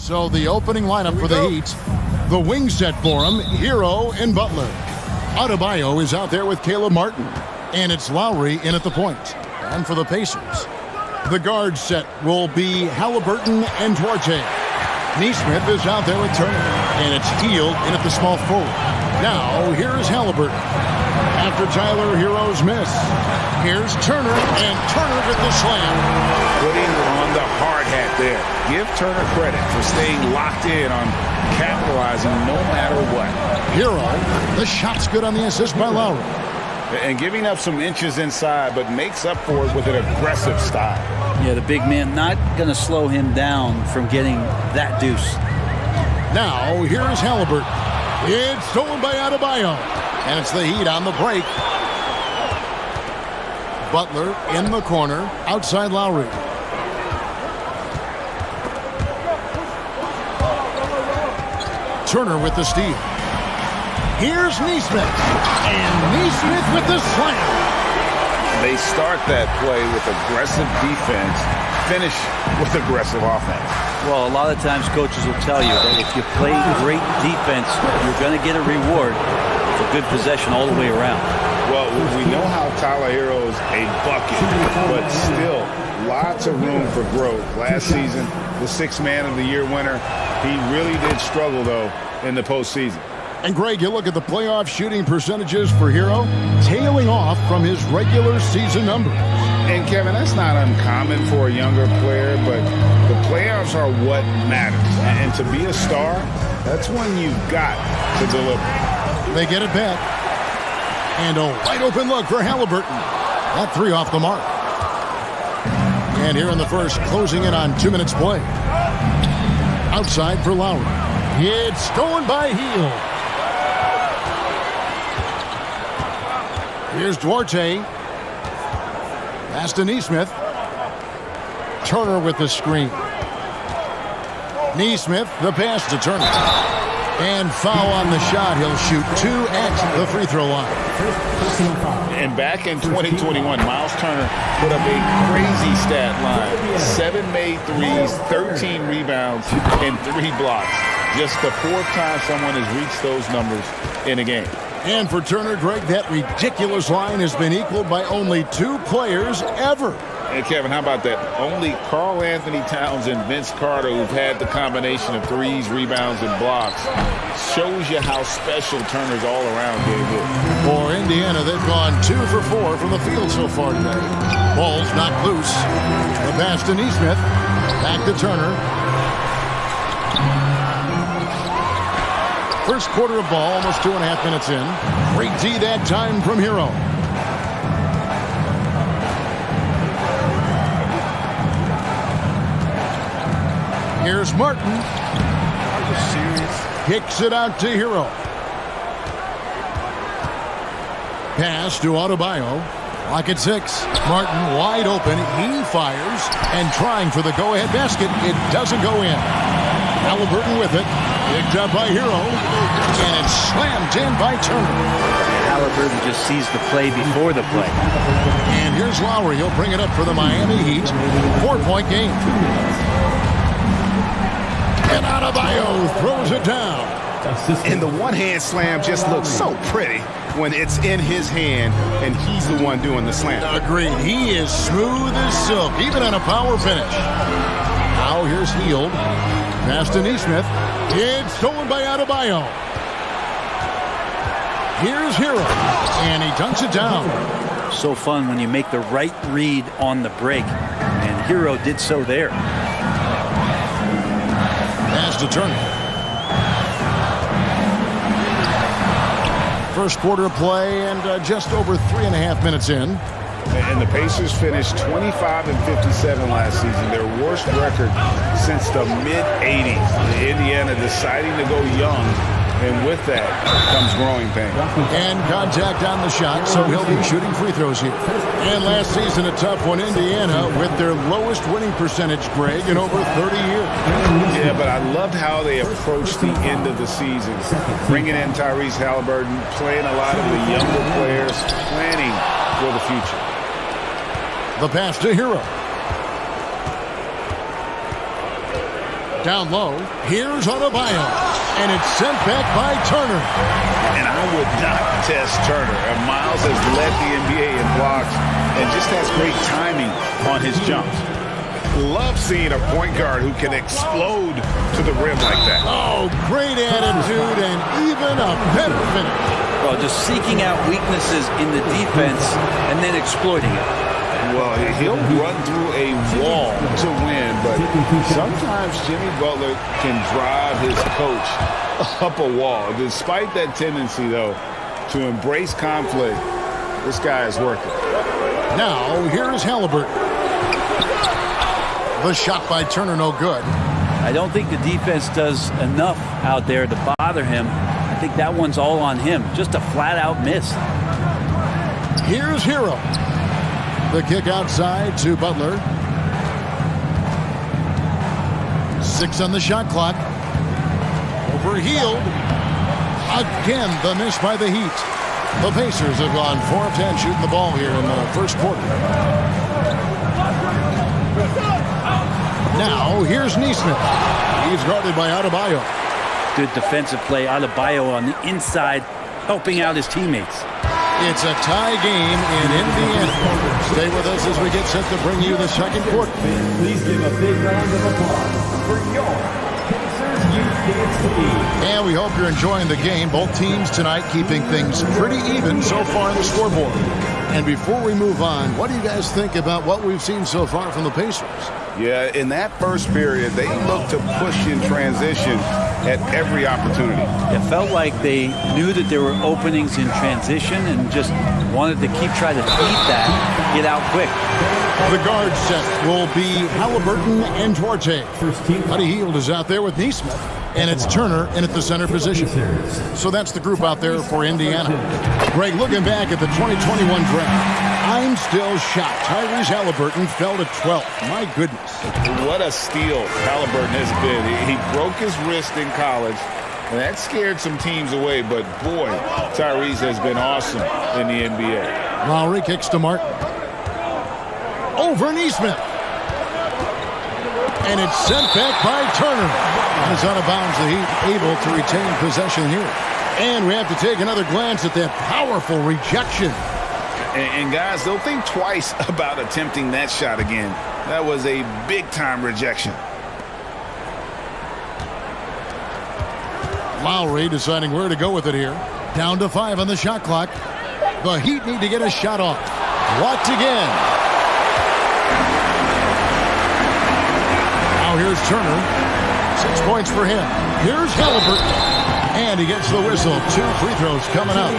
So the opening lineup for the Heat. The wing set for him, Hero and Butler. Adebayo is out there with Caleb Martin. And it's Lowry in at the point. And for the Pacers, the guard set will be Halliburton and Duarte. Neesmith is out there with Turner. And it's Hield in at the small forward. Now, here's Halliburton. After Tyler Hero's miss, here's Turner, and Turner with the slam. Putting on the hard hat there. Give Turner credit for staying locked in on capitalizing no matter what. Hero, the shot's good on the assist by Lowry. And giving up some inches inside, but makes up for it with an aggressive style. Yeah, the big man not going to slow him down from getting that deuce. Now, here's Halliburton. It's stolen by Adebayo. And it's the Heat on the break. Butler in the corner, outside Lowry. Turner with the steal. Here's Neesmith. And Neesmith with the slam. They start that play with aggressive defense, finish with aggressive offense. Well, a lot of times coaches will tell you that if you play great defense, you're going to get a reward. It's a good possession all the way around. Well, we know how Tyler Hero is a bucket, but still lots of room for growth. Last season, the Sixth Man of the Year winner, he really did struggle, though, in the postseason. And, Greg, you look at the playoff shooting percentages for Hero, tailing off from his regular season numbers. And, Kevin, that's not uncommon for a younger player, but the playoffs are what matters. And to be a star, that's when you've got to deliver. They get it back. And a wide-open look for Halliburton. That three off the mark. And here in the first, closing in on 2 minutes play. Outside for Lowry. It's stolen by Hield. Here's Duarte. Pass to Neesmith. Turner with the screen. Neesmith, the pass to Turner. And foul on the shot. He'll shoot 2 at the free throw line. And back in 2021, Miles Turner put up a crazy stat line. 7 made threes, 13 rebounds, and 3 blocks. Just the 4th time someone has reached those numbers in a game. And for Turner, Greg, that ridiculous line has been equaled by only 2 players ever. And Kevin, how about that? Only Karl Anthony Towns and Vince Carter, who've had the combination of threes, rebounds, and blocks, shows you how special Turner's all-around game is. For Indiana, they've gone 2 for 4 from the field so far today. Ball's knocked loose. The pass to Neesmith. Back to Turner. First quarter of ball, almost 2.5 minutes in. Great D that time from Hero. Here's Martin. Are you serious? Kicks it out to Hero. Pass to Adebayo. Clock at 6. Martin wide open. He fires. And trying for the go-ahead basket. It doesn't go in. Halliburton with it. Picked up by Hero. And it's slammed in by Turner. Halliburton just sees the play before the play. And here's Lowry. He'll bring it up for the Miami Heat. 4-point game. And Adebayo throws it down. And the one-hand slam just looks so pretty when it's in his hand and he's the one doing the slam. Agreed. He is smooth as silk, even on a power finish. Now here's Hield. Pass to Neesmith. It's stolen by Adebayo. Here's Hero. And he dunks it down. So fun when you make the right read on the break. And Hero did so there. Pass to Turner. First quarter of play and just over 3.5 minutes in. And the Pacers finished 25-57 last season, their worst record since the mid-'80s. Indiana deciding to go young, and with that comes growing pains. And contact on the shot, so he'll be shooting free throws here. And last season, a tough one, Indiana, with their lowest winning percentage, Greg, in over 30 years. Yeah, but I loved how they approached the end of the season, bringing in Tyrese Halliburton, playing a lot of the younger players, planning for the future. The pass to Hero. Down low, here's Adebayo, and it's sent back by Turner. And I would not test Turner. Miles has led the NBA in blocks and just has great timing on his jumps. Love seeing a point guard who can explode to the rim like that. Oh, great attitude and even a better finish. Well, just seeking out weaknesses in the defense and then exploiting it. Well, he'll run through a wall to win, but sometimes Jimmy Butler can drive his coach up a wall. Despite that tendency, though, to embrace conflict, this guy is working. Now, here's Halliburton. The shot by Turner, no good. I don't think the defense does enough out there to bother him. I think that one's all on him. Just a flat-out miss. Here's Hero. The kick outside to Butler. 6 on the shot clock. Overhealed. Again, the miss by the Heat. The Pacers have gone 4 of 10 shooting the ball here in the first quarter. Now, here's Neesmith. He's guarded by Adebayo. Good defensive play. Adebayo on the inside, helping out his teammates. It's a tie game in Indiana. Stay with us as we get set to bring you the second quarter. Please give a big round of applause for your Pacers Youth Dance League. And we hope you're enjoying the game. Both teams tonight keeping things pretty even so far on the scoreboard. And before we move on, what do you guys think about what we've seen so far from the Pacers? Yeah, in that first period, they looked to push in transition at every opportunity. It felt like they knew that there were openings in transition and just wanted to keep trying to feed that, get out quick. The guard set will be Halliburton and Duarte. Buddy Hield is out there with Neesmith, and it's Turner in at the center position. So that's the group out there for Indiana. Greg, looking back at the 2021 draft, I'm still shocked. Tyrese Halliburton fell to 12th. My goodness. What a steal Halliburton has been. He broke his wrist in college, and that scared some teams away. But, boy, Tyrese has been awesome in the NBA. Lowry kicks to Martin. Over Neesmith. And it's sent back by Turner. And it's out of bounds. The Heat able to retain possession here. And we have to take another glance at that powerful rejection. And guys, they'll think twice about attempting that shot again. That was a big-time rejection. Lowry deciding where to go with it here. Down to 5 on the shot clock. The Heat need to get a shot off. Blocked again. Now here's Turner. 6 points for him. Here's Halliburton. And he gets the whistle. 2 free throws coming up.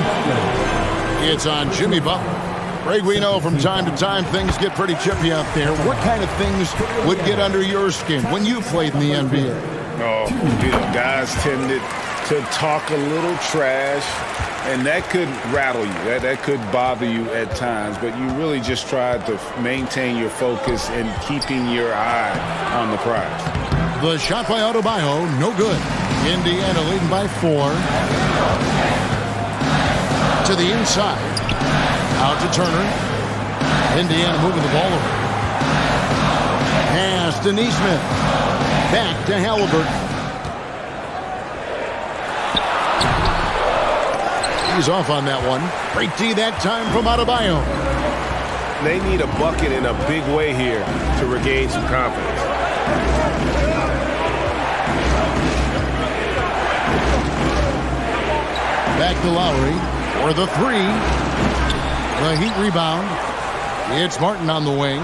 It's on Jimmy Butler. Greg, we know from time to time things get pretty chippy out there. What kind of things would get under your skin when you played in the NBA? Oh, guys tended to talk a little trash, and that could rattle you. That could bother you at times, but you really just tried to maintain your focus and keeping your eye on the prize. The shot by Adebayo, no good. Indiana leading by 4. To the inside. Out to Turner. Indiana moving the ball over. Pass to Neesmith. Back to Halliburton. He's off on that one. Great D that time from Adebayo. They need a bucket in a big way here to regain some confidence. Back to Lowry for the 3. The Heat rebound. It's Martin on the wing.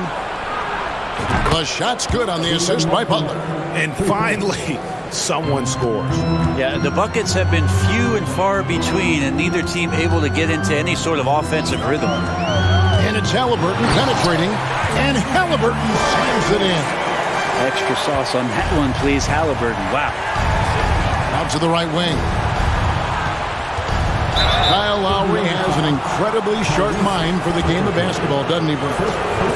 The shot's good on the assist by Butler. And finally, someone scores. Yeah, the buckets have been few and far between, and neither team able to get into any sort of offensive rhythm. And it's Halliburton penetrating, and Halliburton slams it in. Extra sauce on that one, please, Halliburton. Wow. Out to the right wing. Kyle Lowry has an incredibly sharp mind for the game of basketball, doesn't he, Bruce?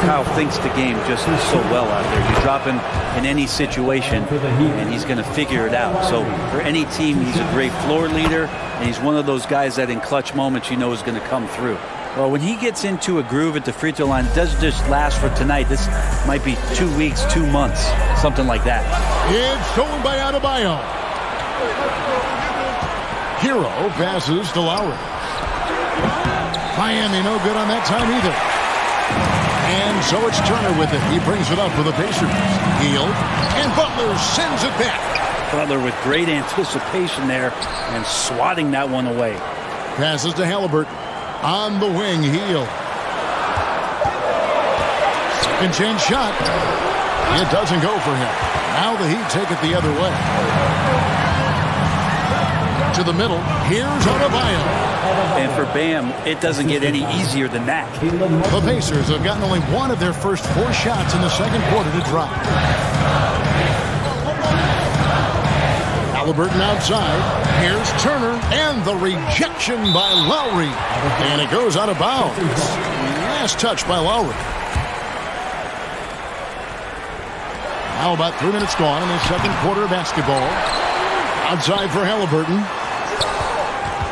Kyle thinks the game just so well out there. You drop him in any situation, and he's going to figure it out. So for any team, he's a great floor leader, and he's one of those guys that in clutch moments you know is going to come through. Well, when he gets into a groove at the free throw line, it doesn't just last for tonight. This might be 2 weeks, 2 months, something like that. It's stolen by Adebayo. Hero passes to Lowry. Miami no good on that time either. And so it's Turner with it. He brings it up for the Pacers. Hield, and Butler sends it back. Butler with great anticipation there and swatting that one away. Passes to Halliburton. On the wing, Hield. Second chance shot. It doesn't go for him. Now the Heat take it the other way. To the middle. Here's Adebayo. And for Bam, it doesn't get any easier than that. The Pacers have gotten only one of their first 4 shots in the second quarter to drop. Halliburton outside. Here's Turner, and the rejection by Lowry. And it goes out of bounds. Last touch by Lowry. Now about 3 minutes gone in the second quarter of basketball. Outside for Halliburton.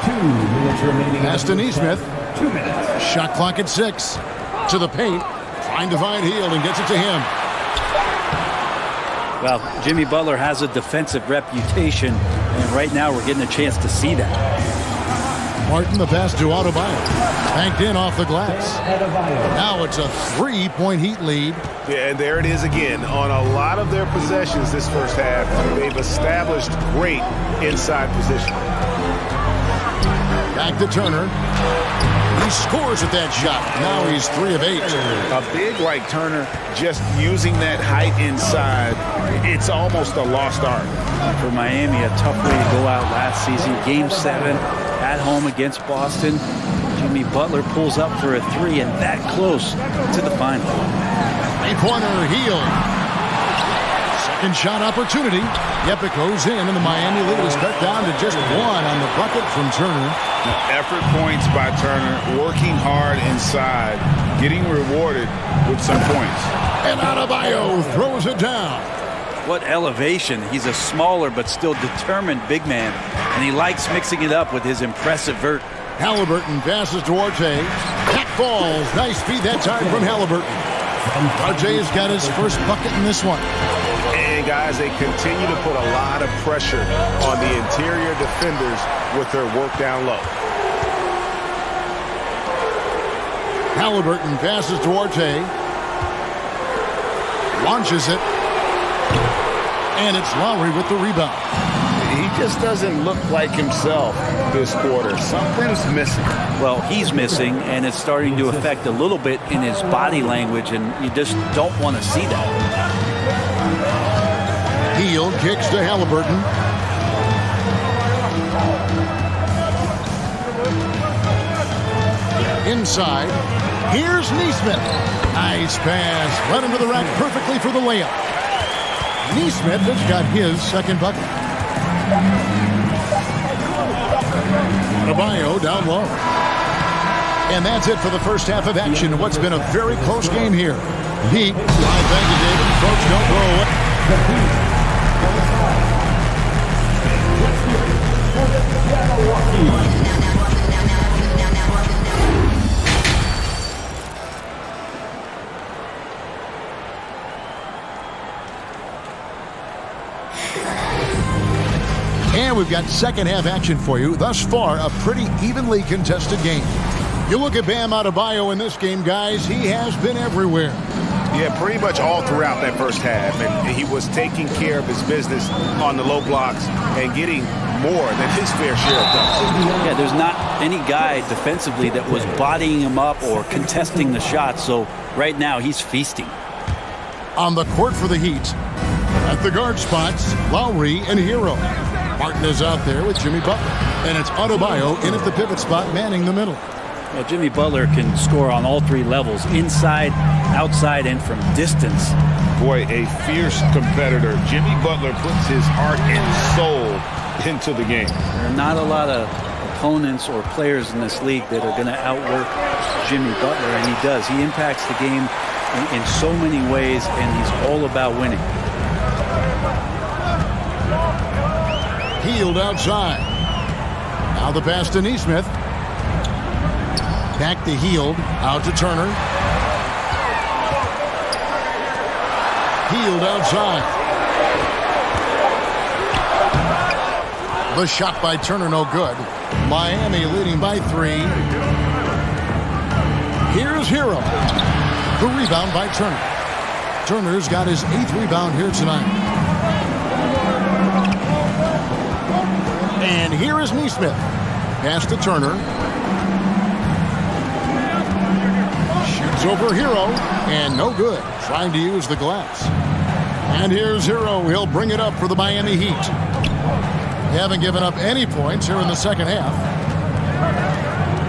2 minutes remaining. Pass to Nesmith. 2 minutes. Shot clock at 6. To the paint. Trying to find Hield and gets it to him. Well, Jimmy Butler has a defensive reputation, and right now we're getting a chance to see that. Martin, the pass to Adebayo. Banked in off the glass. Adebayo. Now it's a 3-point Heat lead. Yeah, and there it is again. On a lot of their possessions this first half, they've established great inside position. Back to Turner. He scores at that shot. Now he's 3 of 8. A big like Turner, just using that height inside, it's almost a lost art. For Miami, a tough way to go out last season. Game 7 at home against Boston. Jimmy Butler pulls up for a 3 and that close to the final. 3-pointer, Hield. Second shot opportunity. Yep, it goes in, and the Miami lead is cut down to just 1 on the bucket from Turner. Effort points by Turner, working hard inside, getting rewarded with some points. And Adebayo throws it down. What elevation. He's a smaller but still determined big man, and he likes mixing it up with his impressive vert. Halliburton passes to Arte. That falls. Nice feed that time from Halliburton. Arte has got his first bucket in this one. And guys, they continue to put a lot of pressure on the interior defenders with their work down low. Halliburton passes to Arte. Launches it. And it's Lowry with the rebound. He just doesn't look like himself this quarter. Something's missing. Well, he's missing, and it's starting to affect a little bit in his body language, and you just don't want to see that. Hield kicks to Halliburton. Inside. Here's Nesmith. Nice pass. Led him to the rack perfectly for the layup. Nesmith has got his second bucket. Adebayo down low. And that's it for the first half of action. What's been a very close game here. Heat. Thank you, David. Folks, don't go away. And we've got second half action for you. Thus far, a pretty evenly contested game. You look at Bam Adebayo in this game, guys, he has been everywhere. Yeah, pretty much all throughout that first half. And he was taking care of his business on the low blocks and getting more than his fair share of dunks. Yeah, there's not any guy defensively that was bodying him up or contesting the shots. So right now, he's feasting. On the court for the Heat, at the guard spots, Lowry and Hero. Martin is out there with Jimmy Butler. And it's Adebayo in at the pivot spot, manning the middle. Well, Jimmy Butler can score on all 3 levels, inside, outside, and from distance. Boy, a fierce competitor. Jimmy Butler puts his heart and soul into the game. There are not a lot of opponents or players in this league that are going to outwork Jimmy Butler, and he does. He impacts the game in so many ways, and he's all about winning. Hield outside. Now the pass to Nesmith. Back to Heald. Out to Turner. Heald outside. The shot by Turner, no good. Miami leading by 3. Here's Hero. The rebound by Turner. Turner's got his 8th rebound here tonight. And here is Neesmith. Pass to Turner. Shoots over Hero. And no good. Trying to use the glass. And here's Hero. He'll bring it up for the Miami Heat. They haven't given up any points here in the second half.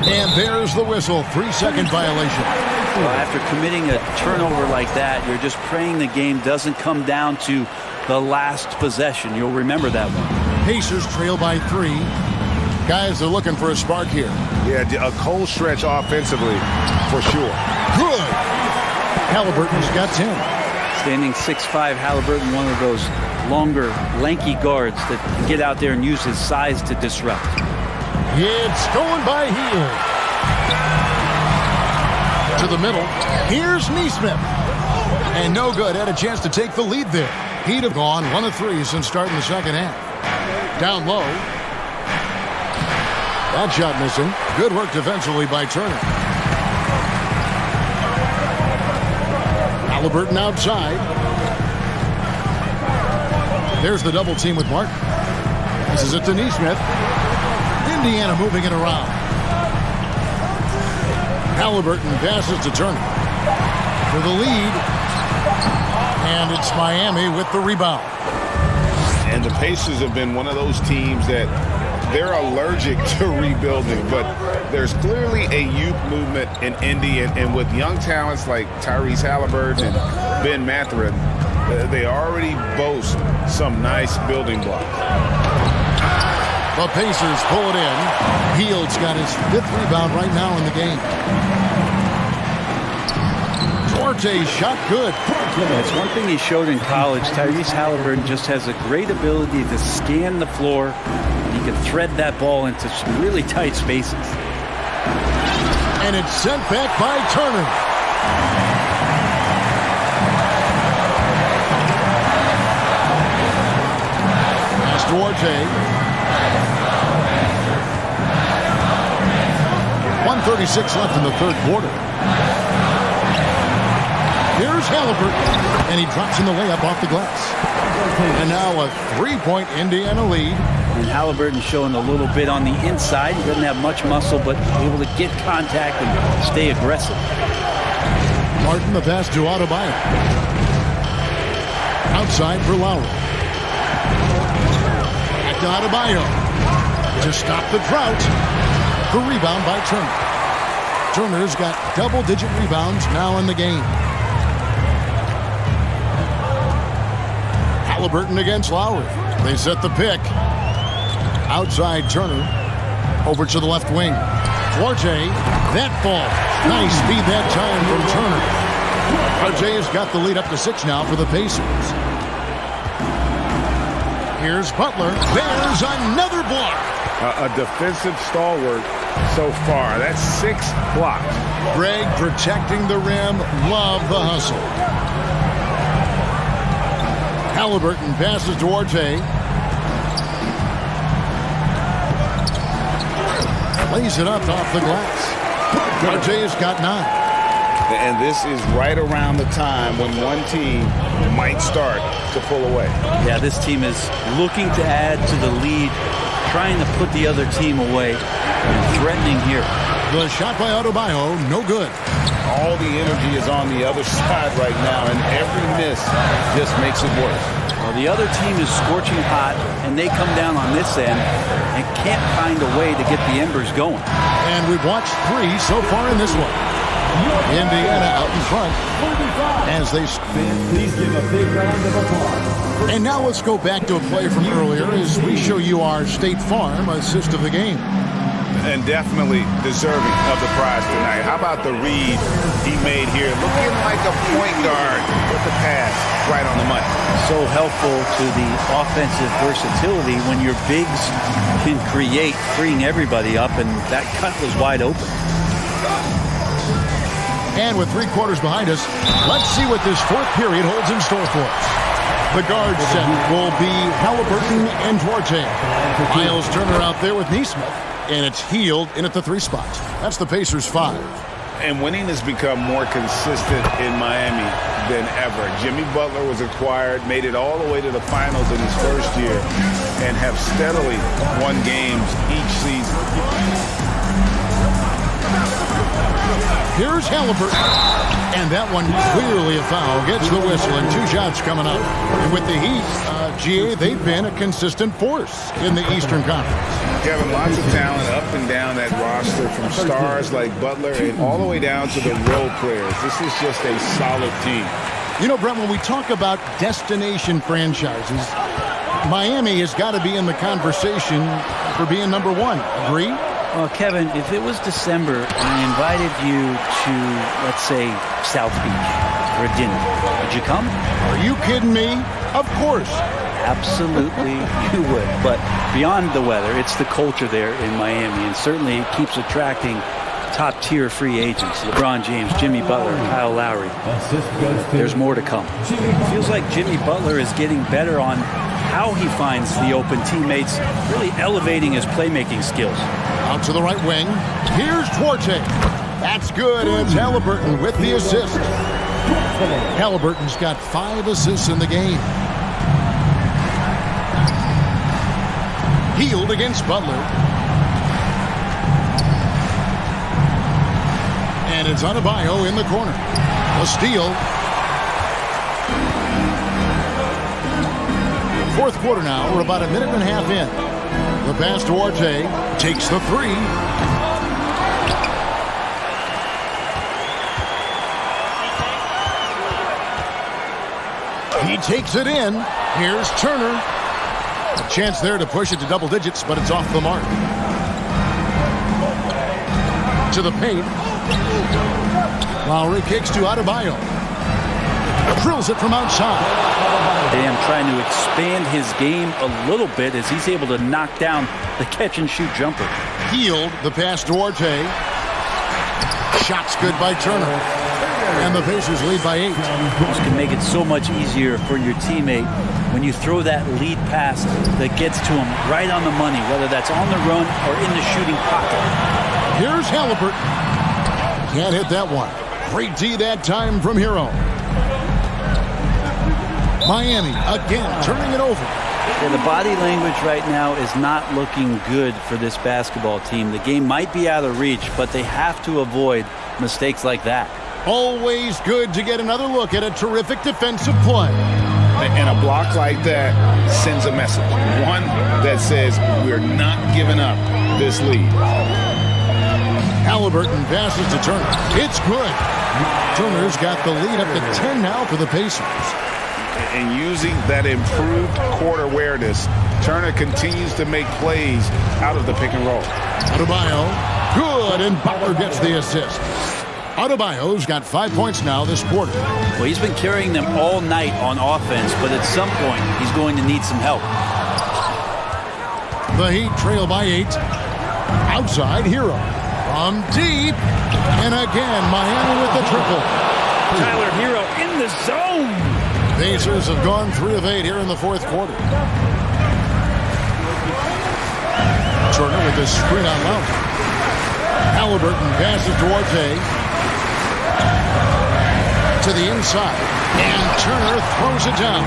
And there's the whistle. 3-second violation. Well, after committing a turnover like that, you're just praying the game doesn't come down to the last possession. You'll remember that one. Pacers trail by 3. Guys are looking for a spark here. Yeah, a cold stretch offensively for sure. Good. Halliburton's got 10. Standing 6'5", Halliburton, one of those longer, lanky guards that can get out there and use his size to disrupt. It's going by Heald. To the middle. Here's Neesmith. And no good. Had a chance to take the lead there. He'd have gone 1 of 3 since starting the second half. Down low. That shot missing. Good work defensively by Turner. Halliburton outside. There's the double team with Martin. This is it to Neesmith. Indiana moving it around. Halliburton passes to Turner for the lead. And it's Miami with the rebound. And the Pacers have been one of those teams that they're allergic to rebuilding, but there's clearly a youth movement in Indy, and with young talents like Tyrese Halliburton and Ben Mathurin, they already boast some nice building blocks. The Pacers pull it in. Heald's got his 5th rebound right now in the game. Duarte shot good. It's one thing he showed in college. Tyrese Halliburton just has a great ability to scan the floor. He can thread that ball into some really tight spaces. And it's sent back by Turner. Pass Duarte. 1:36 left in the third quarter. Here's Halliburton, and he drops in the layup off the glass. And now a 3-point Indiana lead. And Halliburton showing a little bit on the inside. He doesn't have much muscle, but able to get contact and stay aggressive. Martin, the pass to Adebayo. Outside for Lowry. Back to Adebayo. To stop the drought. The rebound by Turner. Turner's got double-digit rebounds now in the game. Halliburton against Lowry. They set the pick. Outside Turner. Over to the left wing. Duarte. That ball. Nice speed that time from Turner. Duarte has got the lead up to 6 now for the Pacers. Here's Butler. There's another block. A defensive stalwart so far. That's 6 blocks. Greg protecting the rim. Love the hustle. Halliburton passes Duarte. Lays it up off the glass. Duarte's got 9. And this is right around the time when one team might start to pull away. Yeah, this team is looking to add to the lead, trying to put the other team away, and threatening here. The shot by Adebayo, no good. All the energy is on the other side right now, and every miss just makes it worse. Well, the other team is scorching hot, and they come down on this end and can't find a way to get the embers going. And we've watched 3 so far in this one. Indiana out in front as they spin. Please give a big round of applause. And now let's go back to a play from earlier as we show you our State Farm assist of the game. And definitely deserving of the prize tonight. How about the read he made here? Looking like a point guard with the pass right on the money. So helpful to the offensive versatility when your bigs can create, freeing everybody up, and that cut was wide open. And with 3 quarters behind us, let's see what this fourth period holds in store for us. The guard set will be Halliburton and Duarte. Miles Turner out there with Neesmith. And it's Hield in at the 3 spot. That's the Pacers' 5. And winning has become more consistent in Miami than ever. Jimmy Butler was acquired, made it all the way to the finals in his first year, and have steadily won games each season. Here's Halliburton. And that one clearly a foul. Gets the whistle and 2 shots coming up. And with the Heat, GA, they've been a consistent force in the Eastern Conference. Kevin, lots of talent up and down that roster, from stars like Butler and all the way down to the role players. This is just a solid team. You know, Brent, when we talk about destination franchises, Miami has got to be in the conversation for being number 1. Agree? Well, Kevin, if it was December and I invited you to, let's say, South Beach for a dinner, would you come? Are you kidding me? Of course. Absolutely, you would. But beyond the weather, it's the culture there in Miami, and certainly it keeps attracting top-tier free agents. LeBron James, Jimmy Butler, Kyle Lowry. There's more to come. It feels like Jimmy Butler is getting better on how he finds the open teammates, really elevating his playmaking skills. Out to the right wing. Here's Duarte. That's good. And it's Halliburton with the assist. Halliburton's got 5 assists in the game. Hield against Butler. And it's Adebayo in the corner. A steal. Fourth quarter now. We're about a minute and a half in. The pass to Duarte. Takes the 3. He takes it in. Here's Turner. A chance there to push it to double digits, but it's off the mark. To the paint. Lowry kicks to Adebayo. Drills it from outside. Bam trying to expand his game a little bit as he's able to knock down the catch-and-shoot jumper. Hield the pass to Duarte. Shots good by Turner. And the Pacers lead by 8. This can make it so much easier for your teammate when you throw that lead pass that gets to him right on the money, whether that's on the run or in the shooting pocket. Here's Halliburton. Can't hit that one. Great D that time from Hero. Miami again turning it over. Yeah, the body language right now is not looking good for this basketball team. The game might be out of reach, but they have to avoid mistakes like that. Always good to get another look at a terrific defensive play. And a block like that sends a message. One that says we're not giving up this lead. Halliburton passes to Turner. It's good. Turner's got the lead up to 10 now for the Pacers. And using that improved court awareness, Turner continues to make plays out of the pick and roll. Adebayo, good, and Butler gets the assist. Adebayo's got 5 points now this quarter. Well, he's been carrying them all night on offense, but at some point, he's going to need some help. The Heat trail by 8. Outside, Hero. From deep. And again, Miami with the triple. Tyler Hero in the zone. Pacers have gone 3 of 8 here in the fourth quarter. Turner with the screen on Lowry. Halliburton passes to Duarte. To the inside. And Turner throws it down.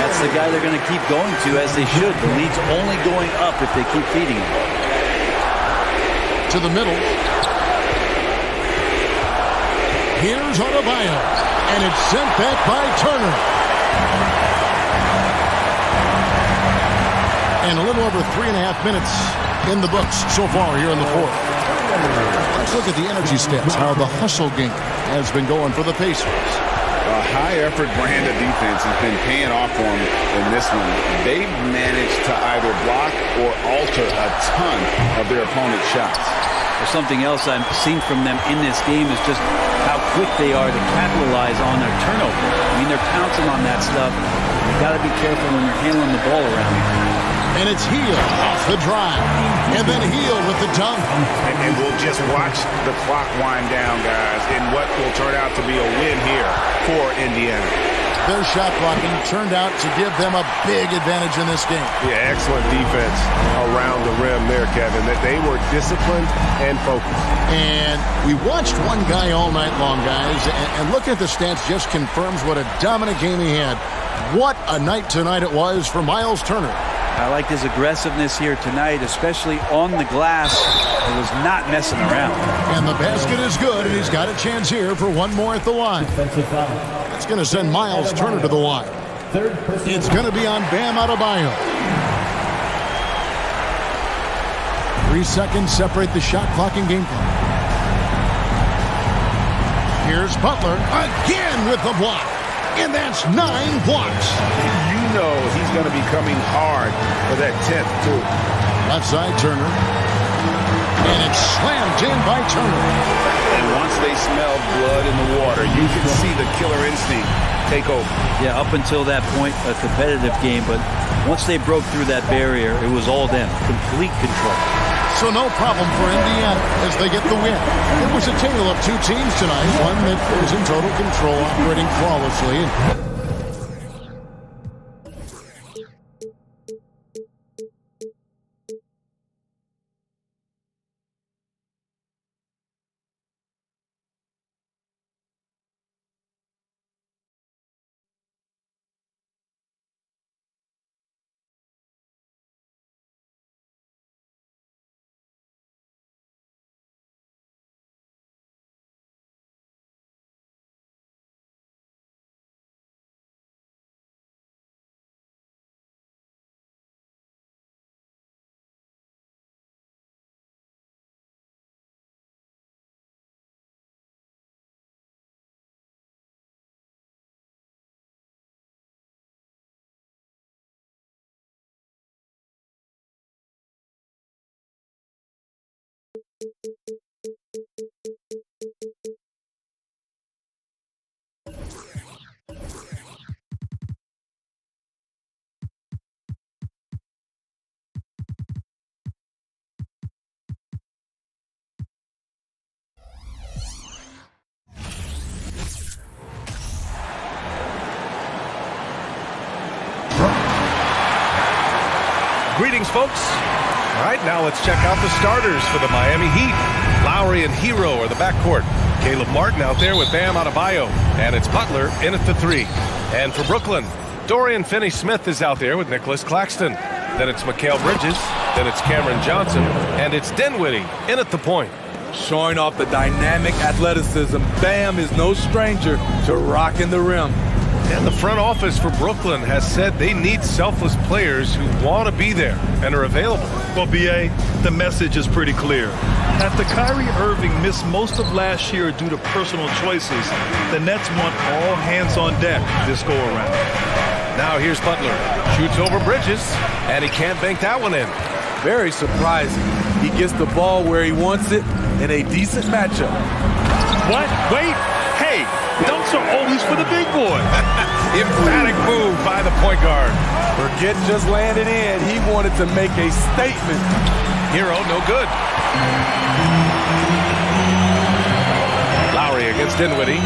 That's the guy they're going to keep going to, as they should. The lead's only going up if they keep feeding him. To the middle. Here's Adebayo. And it's sent back by Turner. And a little over 3.5 minutes in the books so far here in the fourth. Let's look at the energy stats, how the hustle game has been going for the Pacers. A high-effort brand of defense has been paying off for them in this one. They've managed to either block or alter a ton of their opponent's shots. Or something else I've seen from them in this game is just how quick they are to capitalize on their turnover. I mean, they're pouncing on that stuff. You've got to be careful when you're handling the ball around. And it's Heel off the drive. And then Heel with the dunk. And we'll just watch the clock wind down, guys, in what will turn out to be a win here for Indiana. Their shot blocking turned out to give them a big advantage in this game. Yeah, excellent defense around the rim there, Kevin. That they were disciplined and focused. And we watched one guy all night long, guys, and looking at the stats just confirms what a dominant game he had. What a night tonight it was for Miles Turner. I like his aggressiveness here tonight, especially on the glass. He was not messing around. And the basket is good, and he's got a chance here for one more at the line. Defensive foul. It's going to send Miles Turner to the line. Third personal. It's going to be on Bam Adebayo. 3 seconds separate the shot clock and game clock. Here's Butler again with the block. And that's 9 blocks. You know he's going to be coming hard for that 10th, too. Left side, Turner. And it's slammed in by Turner. And once they smell blood in the water, you can see the killer instinct take over. Yeah, up until that point, a competitive game, but once they broke through that barrier, it was all them. Complete control. So no problem for Indiana as they get the win. It was a tale of two teams tonight, one that was in total control, operating flawlessly. Greetings, folks. All right, now let's check out the starters for the Miami Heat. Lowry and Hero are the backcourt. Caleb Martin out there with Bam Adebayo. And it's Butler in at the 3. And for Brooklyn, Dorian Finney-Smith is out there with Nicholas Claxton. Then it's Mikal Bridges. Then it's Cameron Johnson. And it's Dinwiddie in at the point. Showing off the dynamic athleticism, Bam is no stranger to rocking the rim. And the front office for Brooklyn has said they need selfless players who want to be there and are available. Well, B.A., the message is pretty clear. After Kyrie Irving missed most of last year due to personal choices, the Nets want all hands on deck this go-around. Now here's Butler. Shoots over Bridges, and he can't bank that one in. Very surprising. He gets the ball where he wants it in a decent matchup. What? Wait. Hey, dunks are always for the big boy. Emphatic move by the point guard. Forget just laying it in. He wanted to make a statement. Hero, no good. Lowry against Dinwiddie.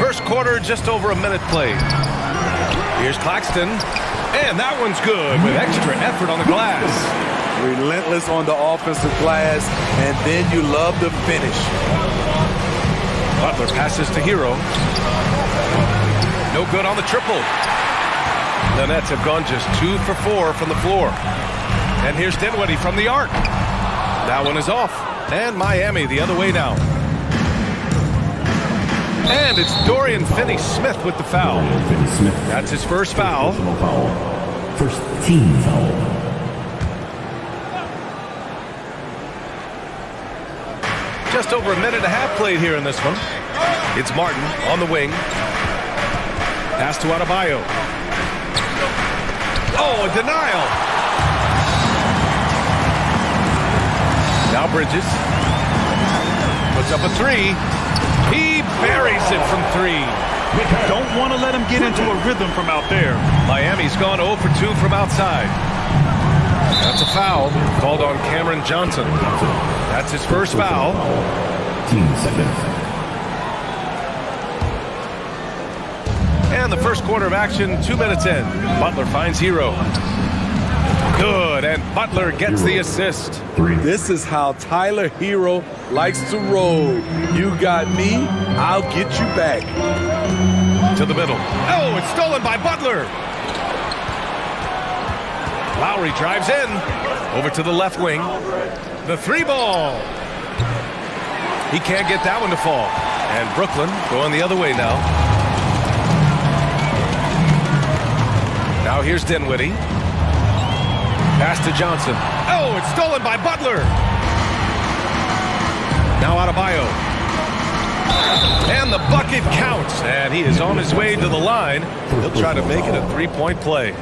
First quarter, just over a minute played. Here's Claxton. And that one's good with extra effort on the glass. Relentless on the offensive glass, and then you love the finish. Butler passes to Hero. No good on the triple. The Nets have gone just 2 for 4 from the floor. And here's Dinwiddie from the arc. That one is off. And Miami the other way now. And it's Dorian Finney-Smith with the foul. That's his first foul. First team foul. Just over a minute and a half played here in this one. It's Martin on the wing. Pass to Adebayo. Oh, a denial. Now Bridges. Puts up a 3. He buries it from 3. Don't want to let him get into a rhythm from out there. Miami's gone 0 for 2 from outside. That's a foul called on Cameron Johnson. That's his first foul. 10 seconds. And the first quarter of action, 2 minutes in. Butler finds Hero. Good, and Butler gets the assist. This is how Tyler Hero likes to roll. You got me, I'll get you back. To the middle. Oh, it's stolen by Butler. Lowry drives in. Over to the left wing. The 3 ball. He can't get that one to fall. And Brooklyn going the other way now. Now here's Dinwiddie. Pass to Johnson. Oh, it's stolen by Butler. Now Adebayo. And the bucket counts. And he is on his way to the line. He'll try to make it a 3-point play.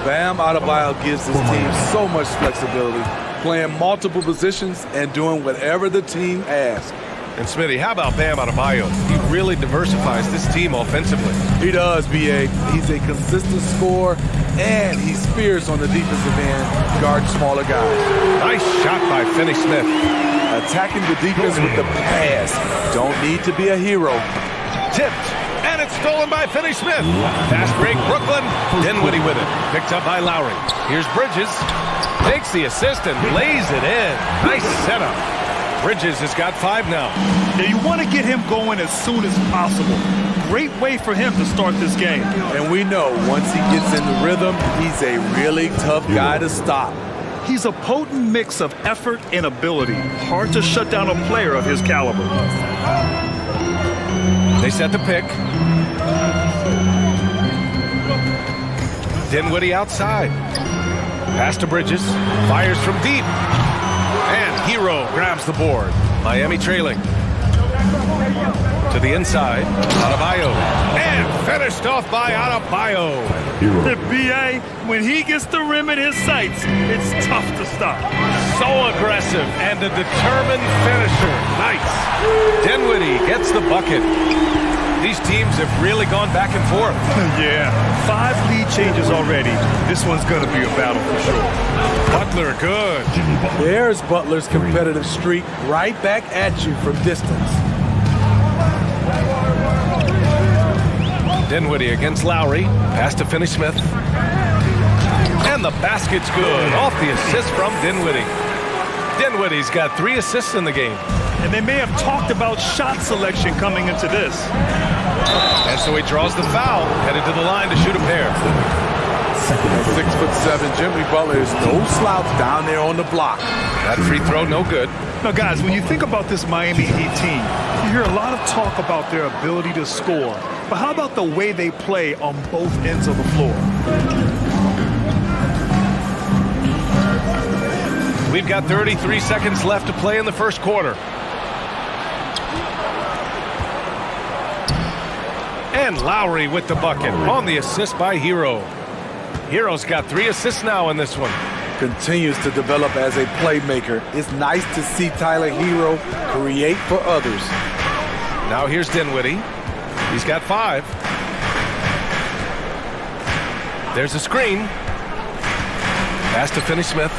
Bam Adebayo gives his team so much flexibility, playing multiple positions and doing whatever the team asks. And Smitty, how about Bam Adebayo? He really diversifies this team offensively. He does, B.A. He's a consistent scorer, and he's fierce on the defensive end, guarding smaller guys. Nice shot by Finney-Smith. Attacking the defense with the pass. Don't need to be a hero. Tipped, and it's stolen by Finney-Smith. Fast break, Brooklyn. Dinwiddie with it. Picked up by Lowry. Here's Bridges. Takes the assist and lays it in. Nice setup. Bridges has got 5 now. Now you want to get him going as soon as possible. Great way for him to start this game. And we know once he gets in the rhythm, he's a really tough guy to stop. He's a potent mix of effort and ability. Hard to shut down a player of his caliber. They set the pick. Dinwiddie outside. Pass to Bridges. Fires from deep. And Hero grabs the board. Miami trailing. To the inside. Adebayo. And finished off by Adebayo. The BA, when he gets the rim in his sights, it's tough to stop. So aggressive and a determined finisher. Nice. Dinwiddie gets the bucket. These teams have really gone back and forth. Yeah, 5 lead changes already. This one's going to be a battle for sure. Butler, good. There's Butler's competitive streak right back at you from distance. Dinwiddie against Lowry. Pass to Finney-Smith. And the basket's good. Off the assist from Dinwiddie. Dinwiddie's got 3 assists in the game. And they may have talked about shot selection coming into this. And so he draws the foul, headed to the line to shoot a pair. 6'7", Jimmy Butler is no slouch down there on the block. That free throw, no good. Now, guys, when you think about this Miami Heat team, you hear a lot of talk about their ability to score. But how about the way they play on both ends of the floor? We've got 33 seconds left to play in the first quarter. And Lowry with the bucket on the assist by Hero. Hero's got 3 assists now in this one. Continues to develop as a playmaker. It's nice to see Tyler Hero create for others. Now here's Dinwiddie. He's got 5. There's a screen. Pass to Finney-Smith.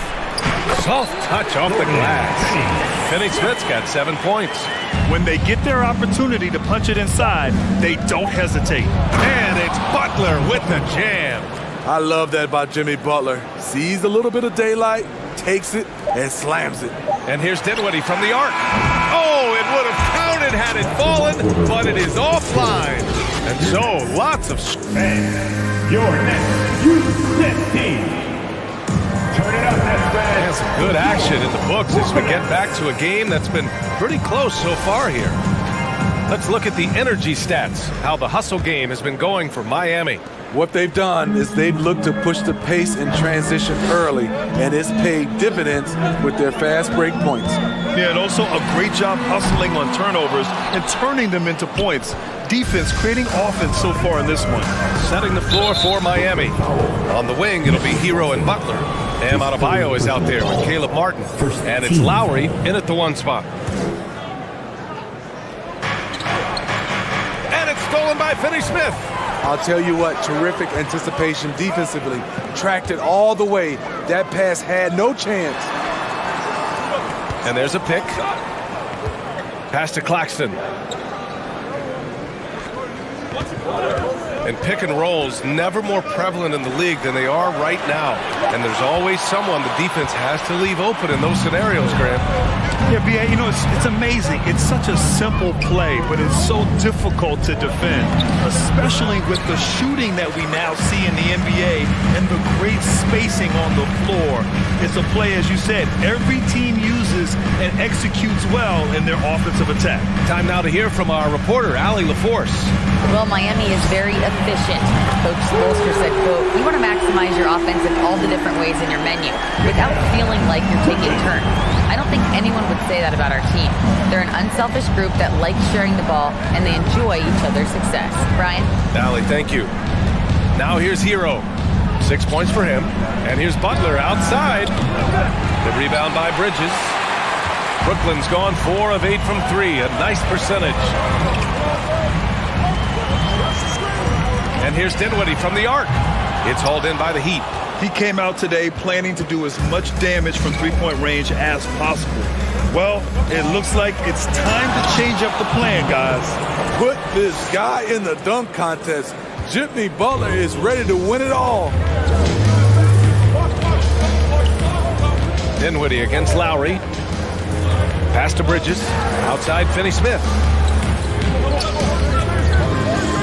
Soft touch off the glass. Finney-Smith's got 7 points. When they get their opportunity to punch it inside, they don't hesitate. And it's Butler with the jam. I love that about Jimmy Butler. Sees a little bit of daylight, takes it, and slams it. And here's Dinwiddie from the arc. Oh, it would have counted had it fallen, but it is offline. And so, lots of... Your next U15. Turn it up, and some good action in the books as we get back to a game that's been pretty close so far here. Let's look at the energy stats, how the hustle game has been going for Miami. What they've done is they've looked to push the pace in transition early, and it's paid dividends with their fast break points. Yeah, and also a great job hustling on turnovers and turning them into points. Defense creating offense so far in this one. Setting the floor for Miami. On the wing, it'll be Hero and Butler. Bam Adebayo is out there with Caleb Martin. And it's Lowry in at the 1 spot. And it's stolen by Finney-Smith. I'll tell you what, terrific anticipation defensively. Tracked it all the way. That pass had no chance. And there's a pick. Pass to Claxton. And pick and rolls never more prevalent in the league than they are right now. And there's always someone the defense has to leave open in those scenarios, Graham. Yeah, B.A., you know, it's amazing. It's such a simple play, but it's so difficult to defend, especially with the shooting that we now see in the NBA and the great spacing on the floor. It's a play, as you said, every team uses and executes well in their offensive attack. Time now to hear from our reporter, Allie LaForce. Well, Miami is very efficient. Coach Spoelstra said, quote, "You want to maximize your offense in all the different ways in your menu without feeling like you're taking turns." I don't think anyone would say that about our team. They're an unselfish group that likes sharing the ball, and they enjoy each other's success. Brian? Allie, thank you. Now here's Hero. 6 points for him. And here's Butler outside. The rebound by Bridges. Brooklyn's gone 4 of 8 from 3. A nice percentage. And here's Dinwiddie from the arc. It's hauled in by the Heat. He came out today planning to do as much damage from three-point range as possible. Well, it looks like it's time to change up the plan, guys. Put this guy in the dunk contest. Jimmy Butler is ready to win it all. Dinwiddie against Lowry. Pass to Bridges. Outside Finney-Smith.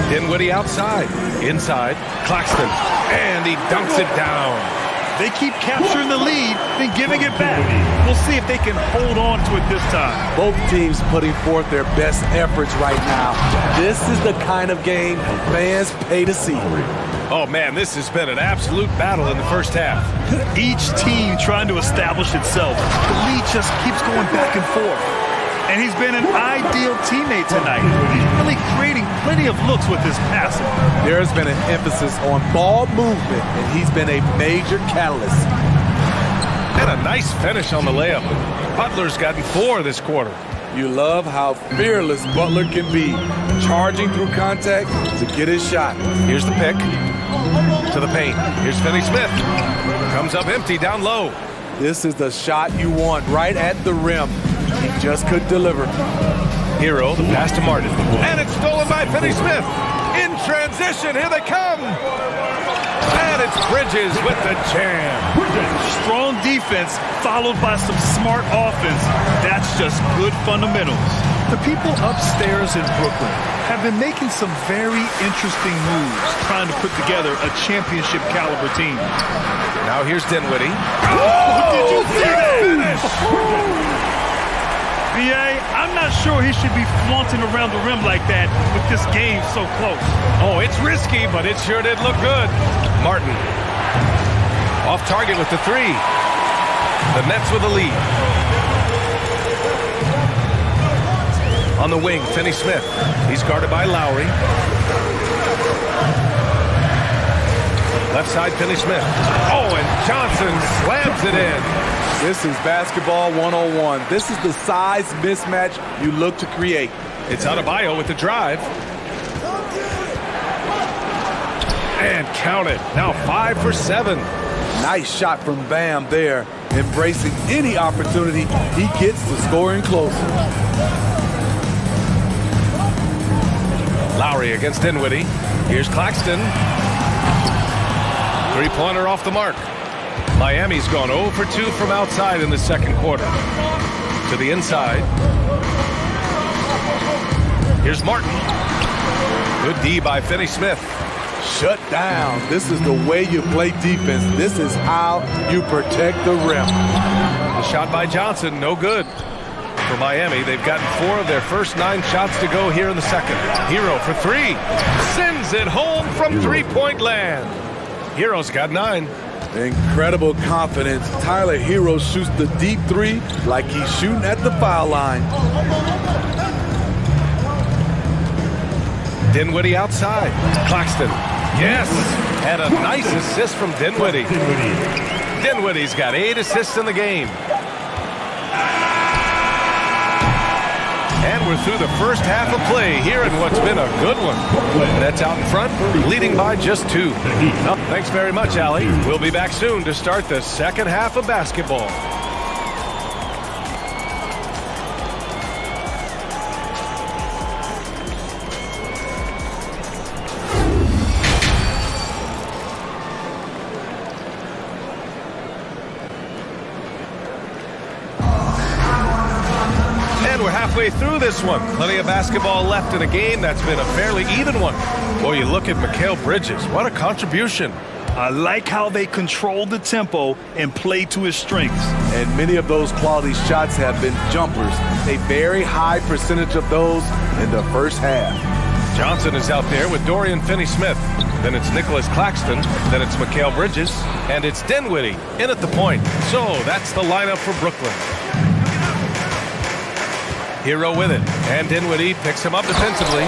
Dinwiddie outside. Inside. Claxton. And he dunks it down. They keep capturing the lead, then giving it back. We'll see if they can hold on to it this time. Both teams putting forth their best efforts right now. This is the kind of game fans pay to see. Oh, man, this has been an absolute battle in the first half. Each team trying to establish itself. The lead just keeps going back and forth. And he's been an ideal teammate tonight. He's really creating plenty of looks with his passing. There's been an emphasis on ball movement, and he's been a major catalyst. And a nice finish on the layup. Butler's gotten 4 this quarter. You love how fearless Butler can be, charging through contact to get his shot. Here's the pick. To the paint. Here's Finney-Smith. Comes up empty down low. This is the shot you want right at the rim. He just couldn't deliver. Hero, the pass to Martin. And it's stolen by Finney-Smith. In transition, here they come. And it's Bridges with the jam. Strong defense followed by some smart offense. That's just good fundamentals. The people upstairs in Brooklyn have been making some very interesting moves, trying to put together a championship caliber team. Now here's Dinwiddie. Oh, did you see that finish? B.A., I'm not sure he should be flaunting around the rim like that with this game so close. Oh, it's risky, but it sure did look good. Martin. Off target with the 3. The Nets with the lead. On the wing, Finney-Smith. He's guarded by Lowry. Left side, Finney-Smith. Oh, and Johnson slams it in. This is basketball 101. This is the size mismatch you look to create. It's Adebayo with the drive. And count it. Now 5 for 7. Nice shot from Bam there. Embracing any opportunity he gets to scoring close. Lowry against Dinwiddie. Here's Claxton. 3-pointer off the mark. Miami's gone 0 for 2 from outside in the second quarter. To the inside. Here's Martin. Good D by Finney-Smith. Shut down. This is the way you play defense. This is how you protect the rim. The shot by Johnson, no good. For Miami, they've gotten 4 of their first 9 shots to go here in the second. Hero for 3. Sends it home from three-point land. Hero's got 9. Incredible confidence. Tyler Hero shoots the deep 3 like he's shooting at the foul line. Dinwiddie outside. Claxton. Yes. And a nice assist from Dinwiddie. Dinwiddie's got 8 assists in the game. And we're through the first half of play here in what's been a good one. Nets out in front, leading by just 2. Thanks very much, Allie. We'll be back soon to start the second half of basketball. We're halfway through this one. Plenty of basketball left in a game that's been a fairly even one. Boy, you look at Mikal Bridges. What a contribution. I like how they control the tempo and play to his strengths. And many of those quality shots have been jumpers. A very high percentage of those in the first half. Johnson is out there with Dorian Finney-Smith. Then it's Nicholas Claxton. Then it's Mikal Bridges. And it's Dinwiddie in at the point. So that's the lineup for Brooklyn. Hero with it, and Dinwiddie picks him up defensively.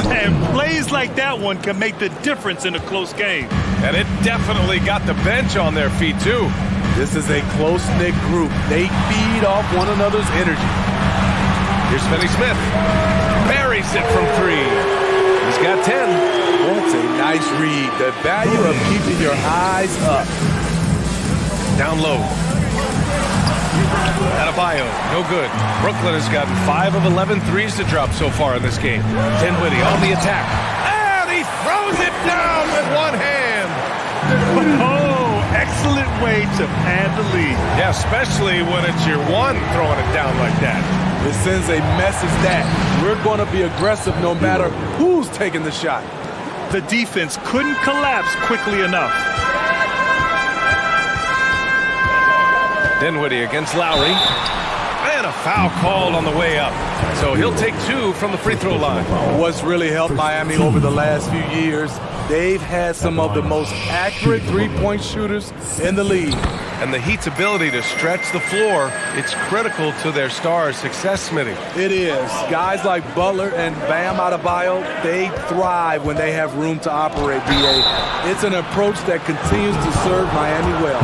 And plays like that one can make the difference in a close game. And it definitely got the bench on their feet, too. This is a close-knit group. They feed off one another's energy. Here's Finney-Smith. Buries it from 3. He's got 10. That's a nice read. The value of keeping your eyes up. Down low. Adebayo, no good. Brooklyn has gotten 5 of 11 threes to drop so far in this game. Dinwiddie on the attack. And he throws it down with one hand. Oh, excellent way to pad the lead. Yeah, especially when it's your one throwing it down like that. It sends a message that we're going to be aggressive no matter who's taking the shot. The defense couldn't collapse quickly enough. Dinwiddie against Lowry. And a foul called on the way up. So he'll take 2 from the free throw line. What's really helped Miami over the last few years, they've had some of the most accurate three-point shooters in the league. And the Heat's ability to stretch the floor, it's critical to their stars' success, Smitty. It is. Guys like Butler and Bam Adebayo, they thrive when they have room to operate, B.A. It's an approach that continues to serve Miami well.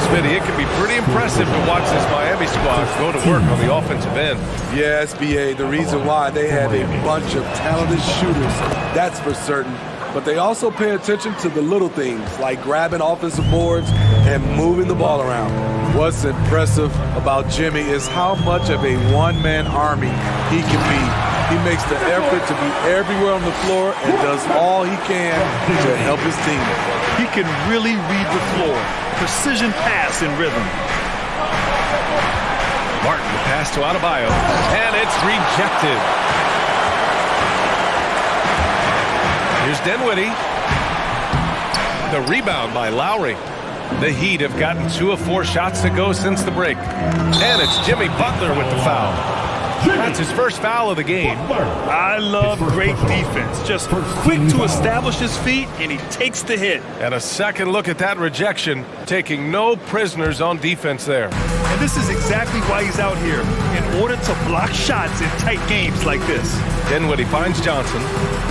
Smitty, it can be pretty impressive to watch this Miami squad go to work on the offensive end. Yes, B.A., the reason why they have a bunch of talented shooters, that's for certain. But they also pay attention to the little things, like grabbing offensive boards and moving the ball around. What's impressive about Jimmy is how much of a one-man army he can be. He makes the effort to be everywhere on the floor and does all he can to help his team. He can really read the floor. Precision pass and rhythm. Martin, the pass to Adebayo, and it's rejected. Here's Dinwiddie. The rebound by Lowry. The Heat have gotten 2 of 4 shots to go since the break. And it's Jimmy Butler with the foul. That's his first foul of the game. I love great defense. Just quick to establish his feet, and he takes the hit. And a second look at that rejection, taking no prisoners on defense there. And this is exactly why he's out here, in order to block shots in tight games like this. Dinwiddie finds Johnson.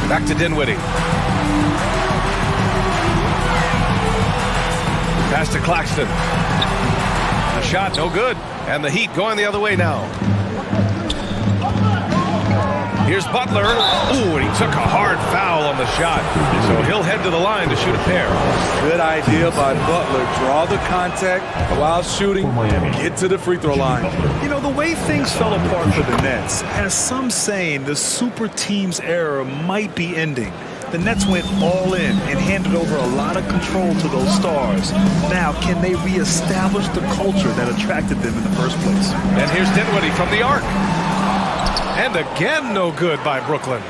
Back to Dinwiddie. Pass to Claxton. The shot, no good. And the Heat going the other way now. Here's Butler. Ooh, and he took a hard foul on the shot. So he'll head to the line to shoot a pair. Good idea by Butler. Draw the contact while shooting. Get to the free throw line. You know, the way things fell apart for the Nets has some saying the super team's era might be ending. The Nets went all in and handed over a lot of control to those stars. Now, can they reestablish the culture that attracted them in the first place? And here's Dinwiddie from the arc. And again, no good by Brooklyn.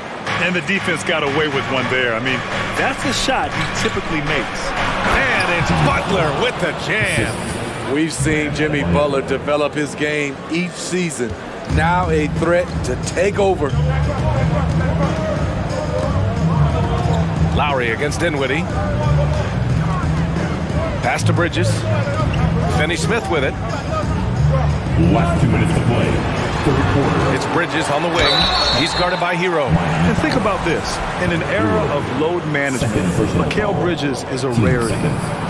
And the defense got away with one there. I mean, that's a shot he typically makes. And it's Butler with the jam. We've seen Jimmy Butler develop his game each season. Now a threat to take over. Lowry against Dinwiddie. Pass to Bridges. Finney-Smith with it. Last 2 minutes to play. It's Bridges on the wing. He's guarded by Hero. And think about this. In an era of load management, Mikal Bridges is a rarity.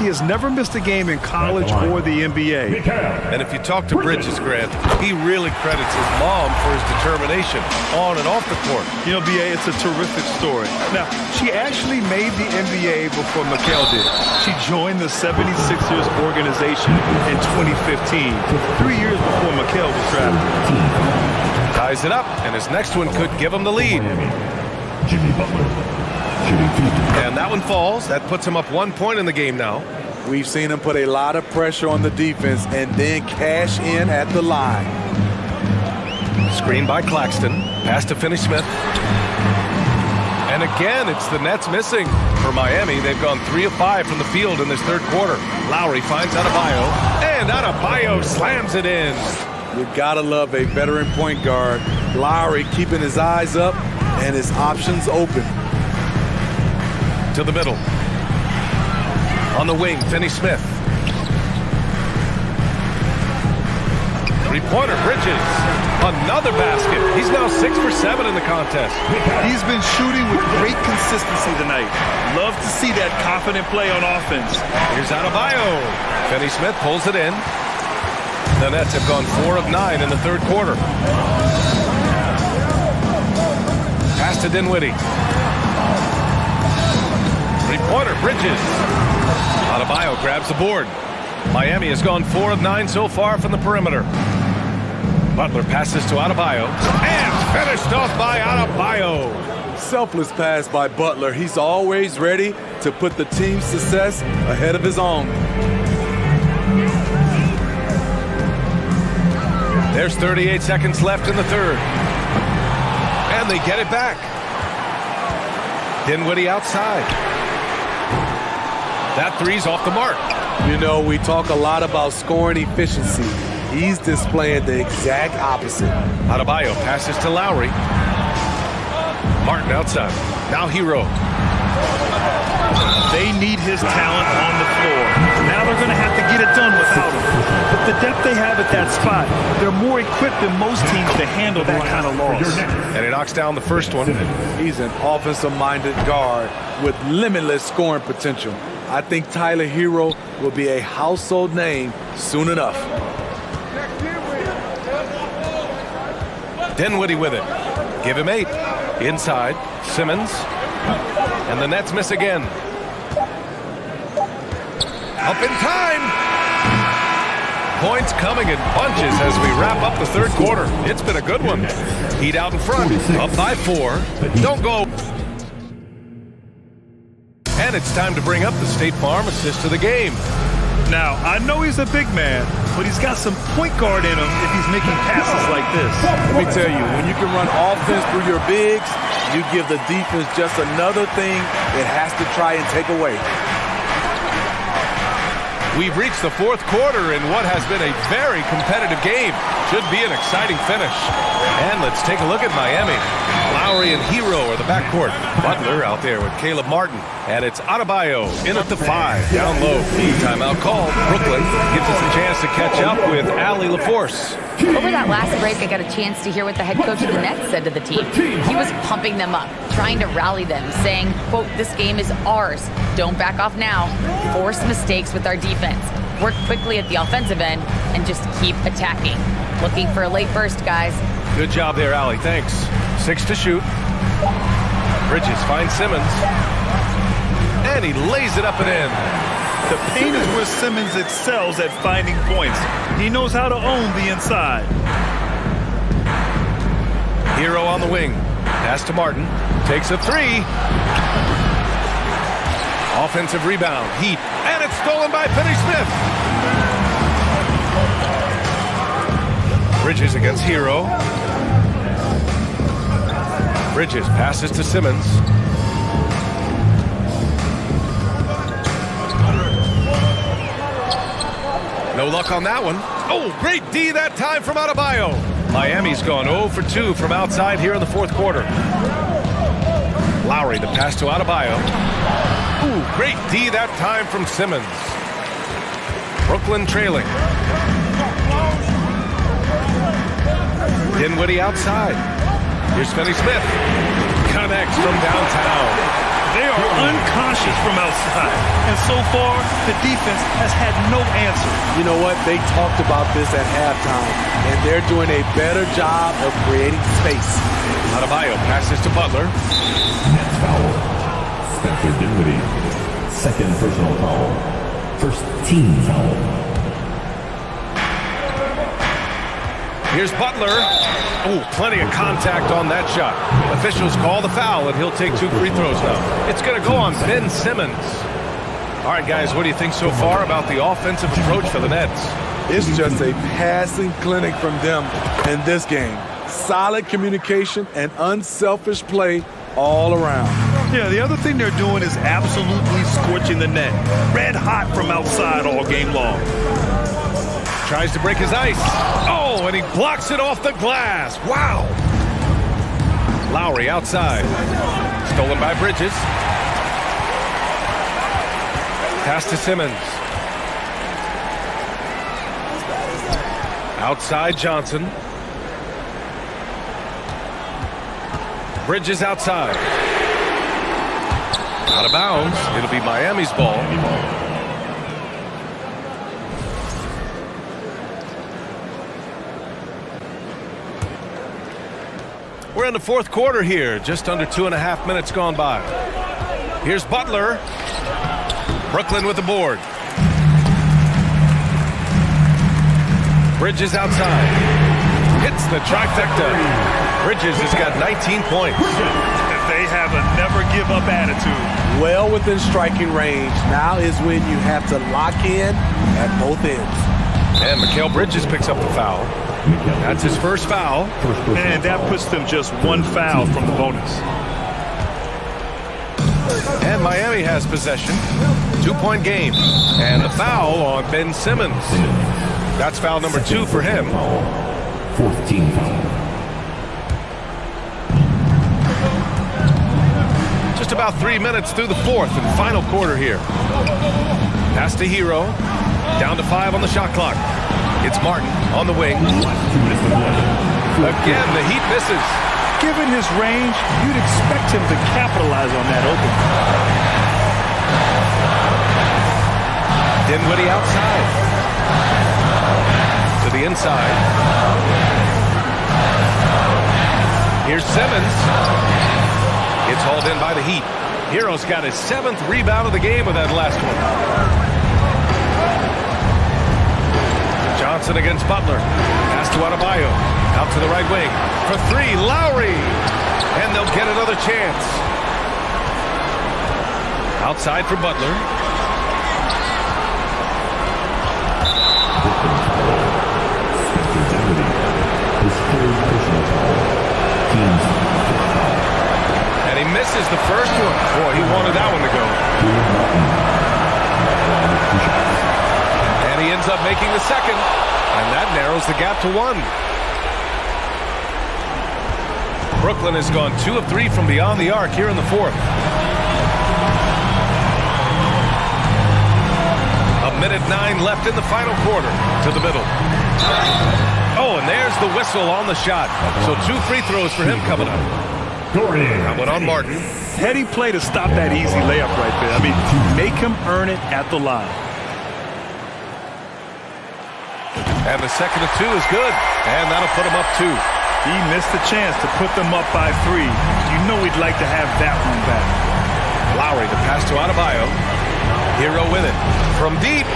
He has never missed a game in college or the NBA. And if you talk to Bridges, Grant, he really credits his mom for his determination on and off the court. You know, BA, it's a terrific story. Now, she actually made the NBA before Mikal did. She joined the 76ers organization in 2015, 3 years before Mikal was drafted. Ties it up, and his next one could give him the lead. Jimmy Butler. And that one falls. That puts him up 1 point in the game now. We've seen him put a lot of pressure on the defense and then cash in at the line. Screen by Claxton. Pass to Finney-Smith. And again, it's the Nets missing. For Miami, they've gone 3 of 5 from the field in this third quarter. Lowry finds Adebayo, and Adebayo slams it in. You gotta love a veteran point guard. Lowry keeping his eyes up and his options open. To the middle. On the wing, Finney-Smith. Three-pointer, Bridges. Another basket. He's now 6 for 7 in the contest. He's been shooting with great consistency tonight. Love to see that confident play on offense. Here's Adebayo. Finney-Smith pulls it in. The Nets have gone 4 of 9 in the third quarter. Pass to Dinwiddie. Three-pointer, Bridges. Adebayo grabs the board. Miami has gone 4 of 9 so far from the perimeter. Butler passes to Adebayo. And finished off by Adebayo. Selfless pass by Butler. He's always ready to put the team's success ahead of his own. There's 38 seconds left in the third. And they get it back. Dinwiddie outside. That three's off the mark. You know, we talk a lot about scoring efficiency. He's displaying the exact opposite. Adebayo passes to Lowry. Martin outside. Now Hero. They need his talent on the floor. Now they're going to have to get it done without him. But the depth they have at that spot, they're more equipped than most teams to handle that kind of loss. And he knocks down the first one. He's an offensive-minded guard with limitless scoring potential. I think Tyler Hero will be a household name soon enough. Dinwiddie with it. Give him 8. Inside, Simmons. And the Nets miss again. Up in time. Points coming in bunches as we wrap up the third quarter. It's been a good one. Heat out in front. Up by 4. Don't go. And it's time to bring up the State Farm assist of the game. Now, I know he's a big man, but he's got some point guard in him if he's making passes like this. Let me tell you, when you can run offense through your bigs, you give the defense just another thing it has to try and take away. We've reached the fourth quarter in what has been a very competitive game. Should be an exciting finish. And let's take a look at Miami. Lowry and Hero are the backcourt. Butler out there with Caleb Martin. And it's Adebayo in at the 5. Down low. Timeout called. Brooklyn gives us a chance to catch up with Allie LaForce. Over that last break, I got a chance to hear what the head coach of the Nets said to the team. He was pumping them up, trying to rally them, saying, quote, "This game is ours. Don't back off now. Force mistakes with our defense. Work quickly at the offensive end and just keep attacking." Looking for a late burst, guys. Good job there, Allie. Thanks. 6 to shoot. Bridges finds Simmons. And he lays it up and in. The paint is where Simmons excels at finding points. He knows how to own the inside. Hero on the wing. Pass to Martin. Takes a 3. Offensive rebound. Heat. And it's stolen by Finney-Smith. Bridges against Hero. Bridges passes to Simmons. No luck on that one. Oh, great D that time from Adebayo. Miami's gone 0 for 2 from outside here in the fourth quarter. Lowry, the pass to Adebayo. Ooh, great D that time from Simmons. Brooklyn trailing. Dinwiddie outside. Here's Finney Smith. Connects from downtown. They are unconscious from outside, and so far, the defense has had no answer. You know what? They talked about this at halftime, and they're doing a better job of creating space. Adebayo passes to Butler. That's foul. Spencer Dinwiddie, second personal foul. First team foul. Here's Butler. Oh, plenty of contact on that shot. Officials call the foul, and he'll take 2 free throws now. It's going to go on Ben Simmons. All right, guys, what do you think so far about the offensive approach for the Nets? It's just a passing clinic from them in this game. Solid communication and unselfish play all around. Yeah, the other thing they're doing is absolutely scorching the net. Red hot from outside all game long. Tries to break his ice. Oh, and he blocks it off the glass. Wow. Lowry outside. Stolen by Bridges. Pass to Simmons. Outside Johnson. Bridges outside. Out of bounds. It'll be Miami's ball. We're in the fourth quarter here. Just under 2.5 minutes gone by. Here's Butler. Brooklyn with the board. Bridges outside. Hits the trifecta. Bridges has got 19 points. They have a never-give-up attitude. Well within striking range. Now is when you have to lock in at both ends. And Mikal Bridges picks up the foul. That's his first foul. And that puts them just 1 foul from the bonus. And Miami has possession. 2-point game. And a foul on Ben Simmons. That's foul number 2 for him. 14 foul. Just about 3 minutes through the fourth and final quarter here. Pass to Hero. Down to 5 on the shot clock. It's Martin on the wing. Again, the Heat misses. Given his range, you'd expect him to capitalize on that opening. Dinwiddie outside. To the inside. Here's Simmons. It's hauled in by the Heat. Hero's got his 7th rebound of the game with that last one. Johnson against Butler. Pass to Adebayo. Out to the right wing. For 3, Lowry. And they'll get another chance. Outside for Butler. And he misses the first one. Boy, he wanted that one to go. And he ends up making the second. And that narrows the gap to 1. Brooklyn has gone 2 of 3 from beyond the arc here in the fourth. A minute 9 left in the final quarter. To the middle. Oh, and there's the whistle on the shot. So 2 free throws for him coming up. That one on Martin. Heady play to stop that easy layup right there. I mean, make him earn it at the line. And the second of 2 is good. And that'll put him up 2. He missed the chance to put them up by 3. You know he'd like to have that one back. Lowry to pass to Adebayo. Hero with it. From deep.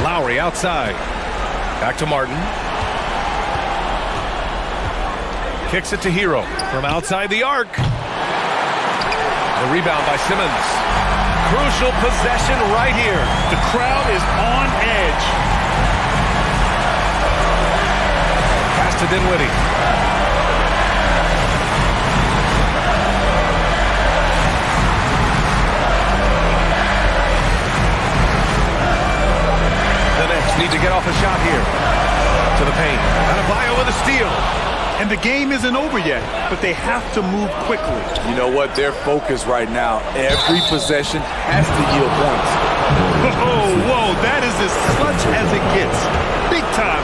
Lowry outside. Back to Martin. Kicks it to Hero from outside the arc. The rebound by Simmons. Crucial possession right here. The crowd is on edge. Pass to Dinwiddie. The Nets need to get off a shot here. To the paint. Adebayo with a steal. And the game isn't over yet, but they have to move quickly. You know what? They're focused right now. Every possession has to yield points. Whoa, that is as clutch as it gets. Big time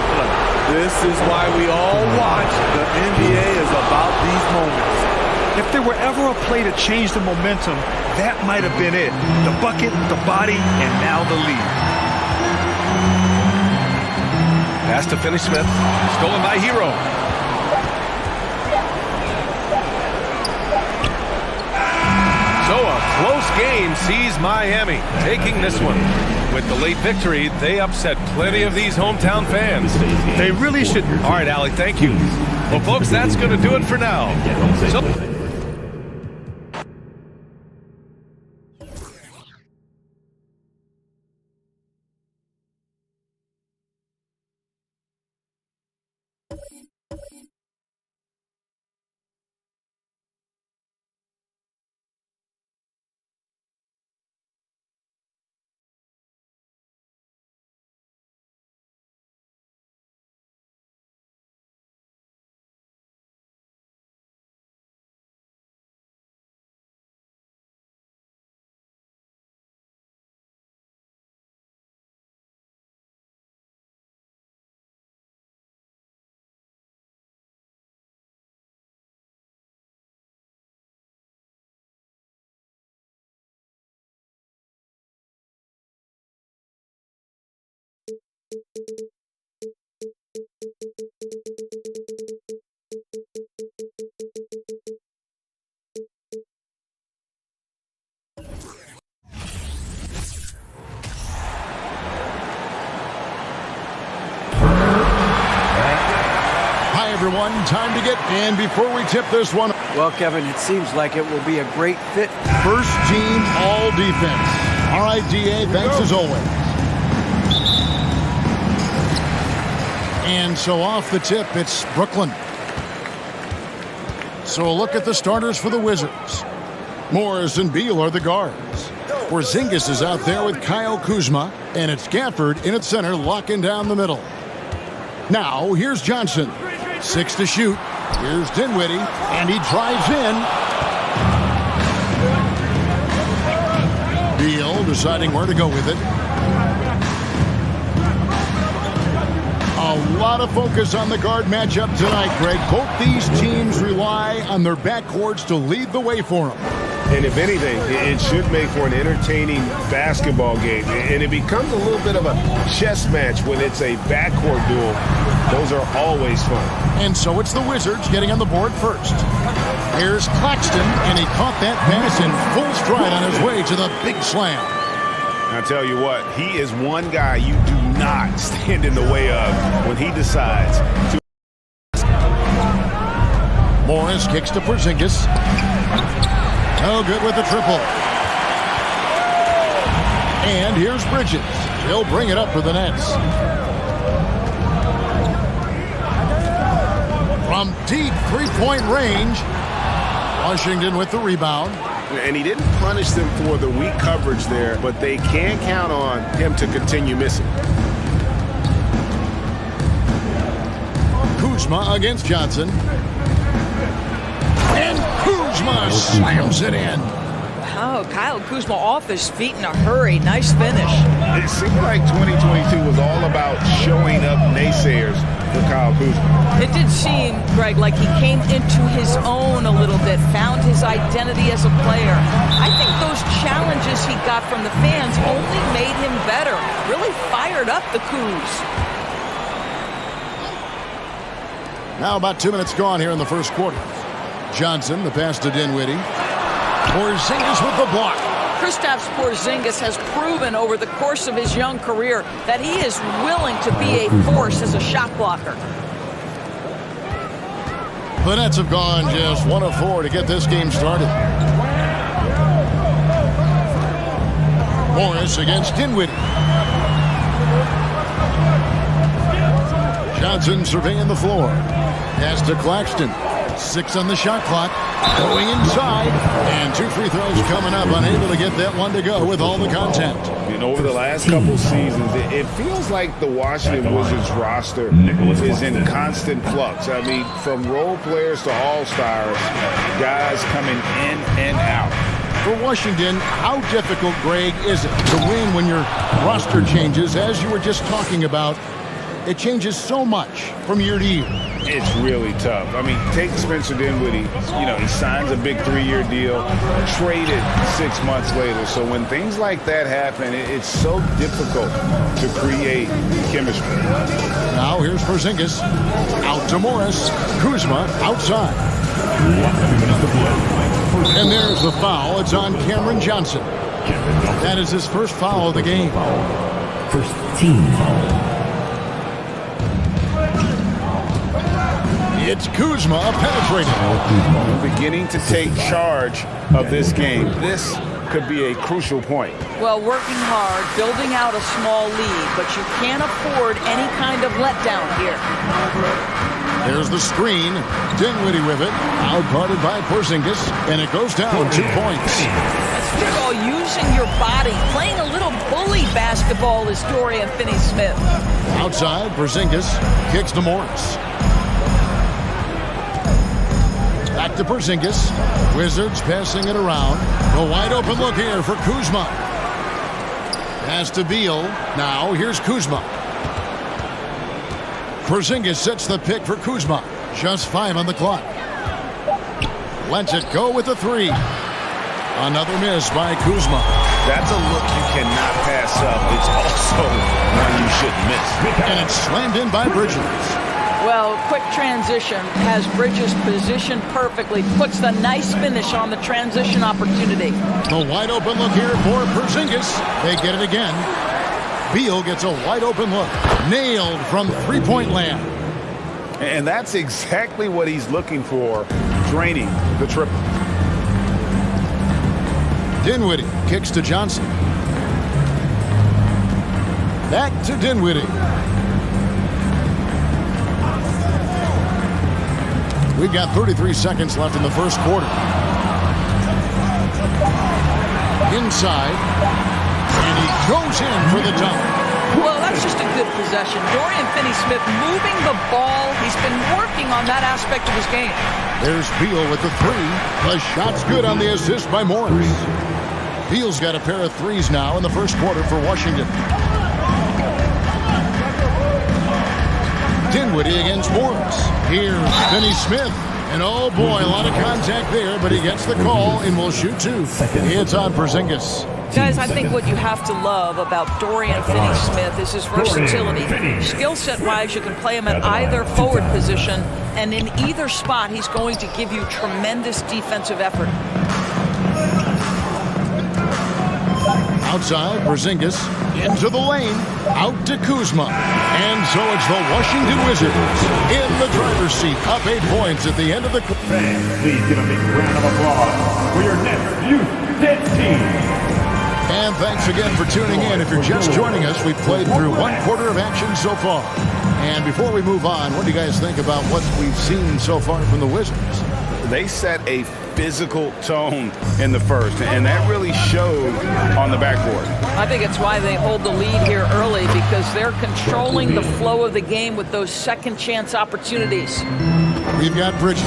is why we all watch. The NBA is about these moments. If there were ever a play to change the momentum, that might have been it. The bucket, the body, and now the lead. Pass to Finney-Smith. Stolen by Hero. So a close game sees Miami taking this one. With the late victory, they upset plenty of these hometown fans. They really should. All right, Allie, thank you. Well, folks, that's going to do it for now. Hi, everyone. Time to get in before we tip this one. Well, Kevin, it seems like it will be a great fit. First team all defense. All right, DA, thanks as always. And so off the tip, it's Brooklyn. So a look at the starters for the Wizards. Morris and Beal are the guards. Porzingis is out there with Kyle Kuzma, and it's Gafford in at center, locking down the middle. Now, here's Johnson. 6 to shoot. Here's Dinwiddie, and he drives in. Beal deciding where to go with it. A lot of focus on the guard matchup tonight, Greg. Both these teams rely on their backcourts to lead the way for them. And if anything, it should make for an entertaining basketball game. And it becomes a little bit of a chess match when it's a backcourt duel. Those are always fun. And so it's the Wizards getting on the board first. Here's Claxton, and he caught that pass in full stride on his way to the big slam. I tell you what, he is one guy you do not stand in the way of when he decides to. Morris kicks to Porzingis. No good with the triple. And here's Bridges. He'll bring it up for the Nets. From deep three-point range, Washington with the rebound. And he didn't punish them for the weak coverage there, but they can count on him to continue missing. Kuzma against Johnson. And Kuzma slams it in. Oh, Kyle Kuzma off his feet in a hurry. Nice finish. It seemed like 2022 was all about showing up naysayers for Kyle Kuzma. It did seem, Greg, like he came into his own a little bit, found his identity as a player. I think those challenges he got from the fans only made him better. Really fired up the Kuz. Now about 2 minutes gone here in the first quarter. Johnson, the pass to Dinwiddie. Porzingis with the block. Kristaps Porzingis has proven over the course of his young career that he is willing to be a force as a shot blocker. The Nets have gone just 1 of 4 to get this game started. Morris against Dinwiddie. Johnson surveying the floor. Pass to Claxton. 6 on the shot clock. Going inside. And 2 free throws coming up. Unable to get that one to go with all the contact. And over the last couple seasons, it feels like the Washington Wizards roster is in constant flux. I mean, from role players to all-stars, guys coming in and out. For Washington, how difficult, Greg, is it to win when your roster changes, as you were just talking about? It changes so much from year to year. It's really tough. I mean, take Spencer Dinwiddie. He signs a big 3-year deal, traded 6 months later. So when things like that happen, it's so difficult to create chemistry. Now here's Porzingis. Out to Morris. Kuzma outside. And there's the foul. It's on Cameron Johnson. That is his first foul of the game. First team foul. It's Kuzma penetrating. Beginning to take charge of this game. This could be a crucial point. Well, working hard, building out a small lead, but you can't afford any kind of letdown here. There's the screen. Dinwiddie with it. Outguarded by Porzingis. And it goes down 2 points. That's what you call using your body. Playing a little bully basketball is Dorian Finney-Smith. Outside, Porzingis kicks to Morris. Back to Porzingis. Wizards passing it around. A wide open look here for Kuzma. Pass to Beal. Now here's Kuzma. Porzingis sets the pick for Kuzma. Just 5 on the clock. Lets it go with the 3. Another miss by Kuzma. That's a look you cannot pass up. It's also one you shouldn't miss. And it's slammed in by Bridges. Well, quick transition has Bridges positioned perfectly. Puts the nice finish on the transition opportunity. The wide open look here for Porzingis. They get it again. Beal gets a wide open look. Nailed from 3-point land. And that's exactly what he's looking for, draining the triple. Dinwiddie kicks to Johnson. Back to Dinwiddie. We've got 33 seconds left in the first quarter. Inside. And he goes in for the dunk. Well, that's just a good possession. Dorian Finney-Smith moving the ball. He's been working on that aspect of his game. There's Beal with the 3. The shot's good on the assist by Morris. Beal's got a pair of 3s now in the first quarter for Washington. Dinwiddie against Morris. Here's Finney-Smith. And oh boy, a lot of contact there, but he gets the call and will shoot 2. It's on Porzingis. Guys, I think what you have to love about Dorian Finney-Smith is his versatility. Skill set wise, you can play him at either forward position, and in either spot, he's going to give you tremendous defensive effort. Outside, Porzingis into the lane, out to Kuzma. And so it's the Washington Wizards in the driver's seat, up 8 points at the end of the quarter. Fans, please give a big round of applause for your next youth dance team. And thanks again for tuning in. If you're just joining us, we've played through 1 quarter of action so far. And before we move on, what do you guys think about what we've seen so far from the Wizards? They set a physical tone in the first, and that really showed on the backboard. I think it's why they hold the lead here early, because they're controlling the flow of the game with those second chance opportunities. We've got Bridges,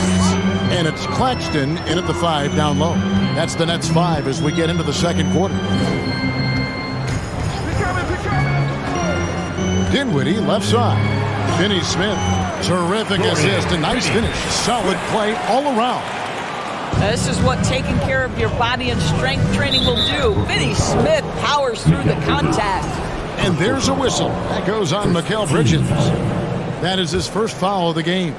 and it's Claxton in at the 5 down low. That's the Nets 5 as we get into the second quarter. Dinwiddie left side. Finney-Smith, terrific assist, a nice finish. Solid play all around. This is what taking care of your body and strength training will do. Finney-Smith powers through the contact. And there's a whistle. That goes on Mikal Bridges. That is his first foul of the game.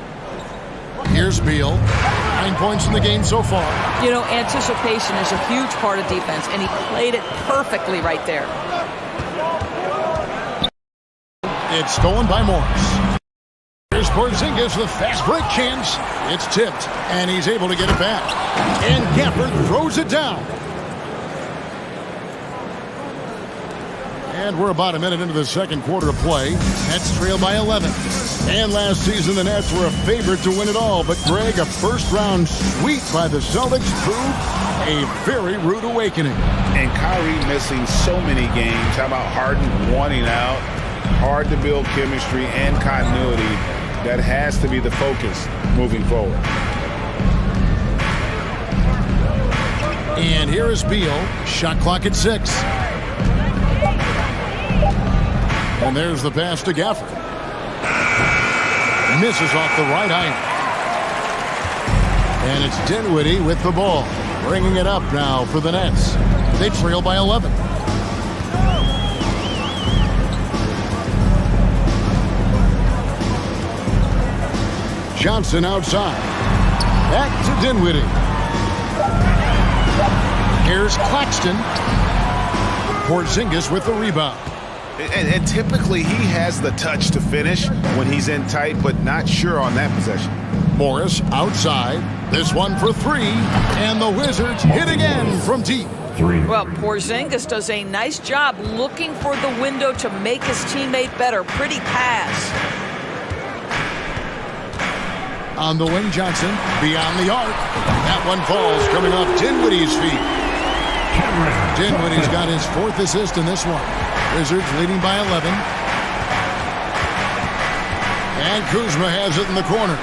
Here's Beal. 9 points in the game so far. You know, anticipation is a huge part of defense, and he played it perfectly right there. It's stolen by Morris. Here's Porzingis with fast break chance. It's tipped, and he's able to get it back. And Gafford throws it down. And we're about a minute into the second quarter of play. Nets trail by 11. And last season, the Nets were a favorite to win it all. But, Greg, a first-round sweep by the Celtics proved a very rude awakening. And Kyrie missing so many games. How about Harden wanting out? Hard to build chemistry and continuity. That has to be the focus moving forward. And here is Beal. Shot clock at 6. And there's the pass to Gafford. Misses off the right iron. And it's Dinwiddie with the ball. Bringing it up now for the Nets. They trail by 11. Johnson outside. Back to Dinwiddie. Here's Claxton. Porzingis with the rebound. And typically he has the touch to finish when he's in tight, but not sure on that possession. Morris outside. This one for three. And the Wizards hit again from deep. Well, Porzingis does a nice job looking for the window to make his teammate better. Pretty pass. On the wing, Johnson. Beyond the arc. That one falls coming off Dinwiddie's feet. Dinwiddie's got his 4th assist in this one. Wizards leading by 11. And Kuzma has it in the corner.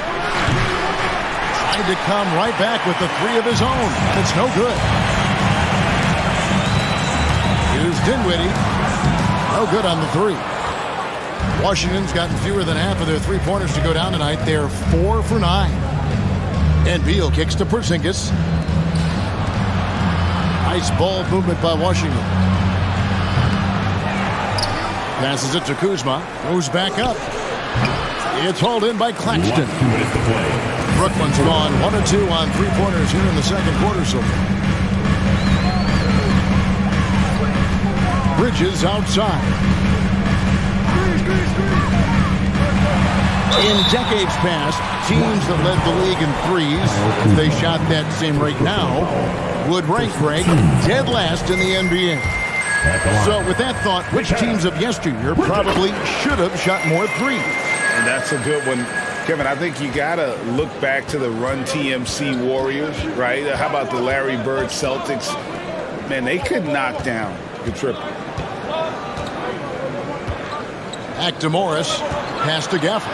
Trying to come right back with the 3 of his own. It's no good. Here's Dinwiddie. No good on the 3. Washington's gotten fewer than half of their 3-pointers to go down tonight. They're 4 for 9. And Beal kicks to Porzingis. Nice ball movement by Washington. Passes it to Kuzma. Moves back up. It's hauled in by Claxton. Brooklyn's gone 1 of 2 on 3-pointers here in the second quarter so far. Bridges outside. In decades past, teams that led the league in threes, if they shot that same rate now, would rank dead last in the NBA. So with that thought, which teams of yesteryear probably should have shot more threes? And that's a good one. Kevin, I think you got to look back to the Run TMC Warriors, right? How about the Larry Bird Celtics? Man, they could knock down the triple. Back to Morris. Pass to Gafford.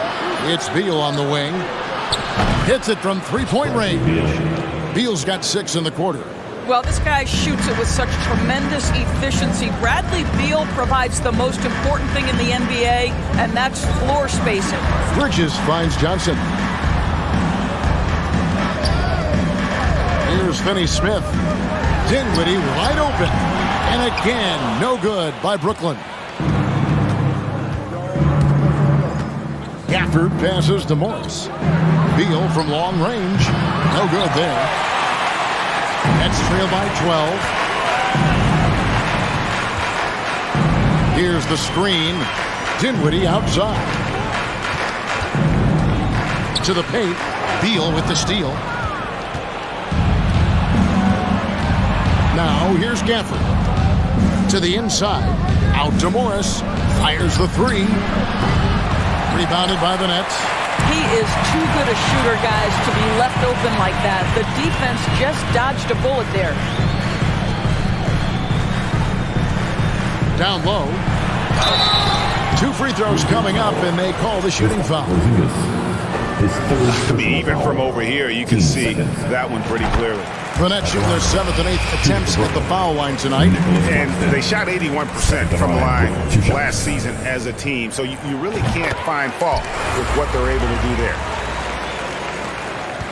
It's Beal on the wing. Hits it from 3-point range. Beal's got 6 in the quarter. Well, this guy shoots it with such tremendous efficiency. Bradley Beal provides the most important thing in the NBA, and that's floor spacing. Bridges finds Johnson. Here's Finney-Smith. Dinwiddie wide open. And again, no good by Brooklyn. Gafford passes to Morris. Beal from long range. No good there. Nets trail by 12. Here's the screen. Dinwiddie outside. To the paint. Beal with the steal. Now here's Gafford. To the inside. Out to Morris. Fires the 3. Rebounded by the Nets. He is too good a shooter, guys, to be left open like that. The defense just dodged a bullet there. Down low. 2 free throws coming up, and they call the shooting foul. Even from over here, you can see that one pretty clearly. The Nets shooting their 7th and 8th attempts at the foul line tonight. And they shot 81% from the line last season as a team. So you really can't find fault with what they're able to do there.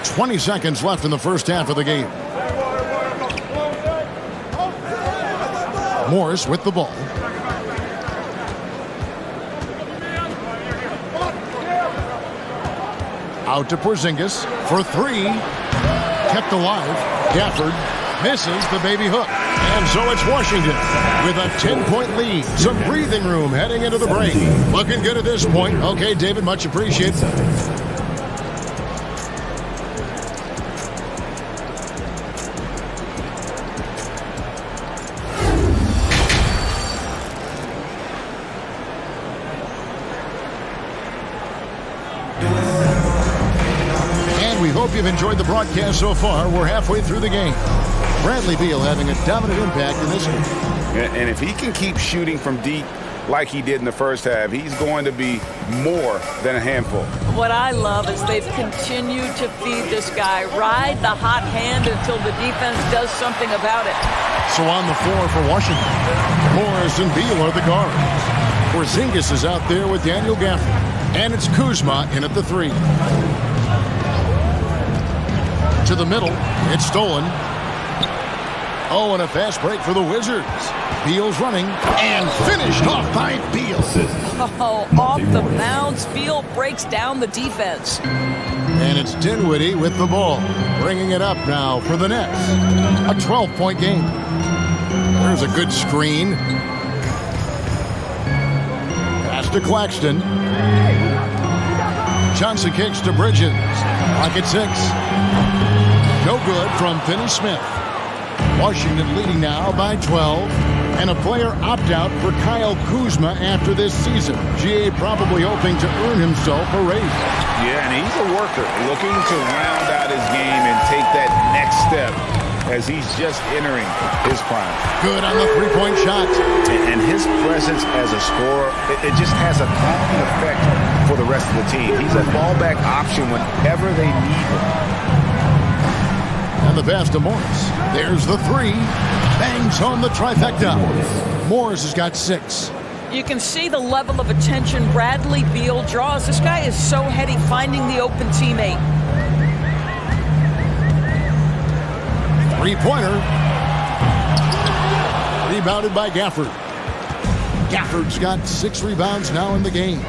20 seconds left in the first half of the game. Morris with the ball. Out to Porzingis for 3. Kept alive. Gafford misses the baby hook. And so it's Washington with a 10-point lead. Some breathing room heading into the break. Looking good at this point. Okay, David, much appreciated. Hope you've enjoyed the broadcast so far. We're halfway through the game. Bradley Beal having a dominant impact in this one. And if he can keep shooting from deep like he did in the first half, he's going to be more than a handful. What I love is they've continued to feed this guy. Ride the hot hand until the defense does something about it. So on the floor for Washington, Morris and Beal are the guards. Porzingis is out there with Daniel Gafford. And it's Kuzma in at the 3. To the middle. It's stolen. Oh, and a fast break for the Wizards. Beal's running and finished off by Beal. Oh, off the bounce. Beal breaks down the defense. And it's Dinwiddie with the ball. Bringing it up now for the Nets. A 12-point game. There's a good screen. Pass to Claxton. Johnson kicks to Bridges. Clock at 6. No good from Finney-Smith. Washington leading now by 12. And a player opt-out for Kyle Kuzma after this season. GA probably hoping to earn himself a raise. Yeah, and he's a worker, looking to round out his game and take that next step as he's just entering his prime. Good on the three-point shot. And his presence as a scorer, it just has a calming effect for the rest of the team. He's a fallback option whenever they need him. And the pass to Morris. There's the 3. Bangs home the trifecta. Morris has got 6. You can see the level of attention Bradley Beal draws. This guy is so heady finding the open teammate. Three-pointer. Rebounded by Gafford. Gafford's got 6 rebounds now in the game.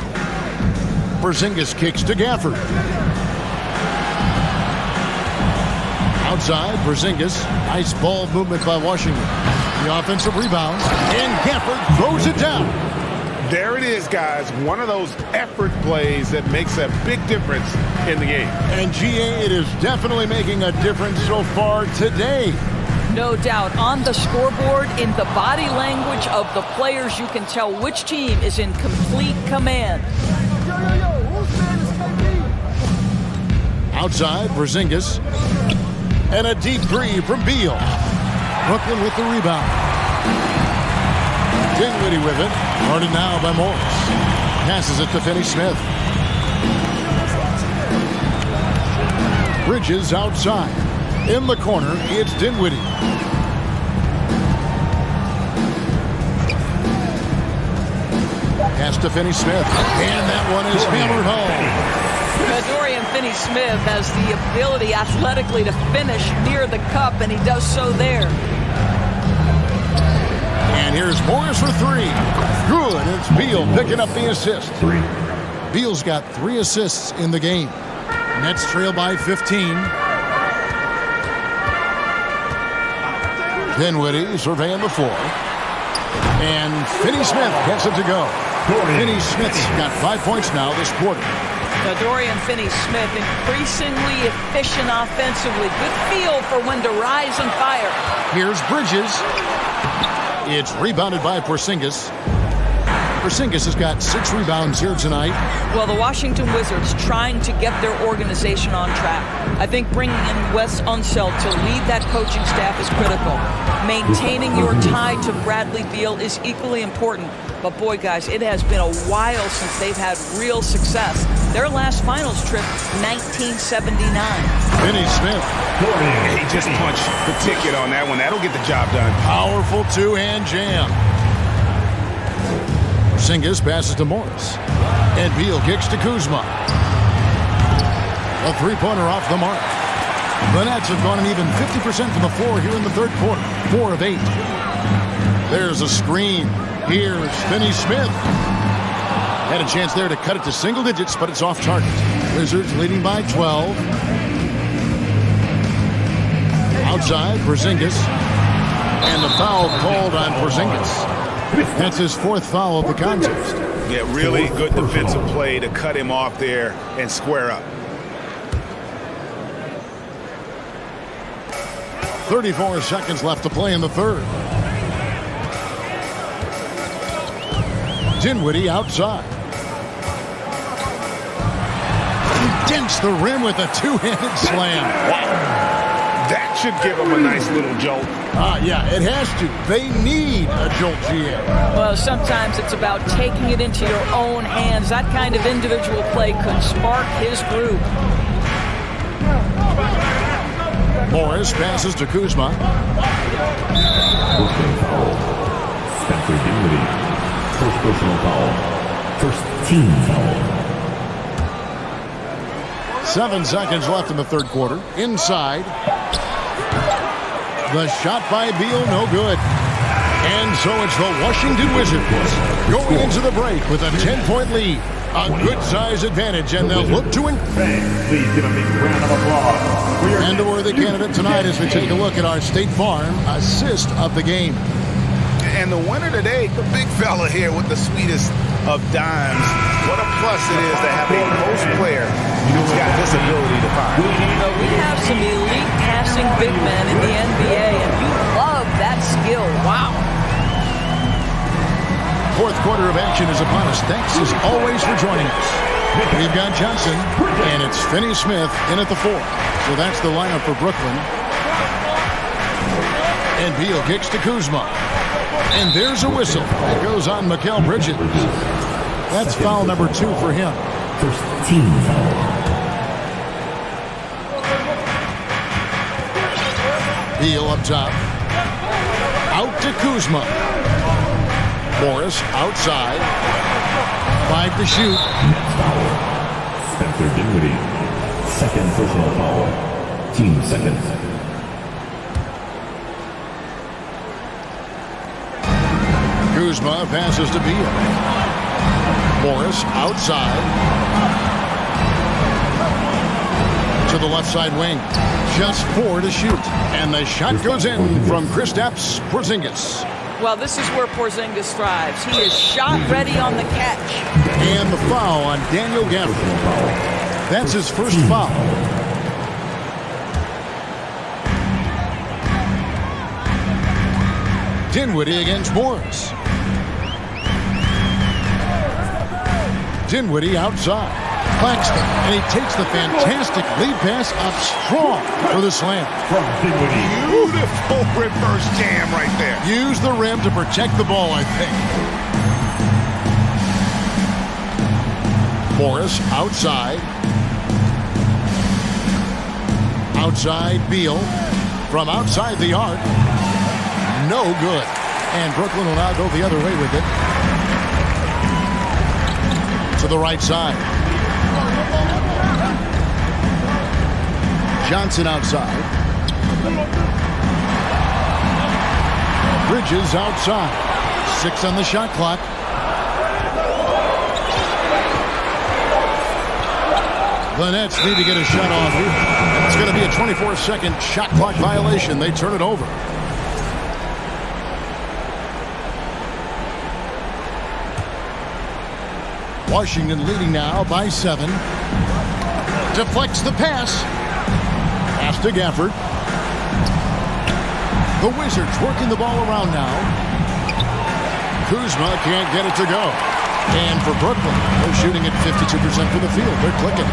Porzingis kicks to Gafford. Outside, Porzingis. Nice ball movement by Washington. The offensive rebound. And Gafford throws it down. There it is, guys. One of those effort plays that makes a big difference in the game. And GA, it is definitely making a difference so far today. No doubt. On the scoreboard, in the body language of the players, you can tell which team is in complete command. Outside, Porzingis. And a deep 3 from Beal. Brooklyn with the rebound. Dinwiddie with it. Guarded now by Morris. Passes it to Finney-Smith. Bridges outside. In the corner, it's Dinwiddie. Pass to Finney-Smith. And that one is hammered home. Dorian Finney-Smith has the ability athletically to finish near the cup, and he does so there. And here's Morris for 3. Good. It's Beal picking up the assist. Beal's got 3 assists in the game. Nets trail by 15. Dinwiddie surveying the floor. And Finney-Smith gets it to go. Finney-Smith's got 5 points now this quarter. Dorian Finney-Smith increasingly efficient offensively. Good feel for when to rise and fire. Here's Bridges. It's rebounded by Porzingis. Porzingis has got 6 rebounds here tonight. Well, the Washington Wizards trying to get their organization on track. I think bringing in Wes Unseld to lead that coaching staff is critical. Maintaining your tie to Bradley Beal is equally important. But boy, guys, it has been a while since they've had real success. Their last finals trip, 1979. Finney-Smith. He just punched the ticket on that one. That'll get the job done. Powerful 2-hand jam. Porzingis passes to Morris. And Beal kicks to Kuzma. A 3-pointer off the mark. The Nets have gone an even 50% from the floor here in the third quarter. 4 of 8. There's a screen. Here's Finney-Smith. Had a chance there to cut it to single digits, but it's off target. Wizards leading by 12. Outside, Porzingis. And the foul called on Porzingis. That's his 4th foul of the contest. Yeah, really good defensive play to cut him off there and square up. 34 seconds left to play in the third. Dinwiddie outside. He dents the rim with a 2-handed slam. Wow. That should give him a nice little jolt. Yeah, it has to. They need a jolt, GA. Well, sometimes it's about taking it into your own hands. That kind of individual play could spark his groove. Morris passes to Kuzma. First personal foul. First team foul. 7 seconds left in the third quarter. Inside. The shot by Beal, no good. And so it's the Washington Wizards going into the break with a 10-point lead. A good size advantage, and they'll look to win. Please give a big round of applause. And a worthy candidate tonight as we take a look at our State Farm assist of the game. And the winner today, the big fella here with the sweetest of dimes. What a plus it is to have a post player who's got this ability to find. We have some elite passing big men in the NBA, and you love that skill. Wow. Fourth quarter of action is upon us. Thanks as always for joining us. We've got Johnson, and it's Finney-Smith in at the 4. So that's the lineup for Brooklyn. And Beal kicks to Kuzma. And there's a whistle. That goes on Mikal Bridges. That's foul number 2 for him. First team foul. Beal up top. Out to Kuzma. Morris outside. 5 to shoot. Next foul. Spencer Dinwiddie. Second personal foul. Team second. Kuzma passes to Beal. Morris outside. To the left side wing. Just 4 to shoot. And the shot goes in from Kristaps Porzingis. Well, this is where Porzingis thrives. He is shot ready on the catch. And the foul on Daniel Gafford. That's his first foul. Dinwiddie against Morris. Dinwiddie outside. Claxton, and he takes the fantastic lead pass up strong for the slam. From Dinwiddie. Beautiful reverse jam right there. Use the rim to protect the ball, I think. Morris outside. Outside Beal. From outside the arc. No good. And Brooklyn will now go the other way with it. To the right side. Johnson outside. Bridges outside. 6 on the shot clock. The Nets need to get a shot off here. It's going to be a 24-second shot clock violation. They turn it over. Washington leading now by 7. Deflects the pass. Pass to Gafford. The Wizards working the ball around now. Kuzma can't get it to go. And for Brooklyn, they're shooting at 52% for the field. They're clicking.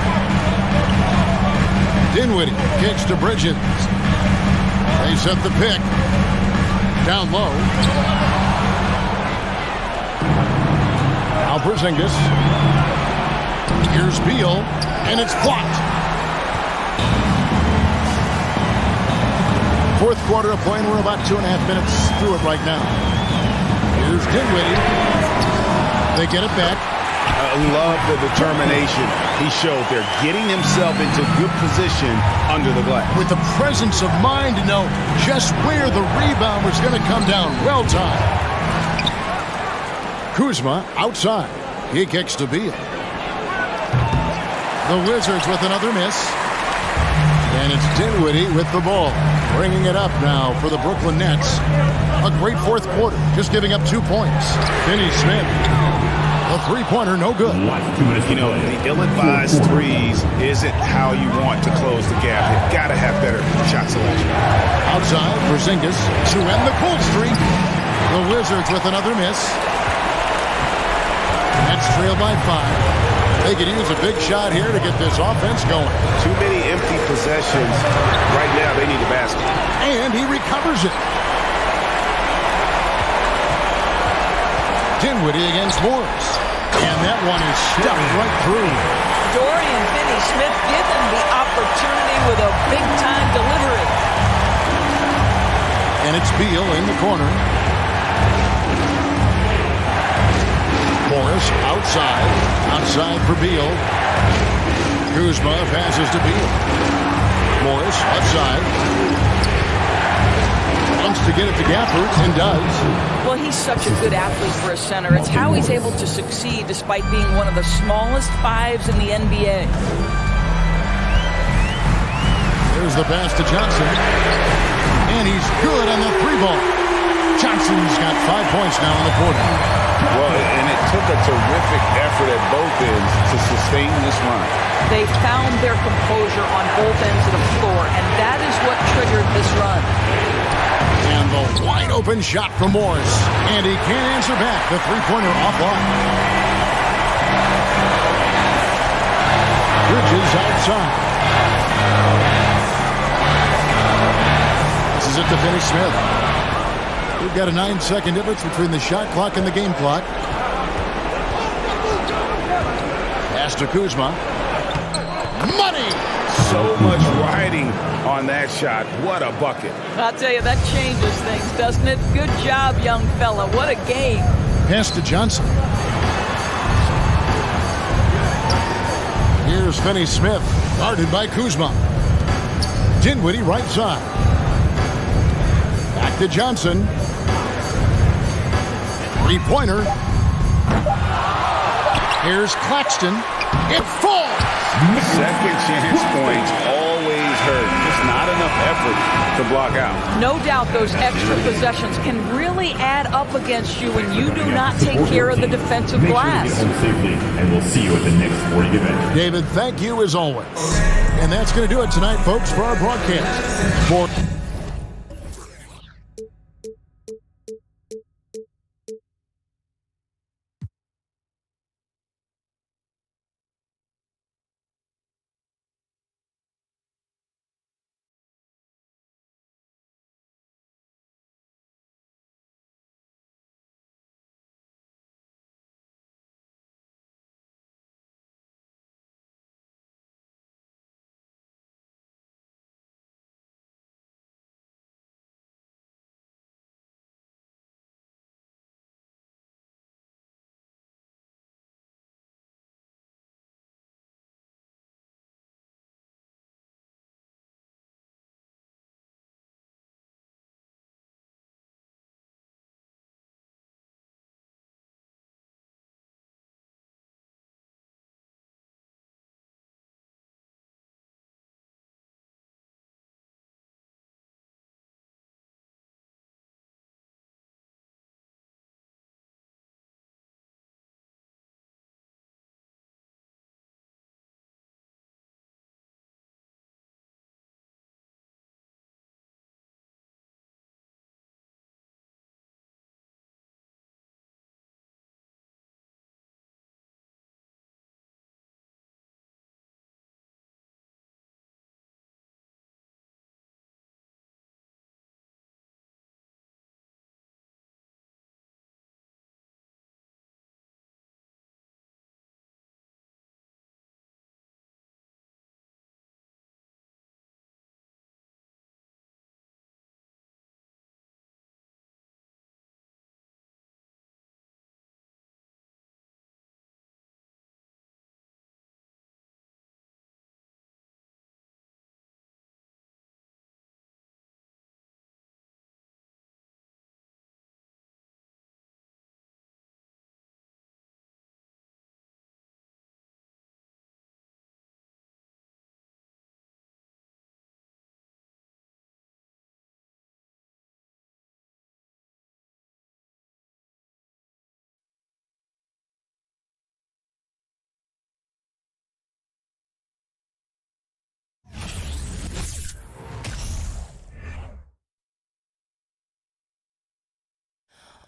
Dinwiddie kicks to Bridges. They set the pick. Down low. Now Porzingis. Here's Beal, and it's blocked. Fourth quarter of play, and we're about 2.5 minutes through it right now. Here's Dinwiddie. They get it back. I love the determination he showed there, getting himself into good position under the glass. With the presence of mind to know just where the rebound was going to come down. Well timed. Kuzma outside. He kicks to Beal. The Wizards with another miss. And it's Dinwiddie with the ball. Bringing it up now for the Brooklyn Nets. A great fourth quarter, just giving up 2 points. Finney-Smith. A three-pointer, no good. You know, the ill-advised threes isn't how you want to close the gap. You've got to have better shot selection. Outside, Porzingis to end the cold streak. The Wizards with another miss. Nets trail by 5. They could use a big shot here to get this offense going. Too many empty possessions. Right now, they need a basket. And he recovers it. Dinwiddie against Morris. And that one is stuffed right through. Dorian Finney-Smith given the opportunity with a big-time delivery. And it's Beal in the corner. Morris outside for Beal. Kuzma passes to Beal. Morris outside. Wants to get it to Gafford and does. Well, he's such a good athlete for a center. It's how he's able to succeed despite being one of the smallest fives in the NBA. There's the pass to Johnson. And he's good on the 3-ball. Johnson's got 5 points now in the quarter. Well, and it took a terrific effort at both ends to sustain this run. They found their composure on both ends of the floor, and that is what triggered this run. And the wide open shot from Morris. And he can't answer back. The three-pointer offline. Bridges outside. This is it to finish Smith. We've got a 9-second difference between the shot clock and the game clock. Pass to Kuzma. Money! So much riding on that shot. What a bucket. I'll tell you, that changes things, doesn't it? Good job, young fella. What a game. Pass to Johnson. Here's Finney Smith, guarded by Kuzma. Dinwiddie right side. Back to Johnson. Three-pointer. Here's Claxton. It falls! Second chance points always hurt. Just not enough effort to block out. No doubt those extra possessions can really add up against you when you do not take care of the defensive glass. Make sure you get home safely, and we'll see you at the next sporting event. David, thank you as always. And that's going to do it tonight, folks, for our broadcast. For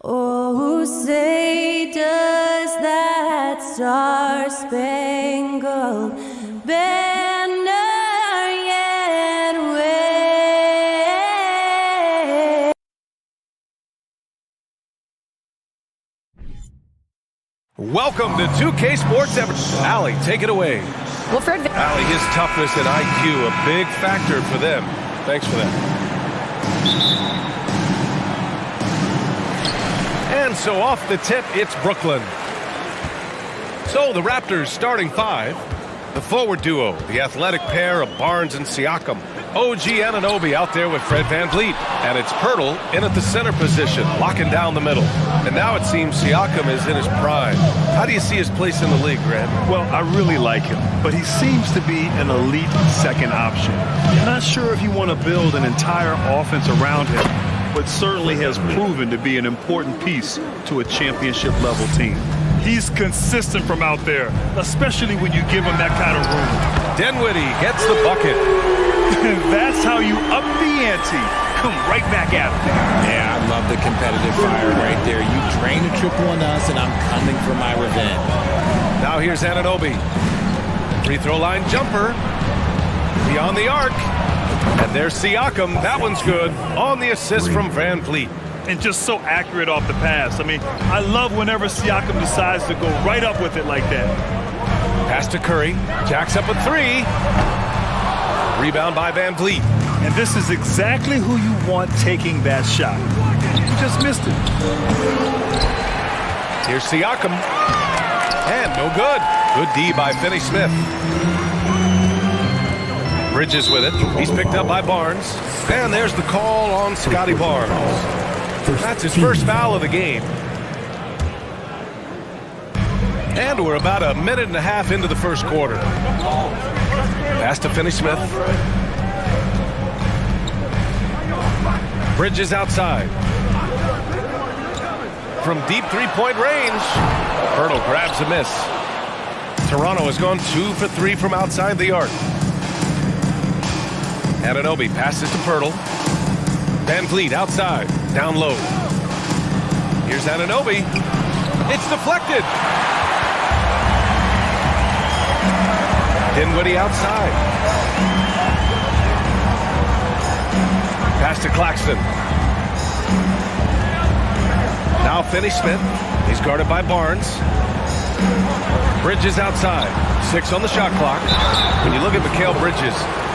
Oh, say does that star-spangled banner yet wave? Welcome to 2K Sports Everton. Allie, take it away. Well, Fred, Allie, his toughness and IQ, a big factor for them. Thanks for that. And so off the tip, it's Brooklyn. So the Raptors starting five. The forward duo, the athletic pair of Barnes and Siakam. OG Anunoby out there with Fred VanVleet. And it's Pirtle in at the center position, locking down the middle. And now it seems Siakam is in his prime. How do you see his place in the league, Grant? Well, I really like him, but he seems to be an elite second option. Not sure if you want to build an entire offense around him, but certainly has proven to be an important piece to a championship-level team. He's consistent from out there, especially when you give him that kind of room. Dinwiddie gets the bucket. That's how you up the ante. Come right back at him. Yeah, I love the competitive fire right there. You drain a triple on us, and I'm coming for my revenge. Now here's Anunoby. Free throw line jumper. Beyond the arc. And there's Siakam. That one's good. On the assist from VanVleet. And just so accurate off the pass. I mean, I love whenever Siakam decides to go right up with it like that. Pass to Curry. Jacks up a three. Rebound by VanVleet. And this is exactly who you want taking that shot. You just missed it. Here's Siakam. And no good. Good D by Finney-Smith. Bridges with it. He's picked up by Barnes. And there's the call on Scotty Barnes. That's his first foul of the game. And we're about a minute and a half into the first quarter. Pass to Finney-Smith. Bridges outside. From deep three-point range. Pirtle grabs a miss. Toronto has gone 2 for 3 from outside the arc. Anunoby passes to Pirtle. VanVleet outside, down low. Here's Anunoby. It's deflected. Dinwiddie outside. Pass to Claxton. Now Finney-Smith. He's guarded by Barnes. Bridges outside. 6 on the shot clock. When you look at Mikal Bridges,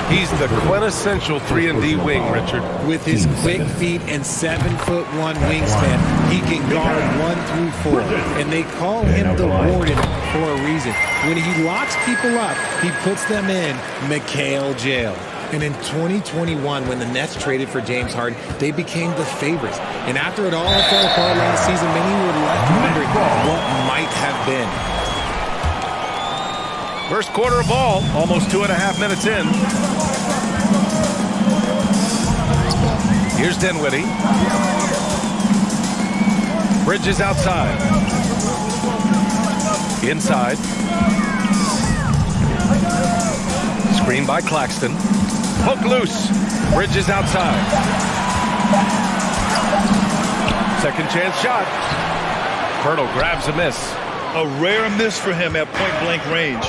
he's the quintessential 3-and-D wing, Richard. With his quick feet and 7'1" wingspan, he can guard 1 through 4. And they call him the Warden for a reason. When he locks people up, he puts them in Mikal jail. And in 2021, when the Nets traded for James Harden, they became the favorites. And after it all fell apart last season, many were left wondering what might have been. First quarter of ball, almost 2.5 minutes in. Here's Dinwiddie. Bridges outside. Inside. Screen by Claxton. Hook loose. Bridges outside. Second chance shot. Pirtle grabs a miss. A rare miss for him at point-blank range.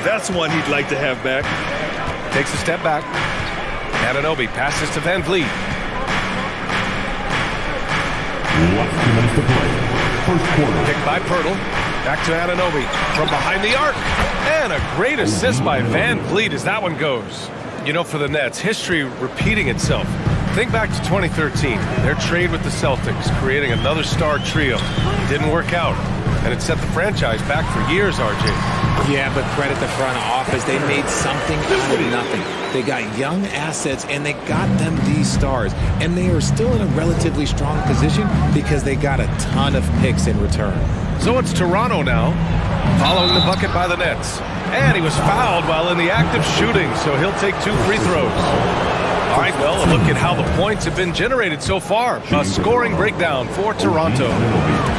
That's one he'd like to have back. Takes a step back. Anunoby passes to VanVleet. 2 minutes to play. First quarter. Picked by Pirtle. Back to Anunoby from behind the arc. And a great assist by VanVleet as that one goes. You know, for the Nets, history repeating itself. Think back to 2013. Their trade with the Celtics, creating another star trio. Didn't work out. And it set the franchise back for years, RJ. Yeah, but credit the front office. They made something out of nothing. They got young assets, and they got them these stars. And they are still in a relatively strong position because they got a ton of picks in return. So it's Toronto now, following the bucket by the Nets. And he was fouled while in the act of shooting, so he'll take 2 free throws. All right, well, a look at how the points have been generated so far. A scoring breakdown for Toronto.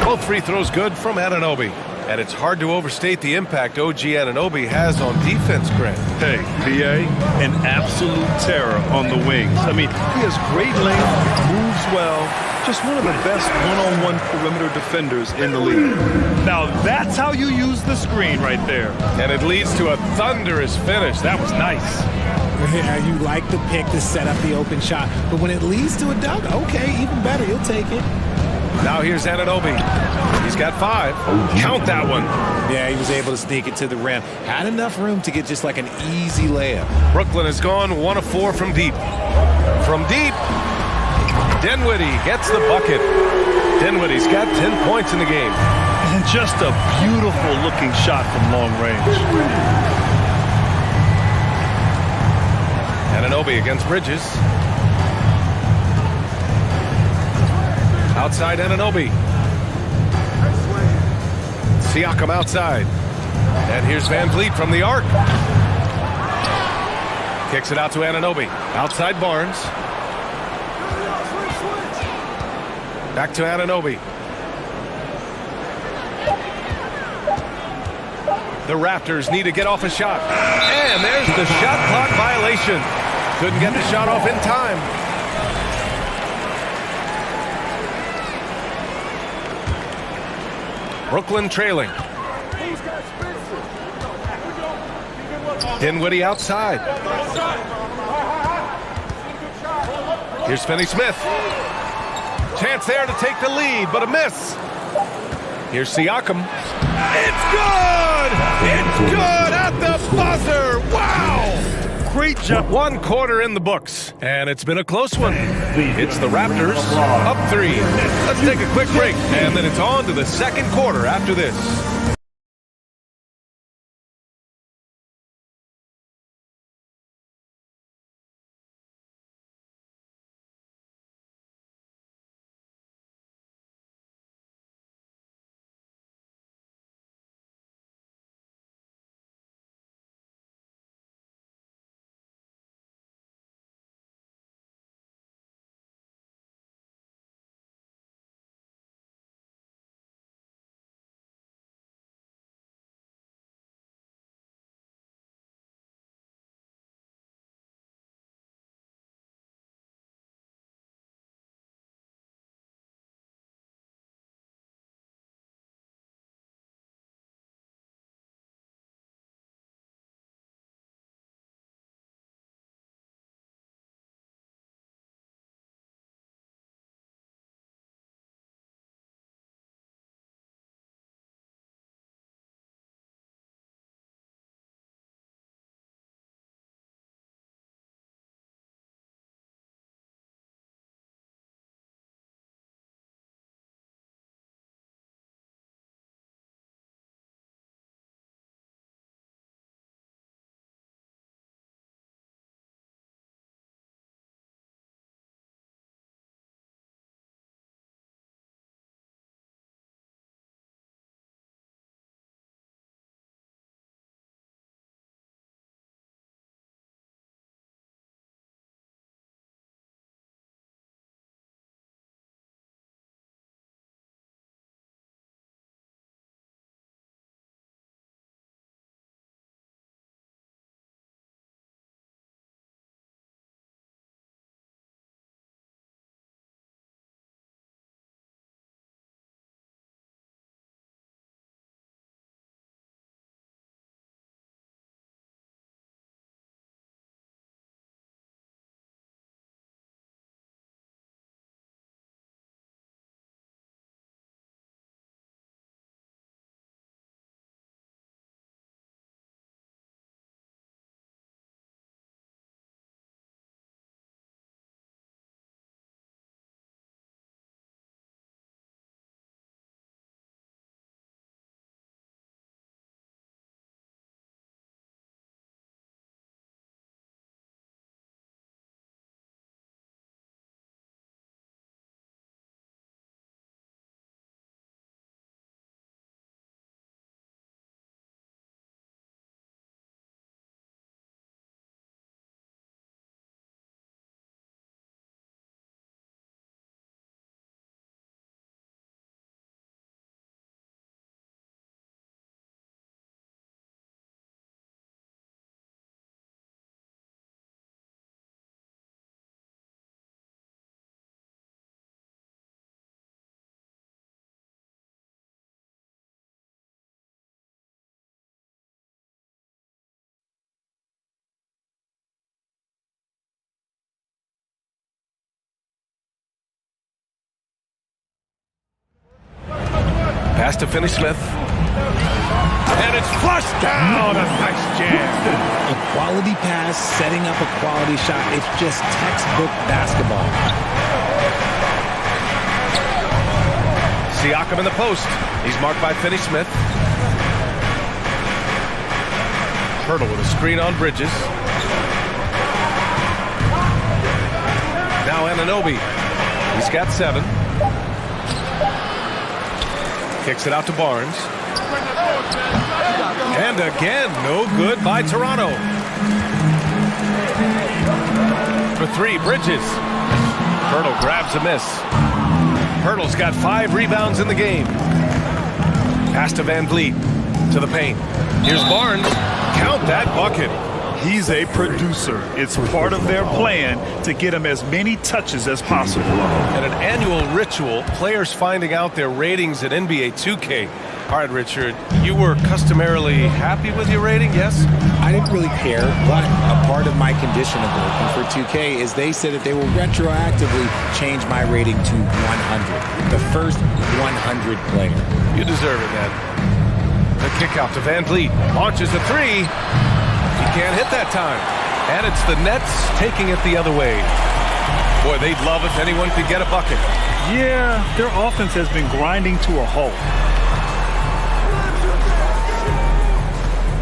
Both free throws good from Anunoby. And it's hard to overstate the impact OG Anunoby has on defense, Grant. Hey, B.A., an absolute terror on the wings. I mean, he has great length, moves well, just one of the best one-on-one perimeter defenders in the league. Now, that's how you use the screen right there. And it leads to a thunderous finish. That was nice. Yeah, you like the pick to set up the open shot, but when it leads to a dunk, okay, even better, you'll take it. Now here's Anunoby. He's got 5. Count that one. Yeah, he was able to sneak it to the rim. Had enough room to get just like an easy layup. Brooklyn has gone 1 of 4 from deep. From deep, Dinwiddie gets the bucket. Dinwiddie's got 10 points in the game. And just a beautiful looking shot from long range. Anunoby against Bridges. Outside Anunoby. Siakam outside. And here's Van Vliet from the arc. Kicks it out to Anunoby. Outside Barnes. Back to Anunoby. The Raptors need to get off a shot. And there's the shot clock violation. Couldn't get the shot off in time. Brooklyn trailing. Dinwiddie outside. Here's Finney-Smith. Chance there to take the lead, but a miss. Here's Siakam. It's good! It's good at the buzzer! Wow! Great job. 1 quarter in the books, and it's been a close one. It's the Raptors up 3. Let's take a quick break, and then it's on to the second quarter after this. Pass to Finney-Smith. And it's flushed down. A nice jam. A quality pass, setting up a quality shot. It's just textbook basketball. Siakam in the post. He's marked by Finney-Smith. Hurdle with a screen on Bridges. Now Anunoby. He's got 7. Kicks it out to Barnes. And again, no good by Toronto. For 3, Bridges. Hurdle grabs a miss. Hurdle's got 5 rebounds in the game. Pass to Van Vliet. To the paint. Here's Barnes. Count that bucket. He's a producer. It's part of their plan to get him as many touches as possible. And an annual ritual, players finding out their ratings at NBA 2K. All right, Richard, you were customarily happy with your rating, yes? I didn't really care, but a part of my condition of working for 2K is they said that they will retroactively change my rating to 100. The first 100 player. You deserve it, man. The kick out to Van Vliet. Launches a 3. He can't hit that time. And it's the Nets taking it the other way. Boy, they'd love if anyone could get a bucket. Yeah, their offense has been grinding to a halt.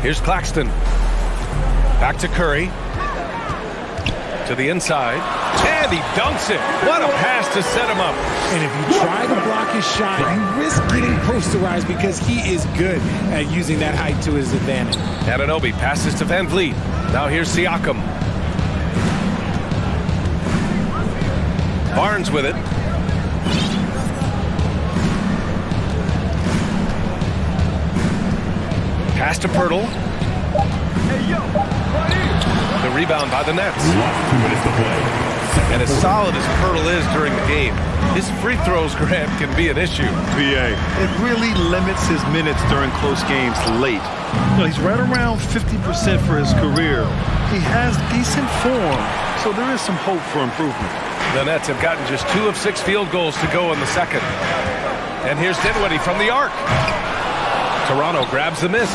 Here's Claxton. Back to Curry. To the inside. And he dunks it. What a pass to set him up. And if you try to block his shot, you risk getting posterized because he is good at using that height to his advantage. Anunoby passes to Van Vliet. Now here's Siakam. Barnes with it. Pass to Pirtle. The rebound by the Nets. And as solid as Pirtle is during the game, his free throws, Grant, can be an issue. VA. It really limits his minutes during close games late. He's right around 50% for his career. He has decent form, so there is some hope for improvement. The Nets have gotten just 2 of 6 field goals to go in the second. And here's Dinwiddie from the arc. Toronto grabs the miss.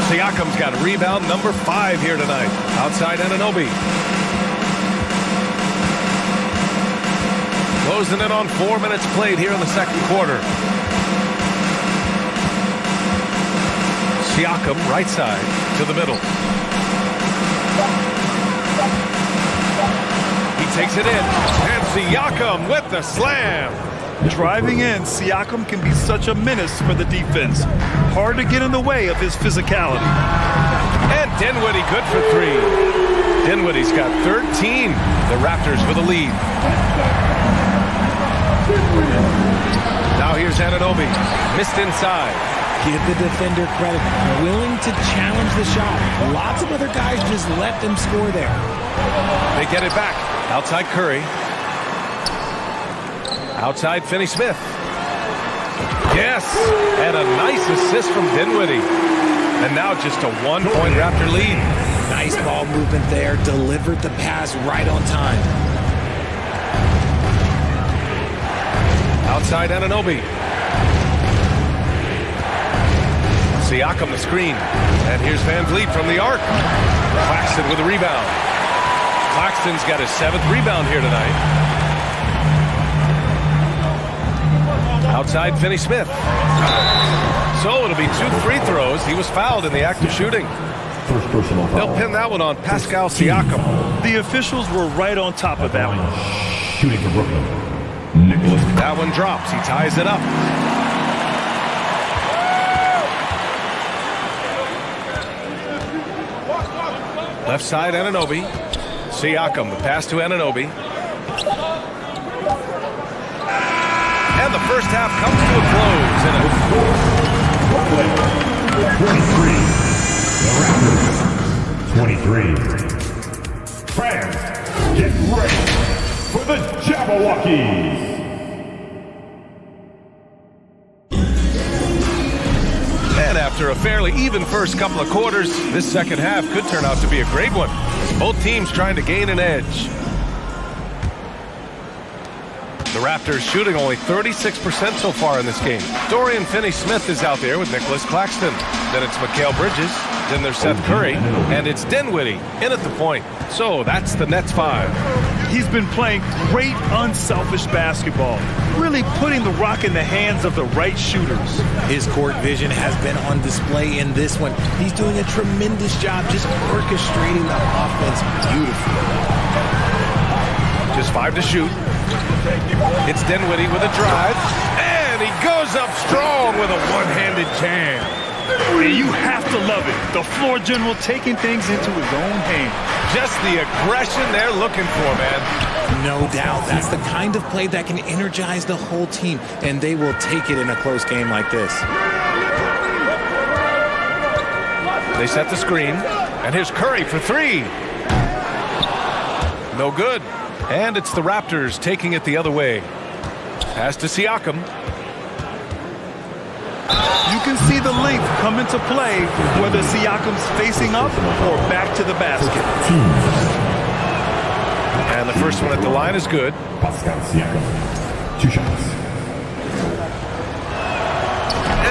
Siakam's got rebound number 5 here tonight. Outside Anunoby. Closing in on 4 minutes played here in the second quarter. Siakam, right side, to the middle. He takes it in. And Siakam with the slam. Driving in, Siakam can be such a menace for the defense. Hard to get in the way of his physicality. And Dinwiddie good for 3. Dinwiddie's got 13. The Raptors with a lead. Now here's Anunoby. Missed inside. Give the defender credit. Willing to challenge the shot. Lots of other guys just let them score there. They get it back. Outside Curry. Outside Finney-Smith. Yes! And a nice assist from Dinwiddie. And now just a 1-point Raptor lead. Nice ball movement there. Delivered the pass right on time. Outside Anunoby. Siakam the screen. And here's Van Vliet from the arc. Claxton with a rebound. Claxton's got his 7th rebound here tonight. Outside Finney-Smith. So it'll be 2 free throws. He was fouled in the act of shooting. First personal foul. They'll pin that one on Pascal Siakam. The officials were right on top of that one. Shooting for Brooklyn. Nicholas. That one drops. He ties it up. Left side, Anunoby. Siakam, the pass to Anunoby. And the first half comes to a close. The Raptors, 23. Fans, get ready for the Jabberwockies. And after a fairly even first couple of quarters, this second half could turn out to be a great one. Both teams trying to gain an edge. The Raptors shooting only 36% so far in this game. Dorian Finney-Smith is out there with Nicholas Claxton. Then it's Mikal Bridges, Then there's Seth Curry, and it's Dinwiddie in at the point. So that's the Nets 5. He's been playing great unselfish basketball, really putting the rock in the hands of the right shooters. His court vision has been on display in this one. He's doing a tremendous job just orchestrating the offense beautifully. Just 5 to shoot. It's Dinwiddie with a drive, and he goes up strong with a one-handed jam. And you have to love it. The floor general taking things into his own hands. Just the aggression they're looking for, man. No doubt. That's the kind of play that can energize the whole team, and they will take it in a close game like this. They set the screen, and here's Curry for 3. No good. And it's the Raptors taking it the other way. Pass to Siakam. You can see the length come into play, whether Siakam's facing up or back to the basket. And the first one at the line is good. Pascal Siakam. 2 shots.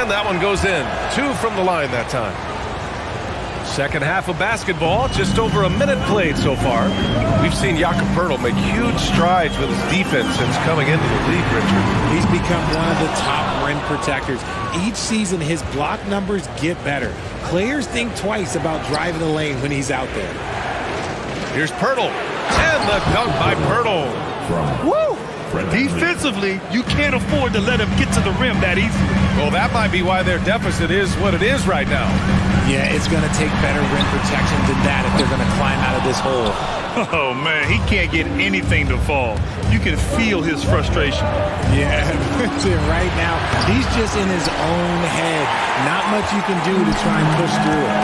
And that one goes in. 2 from the line that time. Second half of basketball, just over a minute played so far. We've seen Jakob Poeltl make huge strides with his defense since coming into the league, Richard. He's become one of the top rim protectors. Each season, his block numbers get better. Players think twice about driving the lane when he's out there. Here's Poeltl, and the dunk by Poeltl. Woo! Defensively, you can't afford to let him get to the rim that easily. Well, that might be why their deficit is what it is right now. Yeah, it's going to take better rim protection than that if they're going to climb out of this hole. Oh, man, he can't get anything to fall. You can feel his frustration. Yeah, right now, he's just in his own head. Not much you can do to try and push through it.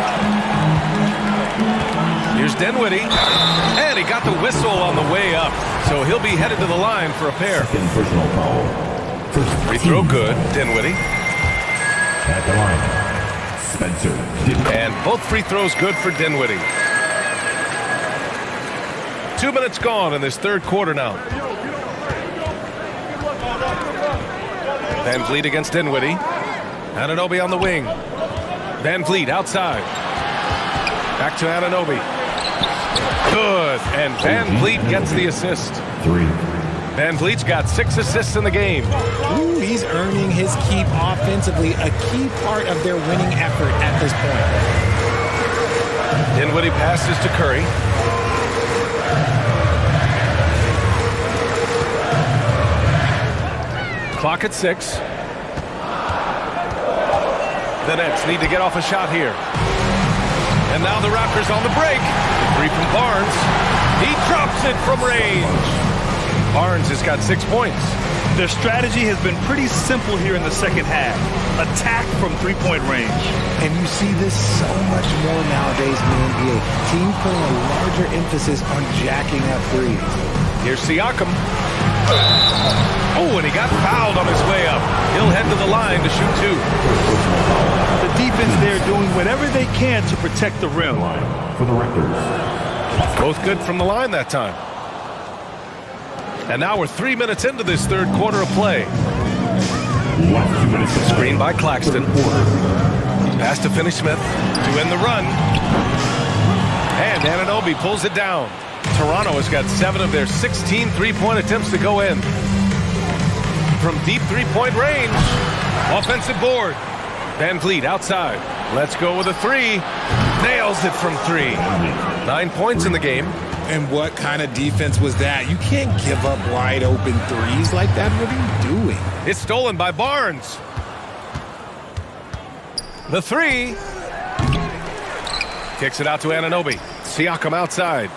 Here's Dinwiddie, and he got the whistle on the way up, so he'll be headed to the line for a pair. Personal foul. Free throw good, Dinwiddie. At the line, Spencer Dinwiddie. And both free throws good for Dinwiddie. 2 minutes gone in this third quarter now. Van Vliet against Dinwiddie. Anunoby on the wing. Van Vliet outside. Back to Anunoby. Good, and Van Vliet gets the assist. 3. Van Vliet's got 6 assists in the game. Ooh, he's earning his keep offensively, a key part of their winning effort at this point. Dinwiddie passes to Curry. Clock at 6. The Nets need to get off a shot here. And now the Raptors on the break. 3 from Barnes. He drops it from range. Barnes has got 6 points. Their strategy has been pretty simple here in the second half. Attack from three-point range. And you see this so much more nowadays in the NBA. Teams putting a larger emphasis on jacking up threes. Here's Siakam. Oh, and he got fouled on his way up. He'll head to the line to shoot 2. The defense there doing whatever they can to protect the rim. For the Raptors. Both good from the line that time. And now we're 3 minutes into this third quarter of play. Last 2 minutes. Screen by Claxton. Pass to Finney-Smith to end the run. And Anunoby pulls it down. Toronto has got 7 of their 16 three-point attempts to go in. From deep three-point range. Offensive board. Van Vliet outside. Let's go with a 3. Nails it from 3. 9 points in the game. And what kind of defense was that? You can't give up wide open threes like that. What are you doing? It's stolen by Barnes. The 3. Kicks it out to Anunoby. Siakam outside.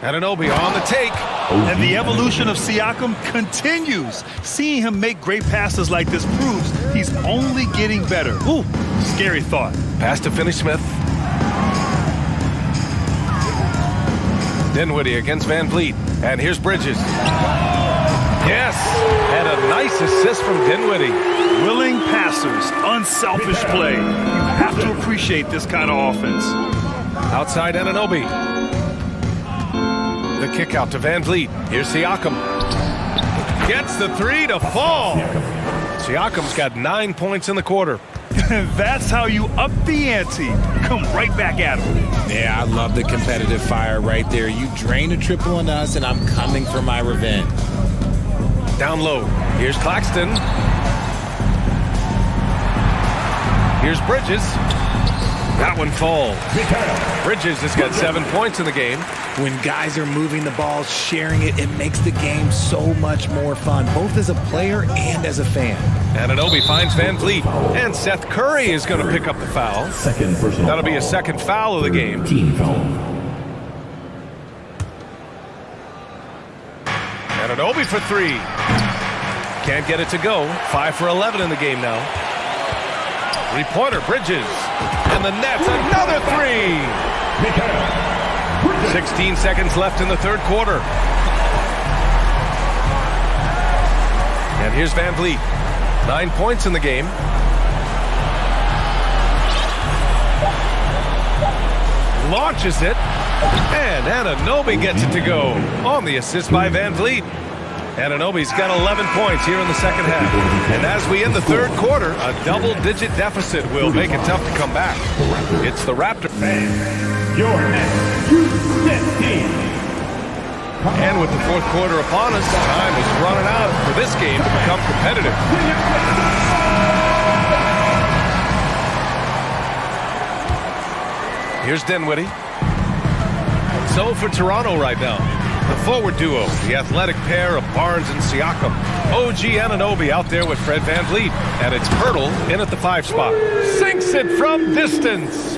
Anunoby on the take. And the evolution of Siakam continues. Seeing him make great passes like this proves he's only getting better. Ooh, scary thought. Pass to Finney-Smith. Dinwiddie against Van Vliet. And here's Bridges. Yes, and a nice assist from Dinwiddie. Willing passers, unselfish play. You have to appreciate this kind of offense. Outside Anunoby. The kick out to Van Vliet. Here's Siakam. Gets the 3 to fall. Siakam's got 9 points in the quarter. That's how you up the ante. Come right back at him. Yeah, I love the competitive fire right there. You drain a triple on us, and I'm coming for my revenge. Down low. Here's Claxton. Here's Bridges. That one falls. Bridges has got 7 points in the game. When guys are moving the ball, sharing it, it makes the game so much more fun, both as a player and as a fan. Anunoby finds Van Vliet, and Seth Curry is going to pick up the foul. Second personal. That'll be a second foul of the game. Team foul. Anunoby for 3. Can't get it to go. 5 for 11 in the game now. 3-pointer, Bridges. And the net's another 3. 16 seconds left in the third quarter. And here's Van Vliet. 9 points in the game. Launches it. And Anunoby gets it to go on the assist by Van Vliet. Anunoby's got 11 points here in the second half. And as we end the third quarter, a double-digit deficit will make it tough to come back. It's the Raptors. Your next team. And with the fourth quarter upon us, time is running out for this game to become competitive. Here's Dinwiddie. So for Toronto right now, the forward duo, the athletic pair of Barnes and Siakam. OG Anunoby out there with Fred Van Vliet. And it's Pirtle in at the 5 spot. Sinks it from distance.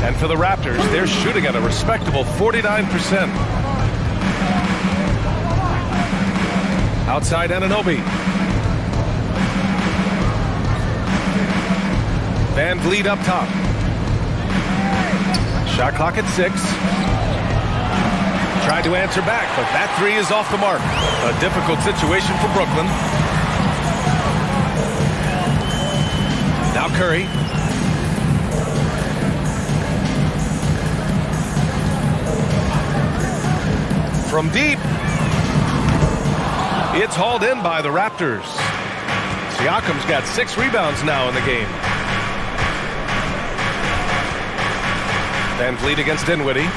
And for the Raptors, they're shooting at a respectable 49%. Outside Anunoby. Van Vliet up top. Shot clock at 6. Tried to answer back, but that 3 is off the mark. A difficult situation for Brooklyn. Now Curry. From deep. It's hauled in by the Raptors. Siakam's got 6 rebounds now in the game. Van Vliet against Dinwiddie.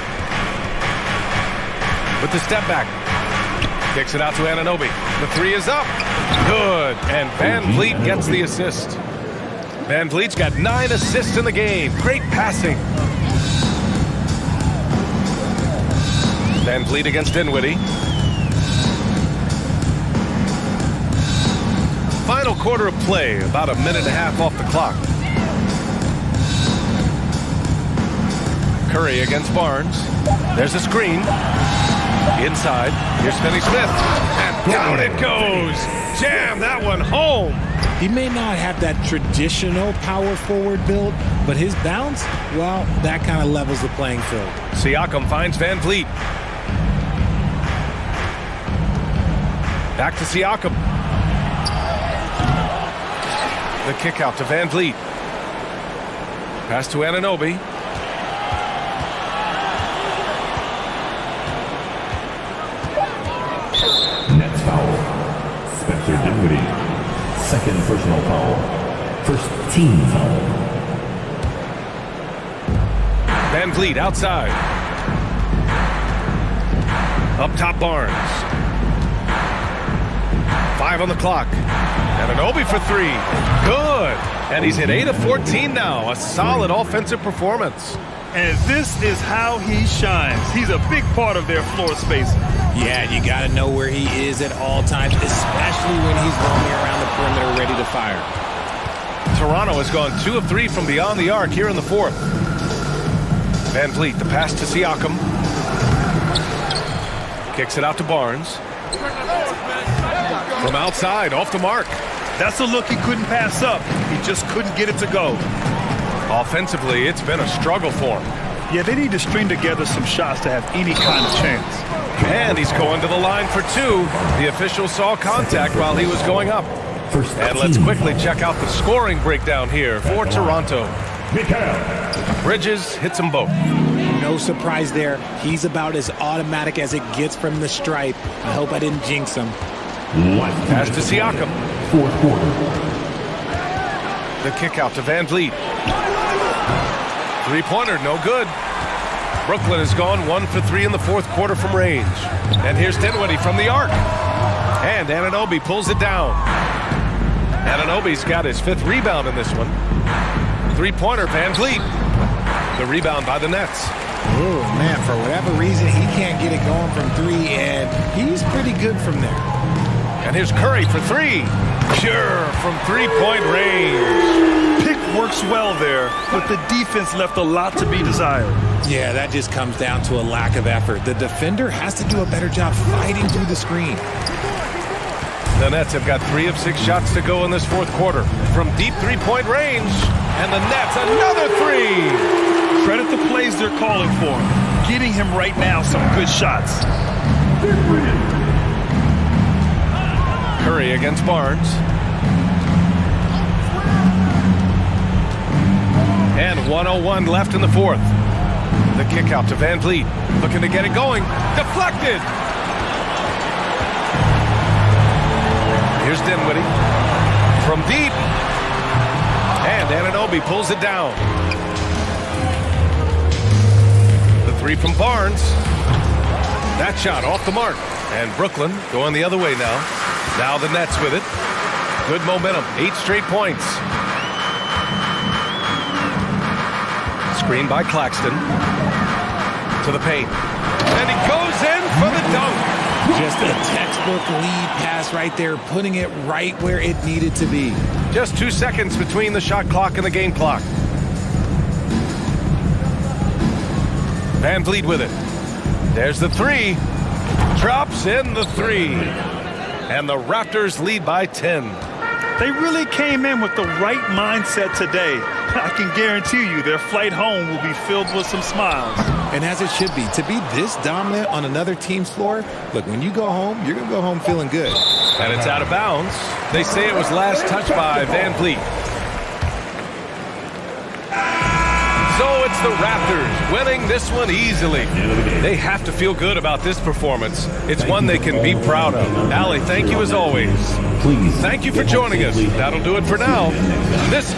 With the step back. Kicks it out to Anunoby. The 3 is up. Good. And Van Vliet gets the assist. Van Vliet's got 9 assists in the game. Great passing. Van Vliet against Dinwiddie. Final quarter of play. About a minute and a half off the clock. Curry against Barnes. There's a screen. Inside. Here's Finney-Smith. And down it goes. Jam that one home. He may not have that traditional power forward build, but his bounce, well, that kind of levels the playing field. Siakam finds Van Vliet. Back to Siakam. The kick out to Van Vliet. Pass to Anunoby. Nets foul. Spencer Dinwiddie. Second personal foul. First team foul. Van Vliet outside. Up top Barnes. 5 on the clock. Anunoby for 3. Good. And he's hit 8 of 14 now. A solid offensive performance. And this is how he shines. He's a big part of their floor space. Yeah, you got to know where he is at all times, especially when he's roaming around the perimeter ready to fire. Toronto has gone 2 of 3 from beyond the arc here in the fourth. Van Vliet, the pass to Siakam. Kicks it out to Barnes. From outside, off the mark. That's a look he couldn't pass up. He just couldn't get it to go. Offensively, it's been a struggle for him. Yeah, they need to string together some shots to have any kind of chance. And he's going to the line for 2. The official saw contact while he was going up. And let's quickly check out the scoring breakdown here for Toronto. Bridges hits them both. No surprise there. He's about as automatic as it gets from the stripe. I hope I didn't jinx him. Pass to Siakam. Fourth quarter. The kick out to Van Vliet. Three-pointer, no good. Brooklyn has gone 1 for 3 in the fourth quarter from range. And here's Dinwiddie from the arc. And Anunoby pulls it down. Anunoby's got his 5th rebound in this one. Three-pointer, Van Vliet. The rebound by the Nets. Oh, man, for whatever reason, he can't get it going from 3, and he's pretty good from there. And here's Curry for 3. Pure from three-point range. Pick works well there, but the defense left a lot to be desired. Yeah, that just comes down to a lack of effort. The defender has to do a better job fighting through the screen. The Nets have got 3 of 6 shots to go in this fourth quarter. From deep three-point range. And the Nets, another 3. Credit the plays they're calling for him. Getting him right now some good shots. Curry against Barnes. And 1:01 left in the fourth. The kick out to Van Vliet. Looking to get it going. Deflected. Here's Dinwiddie. From deep. And Anunoby pulls it down. The 3 from Barnes. That shot off the mark. And Brooklyn going the other way now. Now the Nets with it. Good momentum. 8 straight points. Screen by Claxton. To the paint. And he goes in for the dunk. Just a textbook lead pass right there, putting it right where it needed to be. Just 2 seconds between the shot clock and the game clock. Van Vliet with it. There's the 3. Drops in the 3. And the Raptors lead by 10. They really came in with the right mindset today. I can guarantee you their flight home will be filled with some smiles. And as it should be. To be this dominant on another team's floor, look, when you go home, you're going to go home feeling good. And it's out of bounds. They say it was last touched by Van Vliet. So it's the Raptors winning this one easily. They have to feel good about this performance. It's one they can be proud of. Allie, thank you as always. Thank you for joining us. That'll do it for now. This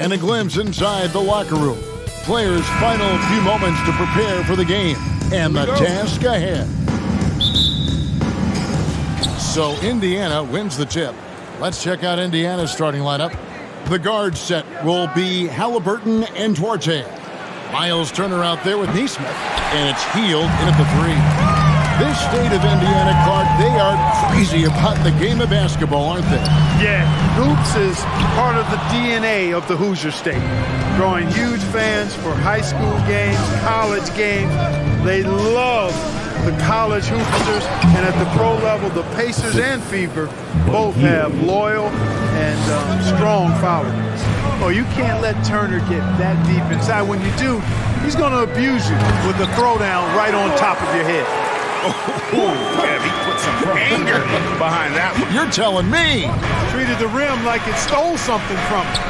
And a glimpse inside the locker room. Players' final few moments to prepare for the game and the task ahead. So Indiana wins the tip. Let's check out Indiana's starting lineup. The guard set will be Halliburton and Duarte. Miles Turner out there with Neesmith, and it's Hield in at the 3. This state of Indiana, Clark, they are crazy about the game of basketball, aren't they? Yeah, hoops is part of the DNA of the Hoosier State. Drawing huge fans for high school games, college games. They love the college hoopsters, and at the pro level, the Pacers and Fever both have loyal and strong followers. Oh, you can't let Turner get that deep inside. When you do, he's going to abuse you with a throwdown right on top of your head. Yeah, he put some anger behind that one. You're telling me. Treated the rim like it stole something from him.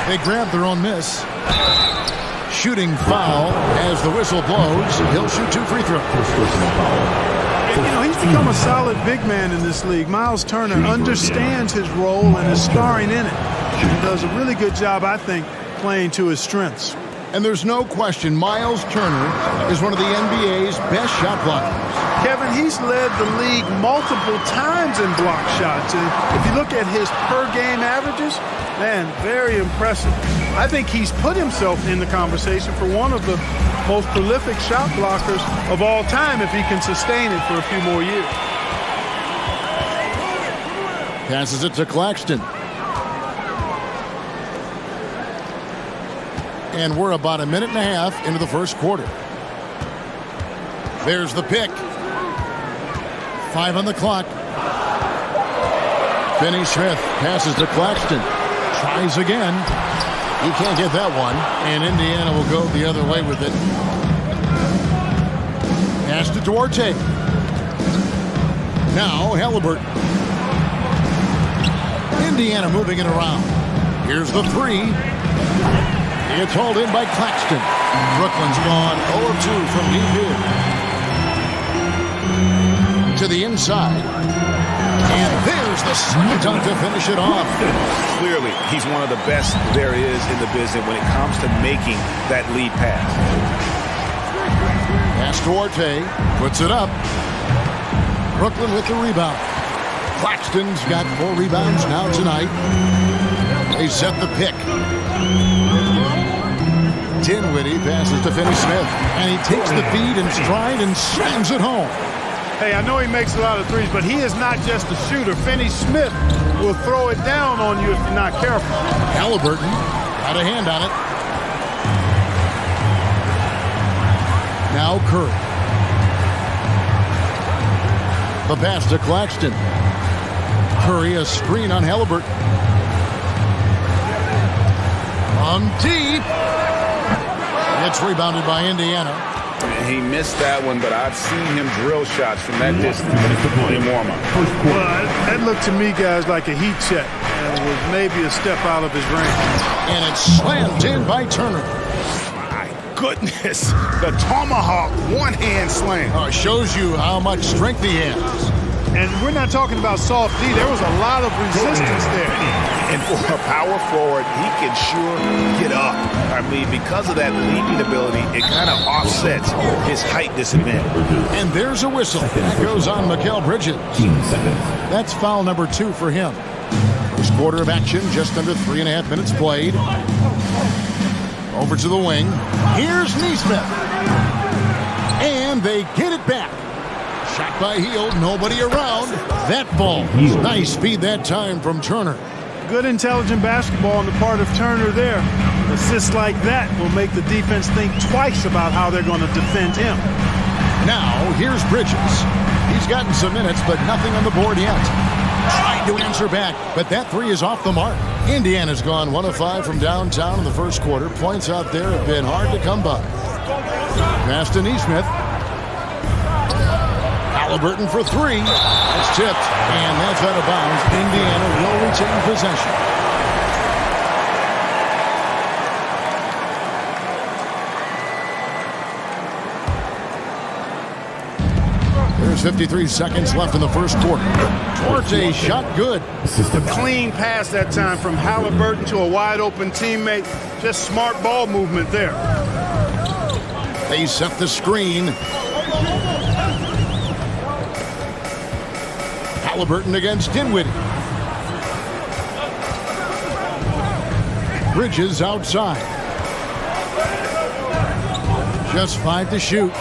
They grabbed their own miss. Shooting foul as the whistle blows. He'll shoot 2 free throws. You know, he's become a solid big man in this league. Miles Turner understands his role and is starring in it. He does a really good job, I think, playing to his strengths. And there's no question Miles Turner is one of the NBA's best shot blockers. Kevin, he's led the league multiple times in block shots. And if you look at his per-game averages, man, very impressive. I think he's put himself in the conversation for one of the most prolific shot blockers of all time if he can sustain it for a few more years. Passes it to Claxton. And we're about a minute and a half into the first quarter. There's the pick. 5 on the clock. Finney Smith passes to Claxton. Tries again. He can't get that one. And Indiana will go the other way with it. Pass to Duarte. Now Halliburton. Indiana moving it around. Here's the 3. It's hauled in by Claxton. Brooklyn's gone 0-2 from deep here. To the inside. And there's the slam dunk to finish it off. Clearly, he's one of the best there is in the business when it comes to making that lead pass. Pass to Duarte. Puts it up. Brooklyn with the rebound. Claxton's got 4 rebounds now tonight. They set the pick. Dinwiddie passes to Finney Smith, and he takes the feed in stride and slams it home. Hey, I know he makes a lot of threes, but he is not just a shooter. Finney Smith will throw it down on you if you're not careful. Halliburton got a hand on it. Now Curry. The pass to Claxton. Curry a screen on Halliburton. From deep. It's rebounded by Indiana. He missed that one, but I've seen him drill shots from that distance in warm-up. Well, that looked to me, guys, like a heat check. And it was maybe a step out of his range. And it's slammed in by Turner. My goodness. The tomahawk one-hand slam. Shows you how much strength he has. And we're not talking about soft D. There was a lot of resistance there. And for a power forward, he can sure get up. I mean, because of that leaping ability, it kind of offsets his height disadvantage. And there's a whistle. That goes on Mikal Bridges. That's foul number 2 for him. First quarter of action, just under 3.5 minutes played. Over to the wing. Here's Neesmith. And they get it back. Shot by Hield, nobody around. That ball. Nice feed that time from Turner. Good intelligent basketball on the part of Turner there. Assists like that will make the defense think twice about how they're going to defend him. Now, here's Bridges. He's gotten some minutes, but nothing on the board yet. Trying to answer back, but that 3 is off the mark. Indiana's gone 1 of 5 from downtown in the first quarter. Points out there have been hard to come by. Pass to Neesmith. Halliburton for 3. That's tipped, and that's out of bounds. Indiana will retain possession. There's 53 seconds left in the first quarter. Duarte shot good. A clean pass that time from Halliburton to a wide-open teammate. Just smart ball movement there. They set the screen. Halliburton against Dinwiddie. Bridges outside. Just 5 to shoot.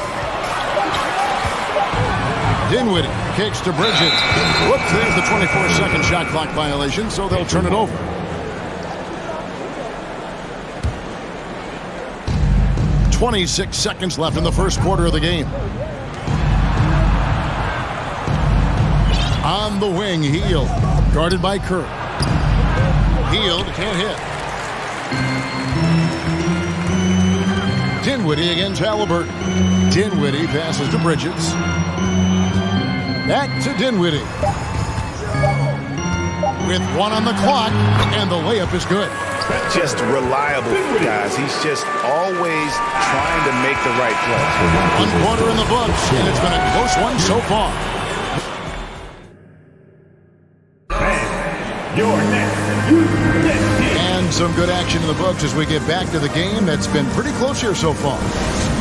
Dinwiddie kicks to Bridges. Whoops, there's the 24-second shot clock violation, so they'll turn it over. "26 seconds left in the first quarter of the game. On the wing, Hield, guarded by Curry. Hield can't hit. Dinwiddie against Halliburton. Dinwiddie passes to Bridges. Back to Dinwiddie. With 1 on the clock, and the layup is good. Just reliable, guys. He's just always trying to make the right play. 1 quarter in the books, and it's been a close one so far. And some good action in the books as we get back to the game that's been pretty close here so far.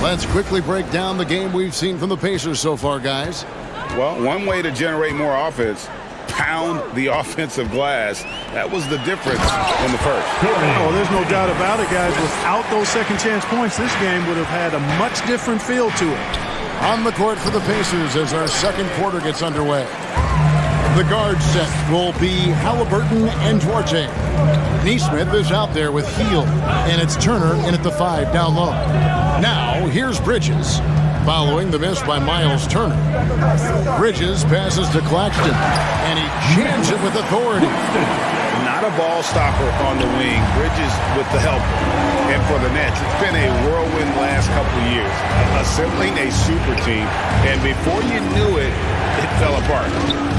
Let's quickly break down the game we've seen from the Pacers so far, guys. Well, one way to generate more offense, pound the offensive glass. That was the difference in the first. Oh, there's no doubt about it, guys. Without those second chance points, this game would have had a much different feel to it. On the court for the Pacers as our second quarter gets underway. The guard set will be Halliburton and Duarte. Neesmith is out there with Hield, and it's Turner in at the 5 down low. Now, here's Bridges, following the miss by Miles Turner. Bridges passes to Claxton, and he jams it with authority. Not a ball stopper on the wing. Bridges with the help. And for the Nets, it's been a whirlwind last couple of years. Assembling a super team, and before you knew it, it fell apart.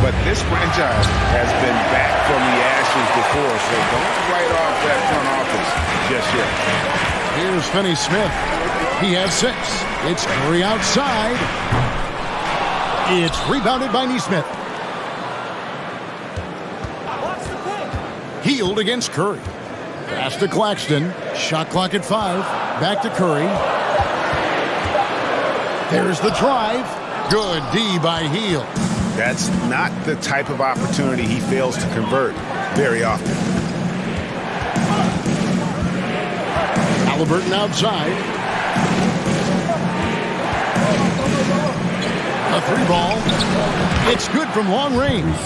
But this franchise has been back from the ashes before, so don't write off that front office just yet. Here's Finney-Smith. He has 6. It's Curry outside. It's rebounded by Neesmith. Hield against Curry. Pass to Claxton. Shot clock at 5. Back to Curry. There's the drive. Good D by Hield. That's not the type of opportunity he fails to convert very often. Halliburton outside. A 3 ball. It's good from long range.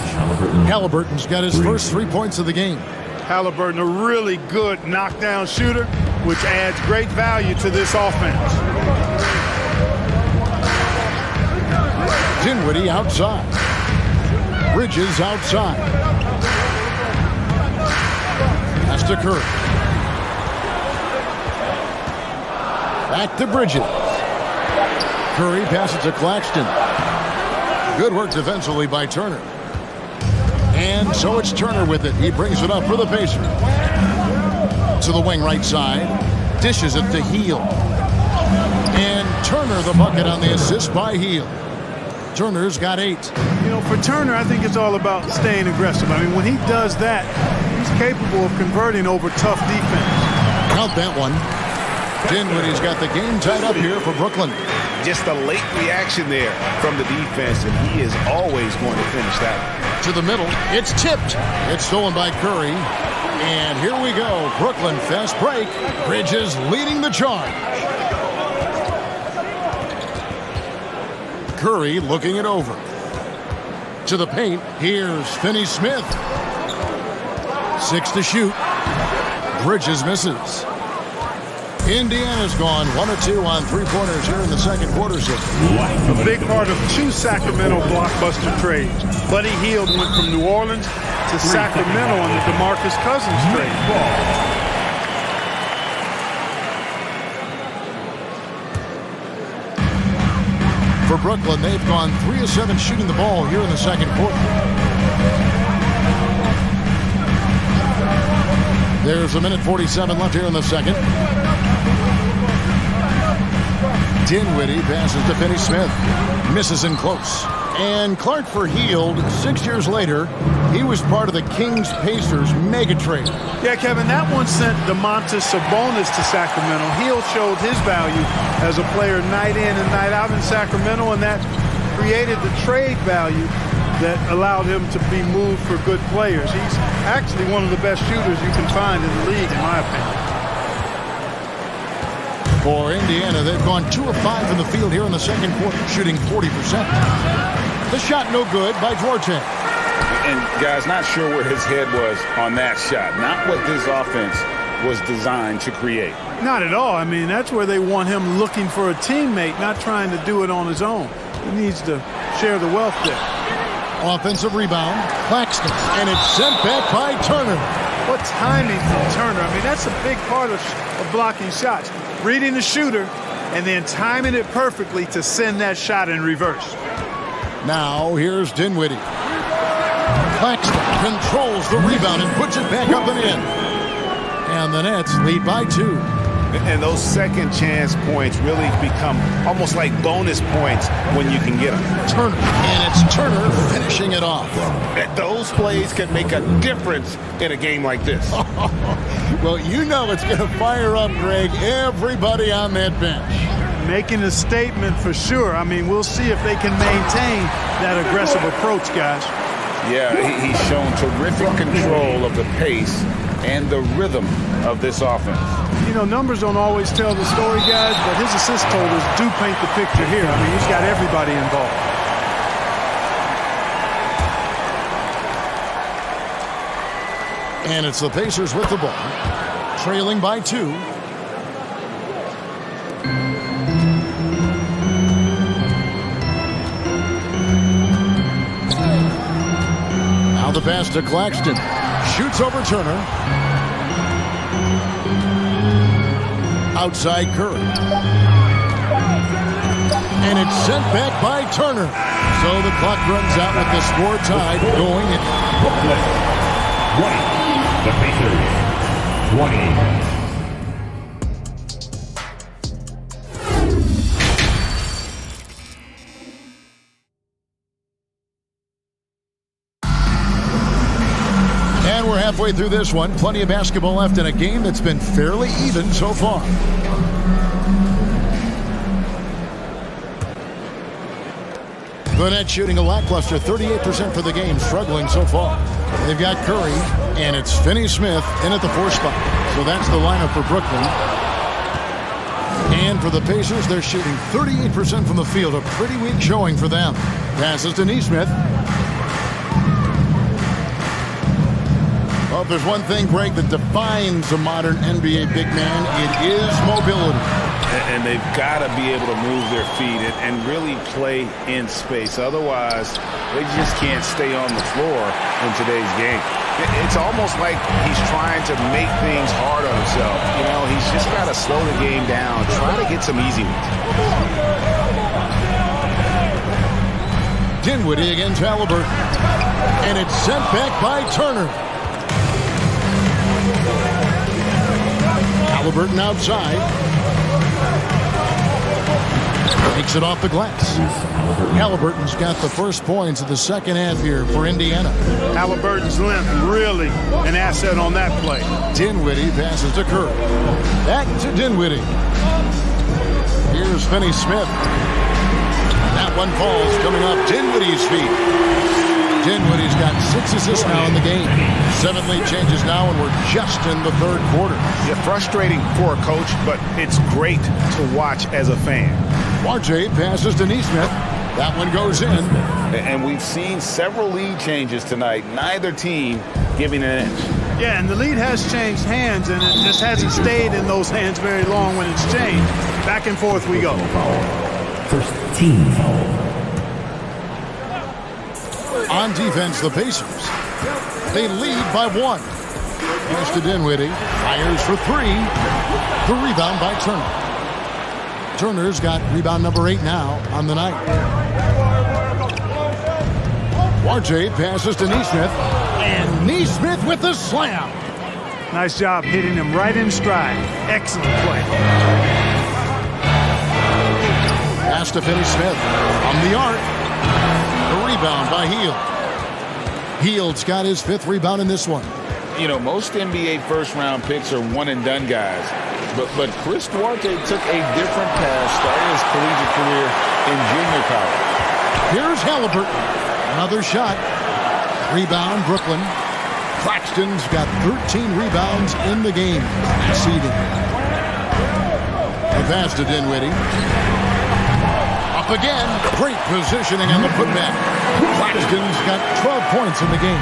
Halliburton's got his first 3 points of the game. Halliburton, a really good knockdown shooter, which adds great value to this offense. Dinwiddie outside. Bridges outside. Pass to Curry. Back to Bridges. Curry passes to Claxton. Good work defensively by Turner. And so it's Turner with it. He brings it up for the Pacers. To the wing right side. Dishes it to Hield. And Turner the bucket on the assist by Hield. Turner's got 8. You know, for Turner, I think it's all about staying aggressive. I mean, when he does that, he's capable of converting over tough defense. Count that one. Dinwiddie's got the game tied up here for Brooklyn. Just a late reaction there from the defense, and he is always going to finish that. To the middle. It's tipped. It's stolen by Curry. And here we go. Brooklyn fast break. Bridges leading the charge. Curry looking it over. To the paint. Here's Finney-Smith. 6 to shoot. Bridges misses. Indiana's gone 1 of 2 on 3-pointers here in the second quarter. A big part of 2 Sacramento blockbuster trades. Buddy Hield went from New Orleans to Sacramento on the DeMarcus Cousins trade. For Brooklyn, they've gone 3 of 7 shooting the ball here in the second quarter. There's 1:47 left here in the second. Dinwiddie passes to Finney-Smith. Misses in close. And Clark for Heald, 6 years later, he was part of the Kings-Pacers mega trade. Yeah, Kevin, that one sent Domantas Sabonis to Sacramento. Heald showed his value as a player night in and night out in Sacramento, and that created the trade value that allowed him to be moved for good players. He's actually one of the best shooters you can find in the league, in my opinion. For Indiana, they've gone 2 of 5 in the field here in the second quarter, shooting 40%. The shot no good by Duarte. And, guys, not sure where his head was on that shot. Not what this offense was designed to create. Not at all. I mean, that's where they want him looking for a teammate, not trying to do it on his own. He needs to share the wealth there. Offensive rebound, Claxton, and it's sent back by Turner. What timing from Turner. I mean, that's a big part of blocking shots. Reading the shooter and then timing it perfectly to send that shot in reverse. Now here's Dinwiddie. Claxton controls the rebound and puts it back up and in. And the Nets lead by 2. And those second chance points really become almost like bonus points when you can get them. Turner, and it's Turner finishing it off. Those plays can make a difference in a game like this. Well, you know it's going to fire up, Greg, everybody on that bench. Making a statement for sure. I mean, we'll see if they can maintain that aggressive approach, guys. Yeah, he's shown terrific control of the pace and the rhythm of this offense. You know, numbers don't always tell the story, guys, but his assist totals do paint the picture here. I mean, he's got everybody involved. And it's the Pacers with the ball, trailing by 2. Now the pass to Claxton. Shoots over Turner. Outside Curry. And it's sent back by Turner. So the clock runs out with the score tied going in. The Pacers, 20. And we're halfway through this one. Plenty of basketball left in a game that's been fairly even so far. The Nets shooting a lackluster 38% for the game, struggling so far. They've got Curry, and it's Finney-Smith in at the 4 spot. So that's the lineup for Brooklyn. And for the Pacers, they're shooting 38% from the field, a pretty weak showing for them. Passes to Nesmith. Well, if there's one thing, Greg, that defines a modern NBA big man, it is mobility. And they've got to be able to move their feet and really play in space. Otherwise, they just can't stay on the floor in today's game. It's almost like he's trying to make things hard on himself. You know, he's just got to slow the game down, try to get some easy ones. Dinwiddie against Halliburton. And it's sent back by Turner. Halliburton outside. Takes it off the glass. Halliburton's got the first points of the second half here for Indiana. Halliburton's length really an asset on that play. Dinwiddie passes to Curry. Back to Dinwiddie. Here's Finney-Smith. That one falls coming off Dinwiddie's feet. Dinwiddie's got 6 assists now in the game. 7 lead changes now, and we're just in the third quarter. Yeah, frustrating for a coach, but it's great to watch as a fan. RJ passes to Nesmith. That one goes in. And we've seen several lead changes tonight. Neither team giving an inch. Yeah, and the lead has changed hands, and it just hasn't stayed in those hands very long when it's changed. Back and forth we go. First team foul. On defense, the Pacers. They lead by 1. Here's to Dinwiddie. Fires for 3. The rebound by Turner. Turner's got rebound number 8 now on the night. RJ passes to Nesmith. And Nesmith with the slam. Nice job hitting him right in stride. Excellent play. Pass to Finney-Smith from the arc. rebound by Hield. Hield's got his 5th rebound in this one. You know, most NBA first-round picks are one-and-done guys. But Chris Duarte took a different path, starting his collegiate career in junior college. Here's Halliburton. Another shot. Rebound, Brooklyn. Claxton's got 13 rebounds in the game. Seeding. The pass to Dinwiddie. Up again. Great positioning on the putback. Claxton's got 12 points in the game.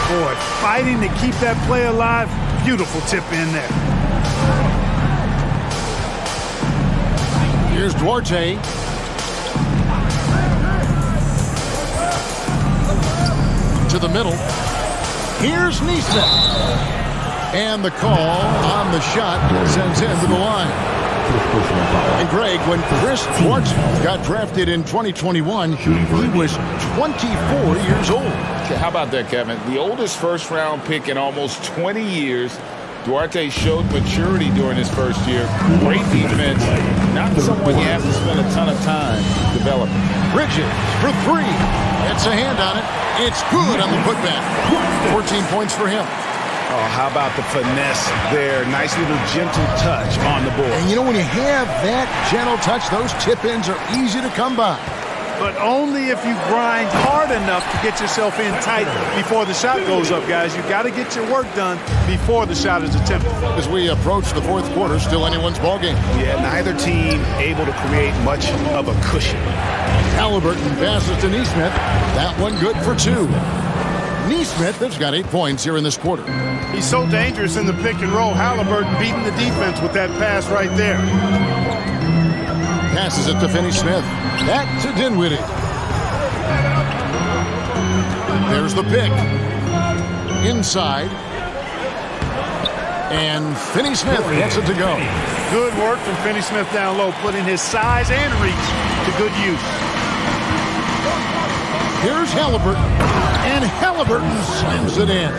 Boy, fighting to keep that play alive. Beautiful tip in there. Here's Duarte. To the middle. Here's Neesmith. And the call on the shot sends him to the line. And Greg, when Chris Duarte got drafted in 2021, he was 24 years old. How about that, Kevin? The oldest first-round pick in almost 20 years. Duarte showed maturity during his first year. Great defense. Not someone you have to spend a ton of time developing. Bridges for 3. It's a hand on it. It's good on the putback. 14 points for him. Oh, how about the finesse there? Nice little gentle touch on the board. And you know, when you have that gentle touch, those tip-ins are easy to come by. But only if you grind hard enough to get yourself in tight before the shot goes up, guys. You got to get your work done before the shot is attempted. As we approach the 4th quarter, still anyone's ballgame. Yeah, neither team able to create much of a cushion. Halliburton passes to Neesmith. That one good for 2. Neesmith has got 8 points here in this quarter. He's so dangerous in the pick and roll. Halliburton beating the defense with that pass right there. Passes it to Finney-Smith. Back to Dinwiddie. There's the pick. Inside. And Finney-Smith gets it to go. Good work from Finney-Smith down low, putting his size and reach to good use. Here's Halliburton. And Halliburton slams it in.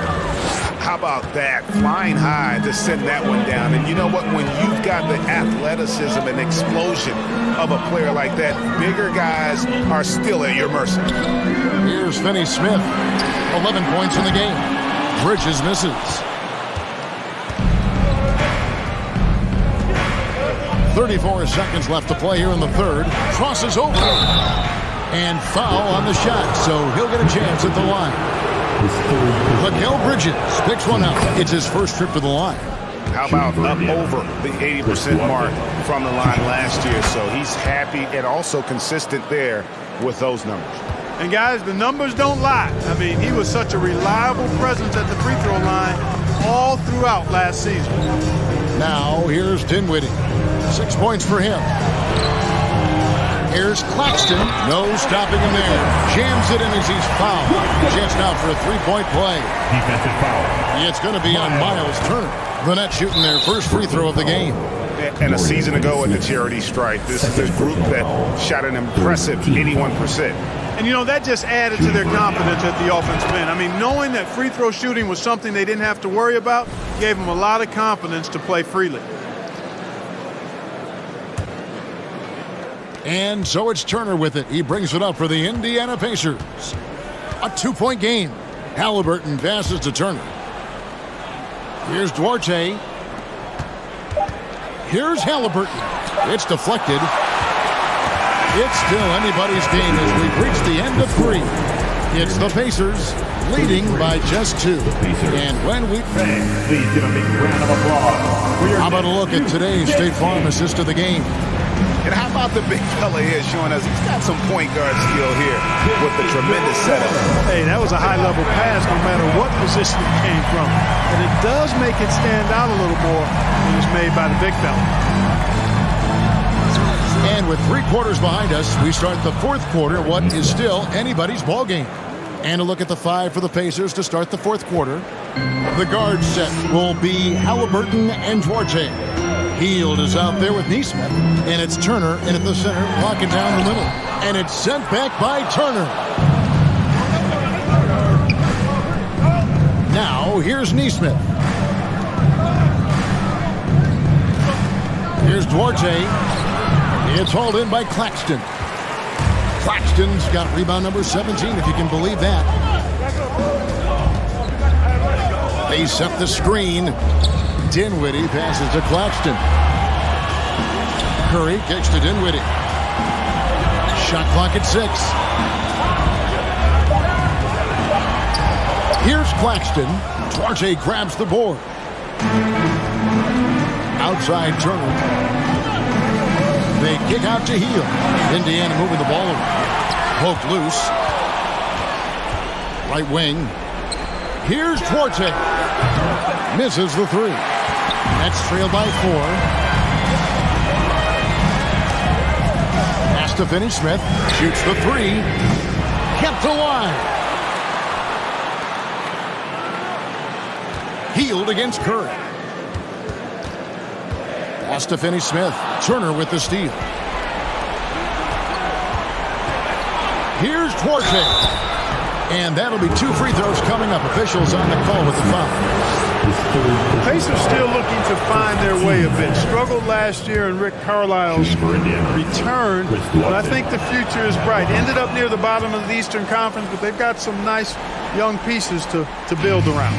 How about that? Flying high to send that one down. And you know what? When you've got the athleticism and explosion of a player like that, bigger guys are still at your mercy. Here's Finney-Smith. 11 points in the game. Bridges misses. 34 seconds left to play here in the 3rd. Crosses over. And foul on the shot, so he'll get a chance at the line. Miguel Bridges picks one up. It's his first trip to the line. How about up over the 80% mark from the line last year? So he's happy and also consistent there with those numbers. And guys, the numbers don't lie. I mean, he was such a reliable presence at the free throw line all throughout last season. Now here's Dinwiddie. 6 points for him. Here's Claxton. No stopping him there. Jams it in as he's fouled. Chance now for a 3-point play. Defensive foul. It's going to be on Miles Turner. The net shooting their first free throw of the game. And a season ago at the charity stripe, this is a group that shot an impressive 81%. And, you know, that just added to their confidence at the offensive end. I mean, knowing that free throw shooting was something they didn't have to worry about gave them a lot of confidence to play freely. And so it's Turner with it. He brings it up for the Indiana Pacers. A 2-point game. Halliburton passes to Turner. Here's Duarte. Here's Halliburton. It's deflected. It's still anybody's game as we've reached the end of 3. It's the Pacers leading by just 2. And when we... Please give a big round of applause. How about a look at today's State Farm assist of the game? And how about the big fella here showing us he's got some point guard skill here with the tremendous setup. Hey, that was a high-level pass no matter what position it came from. And it does make it stand out a little more when it's made by the big fella. And with 3 quarters behind us, we start the 4th quarter, what is still anybody's ball game. And a look at the 5 for the Pacers to start the 4th quarter. The guard set will be Halliburton and Duarte. Hield is out there with Neesmith, and it's Turner in at the center, locking down the middle. And it's sent back by Turner. Now, here's Neesmith. Here's Duarte. It's hauled in by Claxton. Claxton's got rebound number 17, if you can believe that. They set the screen. Dinwiddie passes to Claxton. Curry kicks to Dinwiddie. Shot clock at 6. Here's Claxton. Duarte grabs the board. Outside Turner. They kick out to Heel. Indiana moving the ball around. Poked loose. Right wing. Here's Duarte. Misses the 3. Nets trailed by 4. Pass to Finney-Smith. Shoots the 3. Kept alive. Healed against Curry. Pass to Finney-Smith. Turner with the steal. Here's Duarte. And that'll be 2 free throws coming up. Officials on the call with the foul. The Pacers still looking to find their way a bit. Struggled last year in Rick Carlisle's return, but I think the future is bright. Ended up near the bottom of the Eastern Conference, but they've got some nice young pieces to build around.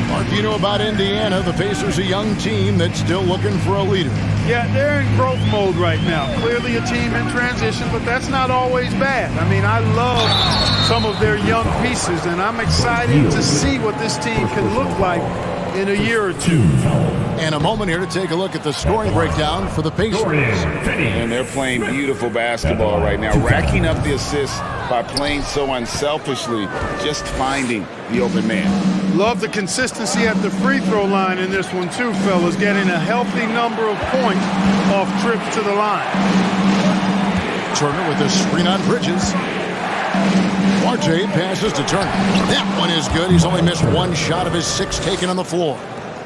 Mark, you know about Indiana. The Pacers, a young team that's still looking for a leader. Yeah, they're in growth mode right now. Clearly a team in transition, but that's not always bad. I mean, I love some of their young pieces, and I'm excited to see what this team can look like in a year or 2. And a moment here to take a look at the scoring breakdown for the Pacers. And they're playing beautiful basketball right now, racking up the assists by playing so unselfishly, just finding the open man. Love the consistency at the free throw line in this one too, fellas, getting a healthy number of points off trips to the line. Turner with the screen on Bridges. Duarte passes to Turner. That one is good. He's only missed 1 shot of his 6 taken on the floor.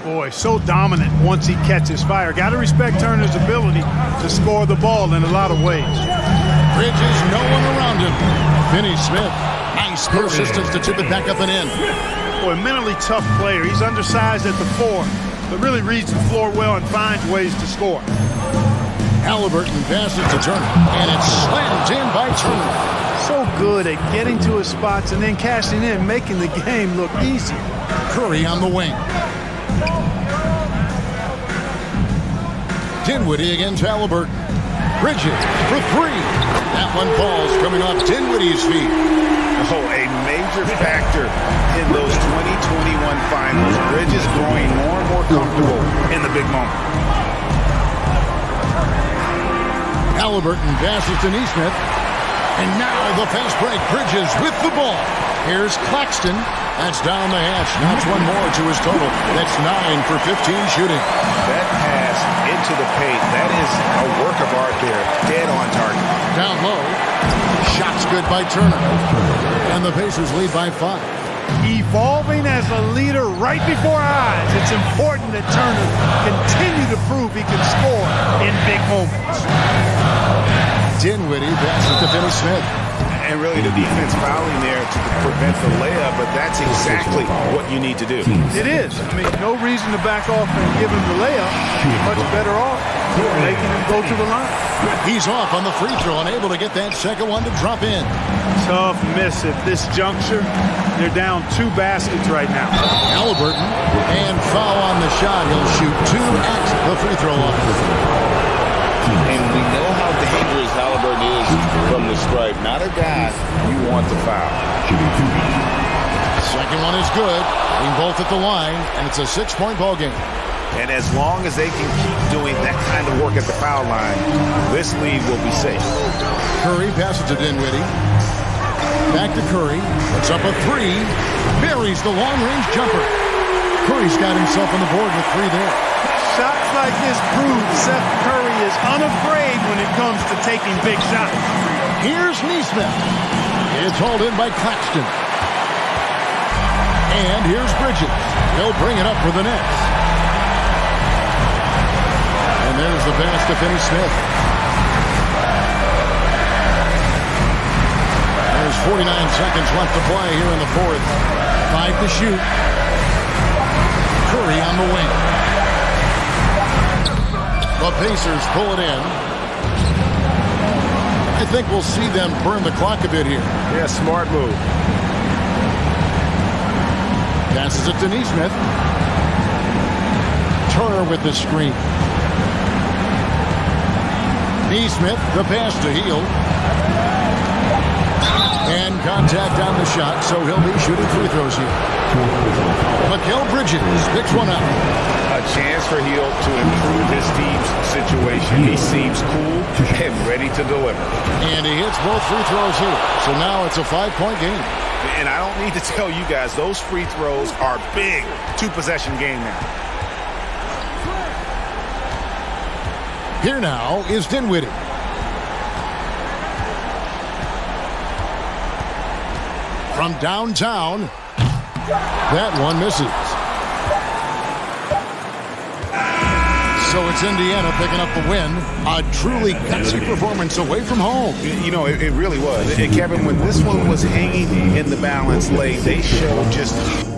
Boy, so dominant once he catches fire. Got to respect Turner's ability to score the ball in a lot of ways. Bridges, no one around him. Finney-Smith, nice persistence to tip it back up and in. Boy, mentally tough player. He's undersized at the 4, but really reads the floor well and finds ways to score. Halliburton passes to Turner, and it's slammed in by Turner. So good at getting to his spots and then cashing in, making the game look easy. Curry on the wing. Dinwiddie against Halliburton. Bridges for 3. That one falls coming off Dinwiddie's feet. Oh, a major factor in those 2021 finals. Bridges growing more and more comfortable in the big moment. Halliburton passes to Nesmith. And now the fast break. Bridges with the ball. Here's Claxton. That's down the hatch. Knocks one more to his total. That's 9 for 15 shooting. That pass into the paint, that is a work of art there. Dead on target. Down low. Shots good by Turner. And the Pacers lead by 5. Evolving as a leader right before our eyes. It's important that Turner continue to prove he can score in big moments. Dinwiddie passes to Finney-Smith. And really the defense fouling there to prevent the layup, but that's exactly what you need to do. It is. I mean, no reason to back off and give him the layup. Much better off making him go to the line. He's off on the free throw, unable to get that second one to drop in. Tough miss at this juncture. They're down 2 baskets right now. Halliburton, and foul on the shot. He'll shoot 2 at the free throw line. And we know how dangerous Halliburton is from the stripe. Not a guy you want to foul. Second one is good. Being both at the line, and it's a 6-point ball game. And as long as they can keep doing that kind of work at the foul line, this lead will be safe. Curry passes to Dinwiddie. Back to Curry. Puts up a 3. Buries the long-range jumper. Curry's got himself on the board with 3 there. Shots like this prove Seth Curry is unafraid when it comes to taking big shots. Here's Nesmith. It's hauled in by Claxton. And here's Bridges. He'll bring it up for the Nets. And there's the pass to Finney-Smith. There's 49 seconds left to play here in the 4th. 5 to shoot. Curry on the wing. The Pacers pull it in. I think we'll see them burn the clock a bit here. Yeah, smart move. Passes it to Neesmith. Turner with the screen. Neesmith, the pass to Heel. And contact on the shot, so he'll be shooting free throws here. Mikal Bridges picks one up. A chance for Heel to improve his team's situation. He seems cool and ready to deliver. And he hits both free throws here. So now it's a 5-point game. And I don't need to tell you guys, those free throws are big. 2-possession game now. Here now is Dinwiddie. From downtown, that one misses. So it's Indiana picking up the win. A truly gutsy performance away from home. You know, it really was. And Kevin, when this one was hanging in the balance late, they showed just...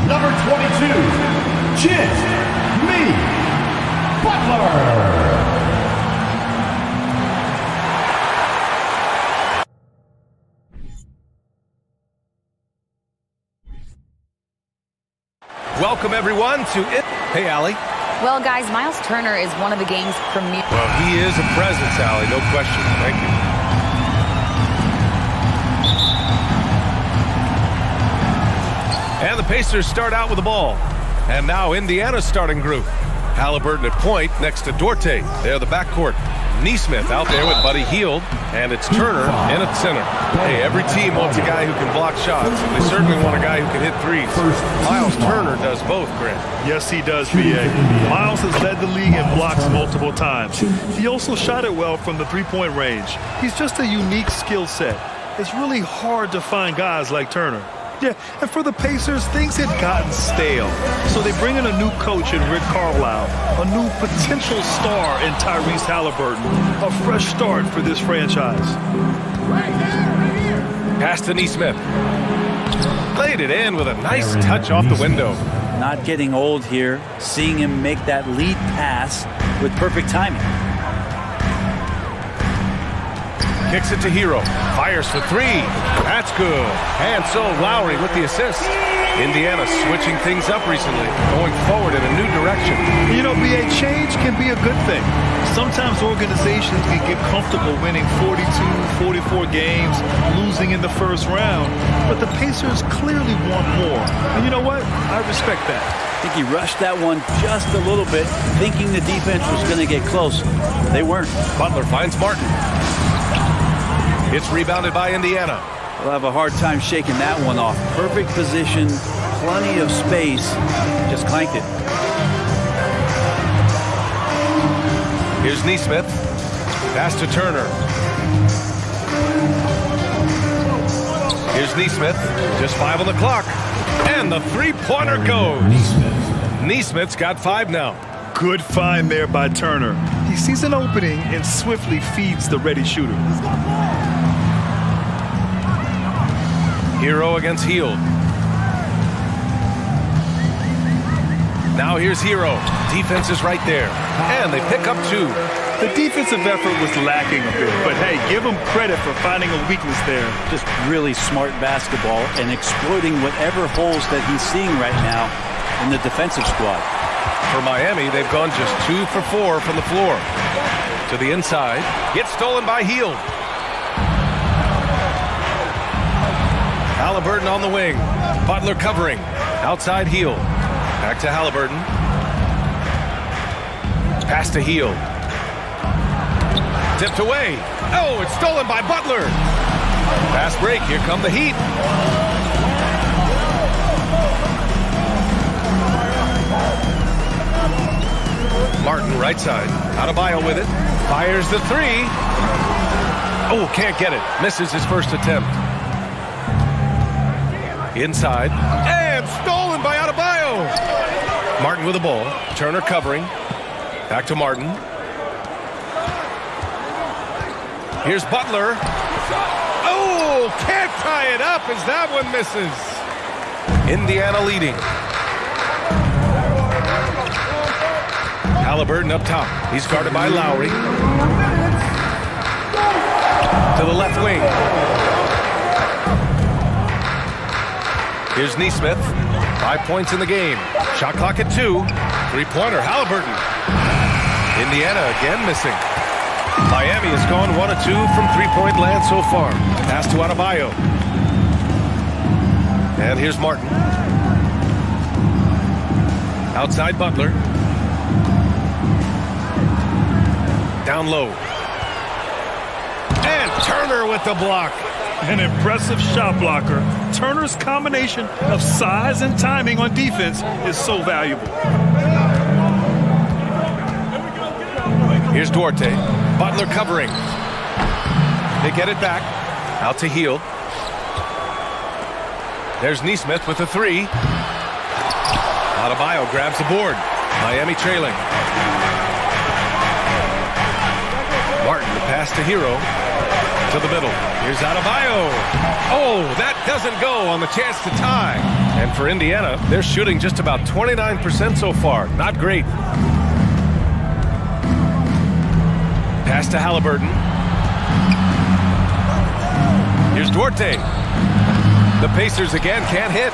Number 22, Jimmy Butler. Welcome, everyone, to it. Hey, Allie. Well, guys, Miles Turner is one of the game's premier. Well, he is a presence, Allie, no question. Thank you. And the Pacers start out with the ball. And now Indiana's starting group. Halliburton at point next to Duarte. They're the backcourt. Neesmith out there with Buddy Hield, and it's Turner in at center. Hey, every team wants a guy who can block shots. They certainly want a guy who can hit threes. Miles Turner does both, Grant. Yes, he does, B.A. Miles has led the league in blocks multiple times. He also shot it well from the three-point range. He's just a unique skill set. It's really hard to find guys like Turner. Yeah, and for the Pacers, things had gotten stale. So they bring in a new coach in Rick Carlisle, a new potential star in Tyrese Halliburton, a fresh start for this franchise. Pass to Neesmith. Laid it in with a nice touch off the window. Not getting old here, seeing him make that lead pass with perfect timing. Kicks it to Hero. Fires for three. That's good. And so Lowry with the assist. Indiana switching things up recently, going forward in a new direction. You know, B.A., change can be a good thing. Sometimes organizations can get comfortable winning 42, 44 games, losing in the first round. But the Pacers clearly want more. And you know what? I respect that. I think he rushed that one just a little bit, thinking the defense was going to get close. They weren't. Butler finds Martin. It's rebounded by Indiana. They'll have a hard time shaking that one off. Perfect position, plenty of space. Just clanked it. Here's Neesmith. Pass to Turner. Here's Neesmith. Just 5 on the clock. And the three-pointer goes. Neesmith's got 5 now. Good find there by Turner. He sees an opening and swiftly feeds the ready shooter. Hero against Hield. Now here's Hero. Defense is right there. And they pick up 2. The defensive effort was lacking a bit, but hey, give him credit for finding a weakness there. Just really smart basketball and exploiting whatever holes that he's seeing right now in the defensive squad. For Miami, they've gone just 2 for 4 from the floor. To the inside. Gets stolen by Hield. Halliburton on the wing. Butler covering. Outside Hield. Back to Halliburton. Pass to Hield. Tipped away. Oh, it's stolen by Butler. Fast break. Here come the Heat. Martin right side. Adebayo with it. Fires the 3. Oh, can't get it. Misses his first attempt. Inside. And stolen by Adebayo. Martin with the ball. Turner covering. Back to Martin. Here's Butler. Oh, can't tie it up as that one misses. Indiana leading. Halliburton up top. He's guarded by Lowry. To the left wing. Here's Neesmith. 5 points in the game. Shot clock at 2. Three-pointer, Halliburton. Indiana again missing. Miami has gone 1 of 2 from three-point land so far. Pass to Adebayo. And here's Martin. Outside Butler. Down low. And Turner with the block. An impressive shot blocker. Turner's combination of size and timing on defense is so valuable. Here's Duarte. Butler covering. They get it back. Out to Hield. There's Neesmith with the 3. Adebayo grabs the board. Miami trailing. Martin, the pass to Hero. To the middle. Here's Adebayo. Oh, that doesn't go on the chance to tie. And for Indiana, they're shooting just about 29% so far. Not great. Pass to Halliburton. Here's Duarte. The Pacers again can't hit.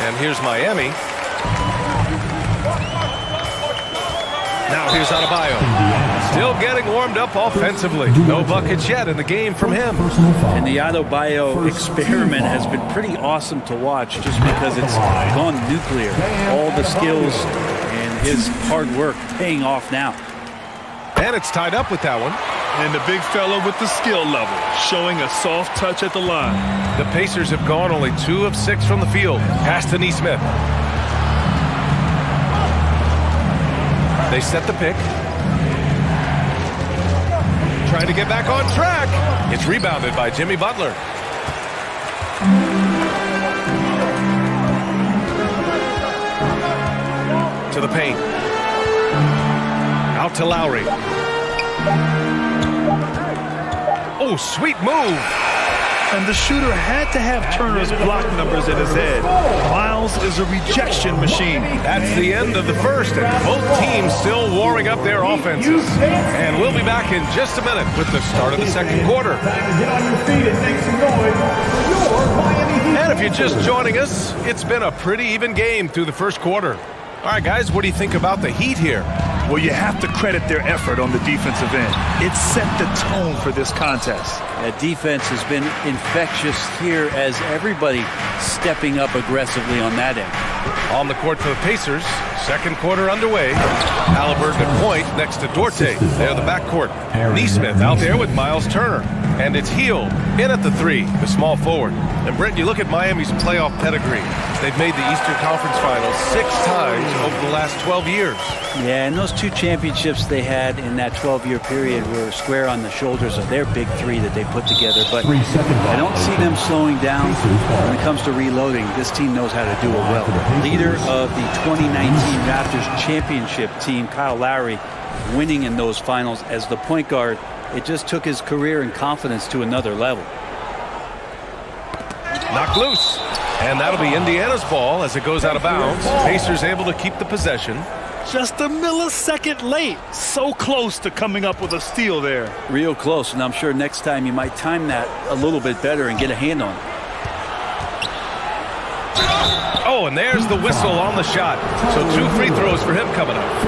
And here's Miami. Now here's Adebayo. Still getting warmed up offensively. No buckets yet in the game from him. And the Adebayo experiment has been pretty awesome to watch just because it's gone nuclear. All the skills and his hard work paying off now. And it's tied up with that one. And the big fella with the skill level, showing a soft touch at the line. The Pacers have gone only 2 of 6 from the field. Pass to Neesmith. They set the pick. Trying to get back on track. It's rebounded by Jimmy Butler. To the paint. Out to Lowry. Oh, sweet move. And the shooter had to have Turner's block numbers in his head. Miles is a rejection machine. That's the end of the first, and both teams still warming up their offenses. And we'll be back in just a minute with the start of the second quarter. And if you're just joining us, it's been a pretty even game through the first quarter. All right, guys, what do you think about the Heat here? Well, you have to credit their effort on the defensive end. It set the tone for this contest. That defense has been infectious here as everybody stepping up aggressively on that end. On the court for the Pacers, second quarter underway. Halliburton at point next to Duarte. They're the backcourt. Neesmith out there with Miles Turner. And it's Hield in at the 3, the small forward. And Brent, you look at Miami's playoff pedigree. They've made the Eastern Conference Finals 6 times over the last 12 years. Yeah, and those 2 championships they had in that 12-year period were square on the shoulders of their big 3 that they put together. But I don't see them slowing down when it comes to reloading. This team knows how to do it well. Leader of the 2019 Raptors championship team, Kyle Lowry, winning in those finals as the point guard. It just took his career and confidence to another level. Knocked loose. And that'll be Indiana's ball as it goes out of bounds. Pacers able to keep the possession. Just a millisecond late. So close to coming up with a steal there. Real close, and I'm sure next time you might time that a little bit better and get a hand on it. Oh, and there's the whistle on the shot. So 2 free throws for him coming up.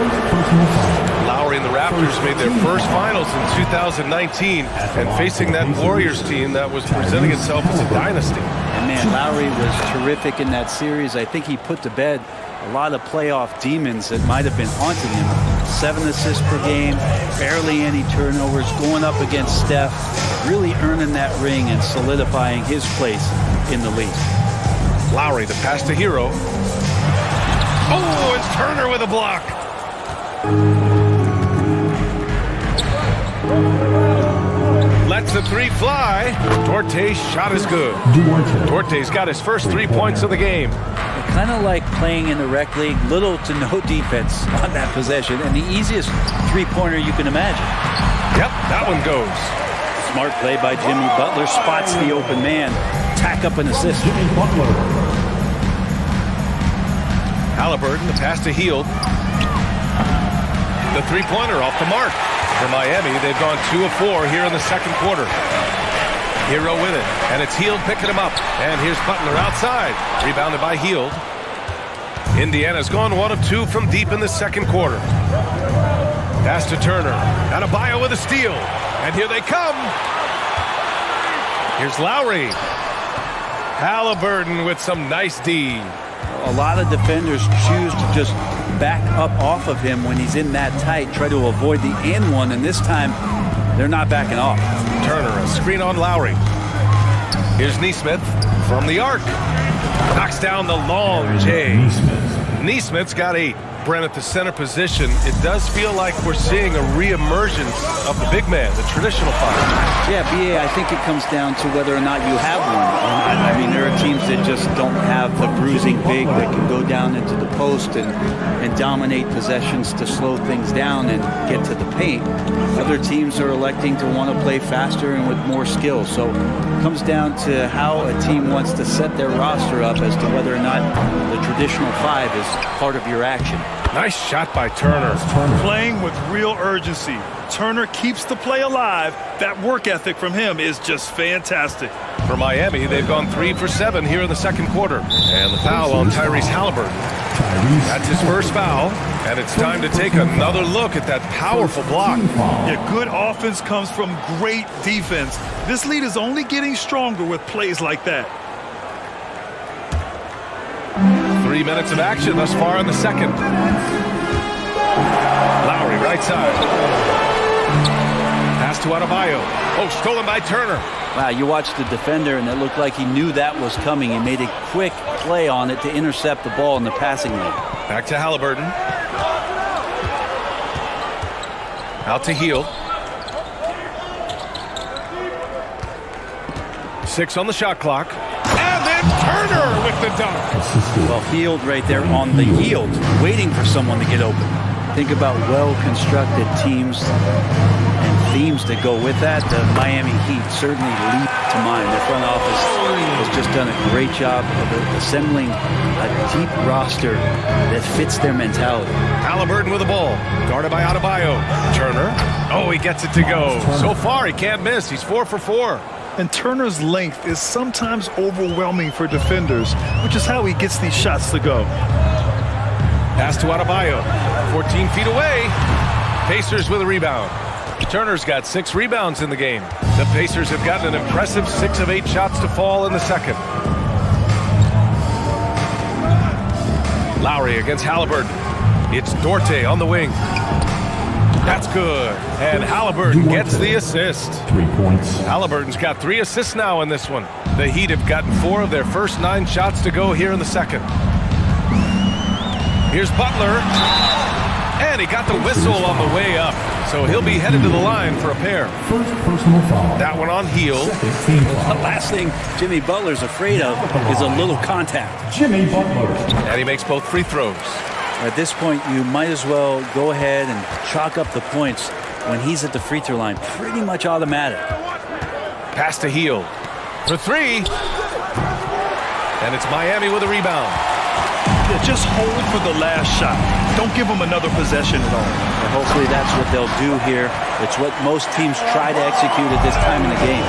Lowry and the Raptors made their first finals in 2019 and facing that Warriors team that was presenting itself as a dynasty. And man, Lowry was terrific in that series. I think he put to bed a lot of playoff demons that might have been haunting him. 7 assists per game, barely any turnovers, going up against Steph, really earning that ring and solidifying his place in the league. Lowry, the pass to Hero. Oh, it's Turner with a block. Lets the 3 fly. Duarte's shot is good. Duarte's got his first 3 points of the game. Kind of like playing in the rec league, little to no defense on that possession, and the easiest 3-pointer you can imagine. Yep, that one goes. Smart play by Jimmy Butler, spots the open man, tack up an assist. Halliburton, the pass to Hield. The 3-pointer off the mark. For Miami, they've gone 2 of 4 here in the second quarter. Hero with it, and it's Hield picking him up. And here's Butler outside, rebounded by Hield. Indiana's gone 1 of 2 from deep in the second quarter. Pass to Turner. Adebayo with a steal. And here they come. Here's Lowry. Halliburton with some nice D. A lot of defenders choose to just back up off of him when he's in that tight, try to avoid the and one, and this time they're not backing off. Turner, a screen on Lowry. Here's Neesmith from the arc. Knocks down the long J. Neesmith's got 8. Brent at the center position. It does feel like we're seeing a reemergence of the big man, the traditional 5. Yeah, BA, I think it comes down to whether or not you have one. I mean, there are teams that just don't have the bruising big that can go down into the post and dominate possessions to slow things down and get to the paint. Other teams are electing to want to play faster and with more skill. So it comes down to how a team wants to set their roster up as to whether or not the traditional 5 is part of your action. Nice shot by Turner. Playing with real urgency. Turner keeps the play alive. That work ethic from him is just fantastic. For Miami, they've gone 3 for 7 here in the second quarter. And the foul on Tyrese Halliburton. That's his first foul, and it's time to take another look at that powerful block. Yeah, good offense comes from great defense. This lead is only getting stronger with plays like that. 3 minutes of action thus far in the second. Lowry, right side. Pass to Adebayo. Oh, stolen by Turner. Wow, you watched the defender, and it looked like he knew that was coming. He made a quick play on it to intercept the ball in the passing lane. Back to Halliburton. Out to Hield. 6 on the shot clock. And then Turner with the dunk. Well, Hield right there on the yield, waiting for someone to get open. Think about well-constructed teams and themes that go with that. The Miami Heat certainly leap to mind. Their front office has just done a great job of assembling a deep roster that fits their mentality. Halliburton with the ball, guarded by Adebayo. Turner. Oh, he gets it to go. So far, he can't miss. He's 4 for 4. And Turner's length is sometimes overwhelming for defenders, which is how he gets these shots to go. Pass to Adebayo. 14 feet away. Pacers with a rebound. Turner's got 6 rebounds in the game. The Pacers have gotten an impressive 6 of 8 shots to fall in the second. Lowry against Halliburton. It's Dorte on the wing. That's good. And Halliburton gets the assist. 3 points. Halliburton's got 3 assists now in this one. The Heat have gotten 4 of their first 9 shots to go here in the second. Here's Butler. And he got the whistle on the way up. So he'll be headed to the line for a pair. First personal foul. That one on Hield. The last thing Jimmy Butler's afraid of is a little contact. Jimmy Butler. And he makes both free throws. At this point, you might as well go ahead and chalk up the points when he's at the free throw line. Pretty much automatic. Pass to Hield for 3. And it's Miami with a rebound. Yeah, just hold for the last shot. Don't give them another possession at all. And hopefully that's what they'll do here. It's what most teams try to execute at this time in the game.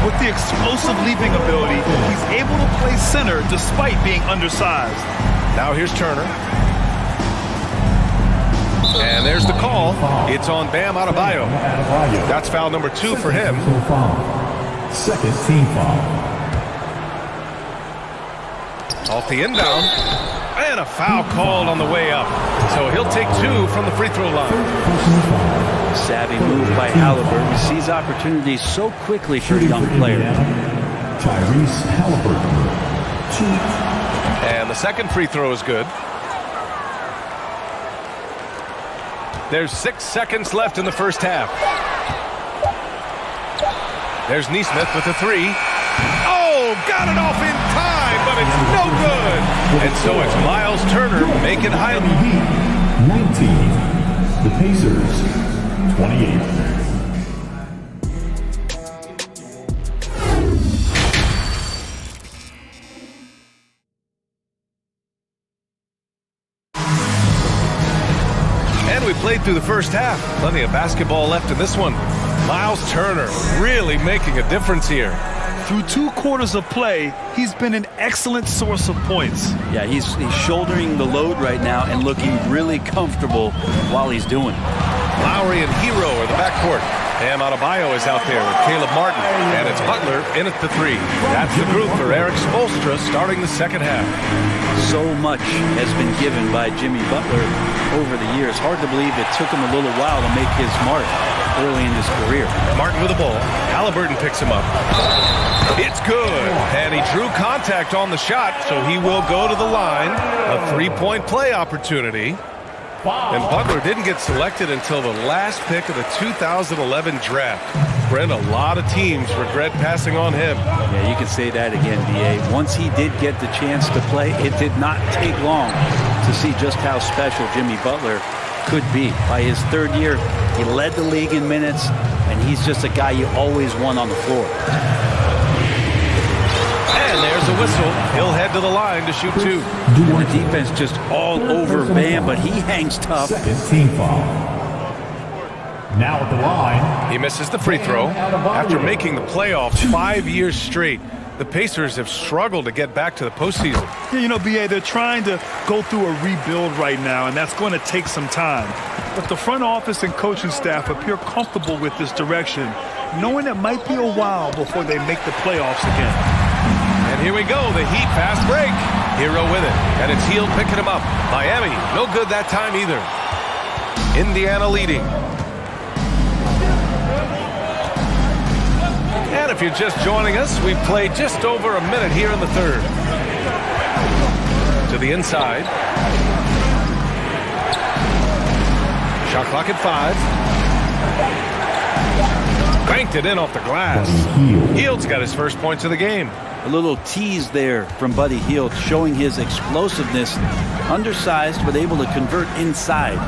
With the explosive leaping ability, he's able to play center despite being undersized. Now here's Turner. And there's the call. It's on Bam Adebayo. That's foul number 2 for him. Second team foul. Off the inbound. And a foul called on the way up. So he'll take 2 from the free throw line. Savvy move by Halliburton. He sees opportunities so quickly for a young player. Tyrese Halliburton. 2. And the second free throw is good. There's 6 seconds left in the first half. There's Nesmith with a 3. Oh, got it off in time, but it's no good. And so it's Miles Turner making highlight. 19. The Pacers, 28. We played through the first half. Plenty of basketball left in this one. Miles Turner really making a difference here. Through 2 quarters of play, he's been an excellent source of points. Yeah, he's shouldering the load right now and looking really comfortable while he's doing it. Lowry and Hero are the backcourt. Bam Adebayo is out there with Caleb Martin. And it's Butler in at the 3. That's the group for Eric Spoelstra starting the second half. So much has been given by Jimmy Butler over the years. Hard to believe it took him a little while to make his mark early in his career. Martin with the ball. Halliburton picks him up. It's good. And he drew contact on the shot, so he will go to the line. A 3-point play opportunity. And Butler didn't get selected until the last pick of the 2011 draft. Brent, a lot of teams regret passing on him. Yeah, you can say that again, B.A. Once he did get the chance to play, it did not take long to see just how special Jimmy Butler could be. By his 3rd year, he led the league in minutes, and he's just a guy you always want on the floor. And there's a whistle. He'll head to the line to shoot 2. And the defense just all over Bam, but he hangs tough. Second team foul. Now at the line. He misses the free throw after making the playoffs 5 years straight. The Pacers have struggled to get back to the postseason. Yeah, you know, B.A., they're trying to go through a rebuild right now, and that's going to take some time. But the front office and coaching staff appear comfortable with this direction, knowing it might be a while before they make the playoffs again. And here we go, the Heat fast break. Hero with it, and it's Hield picking him up. Miami, no good that time either. Indiana leading. And if you're just joining us, we've played just over a minute here in the third. To the inside. Shot clock at 5. Banked it in off the glass. Hield's got his first points of the game. A little tease there from Buddy Hield, showing his explosiveness. Undersized, but able to convert inside.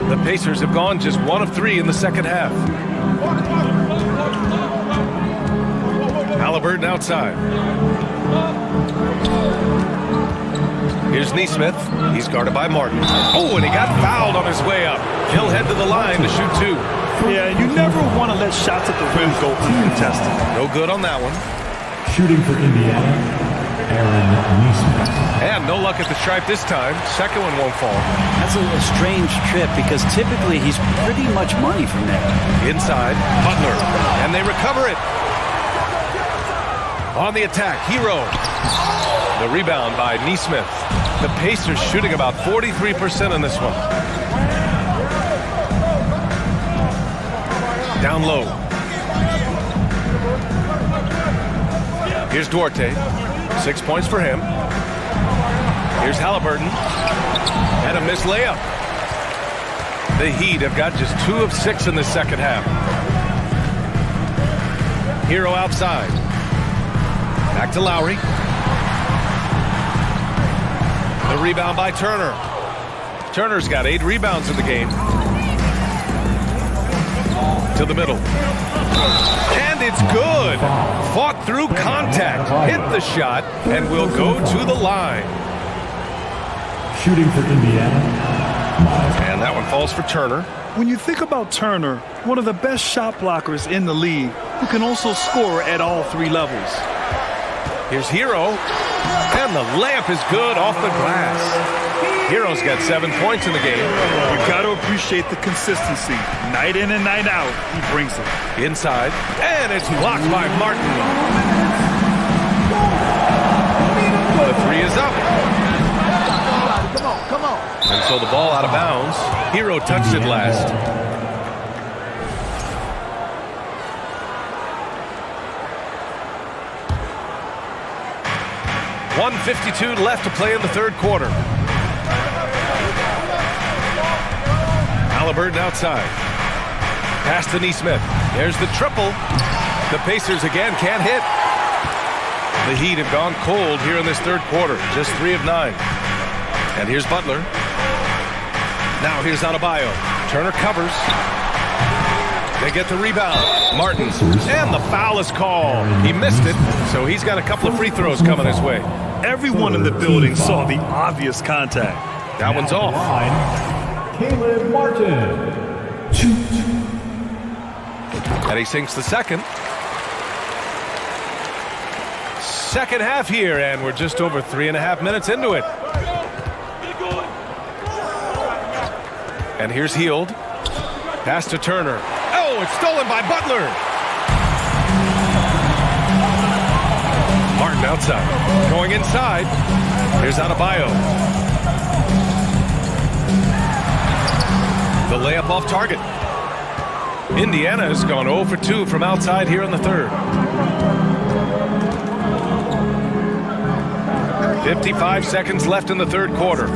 The Pacers have gone just 1 of 3 in the second half. Halliburton outside. Here's Nesmith. He's guarded by Martin. Oh, and he got fouled on his way up. He'll head to the line to shoot 2. Yeah, you never want to let shots at the rim go uncontested. No good on that one. Shooting for Indiana, Aaron Nesmith. And no luck at the stripe this time. Second one won't fall. That's a strange trip because typically he's pretty much money from there. Inside, Butler. And they recover it. On the attack, Hero. The rebound by Nesmith. The Pacers shooting about 43% in this one. Down low. Here's Duarte. 6 points for him. Here's Halliburton. And a missed layup. The Heat have got just 2 of 6 in the second half. Hero outside. Back to Lowry. The rebound by Turner. Turner's got 8 rebounds in the game. To the middle. And it's good. Fought through contact. Hit the shot and will go to the line. Shooting for Indiana. And that one falls for Turner. When you think about Turner, one of the best shot blockers in the league, who can also score at all 3 levels. Here's Hero. And the layup is good off the glass. Hero's got 7 points in the game. You got to appreciate the consistency. Night in and night out, he brings it. Inside. And it's blocked by Martin. The 3 is up. Come on. And so the ball out of bounds. Hero touched it last. .152 left to play in the third quarter. Halliburton outside. Pass to Nesmith. There's the triple. The Pacers again can't hit. The Heat have gone cold here in this third quarter. Just 3 of 9. And here's Butler. Now here's Adebayo. Turner covers. They get the rebound. Martin. And the foul is called. He missed it, so he's got a couple of free throws coming his way. Everyone in the building saw the obvious contact. That one's off. Caleb Martin. And he sinks the second. Second half here, and we're just over 3.5 minutes into it. And here's Hield. Pass to Turner. Oh, it's stolen by Butler. Martin outside. Going inside. Here's Adebayo. The layup off target. Indiana has gone 0 for 2 from outside here in the third. 55 seconds left in the third quarter.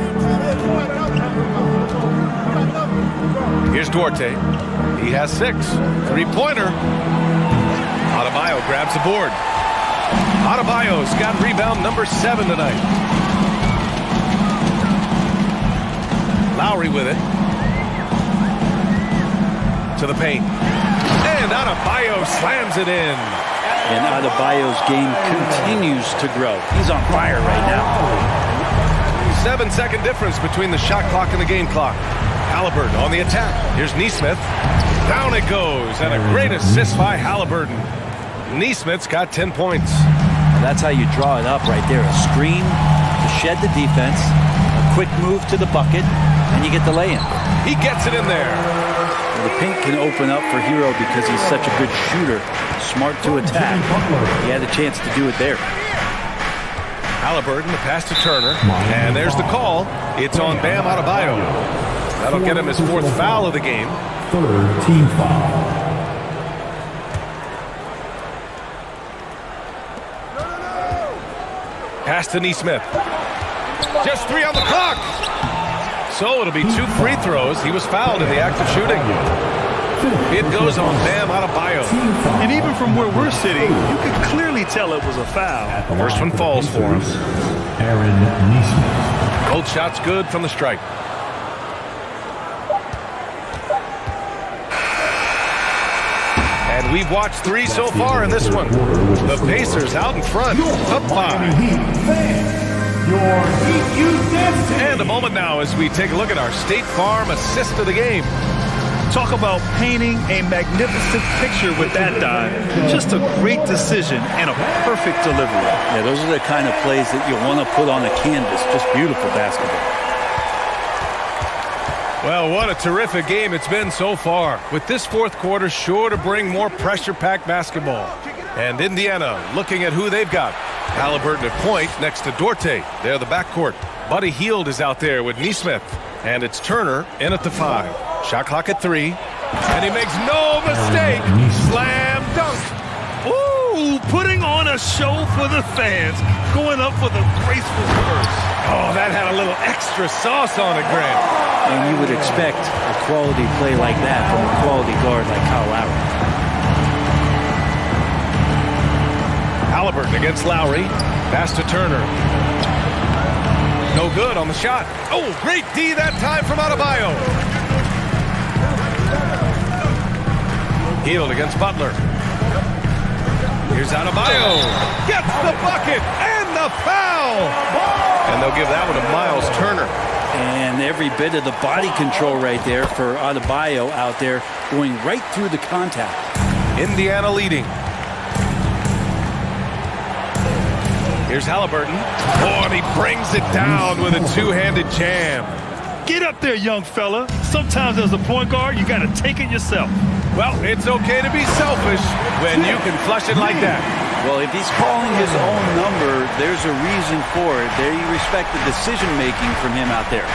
Here's Duarte. He has 6. 3-pointer. Adebayo grabs the board. Adebayo's got rebound number 7 tonight. Lowry with it. To the paint. And Adebayo slams it in. And Adebayo's game continues to grow. He's on fire right now. 7-second difference between the shot clock and the game clock. Halliburton on the attack. Here's Nesmith. Down it goes. And a great assist by Halliburton. Neesmith's got 10 points. And that's how you draw it up right there. A screen to shed the defense, a quick move to the bucket, and you get the lay-in. He gets it in there. Well, the paint can open up for Hero because he's such a good shooter, smart to attack. He had a chance to do it there. Halliburton, the pass to Turner, and there's the call. It's on Bam Adebayo. That'll get him his 4th foul of the game. 3rd team foul. Pass to Neesmith. Just 3 on the clock. So it'll be 2 free throws. He was fouled in the act of shooting. It goes on Bam Adebayo. And even from where we're sitting, you could clearly tell it was a foul. First one falls for him. Aaron Neesmith. Both shots good from the stripe. And we've watched 3 so far in this one. The Pacers out in front, up 5. And a moment now as we take a look at our State Farm assist of the game. Talk about painting a magnificent picture with that dive. Just a great decision and a perfect delivery. Yeah, those are the kind of plays that you want to put on a canvas. Just beautiful basketball. Well, what a terrific game it's been so far. With this 4th quarter sure to bring more pressure-packed basketball. And Indiana looking at who they've got. Halliburton at point next to Dorte. They're the backcourt. Buddy Hield is out there with Neesmith. And it's Turner in at the 5. Shot clock at 3. And he makes no mistake. Slam dunk. Ooh, putting on a show for the fans. Going up for the graceful reverse. Oh, that had a little extra sauce on it, Grant. And you would expect a quality play like that from a quality guard like Kyle Lowry. Halliburton against Lowry. Pass to Turner. No good on the shot. Oh, great D that time from Adebayo. Hield against Butler. Here's Adebayo. Gets the bucket and the foul. And they'll give that one to Miles Turner. And every bit of the body control right there for Adebayo out there going right through the contact. Indiana leading. Here's Halliburton. Oh, and he brings it down with a 2-handed jam. Get up there, young fella. Sometimes as a point guard, you got to take it yourself. Well, it's okay to be selfish when you can flush it like that. Well, if he's calling his own number, there's a reason for it. They respect the decision-making from him out there.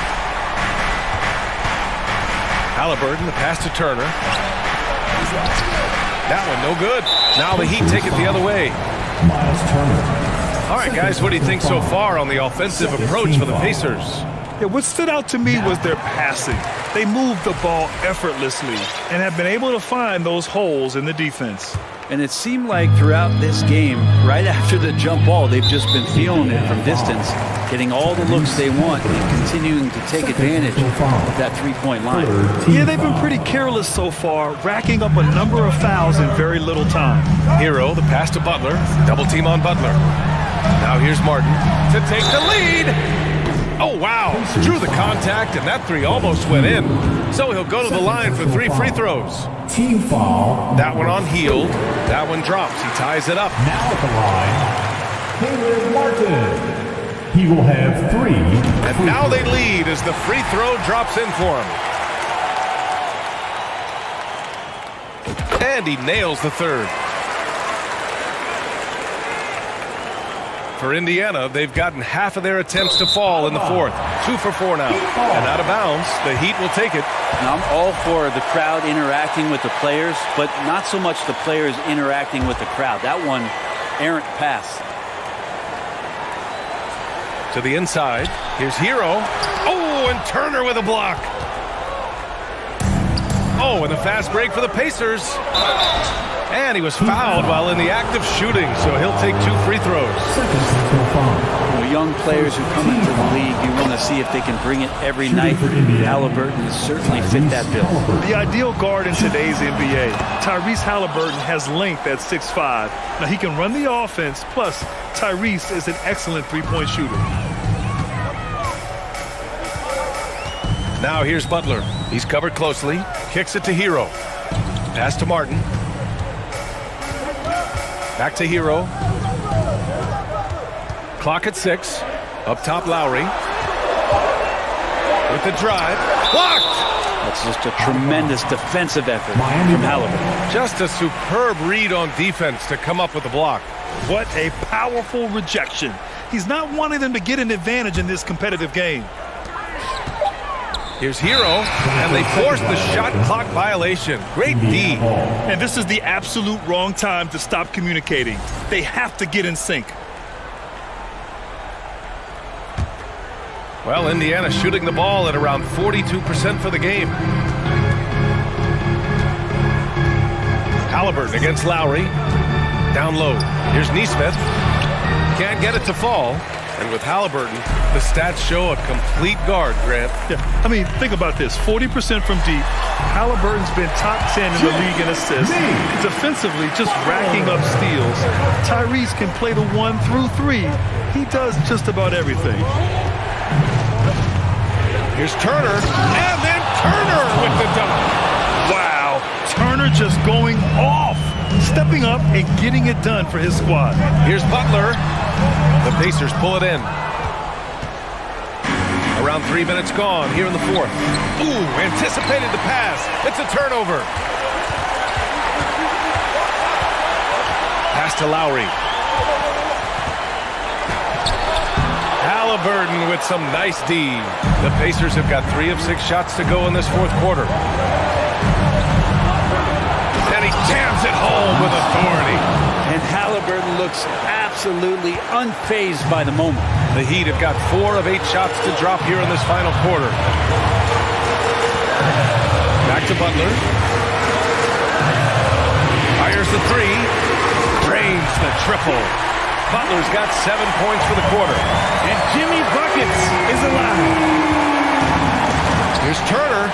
Halliburton, the pass to Turner. That one, no good. Now the Heat take it the other way. Miles Turner. All right, guys, what do you think so far on the offensive approach for the Pacers? Yeah, what stood out to me was their passing. They moved the ball effortlessly and have been able to find those holes in the defense. And it seemed like throughout this game, right after the jump ball, they've just been feeling it from distance, getting all the looks they want and continuing to take advantage of that three-point line. Yeah, they've been pretty careless so far, racking up a number of fouls in very little time. Hero, the pass to Butler, double team on Butler. Now here's Martin to take the lead. Oh, wow. Drew the contact, and that three almost went in. So he'll go to the line for 3 free throws. Team foul. That one on Hield. That one drops. He ties it up. Now at the line, Caleb Martin. He will have 3. And now they lead as the free throw drops in for him. And he nails the third. For Indiana, they've gotten half of their attempts to fall in the fourth. 2 for 4 now. And out of bounds, the Heat will take it. Now, I'm all for the crowd interacting with the players, but not so much the players interacting with the crowd. That one, errant pass. To the inside. Here's Hero. Oh, and Turner with a block. Oh, and a fast break for the Pacers. And he was fouled while in the act of shooting, so he'll take 2 free throws. Young players who come into the league, you want to see if they can bring it every night. Halliburton has certainly fit that bill. The ideal guard in today's NBA. Tyrese Halliburton has length at 6'5". Now he can run the offense, plus Tyrese is an excellent three-point shooter. Now here's Butler. He's covered closely. Kicks it to Hero. Pass to Martin. Back to Hero. Clock at 6. Up top, Lowry. With the drive. Blocked! That's just a tremendous defensive effort from Halliburton. Just a superb read on defense to come up with the block. What a powerful rejection. He's not wanting them to get an advantage in this competitive game. Here's Hero, and they forced the shot clock violation. Great D. And this is the absolute wrong time to stop communicating. They have to get in sync. Well, Indiana shooting the ball at around 42% for the game. Halliburton against Lowry. Down low. Here's Nesmith. Can't get it to fall. And with Halliburton, the stats show a complete guard, Grant. Yeah, I mean, think about this. 40% from deep. Halliburton's been top 10 in the league in assists. Defensively, just racking up steals. Tyrese can play the 1 through 3. He does just about everything. Here's Turner, and then Turner with the dunk. Wow, Turner just going off, stepping up and getting it done for his squad. Here's Butler. The Pacers pull it in. Around 3 minutes gone here in the fourth. Ooh, anticipated the pass. It's a turnover. Pass to Lowry. Halliburton with some nice D. The Pacers have got 3 of 6 shots to go in this fourth quarter. And he jams it home with authority. And Halliburton looks absolutely unfazed by the moment. The Heat have got 4 of 8 shots to drop here in this final quarter. Back to Butler. Fires the 3. Drains the triple. Butler's got 7 points for the quarter. And Jimmy Buckets is alive. Here's Turner.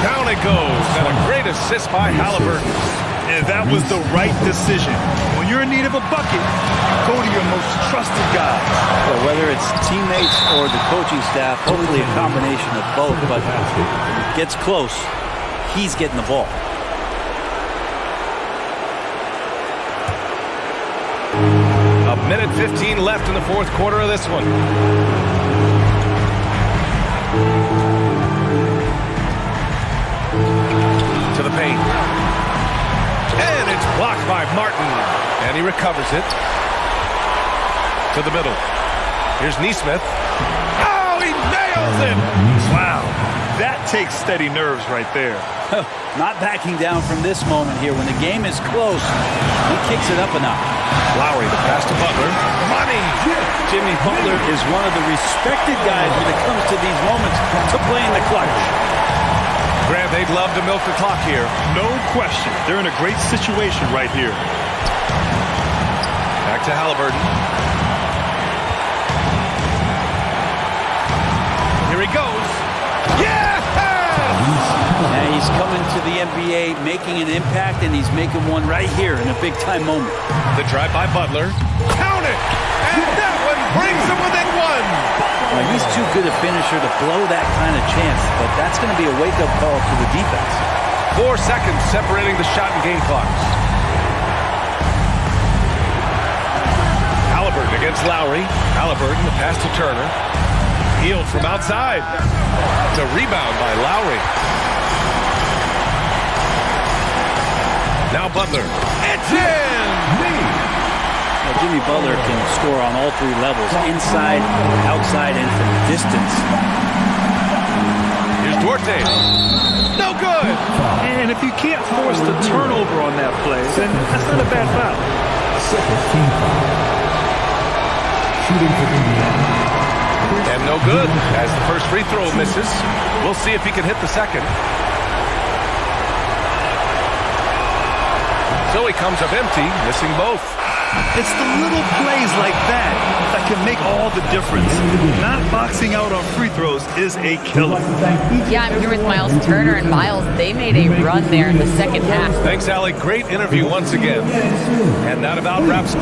Down it goes. And a great assist by Halliburton. And that was the right decision. When you're in need of a bucket, go to your most trusted guy. Well, whether it's teammates or the coaching staff, hopefully a combination of both, but when it gets close, he's getting the ball. A minute 15 left in the fourth quarter of this one. To the paint. And it's blocked by Martin. And he recovers it. To the middle. Here's Nesmith. Oh, he nails it! Wow, that takes steady nerves right there. Not backing down from this moment here. When the game is close, he kicks it up a notch. Lowry, the pass to Butler. Money! Jimmy Butler is one of the respected guys when it comes to these moments to play in the clutch. Grant, they'd love to milk the clock here. No question. They're in a great situation right here. Back to Halliburton. Here he goes. Yeah! And he's coming to the NBA, making an impact, and he's making one right here in a big-time moment. The drive by Butler. Count it! And that one brings him within 1. Well, he's too good a finisher to blow that kind of chance, but that's going to be a wake-up call to the defense. 4 seconds separating the shot and game clocks. Halliburton against Lowry. Halliburton, the pass to Turner. Healed from outside. It's a rebound by Lowry. Now Butler. It's in! Well, Jimmy Butler can score on all 3 levels, inside, outside, and from distance. Here's Duarte. No good! And if you can't force the turnover on that play, then that's not a bad foul. Second team foul. Shooting for Indiana. And no good, as the first free throw misses. We'll see if he can hit the second. So he comes up empty, missing both. It's the little plays like that that can make all the difference. Not boxing out on free throws is a killer. Yeah, I'm here with Miles Turner, and Miles, they made a run there in the second half. Thanks, Allie. Great interview once again. And that about wraps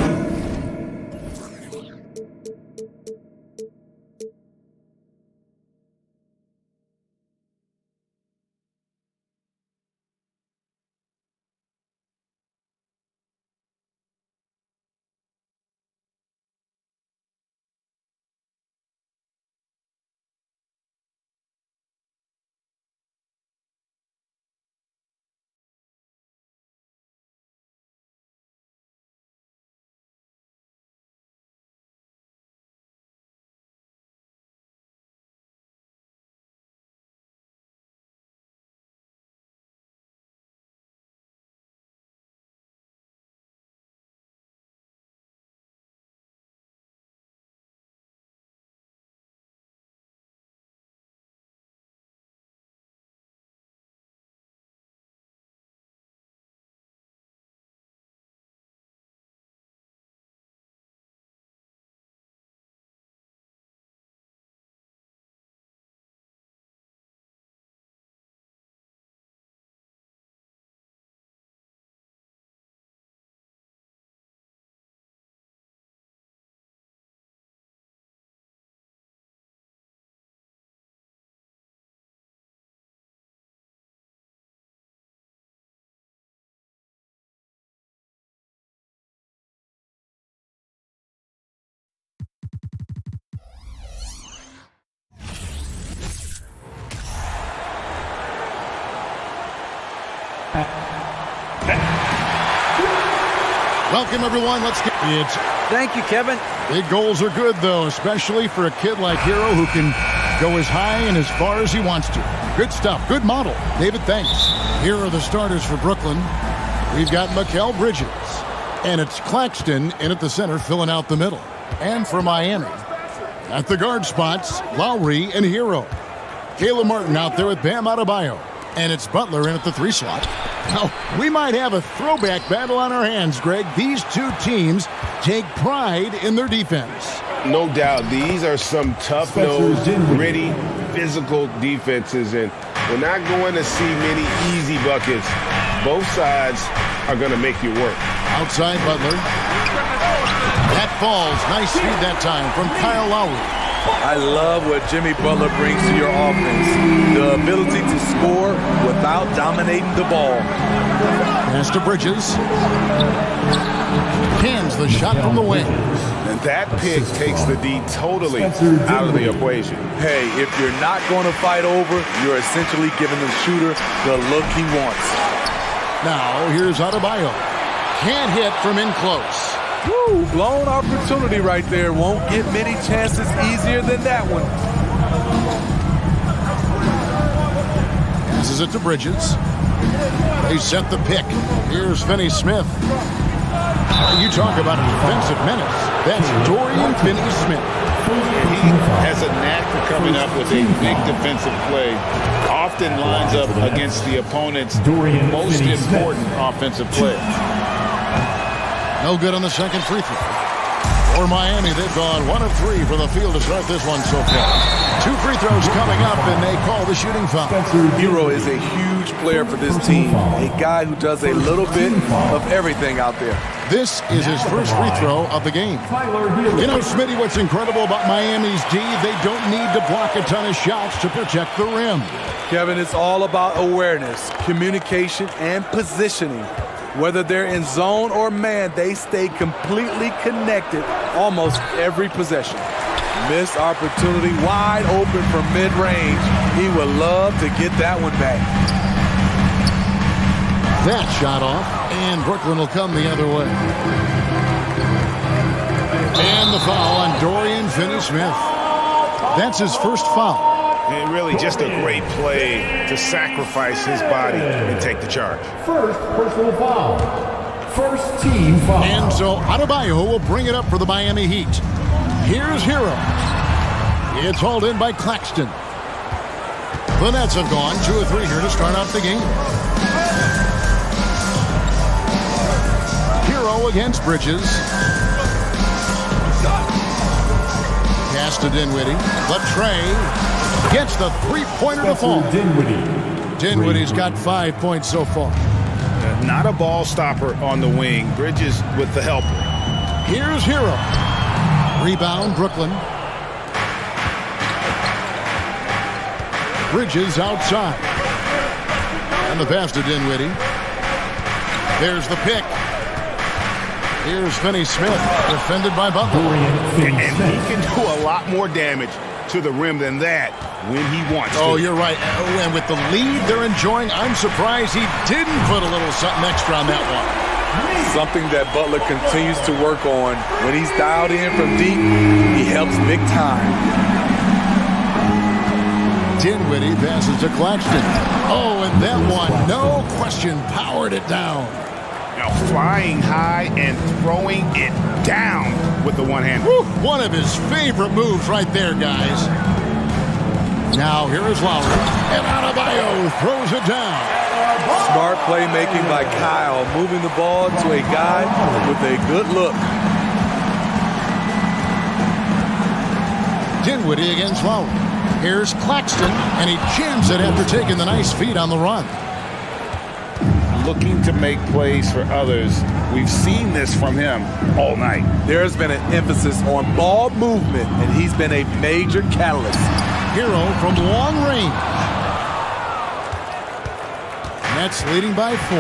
Welcome, everyone. Let's get it. Thank you, Kevin. Big goals are good, though, especially for a kid like Hero who can go as high and as far as he wants to. Good stuff. Good model. David, thanks. Here are the starters for Brooklyn. We've got Mikal Bridges. And it's Claxton in at the center, filling out the middle. And for Miami, at the guard spots, Lowry and Hero. Caleb Martin out there with Bam Adebayo. And it's Butler in at the 3 slot. Now, we might have a throwback battle on our hands, Greg. These two teams take pride in their defense. No doubt. These are some tough-nosed, gritty, physical defenses, and we're not going to see many easy buckets. Both sides are going to make you work. Outside Butler. That falls. Nice feed that time from Kyle Lowry. I love what Jimmy Butler brings to your offense. The ability to score without dominating the ball. Pass to Bridges. Cans the shot from the wing. And that pick takes the D totally out of the equation. Hey, if you're not going to fight over, you're essentially giving the shooter the look he wants. Now, here's Adebayo. Can't hit from in close. Woo, blown opportunity right there. Won't get many chances easier than that one. Passes it to Bridges. They set the pick. Here's Finney-Smith. You talk about a defensive menace. That's Dorian Finney-Smith. He has a knack for coming up with a big defensive play. Often lines up against the opponent's most important offensive play. No good on the second free throw. For Miami, they've gone 1 of 3 for the field to start this one so far. 2 free throws coming up, and they call the shooting foul. Hero is a huge player for this team. A guy who does a little bit of everything out there. This is his first free throw of the game. You know, Smitty, what's incredible about Miami's D, they don't need to block a ton of shots to protect the rim. Kevin, it's all about awareness, communication, and positioning. Whether they're in zone or man, they stay completely connected almost every possession. Missed opportunity, wide open from mid-range. He would love to get that one back. That shot off, and Brooklyn will come the other way. And the foul on Dorian Finney-Smith. That's his first foul. And really just a great play to sacrifice his body and take the charge. First personal foul. First team foul. And so Adebayo will bring it up for the Miami Heat. Here's Hero. It's hauled in by Claxton. The Nets have gone 2 of 3 here to start out the game. Hero against Bridges. Pass to Dinwiddie. Latrey gets the 3-pointer to fall. Dinwiddie's got 5 points so far. Not a ball stopper on the wing. Bridges with the help. Here's Hero. Rebound, Brooklyn. Bridges outside. And the pass to Dinwiddie. There's the pick. Here's Finney-Smith, defended by Butler. And he can do a lot more damage to the rim than that when he wants to. Oh, you're right. And with the lead they're enjoying, I'm surprised he didn't put a little something extra on that one. Something that Butler continues to work on. When he's dialed in from deep, he helps big time. Dinwiddie passes to Claxton. Oh, and that one, no question, powered it down. Now flying high and throwing it down with the one hand. Woo, one of his favorite moves right there, guys. Now here is Lowry, and Adebayo throws it down. Smart playmaking by Kyle, moving the ball to a guy with a good look. Dinwiddie against Lowry. Here's Claxton, and he jams it after taking the nice feed on the run. Looking to make plays for others. We've seen this from him all night. There's been an emphasis on ball movement, and he's been a major catalyst. Hero from long range. Nets leading by 4.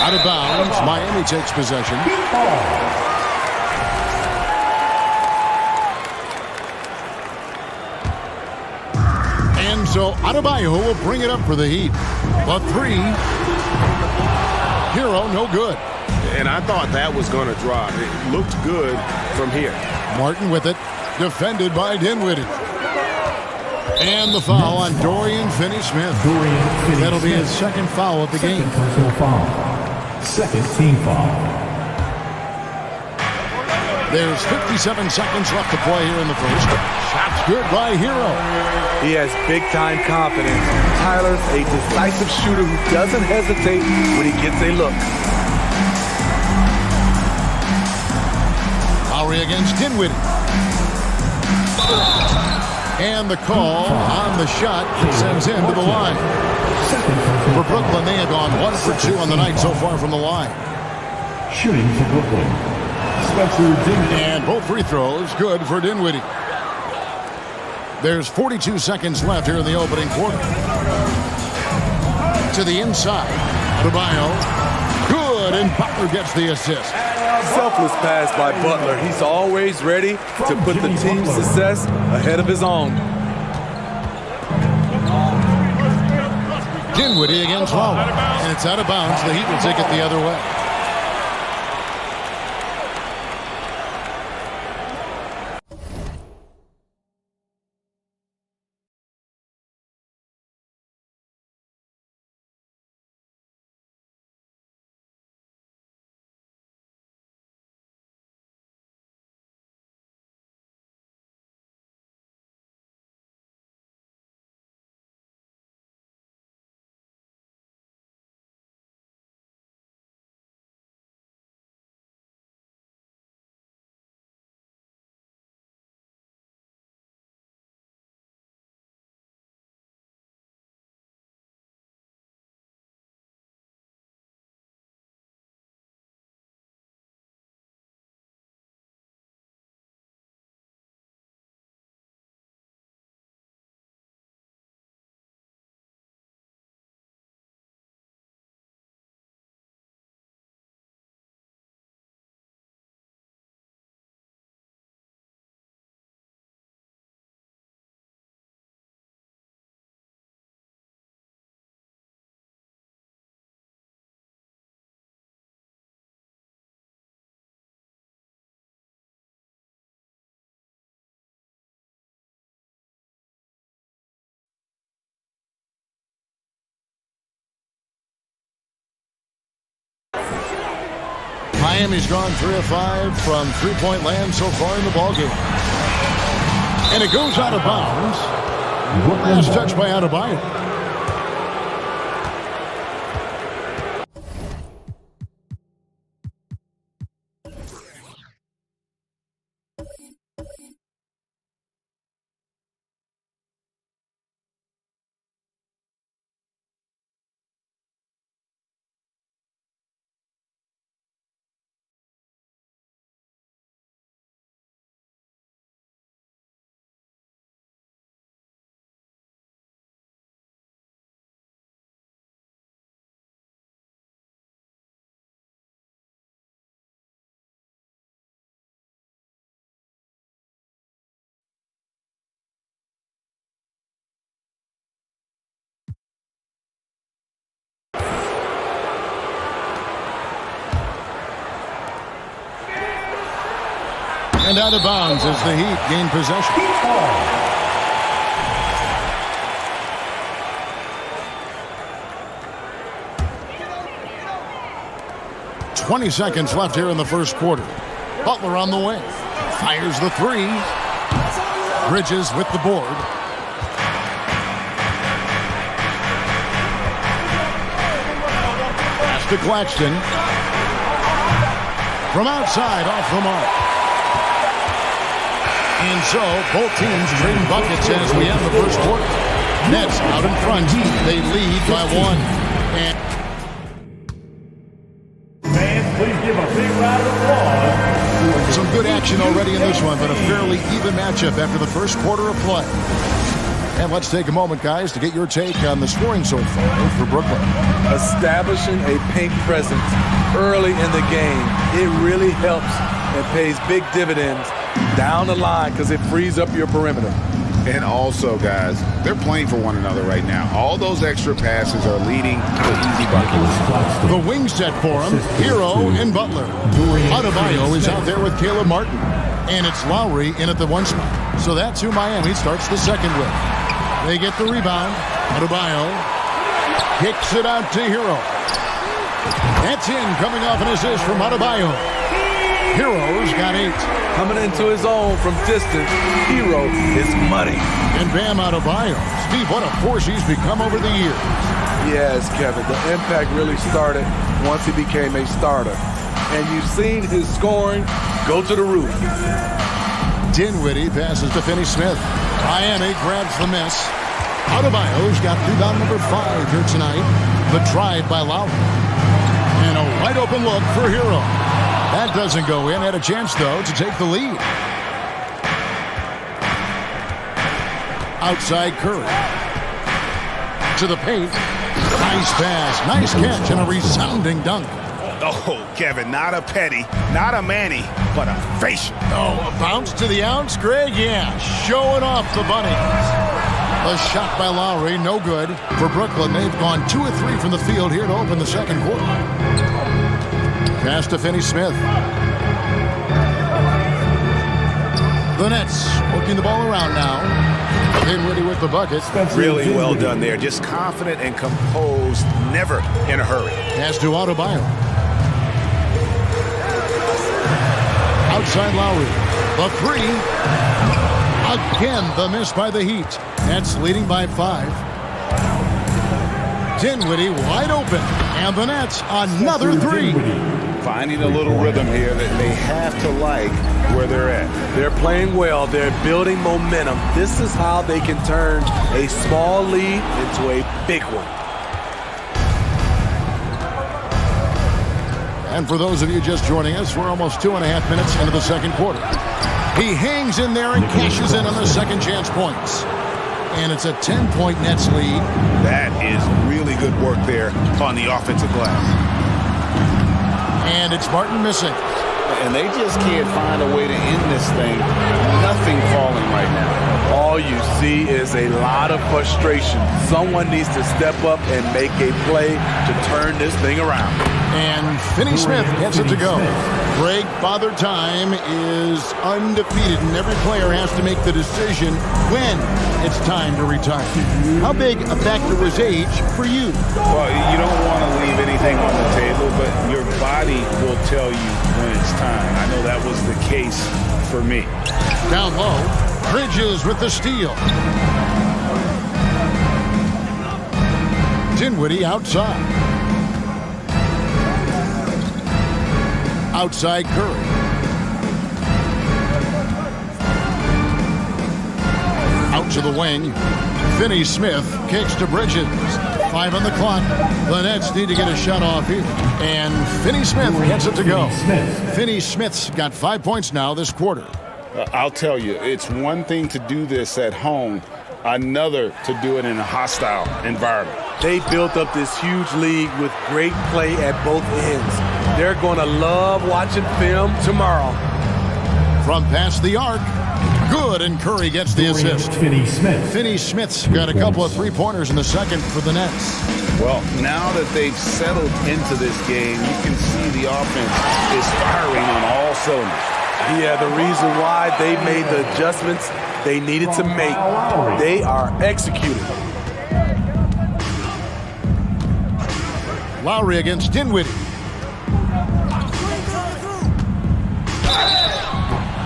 Out of bounds. Miami takes possession. And so Adebayo will bring it up for the Heat. The 3. Hero no good. and I thought that was going to drop. It looked good from here. Martin with it, defended by Dinwiddie. And the foul on Dorian Finney-Smith. That'll be his second foul of the game. Personal foul. Second team foul. There's 57 seconds left to play here in the first. Shot's good by Hero. He has big-time confidence. Tyler's a decisive shooter who doesn't hesitate when he gets a look. Lowry against Dinwiddie. And the call on the shot sends him to the line. For Brooklyn, they have gone 1 for 2 on the night so far from the line. Shooting for Brooklyn. And both free throws good for Dinwiddie. There's 42 seconds left here in the opening quarter. To the inside. Adebayo. Good, and Butler gets the assist. Selfless pass by Butler. He's always ready to put the team's success ahead of his own. Dinwiddie against Lowry. And it's out of bounds. The Heat will take it the other way. Miami's gone 3 of 5 from three-point land so far in the ballgame. And it goes out of bounds. Last touch by Adebayo. And out of bounds as the Heat gain possession. 20 seconds left here in the first quarter. Butler on the wing. Fires the three. Bridges with the board. Pass to Claxton. From outside, off the mark. And so, both teams trading buckets as we end the first quarter. Nets out in front. They lead by 1. And fans, please give a big round of applause. Some good action already in this one, but a fairly even matchup after the first quarter of play. And let's take a moment, guys, to get your take on the scoring so far for Brooklyn. Establishing a paint presence early in the game, it really helps and pays big dividends down the line because it frees up your perimeter. And also, guys, they're playing for one another right now. All those extra passes are leading to easy buckets. The wing set for him, Hero and Butler. Adebayo is out there with Caleb Martin. And it's Lowry in at the one spot. So that's who Miami starts the second with. They get the rebound. Adebayo kicks it out to Hero. That's in, coming off an assist from Adebayo. Hero's got 8. Coming into his own from distance, Hero is money. And Bam Adebayo. Steve, what a force he's become over the years. Yes, Kevin, the impact really started once he became a starter. And you've seen his scoring go to the roof. Dinwiddie passes to Finney-Smith. Miami grabs the miss. Adebayo's got rebound number 5 here tonight. The drive by Lowry. And a wide open look for Hero. That doesn't go in. Had a chance, though, to take the lead. Outside Curry. To the paint. Nice pass. Nice catch and a resounding dunk. Oh, Kevin, not a petty, not a Manny, but a facial. Oh, a bounce to the ounce, Greg? Yeah, showing off the bunnies. A shot by Lowry, no good. For Brooklyn, they've gone 2 of 3 from the field here to open the second quarter. Pass to Finney-Smith. The Nets working the ball around now. Dinwiddie with the bucket. Really well done there. Just confident and composed, never in a hurry. Pass to Adebayo. Outside Lowry. The 3. Again, the miss by the Heat. Nets leading by 5. Dinwiddie wide open. And the Nets another 3. Finding a little rhythm here that they have to like where they're at. They're playing well. They're building momentum. This is how they can turn a small lead into a big one. And for those of you just joining us, we're almost 2.5 minutes into the second quarter. He hangs in there and cashes in on the second chance points. And it's a 10-point Nets lead. That is really good work there on the offensive glass. And it's Martin missing. And they just can't find a way to end this thing. Nothing falling right now. All you see is a lot of frustration. Someone needs to step up and make a play to turn this thing around. And Finney-Smith gets it to go. Greg, Father Time is undefeated, and every player has to make the decision when it's time to retire. How big a factor was age for you? Well, you don't want to leave anything on the table, but your body will tell you when it's time. I know that was the case for me. Down low, Bridges with the steal. Dinwiddie outside. Outside Curry. Out to the wing. Finney-Smith kicks to Bridges. 5 on the clock. The Nets need to get a shot off here. And Finney-Smith gets it to go. Finney-Smith's got 5 points now this quarter. I'll tell you, it's one thing to do this at home, another to do it in a hostile environment. They built up this huge lead with great play at both ends. They're going to love watching film tomorrow. From past the arc, good, and Curry gets the assist. Finney-Smith's got a couple of three-pointers in the second for the Nets. Well, now that they've settled into this game, you can see the offense is firing on all cylinders. Yeah, the reason why they made the adjustments they needed to make. They are executing. Lowry against Dinwiddie.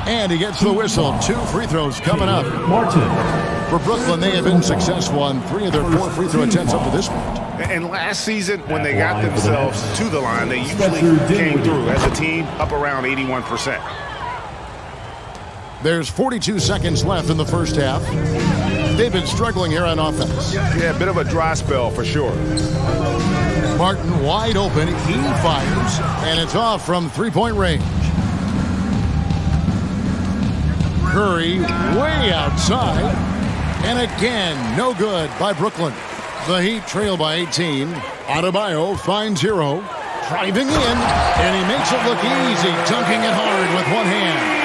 And he gets the whistle. 2 free throws coming up. For Brooklyn, they have been successful on 3 of their 4 free throw attempts up to this point. And last season, when they got themselves to the line, they usually came through as a team up around 81%. There's 42 seconds left in the first half. They've been struggling here on offense. Yeah, a bit of a dry spell for sure. Martin wide open. He fires, and it's off from three-point range. Curry way outside. And again, no good by Brooklyn. The Heat trail by 18. Adebayo finds Hero. Driving in, and he makes it look easy, dunking it hard with one hand.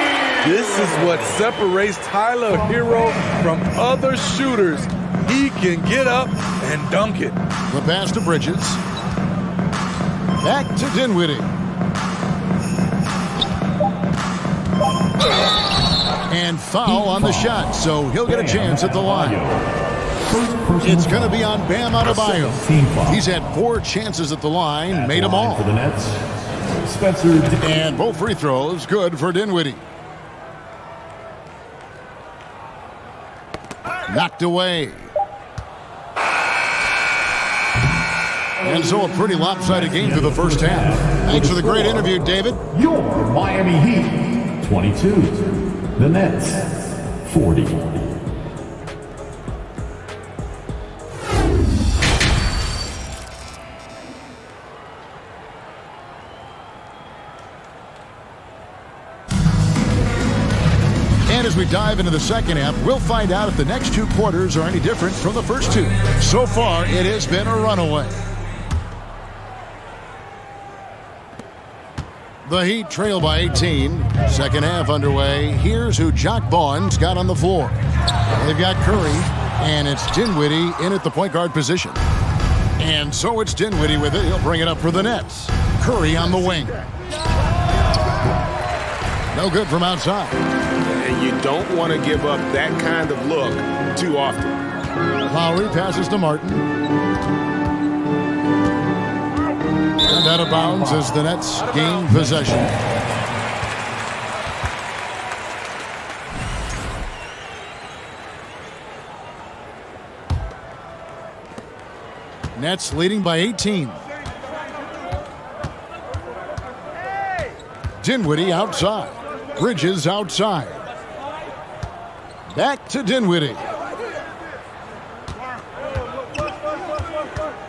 This is what separates Tyler Hero from other shooters. He can get up and dunk it. The pass to Bridges. Back to Dinwiddie. And foul on the shot, so he'll get a chance at the line. It's going to be on Bam Adebayo. He's had 4 chances at the line, made them all. For the Nets, Spencer. And both free throws good for Dinwiddie. Knocked away. And so a pretty lopsided game through the first half. Thanks for the great interview, David. Your Miami Heat, 22. The Nets, 40. And as we dive into the second half, we'll find out if the next 2 quarters are any different from the first 2. So far, it has been a runaway. The Heat trail by 18. Second half underway. Here's who Jock Vaughn's got on the floor. They've got Curry, and it's Dinwiddie in at the point guard position. And so it's Dinwiddie with it. He'll bring it up for the Nets. Curry on the wing. No good from outside. And you don't want to give up that kind of look too often. Lowry passes to Martin. And out of bounds as the Nets gain possession. Nets leading by 18. Dinwiddie outside. Bridges outside. Back to Dinwiddie.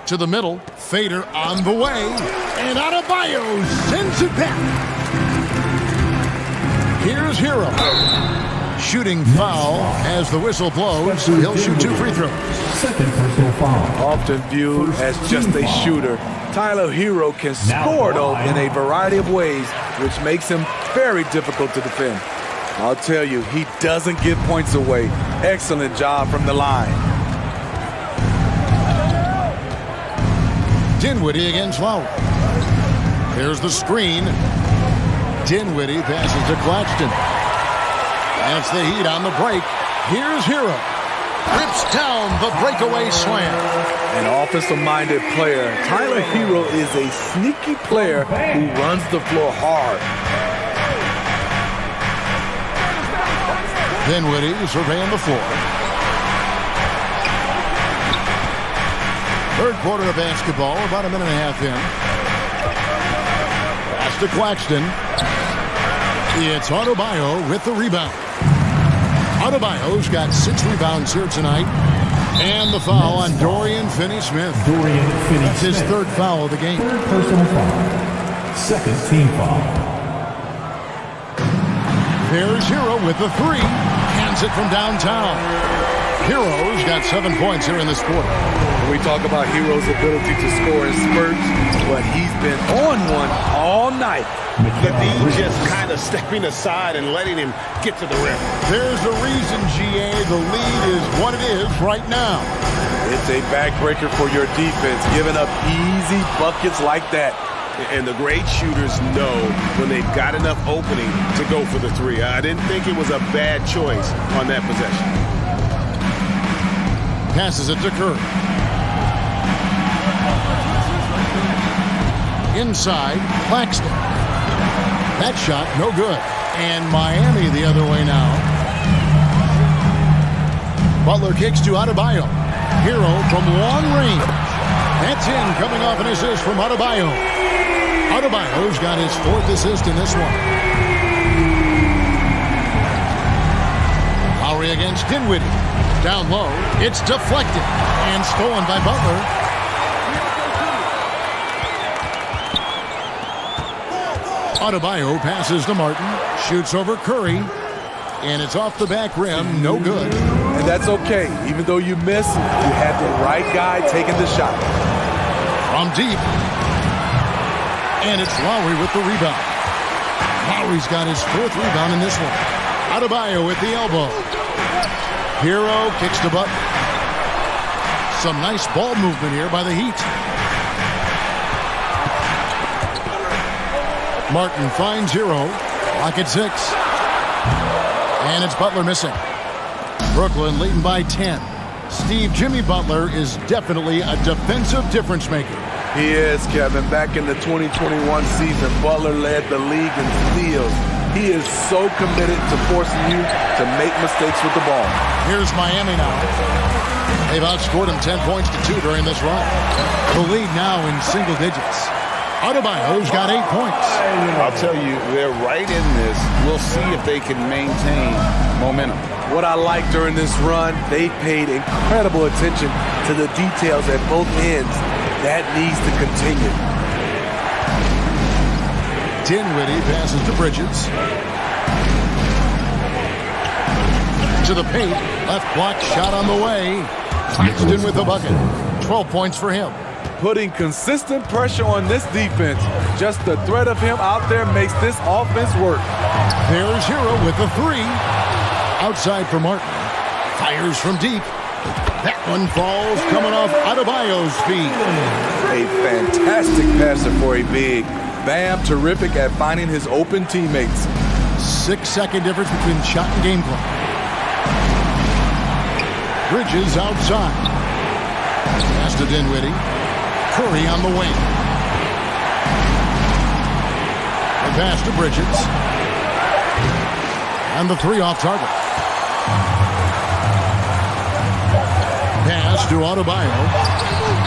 To the middle. Fader on the way. And Adebayo sends it back. Here's Hero. Shooting foul as the whistle blows. He'll shoot 2 free throws. Second personal foul. Often viewed as just a shooter, Tyler Hero can score, though, in a variety of ways, which makes him very difficult to defend. I'll tell you, he doesn't give points away. Excellent job from the line. Dinwiddie against Lowry. There's the screen. Dinwiddie passes to Claxton. That's the Heat on the break. Here's Hero. Rips down the breakaway slam. An offensive-minded player, Tyler Hero is a sneaky player who runs the floor hard. Dinwiddie surveying the floor. Third quarter of basketball, about a minute and a half in. Pass to Claxton. It's Adebayo with the rebound. Adebayo's got 6 rebounds here tonight. And the foul on Dorian Finney-Smith. That's his 3rd foul of the game. Third personal foul. Second team foul. There's Hero with the 3. Hands it from downtown. Hero's got 7 points here in this quarter. We talk about Hero's ability to score in spurts, but he's been on one all night. The D just kind of stepping aside and letting him get to the rim. There's a reason, GA, the lead is what it is right now. It's a backbreaker for your defense, giving up easy buckets like that. And the great shooters know when they've got enough opening to go for the 3. I didn't think it was a bad choice on that possession. Passes it to Curry. Inside, Claxton. That shot, no good. And Miami the other way now. Butler kicks to Adebayo. Hero from long range. That's in, coming off an assist from Adebayo. Adebayo's got his 4th assist in this one. Lowry against Dinwiddie. Down low, it's deflected and stolen by Butler. Adebayo passes to Martin, shoots over Curry, and it's off the back rim, no good. And that's okay. Even though you miss, you had the right guy taking the shot. From deep. And it's Lowry with the rebound. Lowry's got his 4th rebound in this one. Adebayo with the elbow. Hero kicks to Butler. Some nice ball movement here by the Heat. Martin finds Hero. Lock at 6. And it's Butler missing. Brooklyn leading by 10. Steve, Jimmy Butler is definitely a defensive difference maker. He is, Kevin. Back in the 2021 season, Butler led the league in steals. He is so committed to forcing you to make mistakes with the ball. Here's Miami now. They've outscored him 10 points to 2 during this run. The lead now in single digits. Adebayo's got 8 points. I'll tell you, they're right in this. We'll see if they can maintain momentum. What I like during this run, they paid incredible attention to the details at both ends. That needs to continue. Dinwiddie passes to Bridges. To the paint. Left block shot on the way. Claxton with the bucket. 12 points for him. Putting consistent pressure on this defense. Just the threat of him out there makes this offense work. There's Hero with the 3. Outside for Martin. Fires from deep. That one falls coming off Adebayo's feet. A fantastic passer for a big. Bam, terrific at finding his open teammates. 6-second difference between shot and game clock. Bridges outside. Pass to Dinwiddie. Curry on the wing. The pass to Bridges. And the 3 off target. Pass to Adebayo.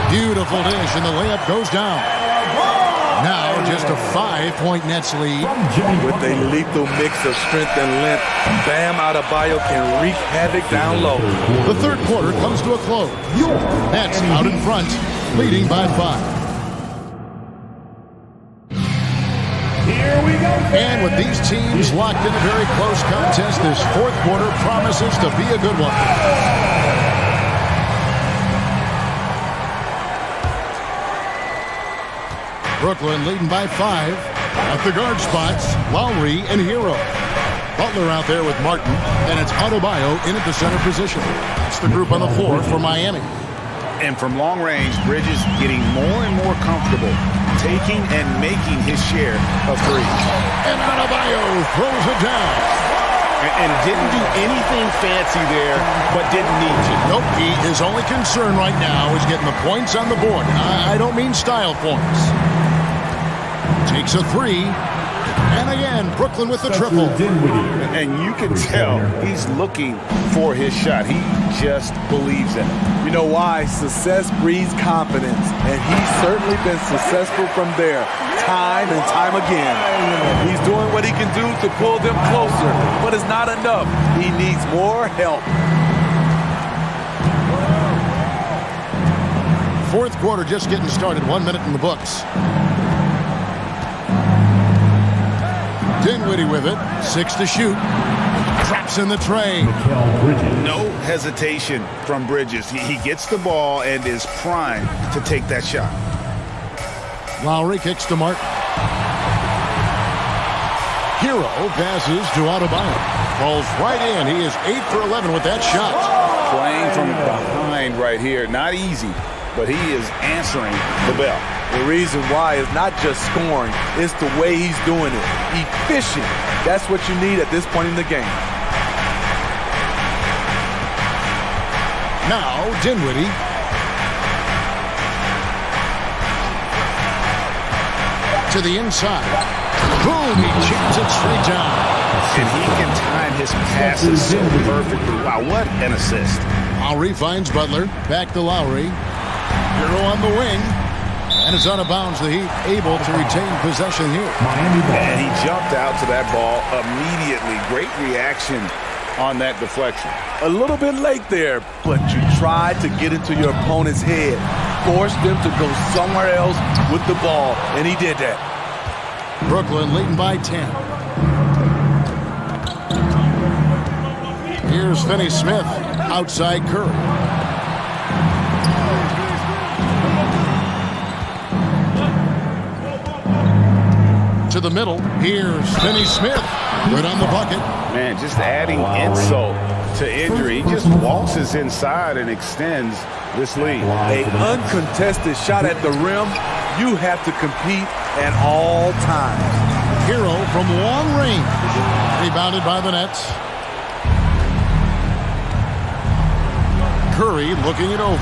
Beautiful dish, and the layup goes down. Now just a 5-point Nets lead. With a lethal mix of strength and length, Bam Adebayo can wreak havoc down low. The third quarter comes to a close. Nets out in front, leading by 5. Here we go. And with these teams locked in a very close contest, this fourth quarter promises to be a good one. Brooklyn leading by 5. At the guard spots, Lowry and Hero. Butler out there with Martin, and it's Adebayo in at the center position. It's the group on the floor for Miami. And from long range, Bridges getting more and more comfortable, taking and making his share of threes. And Adebayo throws it down. And didn't do anything fancy there, but didn't need to. Nope, his only concern right now is getting the points on the board. I don't mean style points. Takes a 3. And again, Brooklyn with the triple. And you can tell he's looking for his shot. He just believes in it. You know why? Success breeds confidence. And he's certainly been successful from there, time and time again. He's doing what he can do to pull them closer, but it's not enough. He needs more help. Fourth quarter just getting started. 1 minute in the books. Dinwiddie with it. 6 to shoot. Traps in the tray. No hesitation from Bridges. He gets the ball and is primed to take that shot. Lowry kicks to Martin. Hero passes to Adebayo. Falls right in. He is 8 for 11 with that shot. Playing from behind right here. Not easy, but he is answering the bell. The reason why is not just scoring, it's the way he's doing it. Efficient. That's what you need at this point in the game. Now, Dinwiddie. To the inside. Boom, he jams it straight down. And he can time his passes so perfectly. Wow, what an assist. Lowry finds Butler. Back to Lowry. Hero on the wing. And it's out of bounds. The Heat able to retain possession here. And he jumped out to that ball immediately. Great reaction on that deflection. A little bit late there, but you tried to get into your opponent's head. Forced them to go somewhere else with the ball, and he did that. Brooklyn leading by 10. Here's Finney-Smith. Outside Curry. To the middle. Here's Finney Smith right on the bucket. Man, just adding insult to injury. He just waltzes inside and extends this lead. An uncontested shot at the rim. You have to compete at all times. Hero from long range. Rebounded by the Nets. Curry looking it over.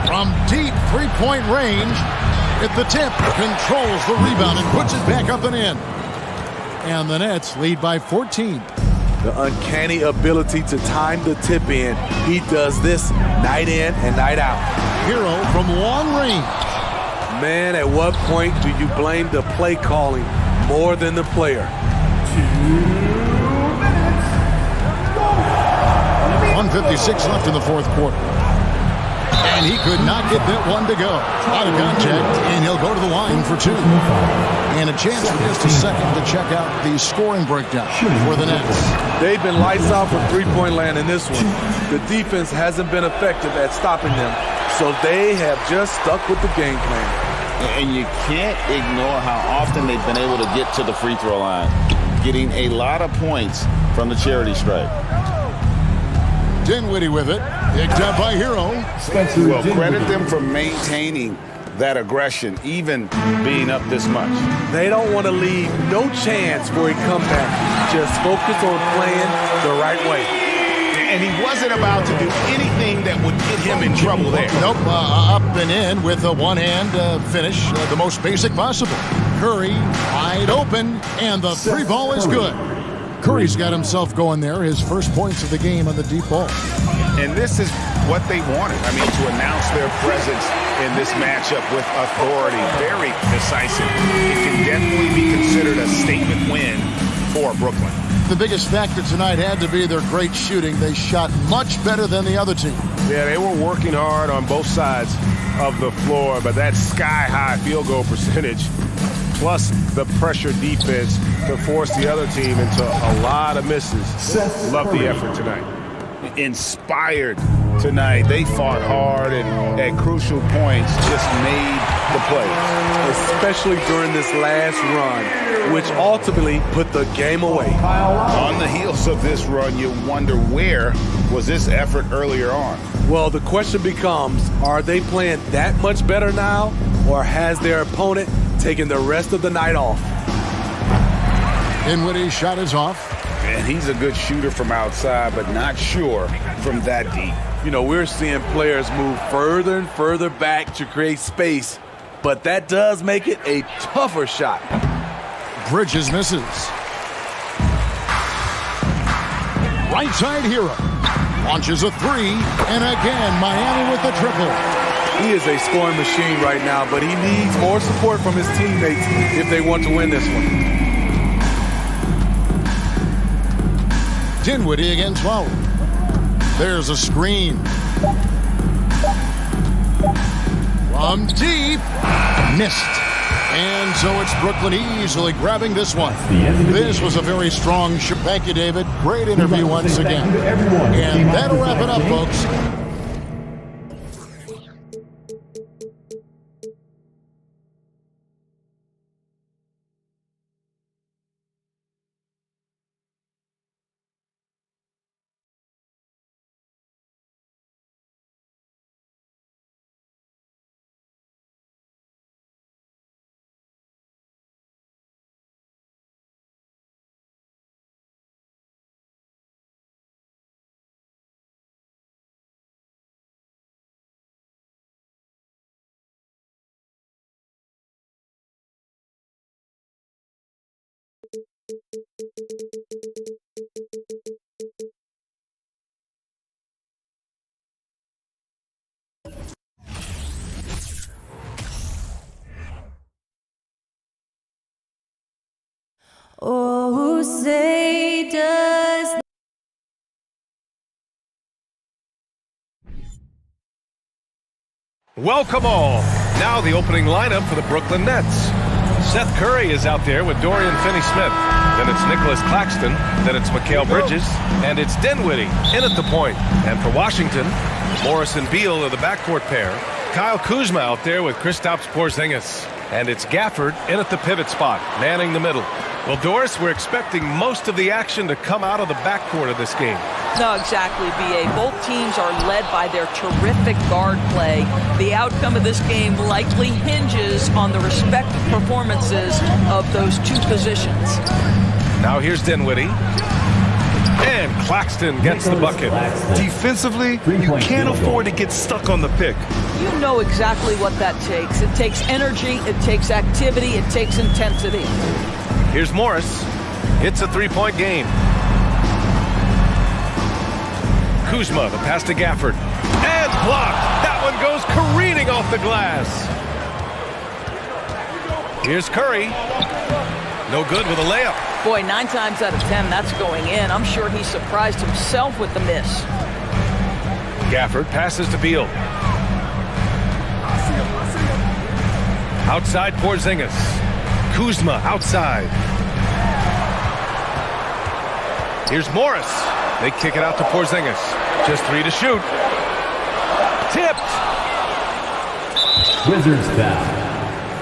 From deep three-point range, at the tip, controls the rebound and puts it back up and in. And the Nets lead by 14. The uncanny ability to time the tip in. He does this night in and night out. Hero from long range. Man, at what point do you blame the play calling more than the player? 1:56 left in the fourth quarter. And he could not get that one to go. Out of contact, and he'll go to the line for two. And a chance for just a second to check out the scoring breakdown for the Nets. They've been lights out from three-point land in this one. The defense hasn't been effective at stopping them, so they have just stuck with the game plan. And you can't ignore how often they've been able to get to the free throw line, getting a lot of points from the charity stripe. Dinwiddie with it, picked up by Hero. Well, credit them for maintaining that aggression, even being up this much. They don't want to leave no chance for a comeback. Just focus on playing the right way. And he wasn't about to do anything that would get him in trouble there. Nope, up and in with a one-hand finish, the most basic possible. Curry wide open, and the three ball is good. Curry's got himself going there, his first points of the game on the deep ball. And this is what they wanted. I mean, to announce their presence in this matchup with authority. Very decisive. It can definitely be considered a statement win for Brooklyn. The biggest factor tonight had to be their great shooting. They shot much better than the other team. Yeah, they were working hard on both sides of the floor, but that sky-high field goal percentage plus the pressure defense to force the other team into a lot of misses. Love the effort tonight. Inspired tonight. They fought hard and at crucial points just made the play. Especially during this last run, which ultimately put the game away. On the heels of this run, you wonder where was this effort earlier on? Well, the question becomes, are they playing that much better now, or has their opponent taken the rest of the night off? Dinwiddie's shot is off. And he's a good shooter from outside, but not sure from that deep. You know, we're seeing players move further and further back to create space, but that does make it a tougher shot. Bridges misses. Right side Hero. Launches a three, and again, Miami with the triple. He is a scoring machine right now, but he needs more support from his teammates if they want to win this one. Dinwiddie against Lowry. There's a screen. From deep. Missed. And so it's Brooklyn easily grabbing this one. This was a very strong shot. Thank you, David. Great interview once again. And that'll wrap it up, folks. Oh, say does. Welcome all. Now the opening lineup for the Brooklyn Nets. Seth Curry is out there with Dorian Finney-Smith. Then it's Nicholas Claxton. Then it's Mikal Bridges. And it's Dinwiddie in at the point. And for Washington, Morris and Beal are the backcourt pair. Kyle Kuzma out there with Kristaps Porzingis. And it's Gafford in at the pivot spot, manning the middle. Well, Doris, we're expecting most of the action to come out of the backcourt of this game. No, exactly, B.A. Both teams are led by their terrific guard play. The outcome of this game likely hinges on the respective performances of those two positions. Now here's Dinwiddie. And Claxton gets the bucket. Defensively, you can't afford to get stuck on the pick. You know exactly what that takes. It takes energy, it takes activity, it takes intensity. Here's Morris. It's a three-point game. Kuzma, the pass to Gafford. And blocked. That one goes careening off the glass. Here's Curry. No good with a layup. Boy, 9 times out of 10, that's going in. I'm sure he surprised himself with the miss. Gafford passes to Beal. Outside Porzingis. Kuzma outside. Here's Morris. They kick it out to Porzingis. Just 3 to shoot. Tipped. Wizards foul.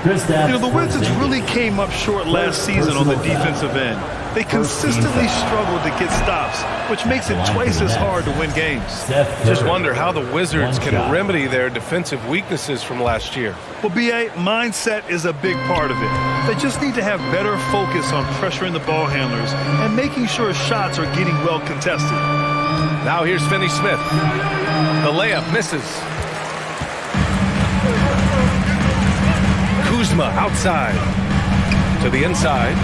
The Wizards really came up short last season on the defensive end. They consistently struggled to get stops, which makes it twice as hard to win games. Just wonder how the Wizards can remedy their defensive weaknesses from last year. Well, B.A., mindset is a big part of it. They just need to have better focus on pressuring the ball handlers and making sure shots are getting well contested. Now here's Finney-Smith. The layup misses. Kuzma outside to the inside.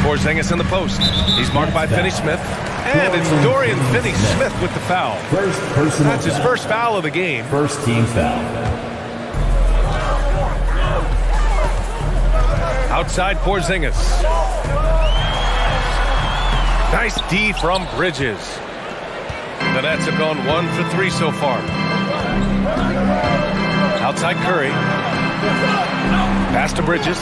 Porzingis in the post. He's marked by Finney-Smith. And it's Dorian Finney-Smith with the foul. That's his first foul of the game. First team foul. Outside Porzingis. Nice D from Bridges. The Nets have gone 1 for 3 so far. Outside Curry. Pass to Bridges.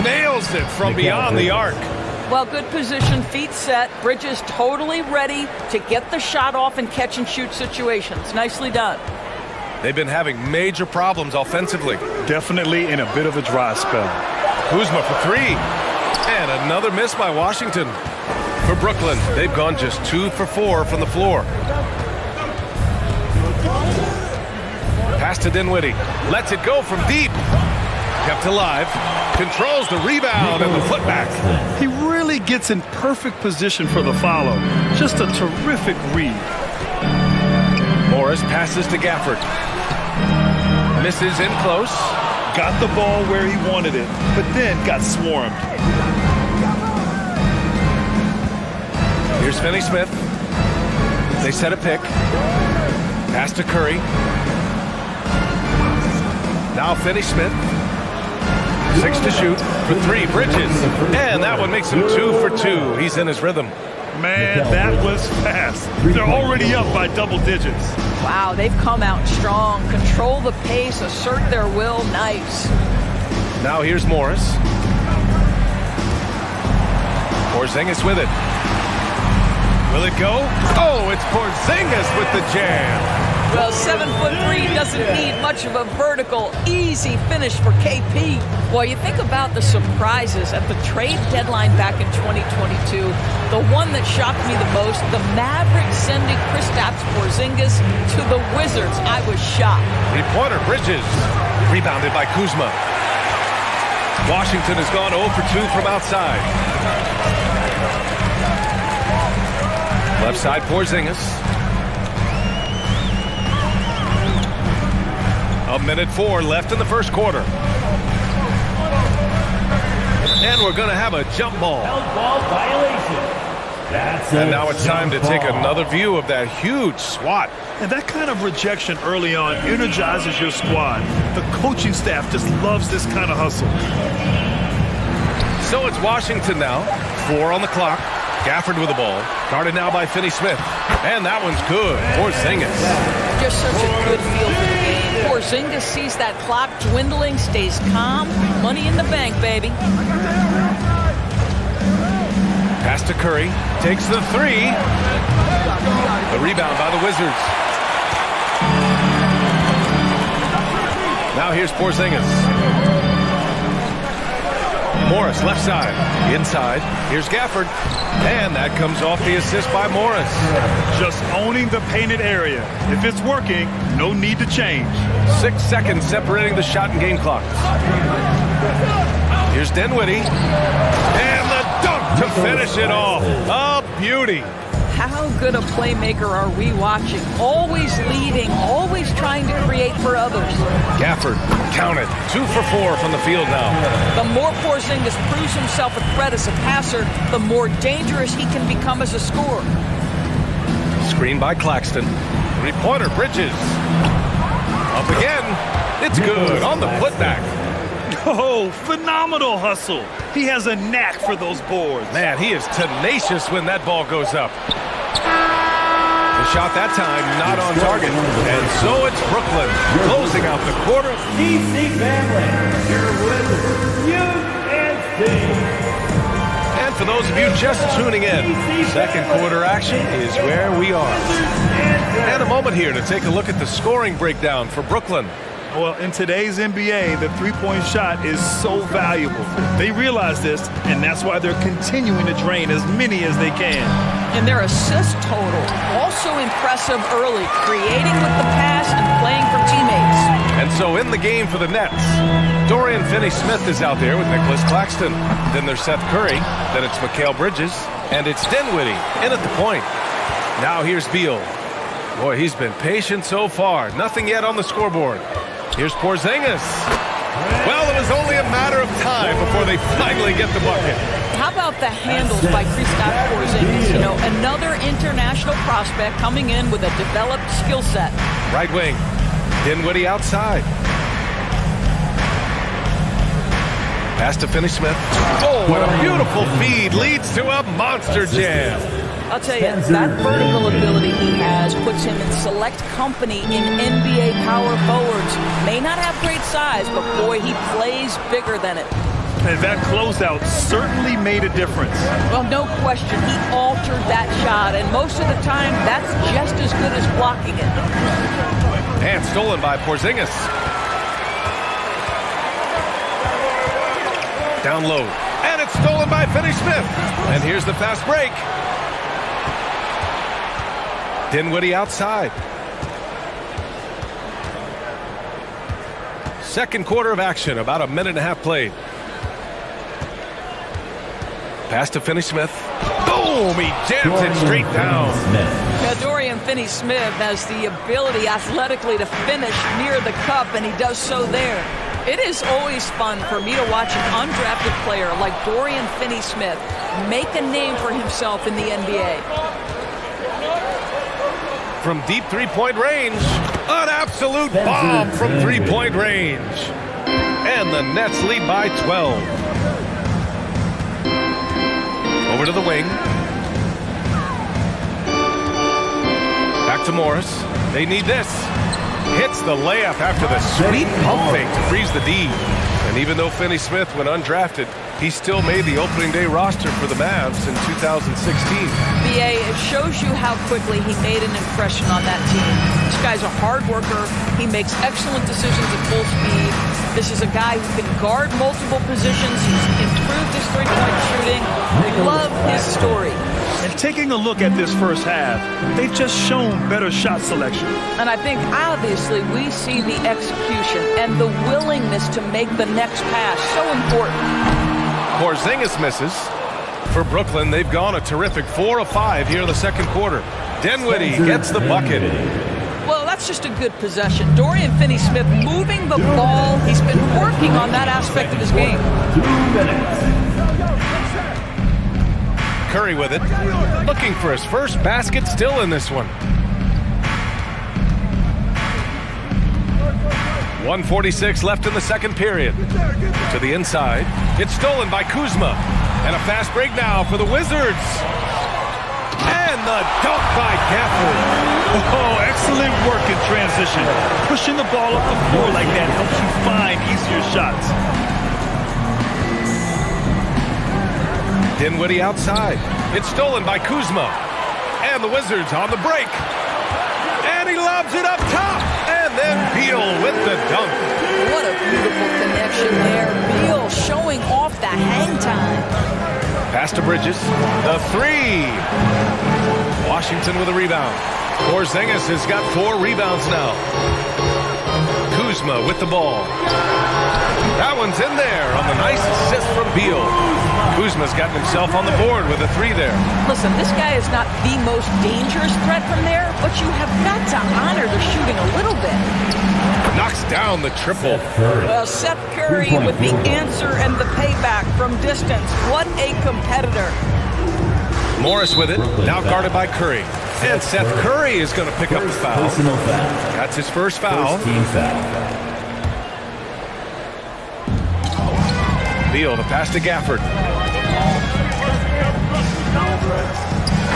Nails it from beyond the arc. Well, good position, feet set. Bridges totally ready to get the shot off in catch-and-shoot situations. Nicely done. They've been having major problems offensively. Definitely in a bit of a dry spell. Kuzma for 3. And another miss by Washington. For Brooklyn, they've gone just 2 for 4 from the floor. Pass to Dinwiddie. Lets it go from deep. Kept alive. Controls the rebound and the putback. He really gets in perfect position for the follow. Just a terrific read. Morris passes to Gafford. Misses in close. Got the ball where he wanted it, but then got swarmed. Here's Finney-Smith. They set a pick. Pass to Curry. Now Finney-Smith. 6 to shoot for 3. Bridges. And that one makes him 2 for 2. He's in his rhythm. Man, that was fast. They're already up by double digits. Wow, they've come out strong. Control the pace, assert their will. Nice. Now here's Morris. Porzingis with it. Will it go? Oh, it's Porzingis with the jam. Well, 7'3" doesn't need much of a vertical, easy finish for KP. Well, you think about the surprises at the trade deadline back in 2022. The one that shocked me the most, the Mavericks sending Kristaps Porzingis to the Wizards. I was shocked. 3-pointer, Bridges. Rebounded by Kuzma. Washington has gone 0 for 2 from outside. Left side, Porzingis. 1:04 left in the first quarter. And we're going to have a jump ball. Ball violation. And now it's time to take another view of that huge swat. And that kind of rejection early on energizes your squad. The coaching staff just loves this kind of hustle. So it's Washington now. 4 on the clock. Gafford with the ball. Guarded now by Finney-Smith. And that one's good. Porzingis. Just such a good feel for the game. Porzingis sees that clock dwindling, stays calm. Money in the bank, baby. Pass to Curry. Takes the 3. The rebound by the Wizards. Now here's Porzingis. Morris, left side. Inside. Here's Gafford. And that comes off the assist by Morris. Just owning the painted area. If it's working, no need to change. 6 seconds separating the shot and game clock. Here's Dinwiddie. And the dunk to finish it off. A beauty. How good a playmaker are we watching? Always leading, always trying to create for others. Gafford, count it. 2 for 4 from the field now. The more Porzingis proves himself a threat as a passer, the more dangerous he can become as a scorer. Screen by Claxton. Three-pointer, Bridges. Up again. It's good on the putback. Oh, phenomenal hustle. He has a knack for those boards. Man, he is tenacious when that ball goes up. The shot that time not on target. And so it's Brooklyn closing out the quarter. DC family, your winners, And for those of you just tuning in, second quarter action is where we are. And a moment here to take a look at the scoring breakdown for Brooklyn. Well, in today's NBA, the three-point shot is so valuable. They realize this, and that's why they're continuing to drain as many as they can. And their assist total, also impressive early, creating with the pass and playing for teammates. And so in the game for the Nets, Dorian Finney-Smith is out there with Nicholas Claxton. Then there's Seth Curry. Then it's Mikal Bridges. And it's Dinwiddie in at the point. Now here's Beal. Boy, he's been patient so far. Nothing yet on the scoreboard. Here's Porzingis. Well, it was only a matter of time before they finally get the bucket. How about the handles by Kristaps Porzingis? You know, another international prospect coming in with a developed skill set. Right wing. Dinwiddie outside. Pass to Finney-Smith. Oh, what a beautiful feed. Leads to a monster jam. I'll tell you, that vertical ability he has puts him in select company in NBA power forwards. May not have great size, but boy, he plays bigger than it. And that closeout certainly made a difference. Well, no question, he altered that shot, and most of the time, that's just as good as blocking it. And stolen by Porzingis. Down low. And it's stolen by Finney-Smith. And here's the fast break. Dinwiddie outside. Second quarter of action, about a minute and a half played. Pass to Finney-Smith. Boom! He jams it straight down. Now, Dorian Finney-Smith has the ability athletically to finish near the cup, and he does so there. It is always fun for me to watch an undrafted player like Dorian Finney-Smith make a name for himself in the NBA. From deep three-point range, an absolute bomb from three-point range. And the Nets lead by 12. Over to the wing. Back to Morris. They need this. Hits the layup after the sweet pump fake to freeze the D. And even though Finney-Smith went undrafted, he still made the opening day roster for the Mavs in 2016. BA, it shows you how quickly he made an impression on that team. This guy's a hard worker. He makes excellent decisions at full speed. This is a guy who can guard multiple positions. He's improved his three-point shooting. Love his story. And taking a look at this first half, they've just shown better shot selection. And I think, obviously, we see the execution and the willingness to make the next pass so important. Porzingis misses. For Brooklyn, they've gone a terrific 4 of 5 here in the second quarter. Dinwiddie gets the bucket. Well, that's just a good possession. Dorian Finney-Smith moving the ball. He's been working on that aspect of his game. 2 minutes. Curry with it. Looking for his first basket still in this one. 1:46 left in the second period. To the inside. It's stolen by Kuzma. And a fast break now for the Wizards. And the dunk by Gafford. Oh, excellent work in transition. Pushing the ball up the floor like that helps you find easier shots. Dinwiddie outside. It's stolen by Kuzma. And the Wizards on the break. And he lobs it up top. And And then Beal with the dunk. What a beautiful connection there. Beal showing off the hang time. Pass to Bridges. The three. Washington with a rebound. Porzingis has got 4 rebounds now. Kuzma with the ball. That one's in there on the nice assist from Beal. Kuzma's gotten himself on the board with a 3 there. Listen, this guy is not the most dangerous threat from there, but you have got to honor the shooting a little bit. Knocks down the triple. Seth Curry with the answer and the payback from distance. What a competitor. Morris with it, now guarded by Curry. And Seth Curry is going to pick up the foul. That's his first foul. Beal, the pass to Gafford.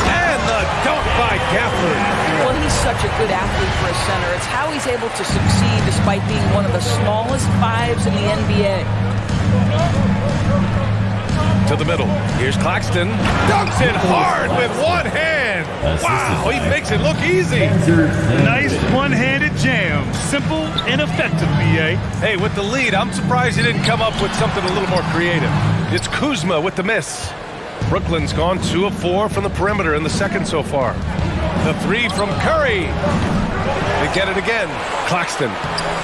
And the dunk by Gafford. Well, he's such a good athlete for a center. It's how he's able to succeed despite being one of the smallest 5s in the NBA. To the middle. Here's Claxton. Dunks it hard with one hand. Wow, he makes it look easy. Nice one-handed jam. Simple and effective, BA. Hey, with the lead, I'm surprised he didn't come up with something a little more creative. It's Kuzma with the miss. Brooklyn's gone 2 of 4 from the perimeter in the second so far. The 3 from Curry. They get it again. Claxton.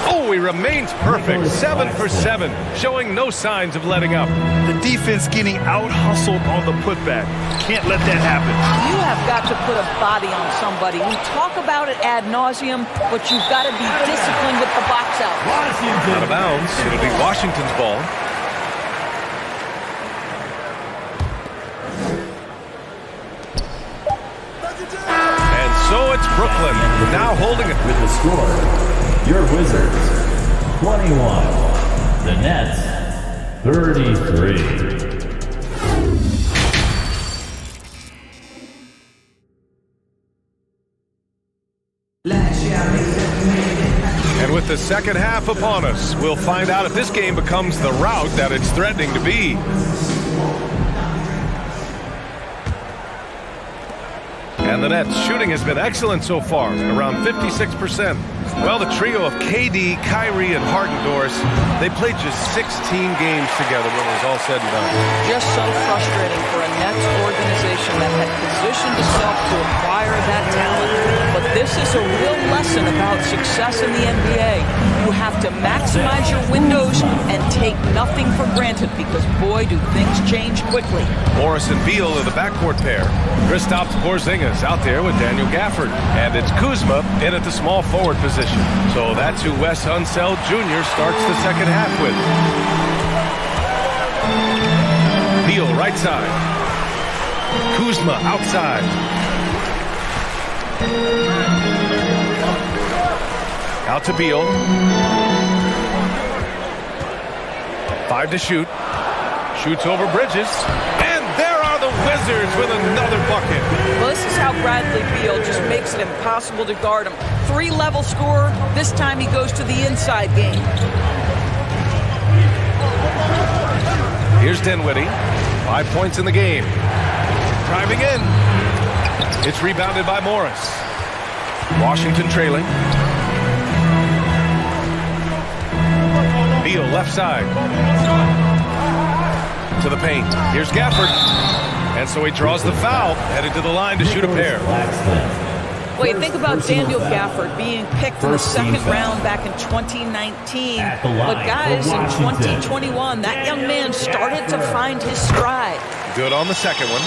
Oh, he remains perfect. 7 for 7, showing no signs of letting up. The defense getting out-hustled on the putback. Can't let that happen. You have got to put a body on somebody. We talk about it ad nauseum, but you've got to be disciplined with the box out. Out of bounds. It'll be Washington's ball. And so it's Brooklyn now holding it. With the score, your Wizards 21, the Nets 33. And with the second half upon us, we'll find out if this game becomes the rout that it's threatening to be. And the Nets' shooting has been excellent so far, around 56%. Well, the trio of KD, Kyrie, and Harden, Doris, they played just 16 games together when it was all said and done. Just so frustrating for a Nets organization that had positioned itself to acquire that talent. But this is a real lesson about success in the NBA. You have to maximize your windows and take nothing for granted because, boy, do things change quickly. Morris and Beal are the backcourt pair. Kristaps Porzingis out there with Daniel Gafford. And it's Kuzma in at the small forward position. So that's who Wes Unseld Jr. starts the second half with. Beal right side. Kuzma outside. Out to Beal. 5 to shoot. Shoots over Bridges. And there are the Wizards with another bucket. Well, this is how Bradley Beal just makes it impossible to guard him. 3-level scorer. This time he goes to the inside game. Here's Dinwiddie. 5 points in the game. Driving in. It's rebounded by Morris. Washington trailing. Beal left side. To the paint. Here's Gafford. And so he draws the foul, headed to the line to shoot a pair. Well, you think about Daniel Gafford being picked in the second round back in 2019. But guys, in 2021, that young man started to find his stride. Good on the second one.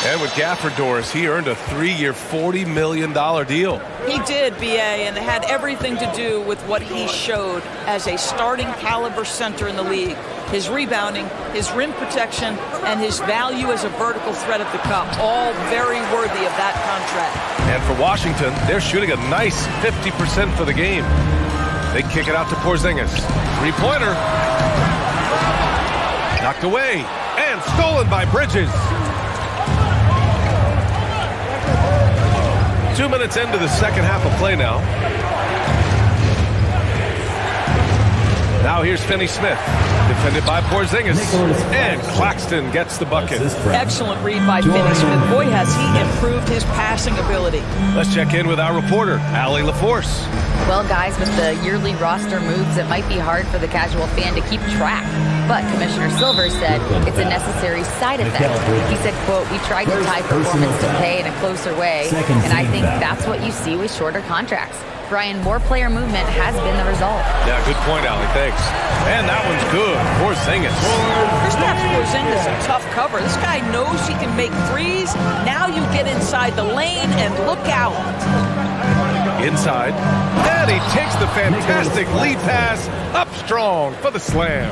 And with Gafford, Doris, he earned a 3-year, $40 million deal. He did, BA, and it had everything to do with what he showed as a starting caliber center in the league. His rebounding, his rim protection, and his value as a vertical threat at the cup, all very worthy of that contract. And for Washington, they're shooting a nice 50% for the game. They kick it out to Porzingis. 3-pointer. Knocked away and stolen by Bridges. 2 minutes into the second half of play now. Now here's Finney Smith, defended by Porzingis, and Claxton gets the bucket. Excellent read by Finney Smith. Boy, has he improved his passing ability. Let's check in with our reporter, Allie LaForce. Well, guys, with the yearly roster moves, it might be hard for the casual fan to keep track. But Commissioner Silver said it's a necessary side effect. He said, quote, "We tried to tie performance to pay in a closer way, and I think that's what you see with shorter contracts." Brian, more player movement has been the result. Yeah, good point, Allie. Thanks. And that one's good. Porzingis. Kristaps Porzingis, a tough cover. This guy knows he can make threes. Now you get inside the lane and look out. Inside. And he takes the fantastic lead pass up strong for the slam.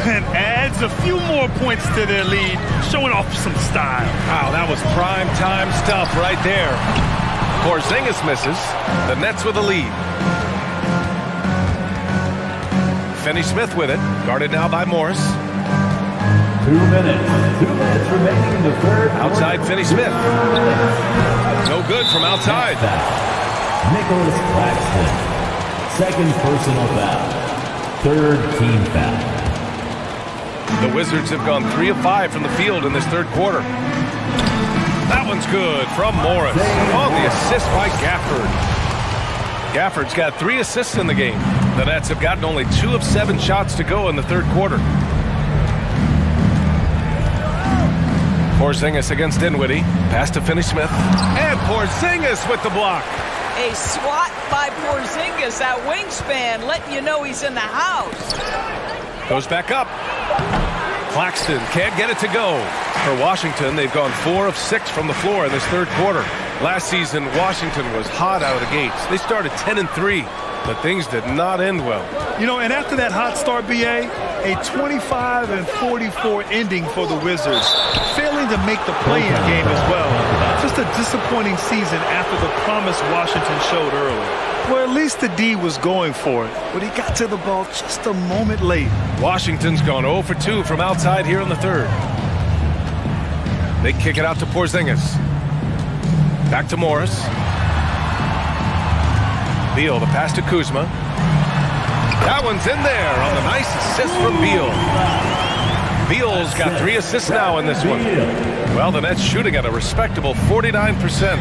And adds a few more points to their lead, showing off some style. Wow, that was prime time stuff right there. Porzingis misses. The Nets with a lead. Finney Smith with it. Guarded now by Morris. 2 minutes. 2 minutes remaining in the third. Outside Finney Smith. No good from outside. Nicholas Claxton. Second personal foul. Third team foul. The Wizards have gone 3 of 5 from the field in this third quarter. That one's good from Morris. On the assist by Gafford. Gafford's got 3 assists in the game. The Nets have gotten only 2 of 7 shots to go in the third quarter. Porzingis against Dinwiddie. Pass to Finney Smith. And Porzingis with the block. A swat by Porzingis. That wingspan letting you know he's in the house. Goes back up. Claxton can't get it to go. For Washington, they've gone 4 of 6 from the floor in this third quarter. Last season, Washington was hot out of the gates. They started 10-3, but things did not end well. You know, and after that hot start, BA, a 25-44 ending for the Wizards, failing to make the play-in game as well. Just a disappointing season after the promise Washington showed early. Well, at least the D was going for it, but he got to the ball just a moment late. Washington's gone 0 for 2 from outside here in the third. They kick it out to Porzingis. Back to Morris. Beal, the pass to Kuzma. That one's in there on the nice assist from Beal. Beal's got 3 assists now in this one. Well, the Nets shooting at a respectable 49%.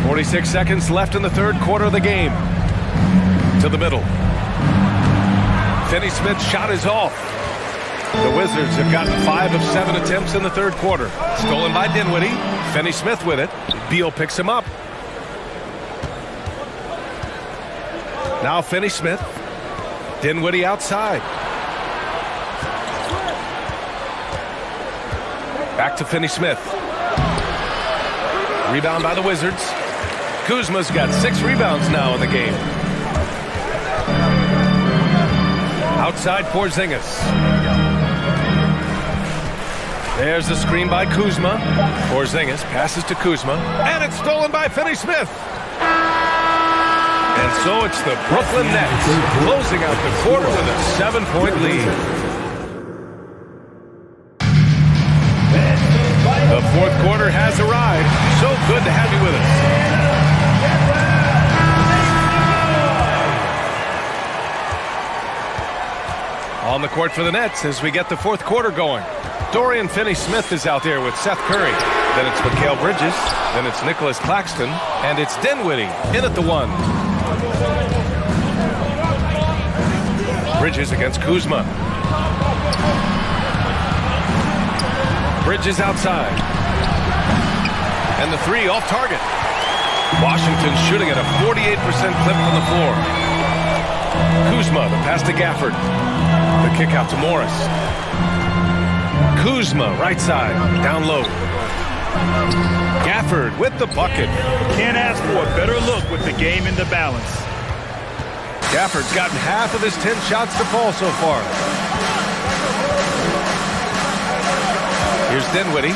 46 seconds left in the third quarter of the game. To the middle. Finney Smith's shot is off. The Wizards have gotten 5 of 7 attempts in the third quarter. Stolen by Dinwiddie. Finney Smith with it. Beal picks him up. Now Finney Smith. Dinwiddie outside. Back to Finney Smith. Rebound by the Wizards. Kuzma's got 6 rebounds now in the game. Outside Porzingis. There's the screen by Kuzma. Porzingis passes to Kuzma. And it's stolen by Finney Smith. And so it's the Brooklyn Nets closing out the quarter with a 7-point lead. The fourth quarter has arrived. So good to have you with us. On the court for the Nets as we get the fourth quarter going. Dorian Finney-Smith is out there with Seth Curry. Then it's Mikal Bridges. Then it's Nicholas Claxton. And it's Dinwiddie in at the 1. Bridges against Kuzma. Bridges outside. And the 3 off target. Washington shooting at a 48% clip from the floor. Kuzma, the pass to Gafford. The kick out to Morris. Kuzma, right side, down low. Gafford with the bucket. Can't ask for a better look with the game in the balance. Gafford's gotten half of his 10 shots to fall so far. Here's Dinwiddie.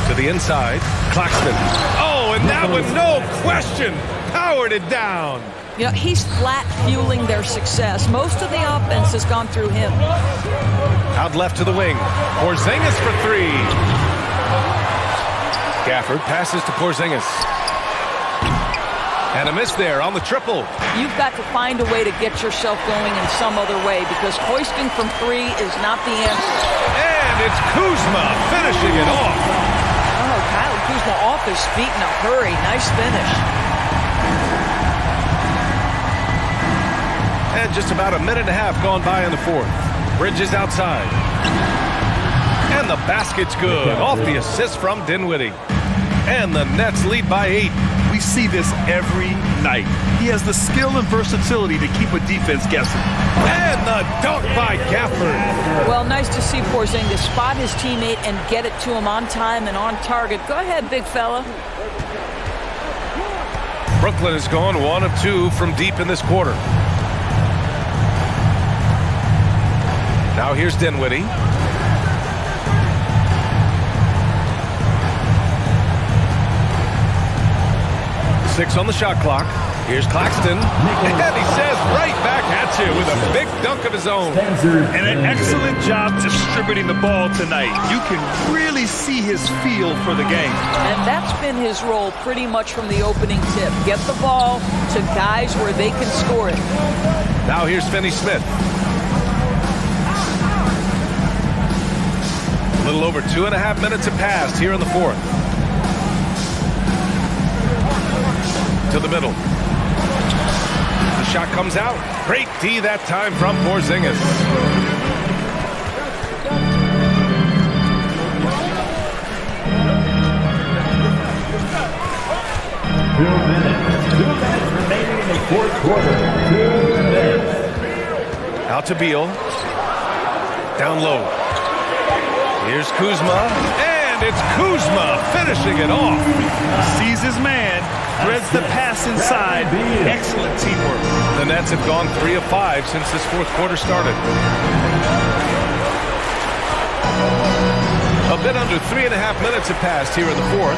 To the inside. Claxton. Oh, and that one, no question, powered it down. You know, he's flat fueling their success. Most of the offense has gone through him. Out left to the wing. Porzingis for 3. Gafford passes to Porzingis. And a miss there on the triple. You've got to find a way to get yourself going in some other way because hoisting from three is not the answer. And it's Kuzma finishing it off. Oh, Kyle Kuzma off his feet in a hurry. Nice finish. And just about a minute and a half gone by in the fourth. Bridges outside. And the basket's good off the assist from Dinwiddie. And the Nets lead by 8. We see this every night. He has the skill and versatility to keep a defense guessing. And the dunk by Gafford. Well, nice to see Porzingis spot his teammate and get it to him on time and on target. Go ahead, big fella. Brooklyn has gone 1 of 2 from deep in this quarter. Now here's Dinwiddie. 6 on the shot clock. Here's Claxton. And he says right back at you with a big dunk of his own. And an excellent job distributing the ball tonight. You can really see his feel for the game. And that's been his role pretty much from the opening tip. Get the ball to guys where they can score it. Now here's Finney-Smith. A little over 2.5 minutes have passed here in the fourth. To the middle. The shot comes out. Great D that time from Porzingis. Remaining in the fourth quarter. 2 minutes. Out to Beal. Down low. Here's Kuzma. And it's Kuzma finishing it off. Sees his man. Threads the pass inside. Excellent teamwork. The Nets have gone 3 of 5 since this fourth quarter started. A bit under 3.5 minutes have passed here in the fourth.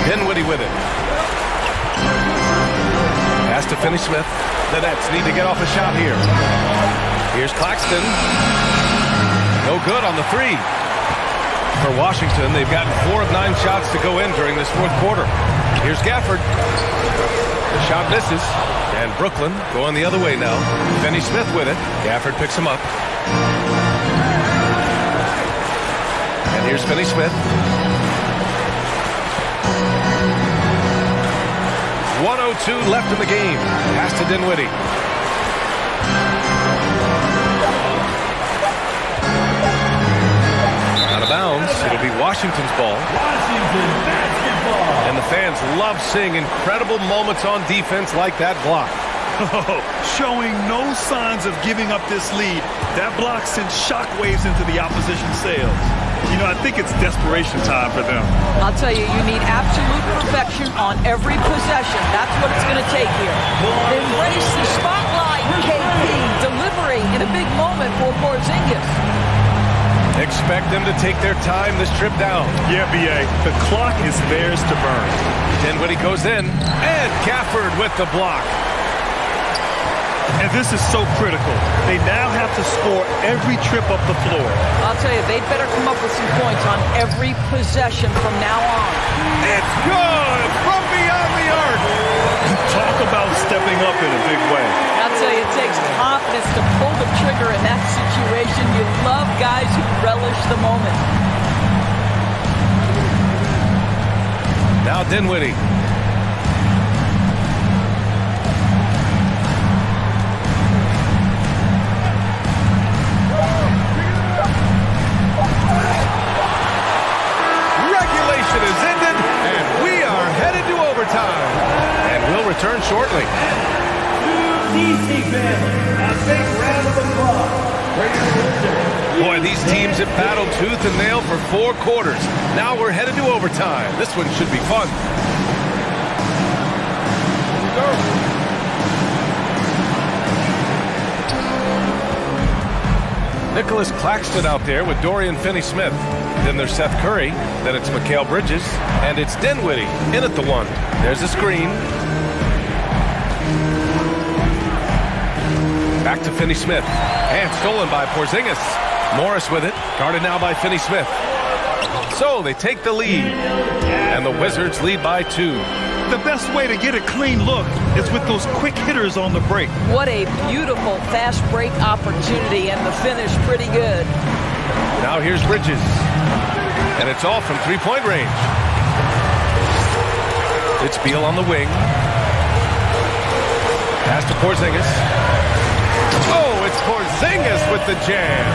Dinwiddie with it. Has to finish Smith. The Nets need to get off a shot here. Here's Claxton. No good on the 3. For Washington, they've gotten 4 of 9 shots to go in during this fourth quarter. Here's Gafford. The shot misses. And Brooklyn going the other way now. Finney-Smith with it. Gafford picks him up. And here's Finney-Smith. 1:02 left in the game. Pass to Dinwiddie. Out of bounds. It'll be Washington's ball. Washington basketball. And the fans love seeing incredible moments on defense like that block. Showing no signs of giving up this lead. That block sends shockwaves into the opposition sails. You know, I think it's desperation time for them. I'll tell you, you need absolute perfection on every possession. That's what it's going to take here. Embrace the spotlight, KP, delivering in a big moment for Porzingis. Expect them to take their time this trip down. Yeah, B.A., the clock is theirs to burn. Dinwiddie goes in, and Gafford with the block. And this is so critical. They now have to score every trip up the floor. I'll tell you, they'd better come up with some points on every possession from now on. It's good from beyond the arc. Talk about stepping up in a big way. I'll tell you, it takes confidence to pull the trigger in that situation. You love guys who relish the moment. Now Dinwiddie. Regulation is ended, and we are headed to overtime. And we'll return shortly. DC family, a big round of applause. Boy, these teams have battled tooth and nail for 4 quarters. Now we're headed to overtime. This one should be fun. Nicholas Claxton out there with Dorian Finney-Smith. Then there's Seth Curry. Then it's Mikal Bridges. And it's Dinwiddie in at the 1. There's a screen. Back to Finney-Smith. And stolen by Porzingis. Morris with it, guarded now by Finney-Smith. So they take the lead, and the Wizards lead by 2. The best way to get a clean look is with those quick hitters on the break. What a beautiful fast break opportunity, and the finish pretty good. Now here's Bridges, and it's all from three-point range. It's Beal on the wing. Pass to Porzingis. Oh, it's Porzingis with the jam.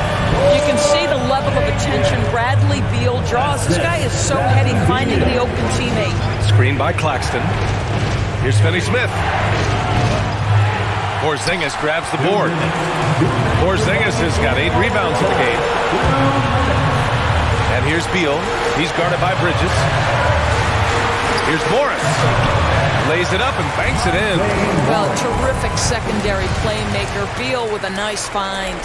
You can see the level of attention Bradley Beal draws. This guy is so heady finding the open teammate. Screen by Claxton. Here's Finney-Smith. Porzingis grabs the board. Porzingis has got 8 rebounds in the game. And here's Beal. He's guarded by Bridges. Here's Morris. Lays it up and banks it in. Well, terrific secondary playmaker. Beal with a nice find.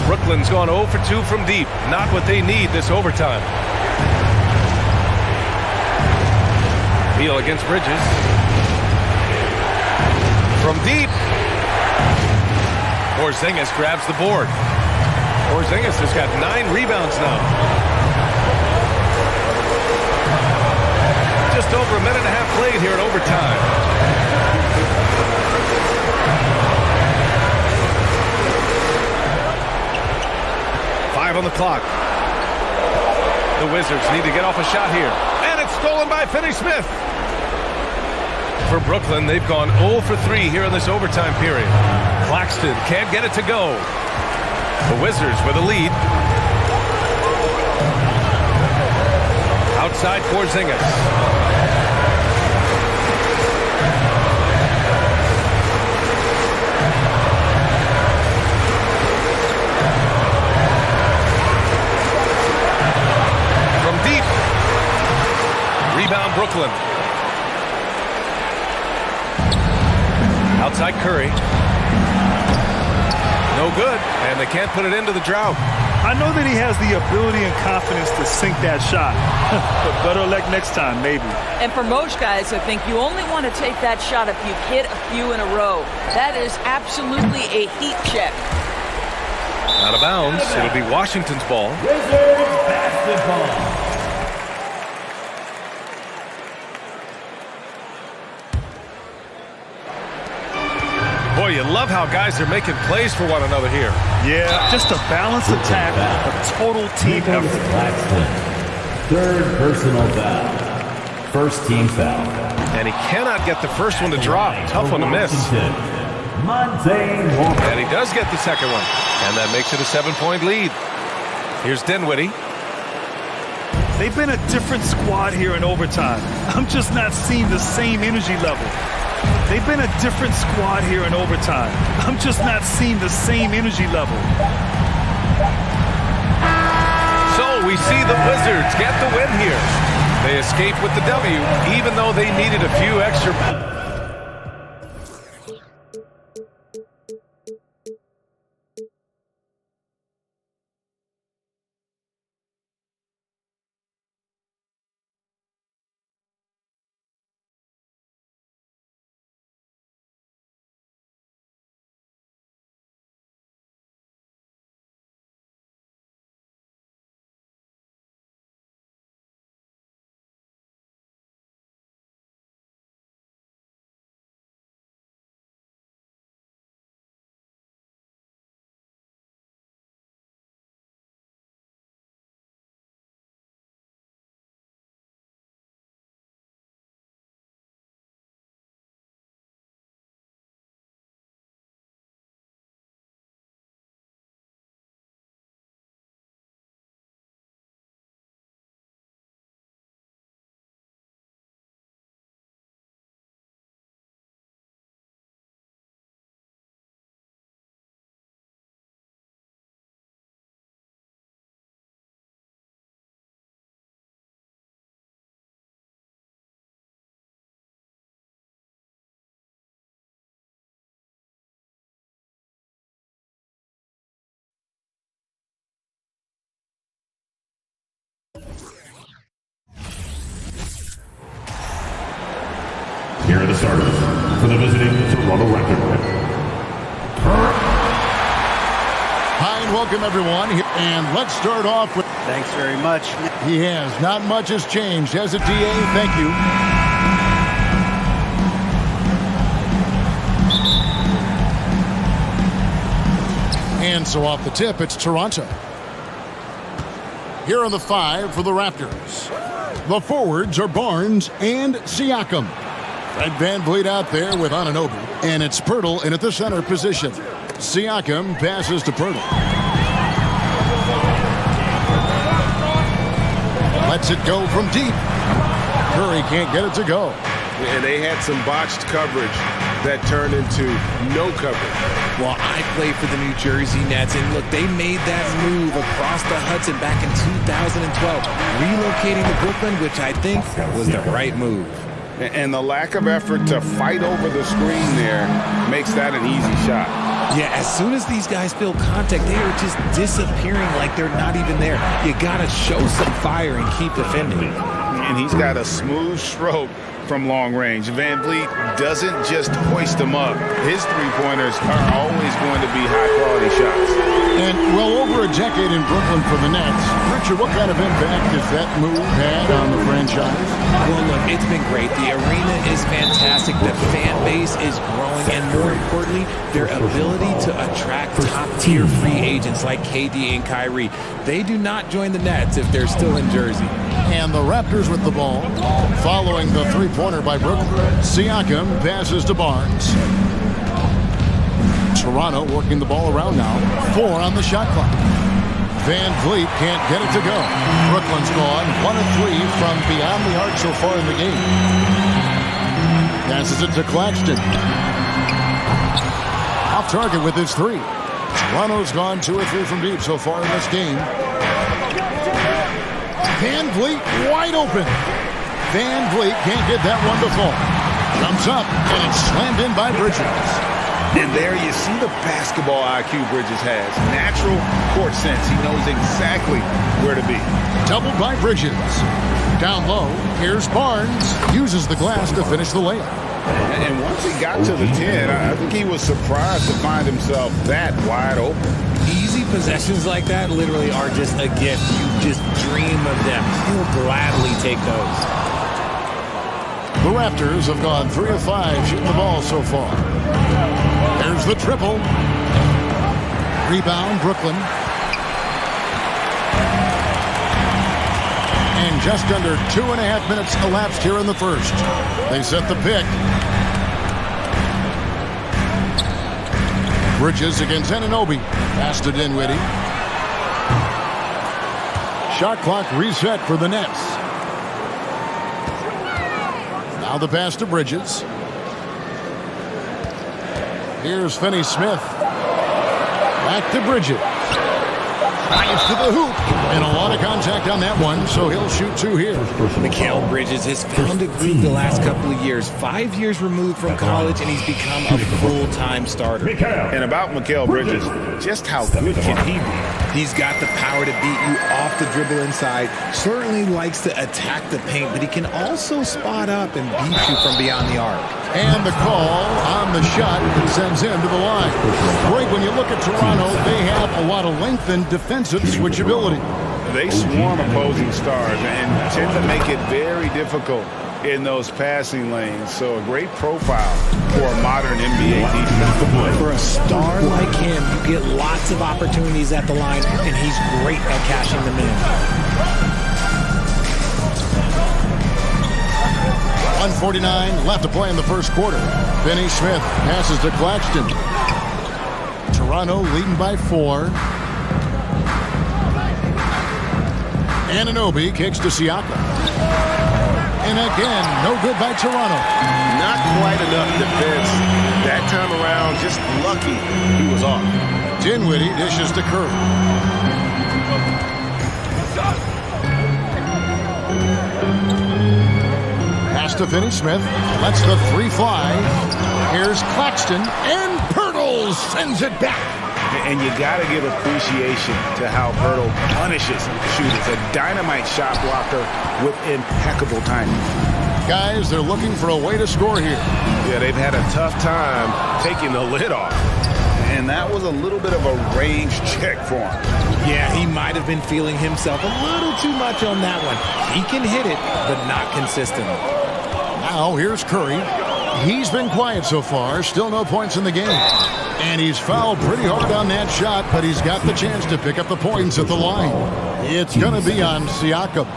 Brooklyn's gone 0 for 2 from deep. Not what they need this overtime. Beal against Bridges. From deep. Porzingis grabs the board. Porzingis has got 9 rebounds now. Just over a minute and a half played here in overtime. Five on the clock. The Wizards need to get off a shot here. And it's stolen by Finney-Smith. For Brooklyn, they've gone 0 for 3 here in this overtime period. Claxton can't get it to go. The Wizards with a lead. Outside Porzingis. Rebound Brooklyn. Outside Curry. No good, and they can't put it into the drought. I know that he has the ability and confidence to sink that shot, but better luck next time, maybe. And for most guys, I think you only want to take that shot if you've hit a few in a row. That is absolutely a heat check. Out of bounds. It'll be Washington's ball. Wizards basketball. Boy, you love how guys are making plays for one another here. Yeah, just a balanced attack, a total team effort. Claxton. Third personal foul. First team foul. And he cannot get the first one to drop. Tough one to miss. Monte. And he does get the second one. And that makes it a 7-point lead. Here's Dinwiddie. They've been a different squad here in overtime. I'm just not seeing the same energy level. They've been a different squad here in overtime. I'm just not seeing the same energy level. So we see the Wizards get the win here. They escape with the W, even though they needed a few extra. Here are the starters for the visiting Toronto Raptors. High and welcome everyone. And let's start off with... Thanks very much. He has. Not much has changed, has it, DA? Thank you. And so off the tip, it's Toronto. Here are the 5 for the Raptors. The forwards are Barnes and Siakam. Fred VanVleet out there with Anunoby. And it's Pirtle in at the center position. Siakam passes to Pirtle. Lets it go from deep. Curry can't get it to go. And they had some botched coverage that turned into no coverage. Well, I play for the New Jersey Nets, and look, they made that move across the Hudson back in 2012, relocating to Brooklyn, which I think was the right move. And the lack of effort to fight over the screen there makes that an easy shot. Yeah, as soon as these guys feel contact, they are just disappearing like they're not even there. You got to show some fire and keep defending. And he's got a smooth stroke from long range. VanVleet doesn't just hoist them up. His three-pointers are always going to be high-quality shots. And well over a decade in Brooklyn for the Nets. Richard, what kind of impact has that move had on the franchise? Well, look, it's been great. The arena is fantastic. The fan base is growing. And more importantly, their ability to attract top-tier free agents like KD and Kyrie. They do not join the Nets if they're still in Jersey. And the Raptors with the ball, following the three-pointer by Brooklyn. Siakam passes to Barnes. Toronto working the ball around now. 4 on the shot clock. VanVleet can't get it to go. Brooklyn's gone 1 of 3 from beyond the arc so far in the game. Passes it to Claxton. Off target with his 3. Toronto's gone 2 or 3 from deep so far in this game. VanVleet wide open. VanVleet can't get that one to fall. Jumps up, and it's slammed in by Bridges. And there you see the basketball IQ Bridges has. Natural court sense. He knows exactly where to be. Doubled by Bridges. Down low, here's Barnes. Uses the glass to finish the layup. And once he got to the 10, I think he was surprised to find himself that wide open. Easy possessions like that literally are just a gift. You just dream of them. He'll gladly take those. The Raptors have gone 3 of 5 shooting the ball so far. There's the triple. Rebound, Brooklyn. And just under 2.5 minutes elapsed here in the first. They set the pick. Bridges against Anunoby. Pass to Dinwiddie. Shot clock reset for the Nets. Now the pass to Bridges. Here's Finney-Smith. Back to Bridges. Drives to the hoop. And a lot of contact on that one, so he'll shoot 2 here. Mikal Bridges has found a groove the last couple of years. 5 years removed from college, and he's become a full-time starter. And about Mikal Bridges, just how good can he be? He's got the power to beat you off the dribble inside. Certainly likes to attack the paint, but he can also spot up and beat you from beyond the arc. And the call on the shot that sends him to the line. Greg, when you look at Toronto, they have a lot of length and defensive switchability. They swarm opposing stars and tend to make it very difficult in those passing lanes. So a great profile for a modern NBA defense. For a star like him, you get lots of opportunities at the line, and he's great at cashing them in. 1:49 left to play in the first quarter. Finney-Smith passes to Claxton. Toronto leading by 4. Anunoby kicks to Siakam. And again, no good by Toronto. Not quite enough defense. That time around, just lucky he was off. Dinwiddie dishes to Curry. Pass to Finney-Smith. Lets the 3 fly. Here's Claxton. And Pirtle sends it back. And you got to give appreciation to how Pirtle punishes shooters. A dynamite shot blocker with impeccable timing. Guys, they're looking for a way to score here. Yeah, they've had a tough time taking the lid off. And and that was a little bit of a range check for him. Yeah, he might have been feeling himself a little too much on that one. He can hit it, but not consistently. Now here's Curry. He's been quiet so far. Still no points in the game. And he's fouled pretty hard on that shot, but he's got the chance to pick up the points at the line. It's going to be on Siakam.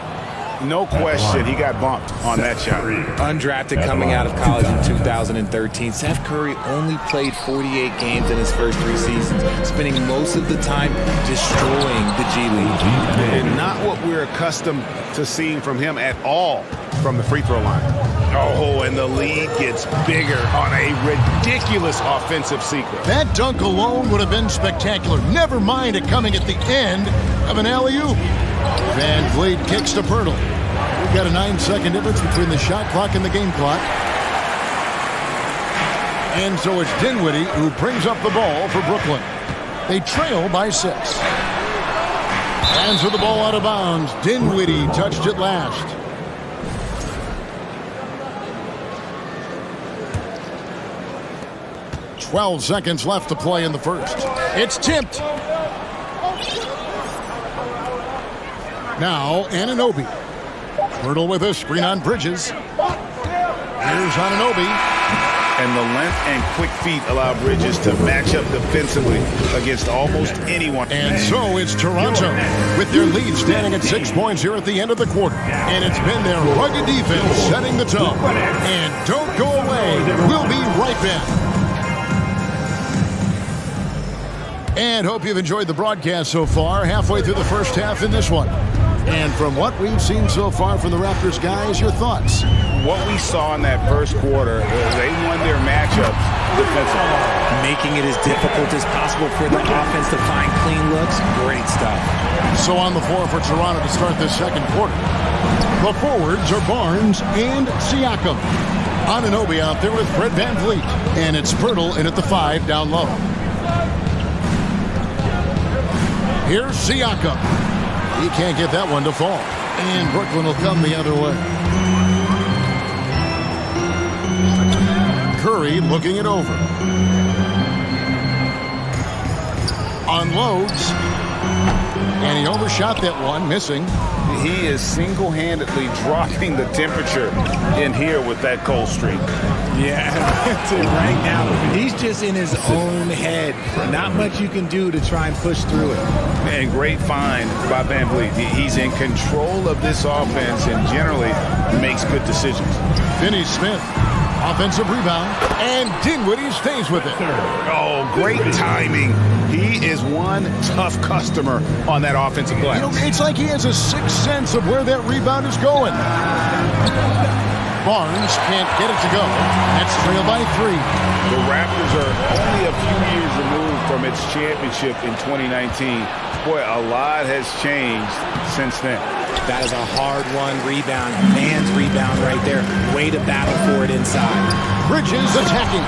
No question, he got bumped on that shot. Undrafted coming out of college in 2013, Seth Curry only played 48 games in his first 3 seasons, spending most of the time destroying the G League. And not what we're accustomed to seeing from him at all from the free throw line. Oh, and the lead gets bigger on a ridiculous offensive sequence. That dunk alone would have been spectacular. Never mind it coming at the end of an alley-oop. Van Vliet kicks to Pirtle. We've got a 9-second difference between the shot clock and the game clock. And so it's Dinwiddie who brings up the ball for Brooklyn. They trail by 6. Hands with the ball out of bounds. Dinwiddie touched it last. "12 seconds left to play in the first. It's tipped. Now Anunoby. Pirtle with a screen on Bridges. Here's Anunoby. And the length and quick feet allow Bridges to match up defensively against almost anyone. And so it's Toronto with their lead standing at 6 points here at the end of the quarter. And it's been their rugged defense setting the tone. And don't go away. We'll be right back. And hope you've enjoyed the broadcast so far. Halfway through the first half in this one. And from what we've seen so far from the Raptors, guys, your thoughts? What we saw in that first quarter, they won their matchups defensively. Making it as difficult as possible for the offense to find clean looks. Great stuff. So on the floor for Toronto to start this second quarter. The forwards are Barnes and Siakam. Anunoby out there with Fred Van Vliet. And it's Pirtle in at the 5 down low. Here's Siakam. He can't get that one to fall. And Brooklyn will come the other way. Curry looking it over. Unloads. And he overshot that one, missing. He is single-handedly dropping the temperature in here with that cold streak. Yeah, right now, he's just in his own head. Not much you can do to try and push through it. And great find by Van Vliet. He's in control of this offense and generally makes good decisions. Finney Smith, offensive rebound, and Dinwiddie stays with it. Oh, great timing. He is one tough customer on that offensive glass. You know, it's like he has a sixth sense of where that rebound is going. Barnes can't get it to go. That's trail by 3. The Raptors are only a few years removed from its championship in 2019. Boy, a lot has changed since then. That is a hard-won rebound. Man's rebound right there. Way to battle for it inside. Bridges attacking.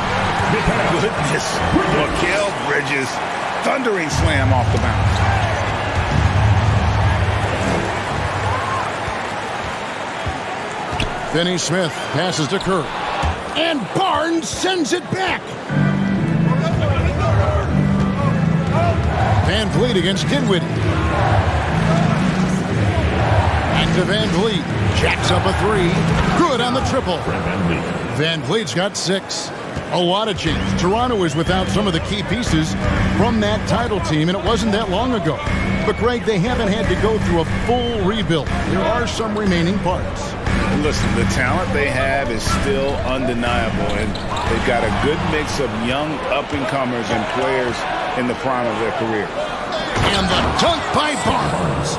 Goodness. Mikal Bridges. Thundering slam off the bounce. Finney Smith passes to Curry. And Barnes sends it back. Van Vliet against Dinwiddie. Back to Van Vliet. Jacks up a 3. Good on the triple. Van Vliet's got 6. A lot of change. Toronto is without some of the key pieces from that title team, and it wasn't that long ago. But, Greg, they haven't had to go through a full rebuild. There are some remaining parts. Listen, the talent they have is still undeniable, and they've got a good mix of young up-and-comers and players in the prime of their career. And the dunk by Barnes.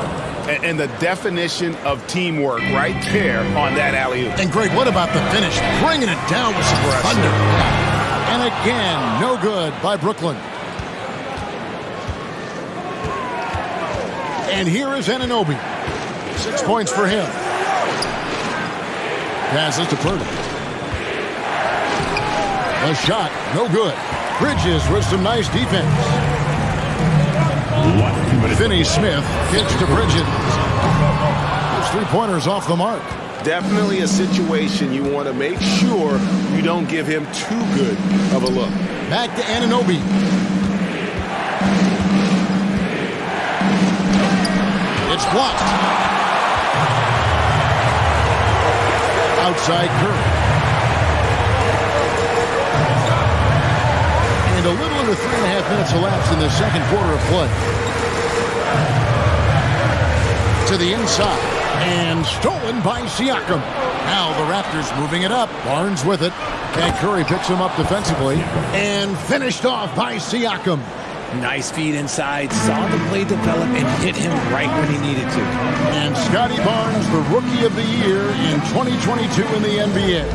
And the definition of teamwork right there on that alley-oop. And, Greg, what about the finish? Bringing it down with some thunder. And again, no good by Brooklyn. And here is Anunoby. 6 points for him. Passes to Pirtle. A shot, no good. Bridges with some nice defense. Finney Smith gets to Bridges. Those 3-pointers off the mark. Definitely a situation you want to make sure you don't give him too good of a look. Back to Anunoby. It's blocked. Outside Curry. And a little under 3.5 minutes elapsed in the second quarter of play. To the inside. And stolen by Siakam. Now the Raptors moving it up. Barnes with it. And Curry picks him up defensively. And finished off by Siakam. Nice feed inside. Saw the play develop and hit him right when he needed to. And Scotty Barnes, the Rookie of the Year in 2022 in the NBA.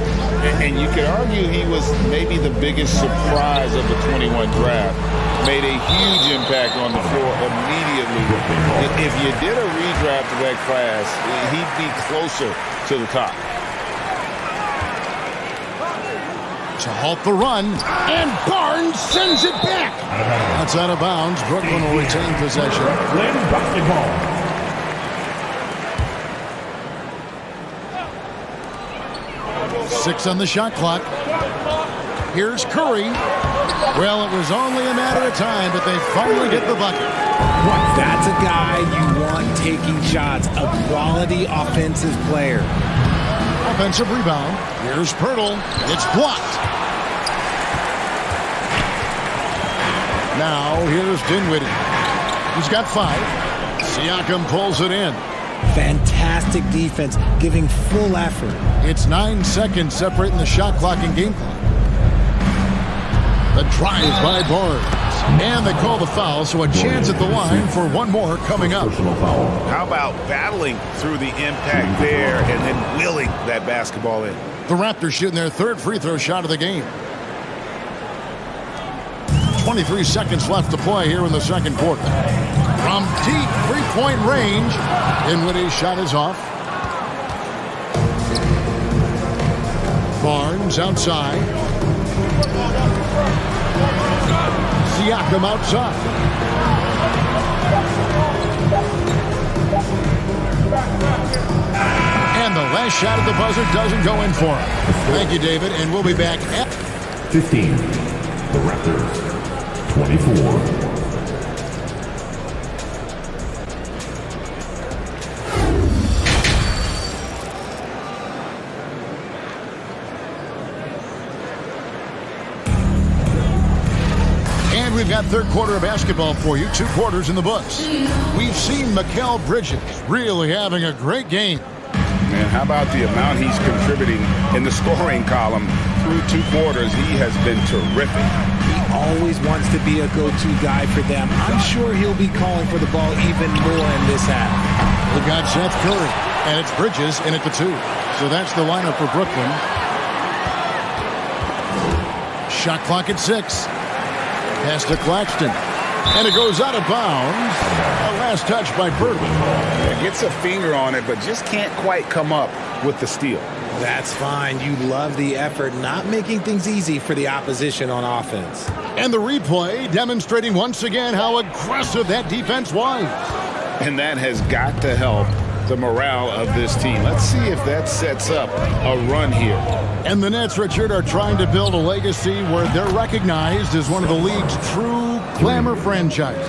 And you could argue he was maybe the biggest surprise of the 21 draft. Made a huge impact on the floor immediately. If you did a redraft of that class, he'd be closer to the top. To halt the run, and Barnes sends it back. That's out of bounds. Brooklyn will retain possession. Basketball. 6 on the shot clock. Here's Curry. Well, it was only a matter of time, but they finally get the bucket. That's a guy you want taking shots. A quality offensive player. Offensive rebound. Here's Pirtle. It's blocked. Now, here's Dinwiddie. He's got 5. Siakam pulls it in. Fantastic defense, giving full effort. It's 9 seconds separating the shot clock and game clock. The drive by Barnes. And they call the foul, so a chance at the line for one more coming up. How about battling through the impact there and then wheeling that basketball in? The Raptors shooting their third free throw shot of the game. 23 seconds left to play here in the second quarter. From deep three-point range, Dinwiddie's shot is off. Barnes outside. Siakam outside. And the last shot at the buzzer doesn't go in for him. Thank you, David, and we'll be back at 15. The Raptors. 24. We've got third quarter of basketball for you. 2 quarters in the books. We've seen Mikal Bridges really having a great game. Man, how about the amount he's contributing in the scoring column through 2 quarters? He has been terrific. He always wants to be a go-to guy for them. I'm sure he'll be calling for the ball even more in this half. We've got Seth Curry, and it's Bridges in at the 2. So that's the lineup for Brooklyn. Shot clock at 6. Pass to Claxton. And it goes out of bounds. A last touch by Burton. Gets a finger on it, but just can't quite come up with the steal. That's fine. You love the effort, not making things easy for the opposition on offense. And the replay demonstrating once again how aggressive that defense was. And that has got to help the morale of this team. Let's see if that sets up a run here. And the Nets, Richard, are trying to build a legacy where they're recognized as one of the league's true glamour franchises.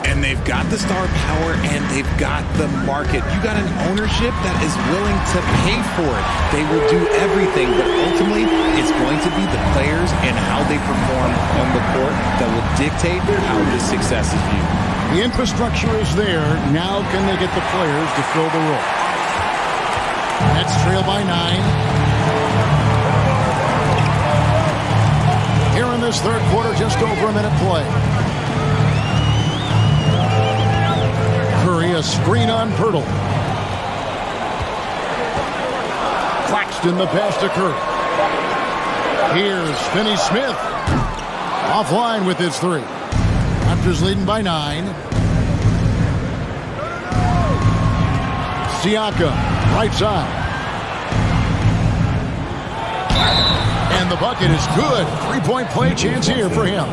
And they've got the star power and they've got the market. You got an ownership that is willing to pay for it. They will do everything, but ultimately it's going to be the players and how they perform on the court that will dictate how this success is viewed. The infrastructure is there. Now can they get the players to fill the role? Nets trail by 9. Here in this third quarter, just over a minute play. Curry, a screen on Pirtle. Claxton, the pass to Curry. Here's Finney-Smith. Offline with his 3. Raptors leading by 9. Siakam, right side. And the bucket is good. 3-point play chance here for him.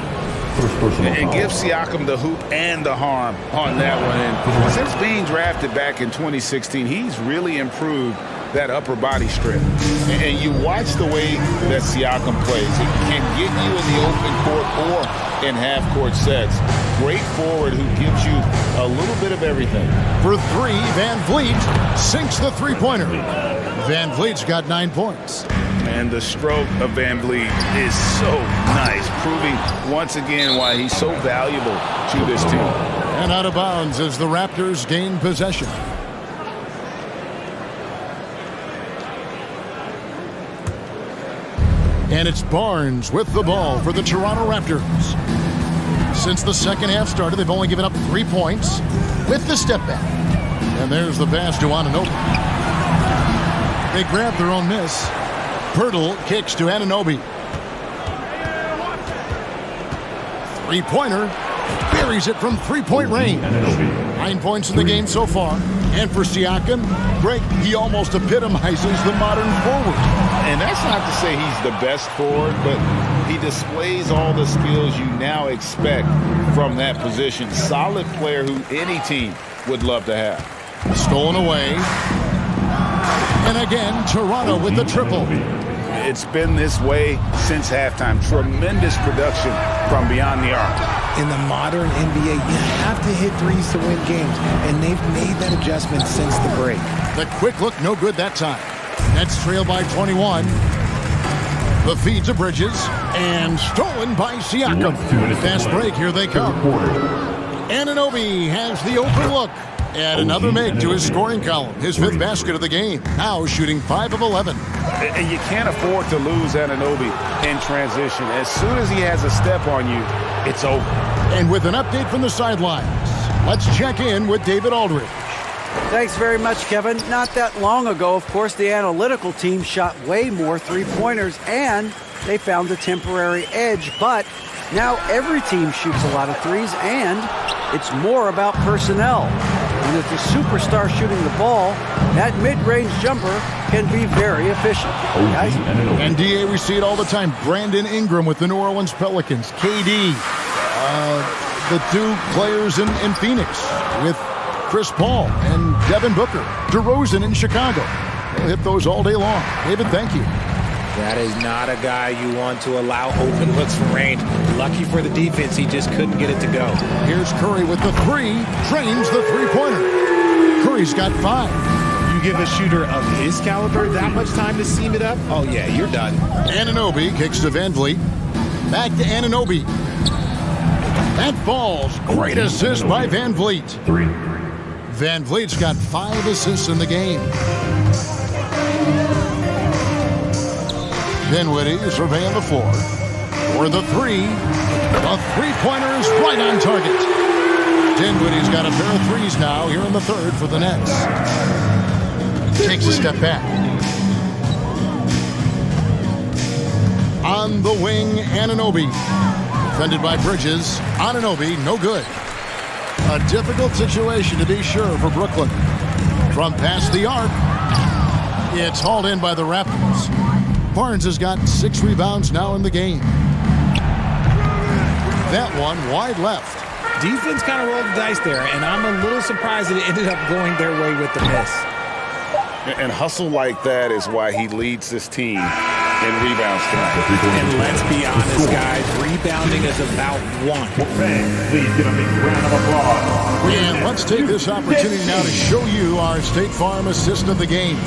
And give Siakam the hoop and the harm on that one. And since being drafted back in 2016, he's really improved that upper body strength. And you watch the way that Siakam plays. He can get you in the open court or in half-court sets. great forward who gives you a little bit of everything. For three, Van Vliet sinks the three-pointer. Van Vliet's got 9 points. And the stroke of Van Vliet is so nice, proving once again why he's so valuable to this team. And out of bounds as the Raptors gain possession. And it's Barnes with the ball for the Toronto Raptors. Since the second half started, they've only given up 3 points with the step back. And there's the pass to Anunoby. They grab their own miss. Pirtle kicks to Anunoby. Three-pointer. Buries it from three-point range. 9 points in the game so far. And for Siakam, Greg, he almost epitomizes the modern forward. And that's not to say he's the best forward, but he displays all the skills you now expect from that position. Solid player who any team would love to have. Stolen away. And again, Toronto with the triple. It's been this way since halftime. Tremendous production from beyond the arc. In the modern NBA, you have to hit threes to win games, and they've made that adjustment since the break. The quick look, no good that time. Nets trail by 21. The feed to Bridges, and stolen by Siakam. Fast break, here they come. Anunoby has the open look. And another make to his scoring column. His 5th basket of the game. Now shooting 5 of 11. And you can't afford to lose Anunoby in transition. As soon as he has a step on you, it's over. And with an update from the sidelines, let's check in with David Aldridge. Thanks very much, Kevin. Not that long ago, of course, the analytical team shot way more three-pointers, and they found a temporary edge. But now every team shoots a lot of threes, and it's more about personnel. And with the superstar shooting the ball, that mid-range jumper can be very efficient. And DA, we see it all the time. Brandon Ingram with the New Orleans Pelicans. KD, the 2 players in Phoenix with Chris Paul and Devin Booker. DeRozan in Chicago. They'll hit those all day long. David, thank you. That is not a guy you want to allow open looks from range. Lucky for the defense, he just couldn't get it to go. Here's Curry with the 3, drains the three-pointer. Curry's got 5. You give a shooter of his caliber that much time to seam it up? Oh yeah, you're done. Anunoby kicks to Van Vliet. Back to Anunoby. That falls. Great assist by Van Vliet. 3. Van Vliet's got 5 assists in the game. Dinwiddie surveying the floor. For the 3. The three-pointer is right on target. Dinwiddie's got a pair of threes now here in the 3rd for the Nets. Takes a step back. On the wing, Anunoby. Defended by Bridges. Anunoby, no good. A difficult situation to be sure for Brooklyn. From past the arc, it's hauled in by the Raptors. Barnes has got 6 rebounds now in the game. That one wide left. Defense kind of rolled the dice there, and I'm a little surprised that it ended up going their way with the miss. And hustle like that is why he leads this team in rebounds tonight. And let's be honest, guys, rebounding is about 1. Please give a big round of applause. And let's take this opportunity now to show you our State Farm assist of the game.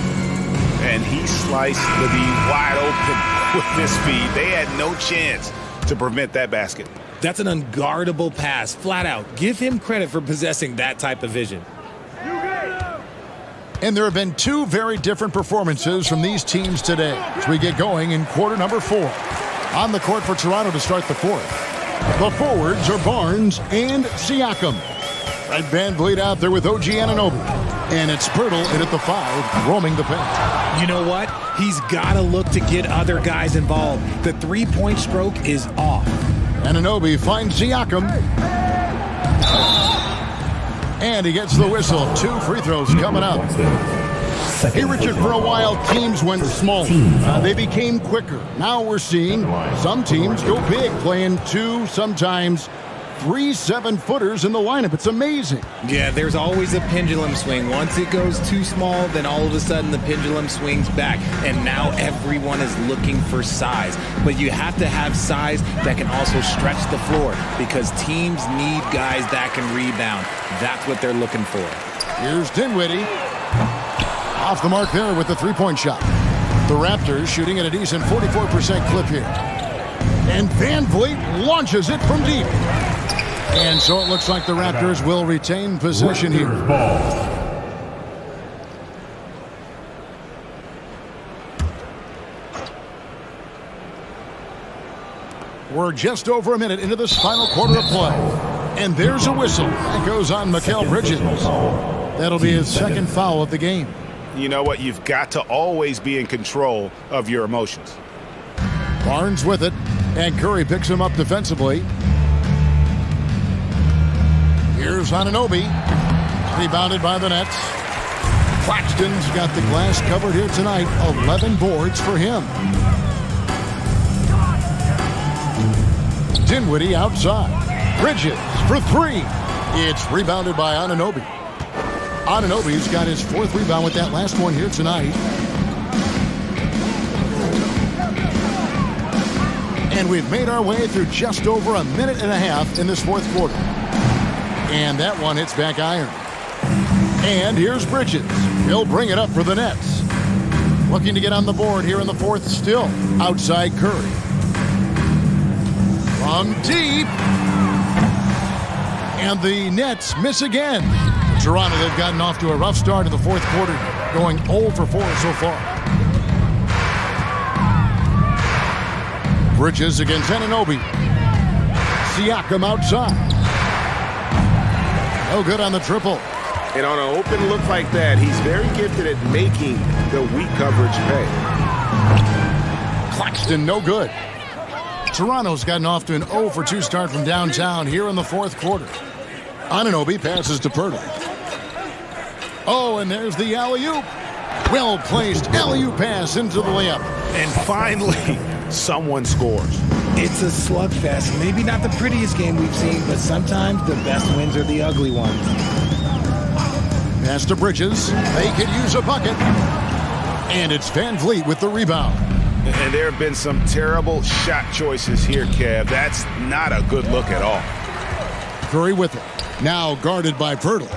And he sliced the D wide open with this speed. They had no chance to prevent that basket. That's an unguardable pass, flat out. Give him credit for possessing that type of vision. And there have been 2 very different performances from these teams today as we get going in quarter number 4. On the court for Toronto to start the 4th. The forwards are Barnes and Siakam. Right, Van Vliet out there with OG Anunoby. And it's Pirtle in at the 5, roaming the paint. You know what? He's got to look to get other guys involved. The three-point stroke is off. Anunoby finds Siakam. And he gets the whistle. 2 free throws coming up. Hey, Richard, for a while, teams went small. They became quicker. Now we're seeing some teams go big, playing 2, sometimes 3 7-footers in the lineup. It's amazing. Yeah, there's always a pendulum swing. Once it goes too small, then all of a sudden the pendulum swings back. And now everyone is looking for size. But you have to have size that can also stretch the floor because teams need guys that can rebound. That's what they're looking for. Here's Dinwiddie. Off the mark there with the three-point shot. The Raptors shooting at a decent 44% clip here. And Van Vliet launches it from deep. And so it looks like the Raptors will retain possession here. We're just over a minute into this final quarter of play. And there's a whistle. That goes on Mikal Bridges. That'll be his second foul of the game. You know what? You've got to always be in control of your emotions. Barnes with it, and Curry picks him up defensively. Here's Anunoby, rebounded by the Nets. Claxton's got the glass covered here tonight. 11 boards for him. Dinwiddie outside. Bridges for three. It's rebounded by Anunoby. Anunoby's got his fourth rebound with that last one here tonight. And we've made our way through just over a minute and a half in this fourth quarter. And that one hits back iron. And here's Bridges. He'll bring it up for the Nets. Looking to get on the board here in the fourth still. Outside Curry. From deep. And the Nets miss again. Toronto, they've gotten off to a rough start in the fourth quarter, going 0 for 4 so far. Bridges against Anunoby. Siakam outside. No good on the triple. And on an open look like that, he's very gifted at making the weak coverage pay. Claxton, no good. Toronto's gotten off to an 0 for 2 start from downtown here in the fourth quarter. Anunoby passes to Pirtle. Oh, and there's the alley-oop. Well-placed alley-oop pass into the layup. And finally, someone scores. It's a slugfest. Maybe not the prettiest game we've seen, but sometimes the best wins are the ugly ones. Pass to Bridges. They could use a bucket. And it's Van Vliet with the rebound. And there have been some terrible shot choices here, Kev. That's not a good look at all. Curry with it. Now guarded by Pirtle.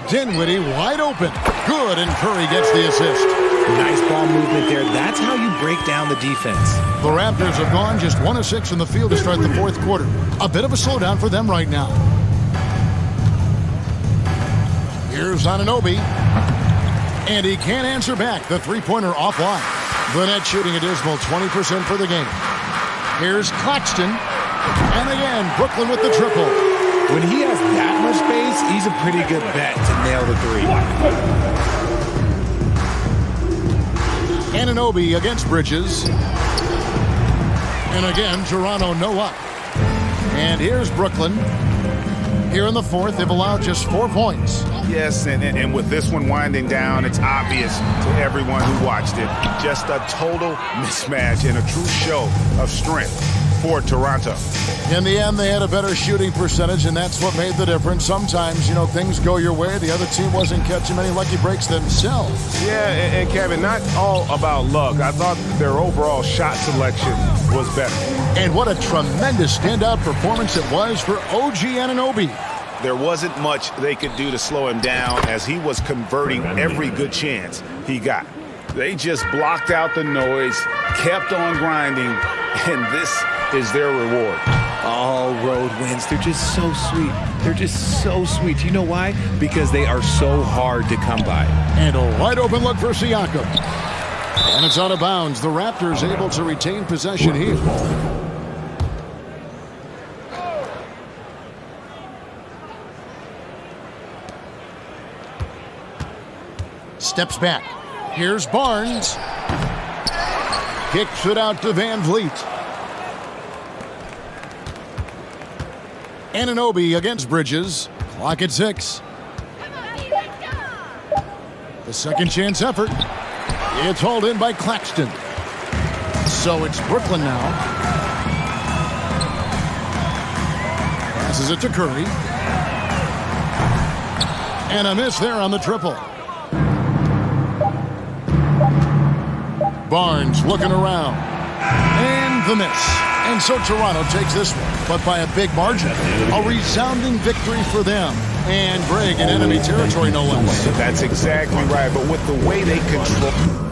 Dinwiddie wide open. Good, and Curry gets the assist. Nice ball movement there. That's how you break down the defense. The Raptors have gone just 1 of 6 in the field to start the fourth quarter. A bit of a slowdown for them right now. Here's Anunoby. And he can't answer back. The three-pointer offline. The Nets shooting a dismal 20% for the game. Here's Claxton. And again, Brooklyn with the triple. When he has that much space, he's a pretty good bet to nail the three. Anunoby against Bridges. And again, Toronto no up. And here's Brooklyn. Here in the fourth, they've allowed just 4 points. Yes, and with this one winding down, it's obvious to everyone who watched it. Just a total mismatch and a true show of strength for Toronto. In the end, they had a better shooting percentage, and that's what made the difference. Sometimes, things go your way. The other team wasn't catching many lucky breaks themselves. Yeah, and Kevin, not all about luck. I thought their overall shot selection was better. And what a tremendous standout performance it was for OG Anunoby. There wasn't much they could do to slow him down as he was converting every good chance he got. They just blocked out the noise, kept on grinding, and this is their reward. All road wins. They're just so sweet. They're just so sweet. You know why? Because they are so hard to come by. And a wide open look for Siakam. And it's out of bounds. The Raptors able to retain possession here. Steps back. Here's Barnes. Kicks it out to Van Vliet. Anunoby against Bridges. Clock at 6. The second chance effort. It's hauled in by Claxton. So it's Brooklyn now. Passes it to Curry. And a miss there on the triple. Barnes looking around. And the miss. And so Toronto takes this one, but by a big margin. A resounding victory for them. And Greg in enemy territory, no less. That's exactly right. But with the way they control...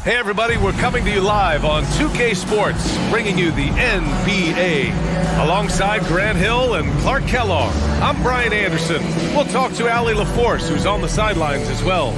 Hey everybody, we're coming to you live on 2K Sports, bringing you the NBA. Alongside Grant Hill and Clark Kellogg, I'm Brian Anderson. We'll talk to Allie LaForce, who's on the sidelines as well.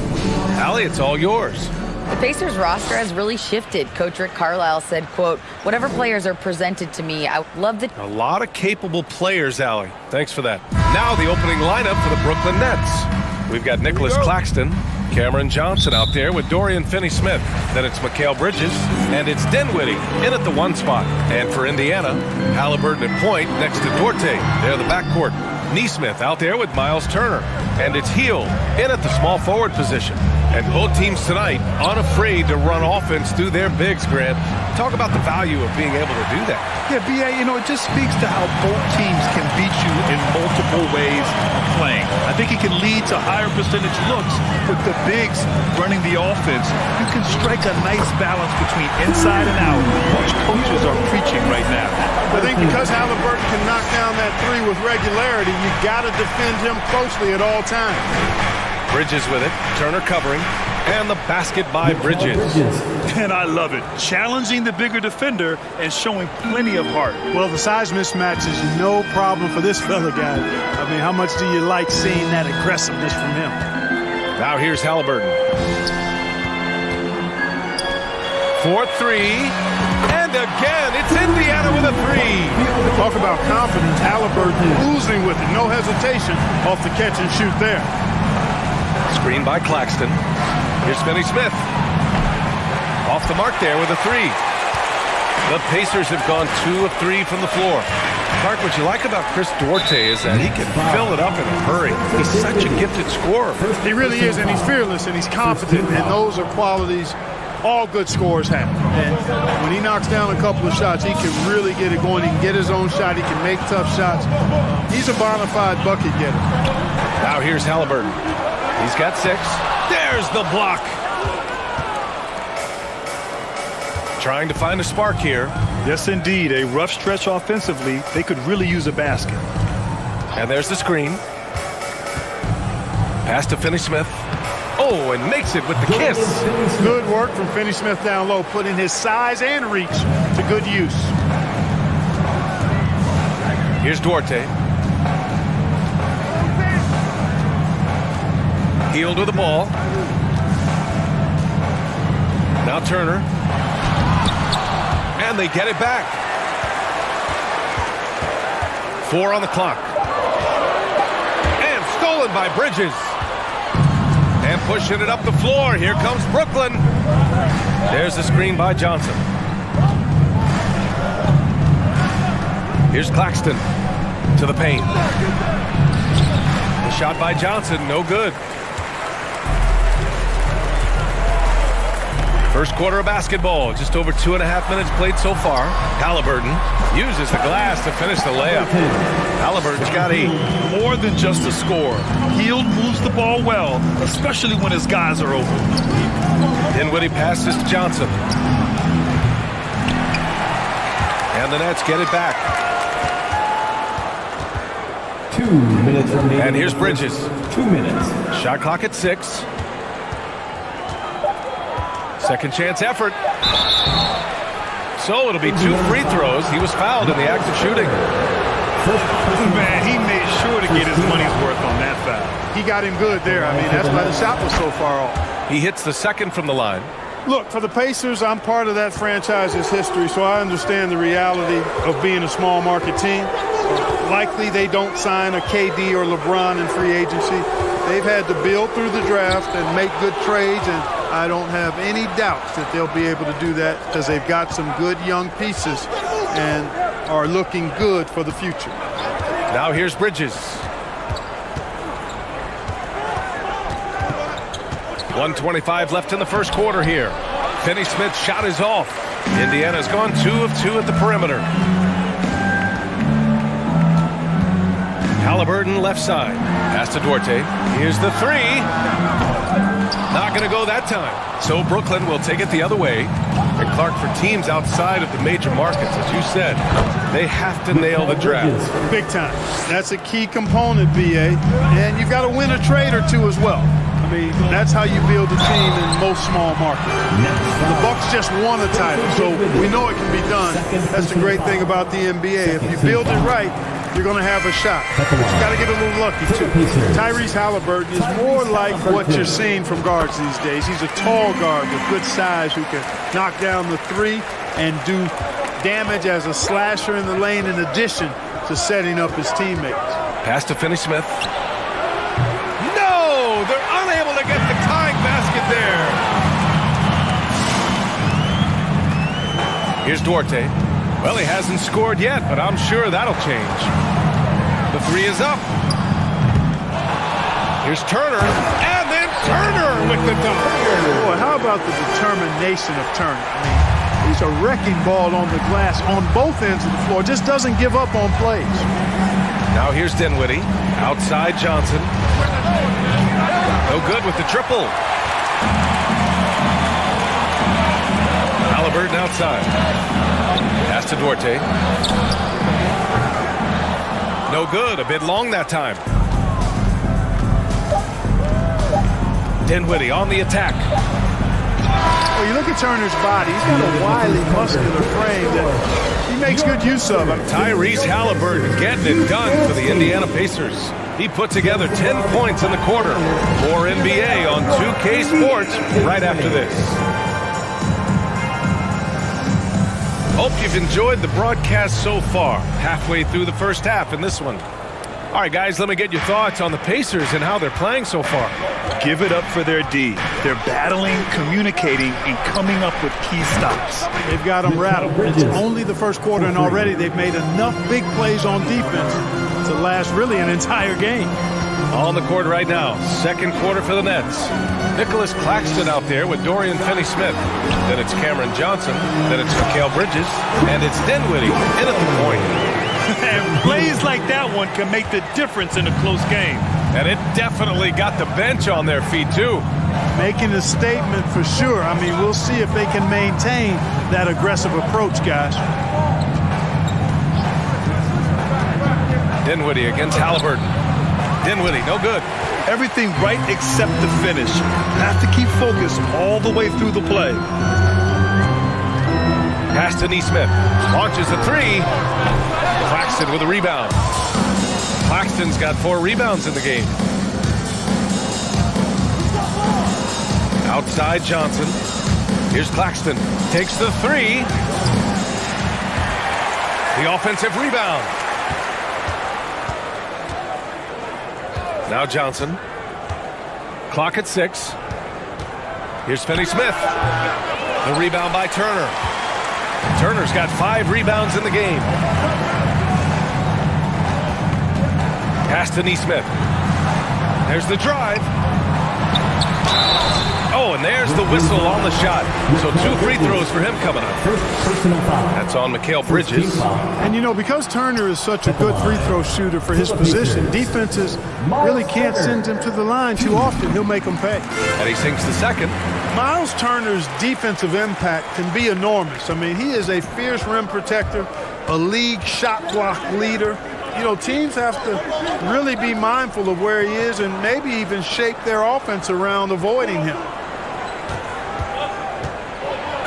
Allie, it's all yours. The Pacers roster has really shifted. Coach Rick Carlisle said, quote, whatever players are presented to me, I would love to... A lot of capable players, Allie. Thanks for that. Now the opening lineup for the Brooklyn Nets. We've got Nicholas Claxton, Cameron Johnson out there with Dorian Finney-Smith. Then it's Mikal Bridges, and it's Dinwiddie in at the 1 spot. And for Indiana, Halliburton at point next to Duarte. They're the backcourt. Neesmith out there with Miles Turner. And it's Heel in at the small forward position. And both teams tonight unafraid to run offense through their bigs, Grant. Talk about the value of being able to do that. Yeah, B.A., it just speaks to how both teams can beat you in multiple ways of playing. I think it can lead to higher percentage looks with the bigs running the offense. You can strike a nice balance between inside and out, which coaches are preaching right now. I think because Halliburton can knock down that three with regularity, you got to defend him closely at all times. Bridges with it, Turner covering, and the basket by Bridges. And I love it. Challenging the bigger defender and showing plenty of heart. Well, the size mismatch is no problem for this fella, guy. I mean, how much do you like seeing that aggressiveness from him? Now here's Halliburton. 4-3. And again, it's Indiana with a three. Talk about confidence. Halliburton oozing with it. No hesitation off the catch and shoot there. Screen by Claxton. Here's Finney-Smith. Off the mark there with a three. The Pacers have gone 2 of 3 from the floor. Clark, what you like about Chris Duarte is that he can fill it up in a hurry. He's such a gifted scorer. He really is, and he's fearless, and he's confident, and those are qualities all good scorers have. And when he knocks down a couple of shots, he can really get it going. He can get his own shot. He can make tough shots. He's a bona fide bucket getter. Now here's Halliburton. He's got 6. There's the block. Trying to find a spark here. Yes, indeed. A rough stretch offensively. They could really use a basket. And there's the screen. Pass to Finney-Smith. Oh, and makes it with the kiss. Good work from Finney-Smith down low, putting his size and reach to good use. Here's Duarte. Healed with the ball. Now Turner. And they get it back. 4 on the clock. And stolen by Bridges. And pushing it up the floor. Here comes Brooklyn. There's the screen by Johnson. Here's Claxton to the paint. The shot by Johnson, no good. First quarter of basketball, just over 2.5 minutes played so far. Halliburton uses the glass to finish the layup. Halliburton's got 8. More than just a score. Hield moves the ball well, especially when his guys are open. Dinwiddie passes to Johnson. And the Nets get it back. 2 minutes remaining. And here's Bridges. 2 minutes. Shot clock at 6. Second chance effort. So it'll be 2 free throws. He was fouled in the act of shooting. Man, he made sure to get his money's worth on that foul. He got him good there. I mean, that's why the shot was so far off. He hits the second from the line. Look, for the Pacers, I'm part of that franchise's history, so I understand the reality of being a small market team. Likely they don't sign a KD or LeBron in free agency. They've had to build through the draft and make good trades, and I don't have any doubts that they'll be able to do that because they've got some good young pieces and are looking good for the future. Now here's Bridges. 1:25 left in the first quarter here. Finney-Smith's shot is off. Indiana's gone 2 of 2 at the perimeter. Halliburton left side. Pass to Duarte. Here's the 3. Not going to go that time. So Brooklyn will take it the other way. And Clark, for teams outside of the major markets, as you said, they have to nail the draft. Big time. That's a key component, BA. And you've got to win a trade or 2 as well. I mean, that's how you build a team in most small markets. The Bucks just won a title, so we know it can be done. That's the great thing about the NBA. If you build it right, you're going to have a shot. But you got to get a little lucky, too. Tyrese Halliburton is more like what you're seeing from guards these days. He's a tall guard with good size who can knock down the 3 and do damage as a slasher in the lane in addition to setting up his teammates. Pass to Finney-Smith. No! They're unable to get the tying basket there. Here's Duarte. Well, he hasn't scored yet, but I'm sure that'll change. The 3 is up. Here's Turner, and then Turner with the dunk. Boy, how about the determination of Turner? I mean, he's a wrecking ball on the glass on both ends of the floor. Just doesn't give up on plays. Now here's Dinwiddie. Outside Johnson. No good with the triple. Halliburton outside. Pass to Duarte. No good. A bit long that time. Dinwiddie on the attack. Well, you look at Turner's body. He's got a wily, muscular frame that he makes good use of. Tyrese Halliburton getting it done for the Indiana Pacers. He put together 10 points in the quarter. More NBA on 2K Sports right after this. Hope you've enjoyed the broadcast so far. Halfway through the first half in this one. All right, guys, let me get your thoughts on the Pacers and how they're playing so far. Give it up for their D. They're battling, communicating, and coming up with key stops. They've got them rattled. It's only the first quarter, and already they've made enough big plays on defense to last really an entire game. On the court right now, second quarter for the Nets. Nicholas Claxton out there with Dorian Finney-Smith. Then it's Cameron Johnson. Then it's Mikal Bridges. And it's Dinwiddie in at the point. And plays like that one can make the difference in a close game. And it definitely got the bench on their feet, too. Making a statement for sure. I mean, we'll see if they can maintain that aggressive approach, guys. Dinwiddie against Halliburton. Dinwiddie, no good. Everything right except the finish. Have to keep focused all the way through the play. Pass to Nesmith. Launches a three. Claxton with a rebound. Claxton's got 4 rebounds in the game. Outside Johnson. Here's Claxton. Takes the three. The offensive rebound. Now Johnson. Clock at 6. Here's Finney-Smith. The rebound by Turner. Turner's got 5 rebounds in the game. Pass to Nesmith. There's the drive. Oh, and there's the whistle on the shot. So 2 free throws for him coming up. That's on Mikal Bridges. And, you know, because Turner is such a good free throw shooter for his position, defenses really can't send him to the line too often. He'll make them pay. And he sinks the second. Miles Turner's defensive impact can be enormous. I mean, he is a fierce rim protector, a league shot block leader. You know, teams have to really be mindful of where he is and maybe even shape their offense around avoiding him.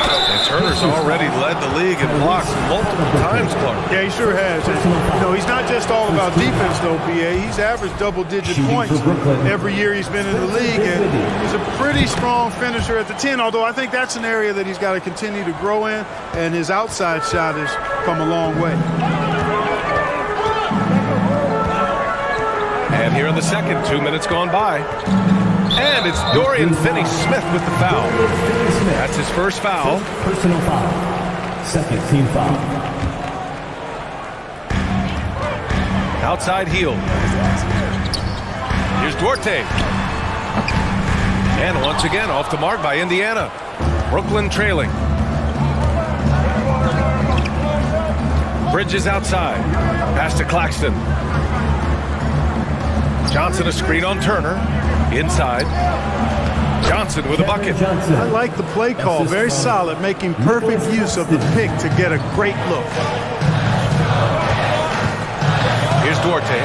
And Turner's already led the league in blocks multiple times, Clark. Yeah, he sure has. And, you know, he's not just all about defense, though, PA. He's averaged double-digit points every year he's been in the league, and he's a pretty strong finisher at the 10, although I think that's an area that he's got to continue to grow in, and his outside shot has come a long way. And here in the second, 2 minutes gone by. And it's Dorian Finney-Smith with the foul. That's his first foul. Personal foul. Second team foul. Outside heel. Here's Duarte. And once again, off the mark by Indiana. Brooklyn trailing. Bridges outside. Pass to Claxton. Johnson a screen on Turner. Inside. Johnson with a bucket. I like the play call. Very solid, making perfect use of the pick to get a great look. Here's Duarte.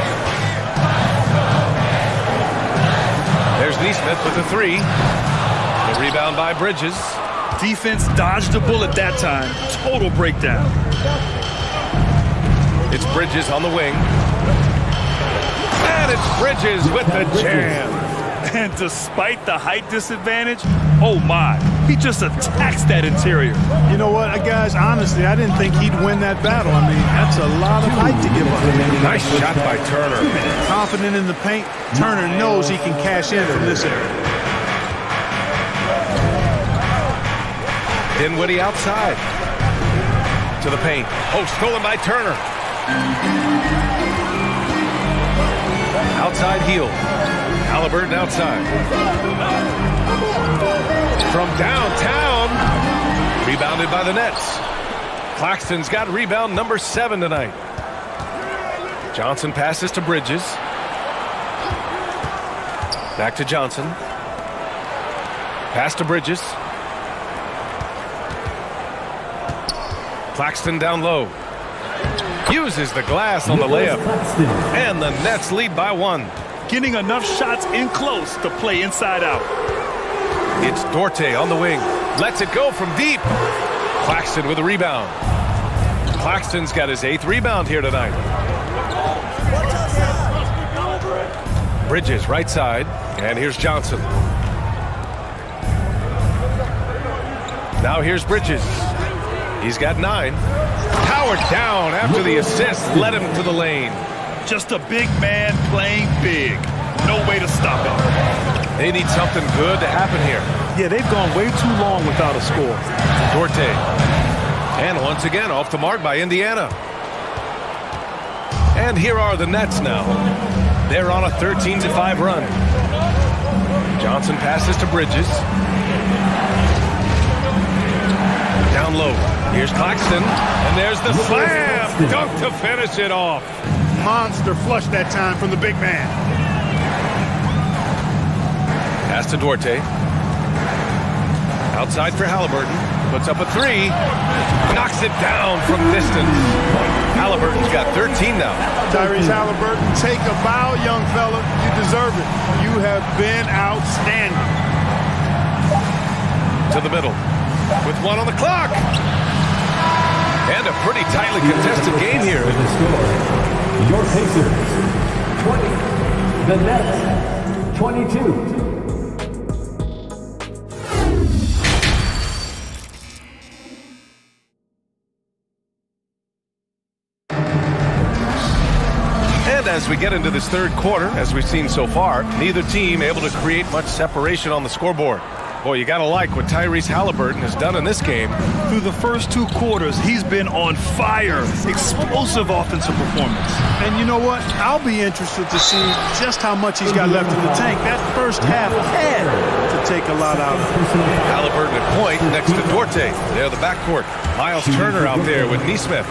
There's Nesmith with the three. The rebound by Bridges. Defense dodged a bullet that time. Total breakdown. It's Bridges on the wing. And it's Bridges with the jam. And despite the height disadvantage, oh my, he just attacks that interior. You know what, guys, honestly, I didn't think he'd win that battle. I mean, that's a lot of height to give up. Nice shot by Turner. Confident in the paint. Turner knows he can cash in from this area. Dinwiddie outside. To the paint. Oh, stolen by Turner. Outside heel. Halliburton outside. From downtown. Rebounded by the Nets. Claxton's got rebound number 7 tonight. Johnson passes to Bridges. Back to Johnson. Pass to Bridges. Claxton down low. Uses the glass on the layup. And the Nets lead by 1. Getting enough shots in close to play inside out. It's Dorte on the wing. Lets it go from deep. Claxton with a rebound. Claxton's got his 8th rebound here tonight. Bridges right side. And here's Johnson. Now here's Bridges. He's got 9. Powered down after the assist. Led him to the lane. Just a big man playing big. No way to stop it. They need something good to happen here. Yeah, they've gone way too long without a score. Dorte. And once again, off the mark by Indiana. And here are the Nets now. They're on a 13-5 run. Johnson passes to Bridges. Down low. Here's Claxton. And there's the slam. Dunk to finish it off. Monster flush that time from the big man. Pass to Dorte. Outside for Halliburton. Puts up a 3. Knocks it down from distance. Halliburton's got 13 now. Tyrese Halliburton, take a bow, young fella. You deserve it. You have been outstanding. To the middle. With 1 on the clock. And a pretty tightly contested game here. Your Pacers, 20. The Nets, 22. And as we get into this third quarter, as we've seen so far, neither team able to create much separation on the scoreboard. Boy, you got to like what Tyrese Halliburton has done in this game. Through the first 2 quarters, he's been on fire. Explosive offensive performance. And you know what? I'll be interested to see just how much he's got left in the tank. That first half had to take a lot out of it. Halliburton at point next to Dorte. They're the backcourt. Miles Turner out there with Neesmith.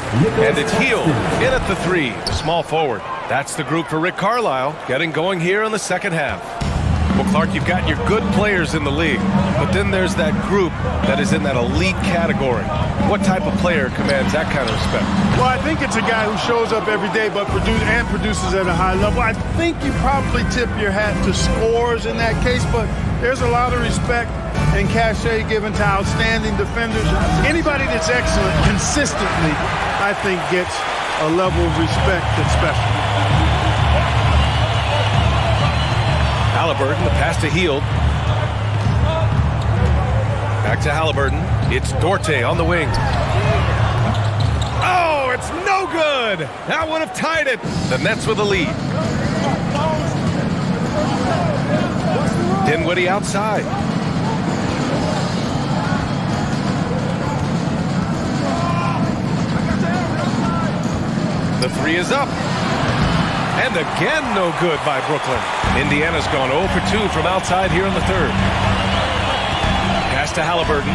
And it's Hield in at the 3, the small forward. That's the group for Rick Carlisle, getting going here in the second half. Well, Clark, you've got your good players in the league, but then there's that group that is in that elite category. What type of player commands that kind of respect? Well, I think it's a guy who shows up every day but produces at a high level. I think you probably tip your hat to scores in that case, but there's a lot of respect and cachet given to outstanding defenders. Anybody that's excellent consistently, I think, gets a level of respect that's special. Halliburton, the pass to Hield. Back to Halliburton. It's Dorte on the wing. Oh, it's no good. That would have tied it. The Nets with the lead. Dinwiddie outside. The 3 is up. And again, no good by Brooklyn. Indiana's gone 0 for 2 from outside here in the third. Pass to Halliburton.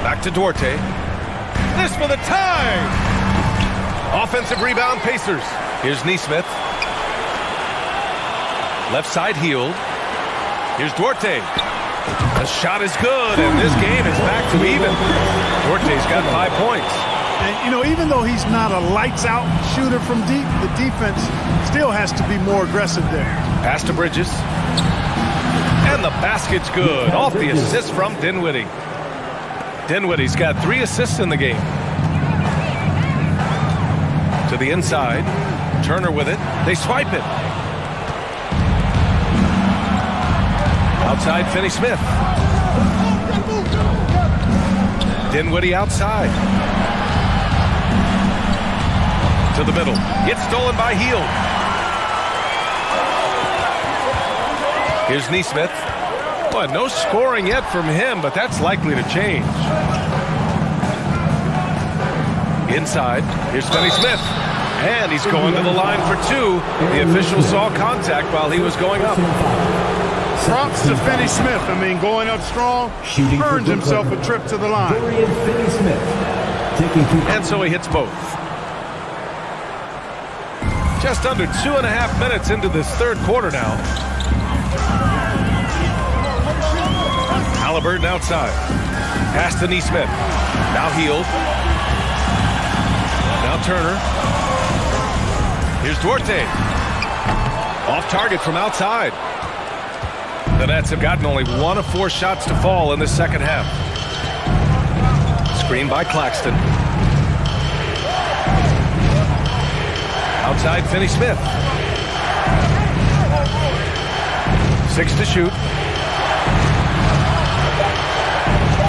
Back to Dorte. This for the tie! Offensive rebound, Pacers. Here's Neesmith. Left side, Hield. Here's Dorte. The shot is good, and this game is back to even. Dorte's got 5 points. And, you know, even though he's not a lights-out shooter from deep, the defense still has to be more aggressive there. Pass to Bridges. And the basket's good. Off the assist from Dinwiddie. Dinwiddie's got 3 assists in the game. To the inside. Turner with it. They swipe it. Outside, Finney-Smith. Dinwiddie outside. To the middle. It's stolen by Hield. Here's Neesmith. Well, no scoring yet from him, but that's likely to change. Inside. Here's Finney-Smith. And he's going to the line for two. The official saw contact while he was going up. Props to Finney Smith. I mean, going up strong, earns himself a trip to the line. And so he hits both. Just under 2.5 minutes into this third quarter now. Halliburton outside. Pass to Neesmith. Now Hield. Now Turner. Here's Duarte. Off target from outside. The Nets have gotten only 1 of 4 shots to fall in the second half. Screen by Claxton. Outside Finney Smith. 6 to shoot.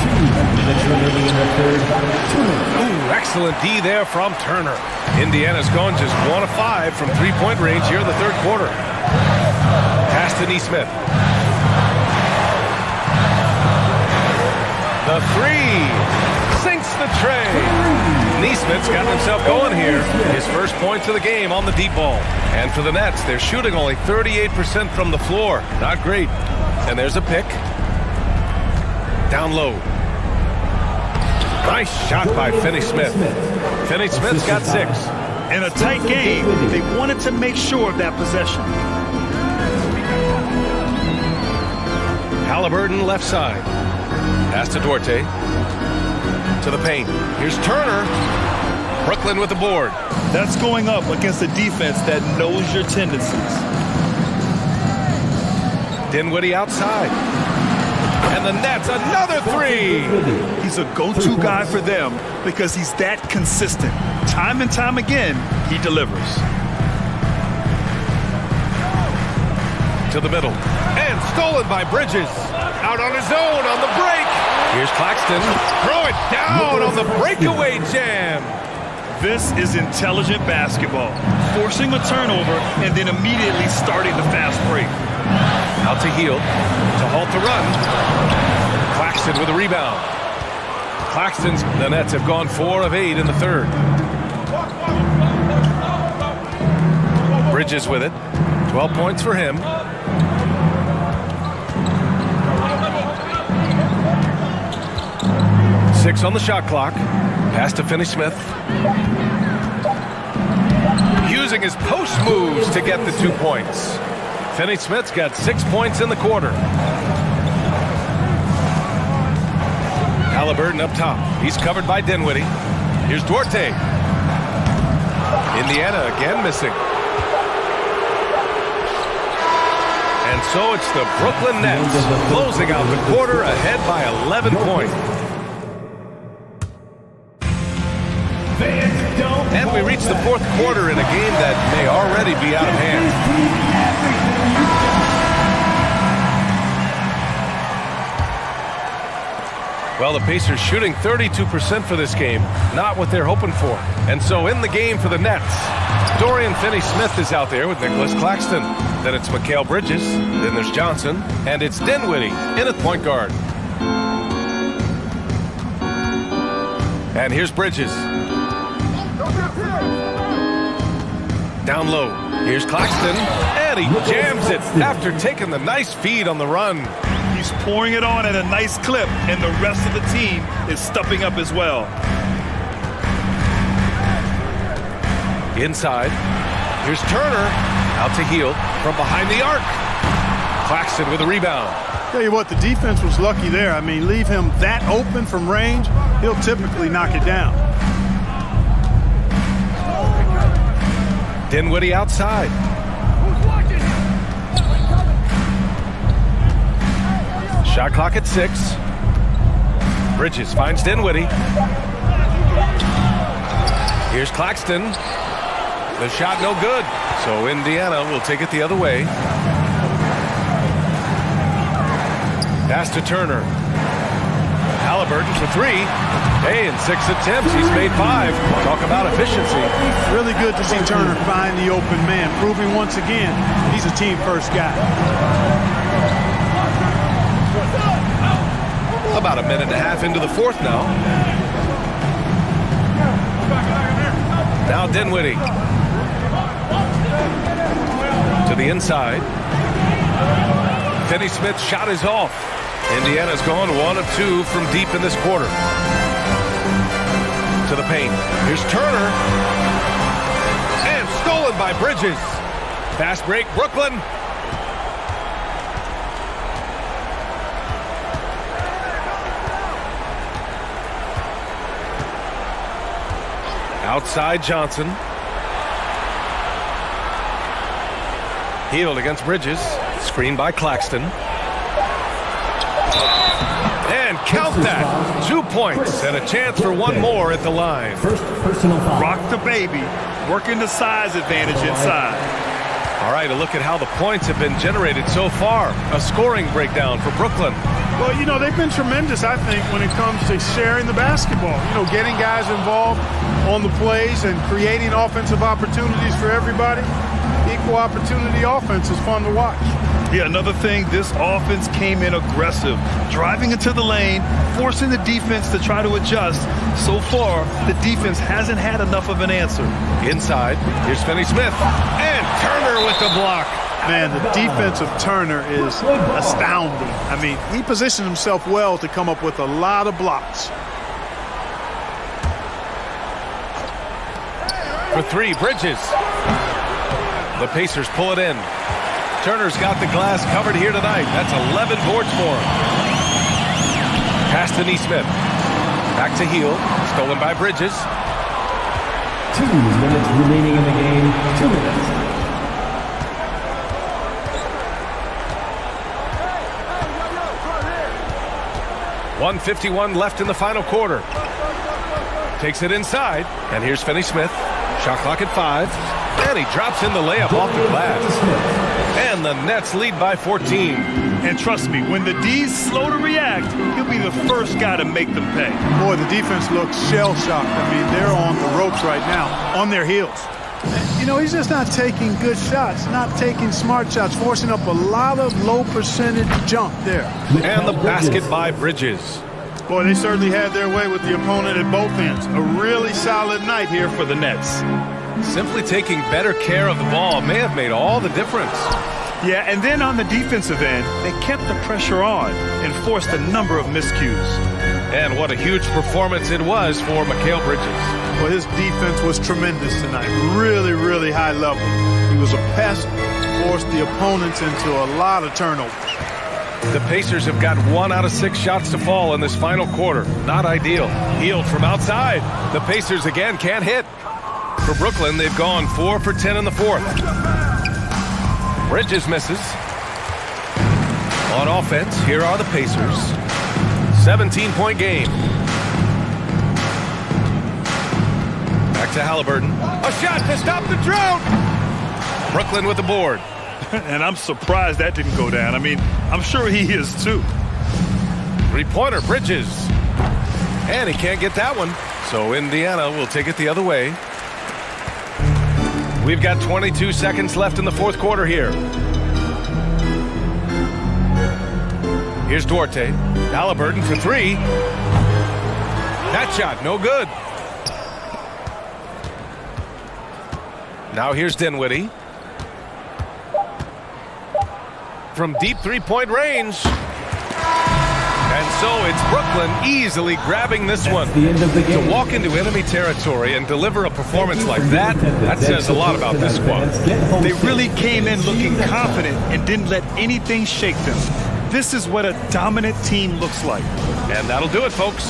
2 minutes remaining in the third. Ooh, excellent D there from Turner. Indiana's gone just 1 of 5 from three-point range here in the third quarter. Pass to Neesmith. The three sinks the tray. Neesmith's got himself going here. His first points of the game on the deep ball. And for the Nets, they're shooting only 38% from the floor. Not great. And there's a pick. Down low. Nice shot by Finney Smith. Finney Smith's got 6. In a tight game, they wanted to make sure of that possession. Halliburton left side. Pass to Duarte. To the paint. Here's Turner. Brooklyn with the board. That's going up against a defense that knows your tendencies. Dinwiddie outside. And the Nets, another three. He's a go-to guy for them because he's that consistent. Time and time again, he delivers. To the middle. And stolen by Bridges. Out on his own on the break. Here's Claxton. Throw it down on the breakaway jam. This is intelligent basketball. Forcing a turnover and then immediately starting the fast break. Out to Hield. To halt the run. Claxton with a rebound. Claxton's, the Nets have gone 4 of 8 in the third. Bridges with it. 12 points for him. 6 on the shot clock. Pass to Finney Smith. Using his post moves to get the 2 points. Finney Smith's got 6 points in the quarter. Halliburton up top. He's covered by Dinwiddie. Here's Duarte. Indiana again missing. And so it's the Brooklyn Nets closing out the quarter ahead by 11 points. And we reach the fourth quarter in a game that may already be out of hand. Well, the Pacers shooting 32% for this game, not what they're hoping for. And so in the game for the Nets, Dorian Finney-Smith is out there with Nicholas Claxton. Then it's Mikal Bridges, then there's Johnson, and it's Dinwiddie in at point guard. And here's Bridges. Down low. Here's Claxton, and he jams it after taking the nice feed on the run. He's pouring it on at a nice clip, and the rest of the team is stepping up as well. Inside. Here's Turner. Out to Hield from behind the arc. Claxton with a rebound. Tell you what, the defense was lucky there. I mean, leave him that open from range, he'll typically knock it down. Dinwiddie outside. Shot clock at 6. Bridges finds Dinwiddie. Here's Claxton. The shot no good. So Indiana will take it the other way. Pass to Turner. Halliburton for 3. Hey, in 6 attempts, he's made 5. Talk about efficiency. Really good to see Turner find the open man, proving once again he's a team-first guy. About a minute and a half into the fourth now. Now Dinwiddie. the inside. Finney Smith's shot is off. Indiana's gone 1 of 2 from deep in this quarter. To the paint. Here's Turner. And stolen by Bridges. Fast break, Brooklyn. Outside Johnson. Healed against Bridges. Screen by Claxton. And count that. 2 points and a chance for one more at the line. First personal foul. Rock the baby. Working the size advantage inside. All right, a look at how the points have been generated so far. A scoring breakdown for Brooklyn. Well, you know, they've been tremendous, I think, when it comes to sharing the basketball. You know, getting guys involved on the plays and creating offensive opportunities for everybody. Equal opportunity offense is fun to watch. Yeah, another thing, this offense came in aggressive, driving into the lane, forcing the defense to try to adjust. So far, the defense hasn't had enough of an answer. Inside, here's Finney Smith, and Turner with the block. Man, the defense of Turner is astounding. I mean, he positioned himself well to come up with a lot of blocks. For three, Bridges. The Pacers pull it in. Turner's got the glass covered here tonight. That's 11 boards for him. Pass to Neesmith. Back to Heel. Stolen by Bridges. 2 minutes remaining in the game. 2 minutes. .151 left in the final quarter. Takes it inside. And here's Finney Smith. Shot clock at 5. And he drops in the layup off the glass. And the Nets lead by 14. And trust me, when the D's slow to react, he'll be the first guy to make them pay. Boy, the defense looks shell-shocked. I mean, they're on the ropes right now, on their heels. You know, he's just not taking good shots, not taking smart shots, forcing up a lot of low percentage jump there. And the basket by Bridges. Boy, they certainly had their way with the opponent at both ends. A really solid night here for the Nets. Simply taking better care of the ball may have made all the difference. Yeah, and then on the defensive end, they kept the pressure on and forced a number of miscues. And what a huge performance it was for Mikal Bridges. Well, his defense was tremendous tonight. Really, really high level. He was a pest, forced the opponents into a lot of turnovers. The Pacers have got 1 out of 6 shots to fall in this final quarter. Not ideal. Healed from outside. The Pacers again can't hit. For Brooklyn, they've gone 4 for 10 in the fourth. Bridges misses. On offense, here are the Pacers. 17-point game. Back to Halliburton. A shot to stop the drought. Brooklyn with the board. And I'm surprised that didn't go down. I mean, I'm sure he is too. Three-pointer, Bridges. And he can't get that one. So Indiana will take it the other way. We've got 22 seconds left in the fourth quarter here. Here's Duarte. Halliburton for 3. That shot, no good. Now here's Dinwiddie. From deep three-point range. And so it's Brooklyn easily grabbing this one. To walk into enemy territory and deliver a performance like that, that says a lot about this squad. They really came in looking confident and didn't let anything shake them. This is what a dominant team looks like. And that'll do it, folks.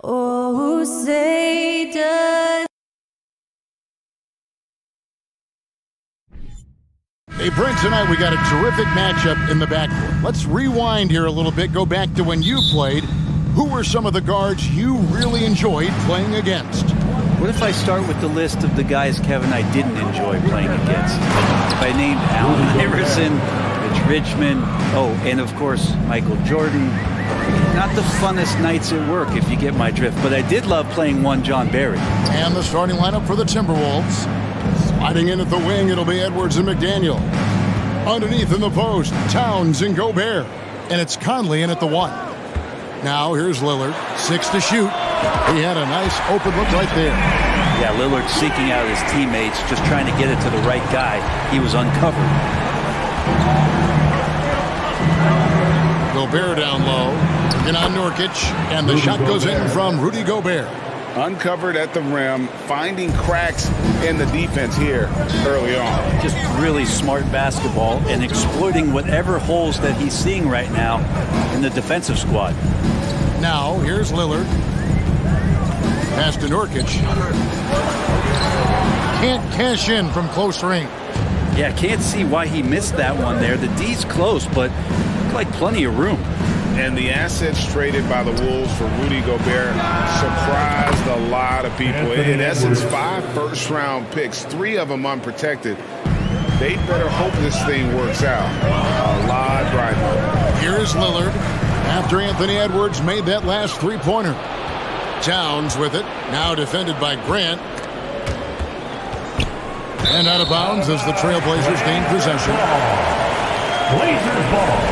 Oh, say does. Hey, Brent, tonight we got a terrific matchup in the backcourt. Let's rewind here a little bit, go back to when you played. Who were some of the guards you really enjoyed playing against? What if I start with the list of the guys, Kevin, I didn't enjoy playing against? If I named Allen Iverson, Rich Richmond, and of course, Michael Jordan. Not the funnest nights at work, if you get my drift, but I did love playing one John Barry. And the starting lineup for the Timberwolves. Sliding in at the wing, it'll be Edwards and McDaniel. Underneath in the post, Towns and Gobert. And it's Conley in at the 1. Now here's Lillard, 6 to shoot. He had a nice open look right there. Yeah, Lillard seeking out his teammates, just trying to get it to the right guy. He was uncovered. Gobert down low. Looking on Nurkic, and the shot goes in from Rudy Gobert. Uncovered at the rim, finding cracks in the defense here early on. Just really smart basketball and exploiting whatever holes that he's seeing right now in the defensive squad. Now, here's Lillard. Pass to Nurkic. Can't cash in from close range. Yeah, can't see why he missed that one there. The D's close, but looked like plenty of room. And the assets traded by the Wolves for Rudy Gobert surprised a lot of people. In essence, 5 first-round picks, 3 of them unprotected. They better hope this thing works out a lot brighter. Here's Lillard after Anthony Edwards made that last three-pointer. Towns with it, now defended by Grant. And out of bounds as the Trailblazers gain possession. Blazers ball.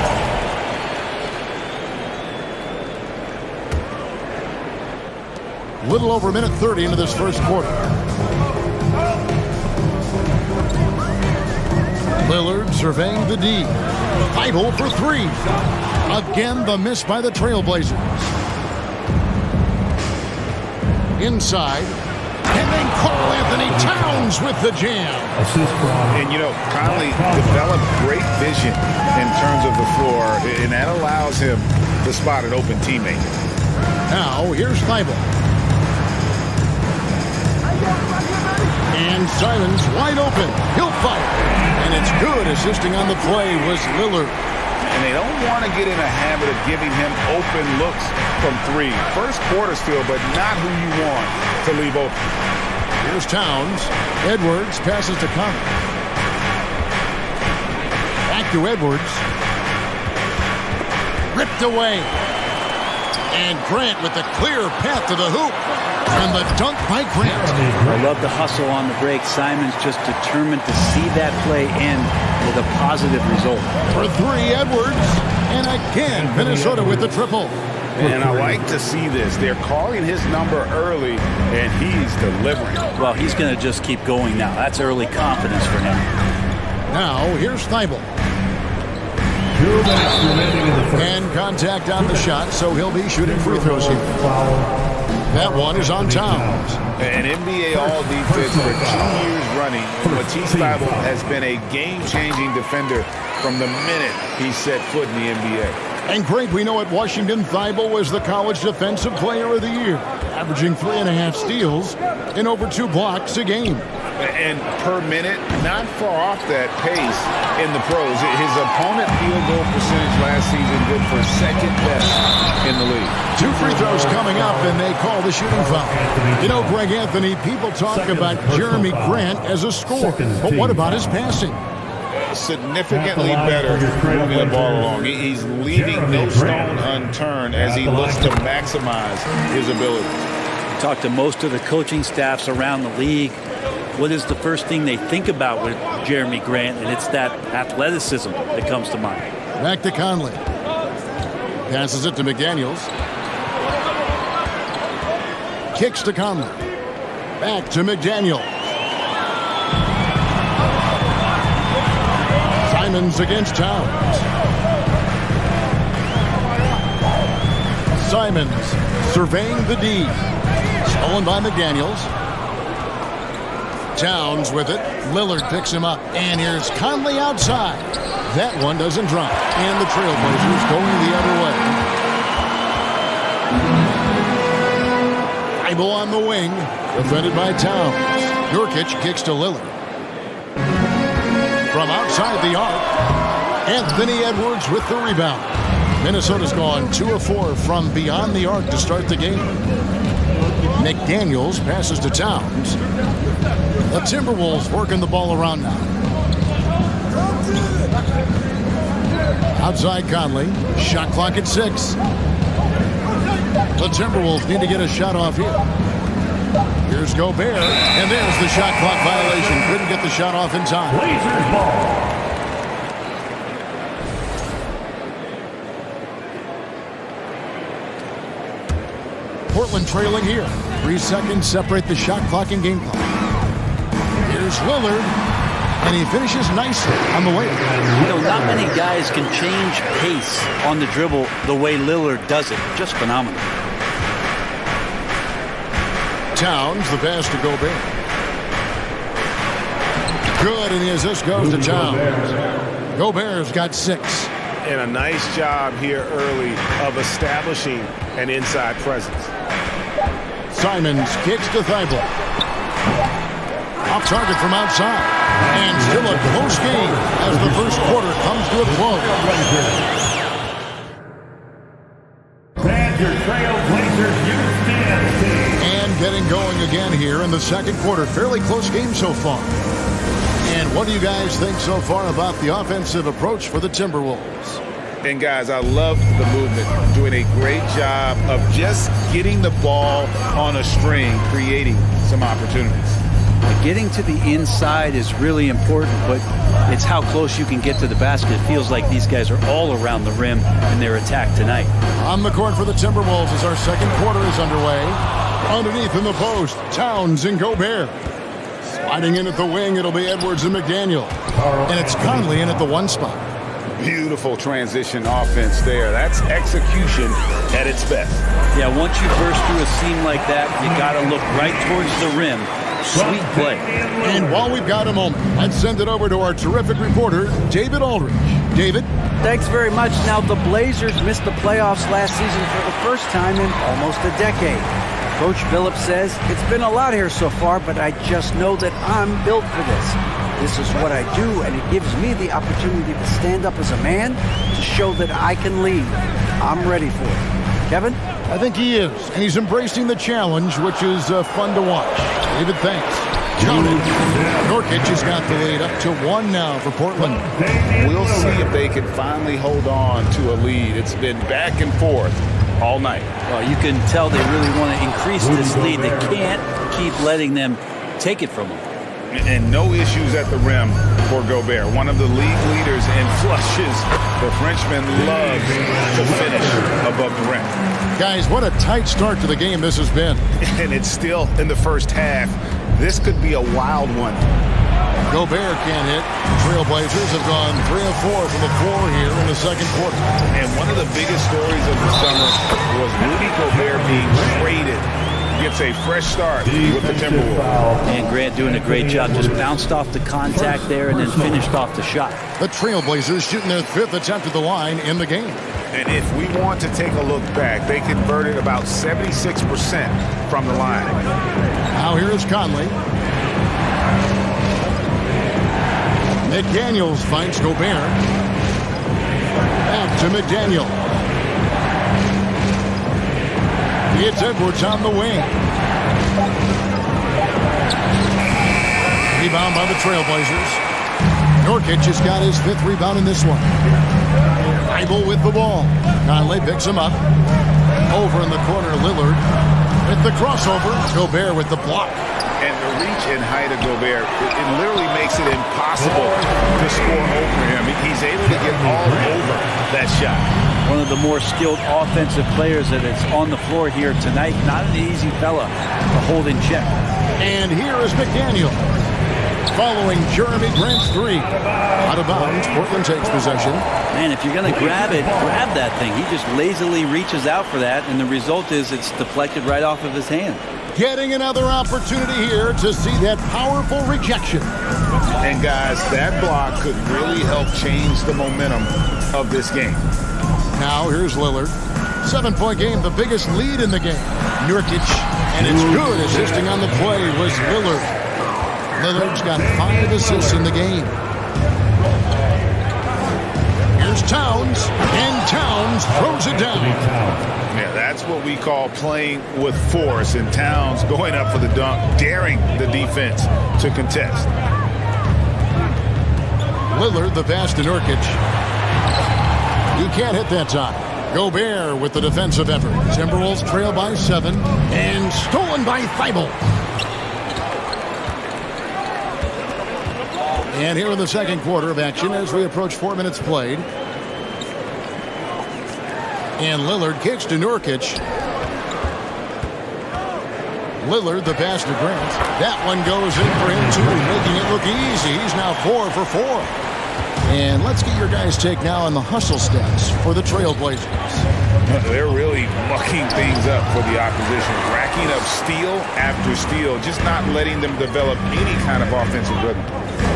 Little over a minute 30 into this first quarter. Lillard surveying the D. Idle for 3. Again, the miss by the Trailblazers. Inside. And then Karl Anthony Towns with the jam. And, you know, Conley developed great vision in terms of the floor, and that allows him to spot an open teammate. Now, here's Thibault. And Simons wide open. He'll fire. And it's good. Assisting on the play was Lillard. And they don't want to get in a habit of giving him open looks from 3. First quarter still, but not who you want to leave open. Here's Towns. Edwards passes to Conley. Back to Edwards. Ripped away. And Grant with the clear path to the hoop. And the dunk by Grant. I love the hustle on the break. Simon's just determined to see that play end with a positive result. For 3, Edwards. And again, Minnesota with the triple. And I like to see this. They're calling his number early, and he's delivering. Well, he's going to just keep going now. That's early confidence for him. Now, here's Thibault. And contact on the shot, so he'll be shooting free throws here. That one is on Towns. An NBA All-Defense for 2 years running. Matisse Thybulle has been a game-changing defender from the minute he set foot in the NBA. And great, we know at Washington, Thibault was the College Defensive Player of the Year, averaging 3.5 steals and over 2 blocks a game. And per minute, not far off that pace in the pros. His opponent field goal percentage last season good for 2nd best in the league. 2 free throws coming up, and they call the shooting foul. You know, Greg Anthony, people talk about Jeremy Grant as a scorer, but what about his passing? Significantly better moving the ball along. He's leaving no stone unturned as he looks to maximize his ability. Talk to most of the coaching staffs around the league. What is the first thing they think about with Jeremy Grant? And it's that athleticism that comes to mind. Back to Conley. Passes it to McDaniels. Kicks to Conley. Back to McDaniel. Simons against Towns. Simons surveying the D. Stolen by McDaniels. Towns with it. Lillard picks him up. And here's Conley outside. That one doesn't drop. And the Trailblazers going the other way. Thibault on the wing, defended by Towns. Nurkic kicks to Lillard. From outside the arc, Anthony Edwards with the rebound. Minnesota's gone 2 of 4 from beyond the arc to start the game. McDaniels passes to Towns. The Timberwolves working the ball around now. Outside Conley. Shot clock at 6. The Timberwolves need to get a shot off here. Here's Gobert, and there's the shot clock violation. Couldn't get the shot off in time. Blazers ball. Portland trailing here. 3 seconds separate the shot clock and game clock. Here's Lillard, and he finishes nicely on the way. Not many guys can change pace on the dribble the way Lillard does it. Just phenomenal. Towns, the pass to Gobert. Good, and the assist goes to Towns. Gobert's got 6. And a nice job here early of establishing an inside presence. Simons kicks to Thibault. Off target from outside. And still a close game as the first quarter comes to a close. Badger Trail Blazers Youth Dance Team. And getting going again here in the second quarter. Fairly close game so far. And what do you guys think so far about the offensive approach for the Timberwolves? And guys, I love the movement. Doing a great job of just getting the ball on a string, creating some opportunities. Getting to the inside is really important, but it's how close you can get to the basket. It feels like these guys are all around the rim in their attack tonight. On the court for the Timberwolves as our second quarter is underway. Underneath in the post, Towns and Gobert. Sliding in at the wing, it'll be Edwards and McDaniel. And it's Conley in at the 1 spot. Beautiful transition offense there. That's execution at its best. Yeah, once you burst through a seam like that, you got to look right towards the rim. Sweet play. And while we've got a moment, let's send it over to our terrific reporter, David Aldridge. David? Thanks very much. Now, the Blazers missed the playoffs last season for the first time in almost a decade. Coach Phillips says, it's been a lot here so far, but I just know that I'm built for this. This is what I do, and it gives me the opportunity to stand up as a man to show that I can lead. I'm ready for it. Kevin? I think he is, and he's embracing the challenge, which is fun to watch. David, thanks. Nurkic has got the lead up to 1 now for Portland. We'll see if they can finally hold on to a lead. It's been back and forth all night. Well, you can tell they really want to increase this lead. They can't keep letting them take it from them. And no issues at the rim for Gobert. One of the league leaders in flushes. The Frenchman loves to finish above the rim. Guys, what a tight start to the game this has been. And it's still in the first half. This could be a wild one. Gobert can't hit. Trailblazers have gone 3 of 4 from the floor here in the second quarter. And one of the biggest stories of the summer was Rudy Gobert being traded. Gets a fresh start with the Timberwolves. And Grant doing a great job. Just bounced off the contact there and then finished off the shot. The Trailblazers shooting their 5th attempt at the line in the game. And if we want to take a look back, they converted about 76% from the line. Now here is Conley. McDaniels finds Gobert. Back to McDaniel. It's Edwards on the wing. Rebound by the Trailblazers. Nurkic has got his 5th rebound in this one. Thibault with the ball. Conley picks him up. Over in the corner, Lillard. With the crossover, Gobert with the block. And the reach and height of Gobert, it literally makes it impossible to score over him. He's able to get all over that shot. One of the more skilled offensive players that is on the floor here tonight. Not an easy fella to hold in check. And here is McDaniel. Following Jeremy Grant's 3. Out of bounds, Portland takes possession. Man, if you're going to grab it, grab that thing. He just lazily reaches out for that, and the result is it's deflected right off of his hand. Getting another opportunity here to see that powerful rejection. And guys, that block could really help change the momentum of this game. Now here's Lillard. 7-point game, the biggest lead in the game. Nurkic And it's good. Assisting on the play was Lillard. Lillard's got 5 assists in the game. Here's Towns, and Towns throws it down. Yeah, that's what we call playing with force, and Towns going up for the dunk, daring the defense to contest. Lillard, the pass to Nurkic. He can't hit that time. Gobert with the defensive effort. Timberwolves trail by 7, and stolen by Thibault. And here in the second quarter of action as we approach 4 minutes played. And Lillard kicks to Nurkic. Lillard, the pass to Grant. That one goes in for him too, making it look easy. He's now 4 for 4. And let's get your guys' take now on the hustle stats for the Trailblazers. They're really mucking things up for the opposition, racking up steal after steal, just not letting them develop any kind of offensive rhythm.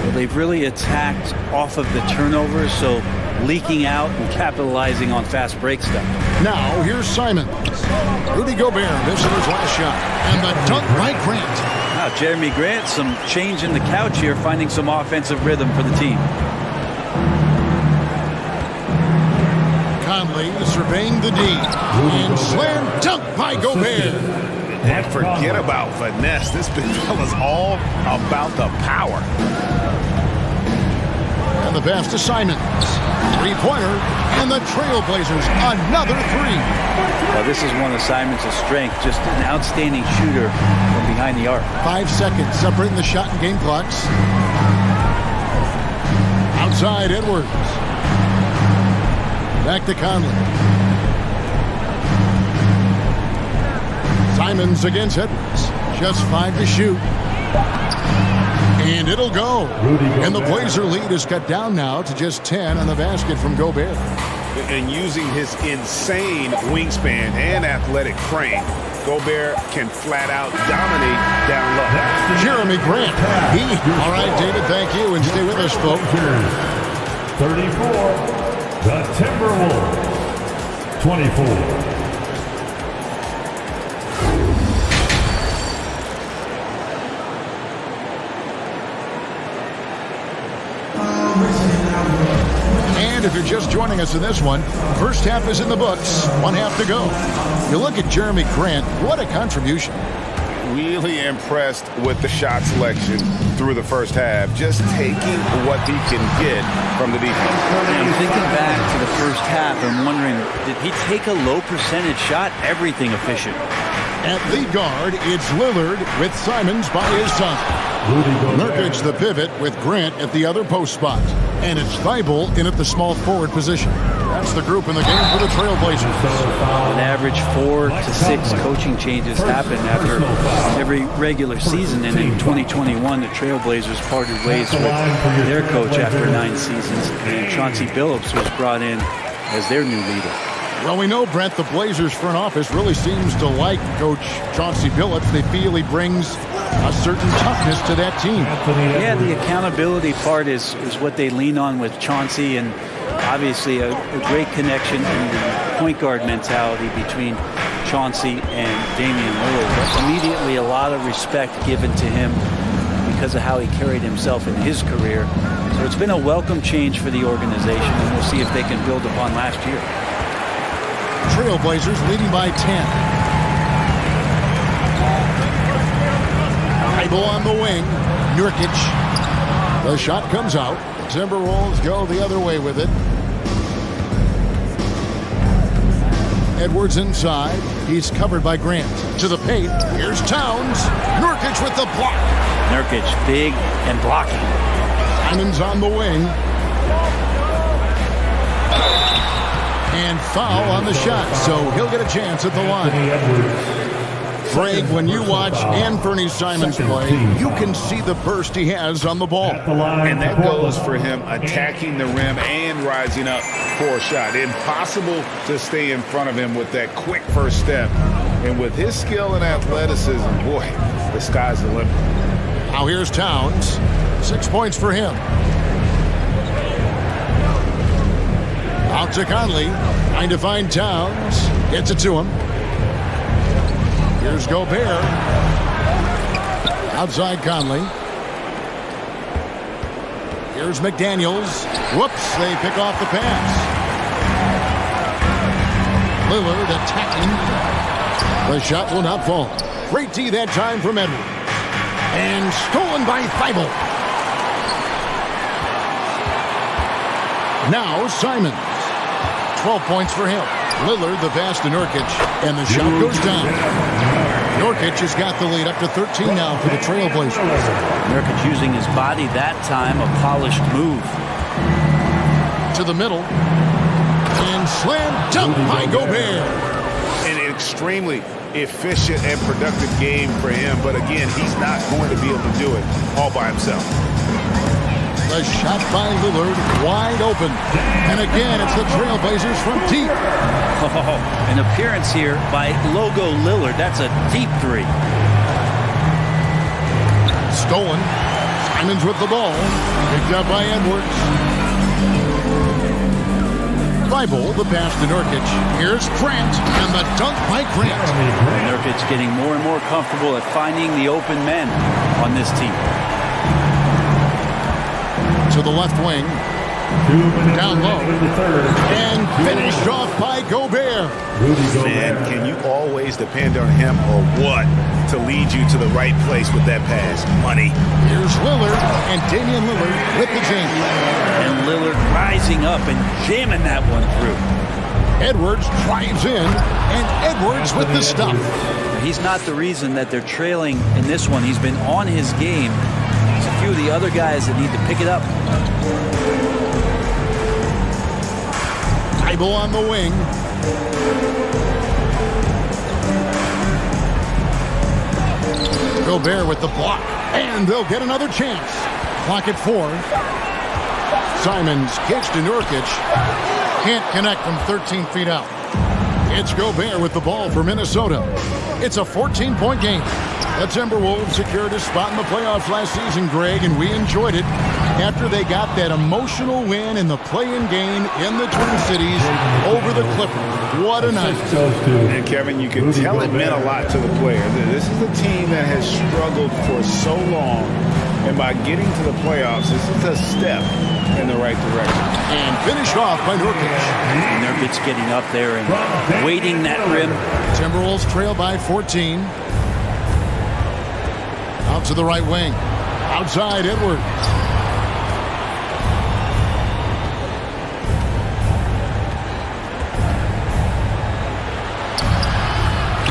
Well, they've really attacked off of the turnovers, so leaking out and capitalizing on fast break stuff. Now, here's Simon. Rudy Gobert missing his last shot. And the dunk by Grant. Now, Jeremy Grant, some change in the couch here, finding some offensive rhythm for the team. Conley surveying the D. And slam dunk by Gobert. And forget about finesse. This big fella's all about the power. And the pass to Simons. Three-pointer. And the Trailblazers, another 3. Well, this is one of Simons' strengths, just an outstanding shooter from behind the arc. 5 seconds separating the shot and game clocks. Outside Edwards. Back to Conley. Simons against Edwards. Just 5 to shoot. And it'll go. And the Blazer lead is cut down now to just 10 on the basket from Gobert. And using his insane wingspan and athletic frame, Gobert can flat out dominate down low. Jeremy Grant. All right, David, thank you. And stay with us, folks. 34, the Timberwolves. 24. And if you're just joining us in this one, first half is in the books, 1 half to go. You look at Jeremy Grant, what a contribution. Really impressed with the shot selection through the first half, just taking what he can get from the defense. I'm thinking back to the first half and wondering, did he take a low percentage shot? Everything efficient. At lead guard, it's Lillard with Simons by his side. Nurkic the pivot with Grant at the other post spot. And it's Thibault in at the small forward position. That's the group in the game for the Trailblazers. On average, 4 to 6 coaching changes happen after every regular season. And in 2021, the Trailblazers parted ways with their coach after 9 seasons. And Chauncey Billups was brought in as their new leader. Well, we know, Brent, the Blazers front office really seems to like Coach Chauncey Billups. They feel he brings a certain toughness to that team. Yeah, the accountability part is what they lean on with Chauncey, and obviously a great connection in the point guard mentality between Chauncey and Damian Lillard. But immediately a lot of respect given to him because of how he carried himself in his career. So it's been a welcome change for the organization, and we'll see if they can build upon last year. Trailblazers leading by 10. Thibault on the wing. Nurkic. The shot comes out. The Timberwolves go the other way with it. Edwards inside. He's covered by Grant. To the paint. Here's Towns. Nurkic with the block. Nurkic big and blocking. Simons on the wing. And foul on the shot, so he'll get a chance at the line. Greg, when you watch Anthony Simons play, you can see the burst he has on the ball. And that goes for him attacking the rim and rising up for a shot. Impossible to stay in front of him with that quick first step. And with his skill and athleticism, boy, the sky's the limit. Now here's Towns. 6 points for him. Out to Conley, trying to find Towns. Gets it to him. Here's Gobert. Outside Conley. Here's McDaniels. Whoops, they pick off the pass. Lillard attacking. The shot will not fall. Great D that time from Edwards. And stolen by Thibault. Now Simons. 12 points for him. Lillard the pass to Nurkic. And the shot goes down. Nurkic has got the lead up to 13 now for the Trailblazers. Nurkic using his body that time, a polished move. To the middle. And slam dunk by Gobert. An extremely efficient and productive game for him. But again, he's not going to be able to do it all by himself. The shot by Lillard wide open. And again, it's the Trailblazers from deep. Oh, an appearance here by Logo Lillard. That's a deep three. Stolen. Simons with the ball. Picked up by Edwards. Thibault, the pass to Nurkic. Here's Grant, and the dunk by Grant. Nurkic getting more and more comfortable at finding the open men on this team. To the left wing. Down low. And finished off by Gobert. Man, can you always depend on him or what to lead you to the right place with that pass? Money. Here's Lillard, and Damian Lillard with the jam. And Lillard rising up and jamming that one through. Edwards drives in, and Edwards with the stop. He's not the reason that they're trailing in this one. He's been on his game. There's a few of the other guys that need to pick it up. Thibault on the wing. Gobert with the block. And they'll get another chance. Clock at 4. Simons kicks to Nurkic. Can't connect from 13 feet out. It's Gobert with the ball for Minnesota. It's a 14-point game. The Timberwolves secured a spot in the playoffs last season, Greg, and we enjoyed it after they got that emotional win in the play-in game in the Twin Cities over the Clippers. What a night. And Kevin, you can tell it meant a lot to the players. This is a team that has struggled for so long, and by getting to the playoffs, this is a step in the right direction. And finished off by Nurkic. Nurkic getting up there and weighting that rim. Timberwolves trail by 14. Out to the right wing. Outside Edwards.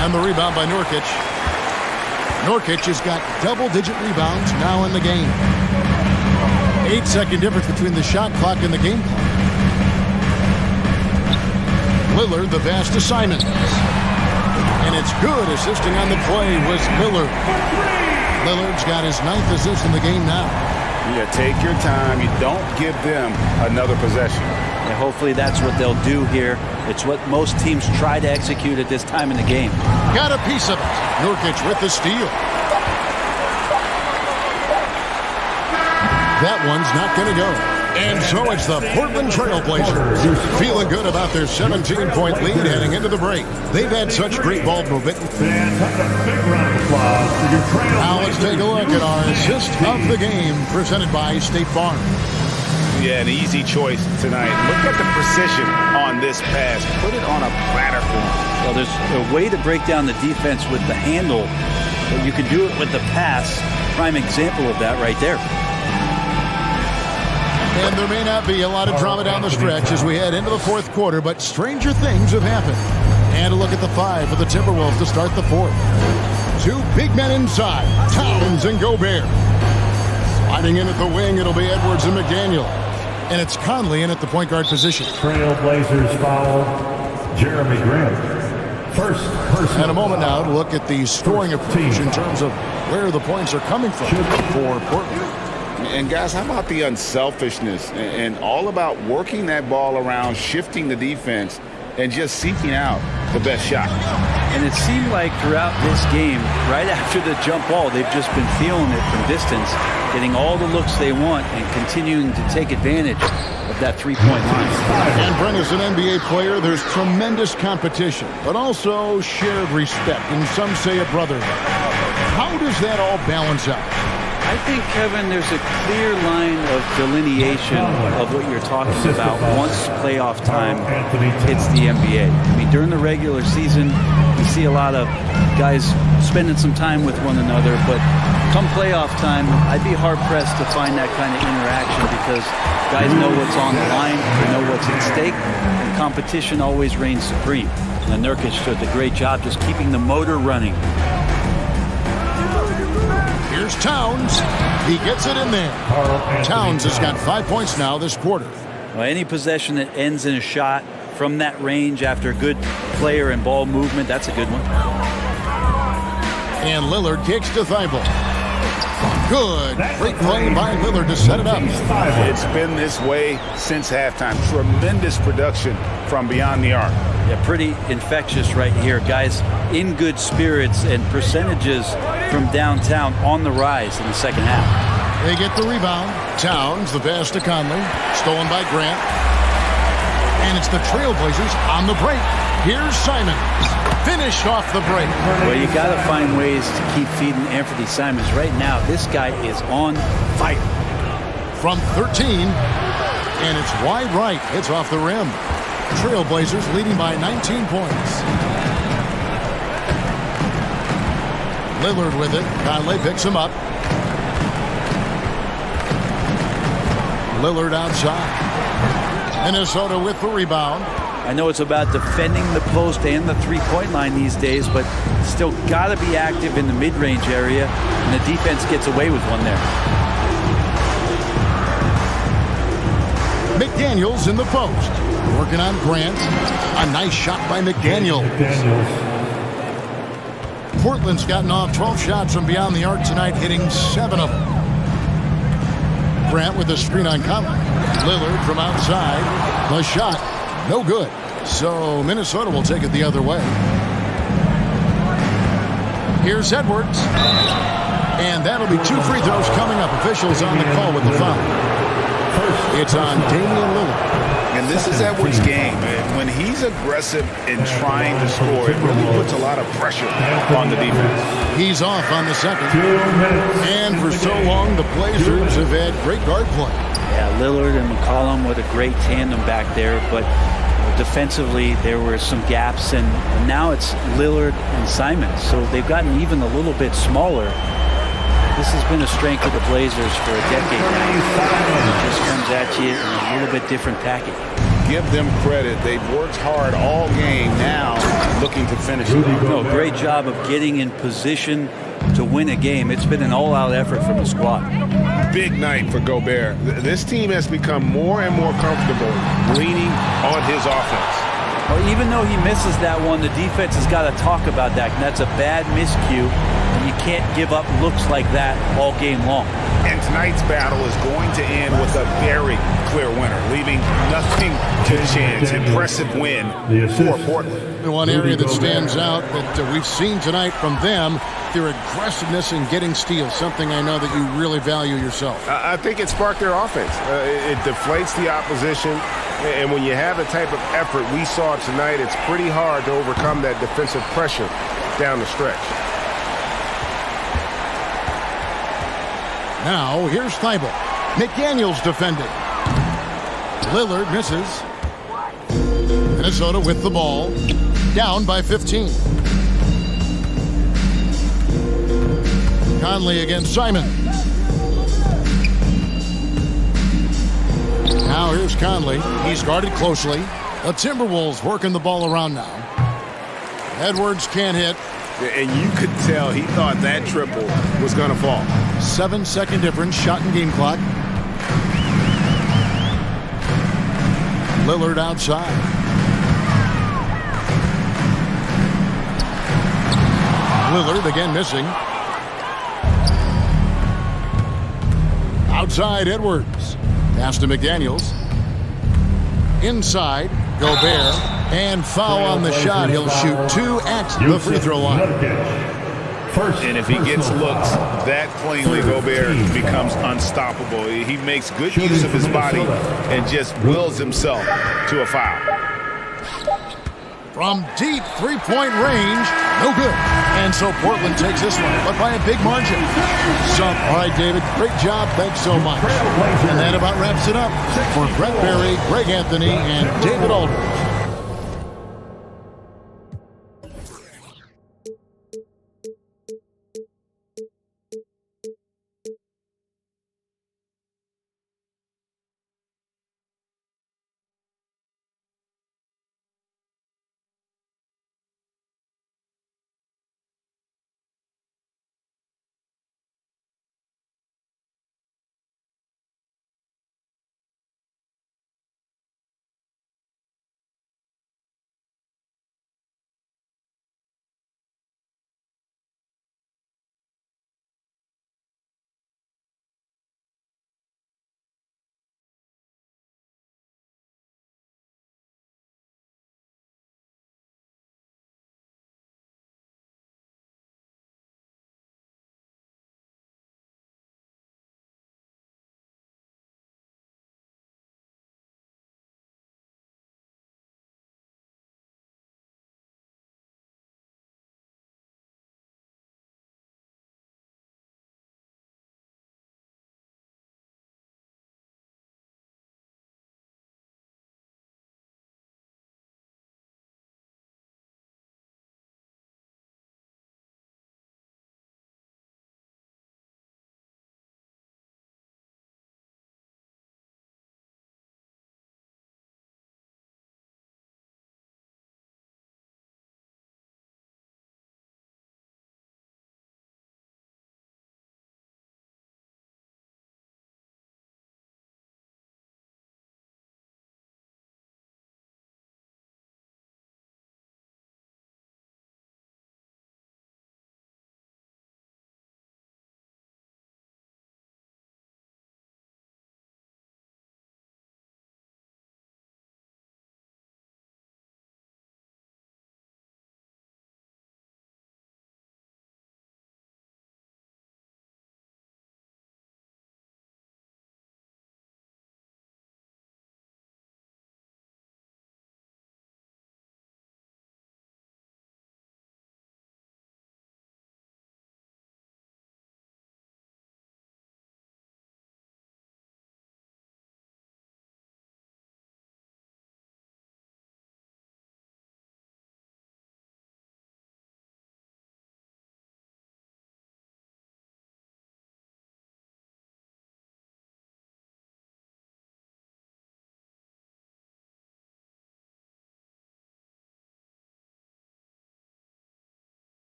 And the rebound by Nurkic. Nurkic has got double-digit rebounds now in the game. 8-second difference between the shot clock and the game clock. Lillard, the pass to Simons. And it's good. Assisting on the play was Lillard. Lillard's got his 9th assist in the game now. Yeah, take your time. You don't give them another possession. And hopefully that's what they'll do here. It's what most teams try to execute at this time in the game. Got a piece of it. Nurkic with the steal. That one's not going to go. And so it's the Portland Trailblazers feeling good about their 17-point lead heading into the break. They've had such great ball movement. Now let's take a look at our assist of the game presented by State Farm. Yeah, an easy choice tonight. Look at the precision on this pass. Put it on a platter for him. Well, there's a way to break down the defense with the handle, but you can do it with the pass. Prime example of that right there. And there may not be a lot of drama down the stretch as we head into the fourth quarter, but stranger things have happened. And a look at the 5 for the Timberwolves to start the fourth. 2 big men inside, Towns and Gobert. Sliding in at the wing, it'll be Edwards and McDaniel. And it's Conley in at the point guard position. Trailblazers foul Jeremy Grant. First person. And a moment now to look at the scoring approach in terms of where the points are coming from for Portland. And guys, how about the unselfishness and all about working that ball around, shifting the defense, and just seeking out the best shot. And it seemed like throughout this game, right after the jump ball, they've just been feeling it from distance, getting all the looks they want and continuing to take advantage of that three-point line. And Brent, as an NBA player, there's tremendous competition, but also shared respect, and some say a brotherhood. How does that all balance out? I think, Kevin, there's a clear line of delineation of what you're talking about once playoff time hits the NBA. I mean, during the regular season, you see a lot of guys spending some time with one another, but come playoff time, I'd be hard-pressed to find that kind of interaction because guys know what's on the line, they know what's at stake, and competition always reigns supreme. And Nurkic did a great job just keeping the motor running. Here's Towns. He gets it in there. Towns has got 5 points now this quarter. Well, any possession that ends in a shot from that range after a good player and ball movement, that's a good one. And Lillard kicks to Thibault. Good. Great play by Lillard to set it up. It's been this way since halftime. Tremendous production from beyond the arc. Yeah, pretty infectious right here. Guys in good spirits and percentages from downtown on the rise in the second half. They get the rebound. Towns, the pass to Conley. Stolen by Grant. And it's the Trailblazers on the break. Here's Simons. Finished off the break. Well, you got to find ways to keep feeding Anthony Simons. Right now, this guy is on fire. From 13, and it's wide right. It's off the rim. Trailblazers leading by 19 points. Lillard with it. Conley picks him up. Lillard outside. Minnesota with the rebound. I know it's about defending the post and the three-point line these days, but still got to be active in the mid-range area, and the defense gets away with one there. McDaniels in the post. Working on Grant. A nice shot by McDaniels. Portland's gotten off 12 shots from beyond the arc tonight, hitting 7 of them. Grant with the screen on Conley. Lillard from outside. The shot. No good. So Minnesota will take it the other way. Here's Edwards. And that'll be 2 free throws coming up. Officials on the call with the foul. It's on Damian Lillard. And this is Edwards' game. When he's aggressive in trying to score, it really puts a lot of pressure on the defense. He's off on the second. And for so long, the Blazers have had great guard play. Yeah, Lillard and McCollum with a great tandem back there, but defensively there were some gaps, and now it's Lillard and Simons, so they've gotten even a little bit smaller. This has been a strength of the Blazers for a decade now. It just comes at you in a little bit different package. Give them credit. They've worked hard all game, now looking to finish it. No, great job of getting in position to win a game. It's been an all-out effort from the squad. Big night for Gobert. This team has become more and more comfortable leaning on his offense. Well, even though he misses that one, the defense has got to talk about that. And that's a bad miscue. And you can't give up looks like that all game long. And tonight's battle is going to end with a very clear winner, leaving nothing to chance. Impressive win for Portland. The one area that stands out that we've seen tonight from them, their aggressiveness in getting steals, something I know that you really value yourself. I think it sparked their offense. It deflates the opposition, and when you have the type of effort we saw tonight, it's pretty hard to overcome that defensive pressure down the stretch. Now, here's Thibault. McDaniels defending. Lillard misses. Minnesota with the ball. Down by 15. Conley against Simons. Now here's Conley. He's guarded closely. The Timberwolves working the ball around now. Edwards can't hit. And you could tell he thought that triple was going to fall. 7-second difference, shot and game clock. Lillard outside. Lillard again missing. Outside Edwards. Pass to McDaniels. Inside Gobert. And foul on the shot. He'll shoot 2 at the free throw line. And if he gets looks that cleanly, Gobert becomes unstoppable. He makes good use of his body and just wills himself to a foul. From deep three-point range, no good. And so Portland takes this one, but by a big margin. So, all right, David, great job. Thanks so much. And that about wraps it up for Brett Berry, Greg Anthony, and David Aldridge.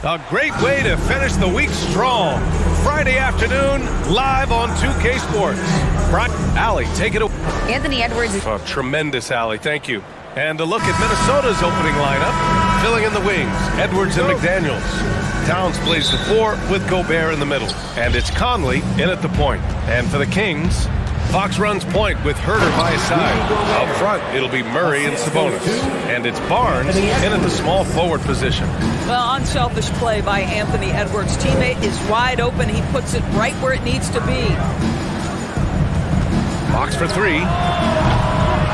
A great way to finish the week strong. Friday afternoon, live on 2K Sports. Allie, take it away. Anthony Edwards. Oh, tremendous, Allie. Thank you. And a look at Minnesota's opening lineup. Filling in the wings, Edwards and McDaniels. Towns plays the 4 with Gobert in the middle. And it's Conley in at the point. And for the Kings, Fox runs point with Herter by his side. Out front, it'll be Murray and Sabonis. And it's Barnes in at the small forward position. Well, unselfish play by Anthony Edwards. Teammate is wide open. He puts it right where it needs to be. Fox for 3.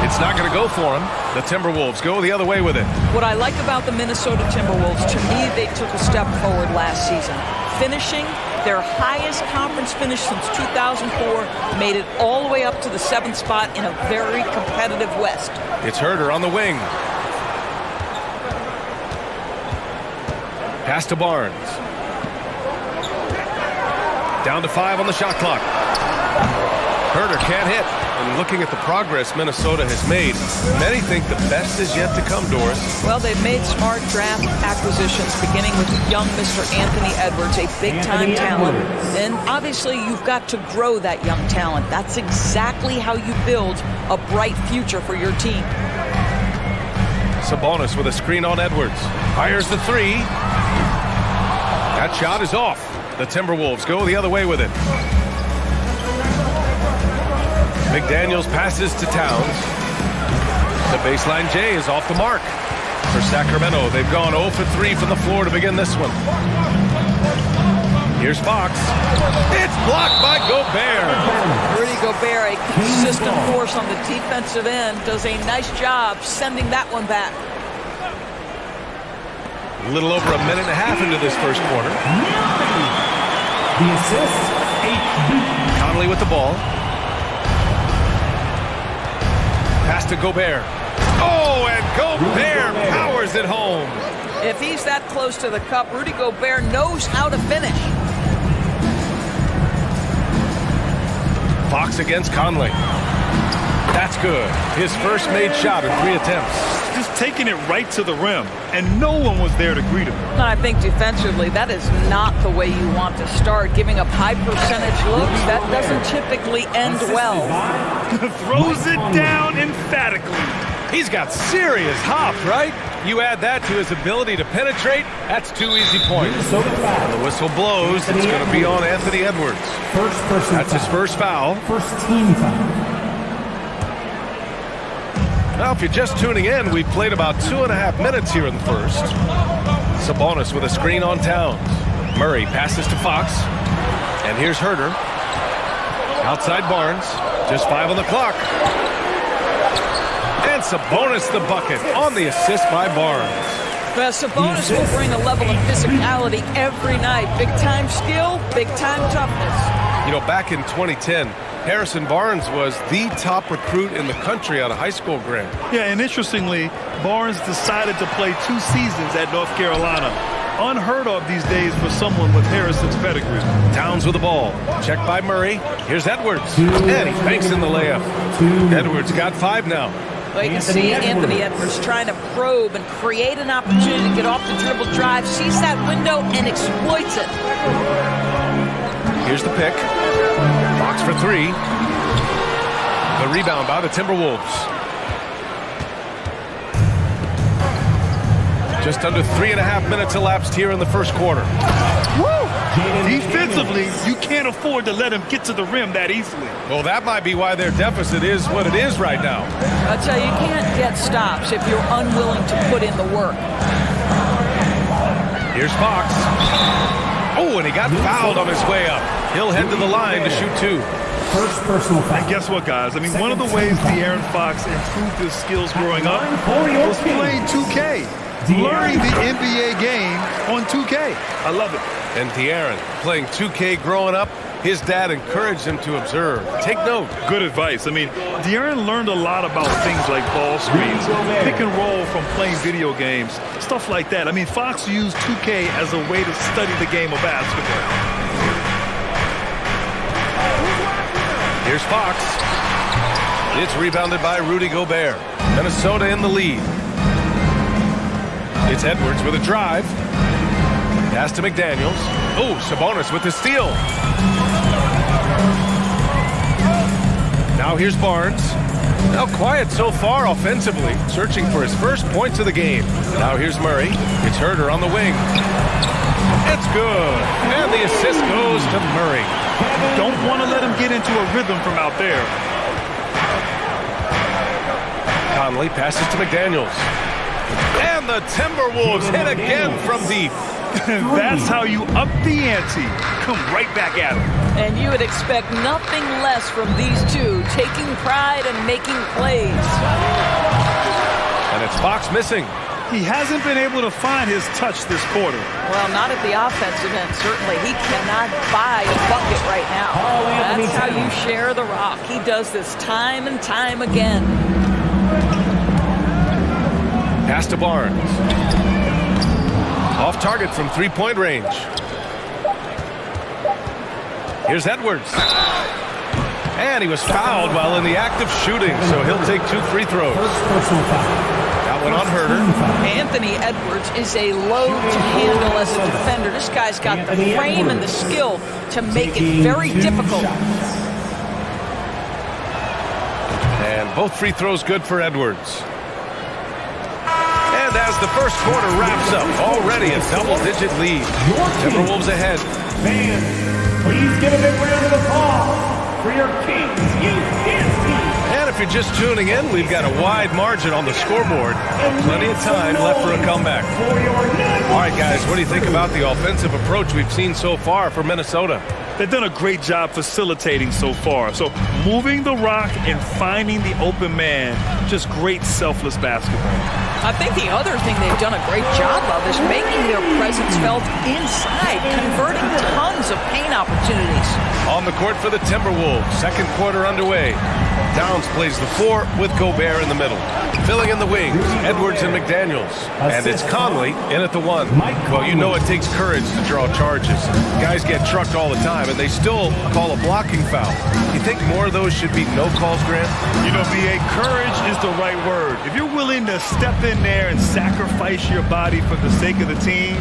It's not going to go for him. The Timberwolves go the other way with it. What I like about the Minnesota Timberwolves, to me, they took a step forward last season. Finishing their highest conference finish since 2004, made it all the way up to the 7th spot in a very competitive West. It's Herter on the wing. Pass to Barnes. Down to 5 on the shot clock. Herter can't hit. And looking at the progress Minnesota has made, many think the best is yet to come, Doris. Well, they've made smart draft acquisitions, beginning with young Mr. Anthony Edwards, a big-time talent. And obviously, you've got to grow that young talent. That's exactly how you build a bright future for your team. Sabonis with a screen on Edwards. Fires the 3. That shot is off. The Timberwolves go the other way with it. McDaniels passes to Towns. The baseline J is off the mark. For Sacramento, they've gone 0 for 3 from the floor to begin this one. Here's Fox. It's blocked by Gobert. Rudy Gobert, a consistent force on the defensive end, does a nice job sending that one back. A little over a minute and a half into this first quarter. The assist, Conley with the ball. Pass to Gobert. Oh, and Gobert powers it home. If he's that close to the cup, Rudy Gobert knows how to finish. Fox against Conley. That's good. His first made shot in 3 attempts. Just taking it right to the rim, and no one was there to greet him. And I think defensively, that is not the way you want to start. Giving up high percentage looks, that doesn't typically end well. Throws it down emphatically. He's got serious hop, right? You add that to his ability to penetrate, that's 2 easy points. And the whistle blows, it's going to be on Anthony Edwards. That's his first foul. First team foul. Now, if you're just tuning in, we've played about 2.5 minutes here in the first. Sabonis with a screen on Towns. Murray passes to Fox. And here's Herter. Outside Barnes. Just 5 on the clock. And Sabonis the bucket on the assist by Barnes. Well, Sabonis will bring a level of physicality every night. Big-time skill, big-time toughness. You know, back in 2010, Harrison Barnes was the top recruit in the country out of high school, Grant. Yeah, and interestingly, Barnes decided to play 2 seasons at North Carolina. Unheard of these days for someone with Harrison's pedigree. Towns with the ball. Checked by Murray. Here's Edwards. And he banks in the layup. Edwards got 5 now. Well, you can see Anthony Edwards trying to probe and create an opportunity to get off the dribble drive, sees that window, and exploits it. Here's the pick. Fox for 3. The rebound by the Timberwolves. Just under 3.5 minutes elapsed here in the first quarter. Woo! Defensively, you can't afford to let him get to the rim that easily. Well, that might be why their deficit is what it is right now. I'll tell you, you can't get stops if you're unwilling to put in the work. Here's Fox. Oh, and he got fouled on his way up. He'll head to the line to shoot 2. First personal foul. And guess what, guys? I mean, one of the ways De'Aaron Fox improved his skills growing up was playing 2K. Learning the NBA game on 2K. I love it. And De'Aaron, playing 2K growing up, his dad encouraged him to observe. Take note. Good advice. I mean, De'Aaron learned a lot about things like ball screens, pick and roll from playing video games, stuff like that. I mean, Fox used 2K as a way to study the game of basketball. Here's Fox. It's rebounded by Rudy Gobert. Minnesota in the lead. It's Edwards with a drive. Pass to McDaniels. Oh, Sabonis with the steal. Now here's Barnes. Now quiet so far offensively, searching for his first points of the game. Now here's Murray. It's Herder on the wing. It's good. And the assist goes to Murray. Don't want to let him get into a rhythm from out there. Conley passes to McDaniels. And the Timberwolves hit again from deep. That's how you up the ante. Come right back at him. And you would expect nothing less from these two, taking pride and making plays. And it's Fox missing. He hasn't been able to find his touch this quarter. Well, not at the offensive end, certainly. He cannot buy a bucket right now. That's how you share the rock. He does this time and time again. Pass to Barnes. Off target from three-point range. Here's Edwards. And he was fouled while in the act of shooting, so he'll take 2 free throws. That one on Herder. Anthony Edwards is a load to handle as a defender. This guy's got the frame and the skill to make it very difficult. And both free throws good for Edwards. And as the first quarter wraps up, already a double-digit lead. Timberwolves ahead. Fans, please give a big round of applause for your Kings Youth Dance Team. And if you're just tuning in, we've got a wide margin on the scoreboard. Plenty of time left for a comeback. All right, guys, what do you think about the offensive approach we've seen so far for Minnesota? They've done a great job facilitating so far. So moving the rock and finding the open man, just great selfless basketball. I think the other thing they've done a great job of is making their presence felt inside, converting tons of paint opportunities. On the court for the Timberwolves, second quarter underway. Downs plays the 4 with Gobert in the middle. Filling in the wings, Edwards and McDaniels. And it's Conley in at the 1. Well, you know it takes courage to draw charges. Guys get trucked all the time, and they still call a blocking foul. You think more of those should be no calls, Grant? You know, B.A., courage is the right word. If you're willing to step in there and sacrifice your body for the sake of the team,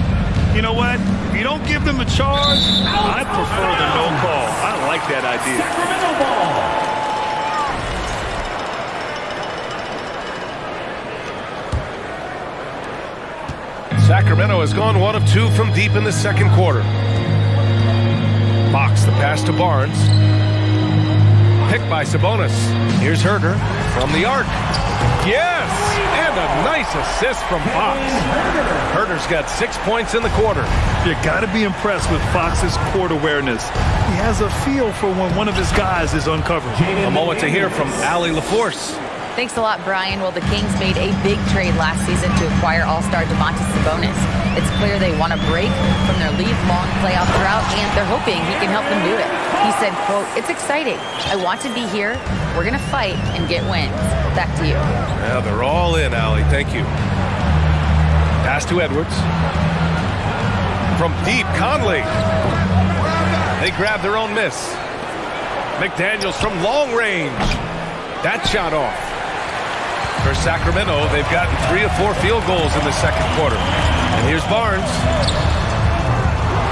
you know what? If you don't give them a charge, I prefer the no call. I like that idea. Sacramento ball. Sacramento has gone 1 of 2 from deep in the second quarter. Fox the pass to Barnes. Picked by Sabonis. Here's Herder from the arc. Yes! And a nice assist from Fox. Herder's got 6 points in the quarter. You got to be impressed with Fox's court awareness. He has a feel for when one of his guys is uncovered. A moment to hear from Allie LaForce. Thanks a lot, Brian. Well, the Kings made a big trade last season to acquire all-star Domantas Sabonis. It's clear they want to break from their league-long playoff drought, and they're hoping he can help them do it. He said, quote, "It's exciting. I want to be here. We're going to fight and get wins." Back to you. Yeah, they're all in, Allie. Thank you. Pass to Edwards. From deep, Conley. They grab their own miss. McDaniels from long range. That shot off. For Sacramento, they've gotten 3 of 4 field goals in the second quarter. And here's Barnes.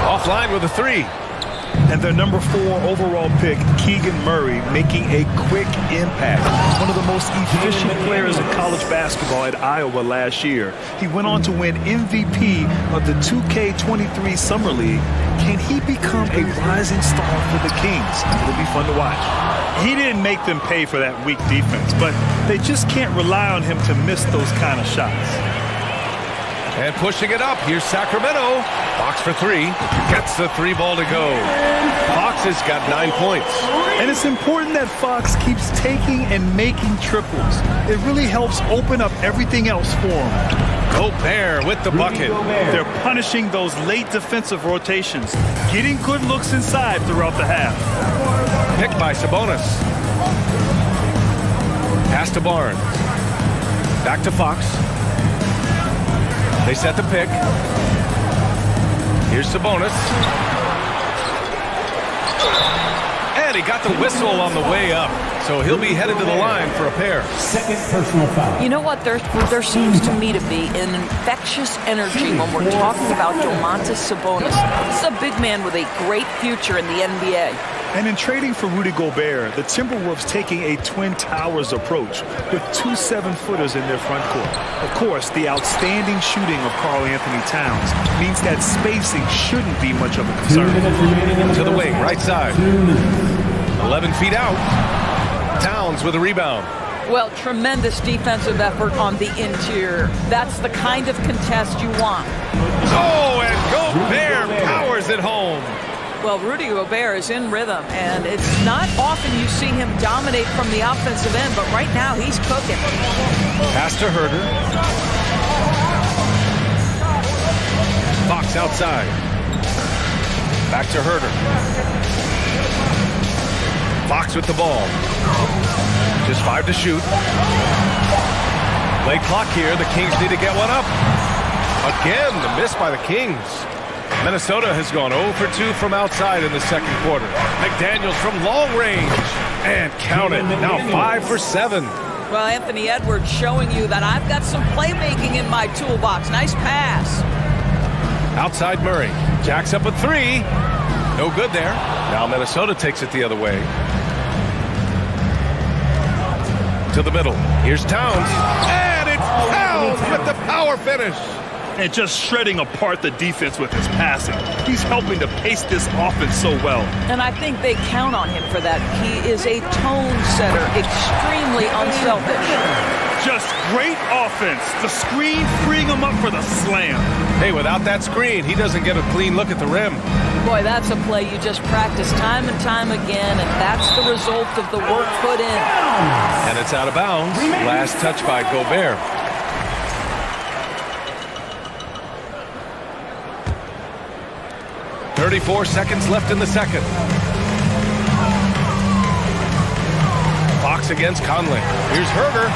Offline with a 3. And their number 4 overall pick, Keegan Murray, making a quick impact. One of the most efficient players in college basketball at Iowa last year. He went on to win MVP of the 2K23 Summer League. Can he become a rising star for the Kings? It'll be fun to watch. He didn't make them pay for that weak defense, but they just can't rely on him to miss those kind of shots. And pushing it up, here's Sacramento. Fox for 3. Gets the 3 ball to go. Fox has got 9 points. And it's important that Fox keeps taking and making triples. It really helps open up everything else for him. Gobert with the bucket. They're punishing those late defensive rotations, getting good looks inside throughout the half. Picked by Sabonis. Pass to Barnes. Back to Fox. They set the pick. Here's Sabonis. And he got the whistle on the way up. So he'll be headed to the line for a pair. Second personal foul. You know what? There seems to me to be an infectious energy when we're talking about Domantas Sabonis. This is a big man with a great future in the NBA. And in trading for Rudy Gobert, the Timberwolves taking a Twin Towers approach with 2 7-footers in their front court. Of course, the outstanding shooting of Karl Anthony Towns means that spacing shouldn't be much of a concern. To the wing, right side. 11 feet out. Towns with a rebound. Well, tremendous defensive effort on the interior. That's the kind of contest you want. Oh, and Gobert powers it home. Well, Rudy Gobert is in rhythm, and it's not often you see him dominate from the offensive end, but right now he's cooking. Pass to Herder. Fox outside. Back to Herder. Fox with the ball. Just 5 to shoot. Late clock here. The Kings need to get one up. Again, the miss by the Kings. Minnesota has gone 0 for 2 from outside in the second quarter. McDaniels from long range. And count it. Now 5 for 7. Well, Anthony Edwards showing you that I've got some playmaking in my toolbox. Nice pass. Outside Murray. Jacks up a 3. No good there. Now Minnesota takes it the other way. To the middle. Here's Towns. And it's Towns with the power finish. And just shredding apart the defense with his passing. He's helping to pace this offense so well. And I think they count on him for that. He is a tone setter, extremely unselfish. Just great offense. The screen freeing him up for the slam. Hey, without that screen, he doesn't get a clean look at the rim. Boy, that's a play you just practice time and time again, and that's the result of the work put in. And it's out of bounds. Last touch by Gobert. .34 seconds left in the second. Fox against Conley. Here's Herder.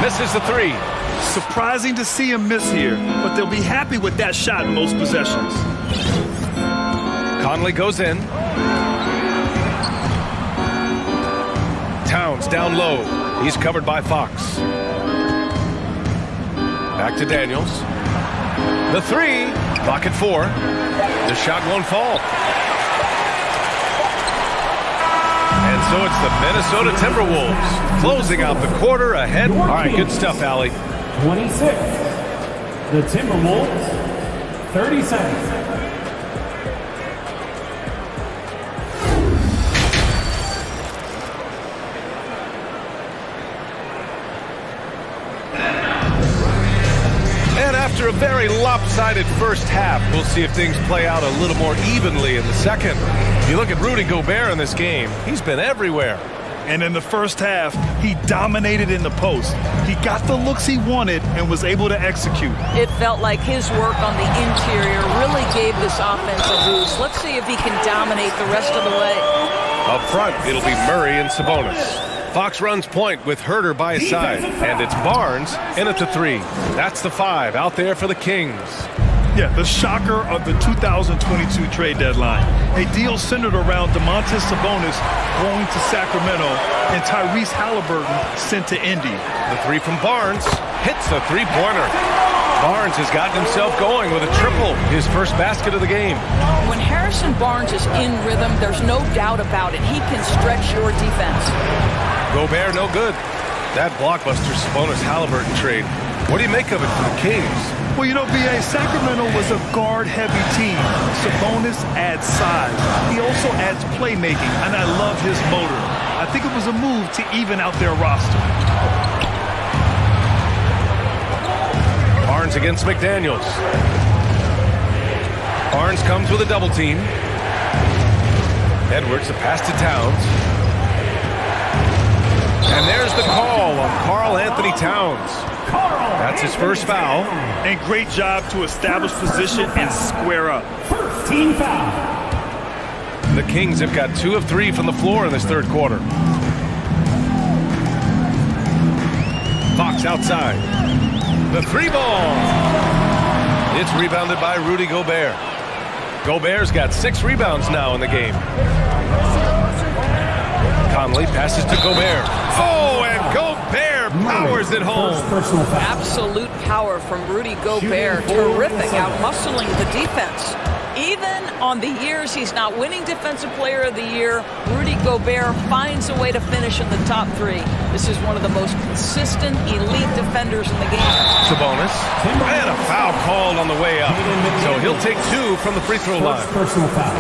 Misses the 3. Surprising to see him miss here, but they'll be happy with that shot in most possessions. Conley goes in. Towns down low. He's covered by Fox. Back to Daniels. The 3. Clock at 4. The shot won't fall. And so it's the Minnesota Timberwolves closing out the quarter ahead. All right, good stuff, Allie. 26. The Timberwolves, 30 seconds. After a very lopsided first half, we'll see if things play out a little more evenly in the second. If you look at Rudy Gobert in this game, he's been everywhere. And in the first half, he dominated in the post. He got the looks he wanted and was able to execute. It felt like his work on the interior really gave this offense a boost. Let's see if he can dominate the rest of the way. Up front, it'll be Murray and Sabonis. Fox runs point with Herder by his side, and it's Barnes in at the 3. That's the 5 out there for the Kings. Yeah, the shocker of the 2022 trade deadline. A deal centered around Domantas Sabonis going to Sacramento and Tyrese Halliburton sent to Indy. The 3 from Barnes hits the 3-pointer. Barnes has gotten himself going with a triple, his first basket of the game. When Harrison Barnes is in rhythm, there's no doubt about it. He can stretch your defense. Gobert, no good. That blockbuster Sabonis-Halliburton trade. What do you make of it for the Kings? Well, you know, B.A., Sacramento was a guard-heavy team. Sabonis adds size. He also adds playmaking, and I love his motor. I think it was a move to even out their roster. Barnes against McDaniels. Barnes comes with a double team. Edwards, the pass to Towns. And there's the call on Karl Anthony Towns. That's his first foul. And great job to establish position and square up. First team foul. The Kings have got 2 of 3 from the floor in this third quarter. Fox outside. The 3-ball. It's rebounded by Rudy Gobert. Gobert's got 6 rebounds now in the game. Conley passes to Gobert. Oh, and Gobert powers it home. Absolute power from Rudy Gobert. Terrific, out-muscling the defense. Even on the years he's not winning Defensive Player of the Year, Rudy Gobert finds a way to finish in the top 3. This is one of the most consistent, elite defenders in the game. Sabonis. And a foul called on the way up. So he'll take 2 from the free throw line. Personal foul.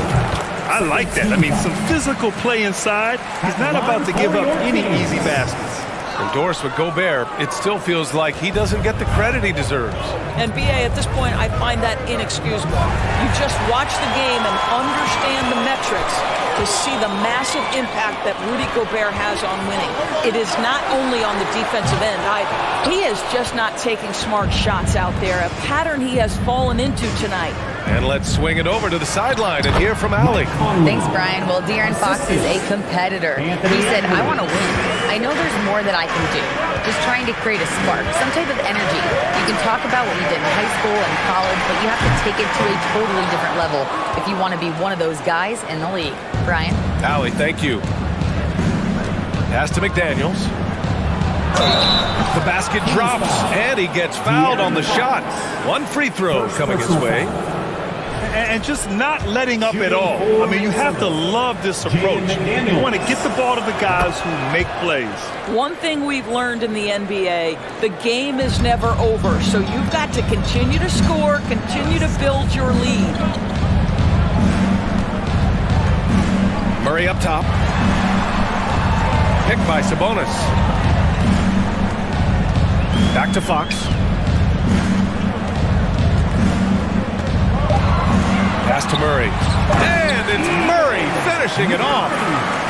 I like that. I mean, some physical play inside. He's not about to give up any easy baskets. Endorsed with Gobert, it still feels like he doesn't get the credit he deserves. And BA, at this point, I find that inexcusable. You just watch the game and understand the metrics to see the massive impact that Rudy Gobert has on winning. It is not only on the defensive end either. He is just not taking smart shots out there, a pattern he has fallen into tonight. And let's swing it over to the sideline and hear from Allie. Thanks, Brian. Well, De'Aaron Fox is a competitor. He said, I want to win. I know there's more that I can do. Just trying to create a spark, some type of energy. You can talk about what you did in high school and college, but you have to take it to a totally different level if you want to be one of those guys in the league. Brian? Allie, thank you. Pass to McDaniels. The basket drops, and he gets fouled on the shot. 1 free throw coming his way. And just not letting up at all. I mean, you have to love this approach. You want to get the ball to the guys who make plays. One thing we've learned in the NBA, the game is never over. So you've got to continue to score, continue to build your lead. Murray up top. Picked by Sabonis. Back to Fox. Pass to Murray. And it's Murray finishing it off.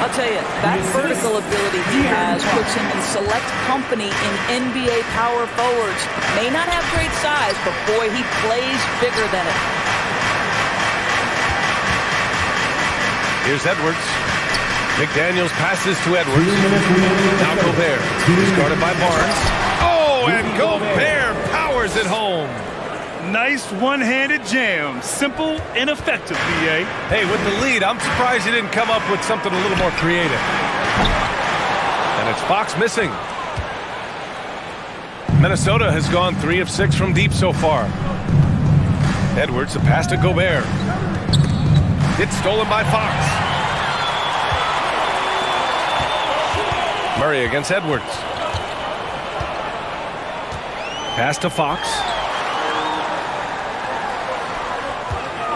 I'll tell you, that vertical ability he has puts him in select company in NBA power forwards. May not have great size, but boy, he plays bigger than it. Here's Edwards. McDaniels passes to Edwards. Now Gobert. He's guarded by Barnes. Oh, and Gobert powers it home. Nice one-handed jam. Simple and effective, BA. Hey, with the lead, I'm surprised he didn't come up with something a little more creative. And it's Fox missing. Minnesota has gone 3 of 6 from deep so far. Edwards, the pass to Gobert. It's stolen by Fox. Murray against Edwards. Pass to Fox.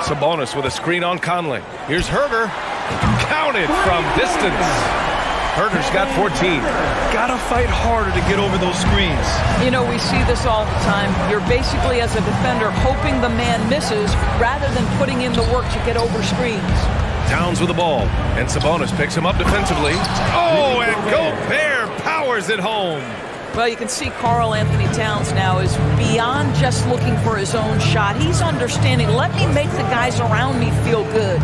Sabonis with a screen on Conley. Here's Herter. Counted from distance. Herter's got 14. Gotta fight harder to get over those screens. You know, we see this all the time. You're basically, as a defender, hoping the man misses rather than putting in the work to get over screens. Towns with the ball. And Sabonis picks him up defensively. Oh, and Gobert powers it home. Well, you can see Karl Anthony Towns now is beyond just looking for his own shot. He's understanding, let me make the guys around me feel good.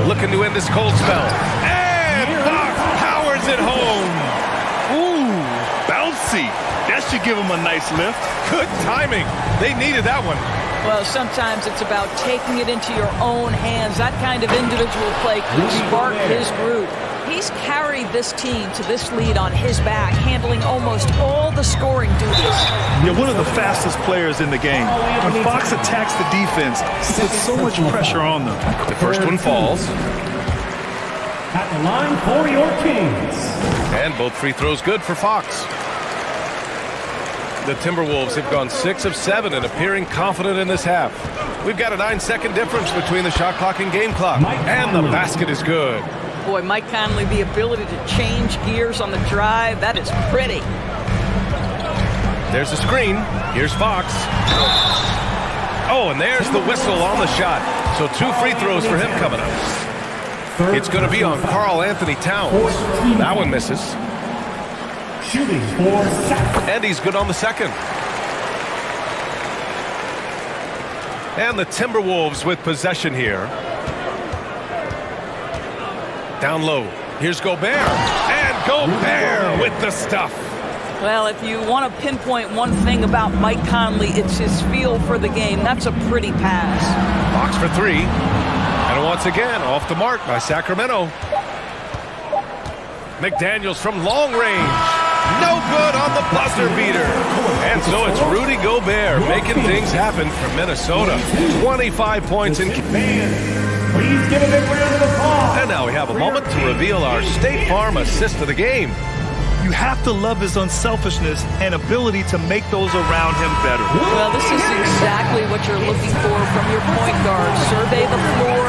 Looking to end this cold spell. And Fox powers it home. Ooh, bouncy. That should give him a nice lift. Good timing. They needed that one. Well, sometimes it's about taking it into your own hands. That kind of individual play can spark his groove. He's carried this team to this lead on his back, handling almost all the scoring duties. Yeah, one of the fastest players in the game. When Fox attacks the defense, he puts so much pressure on them. The first one falls. At the line for your Kings. And both free throws good for Fox. The Timberwolves have gone 6 of 7 and appearing confident in this half. We've got a 9-second difference between the shot clock and game clock. And the basket is good. Boy, Mike Conley, the ability to change gears on the drive, that is pretty. There's a screen. Here's Fox. Oh, and there's the whistle on the shot. So 2 free throws for him coming up. It's going to be on Karl Anthony Towns. That one misses. Shooting for second. And he's good on the second. And the Timberwolves with possession here. Down low. Here's Gobert. And Gobert with the stuff. Well, if you want to pinpoint one thing about Mike Conley, it's his feel for the game. That's a pretty pass. Fox for 3. And once again, off the mark by Sacramento. McDaniels from long range. No good on the buzzer beater. And so it's Rudy Gobert making things happen for Minnesota. 25 points in. Please give a big round of applause. And now we have a moment to reveal our State Farm assist of the game. You have to love his unselfishness and ability to make those around him better. Well, this is exactly what you're looking for from your point guard. Survey the floor,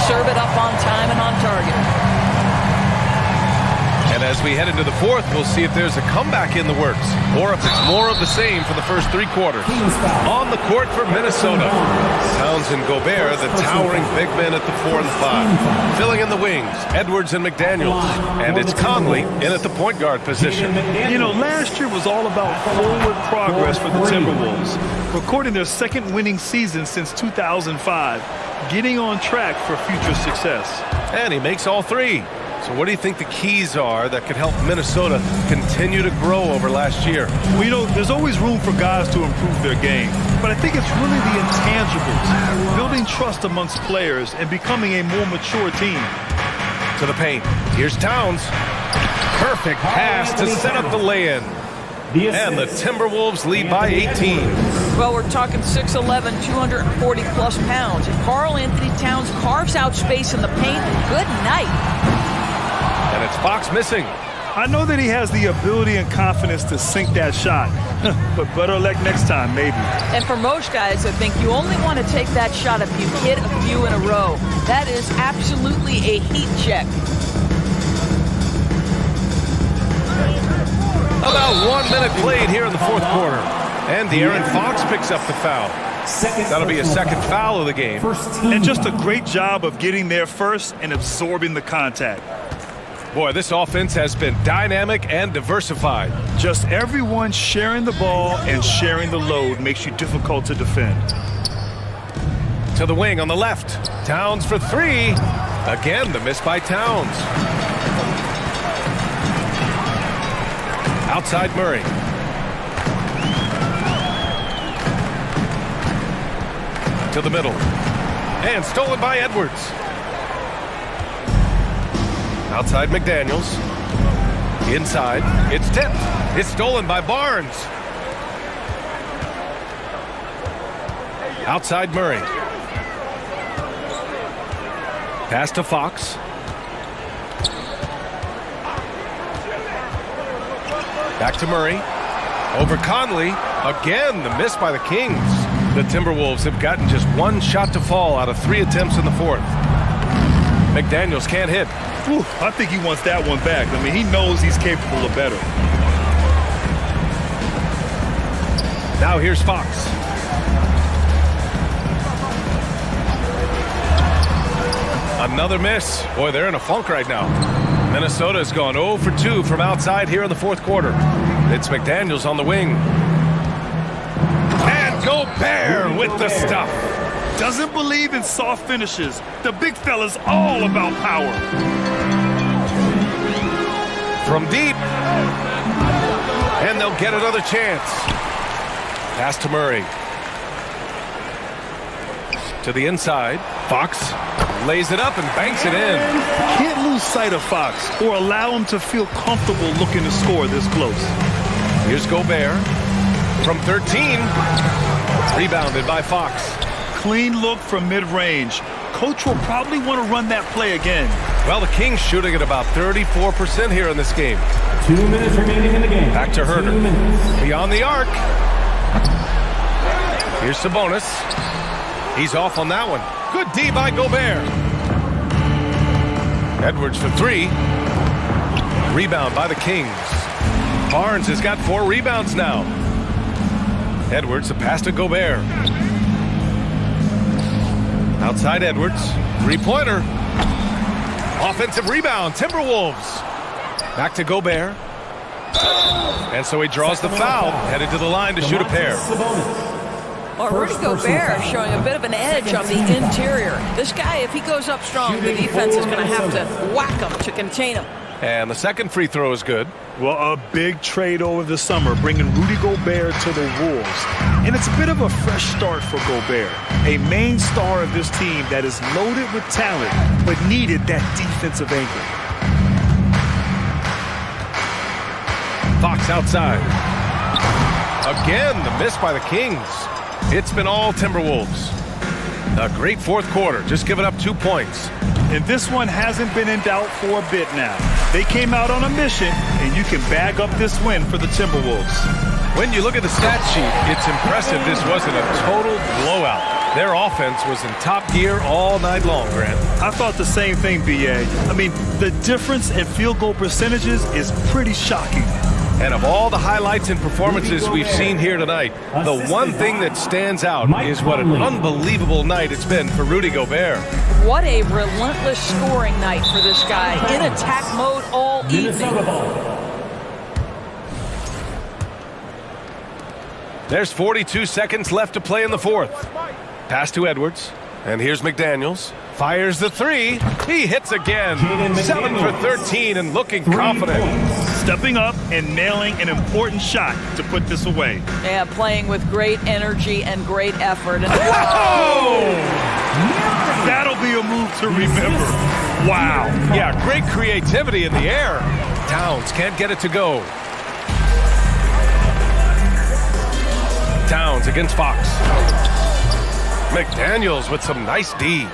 serve it up on time and on target. And as we head into the fourth, we'll see if there's a comeback in the works or if it's more of the same for the first three quarters. On the court for Minnesota, Towns and Gobert, the towering big men at the 4 and 5. Filling in the wings, Edwards and McDaniels. And it's Conley in at the point guard position. You know, last year was all about forward progress for the Timberwolves, recording their second winning season since 2005, getting on track for future success. And he makes all three. So what do you think the keys are that could help Minnesota continue to grow over last year? Well, you know, there's always room for guys to improve their game. But I think it's really the intangibles, building trust amongst players and becoming a more mature team. To the paint. Here's Towns. Perfect pass to set up the lay-in. And the Timberwolves lead by 18. Well, we're talking 6'11", 240-plus pounds. If Karl Anthony Towns carves out space in the paint, good night. And it's Fox missing. I know that he has the ability and confidence to sink that shot, but better luck next time, maybe. And for most guys, I think you only want to take that shot if you hit a few in a row. That is absolutely a heat check. About 1 minute played here in the fourth quarter. And De'Aaron Fox picks up the foul. That'll be a second foul of the game. And just a great job of getting there first and absorbing the contact. Boy, this offense has been dynamic and diversified. Just everyone sharing the ball and sharing the load makes you difficult to defend. To the wing on the left. Towns for three. Again, the miss by Towns. Outside Murray. To the middle. And stolen by Edwards. Outside McDaniels. Inside. It's tipped. It's stolen by Barnes. Outside Murray. Pass to Fox. Back to Murray. Over Conley. Again, the miss by the Kings. The Timberwolves have gotten just one shot to fall out of 3 attempts in the fourth. McDaniels can't hit. Ooh, I think he wants that one back. I mean, he knows he's capable of better. Now here's Fox. Another miss. Boy, they're in a funk right now. Minnesota has gone 0 for 2 from outside here in the fourth quarter. It's McDaniels on the wing. And Gobert with the stuff. Doesn't believe in soft finishes. The big fella's all about power. From deep. And they'll get another chance. Pass to Murray. To the inside. Fox lays it up and banks it in. Can't lose sight of Fox or allow him to feel comfortable looking to score this close. Here's Gobert. From 13. Rebounded by Fox. Clean look from mid-range. Coach will probably want to run that play again. Well, the Kings shooting at about 34% here in this game. 2 minutes remaining in the game. Back to Herter. Beyond the arc. Here's Sabonis. He's off on that one. Good D by Gobert. Edwards for 3. Rebound by the Kings. Barnes has got 4 rebounds now. Edwards, a pass to Gobert. Outside Edwards. 3-pointer. Offensive rebound. Timberwolves. Back to Gobert. And so he draws the foul. Headed to the line to shoot a pair. Well, Rudy Gobert showing a bit of an edge on the interior. This guy, if he goes up strong, the defense is going to have to whack him to contain him. And the second free throw is good. Well, a big trade over the summer, bringing Rudy Gobert to the Wolves. And it's a bit of a fresh start for Gobert, a main star of this team that is loaded with talent, but needed that defensive anchor. Fox outside. Again, the miss by the Kings. It's been all Timberwolves. A great fourth quarter, just giving up 2 points. And this one hasn't been in doubt for a bit now. They came out on a mission, and you can bag up this win for the Timberwolves. When you look at the stat sheet, it's impressive this wasn't a total blowout. Their offense was in top gear all night long, Grant. I thought the same thing, B.A. I mean, the difference in field goal percentages is pretty shocking. And of all the highlights and performances we've seen here tonight, the one thing that stands out is what an unbelievable night it's been for Rudy Gobert. What a relentless scoring night for this guy. In attack mode all evening. There's 42 seconds left to play in the fourth. Pass to Edwards. And here's McDaniels. Fires the three. He hits again. 7 for 13 and looking confident. Stepping up and nailing an important shot to put this away. Yeah, playing with great energy and great effort. And that'll be a move to remember. Wow. Yeah, great creativity in the air. Towns can't get it to go. Towns against Fox. McDaniels with some nice D.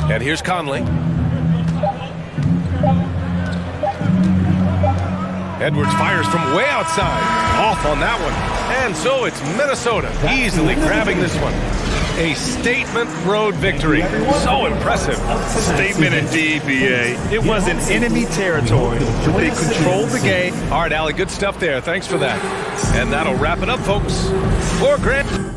And here's Conley. Edwards fires from way outside. Off on that one. And so it's Minnesota easily grabbing this one. A statement road victory. So impressive. Statement indeed, B.A. It was in enemy territory. They controlled the game. All right, Allie, good stuff there. Thanks for that. And that'll wrap it up, folks. For Grant.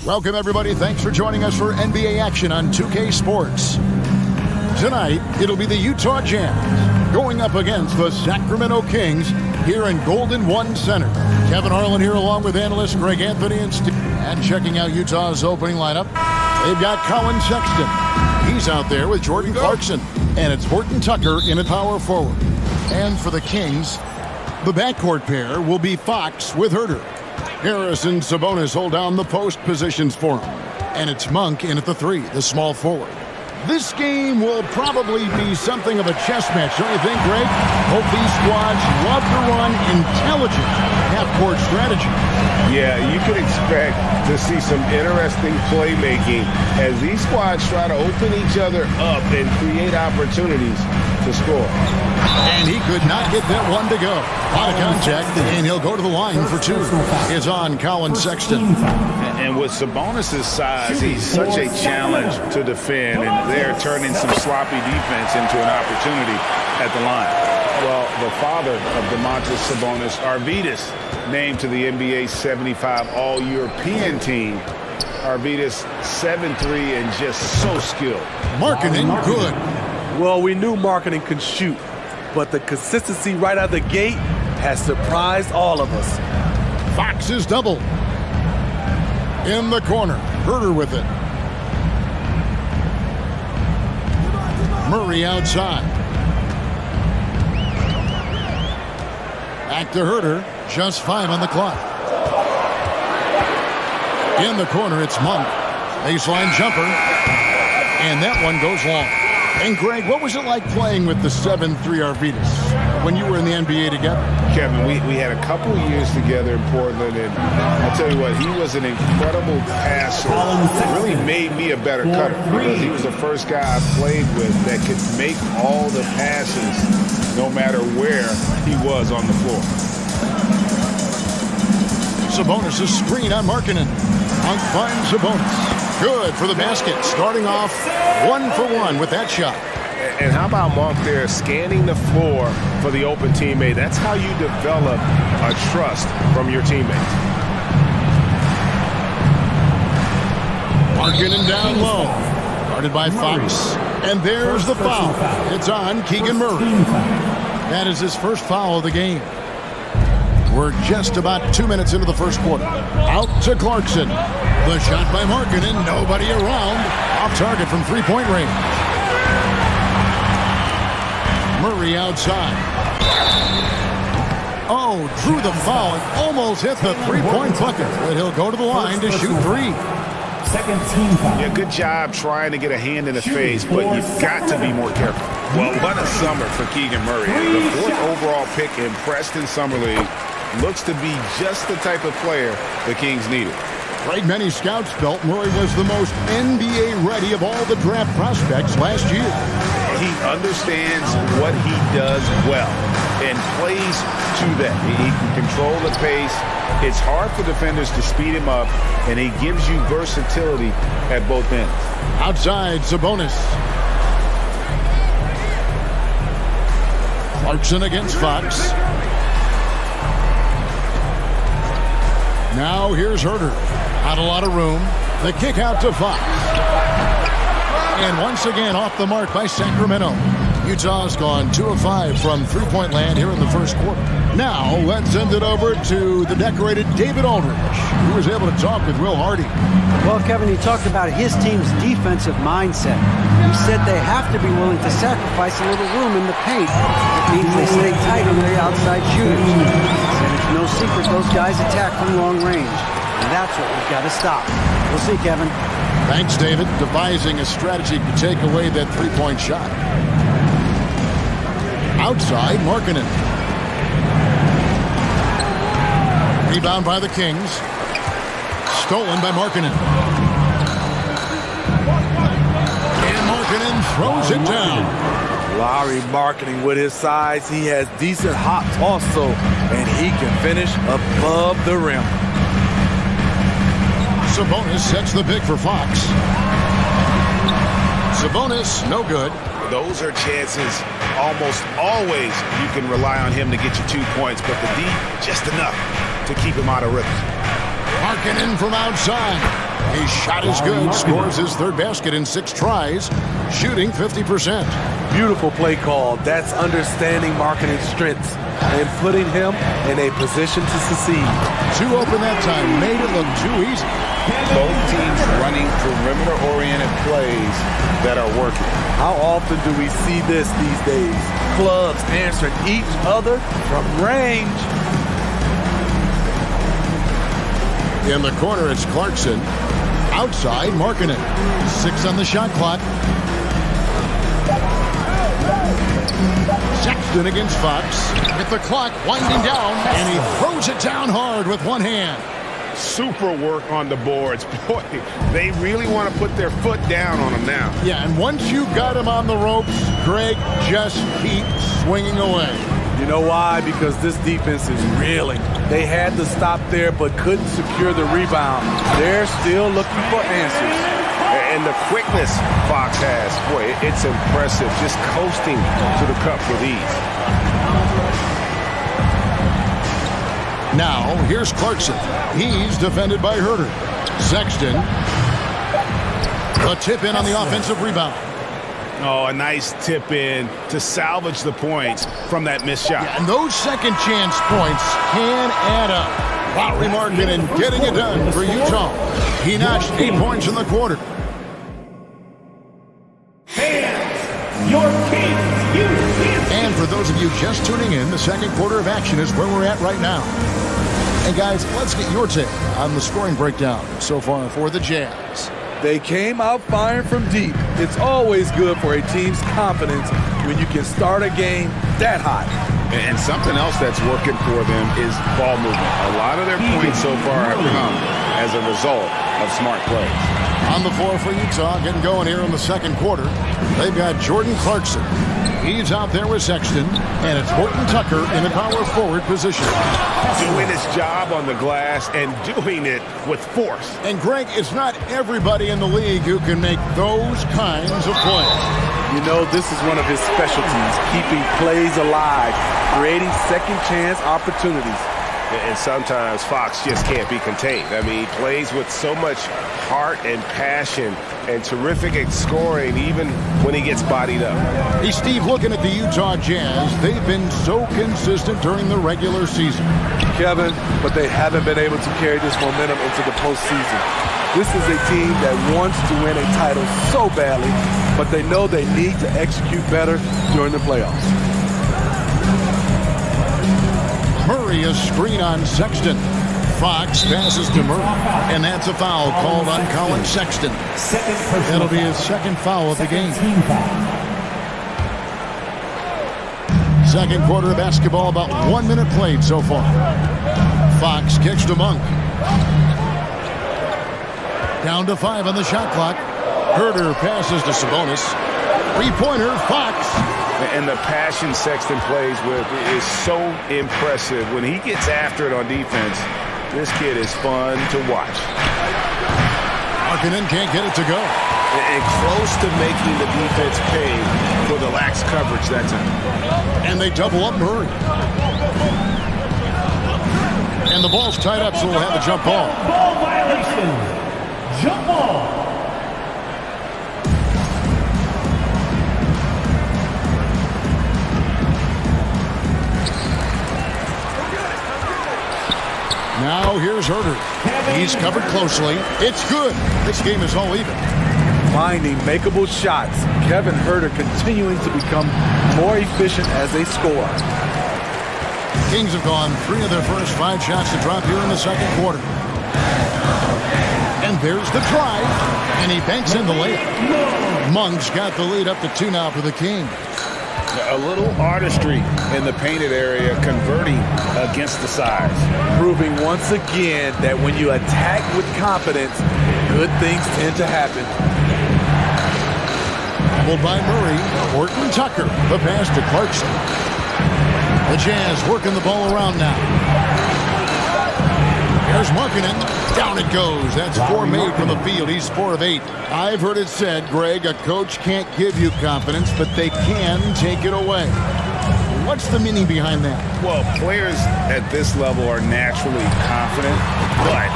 Welcome, everybody. Thanks for joining us for NBA action on 2K Sports. Tonight, it'll be the Utah Jazz going up against the Sacramento Kings here in Golden One Center. Kevin Harlan here along with analyst Greg Anthony and Steve. And checking out Utah's opening lineup, they've got Colin Sexton. He's out there with Jordan Clarkson. And it's Horton Tucker in at power forward. And for the Kings, the backcourt pair will be Fox with Herter. Harris and Sabonis hold down the post positions for him. And it's Monk in at the 3, the small forward. This game will probably be something of a chess match, don't you think, Greg? Both these squads love to run intelligent half-court strategy. Yeah, you can expect to see some interesting playmaking as these squads try to open each other up and create opportunities to score. And he could not get that one to go. Out of contact, and he'll go to the line for 2. Is on Colin Sexton. And with Sabonis' size, he's such a challenge to defend, and they're turning some sloppy defense into an opportunity at the line. Well, the father of Domantas Sabonis, Arvydas, named to the NBA 75 All-European team. Arvydas 7'3" and just so skilled. Marketing good. Well, we knew Marketing could shoot, but the consistency right out of the gate has surprised all of us. Fox is double. In the corner, Herter with it. Murray outside. Back to Herter, just 5 on the clock. In the corner, it's Monk. Baseline jumper, and that one goes long. And Greg, what was it like playing with the 7'3" Arvydas when you were in the NBA together? Kevin, we had a couple of years together in Portland, and I'll tell you what, he was an incredible passer. Really made me a better cutter because he was the first guy I played with that could make all the passes no matter where he was on the floor. Sabonis' screen on Markkanen. Monk finds Sabonis. Good for the basket. Starting off 1 for 1 with that shot. And how about Monk there scanning the floor for the open teammate? That's how you develop a trust from your teammates. Markkanen down low. Guarded by Fox. And there's the foul. It's on Keegan Murray. That is his first foul of the game. We're just about 2 minutes into the first quarter. Out to Clarkson. The shot by Markkanen. Nobody around. Off target from three-point range. Murray outside. Oh, drew the foul and almost hit the three-point bucket. But he'll go to the line to shoot 3. Second team foul. Yeah, good job trying to get a hand in the face, but you've got to be more careful. Well, what a summer for Keegan Murray. The 4th overall pick in Preston Summer League looks to be just the type of player the Kings needed. Right, many scouts felt Murray was the most NBA-ready of all the draft prospects last year. He understands what he does well and plays to that. He can control the pace. It's hard for defenders to speed him up, and he gives you versatility at both ends. Outside, Sabonis. Clarkson against Fox. Now here's Herter. Not a lot of room. The kick out to Fox. And once again off the mark by Sacramento. Utah's gone 2 of 5 from three-point land here in the first quarter. Now let's send it over to the decorated David Aldridge, who was able to talk with Will Hardy. Well, Kevin, he talked about his team's defensive mindset. He said they have to be willing to sacrifice a little room in the paint. It means they stay tight on their outside shooters. He said it's no secret those guys attack from long range. And that's what we've got to stop. We'll see, Kevin. Thanks, David. Devising a strategy to take away that three-point shot. Outside, Markkanen. Rebound by the Kings. Stolen by Markkanen. And Markkanen throws it down. Lowry Marketing with his size. He has decent hops also, and he can finish above the rim. Sabonis sets the pick for Fox. Sabonis, no good. Those are chances almost always you can rely on him to get you 2 points, but the D, just enough to keep him out of rhythm. Markkanen from outside. His shot is good. Scores his 3rd basket in 6 tries, shooting 50%. Beautiful play call. That's understanding Markkanen's strengths. and putting him in a position to succeed. Too open that time, made it look too easy. Both teams running perimeter-oriented plays that are working. How often do we see this these days? Clubs answering each other from range. In the corner, it's Clarkson. Outside, Markkanen. 6 on the shot clock. Sexton against Fox. With the clock winding down, and he throws it down hard with one hand. Super work on the boards. Boy, they really want to put their foot down on him now. Yeah, and once you got him on the ropes, Greg just keeps swinging away. You know why? Because this defense is reeling. They had to stop there but couldn't secure the rebound. They're still looking for answers. And the quickness Fox has, boy, it's impressive. Just coasting to the cup with ease. Now, here's Clarkson. He's defended by Herter. Sexton. A tip in on the offensive rebound. Oh, a nice tip in to salvage the points from that missed shot. Yeah, and those second chance points can add up. Lauri Markkanen getting it done for Utah. He notched 8 points in the quarter. Your Kings, and for those of you just tuning in, the second quarter of action is where we're at right now. And guys, let's get your take on the scoring breakdown so far for the Jazz. They came out firing from deep. It's always good for a team's confidence when you can start a game that hot. And something else that's working for them is ball movement. A lot of their points so far have come as a result of smart plays. On the floor for Utah, getting going here in the second quarter, they've got Jordan Clarkson. He's out there with Sexton, and it's Horton Tucker in the power forward position. Doing his job on the glass and doing it with force. And Greg, it's not everybody in the league who can make those kinds of plays. You know, this is one of his specialties, keeping plays alive, creating second chance opportunities. And sometimes Fox just can't be contained. I mean, he plays with so much heart and passion and terrific at scoring even when he gets bodied up. Hey, Steve, looking at the Utah Jazz, they've been so consistent during the regular season. Kevin, but they haven't been able to carry this momentum into the postseason. This is a team that wants to win a title so badly, but they know they need to execute better during the playoffs. Murray, a screen on Sexton. Fox passes to Murray, and that's a foul called on Colin Sexton. That'll be his second foul of the game. Second quarter of basketball, about 1 minute played so far. Fox kicks to Monk. Down to 5 on the shot clock. Herter passes to Sabonis. Three-pointer, Fox. And the passion Sexton plays with is so impressive. When he gets after it on defense, this kid is fun to watch. Markkanen can't get it to go. And close to making the defense pay for the lax coverage that time. And they double up Murray. And the ball's tied up, so we'll have a jump ball. Ball violation. Jump ball. Now here's Herter. He's covered closely. It's good. This game is all even. Finding makeable shots. Kevin Herter continuing to become more efficient as they score. Kings have gone 3 of their first 5 shots to drop here in the second quarter. And there's the drive. And he banks in the layup. Monk's got the lead up to 2 now for the Kings. A little artistry in the painted area, converting against the size. Proving once again that when you attack with confidence, good things tend to happen. Doubled by Murray. Horton Tucker. The pass to Clarkson. The Jazz working the ball around now. Here's Markkanen. Down it goes. That's 4 made from the field. He's 4 of 8. I've heard it said, Greg, a coach can't give you confidence, but they can take it away. What's the meaning behind that? Well, players at this level are naturally confident, but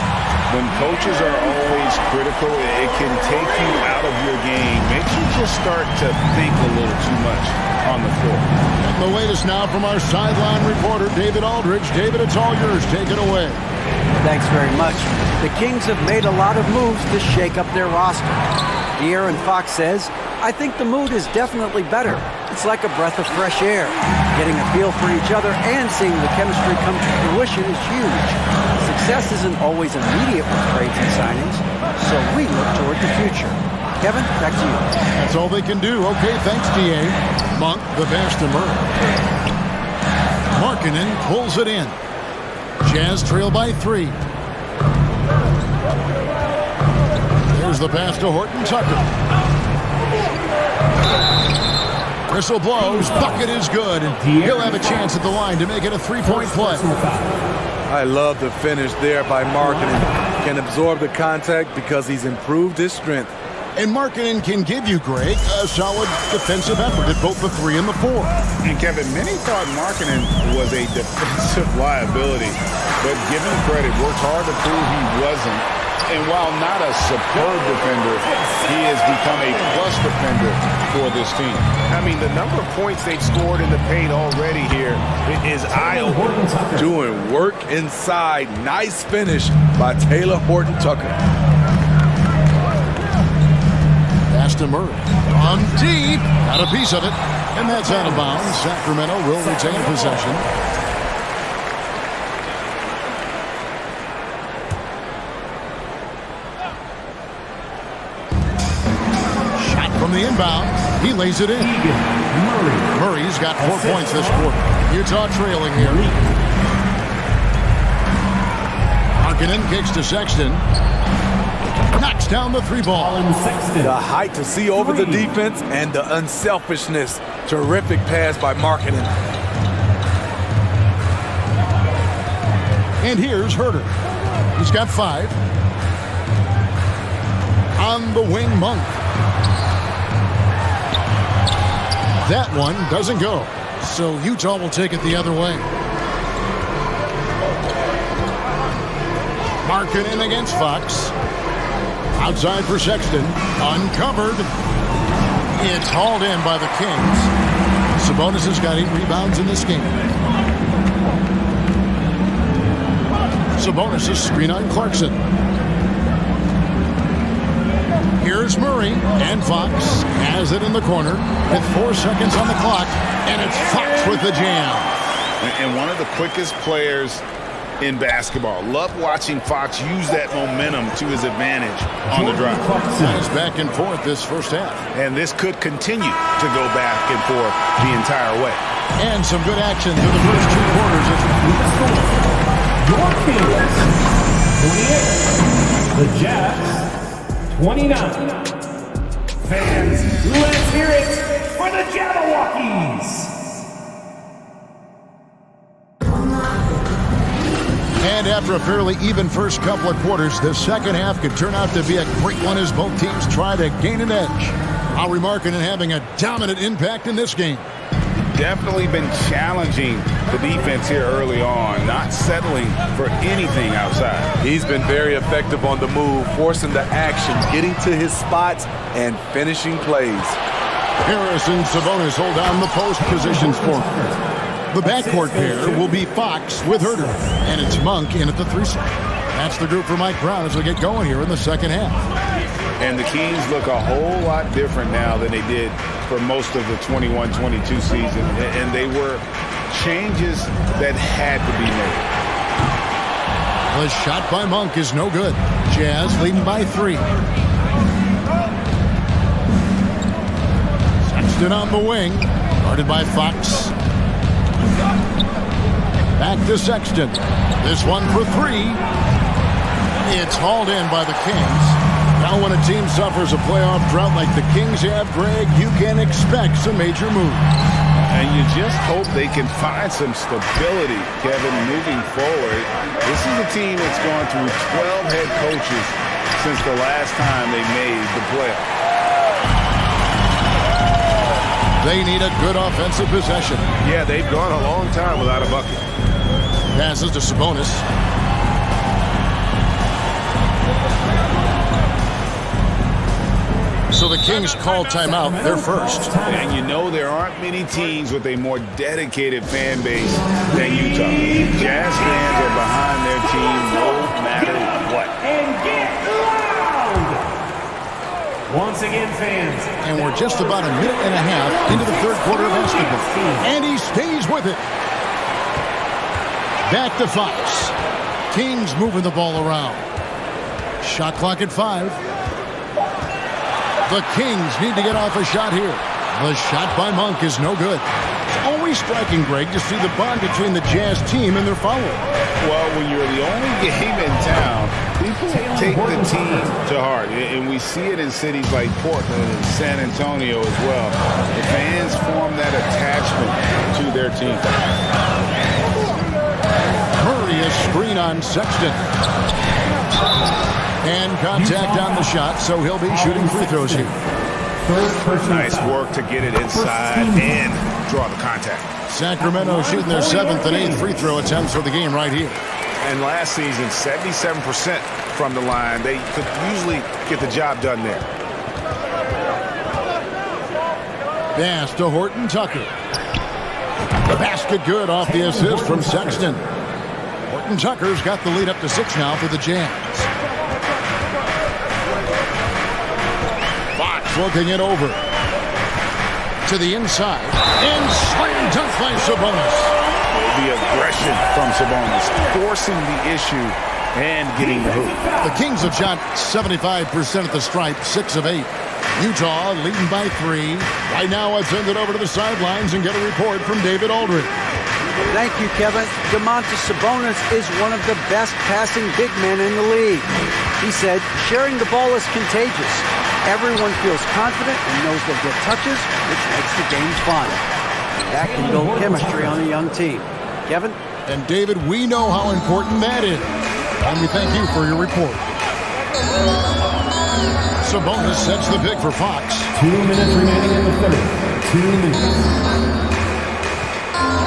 When coaches are always critical, it can take you out of your game. Makes you just start to think a little too much on the floor. And the latest now from our sideline reporter, David Aldridge. David, it's all yours. Take it away. Thanks very much. The Kings have made a lot of moves to shake up their roster. De'Aaron Fox says, I think the mood is definitely better. It's like a breath of fresh air. Getting a feel for each other and seeing the chemistry come to fruition is huge. Success isn't always immediate with trades and signings, so we look toward the future. Kevin, back to you. That's all they can do. Okay, thanks, D.A. Monk, the pass to Murray. Markkanen pulls it in. Jazz trail by 3. There's the pass to Horton Tucker. Whistle blows. Bucket is good. He'll have a chance at the line to make it a 3-point play. I love the finish there by Markkanen. Can absorb the contact because he's improved his strength. And Markkanen can give you, Greg, a solid defensive effort at both the 3 and the 4. And Kevin, many thought Markkanen was a defensive liability, but given credit, worked hard to prove he wasn't. And while not a superb defender, he has become a plus defender for this team. I mean, the number of points they've scored in the paint already here is eye-opening. Doing work inside. Nice finish by Taylor Horton Tucker. Pass to Murray. On deep. Got a piece of it. And that's out of bounds. Sacramento will retain possession. Shot from the inbound. He lays it in. Murray's got 4 points this quarter. Utah trailing here. Markkanen kicks to Sexton. Knocks down the 3 ball. The height to see over the defense and the unselfishness. Terrific pass by Markkanen. And here's Herter. He's got 5. On the wing, Monk. That one doesn't go. So Utah will take it the other way. Markkanen against Fox. Outside for Sexton. Uncovered. It's hauled in by the Kings. Sabonis has got 8 rebounds in this game. Sabonis is screen on Clarkson. Here's Murray, and Fox has it in the corner with 4 seconds on the clock, and it's Fox with the jam. And one of the quickest players in basketball. Love watching Fox use that momentum to his advantage on the drive. It's back and forth this first half. And this could continue to go back and forth the entire way. And some good action through the first 2 quarters. Your Kings, 28. The Jazz, 29. Fans, let's hear it for the Jabberwockies. And after a fairly even first couple of quarters, the second half could turn out to be a great one as both teams try to gain an edge. Lowry Markkanen having a dominant impact in this game. Definitely been challenging the defense here early on, not settling for anything outside. He's been very effective on the move, forcing the action, getting to his spots, and finishing plays. Harris and Sabonis hold down the post positions for him. The backcourt pair will be Fox with Herter, and it's Monk in at the 3 slot. That's the group for Mike Brown as we get going here in the second half. And the Kings look a whole lot different now than they did for most of the 21-22 season. And they were changes that had to be made. The shot by Monk is no good. Jazz leading by 3. Sexton on the wing, guarded by Fox. Back to Sexton. This one for 3. It's hauled in by the Kings. Now when a team suffers a playoff drought like the Kings have, Greg, you can expect some major moves. And you just hope they can find some stability, Kevin, moving forward. This is a team that's gone through 12 head coaches since the last time they made the playoffs. They need a good offensive possession. Yeah, they've gone a long time without a bucket. Passes to Sabonis. Kings call timeout. They're first. And you know there aren't many teams with a more dedicated fan base than Utah. Jazz fans are behind their team no matter what. And get loud! Once again, fans. And we're just about a minute and a half into the third quarter of basketball. And he stays with it. Back to Fox. Kings moving the ball around. Shot clock at 5. The Kings need to get off a shot here. The shot by Monk is no good. It's always striking, Greg, to see the bond between the Jazz team and their following. Well, when you're the only game in town, people take the team to heart. And we see it in cities like Portland and San Antonio as well. The fans form that attachment to their team. Murray is screen on Sexton. And contact on the shot, so he'll be shooting free throws here. Nice work to get it inside and draw the contact. Sacramento shooting their 7th and 8th free throw attempts for the game right here. And last season, 77% from the line. They could usually get the job done there. Pass to Horton Tucker. The basket good off the assist from Sexton. Horton Tucker's got the lead up to 6 now for the Jazz. Fox looking it over. To the inside. And slam dunk by Sabonis. The aggression from Sabonis, forcing the issue and getting the hoop. The Kings have shot 75% at the stripe, 6 of 8. Utah leading by 3. Right now, I'll send it over to the sidelines and get a report from David Aldridge. Thank you, Kevin. Domantas Sabonis is one of the best passing big men in the league. He said, sharing the ball is contagious. Everyone feels confident and knows they'll get touches, which makes the game fun. That can build chemistry on a young team. Kevin? And David, we know how important that is. And we thank you for your report. Sabonis sets the pick for Fox. 2 minutes remaining in the third. 2 minutes.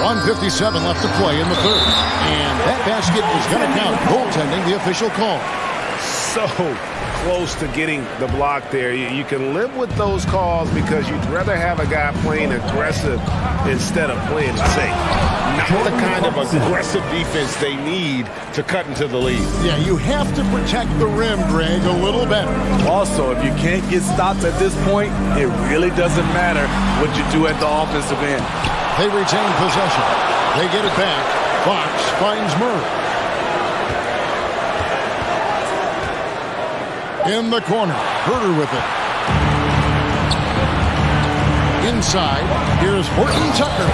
1:57 left to play in the third. And that basket is going to count. Goaltending, the official call. So close to getting the block there. You can live with those calls because you'd rather have a guy playing aggressive instead of playing it safe. Not the kind of aggressive defense they need to cut into the lead. Yeah, you have to protect the rim, Greg, a little better. Also, if you can't get stops at this point, it really doesn't matter what you do at the offensive end. They retain possession. They get it back. Fox finds Murray. In the corner, Herter with it. Inside, here's Horton Tucker.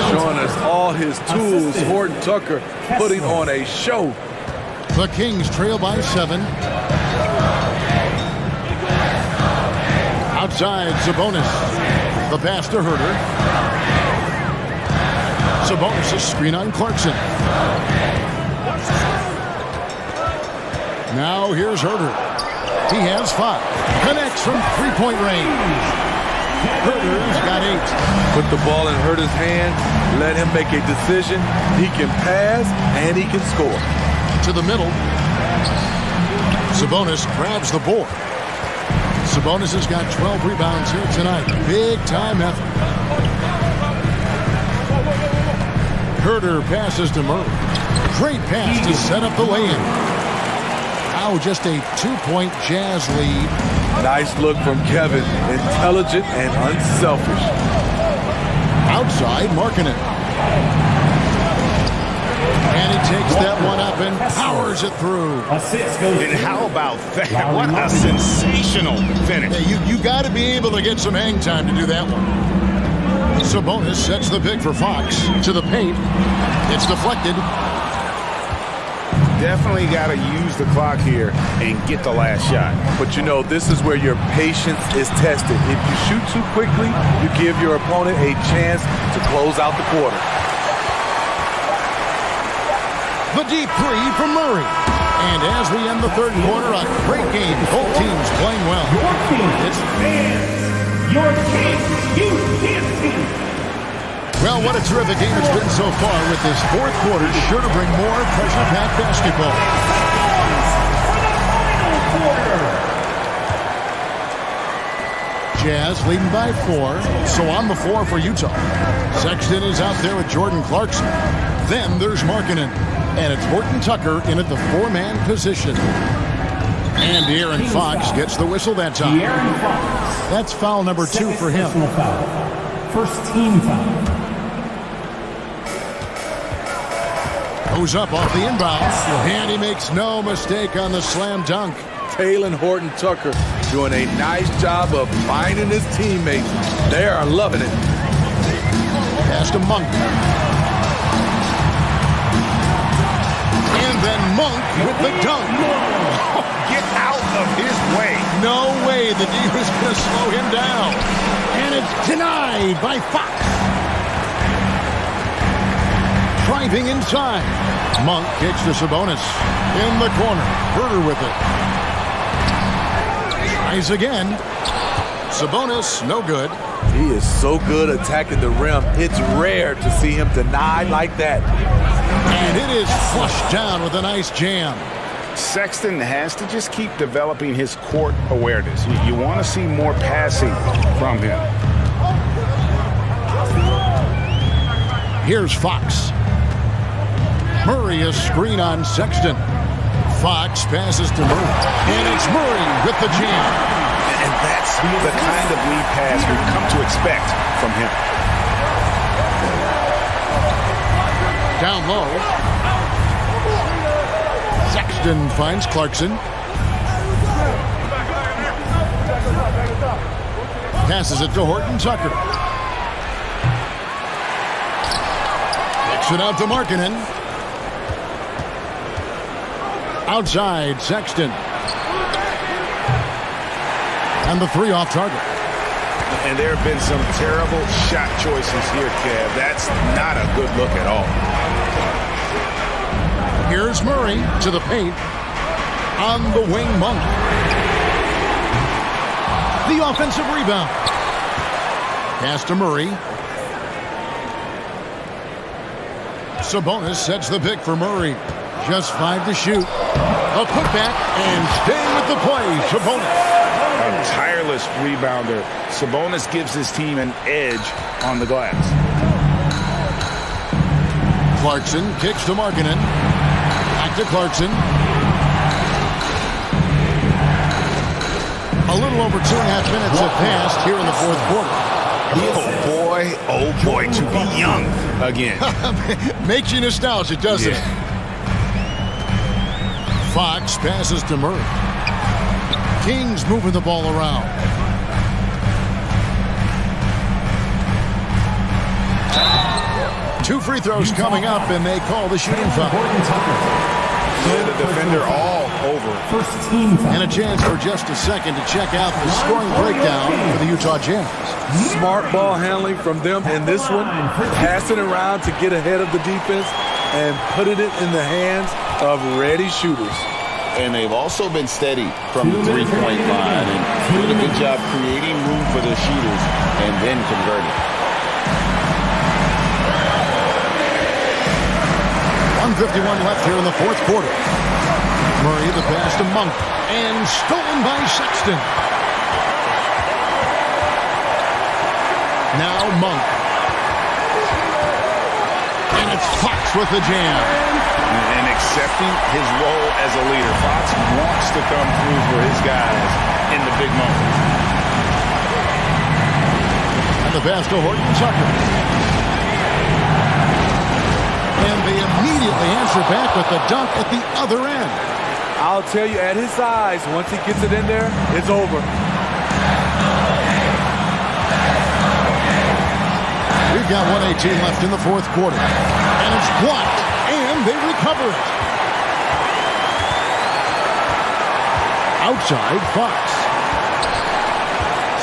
Showing us all his tools, Horton Tucker putting on a show. The Kings trail by 7. Outside, Sabonis. The pass to Herter. Sabonis' screen on Clarkson. Now here's Herter. He has 5. Connects from three-point range. Herter's got 8. Put the ball in Herter's hand. Let him make a decision. He can pass and he can score. To the middle. Sabonis grabs the board. Sabonis has got 12 rebounds here tonight. Big-time effort. Herter passes to Murray. Great pass to set up the lay-in. Now just a 2-point Jazz lead. Nice look from Kevin. Intelligent and unselfish. Outside, Markkanen. And he takes that one up and powers it through. And how about that? What a sensational finish. Yeah, you got to be able to get some hang time to do that one. Sabonis sets the pick for Fox. To the paint. It's deflected. Definitely got to use the clock here and get the last shot. But you know, this is where your patience is tested. If you shoot too quickly, you give your opponent a chance to close out the quarter. The deep 3 from Murray. And as we end the third quarter, a great game. Both teams playing well. Your Kings, you can't see. Well, what a terrific game it's been so far with this fourth quarter. Sure to bring more pressure-packed basketball. Jazz leading by 4, so on the floor for Utah. Sexton is out there with Jordan Clarkson. Then there's Markkanen, and it's Horton Tucker in at the 4-man position. And De'Aaron Fox gets the whistle that time. That's foul number 2 for him. First team foul. Goes up off the inbound, and he makes no mistake on the slam dunk. Taylor Horton Tucker doing a nice job of finding his teammates. They are loving it. Pass to Monk. And then Monk with the dunk. Get out of his way. No way the D was going to slow him down. And it's denied by Fox. Driving inside. Monk kicks to Sabonis. In the corner. Herter with it. Tries again. Sabonis, no good. He is so good attacking the rim. It's rare to see him denied like that. And it is flushed down with a nice jam. Sexton has to just keep developing his court awareness. You want to see more passing from him. Here's Fox. Murray a screen on Sexton. Fox passes to Murray. And it's Murray with the jam. And that's the kind of lead pass we've come to expect from him. Down low. Sexton finds Clarkson. Passes it to Horton Tucker. Kicks it out to Markkanen. Outside, Sexton. And the 3 off target. And there have been some terrible shot choices here, Kev. That's not a good look at all. Here's Murray to the paint. On the wing, Monk. The offensive rebound. Pass to Murray. Sabonis sets the pick for Murray. Just 5 to shoot. A putback and staying with the play, Sabonis. A tireless rebounder. Sabonis gives his team an edge on the glass. Clarkson kicks to Markkanen. Back to Clarkson. A little over 2.5 minutes have passed here in the 4th quarter. Oh boy, to be young again. Makes you nostalgic, doesn't it? Fox passes to Murray. Kings moving the ball around. Two free throws coming up, and they call the shooting foul. Yeah, the defender all over. First team foul. And a chance for just a second to check out the scoring breakdown for the Utah Jazz. Smart ball handling from them in this one. Passing around to get ahead of the defense and putting it in the hands of ready shooters. And they've also been steady from the three-point line and doing a good job creating room for their shooters and then converting. 1:51 left here in the 4th quarter. Murray the pass to Monk and stolen by Sexton. Now Monk. And it's Fox with the jam. And accepting his role as a leader. Fox wants to come through for his guys in the big moments. And the pass to Horton Tucker. And they immediately answer back with the dunk at the other end. I'll tell you, at his size, once he gets it in there, it's over. We've got 1:18 left in the 4th quarter. And it's blocked. And they recover it. Outside, Fox.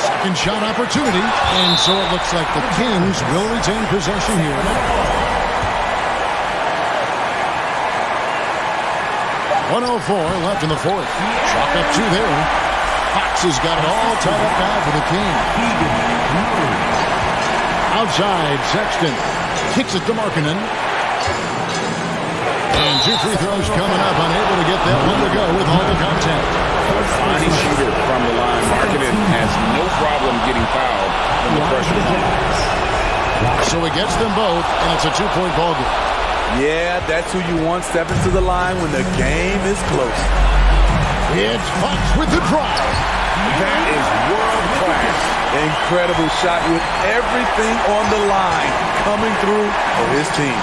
Second shot opportunity. And so it looks like the Kings will retain possession here. 1:04 left in the 4th. Chalk up 2 there. Fox has got it all tied up now for the Kings. Outside, Sexton kicks it to Markkanen. And 2 free throws coming up, unable to get that one to go with all the contact. A fine shooter from the line. Markkanen has no problem getting fouled when the pressure's on. So he gets them both, and it's a 2-point ball game. Yeah, that's who you want stepping to the line when the game is close. It's Fox with the drive. That is world class. Incredible shot with everything on the line coming through for his team.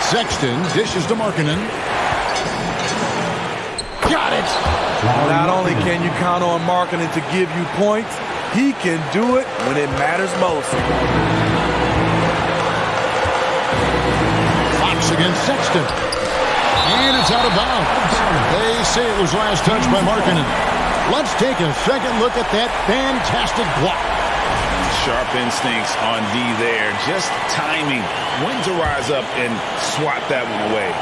Sexton dishes to Markkanen. Got it. Not only can you count on Markkanen to give you points, he can do it when it matters most. Fox against Sexton. And it's out of bounds. They say it was last touched by Markkanen. Let's take a second look at that fantastic block. Sharp instincts on D there. Just timing when to rise up and swat that one away.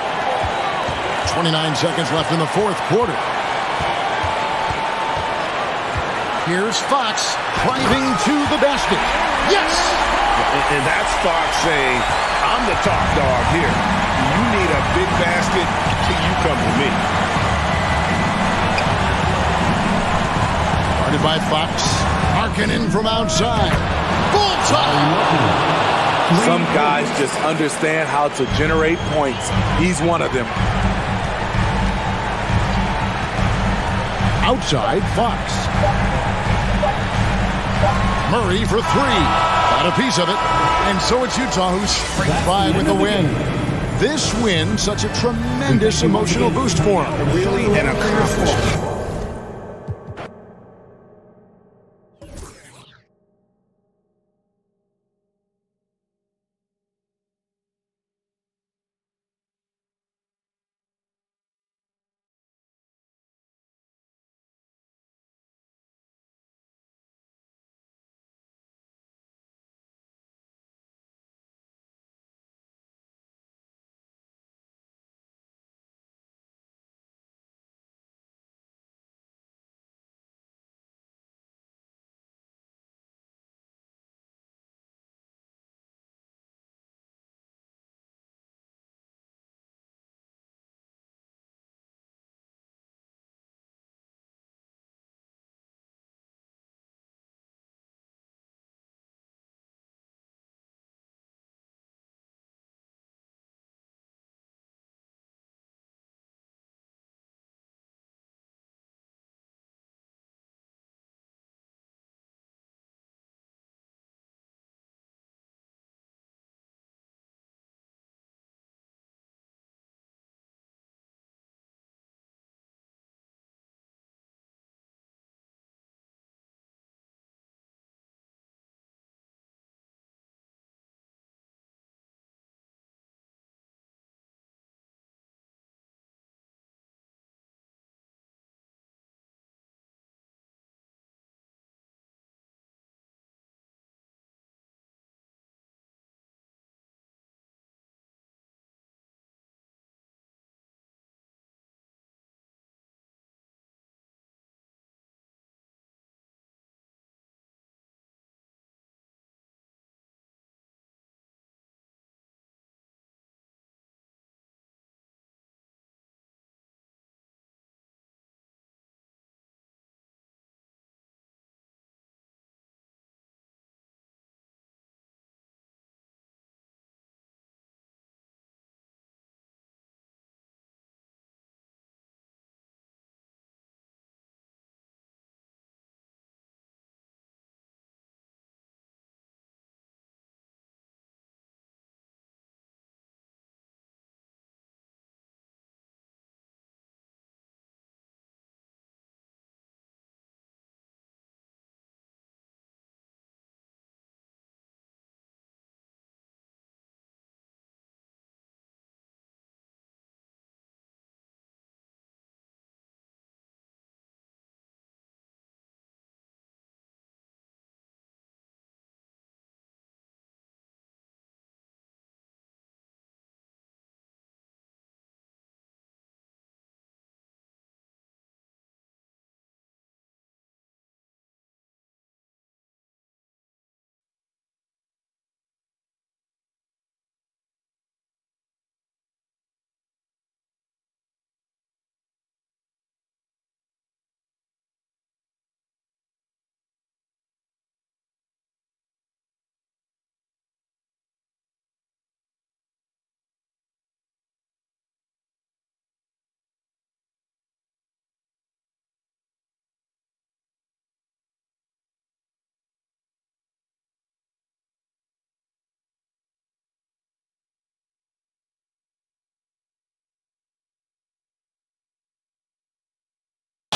29 seconds left in the fourth quarter. Here's Fox driving to the basket. Yes! And that's Fox saying, I'm the top dog here. You need a big basket, you come to me. Guarded by Fox. Markkanen from outside. Bullseye! Some guys just understand how to generate points. He's one of them. Outside, Fox. Murray for three. Got a piece of it. And so it's Utah who's straight by with the win. This win, such a tremendous emotional boost for him. Really an accomplishment.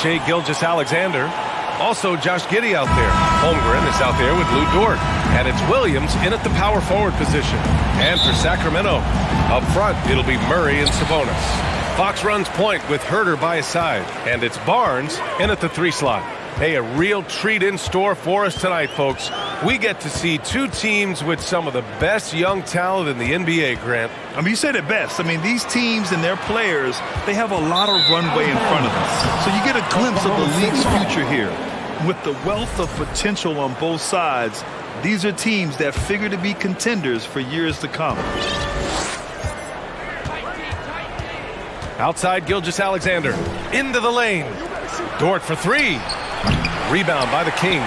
Shai Gilgeous-Alexander. Also, Josh Giddey out there. Holmgren is out there with Lou Dort. And it's Williams in at the power forward position. And for Sacramento, up front, it'll be Murray and Sabonis. Fox runs point with Herter by his side. And it's Barnes in at the 3 slot. Hey, a real treat in store for us tonight, folks. We get to see two teams with some of the best young talent in the NBA, Grant. I mean, you said it best. I mean, these teams and their players, they have a lot of runway in front of them. So you get a glimpse of the league's future here. With the wealth of potential on both sides, these are teams that figure to be contenders for years to come. Outside Gilgeous-Alexander. Into the lane. Dort for 3. Rebound by the Kings.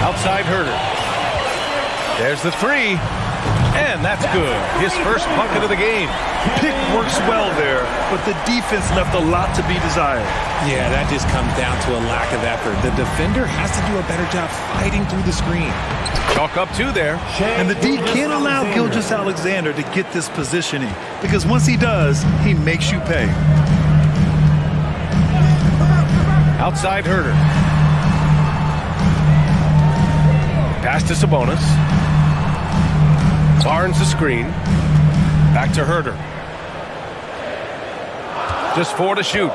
Outside Herter. There's the 3. And that's good. His first bucket of the game. Pick works well there, but the defense left a lot to be desired. Yeah, that just comes down to a lack of effort. The defender has to do a better job fighting through the screen. Chalk up 2 there. And the D can't allow Gilgeous-Alexander to get this positioning, because once he does, he makes you pay. Outside Herter. Pass to Sabonis. Barnes the screen. Back to Herter. Just 4 to shoot.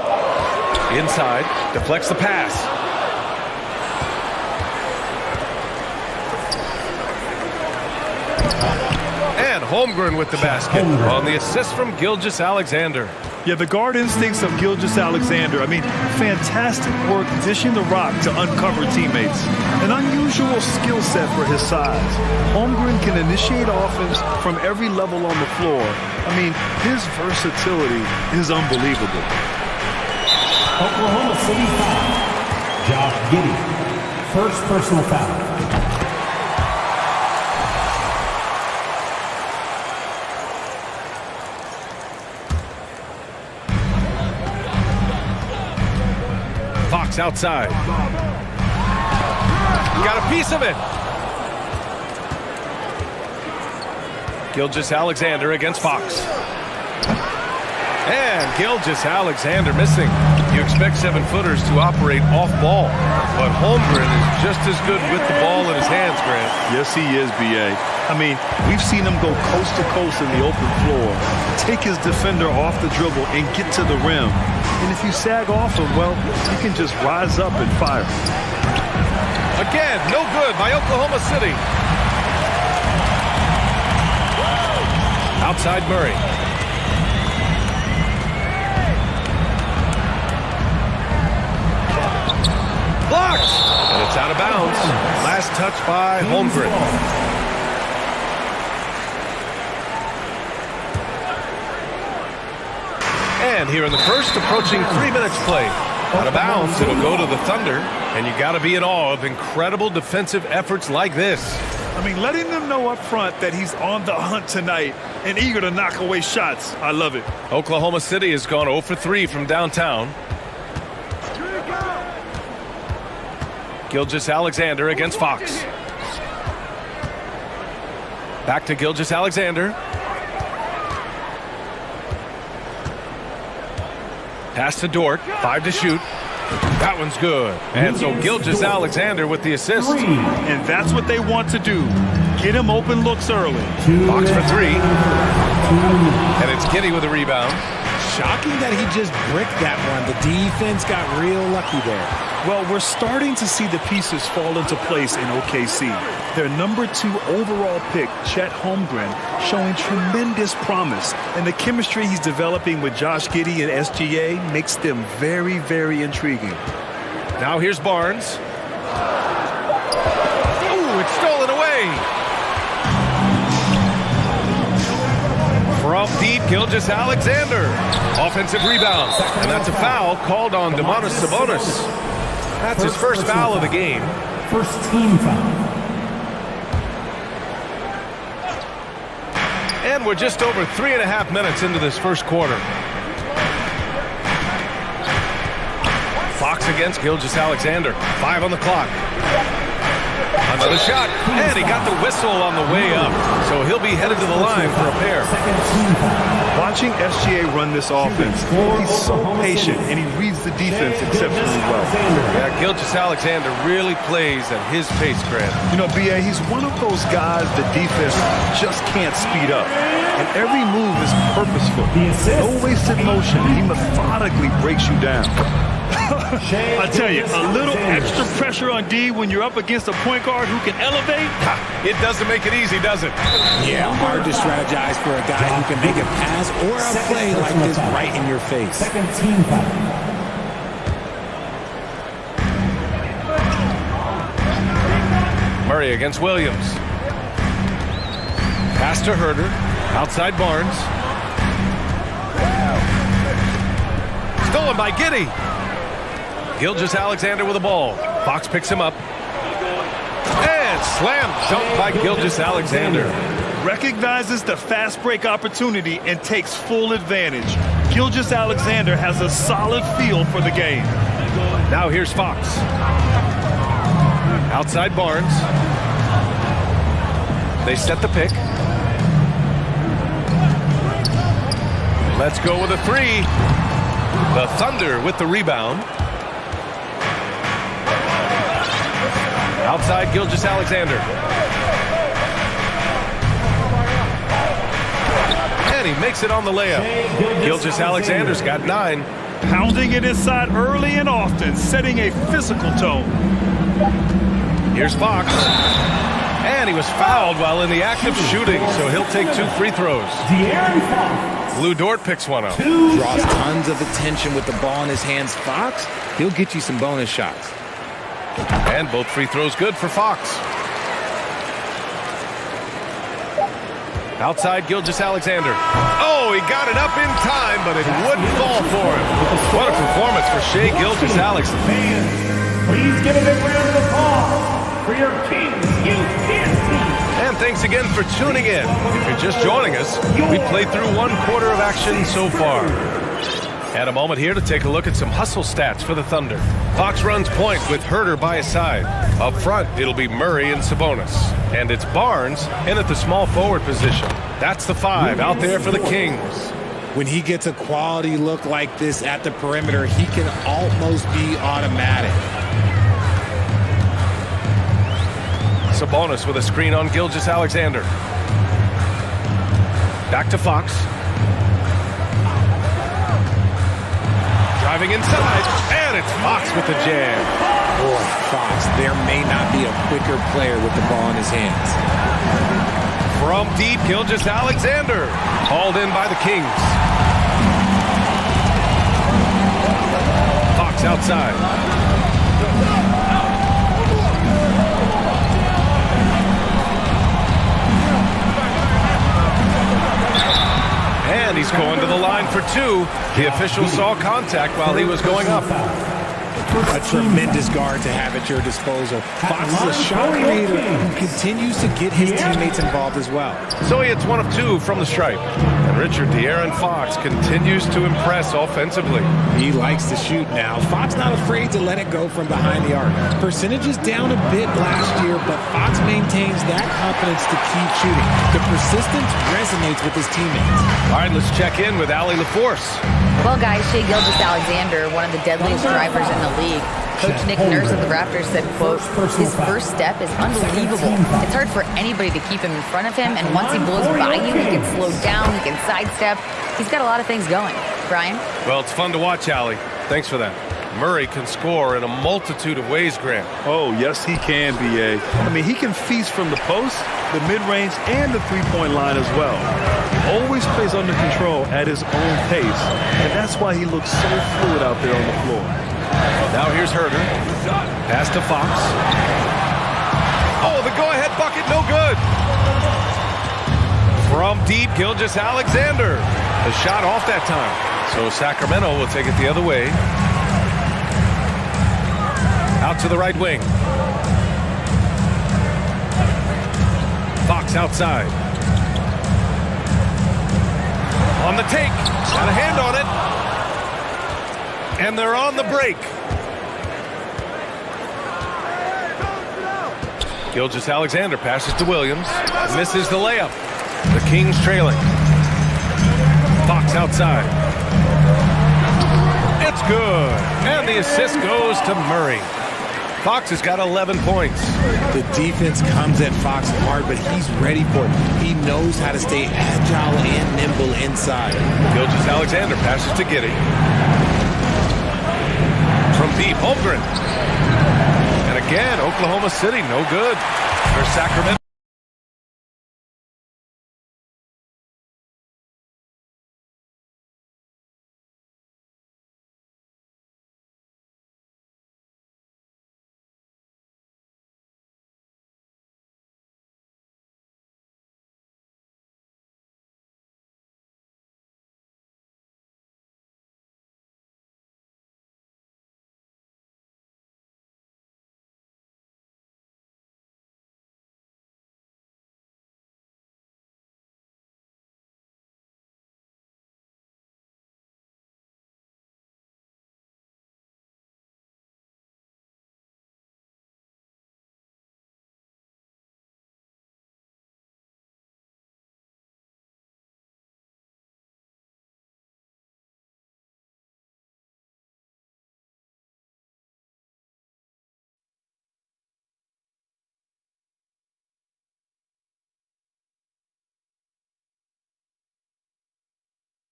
Inside. Deflects the pass. And Holmgren with the basket on the assist from Gilgeous-Alexander. Yeah, the guard instincts of Gilgeous-Alexander. I mean, fantastic work dishing the rock to uncover teammates. An unusual skill set for his size. Holmgren can initiate offense from every level on the floor. I mean, his versatility is unbelievable. Oklahoma City foul. Josh Giddey. First personal foul. Fox outside. Got a piece of it. Gilgeous-Alexander against Fox. And Gilgeous-Alexander missing. You expect 7-footers to operate off ball, but Holmgren is just as good with the ball in his hands, Grant. Yes, he is, B.A. I mean, we've seen him go coast to coast in the open floor, take his defender off the dribble and get to the rim. And if you sag off him, well, you can just rise up and fire. Again, no good by Oklahoma City. Outside Murray. Blocked! And it's out of bounds. Last touch by Holmgren. And here in the first, approaching 3 minutes played. Out of bounds, it'll go to the Thunder. And you got to be in awe of incredible defensive efforts like this. I mean, letting them know up front that he's on the hunt tonight and eager to knock away shots. I love it. Oklahoma City has gone 0 for 3 from downtown. Gilgeous-Alexander against Fox. Back to Gilgeous-Alexander. Pass to Dort. 5 to shoot. That one's good. And so Gilgeous-Alexander with the assist. And that's what they want to do. Get him open looks early. Fox for 3. And it's Giddey with a rebound. Shocking that he just bricked that one. The defense got real lucky there. Well, we're starting to see the pieces fall into place in OKC. Their number 2 overall pick, Chet Holmgren, showing tremendous promise. And the chemistry he's developing with Josh Giddey and SGA makes them very, very intriguing. Now here's Barnes. Ooh, it's stolen away. From deep, Gilgeous-Alexander. Offensive rebound. And that's a foul called on Domantas Sabonis. That's his first foul of the game. First team foul. And we're just over 3.5 minutes into this first quarter. Fox against Gilgeous-Alexander. 5 on the clock. Another shot. And he got the whistle on the way up. So he'll be headed to the line for a pair. Second team foul. Watching SGA run this offense, he's so patient and he reads the defense exceptionally well. Yeah, Gilgeous-Alexander really plays at his pace, Grant. You know, B.A., he's one of those guys the defense just can't speed up. And every move is purposeful. No wasted motion. He methodically breaks you down. I tell you, a little extra pressure on D when you're up against a point guard who can elevate. It doesn't make it easy, does it? Yeah, hard to strategize for a guy who can make a pass or a play like this right in your face. Second team foul. Murray against Williams. Pass to Herder. Outside Barnes. Stolen by Giddey. Gilgeous-Alexander with the ball. Fox picks him up. And slam dunk by Gilgeous-Alexander. Recognizes the fast break opportunity and takes full advantage. Gilgeous-Alexander has a solid feel for the game. Now here's Fox. Outside Barnes. They set the pick. Let's go with a three. The Thunder with the rebound. Outside Gilgeous-Alexander. And he makes it on the layup. Gilgeous-Alexander's got 9. Pounding it inside early and often, setting a physical tone. Here's Fox. And he was fouled while in the act of shooting, so he'll take 2 free throws. Lou Dort picks one up. Draws tons of attention with the ball in his hands. Fox, he'll get you some bonus shots. And both free throws good for Fox. Outside Gilgeous-Alexander. Oh, he got it up in time, but it wouldn't fall for him. What a performance for Shai Gilgeous-Alexander. Please give a big round of applause for your Kings Youth Dance Team. And thanks again for tuning in. If you're just joining us, we played through 1 quarter of action so far. And a moment here to take a look at some hustle stats for the Thunder. Fox runs point with Herder by his side. Up front, it'll be Murray and Sabonis. And it's Barnes in at the small forward position. That's the 5 out there for the Kings. When he gets a quality look like this at the perimeter, he can almost be automatic. Sabonis with a screen on Gilgeous-Alexander. Back to Fox. Driving inside, and it's Fox with the jam. Boy, Fox, there may not be a quicker player with the ball in his hands. From deep, Gilgeous-Alexander. Hauled in by the Kings. Fox outside. And he's going to the line for 2. The official saw contact while he was going up. A tremendous guard to have at your disposal. Fox is a shot creator who continues to get his teammates involved as well. So he hits 1 of 2 from the stripe. And Richard De'Aaron Fox continues to impress offensively. He likes to shoot now. Fox not afraid to let it go from behind the arc. Percentage is down a bit last year, but Fox maintains that confidence to keep shooting. The persistence resonates with his teammates. All right, let's check in with Allie LaForce. Well, guys, Shai Gilgeous-Alexander, one of the deadliest drivers in the league. Coach Nick Nurse of the Raptors said, quote, his first step is unbelievable. It's hard for anybody to keep him in front of him, and once he blows by you, he can slow down, he can sidestep. He's got a lot of things going. Brian? Well, it's fun to watch, Allie. Thanks for that. Murray can score in a multitude of ways, Grant. Oh, yes, he can, B.A. I mean, he can feast from the post, the mid-range, and the three-point line as well. He always plays under control at his own pace, and that's why he looks so fluid out there on the floor. Now here's Herder. Pass to Fox. Oh, the go-ahead bucket, no good. From deep, Gilgeous-Alexander. The shot off that time. So Sacramento will take it the other way. Out to the right wing. Fox outside. On the take. Got a hand on it. And they're on the break. Gilgeous-Alexander passes to Williams. Misses the layup. The Kings trailing. Fox outside. It's good. And the assist goes to Murray. Fox has got 11 points. The defense comes at Fox hard, but he's ready for it. He knows how to stay agile and nimble inside. Gilgeous-Alexander passes to Giddey. From deep, Holmgren. And again, Oklahoma City, no good. For Sacramento.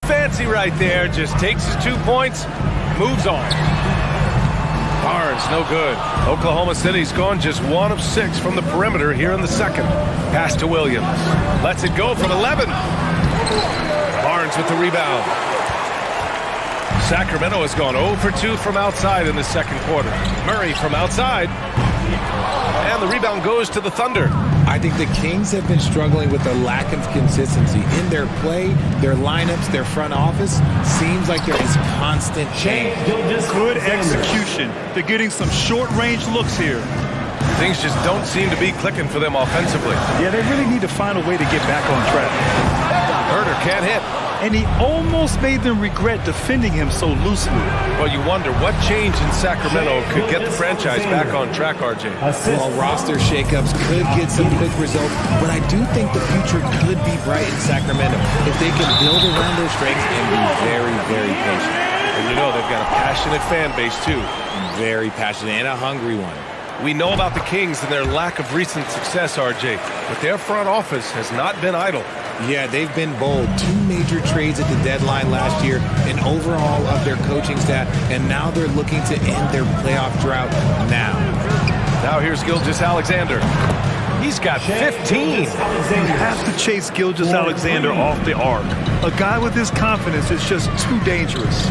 Fancy right there, just takes his 2 points, moves on. Barnes, no good. Oklahoma City's gone just 1 of 6 from the perimeter here in the second. Pass to Williams. Lets it go from 11. Barnes with the rebound. Sacramento has gone 0 for 2 from outside in the second quarter. Murray from outside. And the rebound goes to the Thunder. I think the Kings have been struggling with their lack of consistency in their play, their lineups, their front office. Seems like there is constant change. Good execution. They're getting some short-range looks here. Things just don't seem to be clicking for them offensively. Yeah, they really need to find a way to get back on track. Herder can't hit. And he almost made them regret defending him so loosely. Well, you wonder what change in Sacramento could get the franchise back on track, RJ. Well, roster shakeups could get some quick results, but I do think the future could be bright in Sacramento if they can build around their strengths and be very, very patient. And you know they've got a passionate fan base, too. Very passionate and a hungry one. We know about the Kings and their lack of recent success, RJ, but their front office has not been idle. Yeah, they've been bold. 2 major trades at the deadline last year, an overhaul of their coaching staff, and now they're looking to end their playoff drought now. Now here's Gilgeous-Alexander. He's got 15. You have to chase Gilgeous-Alexander off the arc. A guy with his confidence is just too dangerous.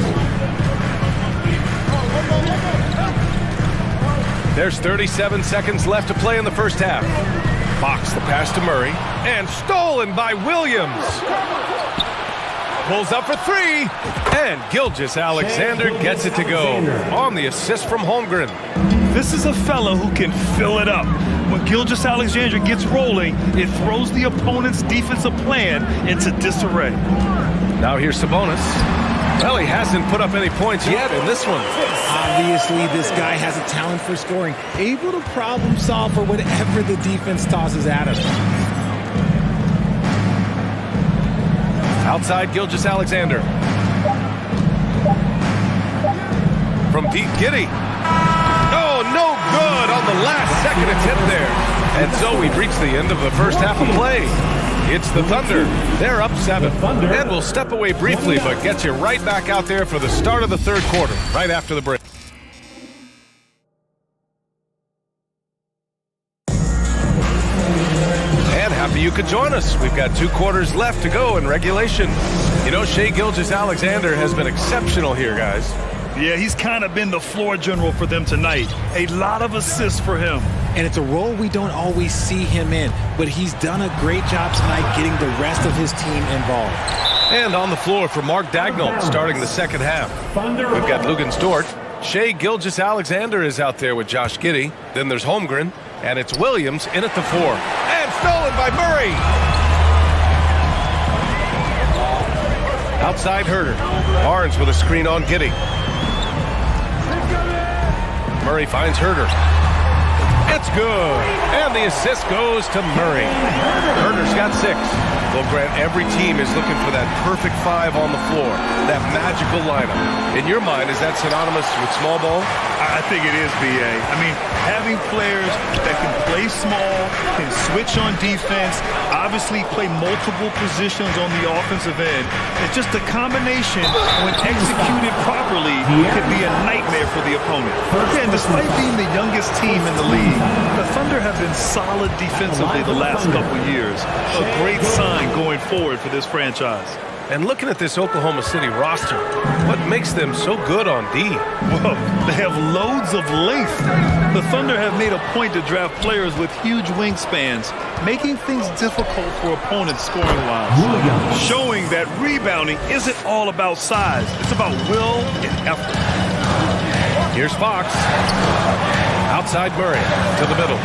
There's 37 seconds left to play in the first half. Fox the pass to Murray, and stolen by Williams. Pulls up for 3, and Gilgeous-Alexander gets it to go on the assist from Holmgren. This is a fellow who can fill it up. When Gilgeous-Alexander gets rolling, it throws the opponent's defensive plan into disarray. Now here's Sabonis. Well, he hasn't put up any points yet in this one. Obviously, this guy has a talent for scoring, able to problem solve for whatever the defense tosses at him. Outside Gilgeous-Alexander. From deep, Giddey. Oh, no good on the last second attempt there. And so we've reached the end of the first half of play. It's the Thunder. They're up 7. And we'll step away briefly, but get you right back out there for the start of the third quarter, right after the break. And happy you could join us. We've got 2 quarters left to go in regulation. You know, Shai Gilgeous-Alexander has been exceptional here, guys. Yeah, he's kind of been the floor general for them tonight. A lot of assists for him. And it's a role we don't always see him in, but he's done a great job tonight getting the rest of his team involved. And on the floor for Mark Dagnall starting the second half. We've got Lugens Dort. Shai Gilgeous-Alexander is out there with Josh Giddey. Then there's Holmgren. And it's Williams in at the 4. And stolen by Murray. Outside Herder. Barnes with a screen on Giddey. Murray finds Herder. It's good. And the assist goes to Murray. Herder's got 6. Well, Grant, every team is looking for that perfect five on the floor, that magical lineup. In your mind, is that synonymous with small ball? I think it is, B.A. I mean, having players that can play small, can switch on defense, obviously play multiple positions on the offensive end. It's just a combination, when executed properly, could be a nightmare for the opponent. Again, despite being the youngest team in the league, the Thunder have been solid defensively the last couple years. A great sign going forward for this franchise. And looking at this Oklahoma City roster, what makes them so good on D? Well, they have loads of length. The Thunder have made a point to draft players with huge wingspans, making things difficult for opponents scoring-wise. Showing that rebounding isn't all about size. It's about will and effort. Here's Fox. Outside Murray to the middle.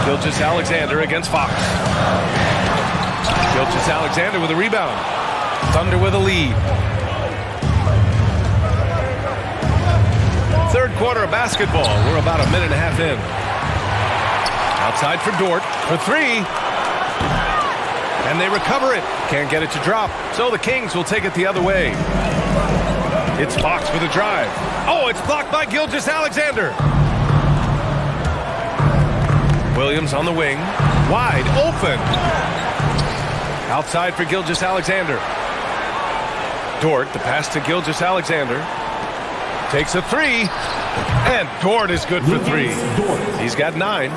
Gilgeous-Alexander against Fox. Gilgeous-Alexander with a rebound. Thunder with a lead. Third quarter of basketball. We're about a minute and a half in. Outside for Dort for three. And they recover it. Can't get it to drop. So the Kings will take it the other way. It's Fox with a drive. Oh, it's blocked by Gilgeous-Alexander. Williams on the wing. Wide open. Outside for Gilgeous-Alexander. Dort, the pass to Gilgeous-Alexander. Takes a three. And Dort is good for three. He's got 9.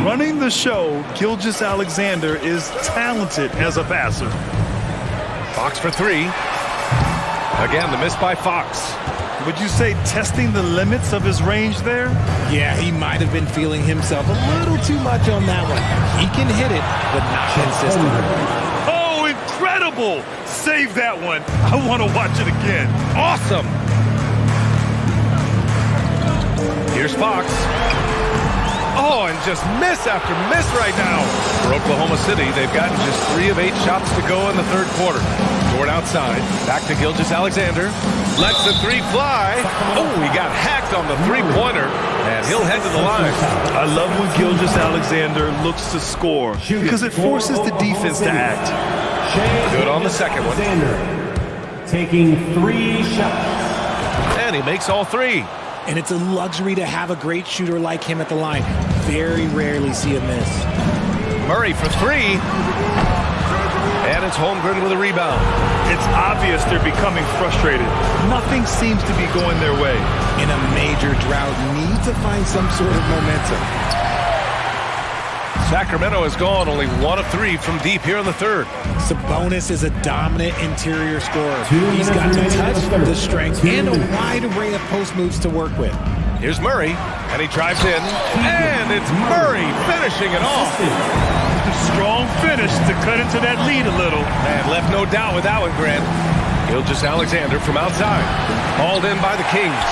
Running the show, Gilgeous-Alexander is talented as a passer. Fox for three. Again, the miss by Fox. Would you say testing the limits of his range there? Yeah, he might have been feeling himself a little too much on that one. He can hit it, but not consistently. Oh, incredible! Save that one. I want to watch it again. Awesome! Here's Fox. Oh, and just miss after miss right now. For Oklahoma City, they've gotten just 3 of 8 shots to go in the third quarter. Dort outside. Back to Gilgeous-Alexander. Lets the three fly. Oh, he got hacked on the three-pointer. And he'll head to the line. I love when Gilgeous-Alexander looks to score because it forces the defense to act. Good on the second one. Taking 3 shots. And he makes all 3. And it's a luxury to have a great shooter like him at the line. Very rarely see a miss. Murray for 3. And it's Holmgren with a rebound. It's obvious they're becoming frustrated. Nothing seems to be going their way. In a major drought, need to find some sort of momentum. Sacramento has gone only 1 of 3 from deep here in the third. Sabonis is a dominant interior scorer. He's got the touch, the strength, and a wide array of post moves to work with. Here's Murray, and he drives in, and it's Murray finishing it off. Strong finish to cut into that lead a little. And left no doubt with that one, Grant. Gilgeous-Alexander from outside, hauled in by the Kings.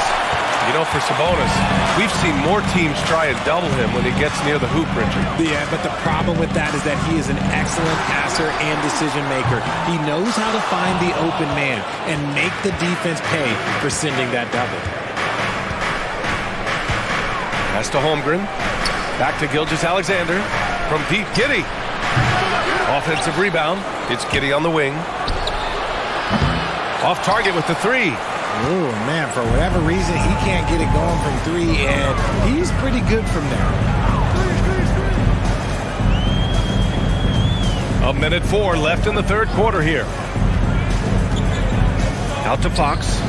You know, for Sabonis, we've seen more teams try and double him when he gets near the hoop, Richard. Yeah, but the problem with that is that he is an excellent passer and decision maker. He knows how to find the open man and make the defense pay for sending that double. Pass to Holmgren. Back to Gilgeous-Alexander. From deep, Giddey. Offensive rebound. It's Giddey on the wing. Off target with the 3. Oh, man, for whatever reason, he can't get it going from 3, and he's pretty good from there. 1:04 left in the third quarter here. Out to Fox.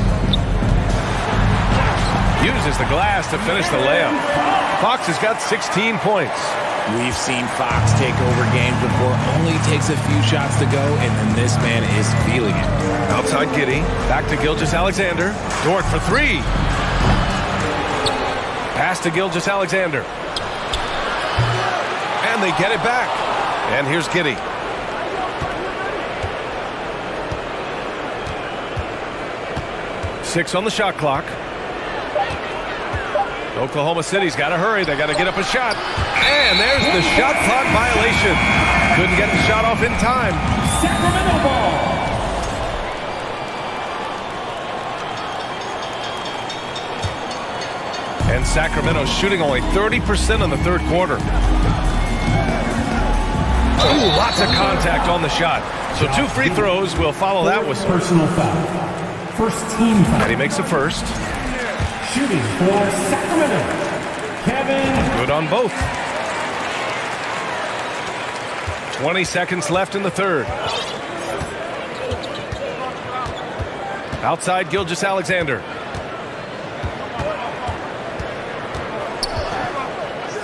Uses the glass to finish the layup. Fox has got 16 points. We've seen Fox take over games before. Only takes a few shots to go, and then this man is feeling it. Outside Giddey. Back to Gilgeous-Alexander. Dort for 3. Pass to Gilgeous-Alexander. And they get it back. And here's Giddey. Six on the shot clock. Oklahoma City's got to hurry. They got to get up a shot. And there's the shot clock violation. Couldn't get the shot off in time. Sacramento ball. And Sacramento shooting only 30% in the third quarter. Ooh, lots of contact on the shot. So 2 free throws will follow that whistle. Personal foul. First team foul. And he makes the first. Shooting for Sacramento, Kevin. Good on both. 20 seconds left in the third. Outside Gilgeous-Alexander.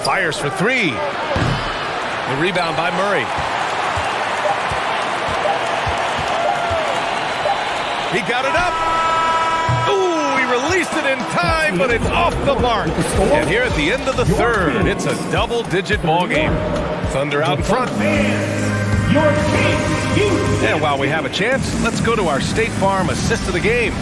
Fires for 3. The rebound by Murray. He got it up. Ooh, he released it in time, but it's off the mark. And here at the end of the third, it's a double-digit ball game. Thunder out in front. And while we have a chance, let's go to our State Farm assist of the game.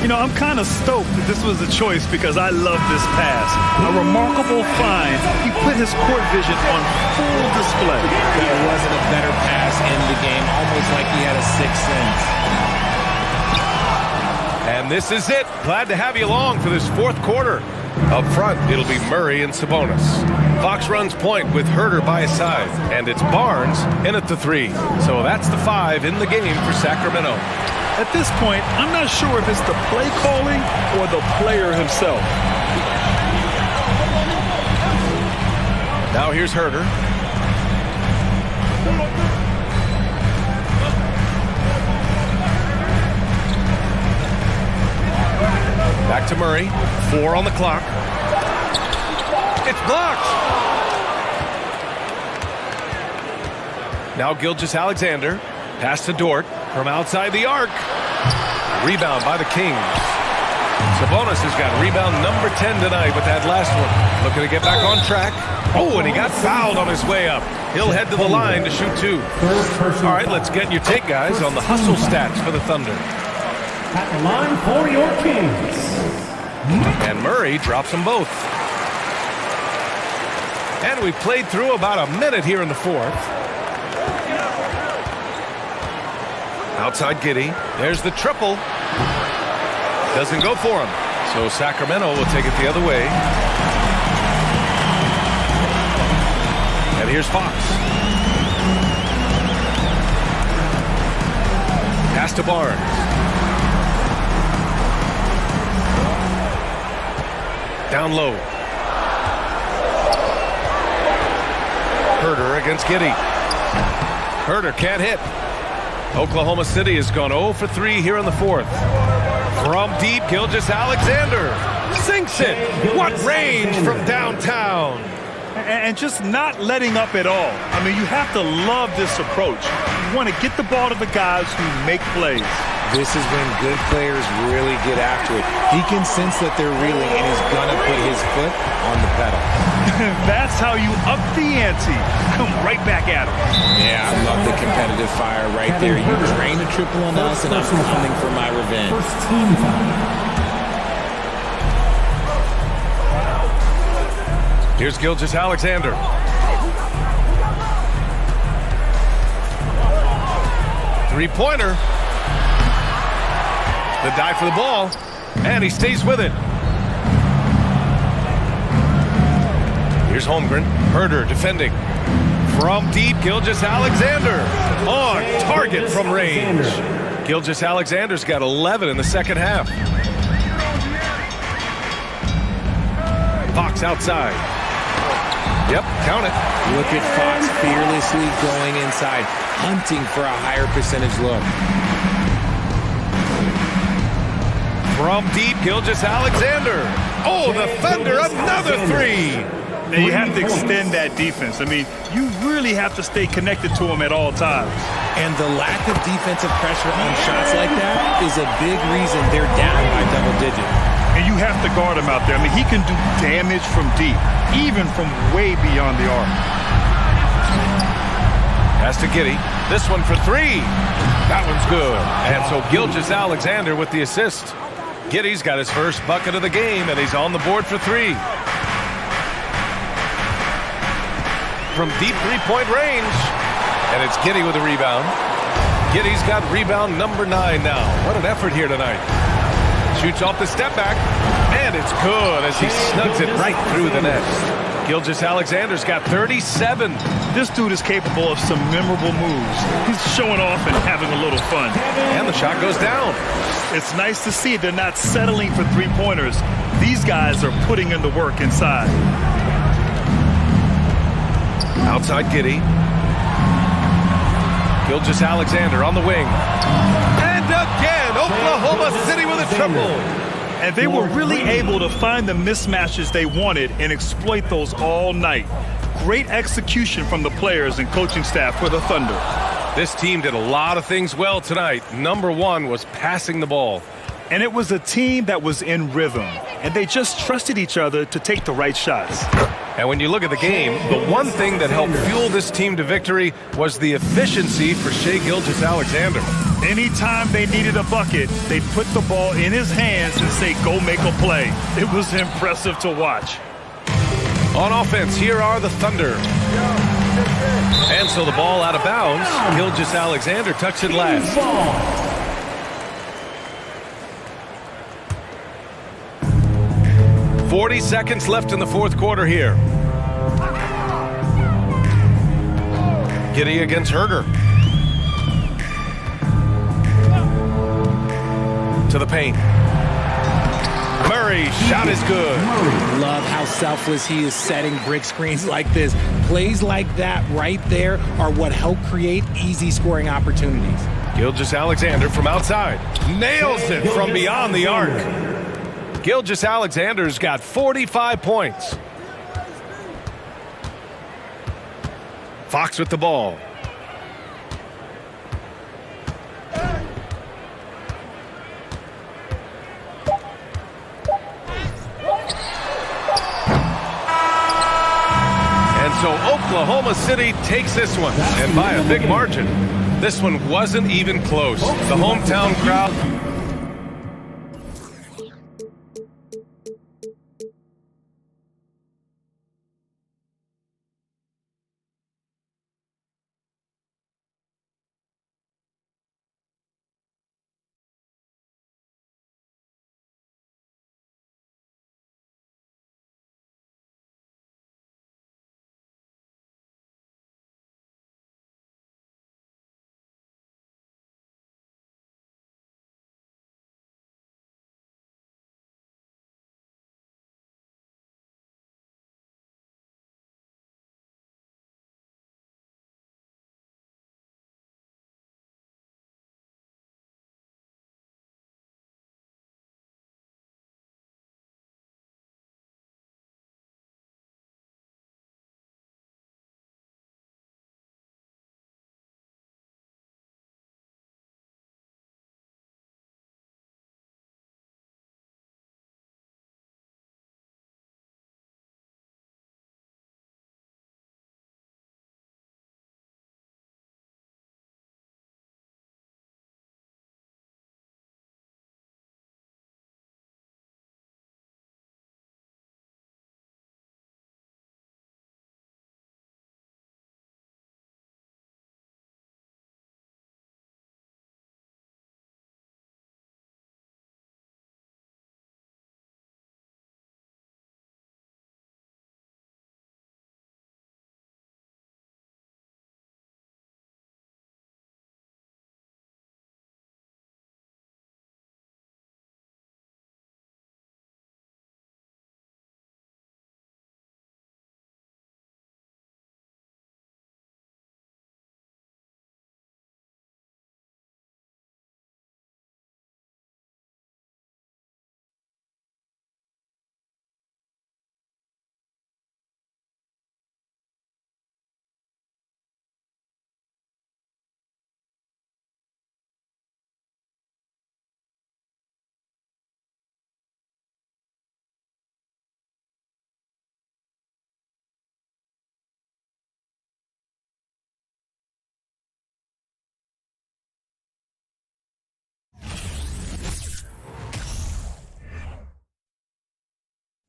You know, I'm kind of stoked that this was a choice because I love this pass. A remarkable find. He put his court vision on full display. There wasn't a better pass in the game, almost like he had a sixth sense. And this is it. Glad to have you along for this fourth quarter. Up front, it'll be Murray and Sabonis. Fox runs point with Herter by his side. And it's Barnes in at the 3. So that's the 5 in the game for Sacramento. At this point, I'm not sure if it's the play calling or the player himself. Now here's Herter. Back to Murray. 4 on the clock. It's blocked. Now Gilgeous-Alexander. Pass to Dort from outside the arc. Rebound by the Kings. Sabonis has got rebound number 10 tonight with that last one. Looking to get back on track. Oh, and he got fouled on his way up. He'll head to the line to shoot 2. All right, let's get your take, guys, on the hustle stats for the Thunder. At the line for your Kings. And Murray drops them both. And we've played through about a minute here in the fourth. Outside Giddey. There's the triple. Doesn't go for him. So Sacramento will take it the other way. And here's Fox. Pass to Barnes. Down low. Herter against Giddey. Herter can't hit. Oklahoma City has gone 0 for 3 here in the fourth. From deep, Gilgeous-Alexander sinks it. What range from downtown. And just not letting up at all. I mean, you have to love this approach. You want to get the ball to the guys who make plays. This is when good players really get after it. He can sense that they're reeling, and he's going to put his foot on the pedal. That's how you up the ante. Come right back at him. Yeah, I love the competitive fire right there. You drain the triple on us, and I'm coming for my revenge. First team foul. Here's Gilgeous-Alexander. Three-pointer. The dive for the ball, and he stays with it. Here's Holmgren. Herter defending. From deep, Gilgeous-Alexander on target from range. Gilgeous-Alexander's got 11 in the second half. Fox outside. Yep, count it. Look at Fox fearlessly going inside, hunting for a higher percentage look. From deep, Gilgeous-Alexander. Oh, the Thunder, another 3. Now you have to extend that defense. I mean, you really have to stay connected to him at all times. And the lack of defensive pressure on shots like that is a big reason they're down by double digits. And you have to guard him out there. I mean, he can do damage from deep, even from way beyond the arc. Pass to Giddey. This one for 3. That one's good. And so Gilgeous-Alexander with the assist. Giddey's got his first bucket of the game, and he's on the board for 3. From deep three-point range. And it's Giddey with the rebound. Giddey's got rebound number 9 now. What an effort here tonight. Shoots off the step back, and it's good as he snugs it right through the net. Gilgeous-Alexander's got 37. this dude is capable of some memorable moves. He's showing off and having a little fun. And the shot goes down. It's nice to see they're not settling for three-pointers. These guys are putting in the work inside. Outside Giddey. Gilgeous-Alexander on the wing. And again, Oklahoma City with a triple. And they were really able to find the mismatches they wanted and exploit those all night. Great execution from the players and coaching staff for the Thunder. This team did a lot of things well tonight. Number one was passing the ball. And it was a team that was in rhythm, and they just trusted each other to take the right shots. And when you look at the game, the one thing that helped fuel this team to victory was the efficiency for Shai Gilgeous-Alexander. Anytime they needed a bucket, they'd put the ball in his hands and say, go make a play. It was impressive to watch. On offense, here are the Thunder. And so the ball out of bounds. Gilgeous-Alexander tucks it last. 40 seconds left in the fourth quarter here. Giddey against Herder. To the paint. Murray, shot is good. Love how selfless he is setting brick screens like this. Plays like that right there are what help create easy scoring opportunities. Gilgeous-Alexander from outside. Nails it from beyond the arc. Gilgeous-Alexander's got 45 points. Fox with the ball. And so Oklahoma City takes this one, and by a big margin. This one wasn't even close. The hometown crowd.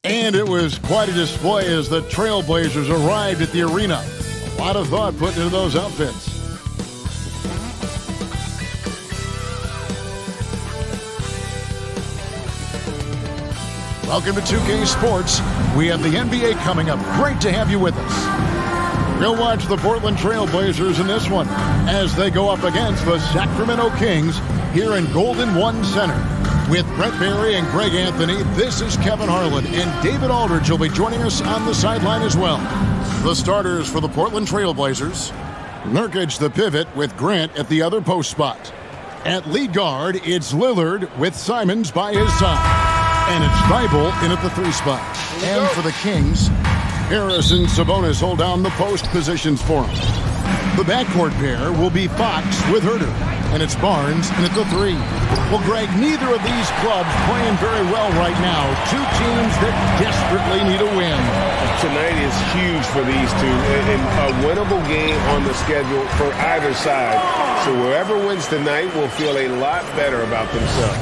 And it was quite a display as the Trailblazers arrived at the arena. A lot of thought put into those outfits. Welcome to 2K Sports. We have the NBA coming up. Great to have you with us. We'll watch the Portland Trail Blazers in this one as they go up against the Sacramento Kings here in Golden One Center. With Brett Barry and Greg Anthony, this is Kevin Harlan, and David Aldridge will be joining us on the sideline as well. The starters for the Portland Trail Blazers. Nurkic the pivot with Grant at the other post spot. At lead guard, it's Lillard with Simons by his side. And it's Thibault in at the 3 spot. And for the Kings, Harris and Sabonis hold down the post positions for him. The backcourt pair will be Fox with Herter, and it's Barnes in at the 3. Well, Greg, neither of these clubs playing very well right now. Two teams that desperately need a win. Tonight is huge for these two, and a winnable game on the schedule for either side. So whoever wins tonight will feel a lot better about themselves.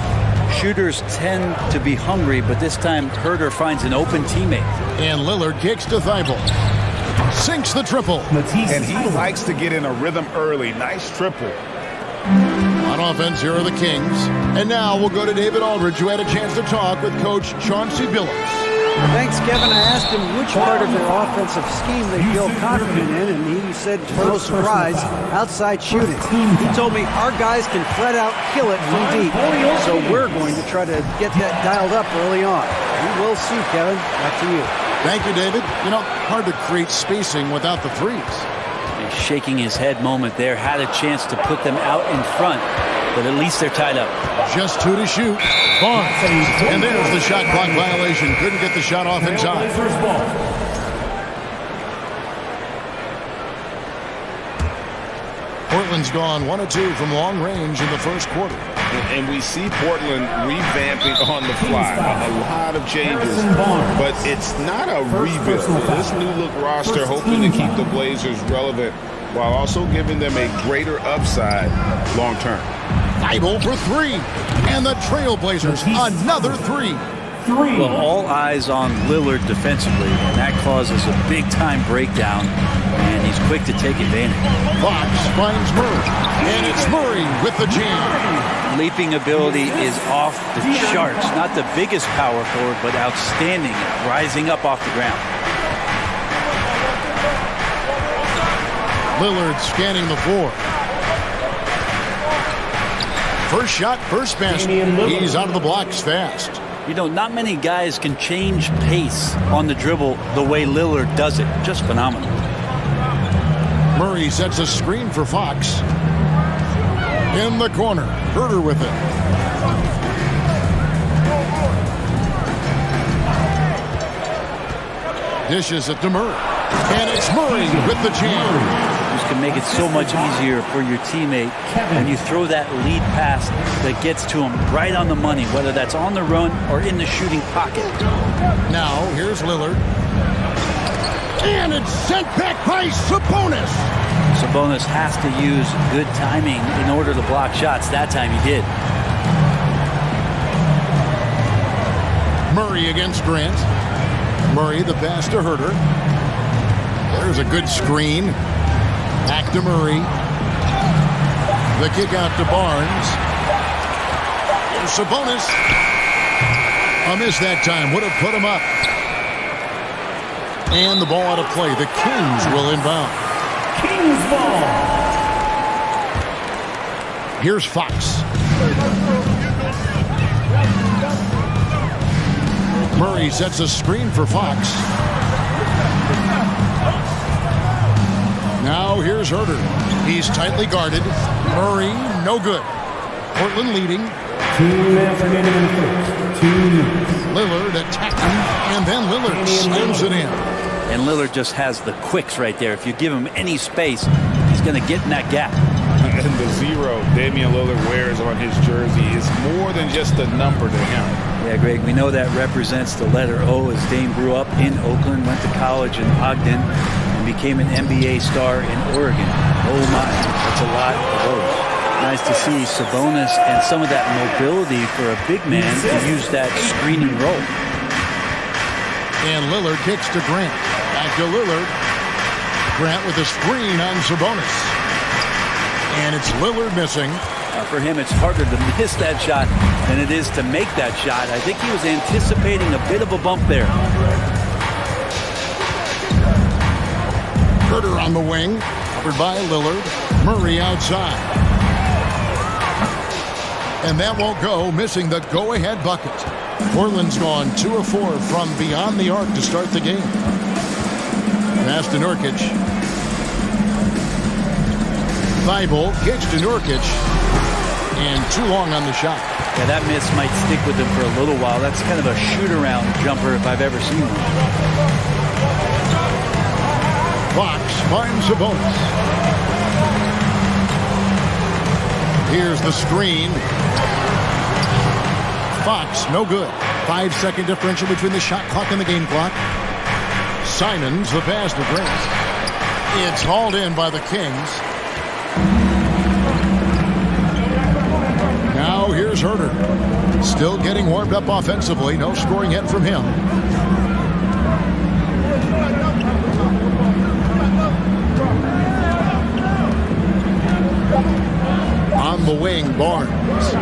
Shooters tend to be hungry, but this time Herter finds an open teammate. And Lillard kicks to Thibault. Sinks the triple. And he likes to get in a rhythm early. Nice triple. On offense, here are the Kings. And now we'll go to David Aldridge, who had a chance to talk with Coach Chauncey Billups. Thanks, Kevin. I asked him which part of their offensive scheme they feel confident in, and he said, to no surprise, outside shooting. He told me our guys can flat out kill it from deep, so we're going to try to get that dialed up early on. We will see, Kevin. Back to you. Thank you, David. You know, hard to create spacing without the threes. A shaking his head moment there, had a chance to put them out in front, but at least they're tied up. Just 2 to shoot. Barnes. And there's the shot clock violation. Couldn't get the shot off in time. Portland's gone 1 of 2 from long range in the first quarter. And we see Portland revamping on the fly. A lot of changes, but it's not a rebuild. This new look roster hoping to keep the Blazers relevant while also giving them a greater upside long term. Thibault for 3. And the Trailblazers, another 3. Well, all eyes on Lillard defensively, and that causes a big-time breakdown, and he's quick to take advantage. Fox finds Murray, and it's Murray with the jam. Leaping ability is off the charts. Not the biggest power forward, but outstanding, rising up off the ground. Lillard scanning the floor. First shot, first basket. He's out of the blocks fast. You know, not many guys can change pace on the dribble the way Lillard does it. Just phenomenal. Murray sets a screen for Fox. In the corner, Herter with it. Dishes it to Murray. And it's Murray with the jam. This can make it so much easier for your teammate when you throw that lead pass that gets to him right on the money, whether that's on the run or in the shooting pocket. Now, here's Lillard. And it's sent back by Sabonis. Sabonis has to use good timing in order to block shots. That time he did. Murray against Grant. Murray the pass to Herter. There's a good screen. Back to Murray. The kick out to Barnes. Here's Sabonis. A miss that time. Would have put him up. And the ball out of play. The Kings will inbound. Kings ball. Here's Fox. Murray sets a screen for Fox. Now here's Herter. He's tightly guarded. Murray, no good. Portland leading. 2 minutes remaining in the first. 2 minutes. Lillard attacking, and then Lillard slams it in. And Lillard just has the quicks right there. If you give him any space, he's going to get in that gap. And the 0 Damian Lillard wears on his jersey is more than just a number to him. Yeah, Greg, we know that represents the letter O, as Dame grew up in Oakland, went to college in Ogden, and became an NBA star in Oregon. Oh my, that's a lot of O's. Nice to see Sabonis and some of that mobility for a big man to use that screening role. And Lillard kicks to Grant. Back to Lillard. Grant with a screen on Sabonis. And it's Lillard missing. For him, it's harder to miss that shot than it is to make that shot. I think he was anticipating a bit of a bump there. Herder on the wing. Covered by Lillard. Murray outside. And that won't go, missing the go-ahead bucket. Portland's gone 2 of 4 from beyond the arc to start the game. Pass to Nurkic. Thibault kicks to Nurkic. And too long on the shot. Yeah, that miss might stick with him for a little while. That's kind of a shoot-around jumper if I've ever seen one. Fox finds Sabonis. Here's the screen. Fox, no good. 5-second differential between the shot clock and the game clock. Simons, the pass to Grant. It's hauled in by the Kings. Now here's Herder. Still getting warmed up offensively. No scoring yet from him. On the wing, Barnes.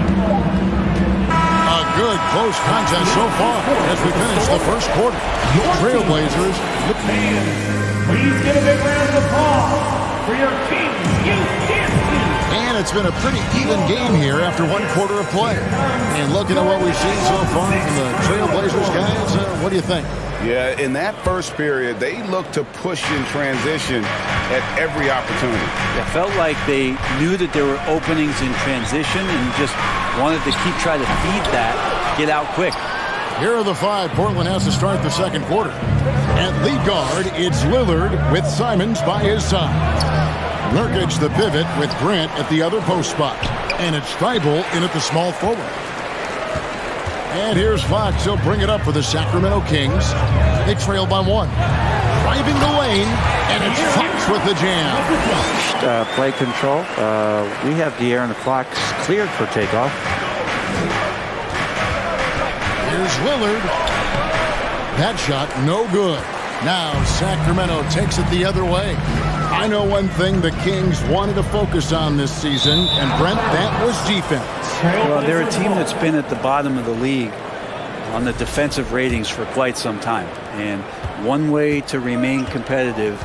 A good close contest so far as we finish the first quarter. Trailblazers. Please give a big round of applause for your Kings Youth Dance Team. And it's been a pretty even game here after 1 quarter of play. And looking at what we've seen so far from the Trailblazers guys, what do you think? Yeah, in that first period, they looked to push in transition at every opportunity. It felt like they knew that there were openings in transition and just wanted to try to feed that, get out quick. Here are the 5 Portland has to start the second quarter. At lead guard, it's Lillard with Simons by his side. Nurkic the pivot with Grant at the other post spot. And it's Thibault in at the small forward. And here's Fox. He'll bring it up for the Sacramento Kings. They trail by 1. Driving the lane, and it's Fox with the jam. Play control. We have De'Aaron Fox cleared for takeoff. Here's Lillard. That shot, no good. Now Sacramento takes it the other way. I know one thing the Kings wanted to focus on this season, and Brent, that was defense. Well, they're a team that's been at the bottom of the league on the defensive ratings for quite some time. And one way to remain competitive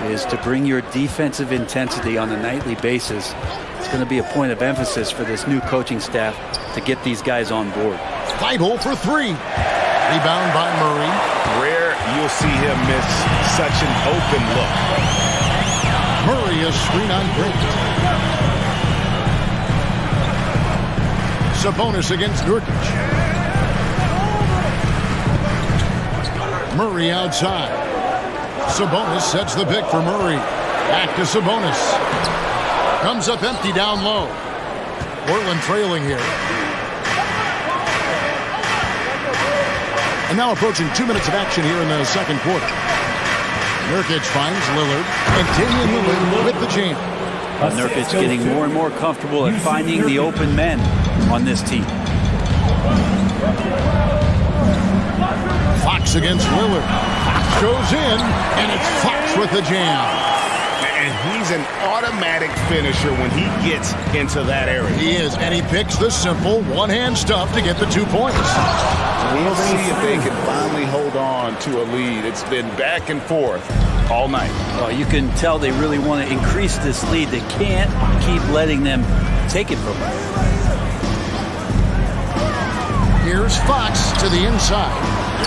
is to bring your defensive intensity on a nightly basis. It's going to be a point of emphasis for this new coaching staff to get these guys on board. Thibault for 3. Rebound by Murray. Rare you'll see him miss such an open look. Murray is screen on Grant. Sabonis against Nurkic. Murray outside. Sabonis sets the pick for Murray. Back to Sabonis. Comes up empty down low. Portland trailing here. And now approaching 2 minutes of action here in the second quarter. Nurkic finds Lillard. And Damian Lillard with the jam. Nurkic getting more and more comfortable at finding the open men on this team. Fox against Lillard. Fox goes in, and it's Fox with the jam. And he's an automatic finisher when he gets into that area. He is, and he picks the simple one-hand stuff to get the 2 points. We'll see if they can finally hold on to a lead. It's been back and forth all night. Well, you can tell they really want to increase this lead. They can't keep letting them take it from them. Here's Fox to the inside.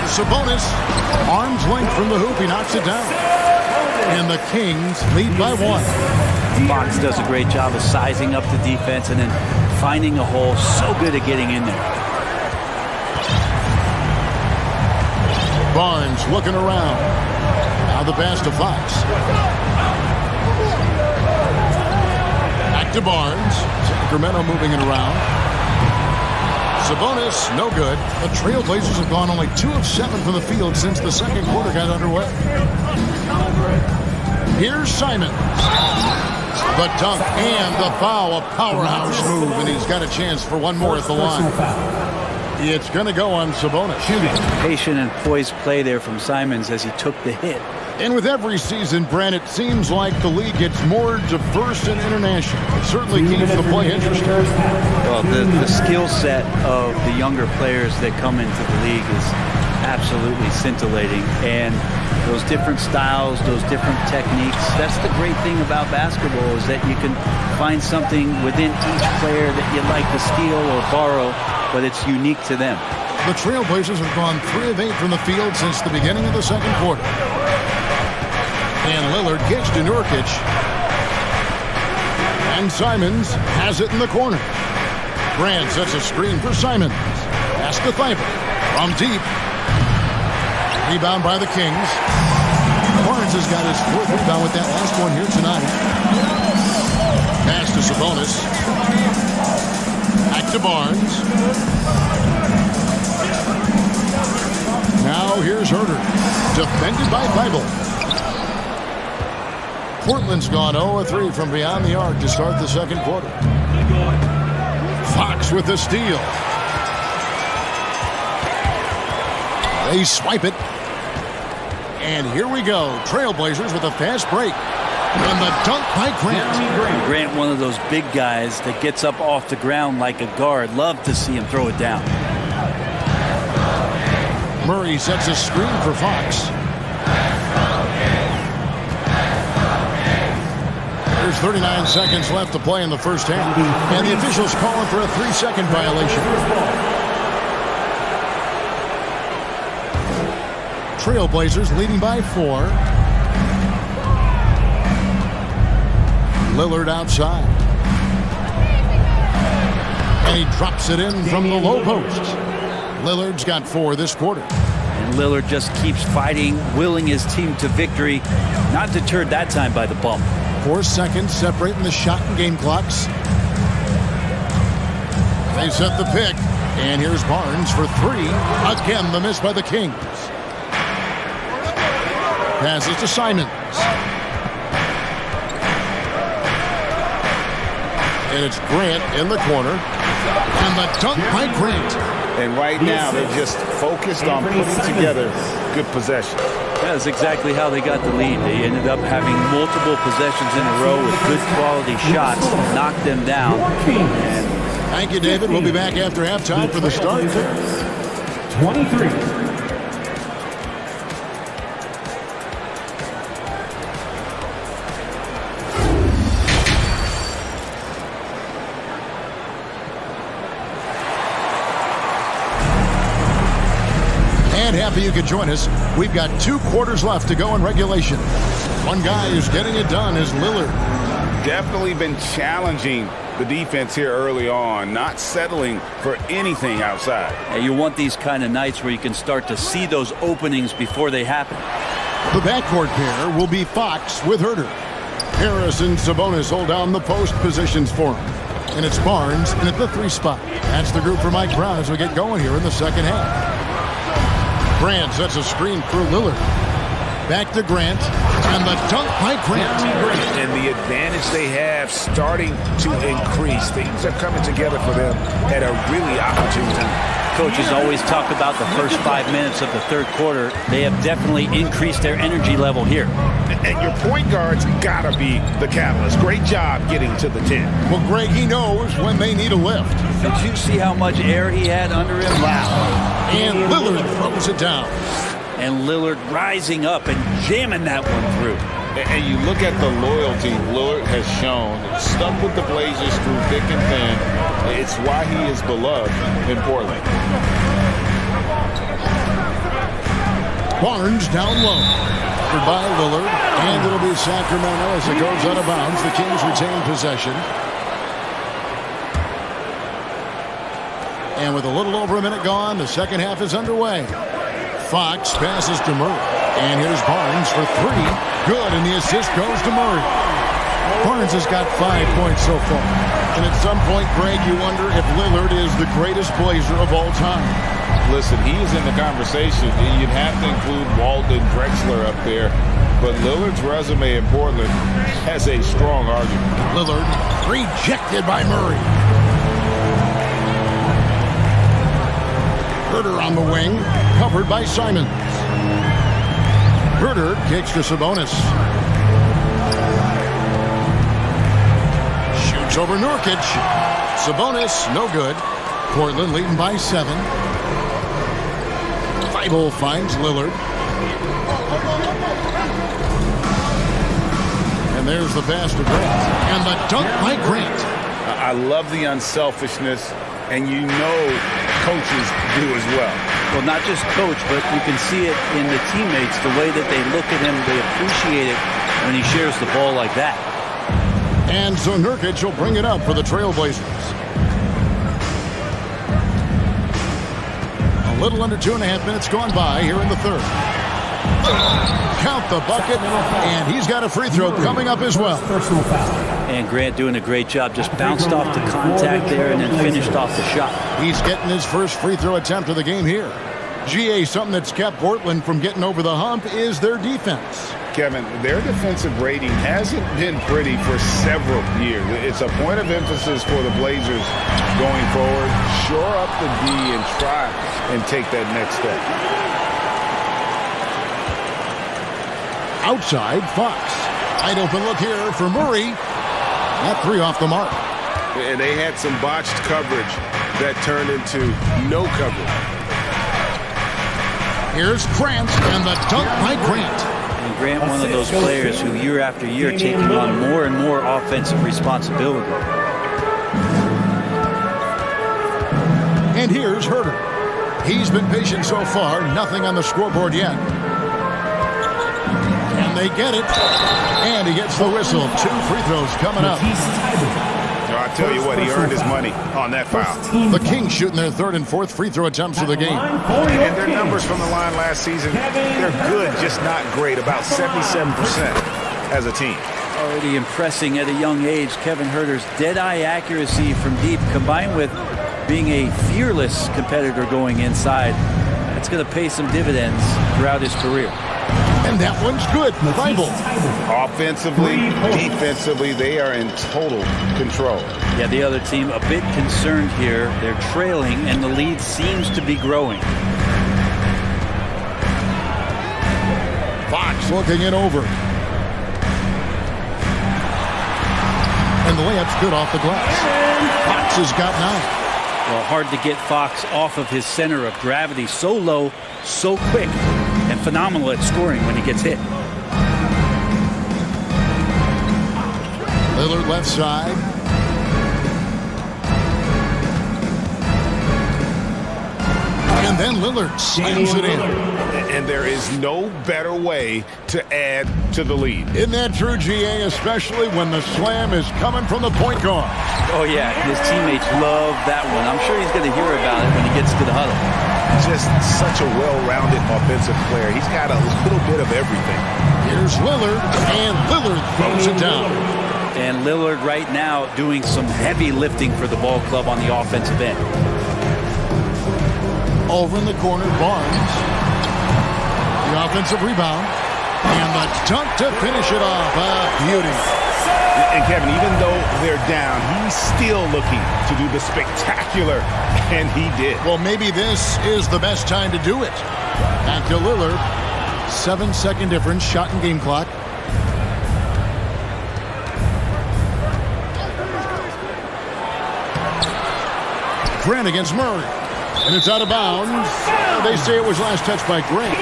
Sabonis, arm's length from the hoop. He knocks it down. And the Kings lead by 1. Fox does a great job of sizing up the defense and then finding a hole. So good at getting in there. Barnes looking around. Now the pass to Fox. Back to Barnes. Sacramento moving it around. Sabonis, no good. The Trailblazers have gone only 2 of 7 from the field since the second quarter got underway. Here's Simons. The dunk and the foul, a powerhouse move, and he's got a chance for one more at the line. It's going to go on Sabonis. Patient and poised play there from Simons as he took the hit And with every season, Brent, it seems like the league gets more diverse and international. It certainly keeps the play interesting. Well, the skill set of the younger players that come into the league is absolutely scintillating. And those different styles, those different techniques, that's the great thing about basketball is that you can find something within each player that you like to steal or borrow, but it's unique to them. The Trailblazers have gone 3 of 8 from the field since the beginning of the second quarter. And Lillard gets to Nurkic. And Simons has it in the corner. Grant sets a screen for Simons. Pass to Thibault. From deep. Rebound by the Kings. Barnes has got his 4th rebound with that last one here tonight. Pass to Sabonis. Back to Barnes. Now here's Herter. Defended by Thibault. Portland's gone 0-3 from beyond the arc to start the second quarter. Fox with the steal. They swipe it. And here we go. Trailblazers with a fast break. And the dunk by Grant. Grant, one of those big guys that gets up off the ground like a guard. Love to see him throw it down. Murray sets a screen for Fox. There's 39 seconds left to play in the first half. And the officials calling for a 3-second violation. Trailblazers leading by 4. Lillard outside. And he drops it in from the low post. Lillard's got 4 this quarter. And Lillard just keeps fighting, willing his team to victory. Not deterred that time by the bump. 4 seconds separating the shot and game clocks. They set the pick. And here's Barnes for 3. Again, the miss by the Kings. Passes to Simons. And it's Grant in the corner. And the dunk by Grant. And right now, they're just focused on putting together good possession. That's exactly how they got the lead. They ended up having multiple possessions in a row with good quality shots, knocked them down. Thank you, David. We'll be back after halftime for the start. 23. Happy you could join us. We've got 2 quarters left to go in regulation. One guy who's getting it done is Lillard. Definitely been challenging the defense here early on, not settling for anything outside. Yeah, you want these kind of nights where you can start to see those openings before they happen. The backcourt pair will be Fox with Herter. Harris and Sabonis hold down the post positions for him. And it's Barnes in at the 3 spot. That's the group for Mike Brown as we get going here in the second half. Grant sets a screen for Lillard. Back to Grant. And the dunk by Grant. And the advantage they have starting to increase. Things are coming together for them at a really opportune time. Coaches always talk about the first 5 minutes of the third quarter. They have definitely increased their energy level here. And your point guard's got to be the catalyst. Great job getting to the 10. Well, Greg, he knows when they need a lift. Did you see how much air he had under him? Wow. And Lillard throws it down. And Lillard rising up and jamming that one through. And you look at the loyalty Lillard has shown, stuck with the Blazers through thick and thin. It's why he is beloved in Portland. Barnes down low. By Lillard. And it'll be Sacramento as it goes out of bounds. The Kings retain possession. And with a little over a minute gone, the second half is underway. Fox passes to Murray. And here's Barnes for 3. Good, and the assist goes to Murray. Barnes has got 5 points so far. And at some point, Greg, you wonder if Lillard is the greatest Blazer of all time. Listen, he is in the conversation. You'd have to include Walton Drexler up there. But Lillard's resume in Portland has a strong argument. Lillard rejected by Murray. Herter on the wing, covered by Simons. Herder kicks to Sabonis. Shoots over Nurkic. Sabonis, no good. Portland leading by 7. Thibault finds Lillard. And there's the pass to Grant. And the dunk by Grant. I love the unselfishness, and you know coaches do as well. Well, not just coach, but you can see it in the teammates, the way that they look at him. They appreciate it when he shares the ball like that. And so Nurkic will bring it up for the Trailblazers. A little under 2.5 minutes gone by here in the third. Count the bucket, and he's got a free throw coming up as well. And Grant doing a great job. Just bounced off the contact there and then finished off the shot. He's getting his first free throw attempt of the game here. GA, something that's kept Portland from getting over the hump is their defense. Kevin, their defensive rating hasn't been pretty for several years. It's a point of emphasis for the Blazers going forward. Shore up the D and try and take that next step. Outside, Fox. Wide open look here for Murray. That 3 off the mark. And they had some botched coverage that turned into no coverage. Here's Grant, and the dunk by Grant. And Grant, one of those players who year after year taking on more and more offensive responsibility. And here's Herder. He's been patient so far, nothing on the scoreboard yet. And they get it. And he gets the whistle. 2 free throws coming up. I tell you what, he earned his money on that foul. The Kings shooting their 3rd and 4th free throw attempts of the game. And their numbers from the line last season, they're good, just not great. About 77% as a team. Already impressing at a young age. Kevin Herder's dead-eye accuracy from deep, combined with being a fearless competitor going inside. That's going to pay some dividends throughout his career. And that one's good. Thibault. Offensively, defensively, they are in total control. Yeah, the other team a bit concerned here. They're trailing, and the lead seems to be growing. Fox looking it over. And the layup's good off the glass. Fox has got 9. Well, hard to get Fox off of his center of gravity. So low, so quick, and phenomenal at scoring when he gets hit. Lillard left side. And then Lillard slams it in. And there is no better way to add to the lead. Isn't that true, GA, especially when the slam is coming from the point guard? Oh, yeah, his teammates love that one. I'm sure he's going to hear about it when he gets to the huddle. Just such a well-rounded offensive player. He's got a little bit of everything. Here's Lillard, and Lillard throws it down. And Lillard right now doing some heavy lifting for the ball club on the offensive end. Over in the corner, Barnes. The offensive rebound. And the dunk to finish it off. Beauty. And Kevin, even though they're down, he's still looking to do the spectacular, and he did. Well, maybe this is the best time to do it. Back to Lillard. 7-second difference, shot and game clock. Grant against Murray. And it's out of bounds. They say it was last touched by Grant.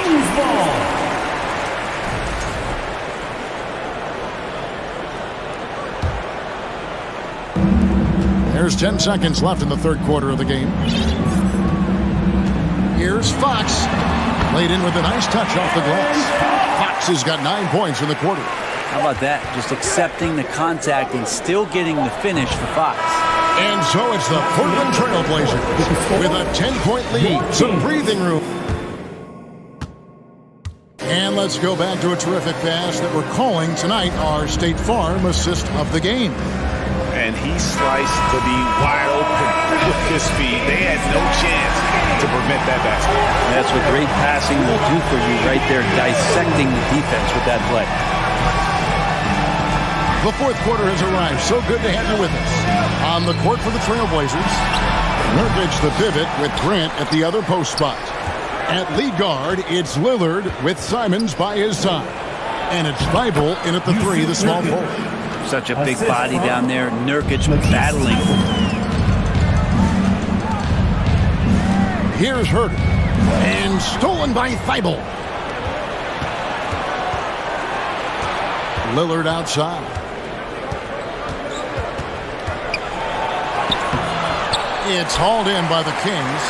There's 10 seconds left in the third quarter of the game. Here's Fox. Laid in with a nice touch off the glass. Fox has got 9 points in the quarter. How about that? Just accepting the contact and still getting the finish for Fox. And so it's the Portland Trail Blazers with a 10-point lead. Some breathing room. And let's go back to a terrific pass that we're calling tonight our State Farm assist of the game. And he sliced the D wide open with his feet. They had no chance to prevent that basket. That's what great passing will do for you right there, dissecting the defense with that play. The fourth quarter has arrived. So good to have you with us. On the court for the Trailblazers, Nurkic the pivot with Grant at the other post spot. At lead guard, it's Lillard with Simons by his side. And it's Thibault in at the 3, the small forward. Such a big body down there. Nurkic battling. Here's Herter. And stolen by Thibault. Lillard outside. It's hauled in by the Kings.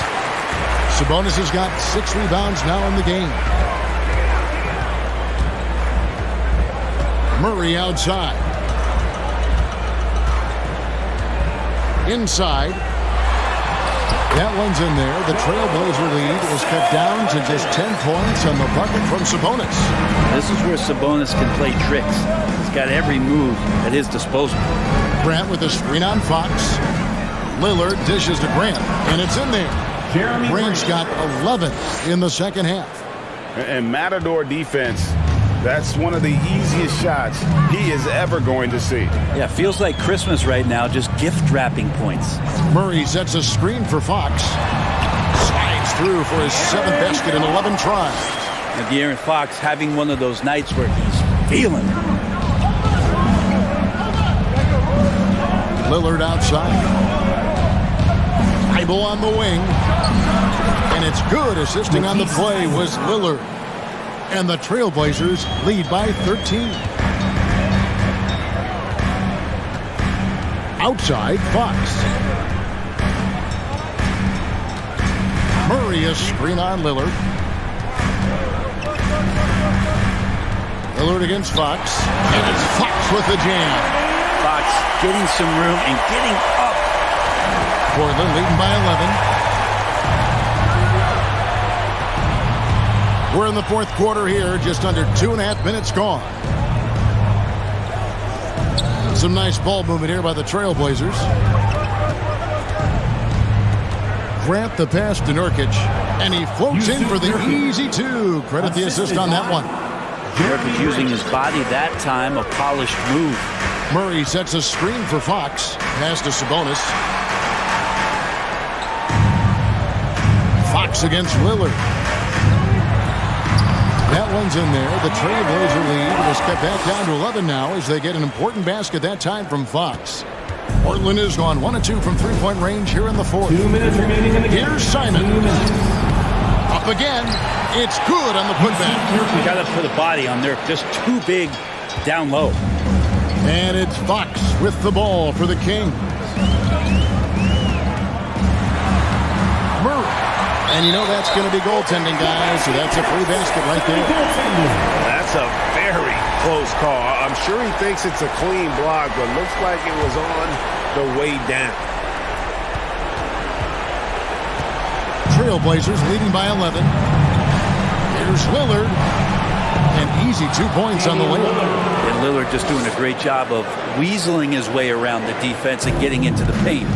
Sabonis has got 6 rebounds now in the game. Murray outside. Inside. That one's in there. The Trailblazer lead is cut down to just 10 points on the bucket from Sabonis. This is where Sabonis can play tricks. He's got every move at his disposal. Grant with a screen on Fox. Lillard dishes to Grant, and it's in there. Grant's got 11 in the second half. And Matador defense, that's one of the easiest shots he is ever going to see. Yeah, feels like Christmas right now, just gift wrapping points. Murray sets a screen for Fox. Slides through for his 7th basket in 11 tries. And De'Aaron Fox having one of those nights where he's feeling it. Lillard outside. Thibault on the wing. And it's good. Assisting on the play was Lillard. And the Trailblazers lead by 13. Outside, Fox. Murray a screen on Lillard. Lillard against Fox. And it's Fox with the jam. Fox getting some room and getting up. Portland leading by 11. We're in the fourth quarter here, just under 2.5 minutes gone. Some nice ball movement here by the Trailblazers. Grant the pass to Nurkic, and he floats in for the easy 2. Credit the assist on that one. Nurkic using his body that time, a polished move. Murray sets a screen for Fox. Pass to Sabonis. Fox against Lillard. That one's in there. The Trailblazer lead was cut back down to 11 now as they get an important basket that time from Fox. Portland has gone 1 of 2 from three-point range here in the fourth. 2 minutes remaining in the game. Here's Simon. Up again. It's good on the putback. You got to put a body on there. Just too big down low. And it's Fox with the ball for the Kings. Murray. And you know that's going to be goaltending, guys. So that's a free basket right there. That's a very close call. I'm sure he thinks it's a clean block, but looks like it was on the way down. Trailblazers leading by 11. Here's Lillard. An easy 2 points on the layup. And Lillard just doing a great job of weaseling his way around the defense and getting into the paint.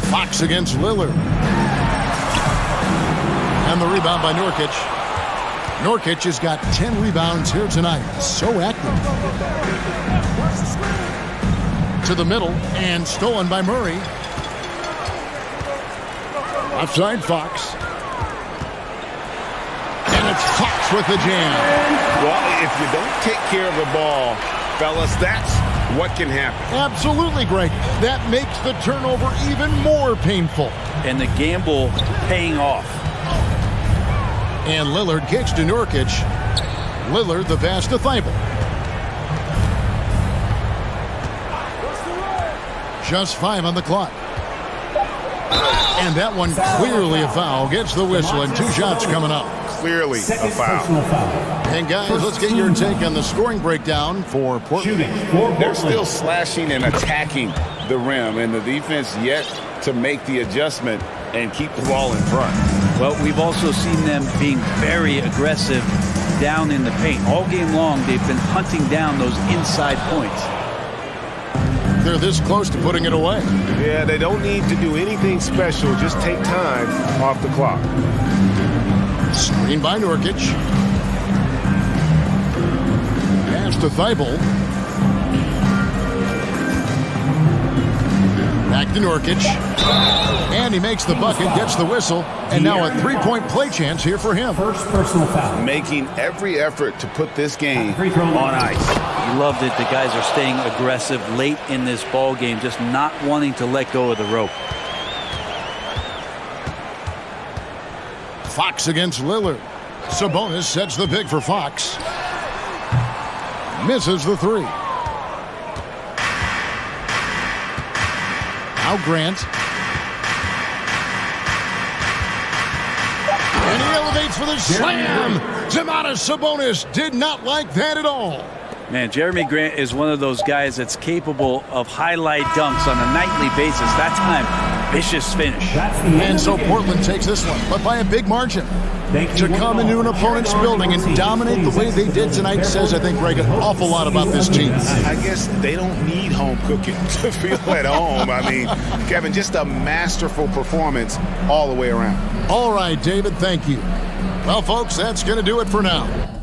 Fox against Lillard. And the rebound by Nurkic. Nurkic has got 10 rebounds here tonight. So active. To the middle and stolen by Murray. Offside Fox. And it's Fox with the jam. Well, if you don't take care of the ball, fellas, that's what can happen. Absolutely, Greg. That makes the turnover even more painful. And the gamble paying off. And Lillard kicks to Nurkic. Lillard the pass to Thibault. Just 5 on the clock. And that one clearly a foul. Gets the whistle and 2 shots coming up. Clearly a foul. And guys, let's get your take on the scoring breakdown for Portland. They're still slashing and attacking the rim, and the defense yet to make the adjustment and keep the ball in front. Well, we've also seen them being very aggressive down in the paint. All game long, they've been hunting down those inside points. They're this close to putting it away. Yeah, they don't need to do anything special. Just take time off the clock. Screen by Nurkic. Pass to Thibault. Back to Nurkic. And he makes the bucket, gets the whistle, and now a three-point play chance here for him. First personal foul. Making every effort to put this game on ice. You love that the guys are staying aggressive late in this ball game, just not wanting to let go of the rope. Fox against Lillard. Sabonis sets the pick for Fox. Misses the three. Now Grant. And he elevates for the slam. Domantas Sabonis did not like that at all. Man, Jeremy Grant is one of those guys that's capable of highlight dunks on a nightly basis. That time, vicious finish. And so Portland takes this one, but by a big margin. To come into an opponent's building and dominate the way they did tonight says, I think, Greg, an awful lot about this team. I guess they don't need home cooking to feel at home. I mean, Kevin, just a masterful performance all the way around. All right, David, thank you. Well, folks, that's going to do it for now.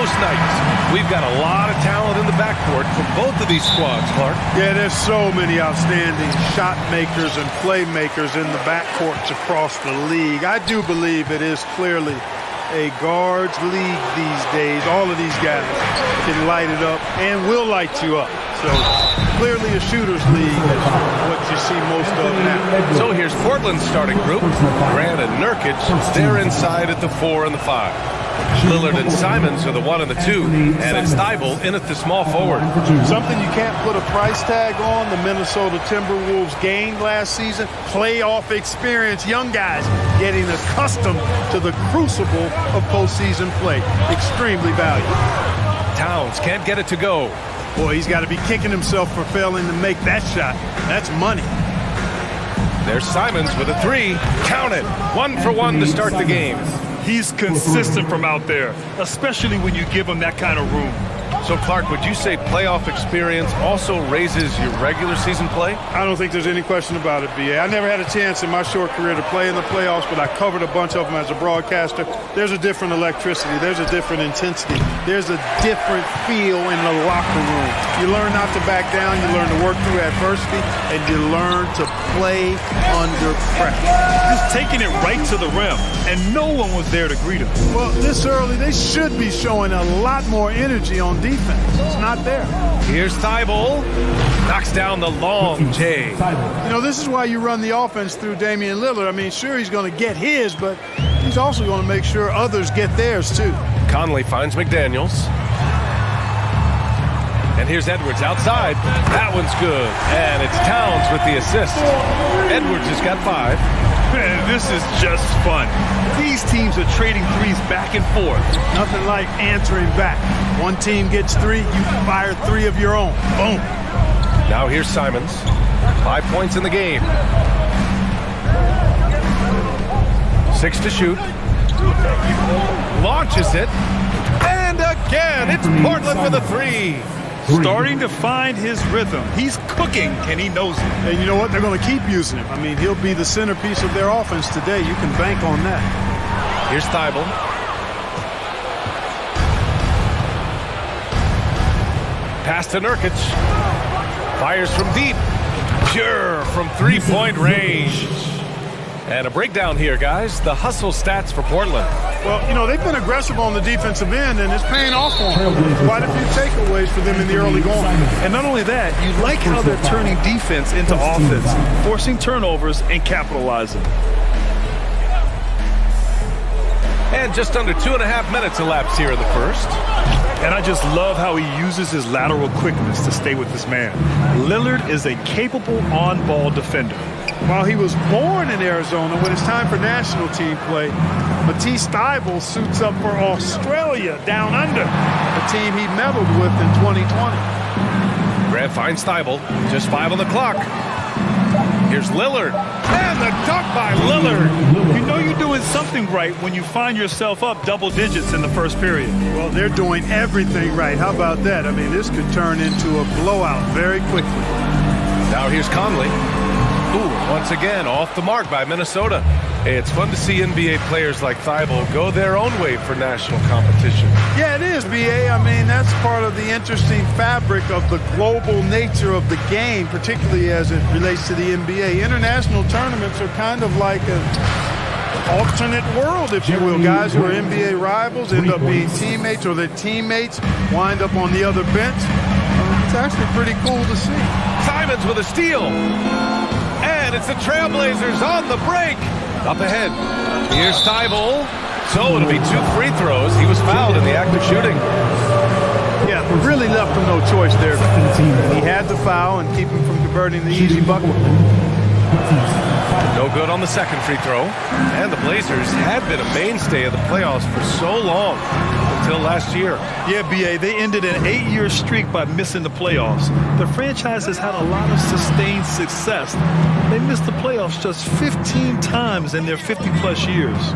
host night. We've got a lot of talent in the backcourt from both of these squads, Clark. Yeah, there's so many outstanding shot makers and playmakers in the backcourts across the league. I do believe it is clearly a guards league these days. All of these guys can light it up and will light you up. So clearly a shooter's league is what you see most of now. So here's Portland's starting group. Grant and Nurkic, they're inside at the 4 and the 5. Lillard and Simons are the 1 and the 2, and it's Thibault in at the small forward. Something you can't put a price tag on, the Minnesota Timberwolves gained last season. Playoff experience, young guys getting accustomed to the crucible of postseason play. Extremely valuable. Towns can't get it to go. Boy, he's got to be kicking himself for failing to make that shot. That's money. There's Simons with a 3. Count it. 1 for 1 to start the game. He's consistent from out there, especially when you give him that kind of room. So, Clark, would you say playoff experience also raises your regular season play? I don't think there's any question about it, B.A. I never had a chance in my short career to play in the playoffs, but I covered a bunch of them as a broadcaster. There's a different electricity. There's a different intensity. There's a different feel in the locker room. You learn not to back down. You learn to work through adversity, and you learn to play under pressure. Just taking it right to the rim, and no one was there to greet him. Well, this early, they should be showing a lot more energy on defense. It's not there. Here's Thibault. Knocks down the long J. You know, this is why you run the offense through Damian Lillard. I mean, sure, he's going to get his, but he's also going to make sure others get theirs, too. Conley finds McDaniels. And here's Edwards outside. That one's good. And it's Towns with the assist. Edwards has got 5. Man, this is just fun. These teams are trading threes back and forth. Nothing like answering back. One team gets 3, you fire 3 of your own. Boom. Now here's Simons. 5 points in the game. 6 to shoot. Launches it. And again, it's Portland with a 3. Starting to find his rhythm. He's cooking, and he knows it. And you know what? They're going to keep using him. I mean, he'll be the centerpiece of their offense today. You can bank on that. Here's Thibault. Pass to Nurkic. Fires from deep. Pure from 3-point range. And a breakdown here, guys. The hustle stats for Portland. Well, you know, they've been aggressive on the defensive end, and it's paying off for them. Quite a few takeaways for them in the early going. And not only that, you like how they're turning defense into offense, forcing turnovers and capitalizing. And just under 2.5 minutes elapsed here in the first. And I just love how he uses his lateral quickness to stay with this man. Lillard is a capable on-ball defender. While he was born in Arizona, when it's time for national team play, Matisse Thybulle suits up for Australia down under, the team he medaled with in 2020. Grant finds Thybulle. Just 5 on the clock. Here's Lillard. And the dunk by Lillard. You know you're doing something right when you find yourself up double digits in the first period. Well, they're doing everything right. How about that? I mean, this could turn into a blowout very quickly. Now here's Conley. Ooh, once again, off the mark by Minnesota. Hey, it's fun to see NBA players like Thibault go their own way for national competition. Yeah, it is, B.A. I mean, that's part of the interesting fabric of the global nature of the game, particularly as it relates to the NBA. International tournaments are kind of like an alternate world, if you will. Guys who are NBA rivals end up being teammates, or their teammates wind up on the other bench. It's actually pretty cool to see. Simons with a steal. And it's the Trailblazers on the break. Up ahead. Here's Thibault. So it'll be 2 free throws. He was fouled in the act of shooting. Yeah, really left him no choice there. He had to foul and keep him from converting the easy bucket. No good on the second free throw. And the Blazers had been a mainstay of the playoffs for so long, until last year. Yeah, B.A., they ended an 8-year streak by missing the playoffs. The franchise has had a lot of sustained success. They missed the playoffs just 15 times in their 50-plus years.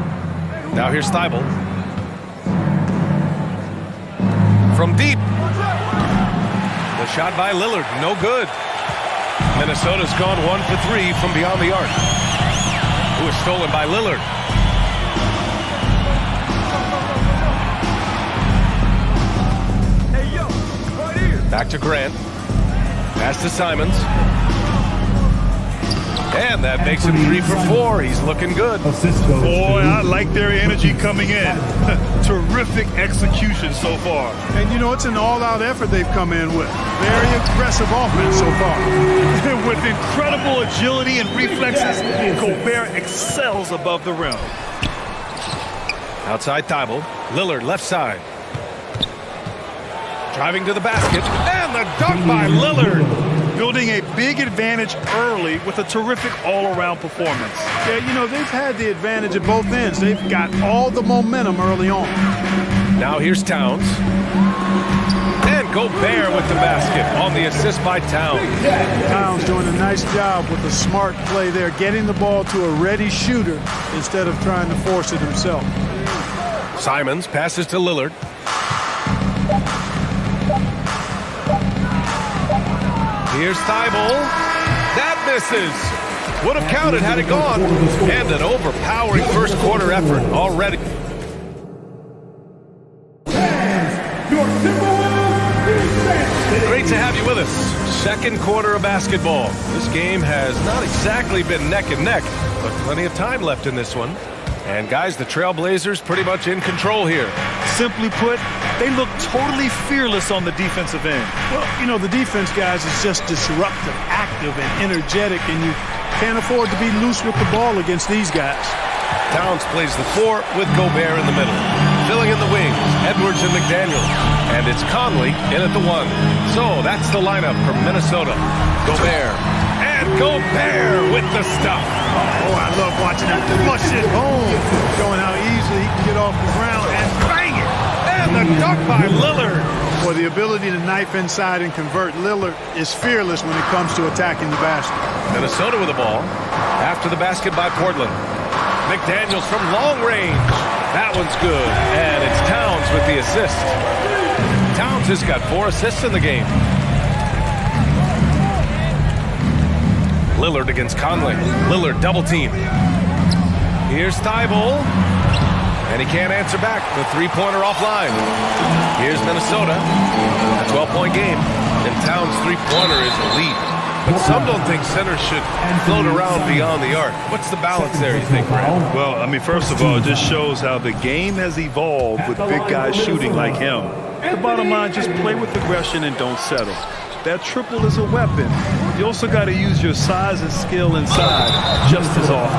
Now here's Thibault. From deep. The shot by Lillard, no good. Minnesota's gone 1 for 3 from beyond the arc. It was stolen by Lillard. Back to Grant. Pass to Simons. And that makes him 3 for 4. He's looking good. Boy, I like their energy coming in. Terrific execution so far. And, you know, it's an all-out effort they've come in with. Very aggressive offense so far. With incredible agility and reflexes, Gobert excels above the rim. Outside Thibault. Lillard left side. Driving to the basket. And the dunk by Lillard. Building a big advantage early with a terrific all-around performance. Yeah, you know, they've had the advantage at both ends. They've got all the momentum early on. Now here's Towns. And Gobert with the basket on the assist by Towns. Towns doing a nice job with a smart play there, getting the ball to a ready shooter instead of trying to force it himself. Simons passes to Lillard. Here's Thibault. That misses. Would have counted had it gone. And an overpowering first quarter effort already. Great to have you with us. Second quarter of basketball. This game has not exactly been neck and neck, but plenty of time left in this one. And guys, the Trailblazers pretty much in control here. Simply put, they look totally fearless on the defensive end. Well, you know, the defense, guys, is just disruptive, active, and energetic, and you can't afford to be loose with the ball against these guys. Towns plays the 4 with Gobert in the middle. Filling in the wings, Edwards and McDaniel. And it's Conley in at the 1. So that's the lineup from Minnesota. Gobert. And Gobert with the stuff. Oh, I love watching him flush it home. Showing how easily he can get off the ground and bang it. And the dunk by Lillard. Well, the ability to knife inside and convert, Lillard is fearless when it comes to attacking the basket. Minnesota with the ball. After the basket by Portland. McDaniels from long range. That one's good. And it's Towns with the assist. Towns has got 4 assists in the game. Lillard against Conley. Lillard double team. Here's Thibault. And he can't answer back. The 3-pointer offline. Here's Minnesota. A 12-point game. And Towns' 3-pointer is elite. But some don't think centers should float around beyond the arc. What's the balance there, you think, Brad? Well, I mean, first of all, it just shows how the game has evolved with big guys shooting like him. The bottom line, just play with aggression and don't settle. That triple is a weapon. You also got to use your size and skill inside just as often.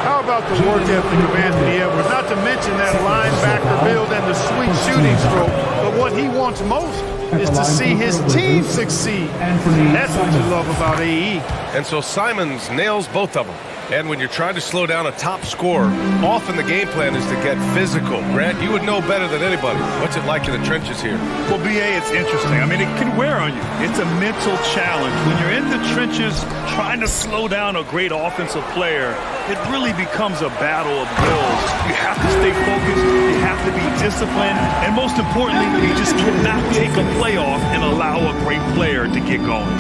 How about the work ethic of Anthony Edwards? Not to mention that linebacker build and the sweet shooting stroke. But what he wants most is to see his team succeed. That's what you love about AE. And so Simons nails both of them. And when you're trying to slow down a top scorer, often the game plan is to get physical. Grant, you would know better than anybody. What's it like in the trenches here? Well, BA, it's interesting. I mean, it can wear on you. It's a mental challenge. When you're in the trenches trying to slow down a great offensive player, it really becomes a battle of wills. You have to stay focused. You have to be disciplined. And most importantly, you just cannot take a play off and allow a great player to get going.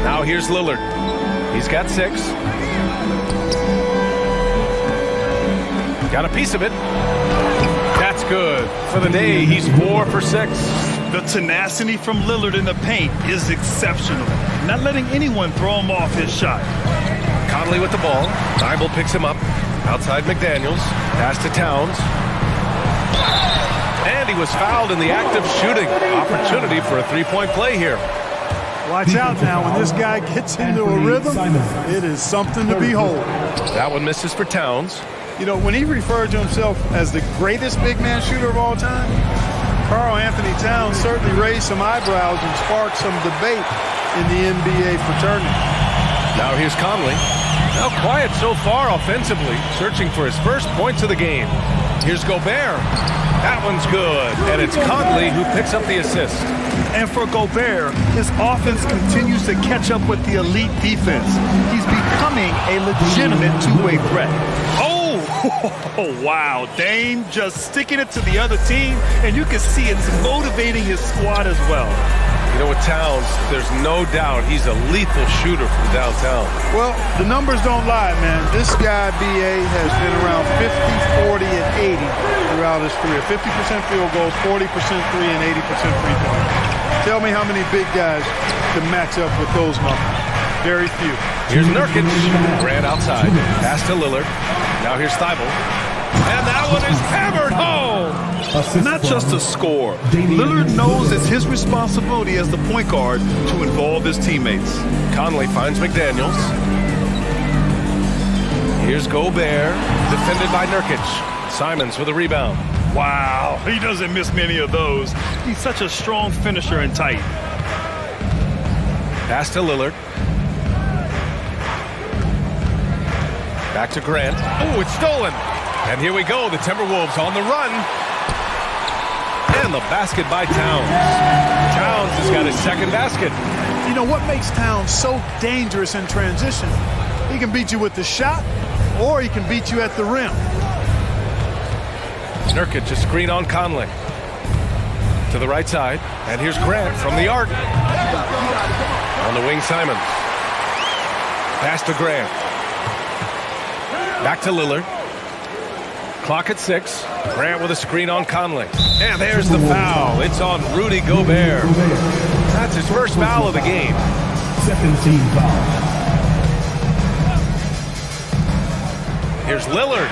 Now here's Lillard. He's got 6. Got a piece of it. That's good. For the day, he's 4 for 6. The tenacity from Lillard in the paint is exceptional. Not letting anyone throw him off his shot. Conley with the ball. Thibault picks him up. Outside McDaniels. Pass to Towns. And he was fouled in the act of shooting. Opportunity for a 3-point play here. Watch out now. When this guy gets into a rhythm, it is something to behold. That one misses for Towns. You know, when he referred to himself as the greatest big man shooter of all time, Karl Anthony Towns certainly raised some eyebrows and sparked some debate in the NBA fraternity. Now here's Conley. Now quiet so far offensively, searching for his first points of the game. Here's Gobert. That one's good. And it's Conley who picks up the assist. And for Gobert, his offense continues to catch up with the elite defense. He's becoming a legitimate two-way threat. Oh, wow. Dame just sticking it to the other team, and you can see it's motivating his squad as well. You know, with Towns, there's no doubt he's a lethal shooter from downtown. Well, the numbers don't lie, man. This guy, BA, has been around 50, 40, and 80 throughout his career. 50% field goals, 40% 3, and 80% free throws. Tell me how many big guys can match up with those numbers. Very few. Here's Nurkic. Grant outside. Pass to Lillard. Now here's Thibault. And that one is hammered home. Not just a score. Lillard knows it's his responsibility as the point guard to involve his teammates. Conley finds McDaniels. Here's Gobert, defended by Nurkic. Simons with a rebound. Wow, he doesn't miss many of those. He's such a strong finisher and tight. Pass to Lillard. Back to Grant. Oh, it's stolen. And here we go, the Timberwolves on the run. And the basket by Towns. Towns has got his second basket. You know what makes Towns so dangerous in transition? He can beat you with the shot, or he can beat you at the rim. Nurkic just screen on Conley. To the right side. And here's Grant from the arc. On the wing, Simons. Pass to Grant. Back to Lillard. Clock at 6. Grant with a screen on Conley. And there's the foul. It's on Rudy Gobert. That's his first foul of the game. Second team foul. Here's Lillard.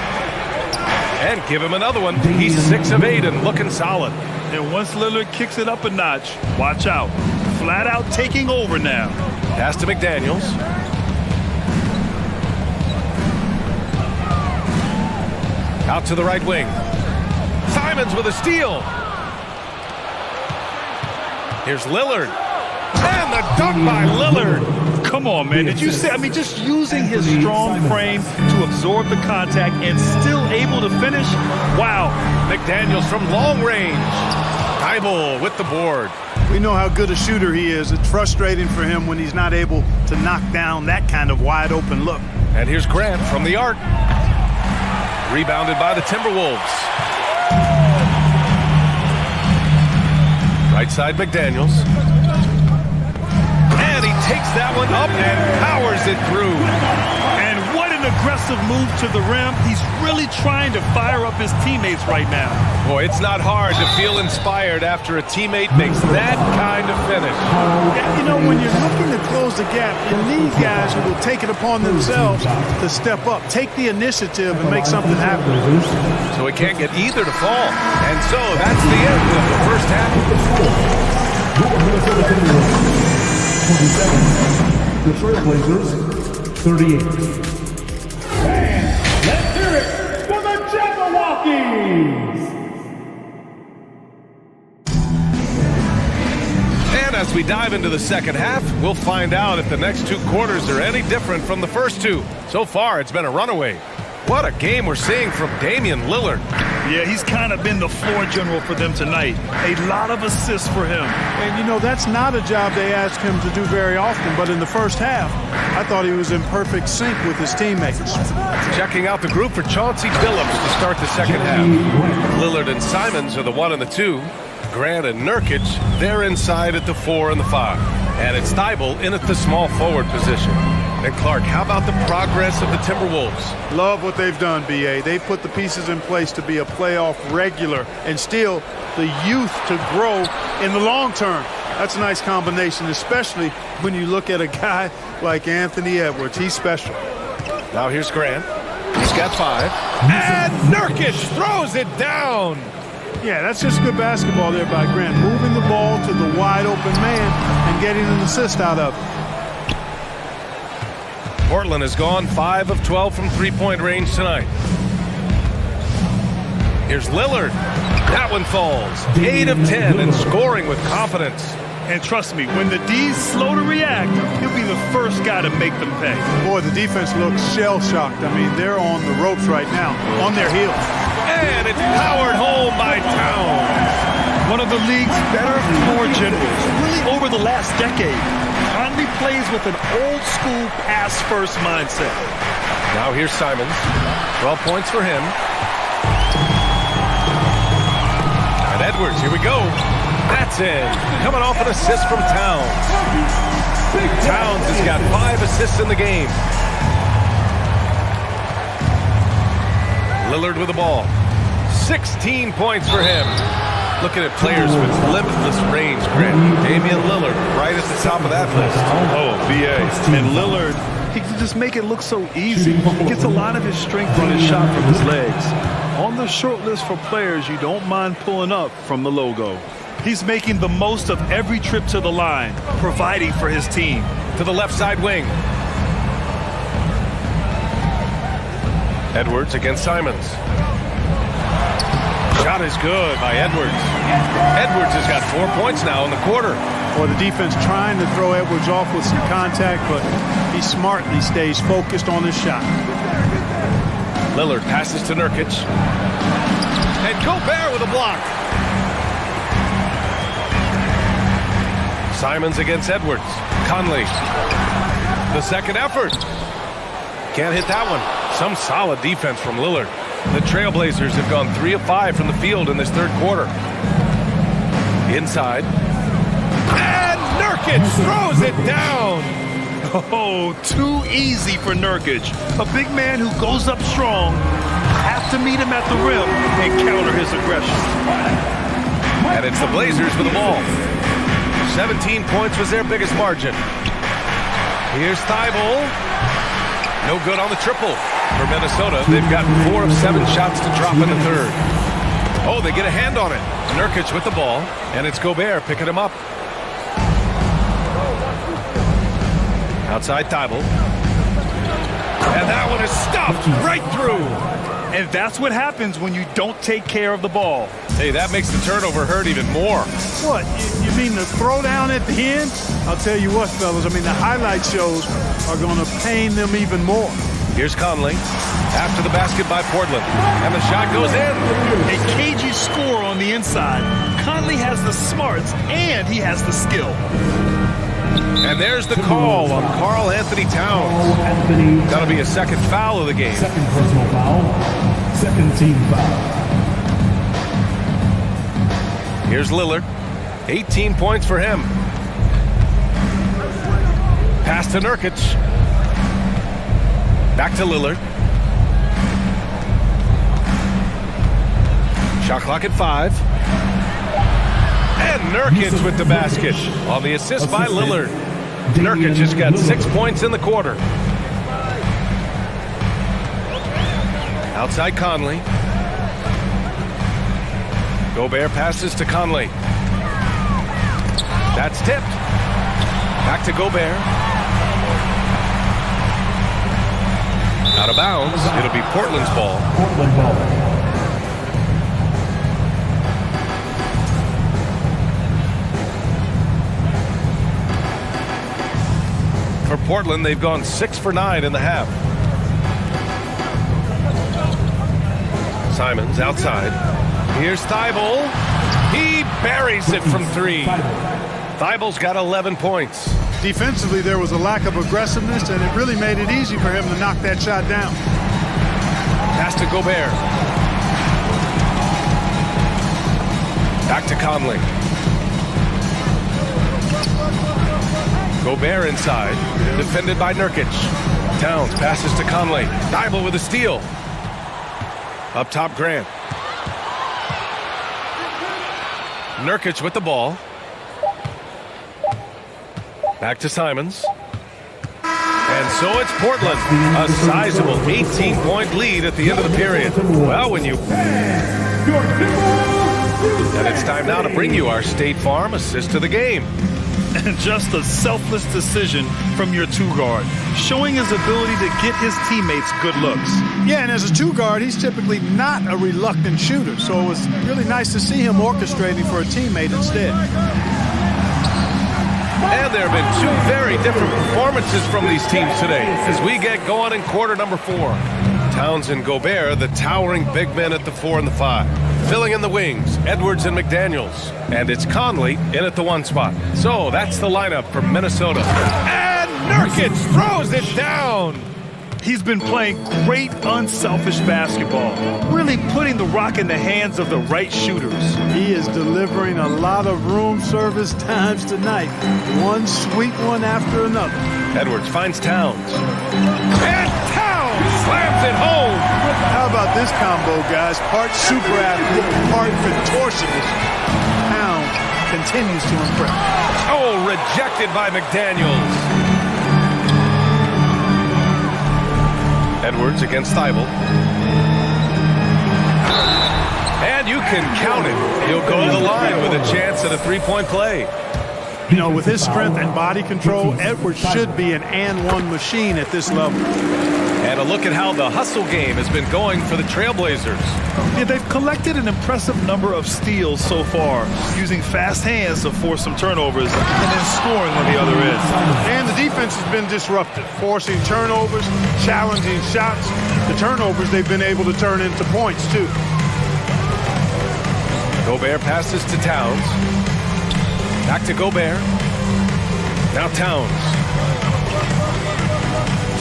And give him another one. He's 6 of 8 and looking solid. And once Lillard kicks it up a notch, watch out. Flat out taking over now. Pass to McDaniels. Out to the right wing. Simons with a steal. Here's Lillard. And the dunk by Lillard. Come on, man. Did you see? I mean, just using his strong frame to absorb the contact and still able to finish. Wow. McDaniels from long range. Thibault with the board. We know how good a shooter he is. It's frustrating for him when he's not able to knock down that kind of wide open look. And here's Grant from the arc. Rebounded by the Timberwolves. Right side, McDaniels. And he takes that one up and powers it through. And what an aggressive move to the rim. He's really trying to fire up his teammates right now. Boy, it's not hard to feel inspired after a teammate makes that kind of finish. You know, when you're looking to close the gap, you need guys who will take it upon themselves to step up, take the initiative, and make something happen. So he can't get either to fall. And so that's the end of the first half. 27. The Trailblazers, 38. Let's hear it for the Jabberwockies! And as we dive into the second half, we'll find out if the next 2 quarters are any different from the first 2. So far, it's been a runaway. What a game we're seeing from Damian Lillard. Yeah, he's kind of been the floor general for them tonight. A lot of assists for him. And, you know, that's not a job they ask him to do very often. But in the first half, I thought he was in perfect sync with his teammates. Checking out the group for Chauncey Billups to start the second half. Lillard and Simons are the 1 and the 2. Grant and Nurkic, they're inside at the 4 and the 5. And it's Thibault in at the small forward position. And Clark, how about the progress of the Timberwolves? Love what they've done, B.A. They've put the pieces in place to be a playoff regular and still the youth to grow in the long term. That's a nice combination, especially when you look at a guy like Anthony Edwards. He's special. Now here's Grant. He's got 5. And Nurkic throws it down. Yeah, that's just good basketball there by Grant. Moving the ball to the wide open man and getting an assist out of it. Portland has gone 5 of 12 from three-point range tonight. Here's Lillard. That one falls. 8 of 10 and scoring with confidence. And trust me, when the D's slow to react, he'll be the first guy to make them pay. Boy, the defense looks shell-shocked. I mean, they're on the ropes right now, on their heels. And it's powered home by Towns. One of the league's better floor generals, really over the last decade. Conley plays with an old-school pass-first mindset. Now here's Simons. 12 points for him. And Edwards, here we go. That's in. Coming off an assist from Towns. Towns has got 5 assists in the game. Lillard with the ball. 16 points for him. Looking at players with limitless range, Grant. Damian Lillard right at the top of that list. Oh, BA. And Lillard, he can just make it look so easy. He gets a lot of his strength on his shot from his legs. On the short list for players you don't mind pulling up from the logo. He's making the most of every trip to the line, providing for his team. To the left side wing. Edwards against Simons. Shot is good by Edwards. Edwards has got 4 points now in the quarter. Or the defense trying to throw Edwards off with some contact, but he smartly stays focused on his shot. Lillard passes to Nurkic. And Gobert with a block. Simons against Edwards. Conley. The second effort. Can't hit that one. Some solid defense from Lillard. The Trailblazers have gone 3 of 5 from the field in this third quarter. Inside. And Nurkic throws it down. Oh, too easy for Nurkic. A big man who goes up strong. Have to meet him at the rim and counter his aggression. And it's the Blazers with the ball. 17 points was their biggest margin. Here's Thibault. No good on the triple. For Minnesota, they've gotten 4 of 7 shots to drop in the third. Oh, they get a hand on it. Nurkic with the ball, and it's Gobert picking him up. Outside Thibault. And that one is stuffed right through. And that's what happens when you don't take care of the ball. Hey, that makes the turnover hurt even more. What? You mean the throwdown at the end? I'll tell you what, fellas. I mean, the highlight shows are going to pain them even more. Here's Conley after the basket by Portland. And the shot goes in. A cagey score on the inside. Conley has the smarts and he has the skill. And there's the call on Karl Anthony Towns. That'll be a second foul of the game. Second personal foul. Second team foul. Here's Lillard. 18 points for him. Pass to Nurkic. Back to Lillard. Shot clock at 5. And Nurkic with the basket on the assist by Lillard. Nurkic has got 6 points in the quarter. Outside Conley. Gobert passes to Conley. That's tipped. Back to Gobert. Out of bounds. It'll be Portland's ball. Portland ball. For Portland, they've gone 6 for 9 in the half. Simons outside. Here's Thibault. He buries it from 3. Thibault's got 11 points. Defensively, there was a lack of aggressiveness, and it really made it easy for him to knock that shot down. Pass to Gobert. Back to Conley. Gobert inside, defended by Nurkic. Towns passes to Conley. Thibault with a steal. Up top, Grant. Nurkic with the ball. Back to Simons. And so it's Portland. A sizable 18-point lead at the end of the period. Well, when you... And it's time now to bring you our State Farm assist of the game. And just a selfless decision from your 2-guard, showing his ability to get his teammates good looks. Yeah, and as a 2-guard, he's typically not a reluctant shooter, so it was really nice to see him orchestrating for a teammate instead. And there have been 2 very different performances from these teams today as we get going in quarter number 4. Towns and Gobert, the towering big men at the 4 and the 5. Filling in the wings, Edwards and McDaniels. And it's Conley in at the 1 spot. So that's the lineup for Minnesota. And Nurkic throws it down. He's been playing great, unselfish basketball, really putting the rock in the hands of the right shooters. He is delivering a lot of room service times tonight. One sweet one after another. Edwards finds Towns. And Towns slams it home. How about this combo, guys? Part super athlete, part contortionist. Pound continues to impress. Oh, rejected by McDaniels. Edwards against Thibault. And you can count it. He'll go to the line with a chance at a three-point play. You know, with his strength and body control, Edwards should be an and-one machine at this level. And a look at how the hustle game has been going for the Trailblazers. Yeah, they've collected an impressive number of steals so far, using fast hands to force some turnovers and then scoring on the other end. And the defense has been disruptive, forcing turnovers, challenging shots. The turnovers they've been able to turn into points, too. Gobert passes to Towns. Back to Gobert. Now Towns.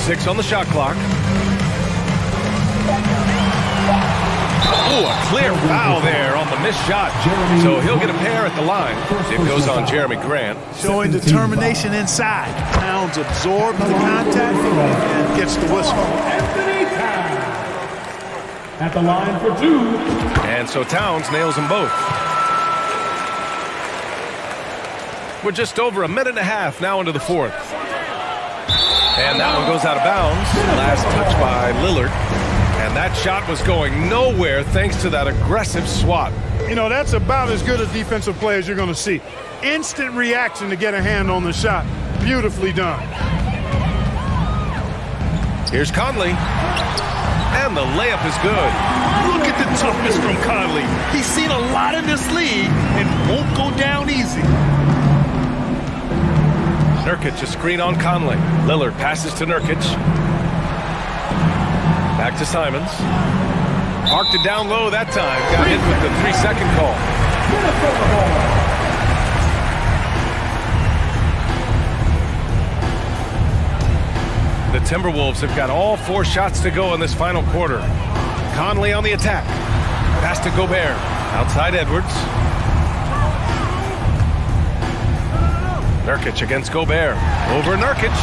6 on the shot clock. Oh, a clear foul there on the missed shot. So he'll get a pair at the line. It goes on Jeremy Grant. Showing determination inside. Towns absorbs the contact and gets the whistle. At the line for 2. And so Towns nails them both. We're just over a minute and a half now into the fourth. And that one goes out of bounds. Last touch by Lillard. And that shot was going nowhere thanks to that aggressive swat. You know, that's about as good a defensive play as you're going to see. Instant reaction to get a hand on the shot. Beautifully done. Here's Conley. And the layup is good. Look at the toughness from Conley. He's seen a lot in this league and won't go down easy. Nurkic, a screen on Conley. Lillard passes to Nurkic. Back to Simons. Marked it down low that time. Got hit with the 3-second call. The Timberwolves have got all 4 shots to go in this final quarter. Conley on the attack. Pass to Gobert. Outside Edwards. Nurkic against Gobert. Over Nurkic.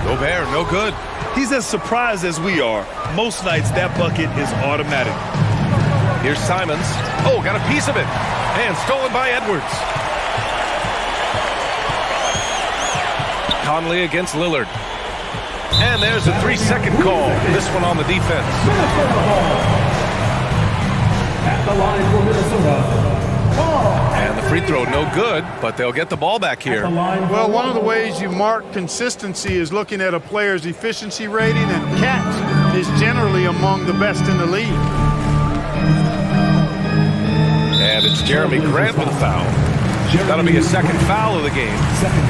Gobert, no good. He's as surprised as we are. Most nights, that bucket is automatic. Here's Simons. Oh, got a piece of it. And stolen by Edwards. Conley against Lillard. And there's a 3-second call. This one on the defense. At the line for Minnesota. And the free throw no good, but they'll get the ball back here. Well, one of the ways you mark consistency is looking at a player's efficiency rating, and catch is generally among the best in the league. And it's Jeremy Grant with a foul. That'll be his second foul of the game.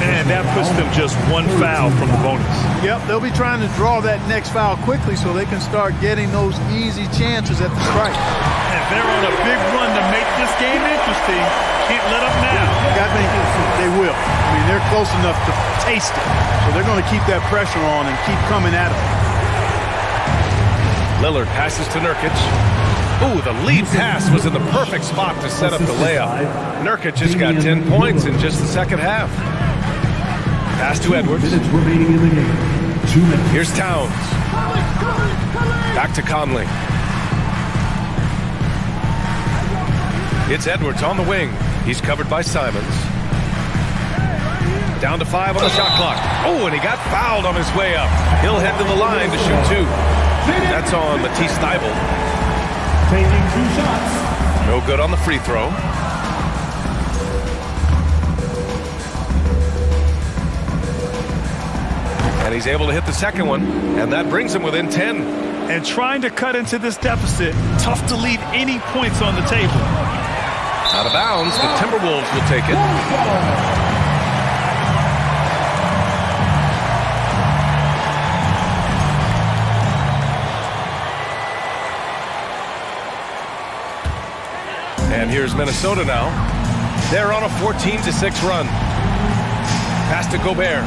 And that puts them just 1 foul from the bonus. Yep, they'll be trying to draw that next foul quickly so they can start getting those easy chances at the strike. And they're on a big run to make this game interesting. Can't let up now. I think they will. I mean, they're close enough to taste it. So they're going to keep that pressure on and keep coming at it. Lillard passes to Nurkic. Ooh, the lead pass was in the perfect spot to set up the layup. Nurkic just got 10 points in just the second half. Pass to Edwards. Here's Towns. Back to Conley. It's Edwards on the wing. He's covered by Simons. Down to 5 on the shot clock. Oh, and he got fouled on his way up. He'll head to the line to shoot 2. That's on Matisse Thybulle. Taking 2 shots. No good on the free throw. And he's able to hit the second one, and that brings him within 10. And trying to cut into this deficit, tough to leave any points on the table. Out of bounds, the Timberwolves will take it. And here's Minnesota now. They're on a 14-6 run. Pass to Gobert.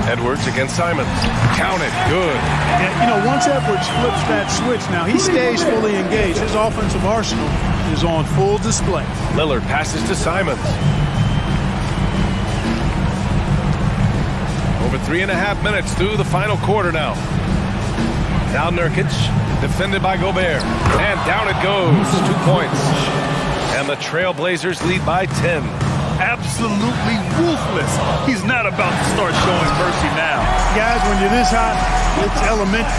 Edwards against Simons. Count it. Good. And, you know, once Edwards flips that switch, now he stays fully engaged. His offensive arsenal is on full display. Lillard passes to Simons. Over 3.5 minutes through the final quarter now. Now Nurkic, defended by Gobert. And down it goes. 2 points. And the Trailblazers lead by 10. Absolutely ruthless. He's not about to start showing mercy now. Guys, when you're this hot, it's elementary.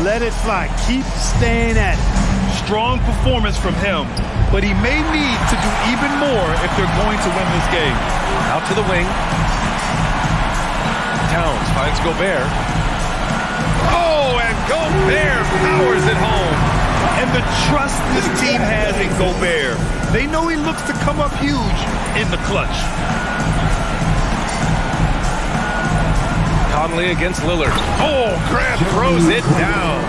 Let it fly. Keep staying at it. Strong performance from him, but he may need to do even more if they're going to win this game. Out to the wing. Towns finds Gobert. Oh, and Gobert powers it home. And the trust this team has in Gobert. They know he looks to come up huge in the clutch. Conley against Lillard. Oh, Grant throws it down.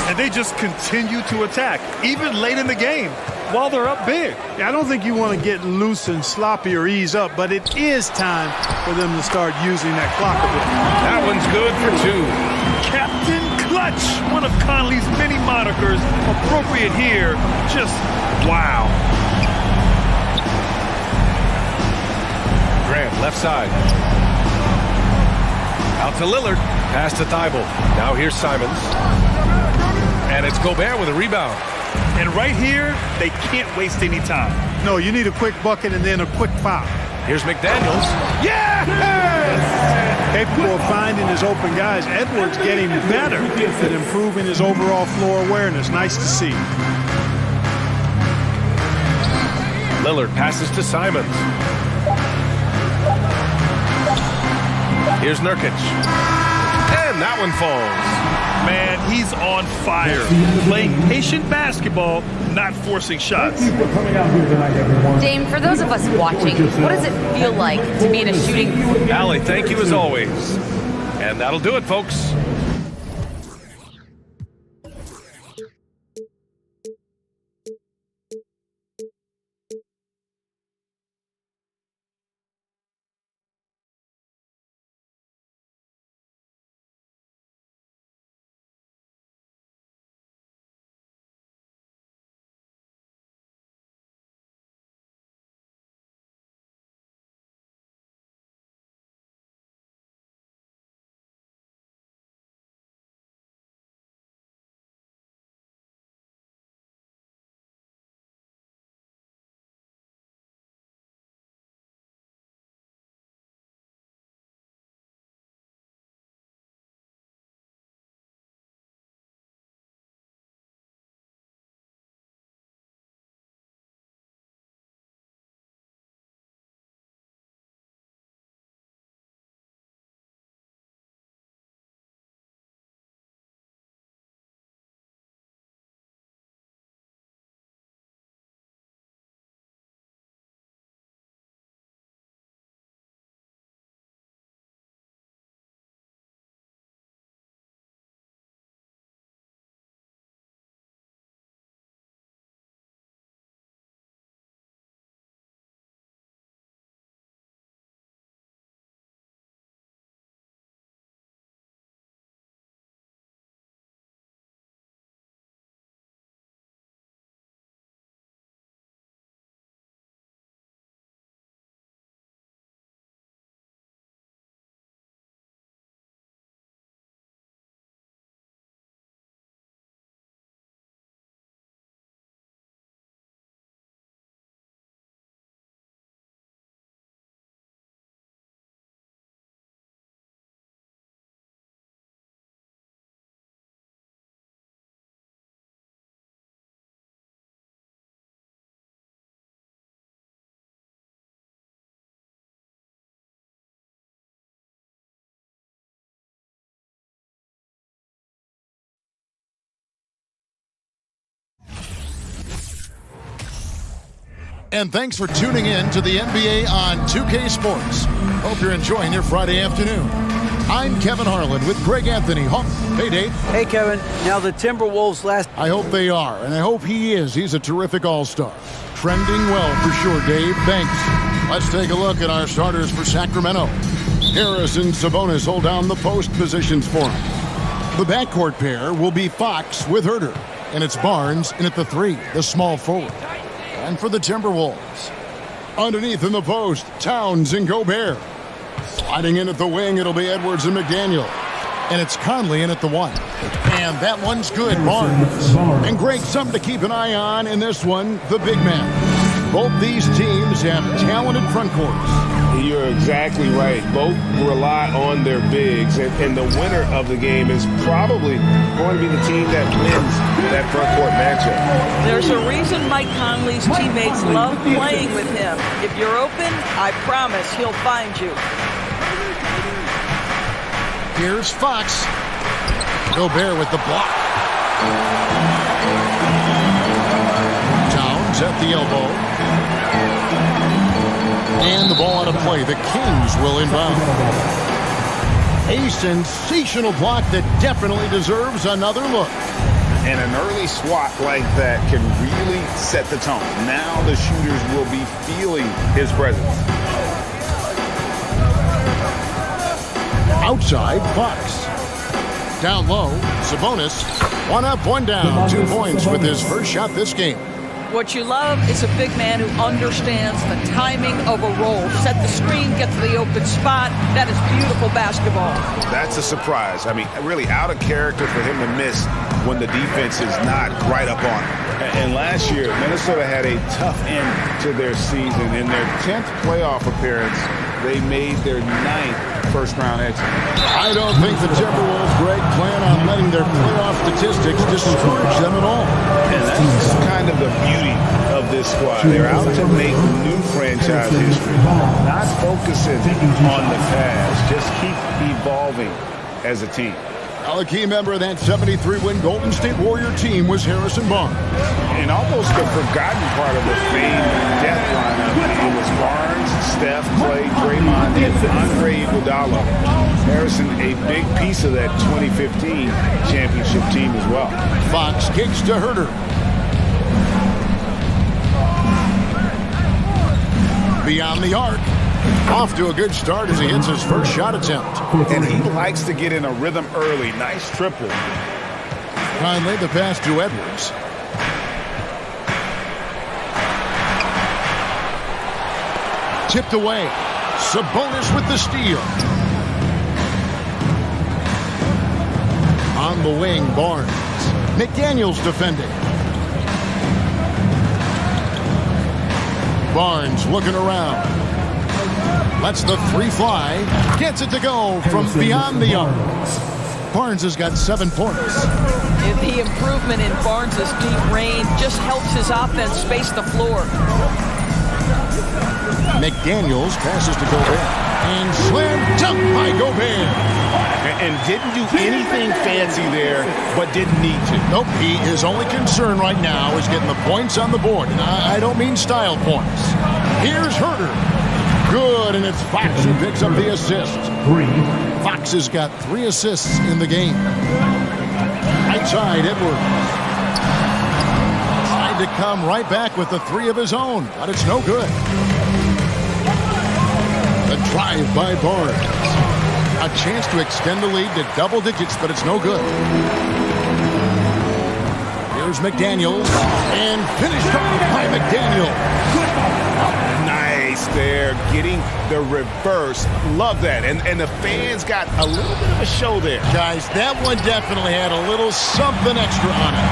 And they just continue to attack, even late in the game, while they're up big. I don't think you want to get loose and sloppy or ease up, but it is time for them to start using that clock a bit. That one's good for 2. Captain Clutch, one of Conley's many monikers, appropriate here. Just wow. Grant, left side. Out to Lillard. Pass to Thibault. Now here's Simons. And it's Gobert with a rebound. And right here, they can't waste any time. No, you need a quick bucket and then a quick foul. Here's McDaniels. Yes! Capable of finding his open guys. Edwards getting better at improving his overall floor awareness. Nice to see. Lillard passes to Simons. Here's Nurkic. And that one falls. Man, he's on fire. Playing patient basketball, not forcing shots. Dame, for those of us watching, what does it feel like to be in a shooting? Allie, thank you as always. And that'll do it, folks. And thanks for tuning in to the NBA on 2K Sports. Hope you're enjoying your Friday afternoon. I'm Kevin Harlan with Greg Anthony. Hey, Dave. Hey, Kevin. Now the Timberwolves last... I hope they are, and I hope he is. He's a terrific all-star. Trending well for sure, Dave. Thanks. Let's take a look at our starters for Sacramento. Harris and Sabonis hold down the post positions for him. The backcourt pair will be Fox with Herter, and it's Barnes in at the 3, the small forward. And for the Timberwolves, underneath in the post, Towns and Gobert. Sliding in at the wing, it'll be Edwards and McDaniel. And it's Conley in at the 1. And that one's good, Barnes. And Greg, something to keep an eye on in this one, the big man. Both these teams have talented front courts. You're exactly right. Both rely on their bigs, and the winner of the game is probably going to be the team that wins that front court matchup. There's a reason Mike Conley's teammates love playing with him. If you're open, I promise he'll find you. Here's Fox. Gobert with the block. Towns at the elbow. And the ball out of play. The Kings will inbound. A sensational block that definitely deserves another look. And an early swat like that can really set the tone. Now the shooters will be feeling his presence. Outside, Fox. Down low, Sabonis. 1 up, 1 down. 2 points with his first shot this game. What you love is a big man who understands the timing of a roll. Set the screen, get to the open spot. That is beautiful basketball. That's a surprise. I mean, really out of character for him to miss when the defense is not right up on him. And last year, Minnesota had a tough end to their season. In their 10th playoff appearance, they made their 9th first-round exit. I don't think the Timberwolves, Greg, plan on letting their playoff statistics discourage them at all. And that's kind of the beauty of this squad. They're out to make new franchise history, not focusing on the past. Just keep evolving as a team. Well, a key member of that 73-win Golden State Warrior team was Harrison Barnes. And almost the forgotten part of the famed death lineup, it was Barnes, Steph, Clay, Draymond, and Andre Iguodala. Harrison, a big piece of that 2015 championship team as well. Fox kicks to Herter. Beyond the arc. Off to a good start as he hits his first shot attempt. And he likes to get in a rhythm early. Nice triple. Conley the pass to Edwards. Tipped away. Sabonis with the steal. On the wing, Barnes. McDaniels defending. Barnes looking around. Lets the 3 fly. Gets it to go from beyond the arc. Barnes has got 7 points. The improvement in Barnes' deep range just helps his offense space the floor. McDaniels passes to Gobert. And slam dunk by Gobert. And didn't do anything fancy there, but didn't need to. Nope, his only concern right now is getting the points on the board. And I don't mean style points. Here's Herter. Good, and it's Fox who picks up the assist. Fox has got 3 assists in the game. Right side, Edwards. Tried to come right back with the 3 of his own, but it's no good. The drive by Barnes. A chance to extend the lead to double digits, but it's no good. Here's McDaniels, and finished off by McDaniels. Nice there, getting the reverse. Love that. And the fans got a little bit of a show there. Guys, that one definitely had a little something extra on it.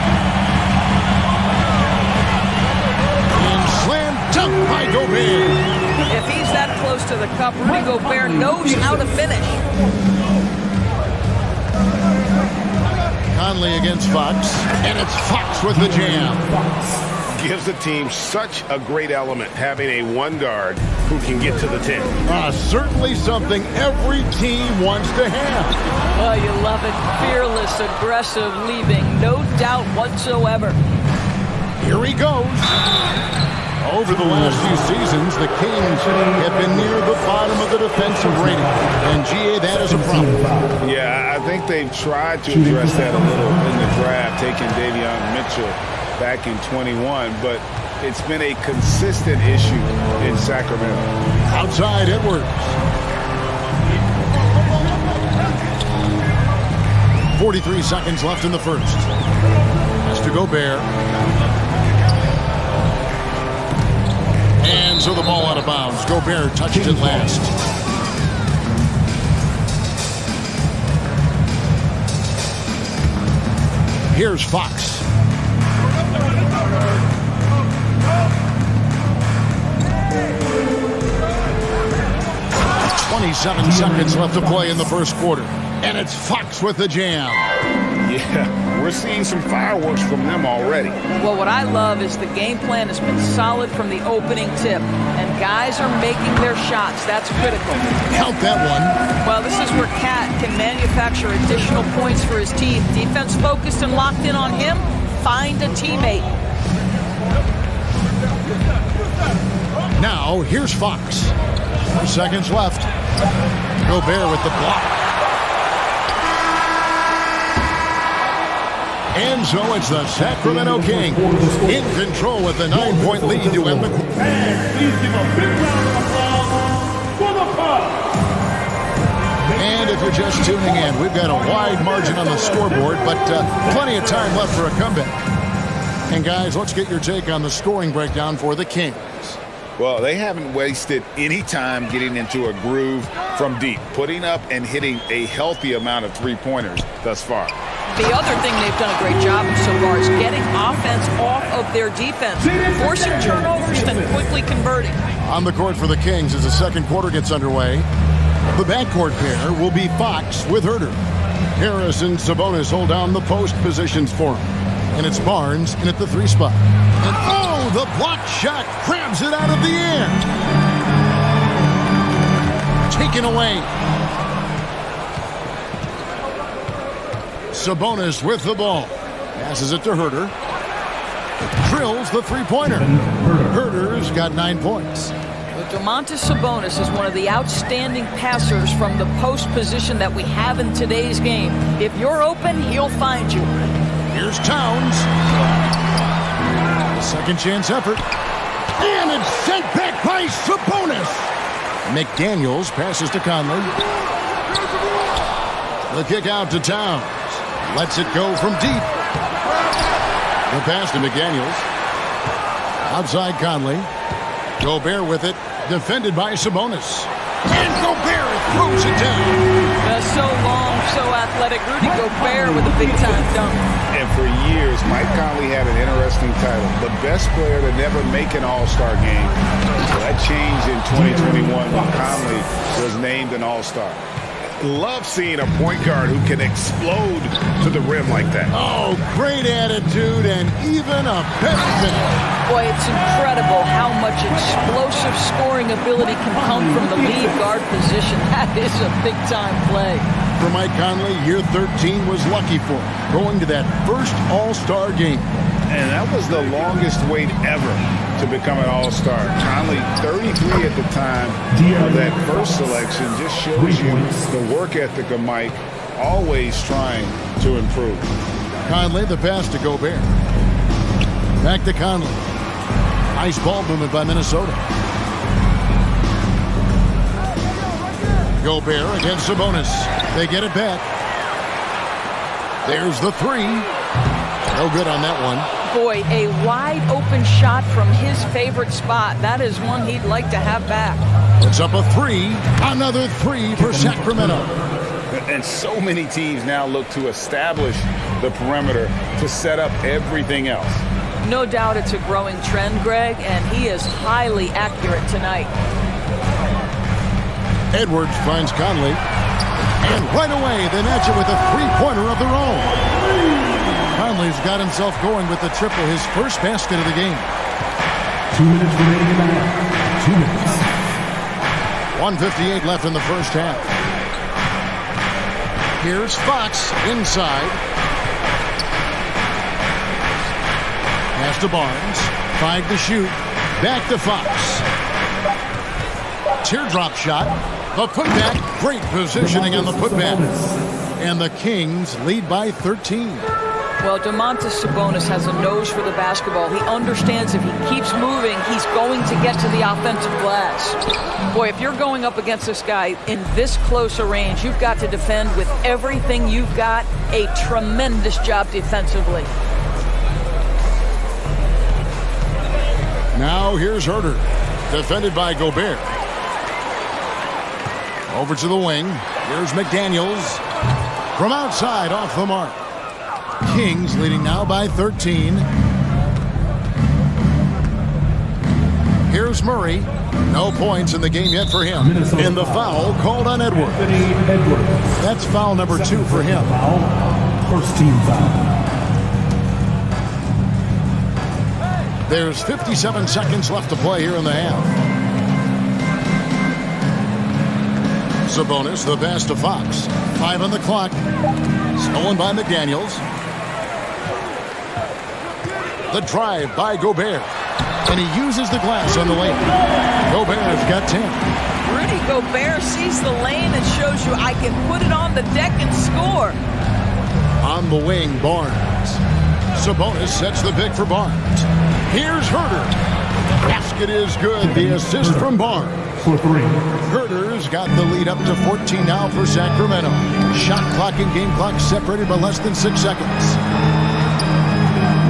And slam dunk by Gobert. If he's that close to the cup, Rudy Gobert knows how to finish. Conley against Fox, and it's Fox with the jam. Gives the team such a great element, having a 1 guard who can get to the 10. Certainly something every team wants to have. Oh, you love it. Fearless, aggressive, leaving. No doubt whatsoever. Here he goes. Over the last few seasons, the Kings have been near the bottom of the defensive rating. And, GA, that is a problem. Yeah, I think they've tried to address that a little in the draft, taking Davion Mitchell back in 21, but it's been a consistent issue in Sacramento. Outside, Edwards. 43 seconds left in the first. Has to Gobert. And so the ball out of bounds. Gobert touched it last. Here's Fox. 27 seconds left to play in the first quarter. And it's Fox with the jam. Yeah, we're seeing some fireworks from them already. Well, what I love is the game plan has been solid from the opening tip. And guys are making their shots. That's critical. Count that one. Well, this is where Cat can manufacture additional points for his team. Defense focused and locked in on him. Find a teammate. Now, here's Fox. 4 seconds left. Gobert with the block. And so it's the Sacramento Kings in control with the 9-point lead to end the quarter. And please give a big round of applause for the Bucks. And if you're just tuning in, we've got a wide margin on the scoreboard, but plenty of time left for a comeback. And guys, let's get your take on the scoring breakdown for the Kings. Well, they haven't wasted any time getting into a groove from deep, putting up and hitting a healthy amount of three-pointers thus far. The other thing they've done a great job of so far is getting offense off of their defense, forcing turnovers and quickly converting. On the court for the Kings as the second quarter gets underway, the backcourt pair will be Fox with Herter. Harris and Sabonis hold down the post positions for him. And it's Barnes in at the 3 spot. And oh, the block shot grabs it out of the air. Taken away. Sabonis with the ball. Passes it to Herter. Drills the three-pointer. Herter's got 9 points. Domantas Sabonis is one of the outstanding passers from the post position that we have in today's game. If you're open, he'll find you. Here's Towns. Second chance effort. And it's sent back by Sabonis. McDaniels passes to Conley. The kick out to Towns. Lets it go from deep. The pass to McDaniels. Outside Conley. Gobert with it. Defended by Sabonis. And Gobert throws it down. So long, so athletic. Rudy Gobert with a big-time dunk. And for years, Mike Conley had an interesting title. The best player to never make an All-Star game. So that changed in 2021 when Conley was named an All-Star. Love seeing a point guard who can explode to the rim like that. Oh, great attitude and even a better finish. Boy, it's incredible how much explosive scoring ability can come from the lead guard position. That is a big-time play. For Mike Conley, year 13 was lucky for him, going to that first All-Star game. And that was the longest wait ever to become an All-Star. Conley, 33 at the time of that first selection, just shows you the work ethic of Mike, always trying to improve. Conley, the pass to Gobert. Back to Conley. Nice ball movement by Minnesota. Gobert against Sabonis. They get it back. There's the 3. No good on that one. Boy, a wide open shot from his favorite spot. That is one he'd like to have back. It's up a 3. Another 3 for Sacramento. And so many teams now look to establish the perimeter to set up everything else. No doubt it's a growing trend, Greg, and he is highly accurate tonight. Edwards finds Conley. And right away, they match it with a three-pointer of their own. Conley's got himself going with the triple, his first basket of the game. 2 minutes remaining in the half. 2 minutes. 1:58 left in the first half. Here's Fox inside. Pass to Barnes. 5 to shoot. Back to Fox. Teardrop shot. The putback. Great positioning on the putback. And the Kings lead by 13. Well, Domantas Sabonis has a nose for the basketball. He understands if he keeps moving, he's going to get to the offensive glass. Boy, if you're going up against this guy in this close a range, you've got to defend with everything you've got. A tremendous job defensively. Now here's Herter. Defended by Gobert. Over to the wing. Here's McDaniels. From outside, off the mark. Kings leading now by 13. Here's Murray. No points in the game yet for him. And the foul called on Edwards. That's foul number 2 for him. First team foul. There's 57 seconds left to play here in the half. Sabonis, the pass to Fox. 5 on the clock. Stolen by McDaniels. The drive by Gobert. And he uses the glass on the lane. Gobert's got 10. Rudy Gobert sees the lane and shows you I can put it on the deck and score. On the wing, Barnes. Sabonis sets the pick for Barnes. Here's Herter. Basket is good. The assist from Barnes. For 3. Herter's got the lead up to 14 now for Sacramento. Shot clock and game clock separated by less than 6 seconds.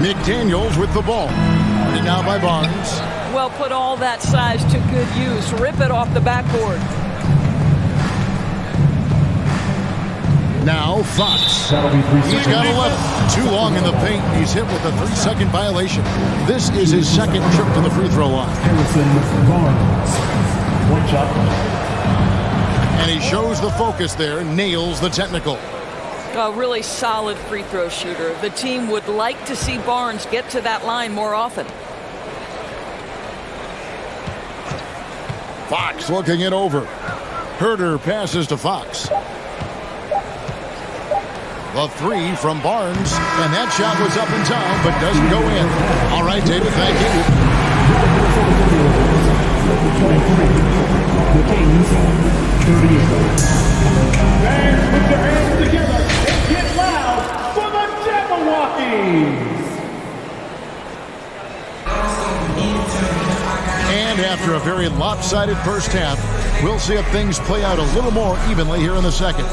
McDaniels with the ball. And now by Barnes. Well, put all that size to good use. Rip it off the backboard. Now Fox. He's got 11. Too long in the paint. He's hit with a 3-second violation. This is his second trip to the free throw line. Harrison Barnes. 1 shot. And he shows the focus there. Nails the technical. A really solid free throw shooter. The team would like to see Barnes get to that line more often. Fox looking it over. Herter passes to Fox. The 3 from Barnes. And that shot was up and down, but doesn't go in. All right, David, thank you. The Kings, 38. Fans, put your hands together and get loud for the Jabberwockies! And after a very lopsided first half, we'll see if things play out a little more evenly here in the second.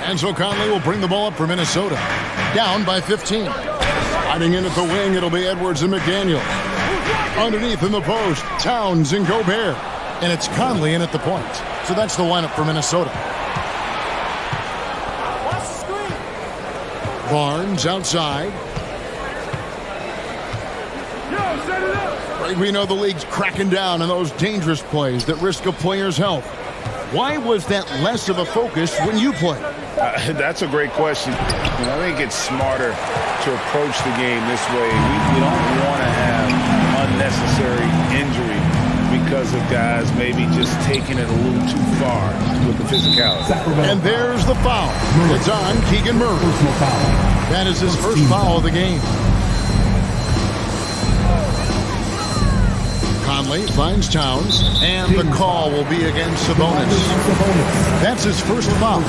And so Conley will bring the ball up for Minnesota. Down by 15. Hiding in at the wing, it'll be Edwards and McDaniel. Underneath in the post, Towns and Gobert. And it's Conley in at the point. So that's the lineup for Minnesota. Barnes outside. We know the league's cracking down on those dangerous plays that risk a player's health. Why was that less of a focus when you played? That's a great question. I think it's smarter to approach the game this way. We don't want to have unnecessary injury because of guys maybe just taking it a little too far with the physicality. And there's the foul. It's on Keegan Murray. That is his first foul of the game. Conley finds Towns, and the call will be against Sabonis. That's his first foul.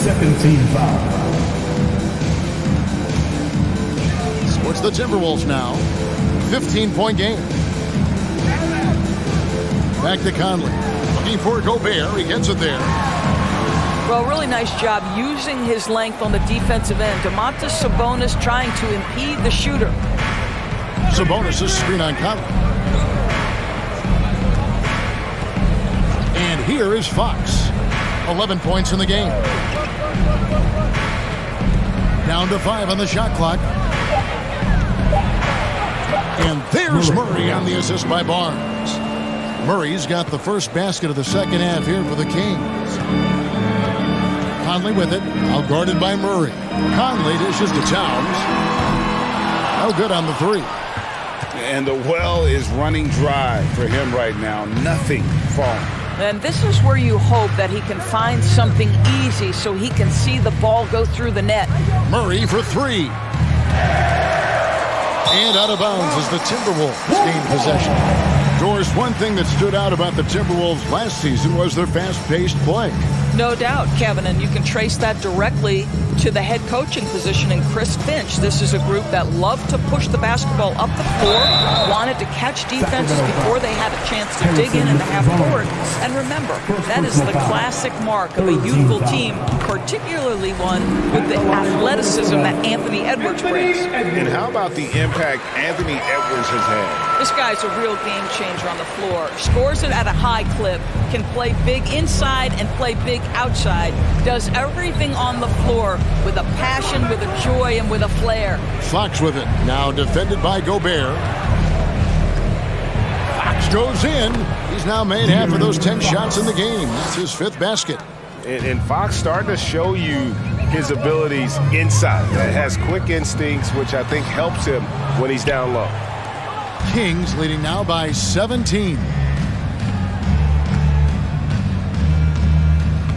Second team foul. So it's the Timberwolves now. 15-point game. Back to Conley. Looking for Gobert. He gets it there. Well, really nice job using his length on the defensive end. Domantas Sabonis trying to impede the shooter. Sabonis' screen on Conley. And here is Fox. 11 points in the game. Down to 5 on the shot clock. And there's Murray on the assist by Barnes. Murray's got the first basket of the second half here for the Kings. Conley with it, out guarded by Murray. Conley dishes to Towns. No good on the 3. And the well is running dry for him right now. Nothing falling. And this is where you hope that he can find something easy so he can see the ball go through the net. Murray for 3. And out of bounds as the Timberwolves gain possession. Doris, one thing that stood out about the Timberwolves last season was their fast-paced play. No doubt, Kevin, and you can trace that directly to the head coaching position in Chris Finch. This is a group that loved to push the basketball up the floor, wanted to catch defenses before they had a chance to dig in the half court. And remember, that is the classic mark of a youthful team, particularly one with the athleticism that Anthony Edwards brings. And how about the impact Anthony Edwards has had? This guy's a real game changer on the floor. Scores it at a high clip, can play big inside and play big outside, does everything on the floor with a passion, with a joy, and with a flair. Fox with it. Now defended by Gobert. Fox goes in. He's now made half of those 10 shots in the game. That's his 5th basket. And Fox starting to show you his abilities inside. That has quick instincts, which I think helps him when he's down low. Kings leading now by 17.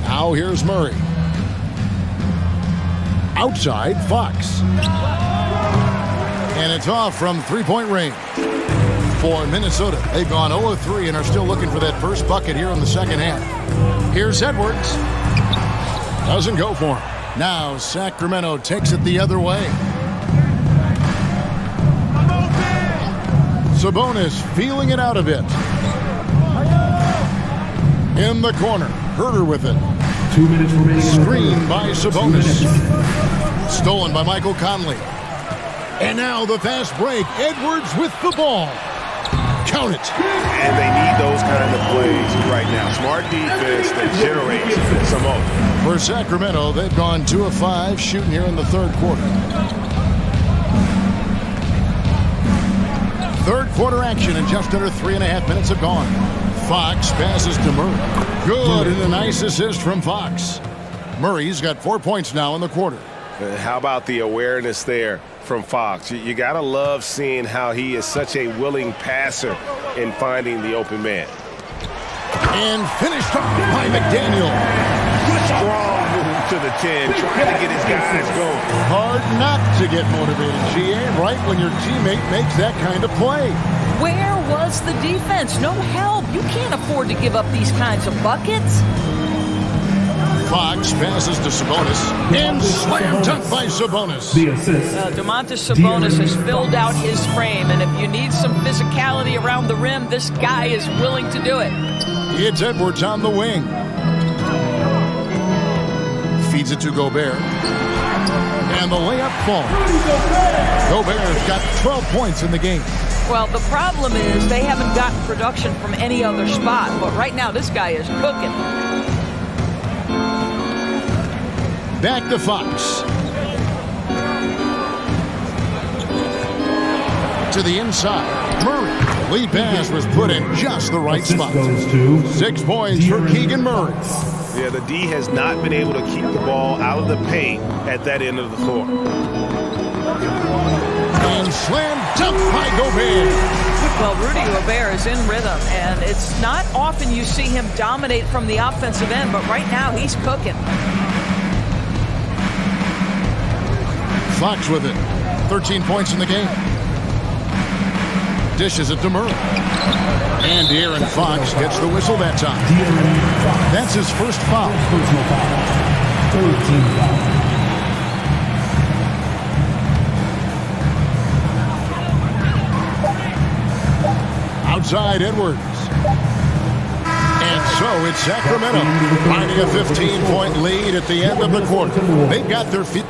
Now here's Murray. Outside, Fox. And it's off from three-point range. For Minnesota, they've gone 0-3 and are still looking for that first bucket here in the second half. Here's Edwards. Doesn't go for him. Now Sacramento takes it the other way. Sabonis feeling it out a bit. In the corner, Herter with it. 2 minutes remaining. Screen by Sabonis. Stolen by Michael Conley. And now the fast break. Edwards with the ball. Count it. And they need those kind of plays right now. Smart defense that generates some open. For Sacramento, they've gone 2 of 5 shooting here in the third quarter. Third quarter action and just under 3.5 minutes have gone. Fox passes to Murray. Good, and a nice assist from Fox. Murray's got 4 points now in the quarter. How about the awareness there from Fox? You got to love seeing how he is such a willing passer in finding the open man. And finished off by McDaniel. Strong move to the 10, trying to get his guys going. Hard not to get motivated, GA, right when your teammate makes that kind of play. Where was the defense? No help. You can't afford to give up these kinds of buckets. Fox passes to Sabonis, and slam dunk by Sabonis. The assist. Domantas Sabonis has filled out his frame, and if you need some physicality around the rim, this guy is willing to do it. It's Edwards on the wing. Feeds it to Gobert. And the layup falls. Gobert's got 12 points in the game. Well, the problem is they haven't gotten production from any other spot, but right now this guy is cooking. Back to Fox. To the inside. Murray. Lead pass was put in just the right spot. 6 points for Keegan Murray. Yeah, the D has not been able to keep the ball out of the paint at that end of the floor. And slam dunk by Gobert. Well, Rudy Gobert is in rhythm, and it's not often you see him dominate from the offensive end, but right now he's cooking. Fox with it. 13 points in the game. Dishes it to Murray. And De'Aaron Fox gets the whistle that time. That's his first foul. Personal foul. 13 foul. Outside Edwards. And so it's Sacramento finding a 15-point lead at the end of the quarter. They've got their feet.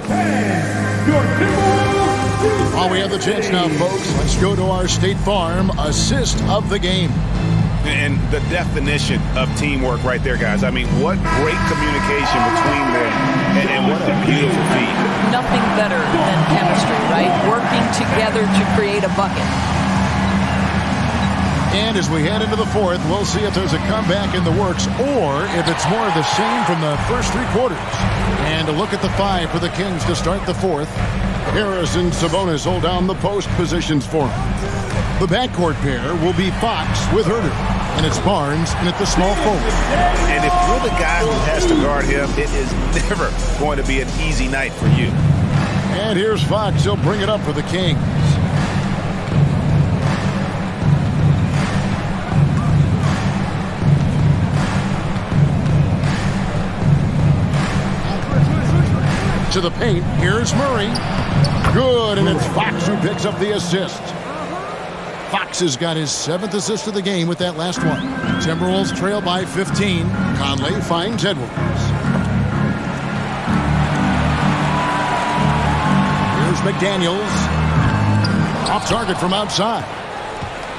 While we have the chance now, folks, let's go to our State Farm assist of the game. And the definition of teamwork right there, guys. I mean, what great communication between them, and what a beautiful feat. Nothing better than chemistry, right? Working together to create a bucket. And as we head into the fourth, we'll see if there's a comeback in the works or if it's more of the same from the first 3 quarters. And a look at the 5 for the Kings to start the fourth. Harris and Sabonis hold down the post positions for him. The backcourt pair will be Fox with Herter. And it's Barnes in at the small forward. And if you're the guy who has to guard him, it is never going to be an easy night for you. And here's Fox. He'll bring it up for the Kings. To the paint. Here's Murray. Good, and it's Fox who picks up the assist. Fox has got his 7th assist of the game with that last one. Timberwolves trail by 15. Conley finds Edwards. Here's McDaniels. Off target from outside.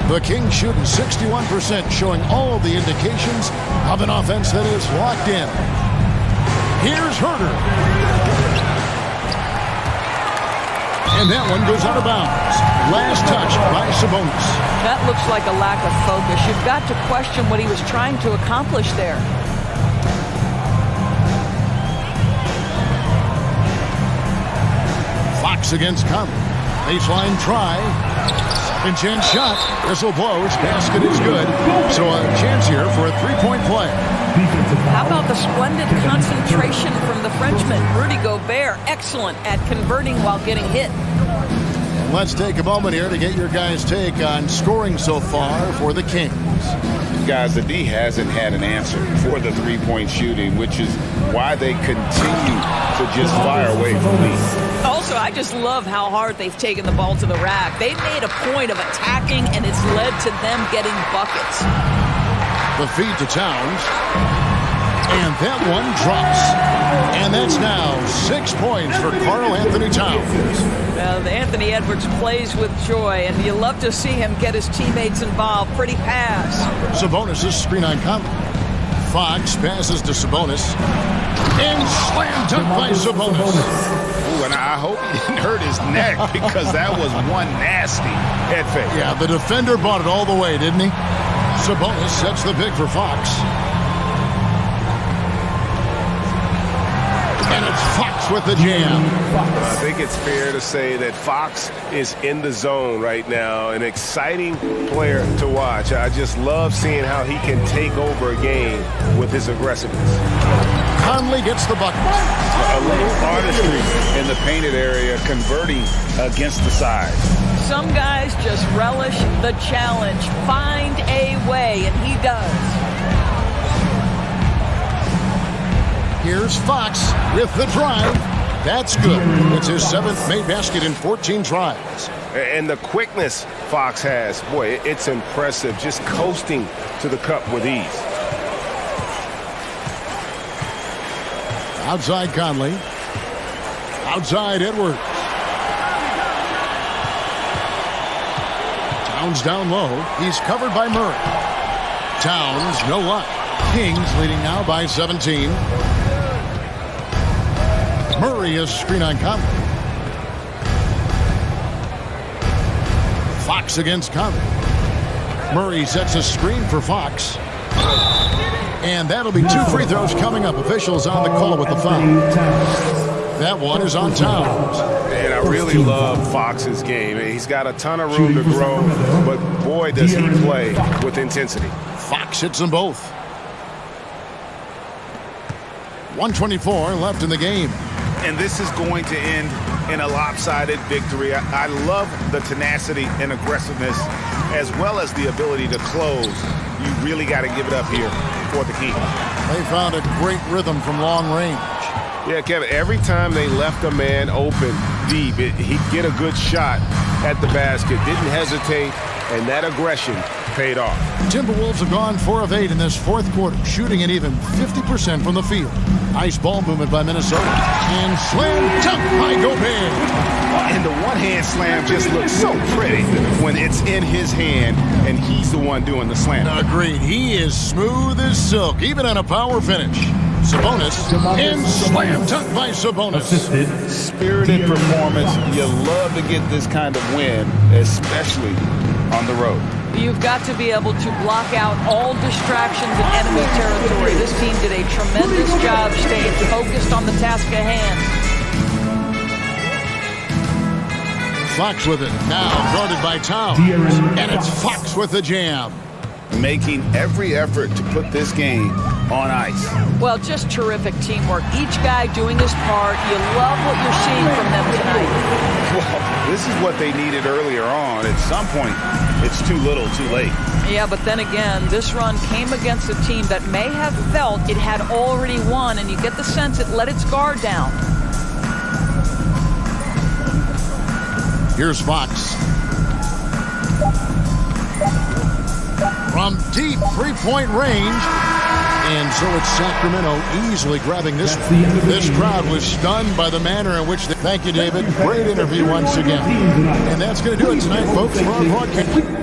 The Kings shooting 61%, showing all the indications of an offense that is locked in. Here's Herter. And that one goes out of bounds. Last touch by Sabonis. That looks like a lack of focus. You've got to question what he was trying to accomplish there. Fox against Conley. Baseline try. And chance shot. Whistle blows. Basket is good. So a chance here for a three-point play. How about the splendid concentration from the Frenchman, Rudy Gobert? Excellent at converting while getting hit. And let's take a moment here to get your guys' take on scoring so far for the Kings. Guys, the D hasn't had an answer for the three-point shooting, which is why they continue to just fire away from me. Also, I just love how hard they've taken the ball to the rack. They've made a point of attacking, and it's led to them getting buckets. The feed to Towns. And that one drops. And that's now 6 points for Karl Anthony Towns. Well, Anthony Edwards plays with joy, and you love to see him get his teammates involved. Pretty pass. Sabonis' screen on Conley. Fox passes to Sabonis. And slam dunk by Sabonis. Ooh, and I hope he didn't hurt his neck because that was one nasty head fake. Yeah, the defender bought it all the way, didn't he? Sabonis sets the pick for Fox. And it's Fox with the jam. I think it's fair to say that Fox is in the zone right now. An exciting player to watch. I just love seeing how he can take over a game with his aggressiveness. Conley gets the bucket. A little artistry in the painted area, converting against the size. Some guys just relish the challenge. Find a way, and he does. Here's Fox with the drive. That's good. It's his 7th made basket in 14 tries. And the quickness Fox has, boy, it's impressive. Just coasting to the cup with ease. Outside Conley. Outside Edwards. Towns down low. He's covered by Murray. Towns, no luck. Kings leading now by 17. Murray is screen on Conley. Fox against Conley. Murray sets a screen for Fox. And that'll be 2 free throws coming up. Officials on the call with the foul. That one is on Towns. And I really love Fox's game. He's got a ton of room to grow, but boy, does he play with intensity. Fox hits them both. 1:24 left in the game. And this is going to end in a lopsided victory. I love the tenacity and aggressiveness as well as the ability to close. You really got to give it up here for the Kings. They found a great rhythm from long range. Yeah, Kevin, every time they left a man open deep, he'd get a good shot at the basket, didn't hesitate, and that aggression paid off. Timberwolves have gone 4 of 8 in this 4th quarter, shooting at even 50% from the field. Nice ball movement by Minnesota. And slam dunk by Gobert. And the one-hand slam just looks so pretty when it's in his hand and he's the one doing the slam. Agreed. He is smooth as silk, even on a power finish. Sabonis and slam dunk by Sabonis. Spirited performance. You love to get this kind of win, especially on the road. You've got to be able to block out all distractions in enemy territory. This team did a tremendous job staying focused on the task at hand. Fox with it. Now guarded by Towns. And it's Fox with the jam. Making every effort to put this game on ice. Well, just terrific teamwork. Each guy doing his part. You love what you're seeing from them tonight. Well, this is what they needed earlier on. At some point, it's too little, too late. Yeah, but then again, this run came against a team that may have felt it had already won, and you get the sense it let its guard down. Here's Fox. From deep three-point range. And so it's Sacramento easily grabbing this one. This crowd was stunned by the manner in which they... Thank you, David. Great interview once again. And that's going to do it tonight, folks, for our broadcast.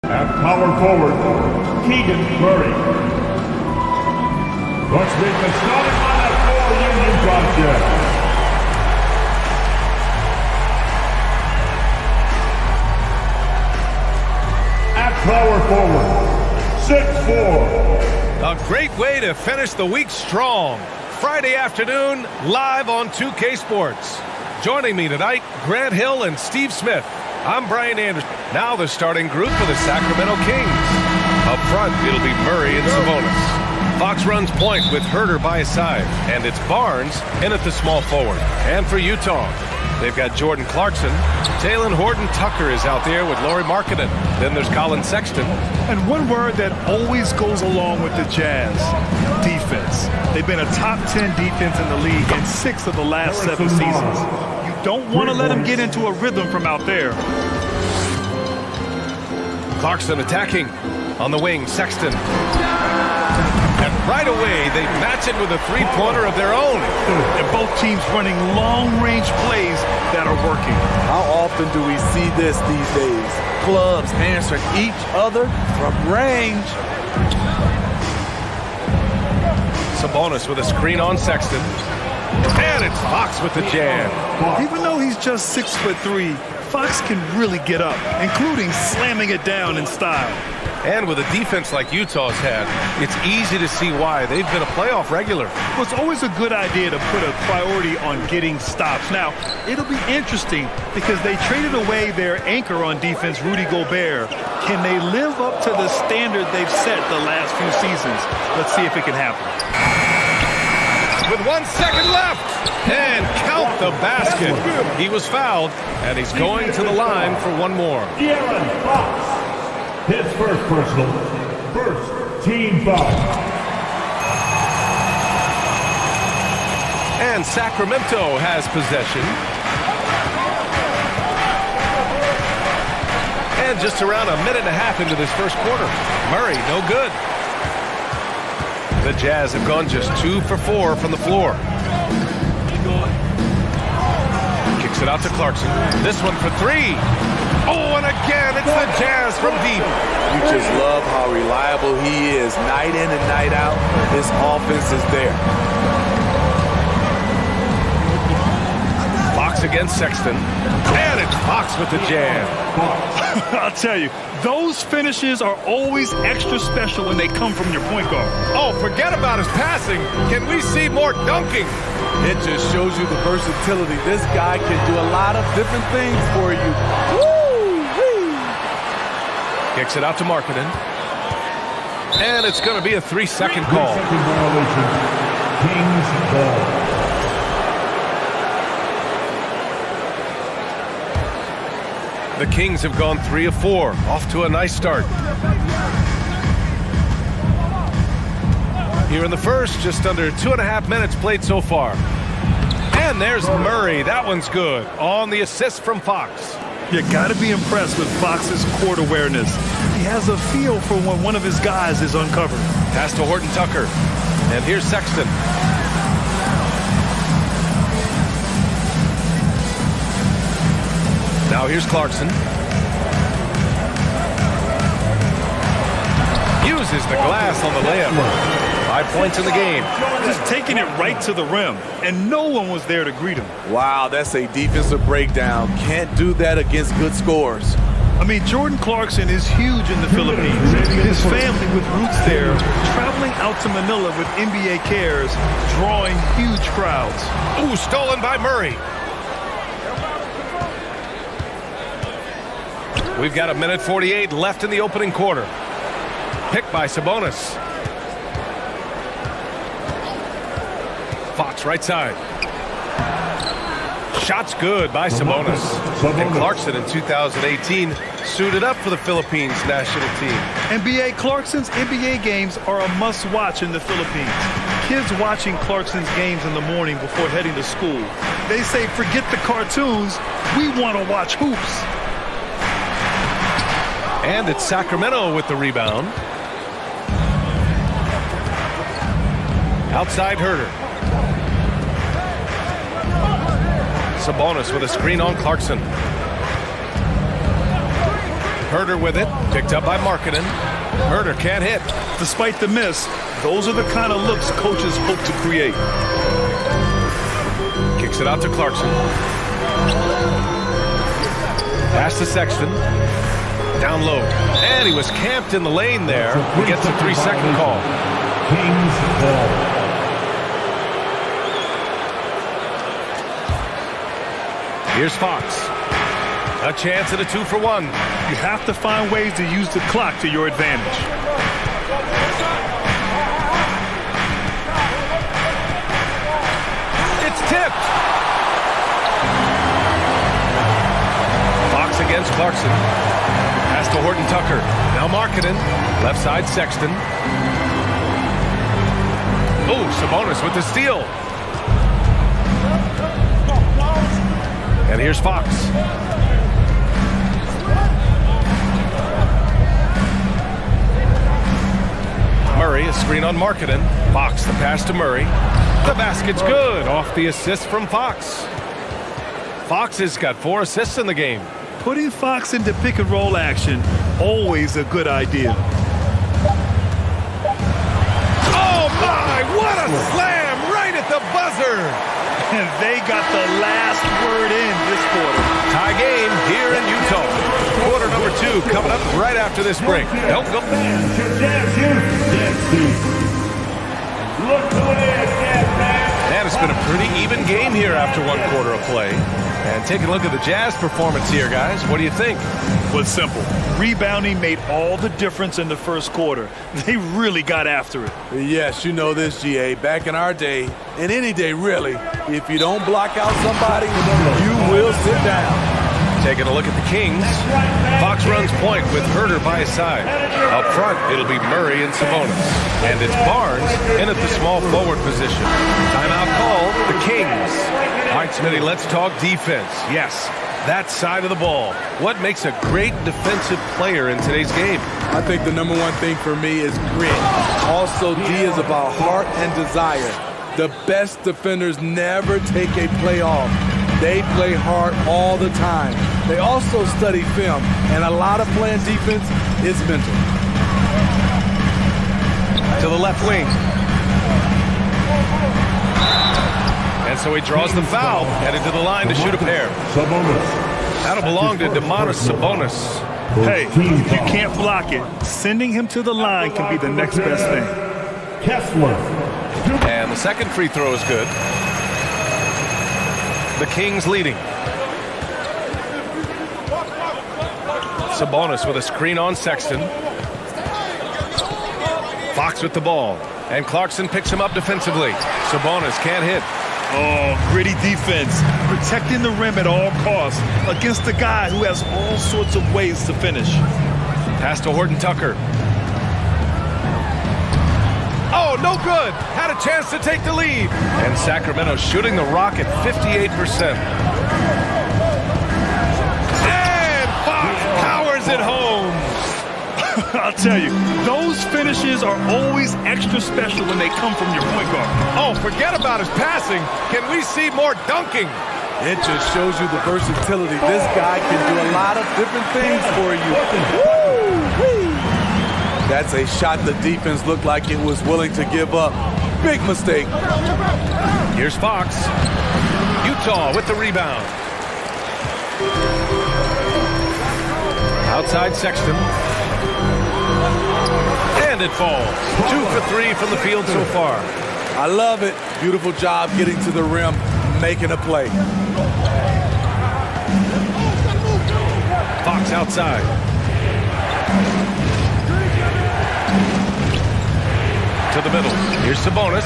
At power forward, Keegan Murray. Let's meet the starting lineup for Union Project. At power forward, 6'4". A great way to finish the week strong. Friday afternoon, live on 2K Sports. Joining me tonight, Grant Hill and Steve Smith. I'm Brian Anderson. Now the starting group for the Sacramento Kings. Up front, it'll be Murray and Sabonis. Fox runs point with Herter by his side, and it's Barnes in at the small forward. And for Utah, they've got Jordan Clarkson. Taylor Horton-Tucker is out there with Lauri Markkanen. Then there's Colin Sexton. And one word that always goes along with the Jazz, defense. They've been a top 10 defense in the league in 6 of the last 7 seasons. You don't want to let them get into a rhythm from out there. Clarkson attacking on the wing, Sexton. And right away, they match it with a three-pointer of their own. And both teams running long-range plays that are working. How often do we see this these days? Clubs answering each other from range. Sabonis with a screen on Sexton. And it's Fox with the jam. Even though he's just 6'3", Fox can really get up, including slamming it down in style. And with a defense like Utah's had, it's easy to see why they've been a playoff regular. Well, it's always a good idea to put a priority on getting stops. Now, it'll be interesting because they traded away their anchor on defense, Rudy Gobert. Can they live up to the standard they've set the last few seasons? Let's see if it can happen. With 1 second left, and count the basket. He was fouled, and he's going to the line for one more. De'Aaron Fox. His first personal, first team foul. And Sacramento has possession. And just around a minute and a half into this first quarter. Murray, no good. The Jazz have gone just 2 for 4 from the floor. Kicks it out to Clarkson. This one for 3. Oh, and again, it's the Jazz from deep. You just love how reliable he is. Night in and night out, his offense is there. Fox against Sexton. And it's Fox with the jam. I'll tell you, those finishes are always extra special when they come from your point guard. Oh, forget about his passing. Can we see more dunking? It just shows you the versatility. This guy can do a lot of different things for you. Woo-wee. Kicks it out to Markkanen. And it's going to be a 3-second call. Kings ball. The Kings have gone 3 of 4, off to a nice start. Here in the first, just under 2.5 minutes played so far. And there's Murray. That one's good on the assist from Fox. You got to be impressed with Fox's court awareness. He has a feel for when one of his guys is uncovered. Pass to Horton-Tucker. And here's Sexton. Now here's Clarkson. Uses the glass on the layup. 5 points in the game. Just taking it right to the rim, and no one was there to greet him. Wow, that's a defensive breakdown. Can't do that against good scores. I mean, Jordan Clarkson is huge in the Philippines. His family with roots there, traveling out to Manila with NBA cares, drawing huge crowds. Ooh, stolen by Murray. We've got 1:48 left in the opening quarter. Picked by Sabonis. Fox right side. Shots good by Sabonis. And Clarkson in 2018 suited up for the Philippines national team. NBA Clarkson's NBA games are a must-watch in the Philippines. Kids watching Clarkson's games in the morning before heading to school. They say, forget the cartoons, we want to watch hoops. And it's Sacramento with the rebound. Outside Herter. Sabonis with a screen on Clarkson. Herter with it. Picked up by Markkanen. Herter can't hit. Despite the miss, those are the kind of looks coaches hope to create. Kicks it out to Clarkson. Pass to Sexton. Down low. And he was camped in the lane there. He gets a 3-second call. Kings ball. Here's Fox. A chance at a 2-for-1. You have to find ways to use the clock to your advantage. It's tipped. Fox against Clarkson. Pass to Horton Tucker. Now Markkanen. Left side Sexton. Oh, Sabonis with the steal. And here's Fox. Murray, a screen on Markkanen. Fox, the pass to Murray. The basket's good off the assist from Fox. Fox has got 4 assists in the game. Putting Fox into pick and roll action, always a good idea. Oh my, what a slam right at the buzzer. And they got the last word in this quarter. Tie game here in Utah. Quarter number 2 coming up right after this break. Don't go. And it's been a pretty even game here after 1 quarter of play. And taking a look at the Jazz performance here, guys. What do you think? Well, it's simple. Rebounding made all the difference in the first quarter. They really got after it. Yes, you know this, GA. Back in our day, and any day really, if you don't block out somebody, you will sit down. Taking a look at the Kings. Fox runs point with Herter by his side. Up front, it'll be Murray and Sabonis. And it's Barnes in at the small forward position. Timeout call, the Kings. All right, Smitty, let's talk defense. Yes, that side of the ball. What makes a great defensive player in today's game? I think the number 1 thing for me is grit. Also, D is about heart and desire. The best defenders never take a play off. They play hard all the time. They also study film, and a lot of playing defense is mental. To the left wing. And so he draws the foul, headed to the line to shoot a pair. That'll belong to Domantas Sabonis. Hey, if you can't block it, sending him to the line can be the next best thing. And the second free throw is good. The Kings leading. Sabonis with a screen on Sexton. Fox with the ball. And Clarkson picks him up defensively. Sabonis can't hit. Oh, gritty defense. Protecting the rim at all costs against a guy who has all sorts of ways to finish. Pass to Horton Tucker. Oh, no good. Had a chance to take the lead. And Sacramento shooting the rock at 58%. And Fox powers it home. I'll tell you, those finishes are always extra special when they come from your point guard. Oh, forget about his passing. Can we see more dunking? It just shows you the versatility. This guy can do a lot of different things for you. Woo-wee. That's a shot the defense looked like it was willing to give up. Big mistake. Here's Fox. Utah with the rebound. Outside Sexton. And it falls. 2 for 3 from the field so far. I love it. Beautiful job getting to the rim, making a play. Fox outside. To the middle. Here's Sabonis.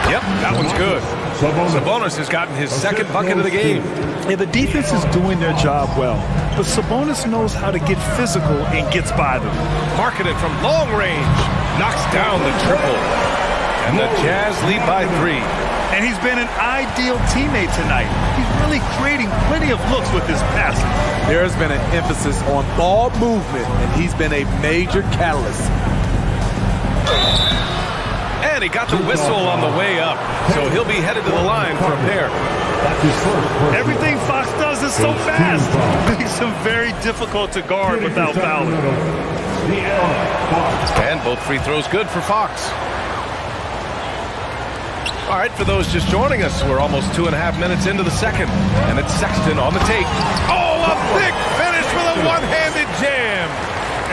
Yep, that one's good. Sabonis has gotten his second bucket of the game. Yeah, the defense is doing their job well, but Sabonis knows how to get physical and gets by them. Markkanen from long range. Knocks down the triple. And the Jazz lead by 3. And he's been an ideal teammate tonight. He's really creating plenty of looks with his passing. There's been an emphasis on ball movement, and he's been a major catalyst. And he got the whistle on the way up, so he'll be headed to the line for a pair. Everything Fox does is so fast. Makes him very difficult to guard without fouling. And both free throws good for Fox. All right, for those just joining us, we're almost 2.5 minutes into the second. And it's Sexton on the take. Oh, a big finish with a one-handed jam.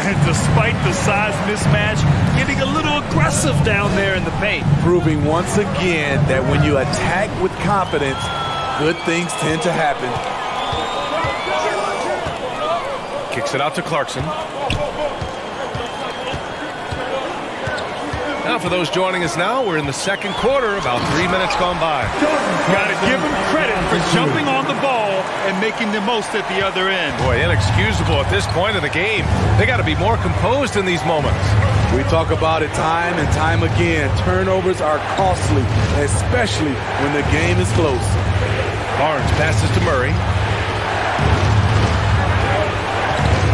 And despite the size mismatch, getting a little aggressive down there in the paint. Proving once again that when you attack with confidence, good things tend to happen. Kicks it out to Clarkson. Now for those joining us now, we're in the second quarter, about 3 minutes gone by. Got to give him credit for jumping on the ball and making the most at the other end. Boy, inexcusable at this point of the game. They got to be more composed in these moments. We talk about it time and time again. Turnovers are costly, especially when the game is close. Barnes passes to Murray.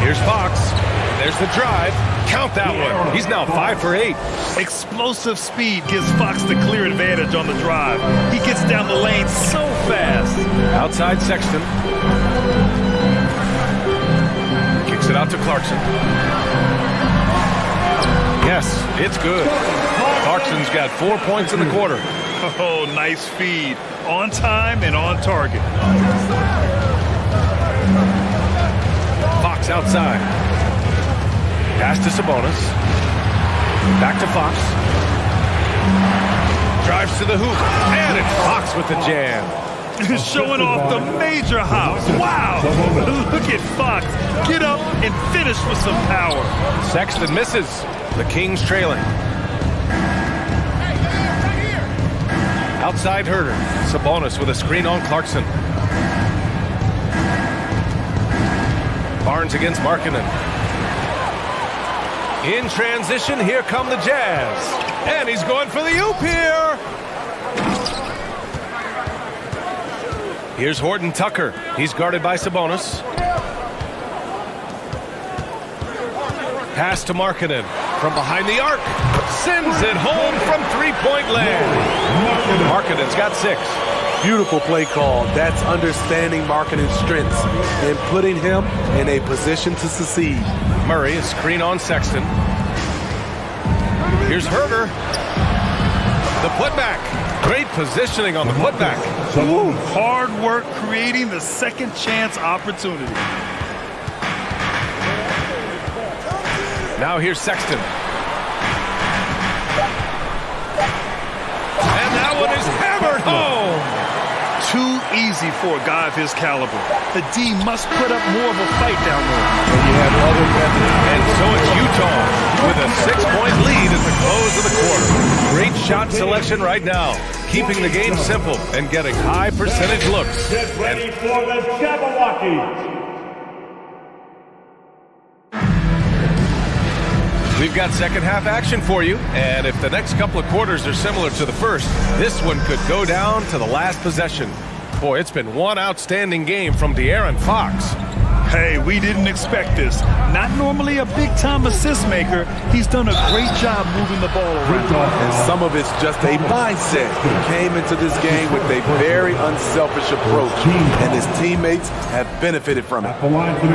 Here's Fox. There's the drive. Count that one. He's now 5 for 8. Explosive speed gives Fox the clear advantage on the drive. He gets down the lane so fast. Outside Sexton. Kicks it out to Clarkson. Yes, it's good. Clarkson's got 4 points in the quarter. Oh, nice feed. On time and on target. Fox outside. Pass to Sabonis. Back to Fox. Drives to the hoop. And it's Fox with the jam. Showing off the major hops. Wow. Look at Fox. Get up and finish with some power. Sexton misses. The Kings trailing. Outside Herter. Sabonis with a screen on Clarkson. Barnes against Markkanen. In transition, here come the Jazz. And he's going for the oop here. Here's Horton Tucker. He's guarded by Sabonis. Pass to Markkanen from behind the arc. Sends it home from three-point land. Markkanen's got 6. Beautiful play call. That's understanding Markkanen's strengths and putting him in a position to succeed. Murray, a screen on Sexton. Here's Herter. The putback. Great positioning on the putback. Ooh, hard work creating the second chance opportunity. Now here's Sexton. And that one is hammered home. Too easy for a guy of his caliber. The D must put up more of a fight down there. And you have other methods. And so it's Utah with a 6-point lead at the close of the quarter. Great shot selection right now, keeping the game simple and getting high percentage looks. Get ready for the Jabberwockies. We've got second half action for you, and if the next couple of quarters are similar to the first, this one could go down to the last possession. Boy, it's been one outstanding game from De'Aaron Fox. Hey, we didn't expect this. Not normally a big-time assist maker. He's done a great job moving the ball around. And some of it's just a mindset. He came into this game with a very unselfish approach, and his teammates have benefited from it.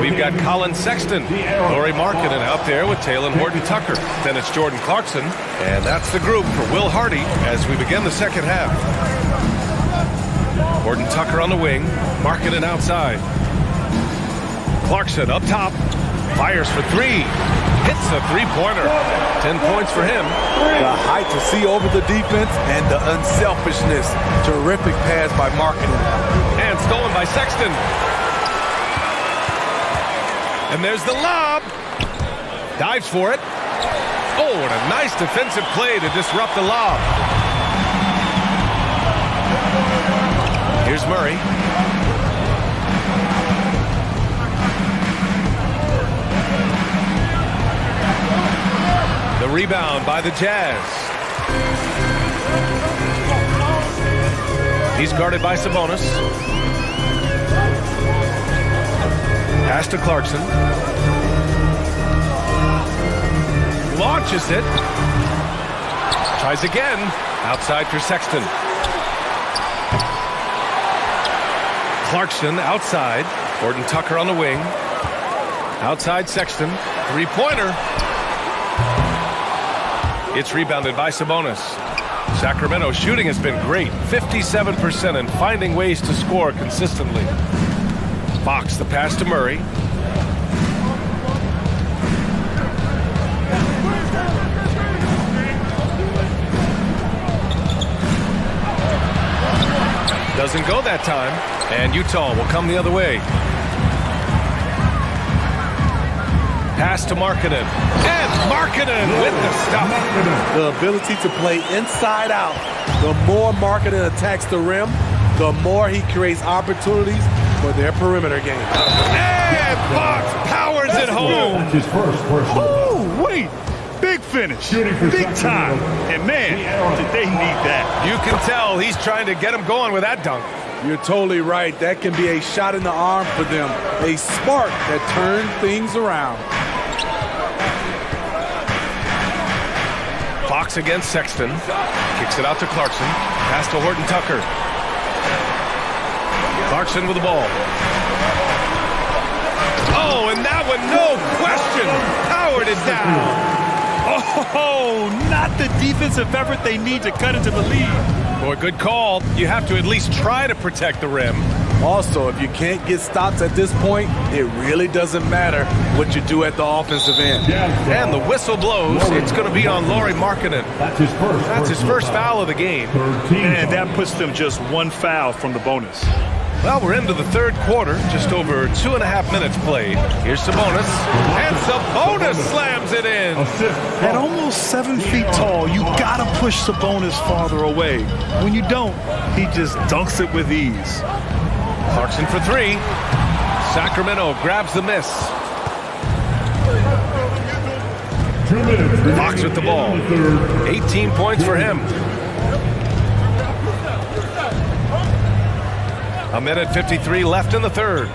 We've got Colin Sexton, Lauri Markkanen out there with Talen Horton-Tucker. Then it's Jordan Clarkson, and that's the group for Will Hardy as we begin the second half. Horton-Tucker on the wing, Markkanen outside. Clarkson up top, fires for 3, hits a three-pointer. 10 points for him. The height to see over the defense and the unselfishness. Terrific pass by Markkanen. And stolen by Sexton. And there's the lob. Dives for it. Oh, and a nice defensive play to disrupt the lob. Here's Murray. The rebound by the Jazz. He's guarded by Sabonis. Pass to Clarkson. Launches it. Tries again. Outside for Sexton. Clarkson outside. Horton-Tucker on the wing. Outside Sexton. Three-pointer. It's rebounded by Sabonis. Sacramento shooting has been great. 57% and finding ways to score consistently. Fox the pass to Murray. Doesn't go that time. And Utah will come the other way. Pass to Markkanen. And Markkanen with the stop. The ability to play inside out. The more Markkanen attacks the rim, the more he creates opportunities for their perimeter game. And Fox powers it home. That's his first personal. Oh, wait. Big finish. Big time. And man, did they need that. You can tell he's trying to get him going with that dunk. You're totally right. That can be a shot in the arm for them. A spark that turns things around. Fox against Sexton. Kicks it out to Clarkson. Pass to Horton Tucker. Clarkson with the ball. Oh, and that one, no question, powered it down. Oh, not the defensive effort they need to cut into the lead. Boy, good call. You have to at least try to protect the rim. Also, if you can't get stops at this point, it really doesn't matter what you do at the offensive end. And the whistle blows. It's going to be on Lauri Markkanen. That's his first foul of the game. And that puts them just one foul from the bonus. Well, we're into the third quarter, just over 2.5 minutes played. Here's Sabonis, and Sabonis slams it in. At almost 7 feet tall, you gotta push Sabonis farther away. When you don't, he just dunks it with ease. Clarkson for three. Sacramento grabs the miss. 2 minutes. Fox with the ball. 18 points for him. 1:53 left in the third.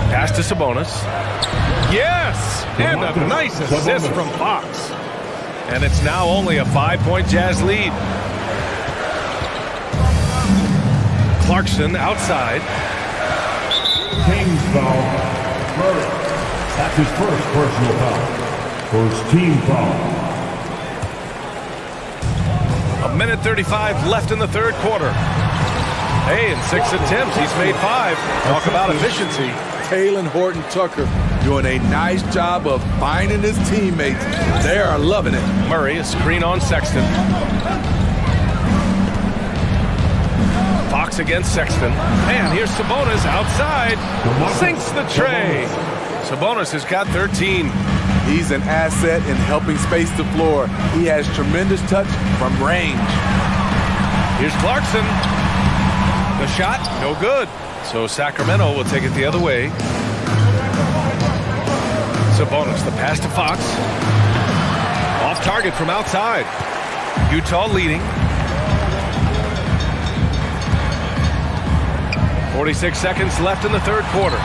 Pass to Sabonis. Yes! And a nice assist from Fox. And it's now only a 5-point Jazz lead. Clarkson outside. Kings foul. Murray. That's his first personal foul. First team foul. 1:35 left in the third quarter. Hey, in 6 attempts, he's made 5. Talk about efficiency. Taylor Horton Tucker doing a nice job of finding his teammates. They are loving it. Murray, a screen on Sexton. Fox against Sexton. And here's Sabonis outside. Sinks the tray. Sabonis has got 13. He's an asset in helping space the floor. He has tremendous touch from range. Here's Clarkson. The shot, no good. So Sacramento will take it the other way. Sabonis, the pass to Fox. Off target from outside. Utah leading. 46 seconds left in the third quarter.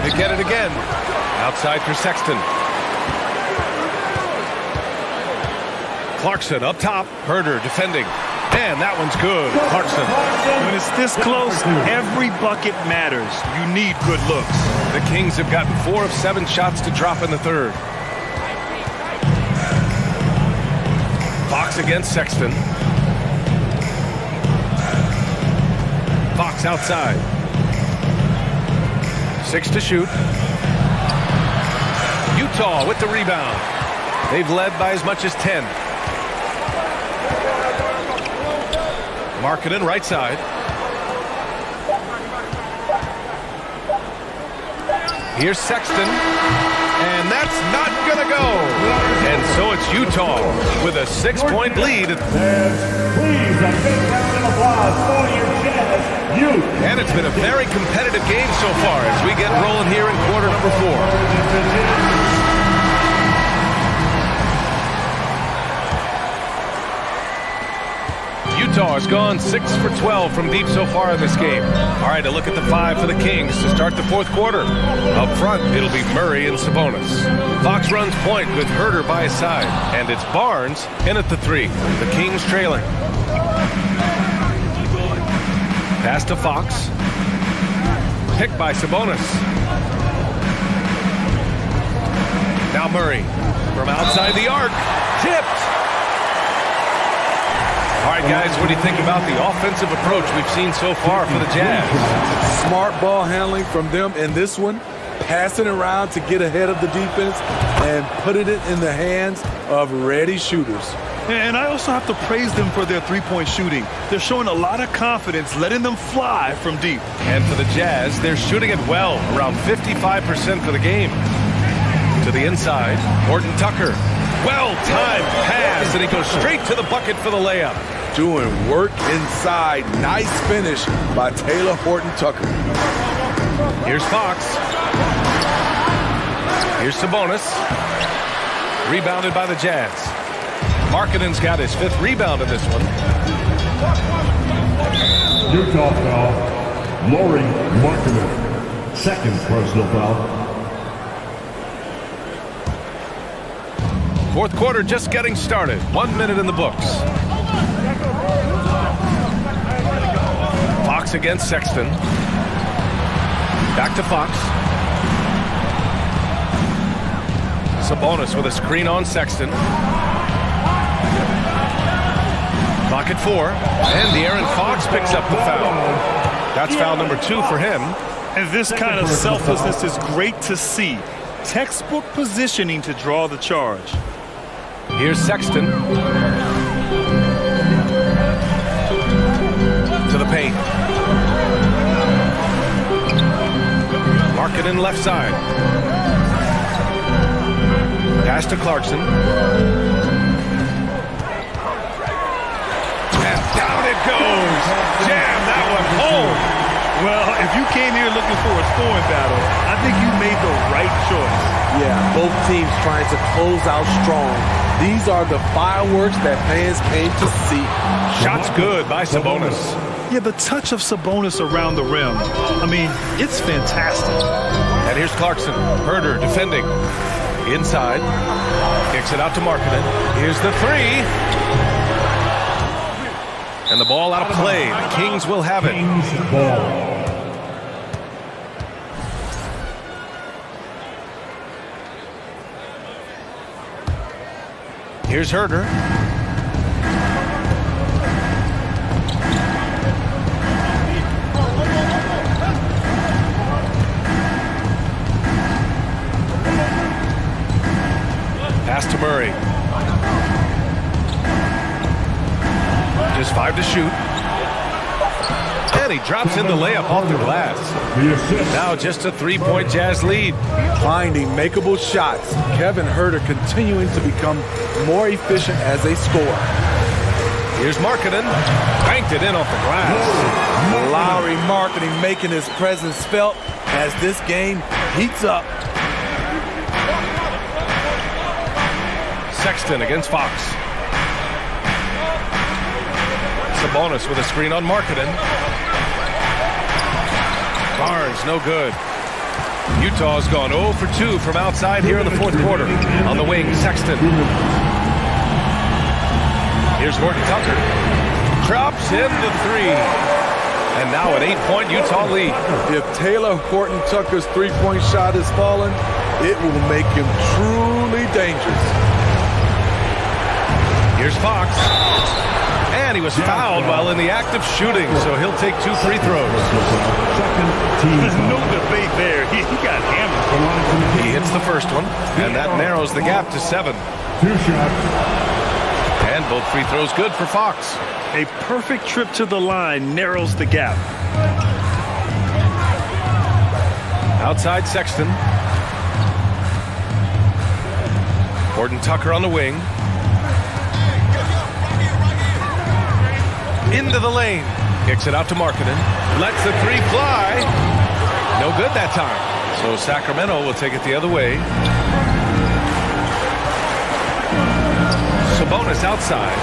They get it again. Outside for Sexton. Clarkson up top. Herder defending. And that one's good. Clarkson. When it's this close, every bucket matters. You need good looks. The Kings have gotten 4 of 7 shots to drop in the third. Fox against Sexton. Fox outside. 6 to shoot. Utah with the rebound. They've led by as much as 10. Markkanen right side. Here's Sexton. And that's not going to go. And so it's Utah with a 6-point lead. Please, a big round of applause for your Jazz youth. And it's been a very competitive game so far as we get rolling here in quarter number 4. Utah has gone 6 for 12 from deep so far in this game. All right, a look at the 5 for the Kings to start the fourth quarter. Up front, it'll be Murray and Sabonis. Fox runs point with Herder by his side. And it's Barnes in at the 3. The Kings trailing. Pass to Fox. Picked by Sabonis. Now Murray from outside the arc. Tipped. All right, guys, what do you think about the offensive approach we've seen so far for the Jazz? Smart ball handling from them in this one, passing around to get ahead of the defense and putting it in the hands of ready shooters. And I also have to praise them for their three-point shooting. They're showing a lot of confidence, letting them fly from deep. And for the Jazz, they're shooting it well, around 55% for the game. To the inside, Horton Tucker. Well-timed pass, and he goes straight to the bucket for the layup. Doing work inside. Nice finish by Taylor Horton Tucker. Here's Fox. Here's Sabonis. Rebounded by the Jazz. Markkanen's got his 5th rebound in this one. Utah foul, Lauri Markkanen. 2nd personal foul. 4th quarter just getting started. 1 minute in the books. Fox against Sexton. Back to Fox. Sabonis with a screen on Sexton. Clock at 4. And De'Aaron Fox picks up the foul. That's foul number 2 for him. And this kind of selflessness is great to see. Textbook positioning to draw the charge. Here's Sexton. To the paint. Markkanen left side. Pass to Clarkson. And down it goes. Jam that one home. Well, if you came here looking for a scoring battle, I think you made the right choice. Yeah, both teams trying to close out strong. These are the fireworks that fans came to see. Shots good by Sabonis. Yeah, the touch of Sabonis around the rim. I mean, it's fantastic. And here's Clarkson. Herder defending. Inside. Kicks it out to Markkanen. Here's the 3. And the ball out of play. The Kings will have it. Here's Herder. Pass to Murray. Just 5 to shoot. And he drops in the layup off the glass. Now just a 3-point Jazz lead. Finding makeable shots. Kevin Herder continuing to become more efficient as a scorer. Here's Markkanen. Banked it in off the glass. Lauri Markkanen making his presence felt as this game heats up. Sexton against Fox. Sabonis with a screen on Markkanen. Barnes, no good. Utah's gone 0 for 2 from outside here in the 4th quarter. On the wing, Sexton. Here's Horton Tucker. Drops in the 3. And now an 8-point Utah lead. If Taylor Horton Tucker's 3-point shot is falling, it will make him truly dangerous. Here's Fox. And he was fouled while in the act of shooting, so he'll take 2 free throws. There's no debate there. He got hammered. He hits the first one, and that narrows the gap to 7. 2 shots. And both free throws good for Fox. A perfect trip to the line narrows the gap. Outside Sexton. Horton Tucker on the wing. Into the lane. Kicks it out to Markkanen. Lets the 3 fly. No good that time. So Sacramento will take it the other way. Sabonis outside.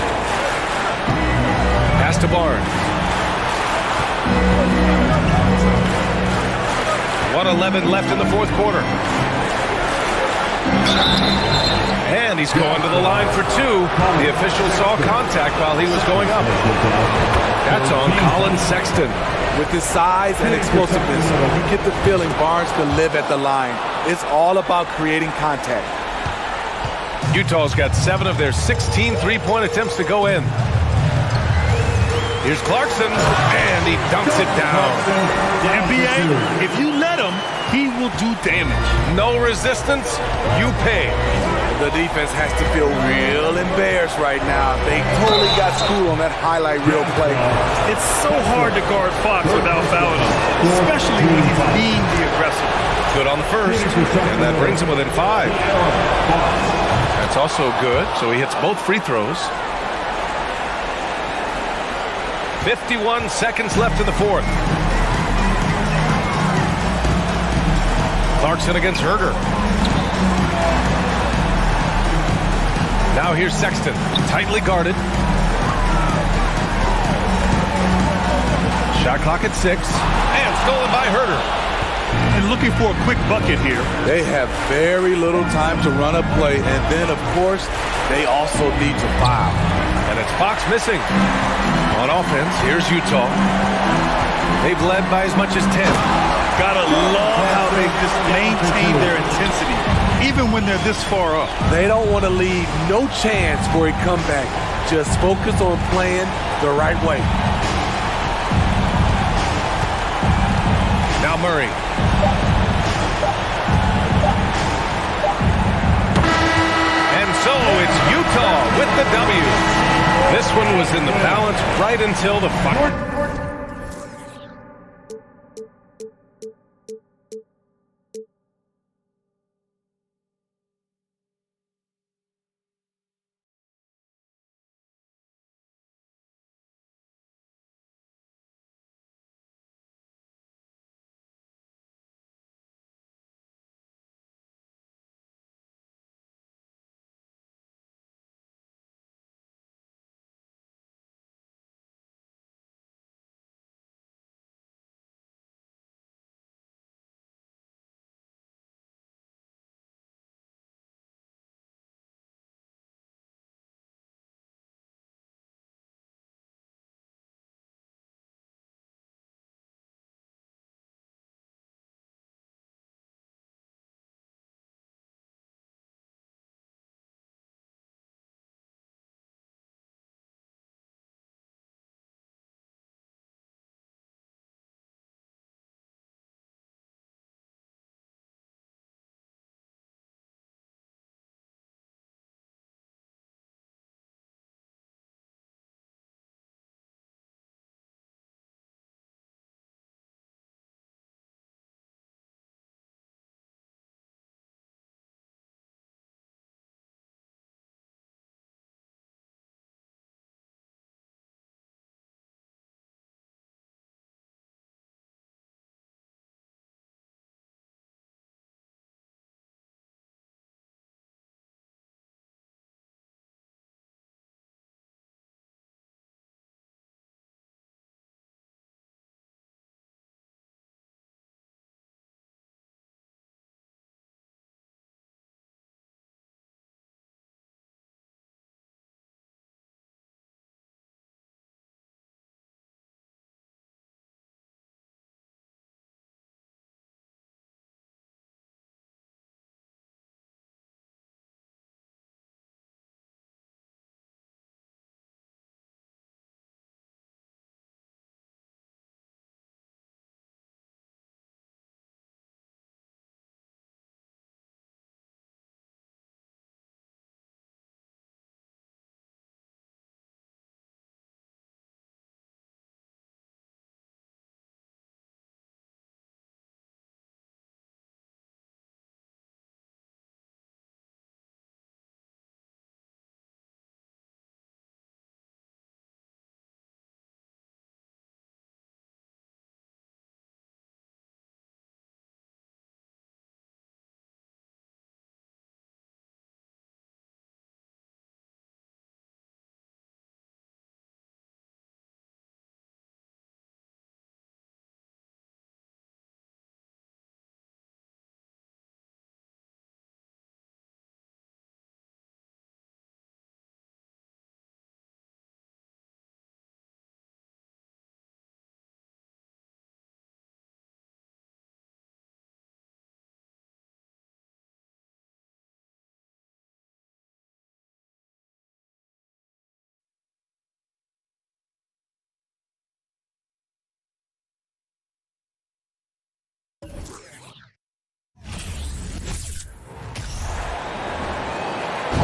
Pass to Barnes. 1:11 left in the 4th quarter. And he's going to the line for 2. The official saw contact while he was going up. That's on Colin Sexton. With his size and explosiveness, you get the feeling Barnes can live at the line. It's all about creating contact. Utah's got 7 of their 16 3-point attempts to go in. Here's Clarkson, and he dunks it down. The NBA, if you let him, he will do damage. No resistance, you pay. The defense has to feel real embarrassed right now. They totally got schooled on that highlight reel play. It's so hard to guard Fox without fouling him, especially when he's being the aggressor. Good on the first, and that brings him within 5. That's also good, so he hits both free throws. 51 seconds left in the fourth. Clarkson against Herder. Now here's Sexton, tightly guarded. Shot clock at 6, and stolen by Herder. And looking for a quick bucket here. They have very little time to run a play, and then, of course, they also need to foul. And it's Fox missing. On offense, here's Utah. They've led by as much as 10. Gotta love how they just maintain their intensity, even when they're this far up. They don't want to leave no chance for a comeback. Just focus on playing the right way. Now Murray. And so it's Utah with the W. This one was in the balance right until the final.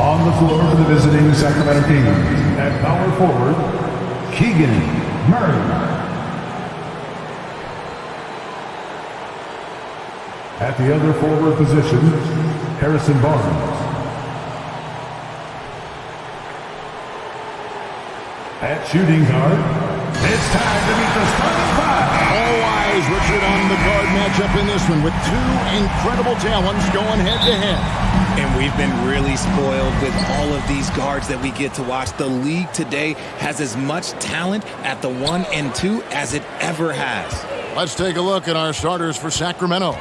On the floor for the visiting Sacramento Kings, at power forward, Keegan Murray. At the other forward position, Harrison Barnes. At shooting guard, it's time to meet the starting five. All eyes, Richard, on the guard matchup in this one with two incredible talents going head-to-head. And we've been really spoiled with all of these guards that we get to watch. The league today has as much talent at the 1 and 2 as it ever has. Let's take a look at our starters for Sacramento.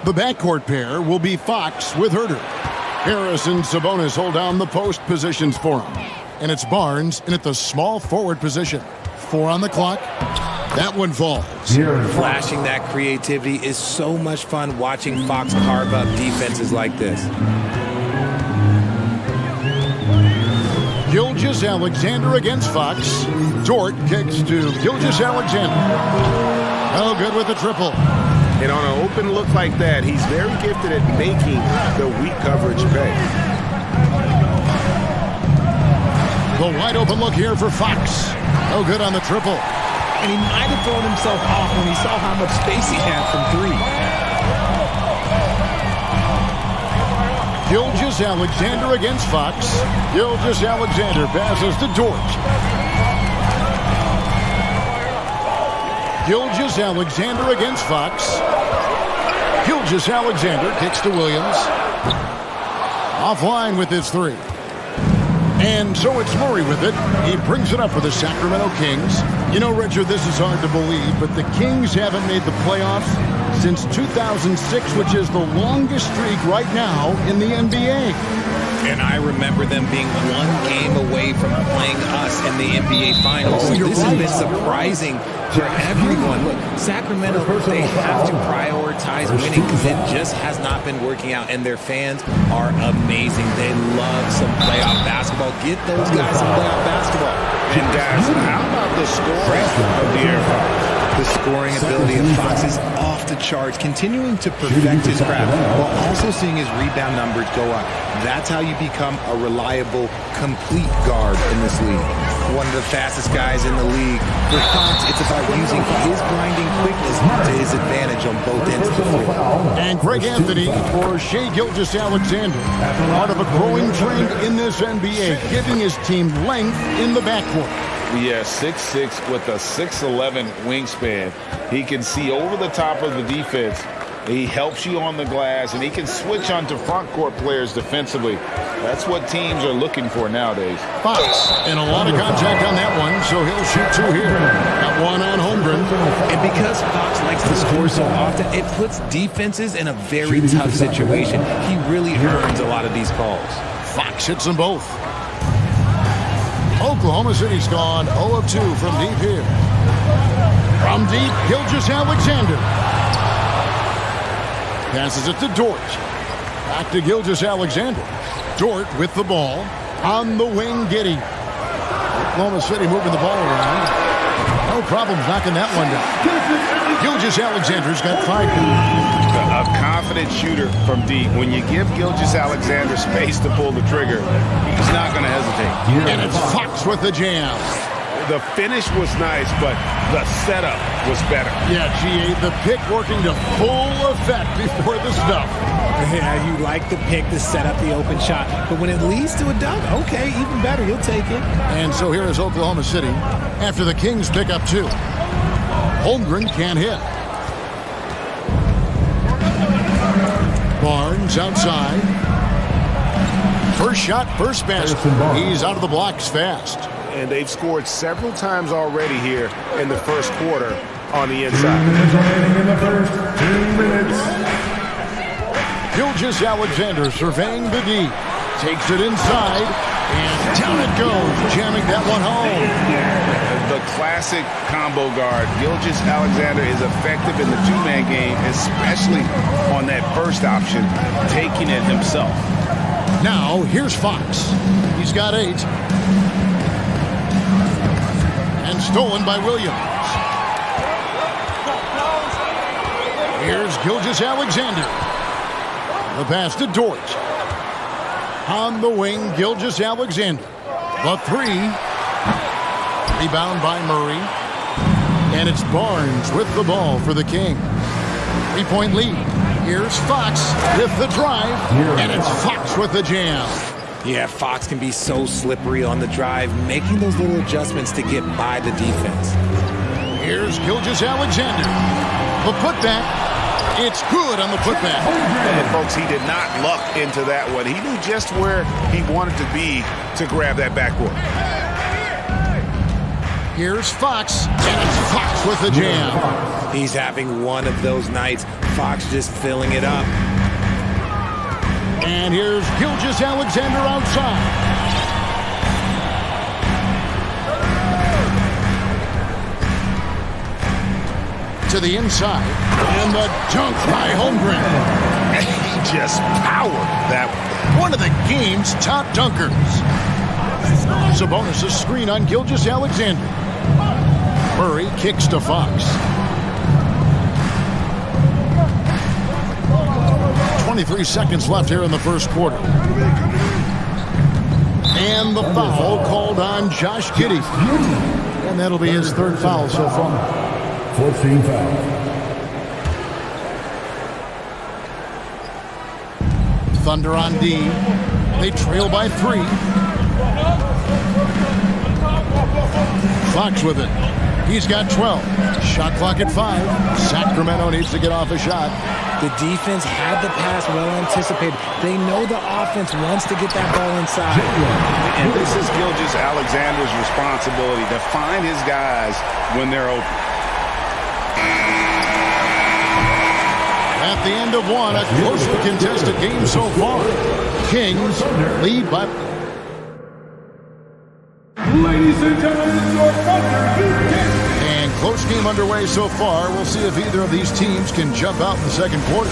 The backcourt pair will be Fox with Herter. Harris and Sabonis hold down the post positions for him. And it's Barnes in at the small forward position. 4 on the clock. That one falls. Flashing that creativity is so much fun watching Fox carve up defenses like this. Gilgeous-Alexander against Fox. Dort kicks to Gilgeous-Alexander. Oh, good with the triple. And on an open look like that, he's very gifted at making the weak coverage pay. The wide open look here for Fox. No good on the triple. And he might have thrown himself off when he saw how much space he had from 3. Gilgeous-Alexander against Fox. Gilgeous-Alexander passes to Dort. Gilgeous-Alexander against Fox. Gilgeous-Alexander kicks to Williams. Offline with his 3. And so it's Murray with it. He brings it up for the Sacramento Kings. You know, Richard, this is hard to believe, but the Kings haven't made the playoffs since 2006, which is the longest streak right now in the NBA. And I remember them being 1 game away from playing us in the NBA Finals. So this has been surprising for everyone. Look, Sacramento, they have to prioritize winning because it just has not been working out. And their fans are amazing. They love some playoff basketball. Get those guys some playoff basketball. And guys, how about the scoring of the Air Fox? The scoring ability of Fox is off the charts, continuing to perfect his craft while also seeing his rebound numbers go up. That's how you become a reliable, complete guard in this league. One of the fastest guys in the league. For Fox, it's about using his grinding quickness to his advantage on both ends of the floor. And Greg Anthony for Shai Gilgeous-Alexander. Part of a growing trend in this NBA, giving his team length in the backcourt. Yeah, 6'6" with a 6'11" wingspan. He can see over the top of the defense. He helps you on the glass, and he can switch onto front court players defensively. That's what teams are looking for nowadays. Fox, and a lot of contact on that one, so he'll shoot 2 here. That one on Holmgren. And because Fox likes to score so often, it puts defenses in a very tough situation. He really earns a lot of these calls. Fox hits them both. Oklahoma City's gone 0 of 2 from deep here. From deep, Gilgeous-Alexander. Passes it to Dort. Back to Gilgeous-Alexander. Dort with the ball. On the wing, Giddey. Oklahoma City moving the ball around. No problems knocking that one down. Gilgeous-Alexander's got 5 now. A confident shooter from deep. When you give Gilgeous-Alexander space to pull the trigger, he's not going to hesitate. And it's Fox with the jam. The finish was nice, but the setup was better. Yeah, GA, the pick working to full effect before the stuff. Yeah, you like the pick to set up the open shot, but when it leads to a dunk, okay, even better, you'll take it. And so here is Oklahoma City after the Kings pick up 2. Holmgren can't hit. Barnes outside. First shot, first basket. He's out of the blocks fast. And they've scored several times already here in the first quarter on the inside. In the first 2 minutes. Gilgeous-Alexander surveying the D. Takes it inside, and down it goes, jamming that one home. The classic combo guard. Gilgeous-Alexander is effective in the 2-man game, especially on that first option, taking it himself. Now, here's Fox. He's got 8. And stolen by Williams. Here's Gilgeous-Alexander. The pass to Dort. On the wing, Gilgeous-Alexander. The three. Rebound by Murray. And it's Barnes with the ball for the King. 3-point lead. Here's Fox with the drive. And it's Fox with the jam. Yeah, Fox can be so slippery on the drive, making those little adjustments to get by the defense. Here's Gilgeous-Alexander. The putback. It's good on the putback. And folks, he did not luck into that one. He knew just where he wanted to be to grab that backboard. Here's Fox, and it's Fox with the jam. He's having one of those nights. Fox just filling it up. And here's Gilgeous-Alexander outside. To the inside, and the dunk by Holmgren. He just powered that one of the game's top dunkers. Sabonis a screen on Gilgeous-Alexander. Murray kicks to Fox. 23 seconds left here in the first quarter. And the foul called on Josh Giddey. And that'll be his third foul so far. 14 fouls. Thunder on D. They trail by 3. Fox with it. He's got 12. Shot clock at 5. Sacramento needs to get off a shot. The defense had the pass well anticipated. They know the offense wants to get that ball inside. And this is Gilgeous-Alexander's responsibility to find his guys when they're open. At the end of one, a closely contested game so far. Kings lead by... Ladies and gentlemen, your Thunder and close game underway so far. We'll see if either of these teams can jump out in the second quarter.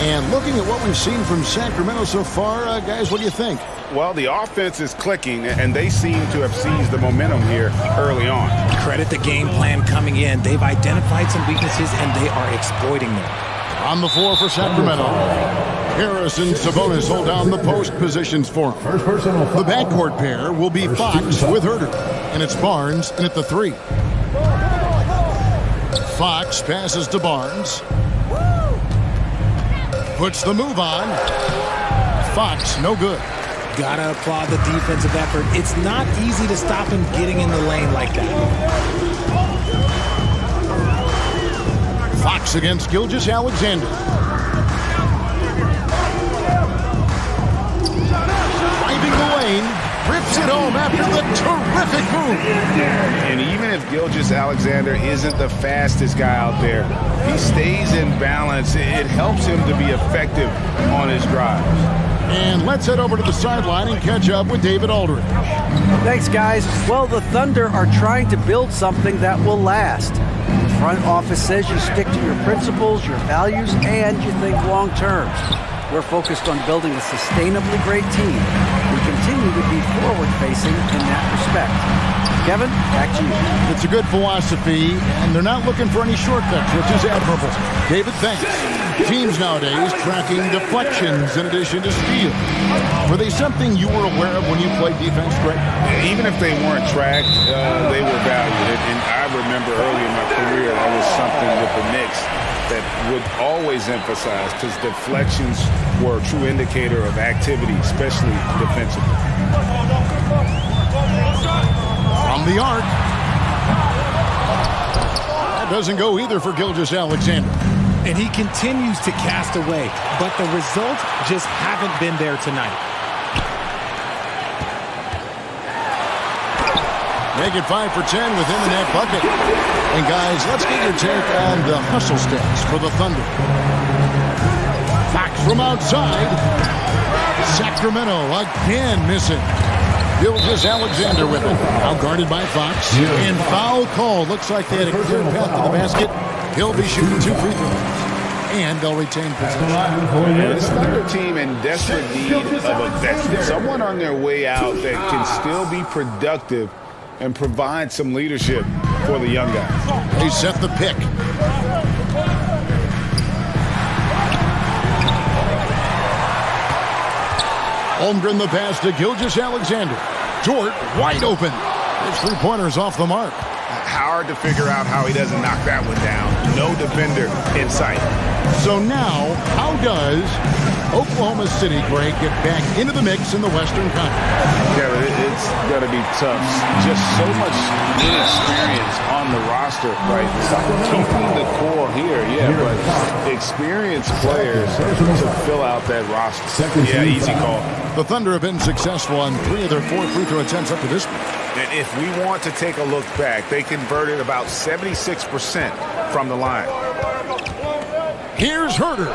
And looking at what we've seen from Sacramento so far, guys, what do you think? Well, the offense is clicking, and they seem to have seized the momentum here early on. Credit the game plan coming in. They've identified some weaknesses, and they are exploiting them. On the floor for Sacramento, Harris and Sabonis hold down the post positions for him. The backcourt pair will be Fox with Herter, and it's Barnes in at the 3. Fox passes to Barnes. Puts the move on. Fox, no good. Gotta applaud the defensive effort. It's not easy to stop him getting in the lane like that. Fox against Gilgeous-Alexander. Driving the lane, rips it home after the terrific move. And even if Gilgeous-Alexander isn't the fastest guy out there, he stays in balance. It helps him to be effective on his drives. And let's head over to the sideline and catch up with David Aldridge. Thanks, guys. Well, the Thunder are trying to build something that will last. The front office says you stick to your principles, your values, and you think long term. We're focused on building a sustainably great team. We continue to be forward-facing in that respect. Kevin, back to you. It's a good philosophy, and they're not looking for any shortcuts, which is admirable. David, thanks. Teams nowadays tracking deflections in addition to steals. Were they something you were aware of when you played defense, Greg? Even if they weren't tracked, they were valued. And I remember early in my career, that was something with the Knicks that would always emphasize, because deflections were a true indicator of activity, especially defensively. From the arc. That doesn't go either for Gilgeous-Alexander. And he continues to cast away, but the results just haven't been there tonight. Make it 5 for 10 with him in that bucket. And guys, let's get your take on the hustle stats for the Thunder. Fox from outside. Sacramento again missing. Gilgeous-Alexander with it. Now guarded by Fox. And foul call. Looks like they had a clear path to the basket. He'll be shooting 2 free throws. And they'll retain possession. This Thunder team in desperate need of a veteran. Someone on their way out that can still be productive and provide some leadership for the young guys. They set the pick. Holmgren the pass to Gilgeous-Alexander. Dort wide open. His three-pointer's off the mark. Hard to figure out how he doesn't knock that one down. No defender in sight. So now, how does Oklahoma City, Greg, get back into the mix in the Western Conference? Kevin, it's going to be tough. Just so much inexperience on the roster, right? Keeping the core here, but experienced players to fill out that roster. Yeah, easy call. The Thunder have been successful on 3 of their 4 free throw attempts up to this point. And if we want to take a look back, they converted about 76% from the line. Here's Herter.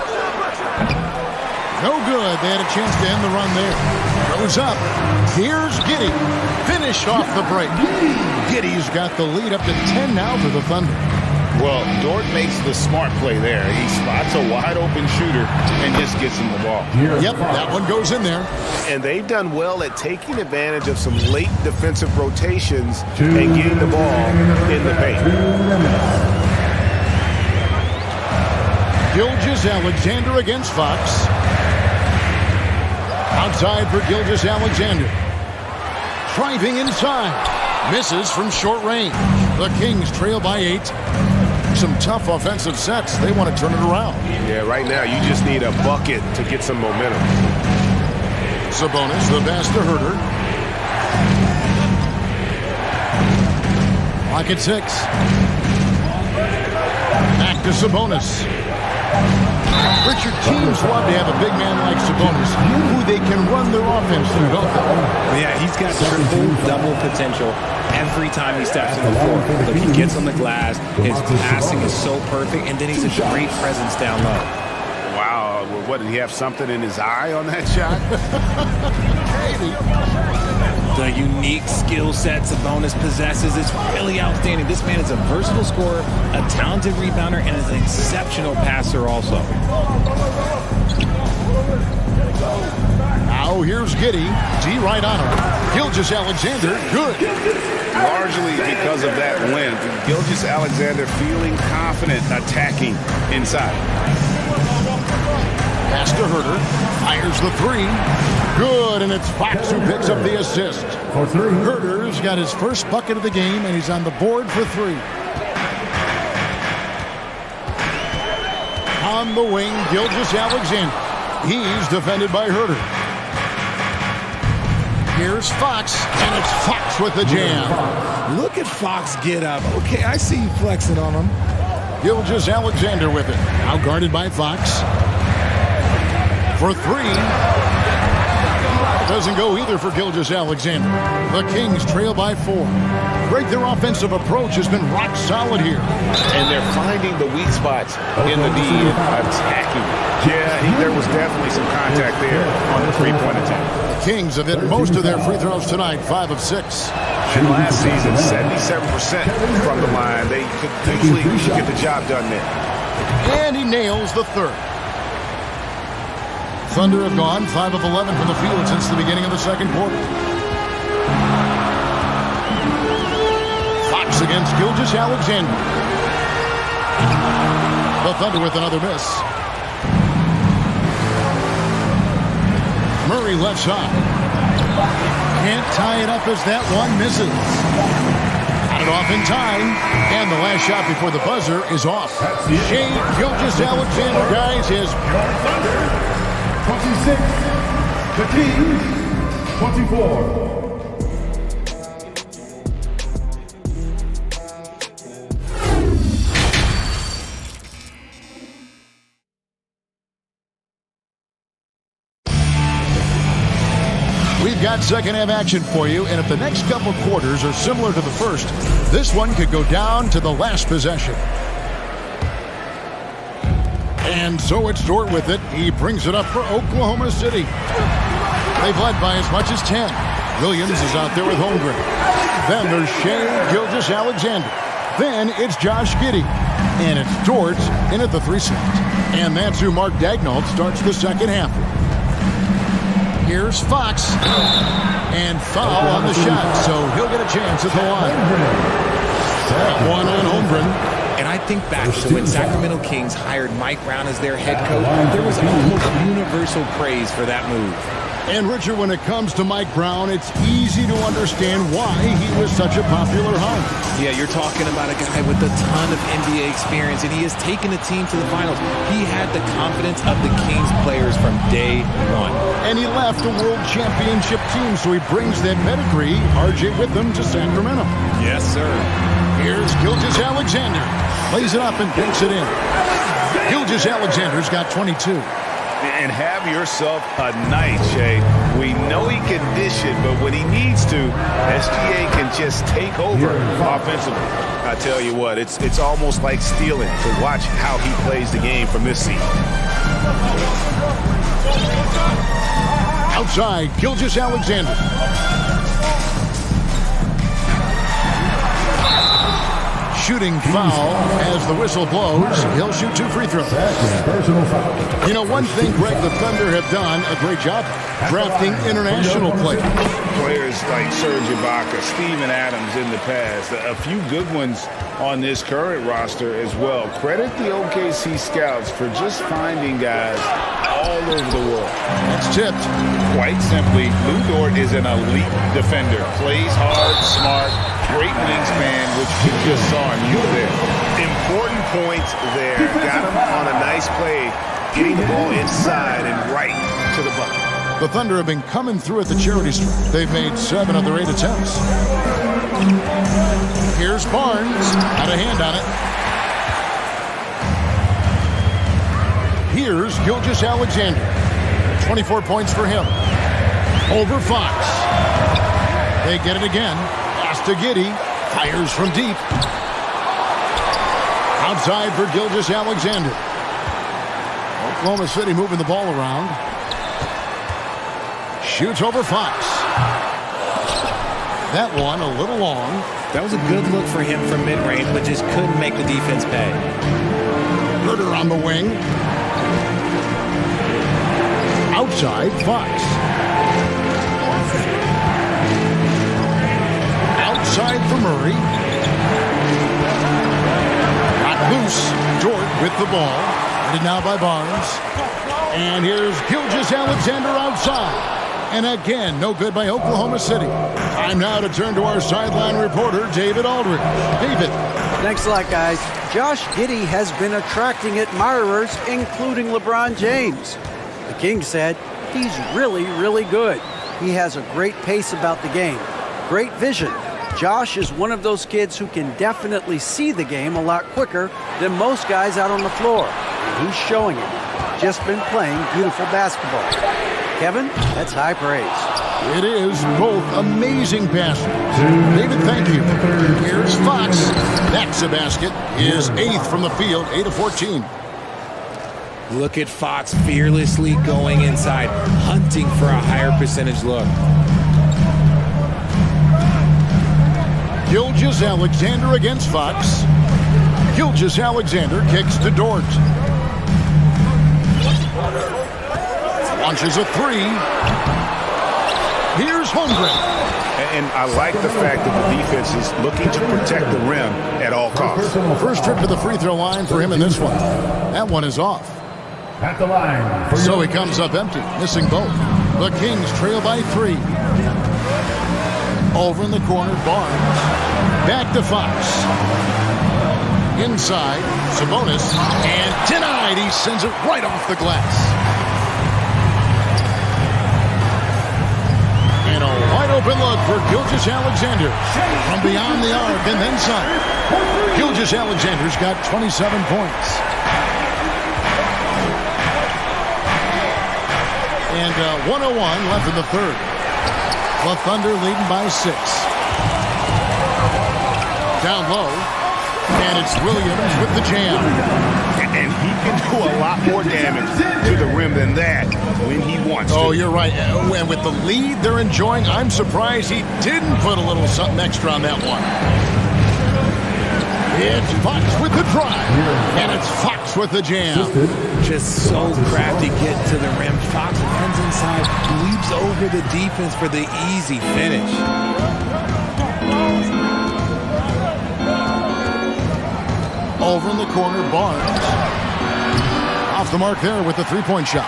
No good. They had a chance to end the run there. Goes up. Here's Giddey. Finish off the break. Giddey's got the lead up to 10 now for the Thunder. Well, Dort makes the smart play there. He spots a wide-open shooter and just gets him the ball. Yep, that one goes in there. And they've done well at taking advantage of some late defensive rotations and getting the ball in the paint. Gilgeous-Alexander against Fox. Outside for Gilgeous-Alexander. Driving inside. Misses from short range. The Kings trail by 8. Some tough offensive sets. They want to turn it around. Yeah, right now you just need a bucket to get some momentum. Sabonis, the pass to Herter. Clock at 6. Back to Sabonis. Richard, teams love to have a big man like Sabonis who they can run their offense through, don't they? Yeah, he's got triple-double potential every time he steps on the floor. Look, he gets on the glass, his passing is so perfect, and then he's a great presence down low. Wow, what, did he have something in his eye on that shot? Maybe. The unique skill set Sabonis possesses is really outstanding. This man is a versatile scorer, a talented rebounder, and is an exceptional passer also. Now here's Giddey. D right on him. Gilgeous-Alexander, good. Largely because of that win. Gilgeous-Alexander feeling confident attacking inside. Pass to Herter. Fires the 3. Good, and it's Fox who picks up the assist. Herter's got his first bucket of the game, and he's on the board for 3. On the wing, Gilgeous-Alexander. He's defended by Herter. Here's Fox, and it's Fox with the jam. Look at Fox get up. Okay, I see you flexing on him. Gilgeous-Alexander with it. Now guarded by Fox. For 3. Doesn't go either for Gilgeous-Alexander. The Kings trail by 4. Greg, their offensive approach has been rock solid here. And they're finding the weak spots in the D and attacking. Yeah, there was definitely some contact there on the three-point attempt. The Kings have hit most of their free throws tonight, 5 of 6. And last season, 77% from the line. They could easily get the job done there. And he nails the 3rd. Thunder have gone 5 of 11 from the field since the beginning of the second quarter. Fox against Gilgeous-Alexander. The Thunder with another miss. Murray left side. Can't tie it up as that one misses. Got it off in time. And the last shot before the buzzer is off. Shea Gilgeous-Alexander, guys, is 26, the Kings, 24. We've got second half action for you, and if the next couple quarters are similar to the first, this one could go down to the last possession. And so it's Dort with it. He brings it up for Oklahoma City. They've led by as much as 10. Williams is out there with Holmgren. Then there's Shea Gilgeous-Alexander. Then it's Josh Giddey. And it's Dort in at the 3 slot. And that's who Mark Daignault starts the second half. Here's Fox. And foul on the shot, so he'll get a chance at the line. That one on Holmgren. And I think back to when Sacramento Kings hired Mike Brown as their head coach, there was almost universal praise for that move. And Richard, when it comes to Mike Brown, it's easy to understand why he was such a popular hire. Yeah, you're talking about a guy with a ton of NBA experience, and he has taken the team to the finals. He had the confidence of the Kings players from day one. And he left a world championship team, so he brings that pedigree, RJ, with him to Sacramento. Yes, sir. Here's Gilgeous-Alexander. Lays it up and dinks it in. Gilgeous-Alexander's got 22. And have yourself a night, Shay. We know he can dish it, but when he needs to, SGA can just take over offensively. I tell you what, it's almost like stealing to watch how he plays the game from this seat. Outside, Gilgeous-Alexander. Shooting foul as the whistle blows. He'll shoot 2 free throws. You know, one thing, Greg, the Thunder have done a great job drafting international players. Players like Serge Ibaka, Steven Adams in the past, a few good ones on this current roster as well. Credit the OKC scouts for just finding guys all over the world. It's tipped. Quite simply, Lou Dort is an elite defender. Plays hard, smart, great wingspan, which you just saw him use there. Important points there. Got him on a nice play, getting the ball inside and right to the bucket. The Thunder have been coming through at the charity stripe. They've made 7 of their 8 attempts. Here's Barnes. Got a hand on it. Here's Gilgeous-Alexander. 24 points for him. Over Fox. They get it again. Pass to Giddey. Fires from deep. Outside for Gilgeous-Alexander. Oklahoma City moving the ball around. Shoots over Fox. That one a little long. That was a good look for him from mid-range, but just couldn't make the defense pay. Herter on the wing. Outside, Fox. Outside for Murray. Got loose. Dort with the ball. Headed now by Barnes. And here's Gilgeous-Alexander outside. And again, no good by Oklahoma City. Time now to turn to our sideline reporter, David Aldridge. David. Thanks a lot, guys. Josh Giddey has been attracting admirers, including LeBron James. The King said he's really, really good. He has a great pace about the game, great vision. Josh is one of those kids who can definitely see the game a lot quicker than most guys out on the floor. And he's showing it. Just been playing beautiful basketball. Kevin, that's high praise. It is both amazing passes. David, thank you. Here's Fox. That's a basket. His 8th from the field, 8 of 14. Look at Fox fearlessly going inside, hunting for a higher percentage look. Gilgeous-Alexander against Fox. Gilgeous-Alexander kicks to Dort. Launches a 3. Here's Holmgren. And I like the fact that the defense is looking to protect the rim at all costs. First trip to the free throw line for him in this one. That one is off. At the line. So he comes up empty, missing both. The Kings trail by 3. Over in the corner, Barnes. Back to Fox. Inside, Sabonis. And denied. He sends it right off the glass. And a wide open look for Gilgeous-Alexander. From beyond the arc and then some. Gilgeous-Alexander's got 27 points. And 1:01 left in the third. The Thunder leading by 6. Down low. And it's Williams with the jam. And he can do a lot more damage to the rim than that when he wants to. Oh, you're right. And with the lead they're enjoying, I'm surprised he didn't put a little something extra on that one. It's Fox with the drive. And it's Fox with the jam. Just so crafty getting to the rim. Fox runs inside, leaps over the defense for the easy finish. Over in the corner, Barnes. Off the mark there with the three-point shot.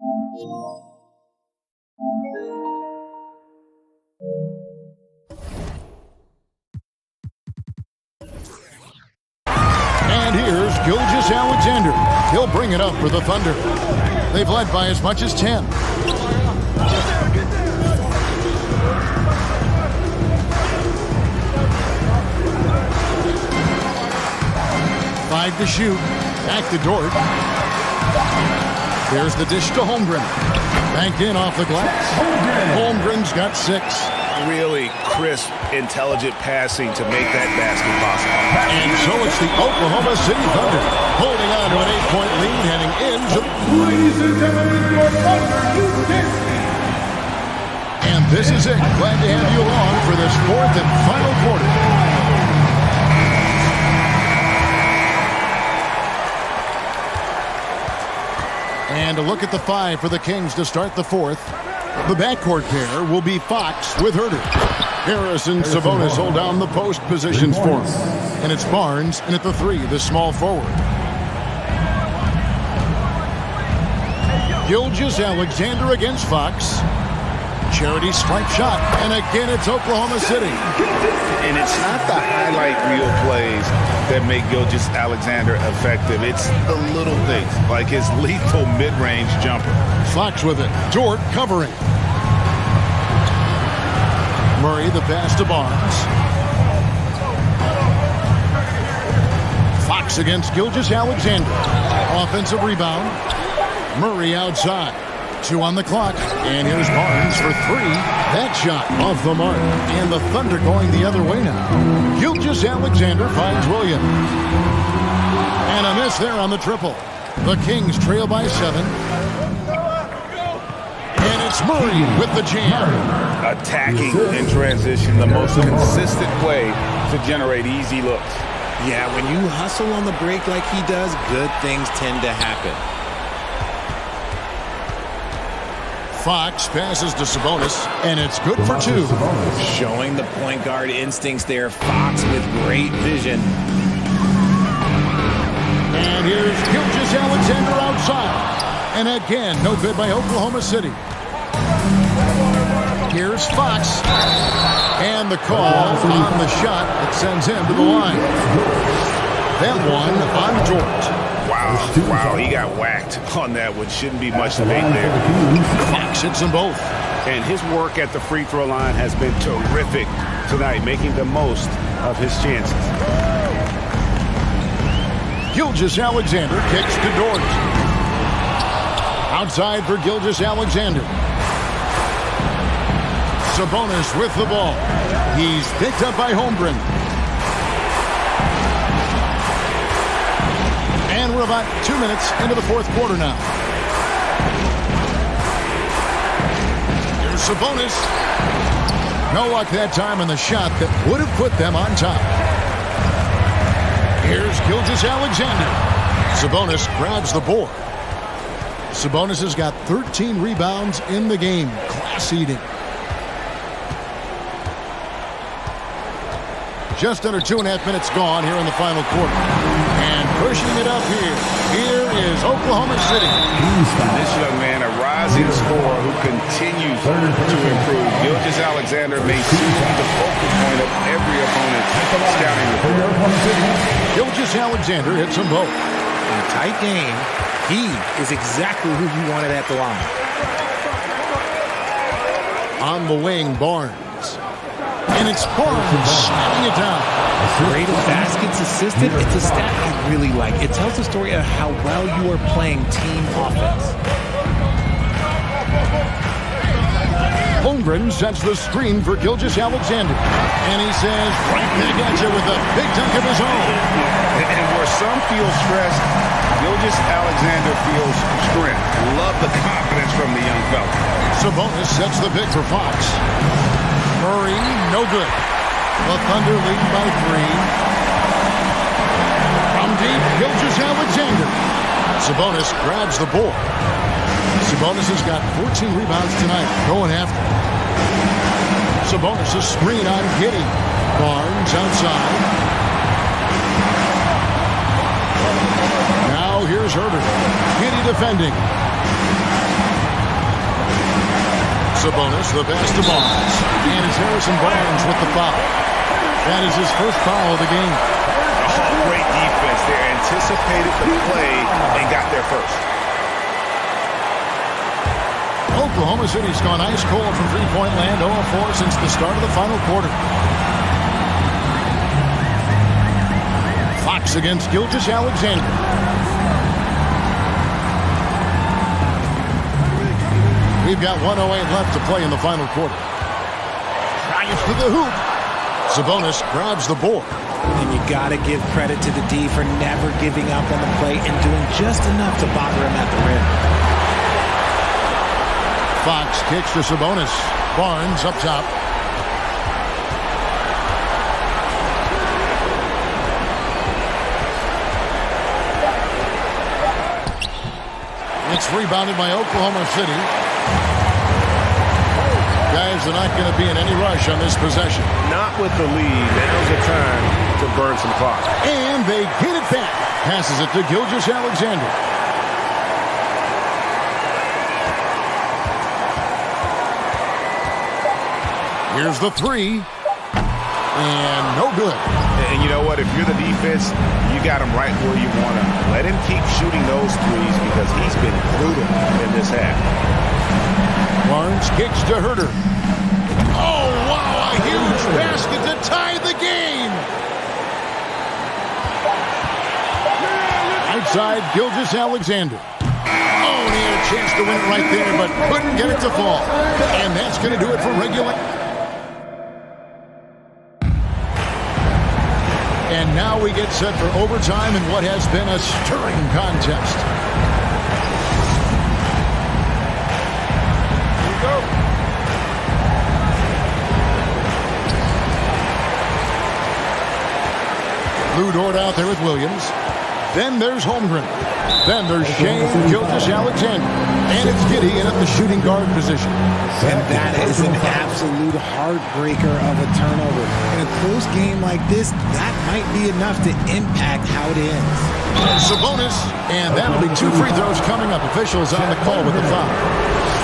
And here's Gilgeous-Alexander. He'll bring it up for the Thunder. They've led by as much as 10. Five to shoot. Back to Dort. There's the dish to Holmgren. Banked in off the glass. Holmgren's got 6. Really crisp, intelligent passing to make that basket possible. And so it's the Oklahoma City Thunder holding on to an 8-point lead heading into. Ladies and gentlemen, your Thunder, and this is it. Glad to have you along for this 4th and final quarter. And a look at the 5 for the Kings to start the 4th. The backcourt pair will be Fox with Herter. Harris and Sabonis hold down the post positions for him. And it's Barnes in at the 3, the small forward. Gilgeous-Alexander against Fox. Charity stripe shot. And again, it's Oklahoma City. And it's not the highlight reel plays that make Gilgeous-Alexander effective. It's the little things, like his lethal mid-range jumper. Fox with it. Dort covering. Murray the pass to Barnes. Fox against Gilgeous-Alexander. Offensive rebound. Murray outside. 2 on the clock. And here's Barnes for 3. That shot off the mark. And the Thunder going the other way now. Gilgeous-Alexander finds Williams. And a miss there on the triple. The Kings trail by 7. And it's Murray with the jam. Attacking in transition, the most consistent way to generate easy looks. Yeah, when you hustle on the break like he does, good things tend to happen. Fox passes to Sabonis, and it's good for 2. Showing the point guard instincts there. Fox with great vision. And here's Gilgeous-Alexander outside. And again, no good by Oklahoma City. Here's Fox. And the call on the shot that sends him to the line. That one on Dort. Wow, he got whacked on that one. Shouldn't be much debate there. Fox hits them both. And his work at the free throw line has been terrific tonight, making the most of his chances. Gilgeous-Alexander kicks to Dort. Outside for Gilgeous-Alexander. Sabonis with the ball. He's picked up by Holmgren. And we're about 2 minutes into the 4th quarter now. Here's Sabonis. No luck that time on the shot that would have put them on top. Here's Gilgeous-Alexander. Sabonis grabs the board. Sabonis has got 13 rebounds in the game. Class eating. Just under 2.5 minutes gone here in the final quarter. And pushing it up here is Oklahoma City. This young man, a rising scorer who continues to improve. Gilgeous-Alexander may soon be the focal point of every opponent's scouting report. Gilgeous-Alexander hits them both. In a tight game, he is exactly who you wanted at the line. On the wing, Barnes. And it's Barnes slamming it down. Greatest baskets assisted. It's a stat I really like. It tells the story of how well you are playing team offense. Holmgren sets the screen for Gilgeous-Alexander. And he says, right back at you with a big dunk of his own. And where some feel stressed, Gilgeous-Alexander feels strength. Love the confidence from the young fella. Sabonis sets the pick for Fox. Murray, no good. The Thunder lead by 3. From deep, Gilgeous-Alexander. Sabonis grabs the board. Sabonis has got 14 rebounds tonight, going after. Sabonis' screen on Giddey. Barnes outside. Now here's Herbert. Giddey defending. Sabonis, the pass to Barnes. And it's Harrison Barnes with the foul. That is his first foul of the game. Oh, great defense there. Anticipated the play and got there first. Oklahoma City's gone ice cold from three-point land, 0-4 since the start of the final quarter. Fox against Gilgeous-Alexander. We've got 1:08 left to play in the final quarter. Drives to the hoop. Sabonis grabs the board. And you got to give credit to the D for never giving up on the play and doing just enough to bother him at the rim. Fox kicks to Sabonis. Barnes up top. It's rebounded by Oklahoma City. Guys are not going to be in any rush on this possession. Not with the lead. Now's the time to burn some clock. And they get it back. Passes it to Gilgeous-Alexander. Here's the three. And no good. And you know what? If you're the defense, you got him right where you want him. Let him keep shooting those threes because he's been brutal in this half. Barnes kicks to Herter. Oh, wow, a huge basket to tie the game. Outside, Gilgeous-Alexander. Oh, and he had a chance to win it right there, but couldn't get it to fall. And that's going to do it for regular. And now we get set for overtime in what has been a stirring contest. Lou Dort out there with Williams. Then there's Holmgren. Then there's Shane Gilgeous-Alexander. And it's Giddey in at the shooting guard position. And that is an absolute heartbreaker of a turnover. In a close game like this, that might be enough to impact how it ends. Sabonis, and that'll be 2 free throws coming up. Officials on the call with the foul.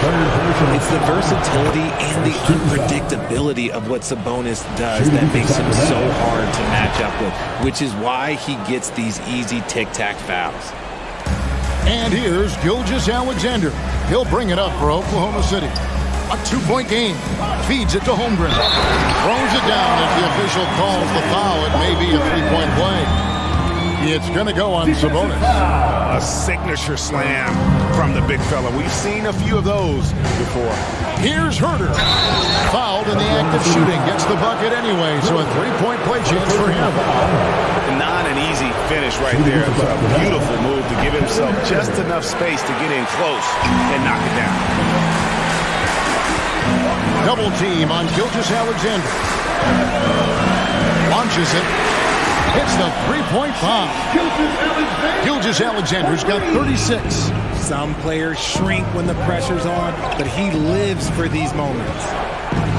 It's the versatility and the unpredictability of what Sabonis does that makes him so hard to match up with, which is why he gets these easy tic-tac fouls. And here's Gilgeous-Alexander. He'll bring it up for Oklahoma City. A 2-point game. Feeds it to Holmgren. Throws it down as the official calls the foul. It may be a 3-point play. It's going to go on Sabonis. A signature slam from the big fella. We've seen a few of those before. Here's Herter. Fouled in the act of shooting. Gets the bucket anyway, so a 3-point play chance for him. Not an easy finish right there. It's a beautiful move to give himself just enough space to get in close and knock it down. Double team on Gilgeous-Alexander. Launches it. Hits the 3-point foul. Gilgeous-Alexander's got 36. Some players shrink when the pressure's on, but he lives for these moments.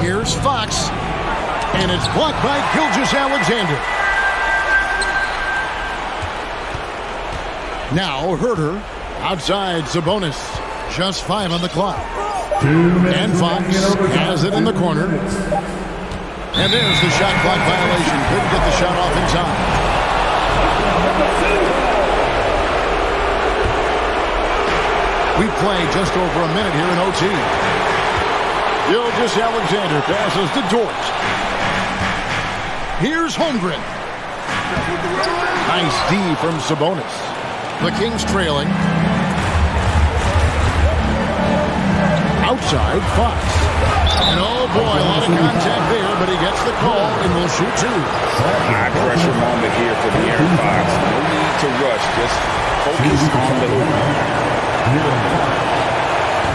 Here's Fox. And it's blocked by Gilgeous-Alexander. Now Herter. Outside Sabonis. Just 5 on the clock. And Fox has it in the corner. And there's the shot clock violation. Couldn't get the shot off in time. We play just over a minute here in OT. Gilgeous-Alexander passes to Dort. Here's Holmgren. Nice D from Sabonis. The Kings trailing. Outside, Fox. And oh boy, a lot of contact there, but he gets the call and will shoot 2. High pressure moment here for De'Aaron Fox. No need to rush, just focus on the hoop.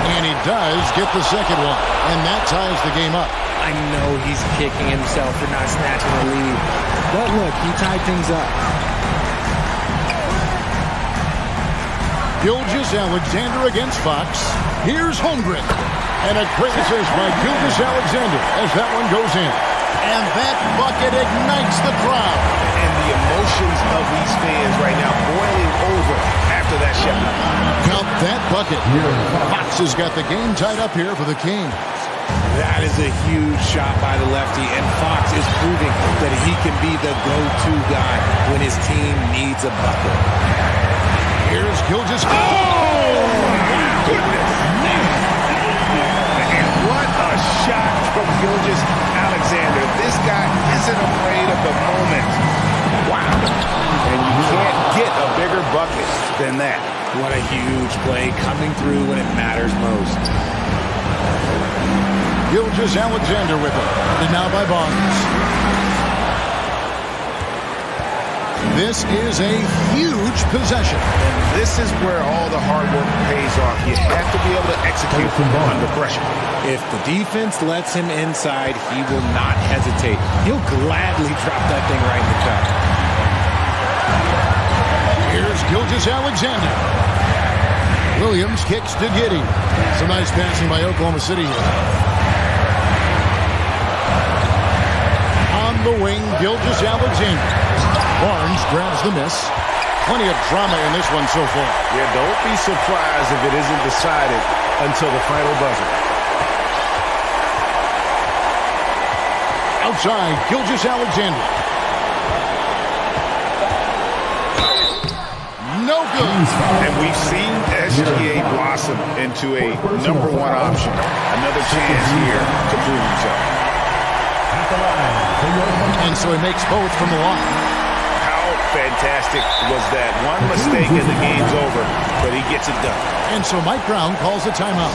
And he does get the second one, and that ties the game up. I know he's kicking himself for not snatching the lead. But look, he tied things up. Gilgeous-Alexander against Fox. Here's Holmgren. And a great assist by Gilgeous-Alexander as that one goes in. And that bucket ignites the crowd. And the emotions of these fans right now boiling over after that shot. Count that bucket. Fox has got the game tied up here for the Kings. That is a huge shot by the lefty, and Fox is proving that he can be the go-to guy when his team needs a bucket. Here's Gilgeous. Oh, my goodness. And what a shot from Gilgeous-Alexander. This guy isn't afraid of the moment. Wow. And you can't get a bigger bucket than that. What a huge play coming through when it matters most. Gilgeous-Alexander with it. And now by Barnes. This is a huge possession. And this is where all the hard work pays off. You have to be able to execute under pressure. If the defense lets him inside, he will not hesitate. He'll gladly drop that thing right in the cup. Here's Gilgeous-Alexander. Williams kicks to Giddey. Some nice passing by Oklahoma City here. On the wing, Gilgeous-Alexander. Barnes grabs the miss. Plenty of drama in this one so far. Yeah, don't be surprised if it isn't decided until the final buzzer. Outside, Gilgeous-Alexander. No good. And we've seen SGA blossom into a #1 option. Another chance here to prove himself. And so he makes both from the line. How fantastic was that? One mistake and the game's over, but he gets it done. And so Mike Brown calls a timeout.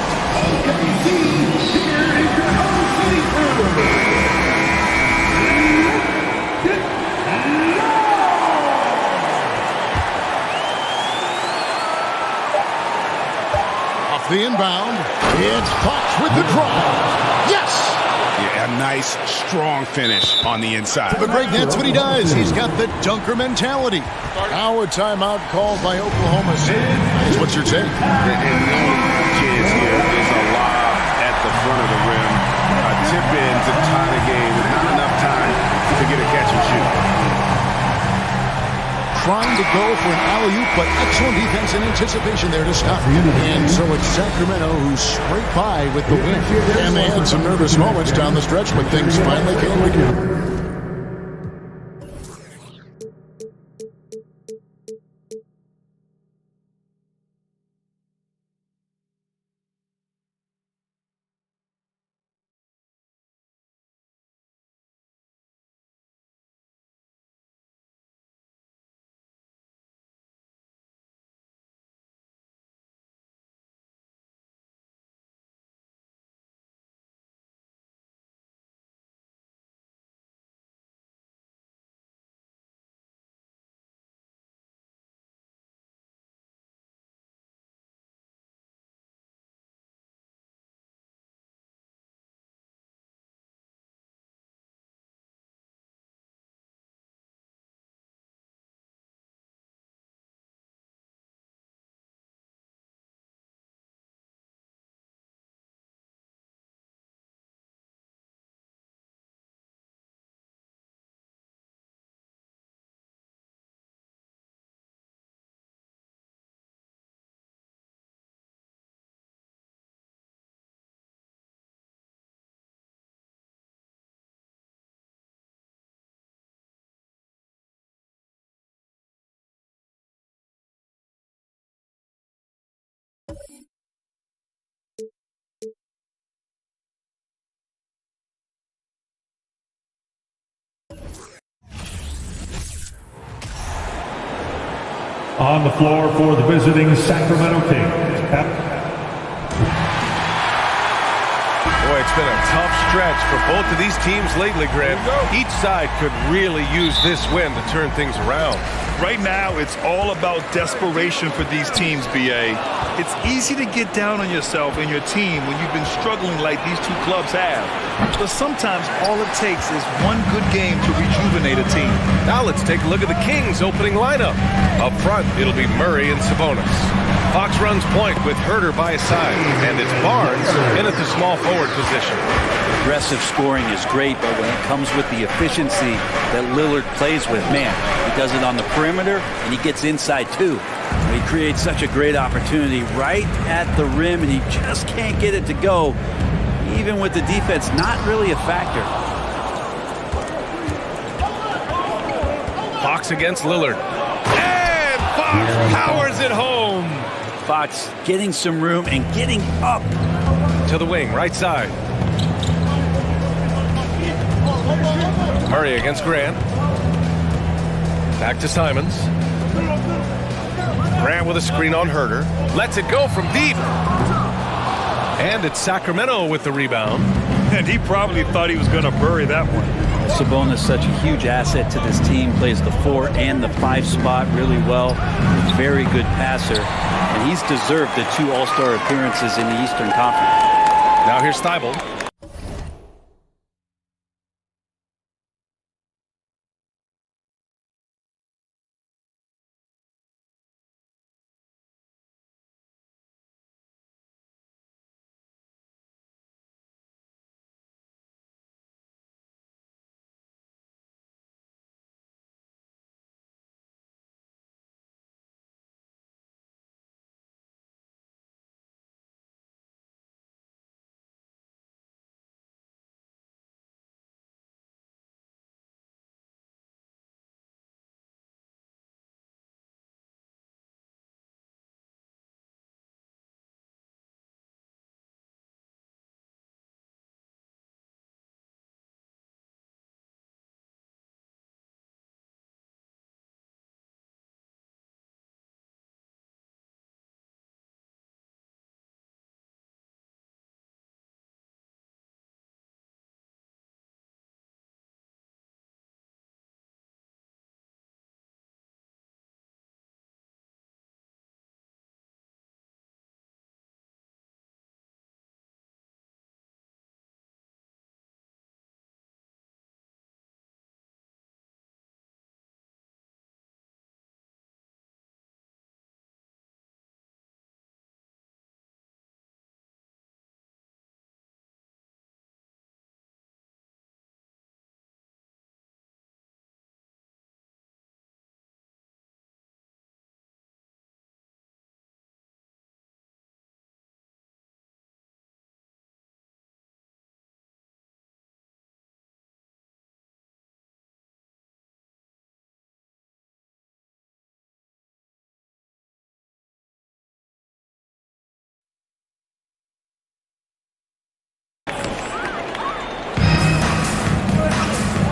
Off the inbound, it's Fox with the drive. Yes! Yeah, a nice, strong finish on the inside. But Greg, that's what he does. He's got the dunker mentality. Now a timeout called by Oklahoma City. That's what you're saying. And the only chance here is a lob at the front of the rim. A tip in to tie the game with not enough time to get a catch and shoot. Trying to go for an alley-oop, but excellent defense and anticipation there to stop. And so it's Sacramento who scraped by with the win. And they had some nervous moments down the stretch, but things finally came together. On the floor for the visiting Sacramento Kings. Boy, it's been a tough stretch for both of these teams lately, Grant. Each side could really use this win to turn things around. Right now, it's all about desperation for these teams, B.A. It's easy to get down on yourself and your team when you've been struggling like these two clubs have. But sometimes all it takes is one good game to rejuvenate a team. Now let's take a look at the Kings' opening lineup. Up front, it'll be Murray and Sabonis. Fox runs point with Herter by his side, and it's Barnes in at the small forward position. Aggressive scoring is great, but when it comes with the efficiency that Lillard plays with, man, he does it on the perimeter, and he gets inside too. He creates such a great opportunity right at the rim, and he just can't get it to go. even with the defense not really a factor. Fox against Lillard. And Fox powers it home. Fox getting some room and getting up. To the wing, right side. Murray against Grant. Back to Simons. Grant with a screen on Herder. Lets it go from deep. And it's Sacramento with the rebound. And he probably thought he was going to bury that one. Sabonis, such a huge asset to this team, plays the 4 and the 5 spot really well. Very good passer, and he's deserved the 2 All-Star appearances in the Eastern Conference. Now here's Thibault.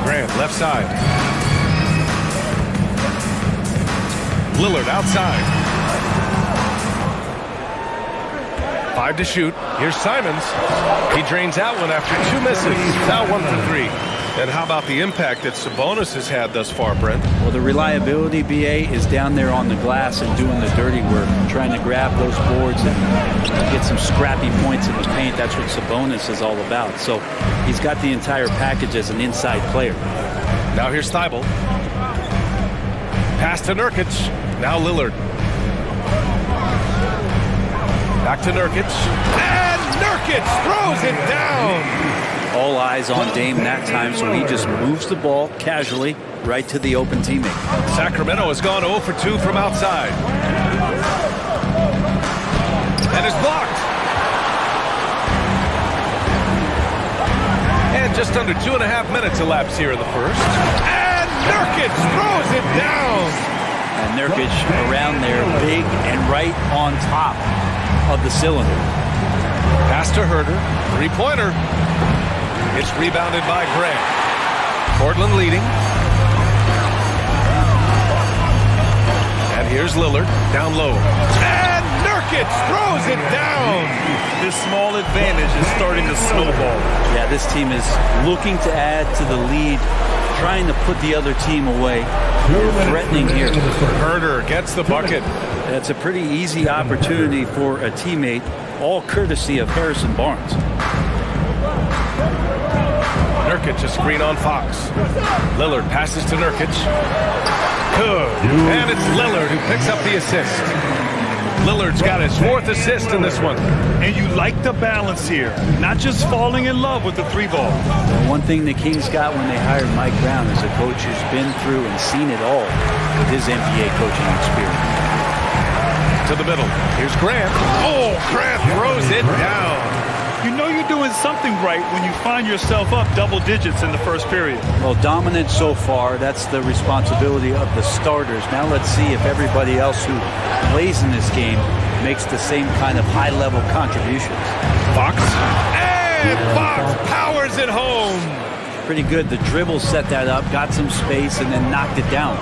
Grant, left side. Lillard outside. 5 to shoot. Here's Simons. He drains that one after 2 misses. Now 1 for 3. And how about the impact that Sabonis has had thus far, Brent? Well, the reliability, BA, is down there on the glass and doing the dirty work, trying to grab those boards and get some scrappy points in the paint. That's what Sabonis is all about. So he's got the entire package as an inside player. Now here's Thibault. Pass to Nurkic. Now Lillard. Back to Nurkic. And Nurkic throws it down. All eyes on Dame that time, so he just moves the ball casually right to the open teammate. Sacramento has gone 0 for 2 from outside. And is blocked. And just under 2.5 minutes elapsed here in the first. And Nurkic throws it down. And Nurkic around there, big and right on top of the cylinder. Pass to Herder. 3-pointer. It's rebounded by Grant. Portland leading. And here's Lillard down low. And Nurkic throws it down. This small advantage is starting to snowball. Yeah, this team is looking to add to the lead, trying to put the other team away. Threatening here. Herder gets the bucket. That's a pretty easy opportunity for a teammate, all courtesy of Harrison Barnes. Nurkic, a screen on Fox. Lillard passes to Nurkic. Good. And it's Lillard who picks up the assist. Lillard's got his 4th assist in this one. And you like the balance here. Not just falling in love with the 3-ball. One thing the Kings got when they hired Mike Brown is a coach who's been through and seen it all with his NBA coaching experience. To the middle. Here's Grant. Oh, Grant throws it down. You know you're doing something right when you find yourself up double digits in the first period. Well, dominant so far. That's the responsibility of the starters. Now let's see if everybody else who plays in this game makes the same kind of high-level contributions. Fox. And Fox powers it home. Pretty good. The dribble set that up, got some space, and then knocked it down.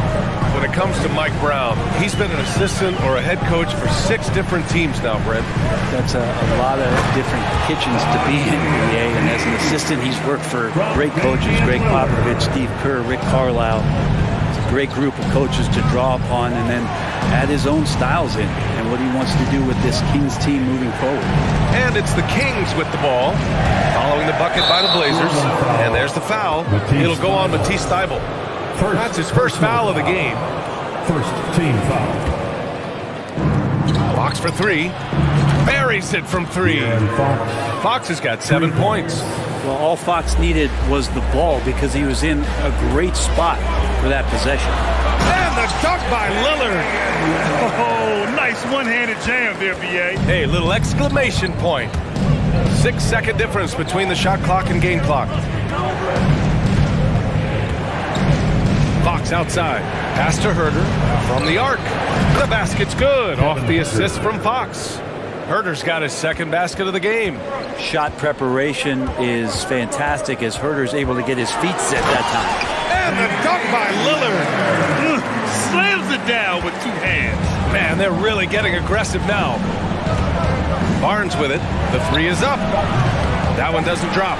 When it comes to Mike Brown, he's been an assistant or a head coach for 6 different teams now, Brent. That's a lot of different kitchens to be in the NBA, and as an assistant, he's worked for great coaches, Greg Popovich, Steve Kerr, Rick Carlisle. It's a great group of coaches to draw upon and then add his own styles in and what he wants to do with this Kings team moving forward. And it's the Kings with the ball, following the bucket by the Blazers. And there's the foul. It'll go on Matisse Thybulle. That's his first foul of the game. First team foul. Fox for 3. Buries it from 3. Fox has got 7 points. Well, all Fox needed was the ball because he was in a great spot for that possession. And the dunk by Lillard. Oh, nice one-handed jam there, B.A. Hey, little exclamation point. 6-second difference between the shot clock and game clock. Fox outside. Pass to Herder from the arc. The basket's good off the assist from Fox. Herder's got his second basket of the game. Shot preparation is fantastic as Herder's able to get his feet set that time. And the dunk by Lillard. Slams it down with 2 hands. Man, they're really getting aggressive now. Barnes with it. The 3 is up. That one doesn't drop.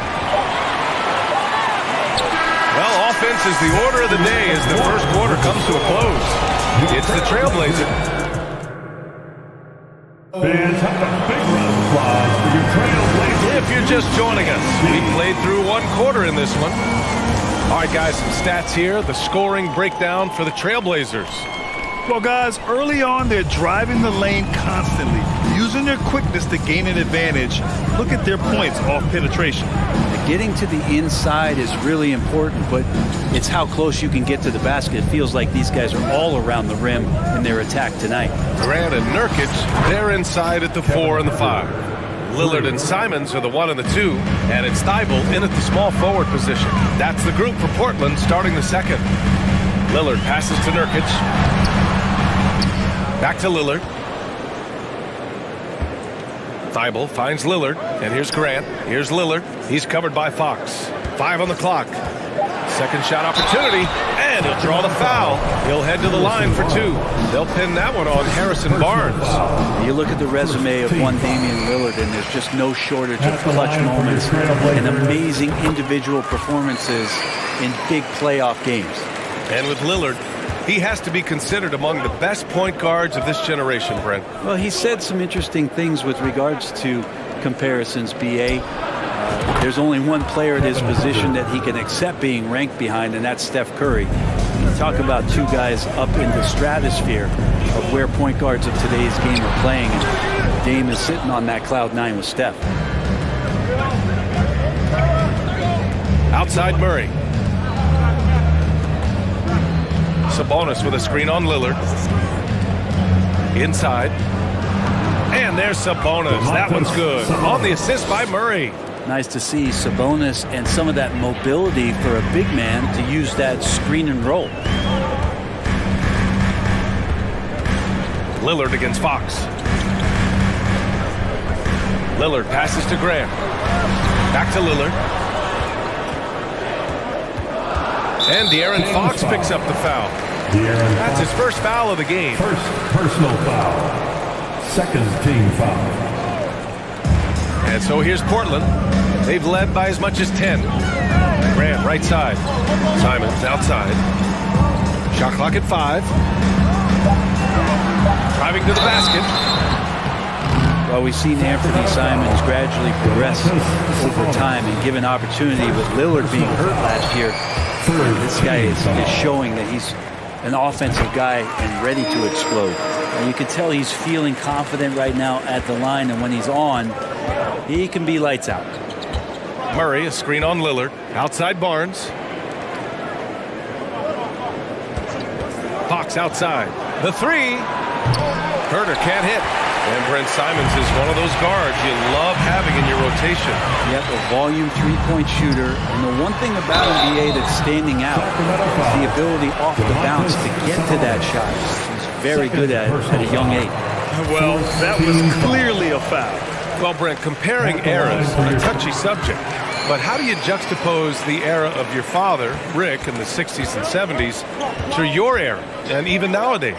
Well, offense is the order of the day as the first quarter comes to a close. It's the Trailblazer. Fans, have a big round of applause for your Trailblazers. If you're just joining us, we played through 1 quarter in this one. All right, guys, some stats here. The scoring breakdown for the Trailblazers. Well, guys, early on, they're driving the lane constantly, using their quickness to gain an advantage. Look at their points off penetration. Getting to the inside is really important, but it's how close you can get to the basket. It feels like these guys are all around the rim in their attack tonight. Grant and Nurkic, they're inside at the 4 and the 5. Lillard and Simons are the 1 and the 2, and it's Thybulle in at the small forward position. That's the group for Portland starting the second. Lillard passes to Nurkic. Back to Lillard. Thybulle finds Lillard, and here's Grant. Here's Lillard. He's covered by Fox. 5 on the clock. Second shot opportunity, and he'll draw the foul. He'll head to the line for 2. They'll pin that one on Harrison Barnes. You look at the resume of one Damian Lillard, and there's just no shortage of clutch moments and amazing individual performances in big playoff games. And with Lillard, he has to be considered among the best point guards of this generation, Brent. Well, he said some interesting things with regards to comparisons, B.A. There's only one player at his position that he can accept being ranked behind, and that's Steph Curry. You talk about 2 guys up in the stratosphere of where point guards of today's game are playing, and Dame is sitting on that cloud 9 with Steph. Outside Murray. Sabonis with a screen on Lillard. Inside. And there's Sabonis. That one's good. On the assist by Murray. Nice to see Sabonis and some of that mobility for a big man to use that screen and roll. Lillard against Fox. Lillard passes to Grant. Back to Lillard. And De'Aaron Fox picks up the foul. That's his first foul of the game. First personal foul. Second team foul. And so here's Portland. They've led by as much as 10. Grant right side. Simons outside. Shot clock at 5. Driving to the basket. Well, we've seen Anthony Simons gradually progress over time and given opportunity with Lillard being hurt last year. This guy is showing that he's an offensive guy and ready to explode. And you can tell he's feeling confident right now at the line, and when he's on, he can be lights out. Murray, a screen on Lillard. Outside Barnes. Fox outside. The 3. Herder can't hit. And Brent Simons is one of those guards you love having in your rotation. Yep, a volume three-point shooter. And the one thing about him, BA, that's standing out is the ability off the bounce to get to that shot. He's very good at it at a young age. Well, that was clearly a foul. Well, Brent, comparing eras, a touchy subject. But how do you juxtapose the era of your father, Rick, in the 60s and 70s to your era, and even nowadays?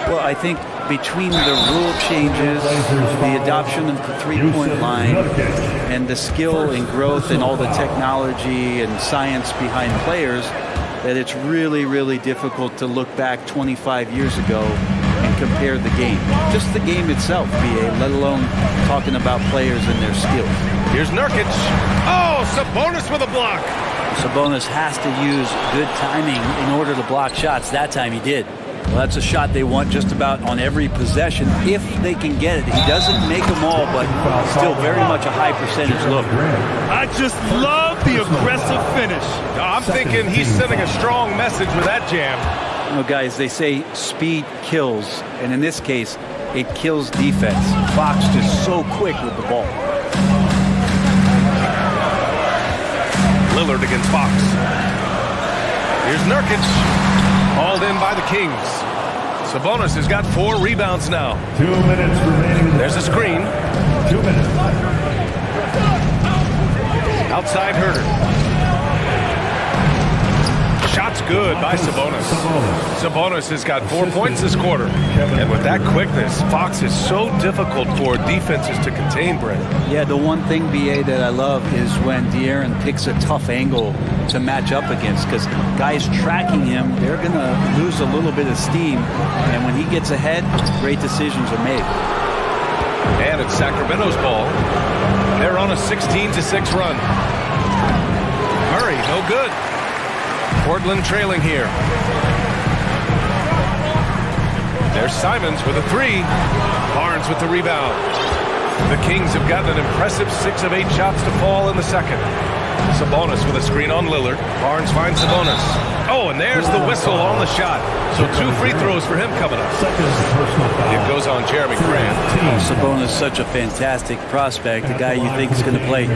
Well, I think between the rule changes, the adoption of the three-point line, and the skill and growth and all the technology and science behind players, that it's really, really difficult to look back 25 years ago and compare the game. Just the game itself, BA, let alone talking about players and their skills. Here's Nurkic. Oh, Sabonis with a block. Sabonis has to use good timing in order to block shots. That time he did. Well, that's a shot they want just about on every possession if they can get it. He doesn't make them all, but still very much a high percentage look. I just love the aggressive finish. I'm thinking he's sending a strong message with that jam. You know, guys, they say speed kills, and in this case, it kills defense. Fox just so quick with the ball. Lillard against Fox. Here's Nurkic. Hauled in by the Kings. Sabonis has got 4 rebounds now. 2 minutes remaining. There's a screen. 2 minutes. Outside Herter. Shot's good by Sabonis. Sabonis has got 4 points this quarter. And with that quickness, Fox is so difficult for defenses to contain, Brent. Yeah, the one thing, BA, that I love is when De'Aaron picks a tough angle to match up against, because guys tracking him, they're going to lose a little bit of steam. And when he gets ahead, great decisions are made. And it's Sacramento's ball. They're on a 16-6 run. Murray, no good. Portland trailing here. There's Simons with a 3. Barnes with the rebound. The Kings have gotten an impressive 6 of 8 shots to fall in the second. Sabonis with a screen on Lillard. Barnes finds Sabonis. Oh, and there's the whistle on the shot. So 2 free throws for him coming up. It goes on Jeremy Grant. Sabonis, such a fantastic prospect, a guy you think is going to play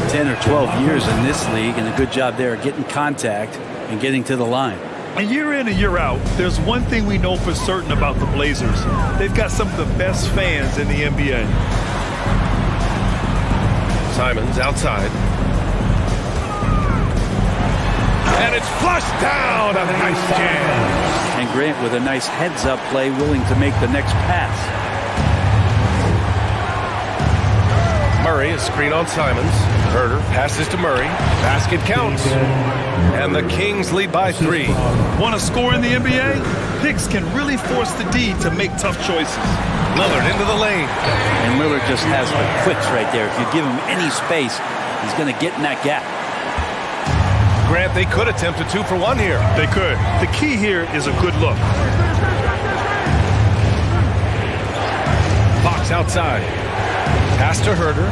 10 or 12 years in this league, and a good job there getting contact and getting to the line. And year in and year out, there's one thing we know for certain about the Blazers. They've got some of the best fans in the NBA. Simons outside. And it's flushed down. A nice jam. And Grant with a nice heads-up play, willing to make the next pass. Murray, a screen on Simons. Herter passes to Murray. Basket counts. And the Kings lead by 3. Want to score in the NBA? Picks can really force the D to make tough choices. Lillard into the lane. And Lillard just has the quicks right there. If you give him any space, he's going to get in that gap. Grant, they could attempt a 2 for 1 here. They could. The key here is a good look. Fox outside. Pass to Herter.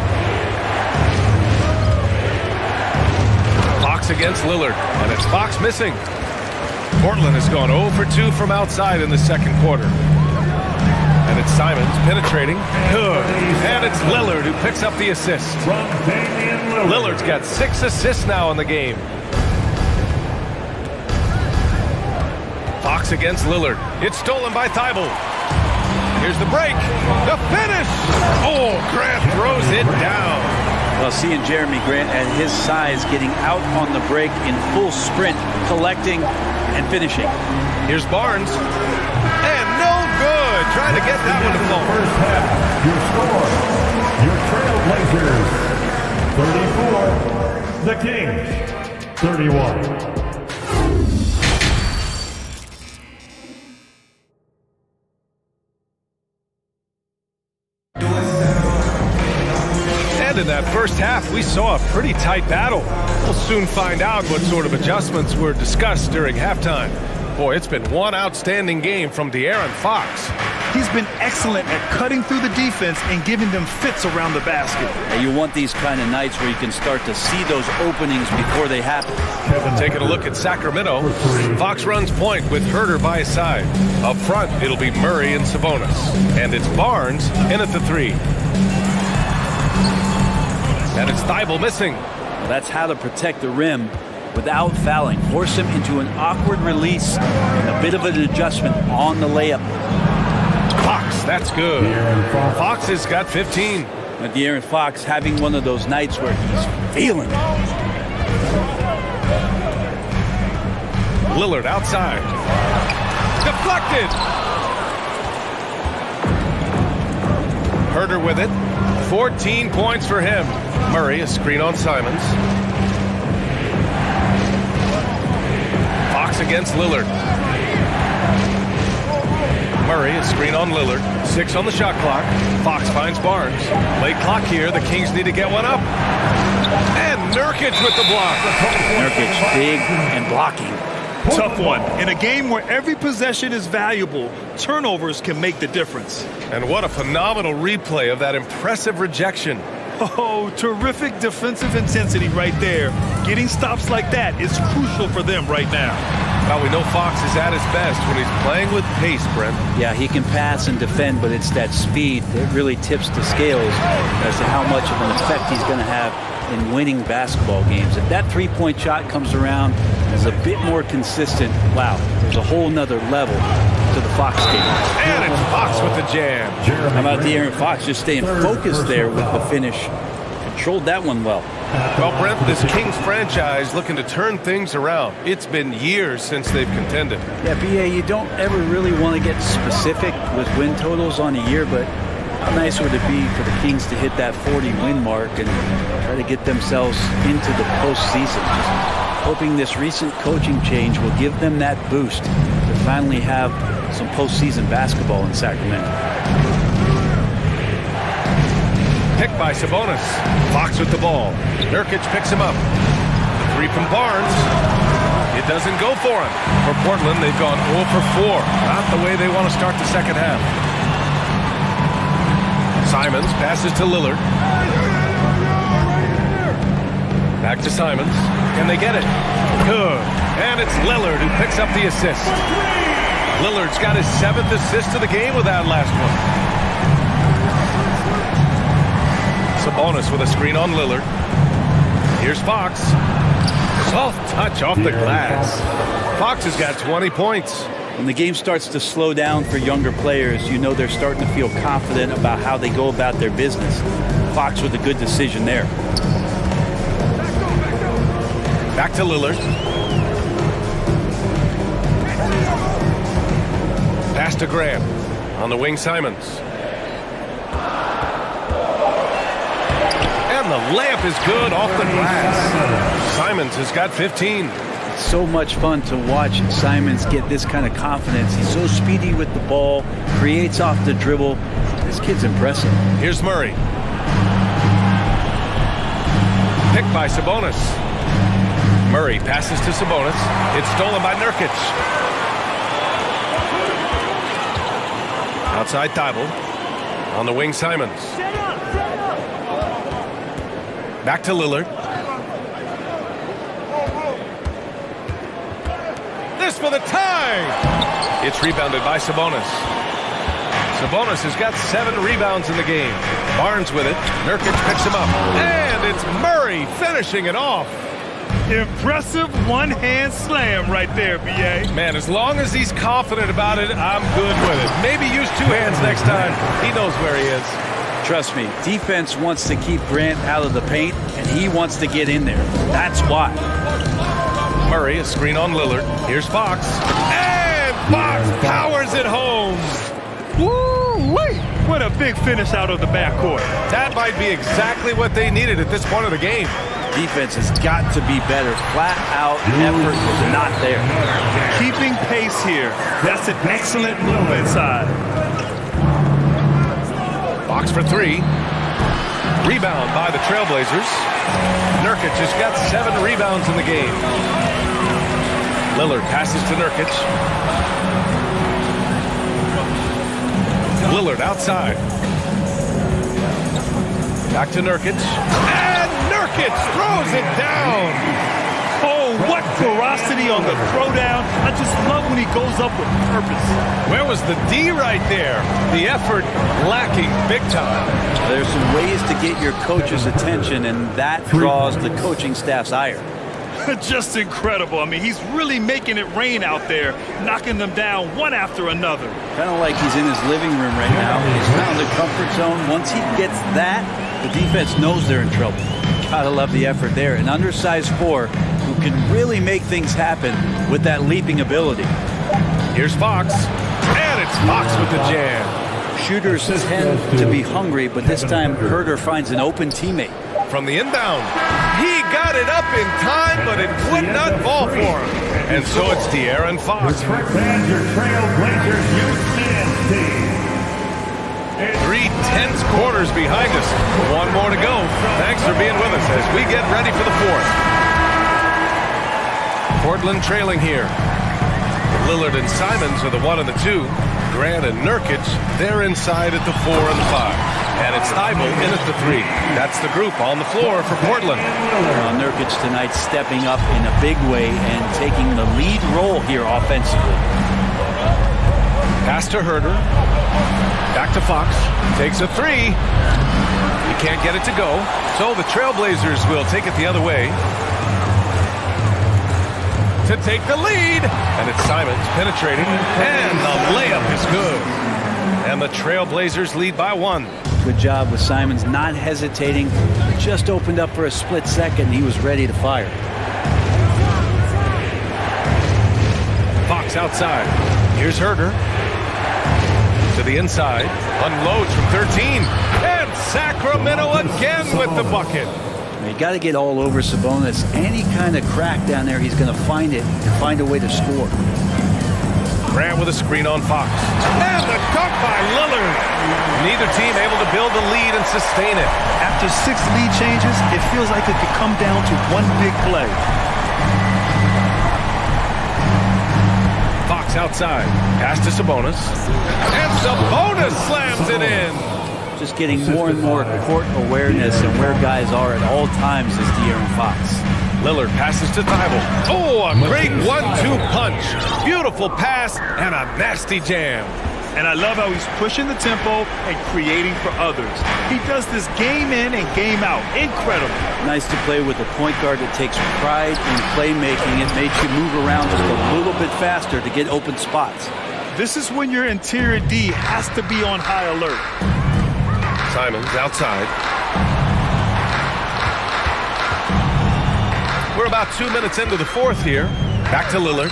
Fox against Lillard. And it's Fox missing. Portland has gone 0 for 2 from outside in the second quarter. And it's Simons penetrating. Good. And it's Lillard who picks up the assist. Lillard's got 6 assists now in the game. Fox against Lillard. It's stolen by Thibault. Here's the break. The finish. Oh, Grant throws it down. Well, seeing Jeremy Grant at his size getting out on the break in full sprint, collecting and finishing. Here's Barnes. And no good. Trying to get that one to fall. First half, your score. Your Trailblazers, 34. The Kings, 31. In that first half, we saw a pretty tight battle. We'll soon find out what sort of adjustments were discussed during halftime. Boy, it's been one outstanding game from De'Aaron Fox. He's been excellent at cutting through the defense and giving them fits around the basket. And you want these kind of nights where you can start to see those openings before they happen. Taking a look at Sacramento. Fox runs point with Herter by his side. Up front, it'll be Murray and Sabonis. And it's Barnes in at the 3. And it's Thibault missing. Well, that's how to protect the rim without fouling. Force him into an awkward release and a bit of an adjustment on the layup. Fox, that's good. Fox has got 15. But De'Aaron Fox having one of those nights where he's feeling it. Lillard outside. Deflected. Herter with it. 14 points for him. Murray, a screen on Simons. Fox against Lillard. Murray, a screen on Lillard. 6 on the shot clock. Fox finds Barnes. Late clock here. The Kings need to get one up. And Nurkic with the block. Nurkic big and blocking. Tough one. In a game where every possession is valuable, turnovers can make the difference. And what a phenomenal replay of that impressive rejection. Oh, terrific defensive intensity right there. Getting stops like that is crucial for them right now. Well, we know Fox is at his best when he's playing with pace, Brent. Yeah, he can pass and defend, but it's that speed that really tips the scales as to how much of an effect he's going to have in winning basketball games. If that three-point shot comes around as a bit more consistent, wow, there's a whole nother level to the Fox game. And it's Fox with the jam. How about De'Aaron Fox just staying focused there with the finish? Controlled that one well. Well, Brent, this Kings franchise looking to turn things around. It's been years since they've contended. Yeah, B.A., you don't ever really want to get specific with win totals on a year, but how nice would it be for the Kings to hit that 40-win mark and try to get themselves into the postseason? Just hoping this recent coaching change will give them that boost to finally have some postseason basketball in Sacramento. Picked by Sabonis. Fox with the ball. Nurkic picks him up. The 3 from Barnes. It doesn't go for him. For Portland, they've gone 0 for 4. Not the way they want to start the second half. Simons passes to Lillard. Back to Simons. Can they get it? Good. And it's Lillard who picks up the assist. Lillard's got his 7th assist of the game with that last one. Sabonis with a screen on Lillard. Here's Fox. Soft touch off the glass. Fox has got 20 points. When the game starts to slow down for younger players, you know they're starting to feel confident about how they go about their business. Fox with a good decision there. Back to Lillard. Pass to Graham. On the wing, Simons. And the layup is good off the glass. Simons has got 15. It's so much fun to watch Simons get this kind of confidence. He's so speedy with the ball, creates off the dribble. This kid's impressive. Here's Murray. Picked by Sabonis. Murray passes to Sabonis. It's stolen by Nurkic. Outside Thibault. On the wing, Simons. Back to Lillard. This for the tie! It's rebounded by Sabonis. Sabonis has got 7 rebounds in the game. Barnes with it. Nurkic picks him up. And it's Murray finishing it off. Impressive one-hand slam right there, B.A. Man, as long as he's confident about it, I'm good with it. Maybe use 2 hands next time. He knows where he is. Trust me, defense wants to keep Grant out of the paint, and he wants to get in there. That's why. Murray, a screen on Lillard. Here's Fox. And Fox powers it home. Woo-wee! What a big finish out of the backcourt. That might be exactly what they needed at this point of the game. Defense has got to be better. Flat out effort was not there. Keeping pace here. That's an excellent move inside. Fox for 3. Rebound by the Trailblazers. Nurkic has got 7 rebounds in the game. Lillard passes to Nurkic. Lillard outside. Back to Nurkic. And Nurkic throws it down. Oh, what ferocity on the throwdown. I just love when he goes up with purpose. Where was the D right there? The effort lacking big time. There's some ways to get your coach's attention, and that draws the coaching staff's ire. Just incredible. I mean, he's really making it rain out there, knocking them down one after another. Kind of like he's in his living room right now. He's found a comfort zone. Once he gets that, the defense knows they're in trouble. Gotta love the effort there. An undersized 4 who can really make things happen with that leaping ability. Here's Fox. And it's Fox with the jam. Shooters tend to be hungry, but this time Herder finds an open teammate. From the inbound, he got it up in time, but it would not fall for him. And so it's De'Aaron Fox. Your Trailblazers Youth Fans team. 3 tense quarters behind us. One more to go. Thanks for being with us as we get ready for the 4th. Portland trailing here. Lillard and Simons are the 1 and the 2. Grant and Nurkic, they're inside at the 4 and the 5. And it's Thibault in at the 3. That's the group on the floor for Portland. Nurkic tonight stepping up in a big way and taking the lead role here offensively. Pass to Herder. Back to Fox. Takes a 3. He can't get it to go. So the Trailblazers will take it the other way. To take the lead. And it's Simons penetrating. And the layup is good. And the Trailblazers lead by 1. Good job with Simons not hesitating. Just opened up for a split second. He was ready to fire. Fox outside. Here's Herder. To the inside. Unloads from 13. And Sacramento again with the bucket. You got to get all over Sabonis. Any kind of crack down there, he's going to find it and find a way to score. Grant with a screen on Fox. And the dunk by Lillard. Neither team able to build the lead and sustain it. After 6 lead changes, it feels like it could come down to one big play. Fox outside. Pass to Sabonis. And Sabonis slams it in. Just getting more and more court awareness and where guys are at all times is De'Aaron Fox. Lillard passes to Thibault. Oh, a great 1-2 punch. Beautiful pass and a nasty jam. And I love how he's pushing the tempo and creating for others. He does this game in and game out. Incredible. Nice to play with a point guard that takes pride in playmaking. It makes you move around just a little bit faster to get open spots. This is when your interior D has to be on high alert. Simons outside. We're about 2 minutes into the 4th here. Back to Lillard.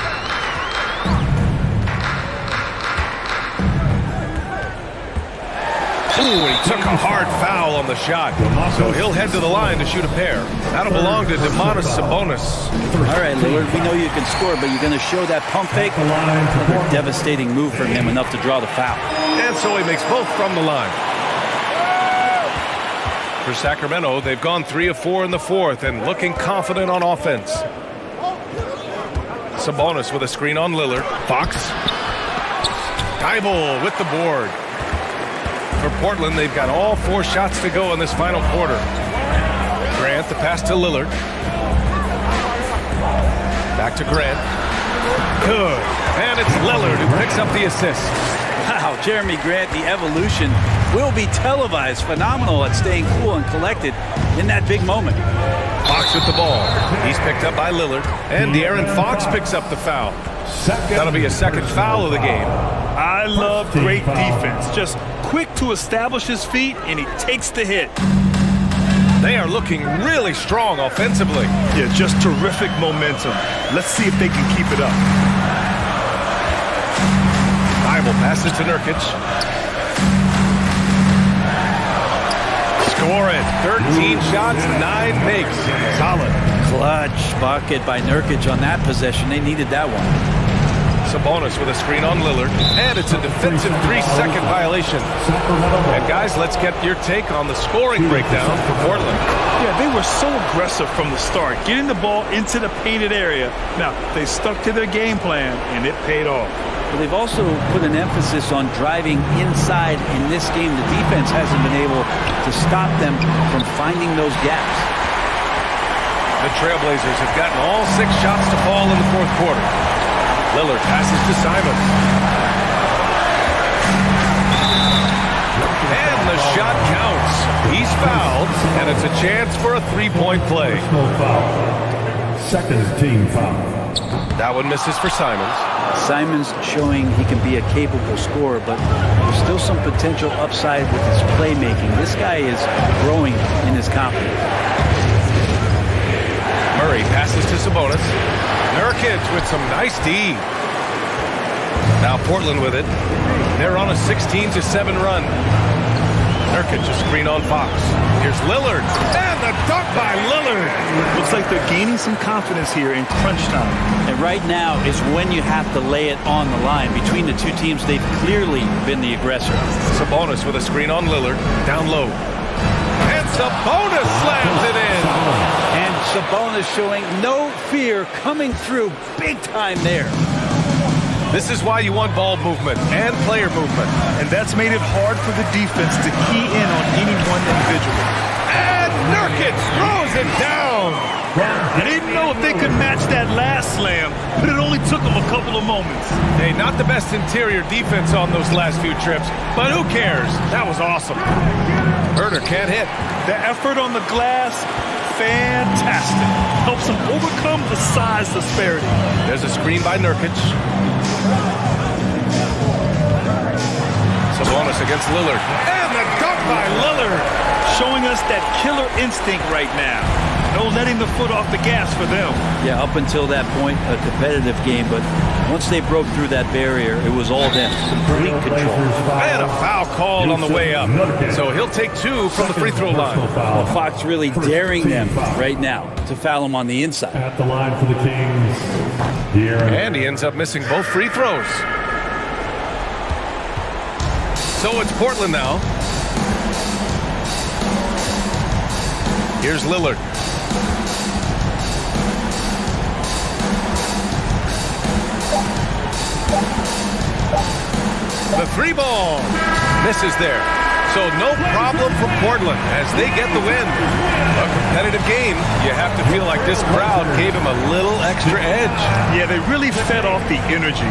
Ooh, he took a hard foul on the shot. So he'll head to the line to shoot a pair. That'll belong to Domantas Sabonis. All right, Lillard, we know you can score, but you're going to show that pump fake. Another devastating move from him, enough to draw the foul. And so he makes both from the line. For Sacramento, they've gone 3 of 4 in the 4th and looking confident on offense. Sabonis with a screen on Lillard. Fox. Thibault with the board. For Portland, they've got all 4 shots to go in this final quarter. Grant, the pass to Lillard. Back to Grant. Good. And it's Lillard who picks up the assist. Wow, Jeremy Grant, the evolution will be televised. Phenomenal at staying cool and collected in that big moment. Fox with the ball. He's picked up by Lillard. And De'Aaron Fox picks up the foul. That'll be a second foul of the game. I love great defense. Just quick to establish his feet, and he takes the hit. They are looking really strong offensively. Yeah, just terrific momentum. Let's see if they can keep it up. Thibault passes to Nurkic. Score it. 13 shots, 9 makes. Solid. Clutch bucket by Nurkic on that possession. They needed that one. Sabonis with a screen on Lillard, and it's a defensive 3-second violation. And guys, let's get your take on the scoring breakdown for Portland. Yeah, they were so aggressive from the start, getting the ball into the painted area. Now, they stuck to their game plan, and it paid off. But they've also put an emphasis on driving inside in this game. The defense hasn't been able to stop them from finding those gaps. The Trailblazers have gotten all 6 shots to fall in the fourth quarter. Lillard passes to Simons. And the shot counts. He's fouled, and it's a chance for a 3-point play. Second team foul. That one misses for Simons. Simons showing he can be a capable scorer, but there's still some potential upside with his playmaking. This guy is growing in his confidence. Murray passes to Sabonis. Nurkic with some nice D. Now Portland with it. They're on a 16-7 run. Nurkic a screen on Fox. Here's Lillard. And the dunk by Lillard. Looks like they're gaining some confidence here in crunch time. And right now is when you have to lay it on the line. Between the two teams, they've clearly been the aggressor. Sabonis with a screen on Lillard. Down low. And Sabonis slams it in. And Sabonis showing no fear, coming through big time there. This is why you want ball movement and player movement. And that's made it hard for the defense to key in on any one individual. And Nurkic throws it down. I didn't know if they could match that last slam, but it only took them a couple of moments. Hey, not the best interior defense on those last few trips, but who cares? That was awesome. Herder can't hit. The effort on the glass, fantastic. Helps them overcome the size disparity. There's a screen by Nurkic. Sabonis against Lillard. And the dunk by Lillard. Showing us that killer instinct right now. No letting the foot off the gas for them. Yeah, up until that point, a competitive game, but once they broke through that barrier, it was all them. Complete control. And a foul called on the way up. So he'll take 2 from the free throw line. Well, Fox really daring them right now to foul him on the inside. At the line for the Kings. And he ends up missing both free throws. So it's Portland now. Here's Lillard. The 3-ball misses there. So no problem for Portland as they get the win. A competitive game. You have to feel like this crowd gave him a little extra edge. Yeah, they really fed off the energy.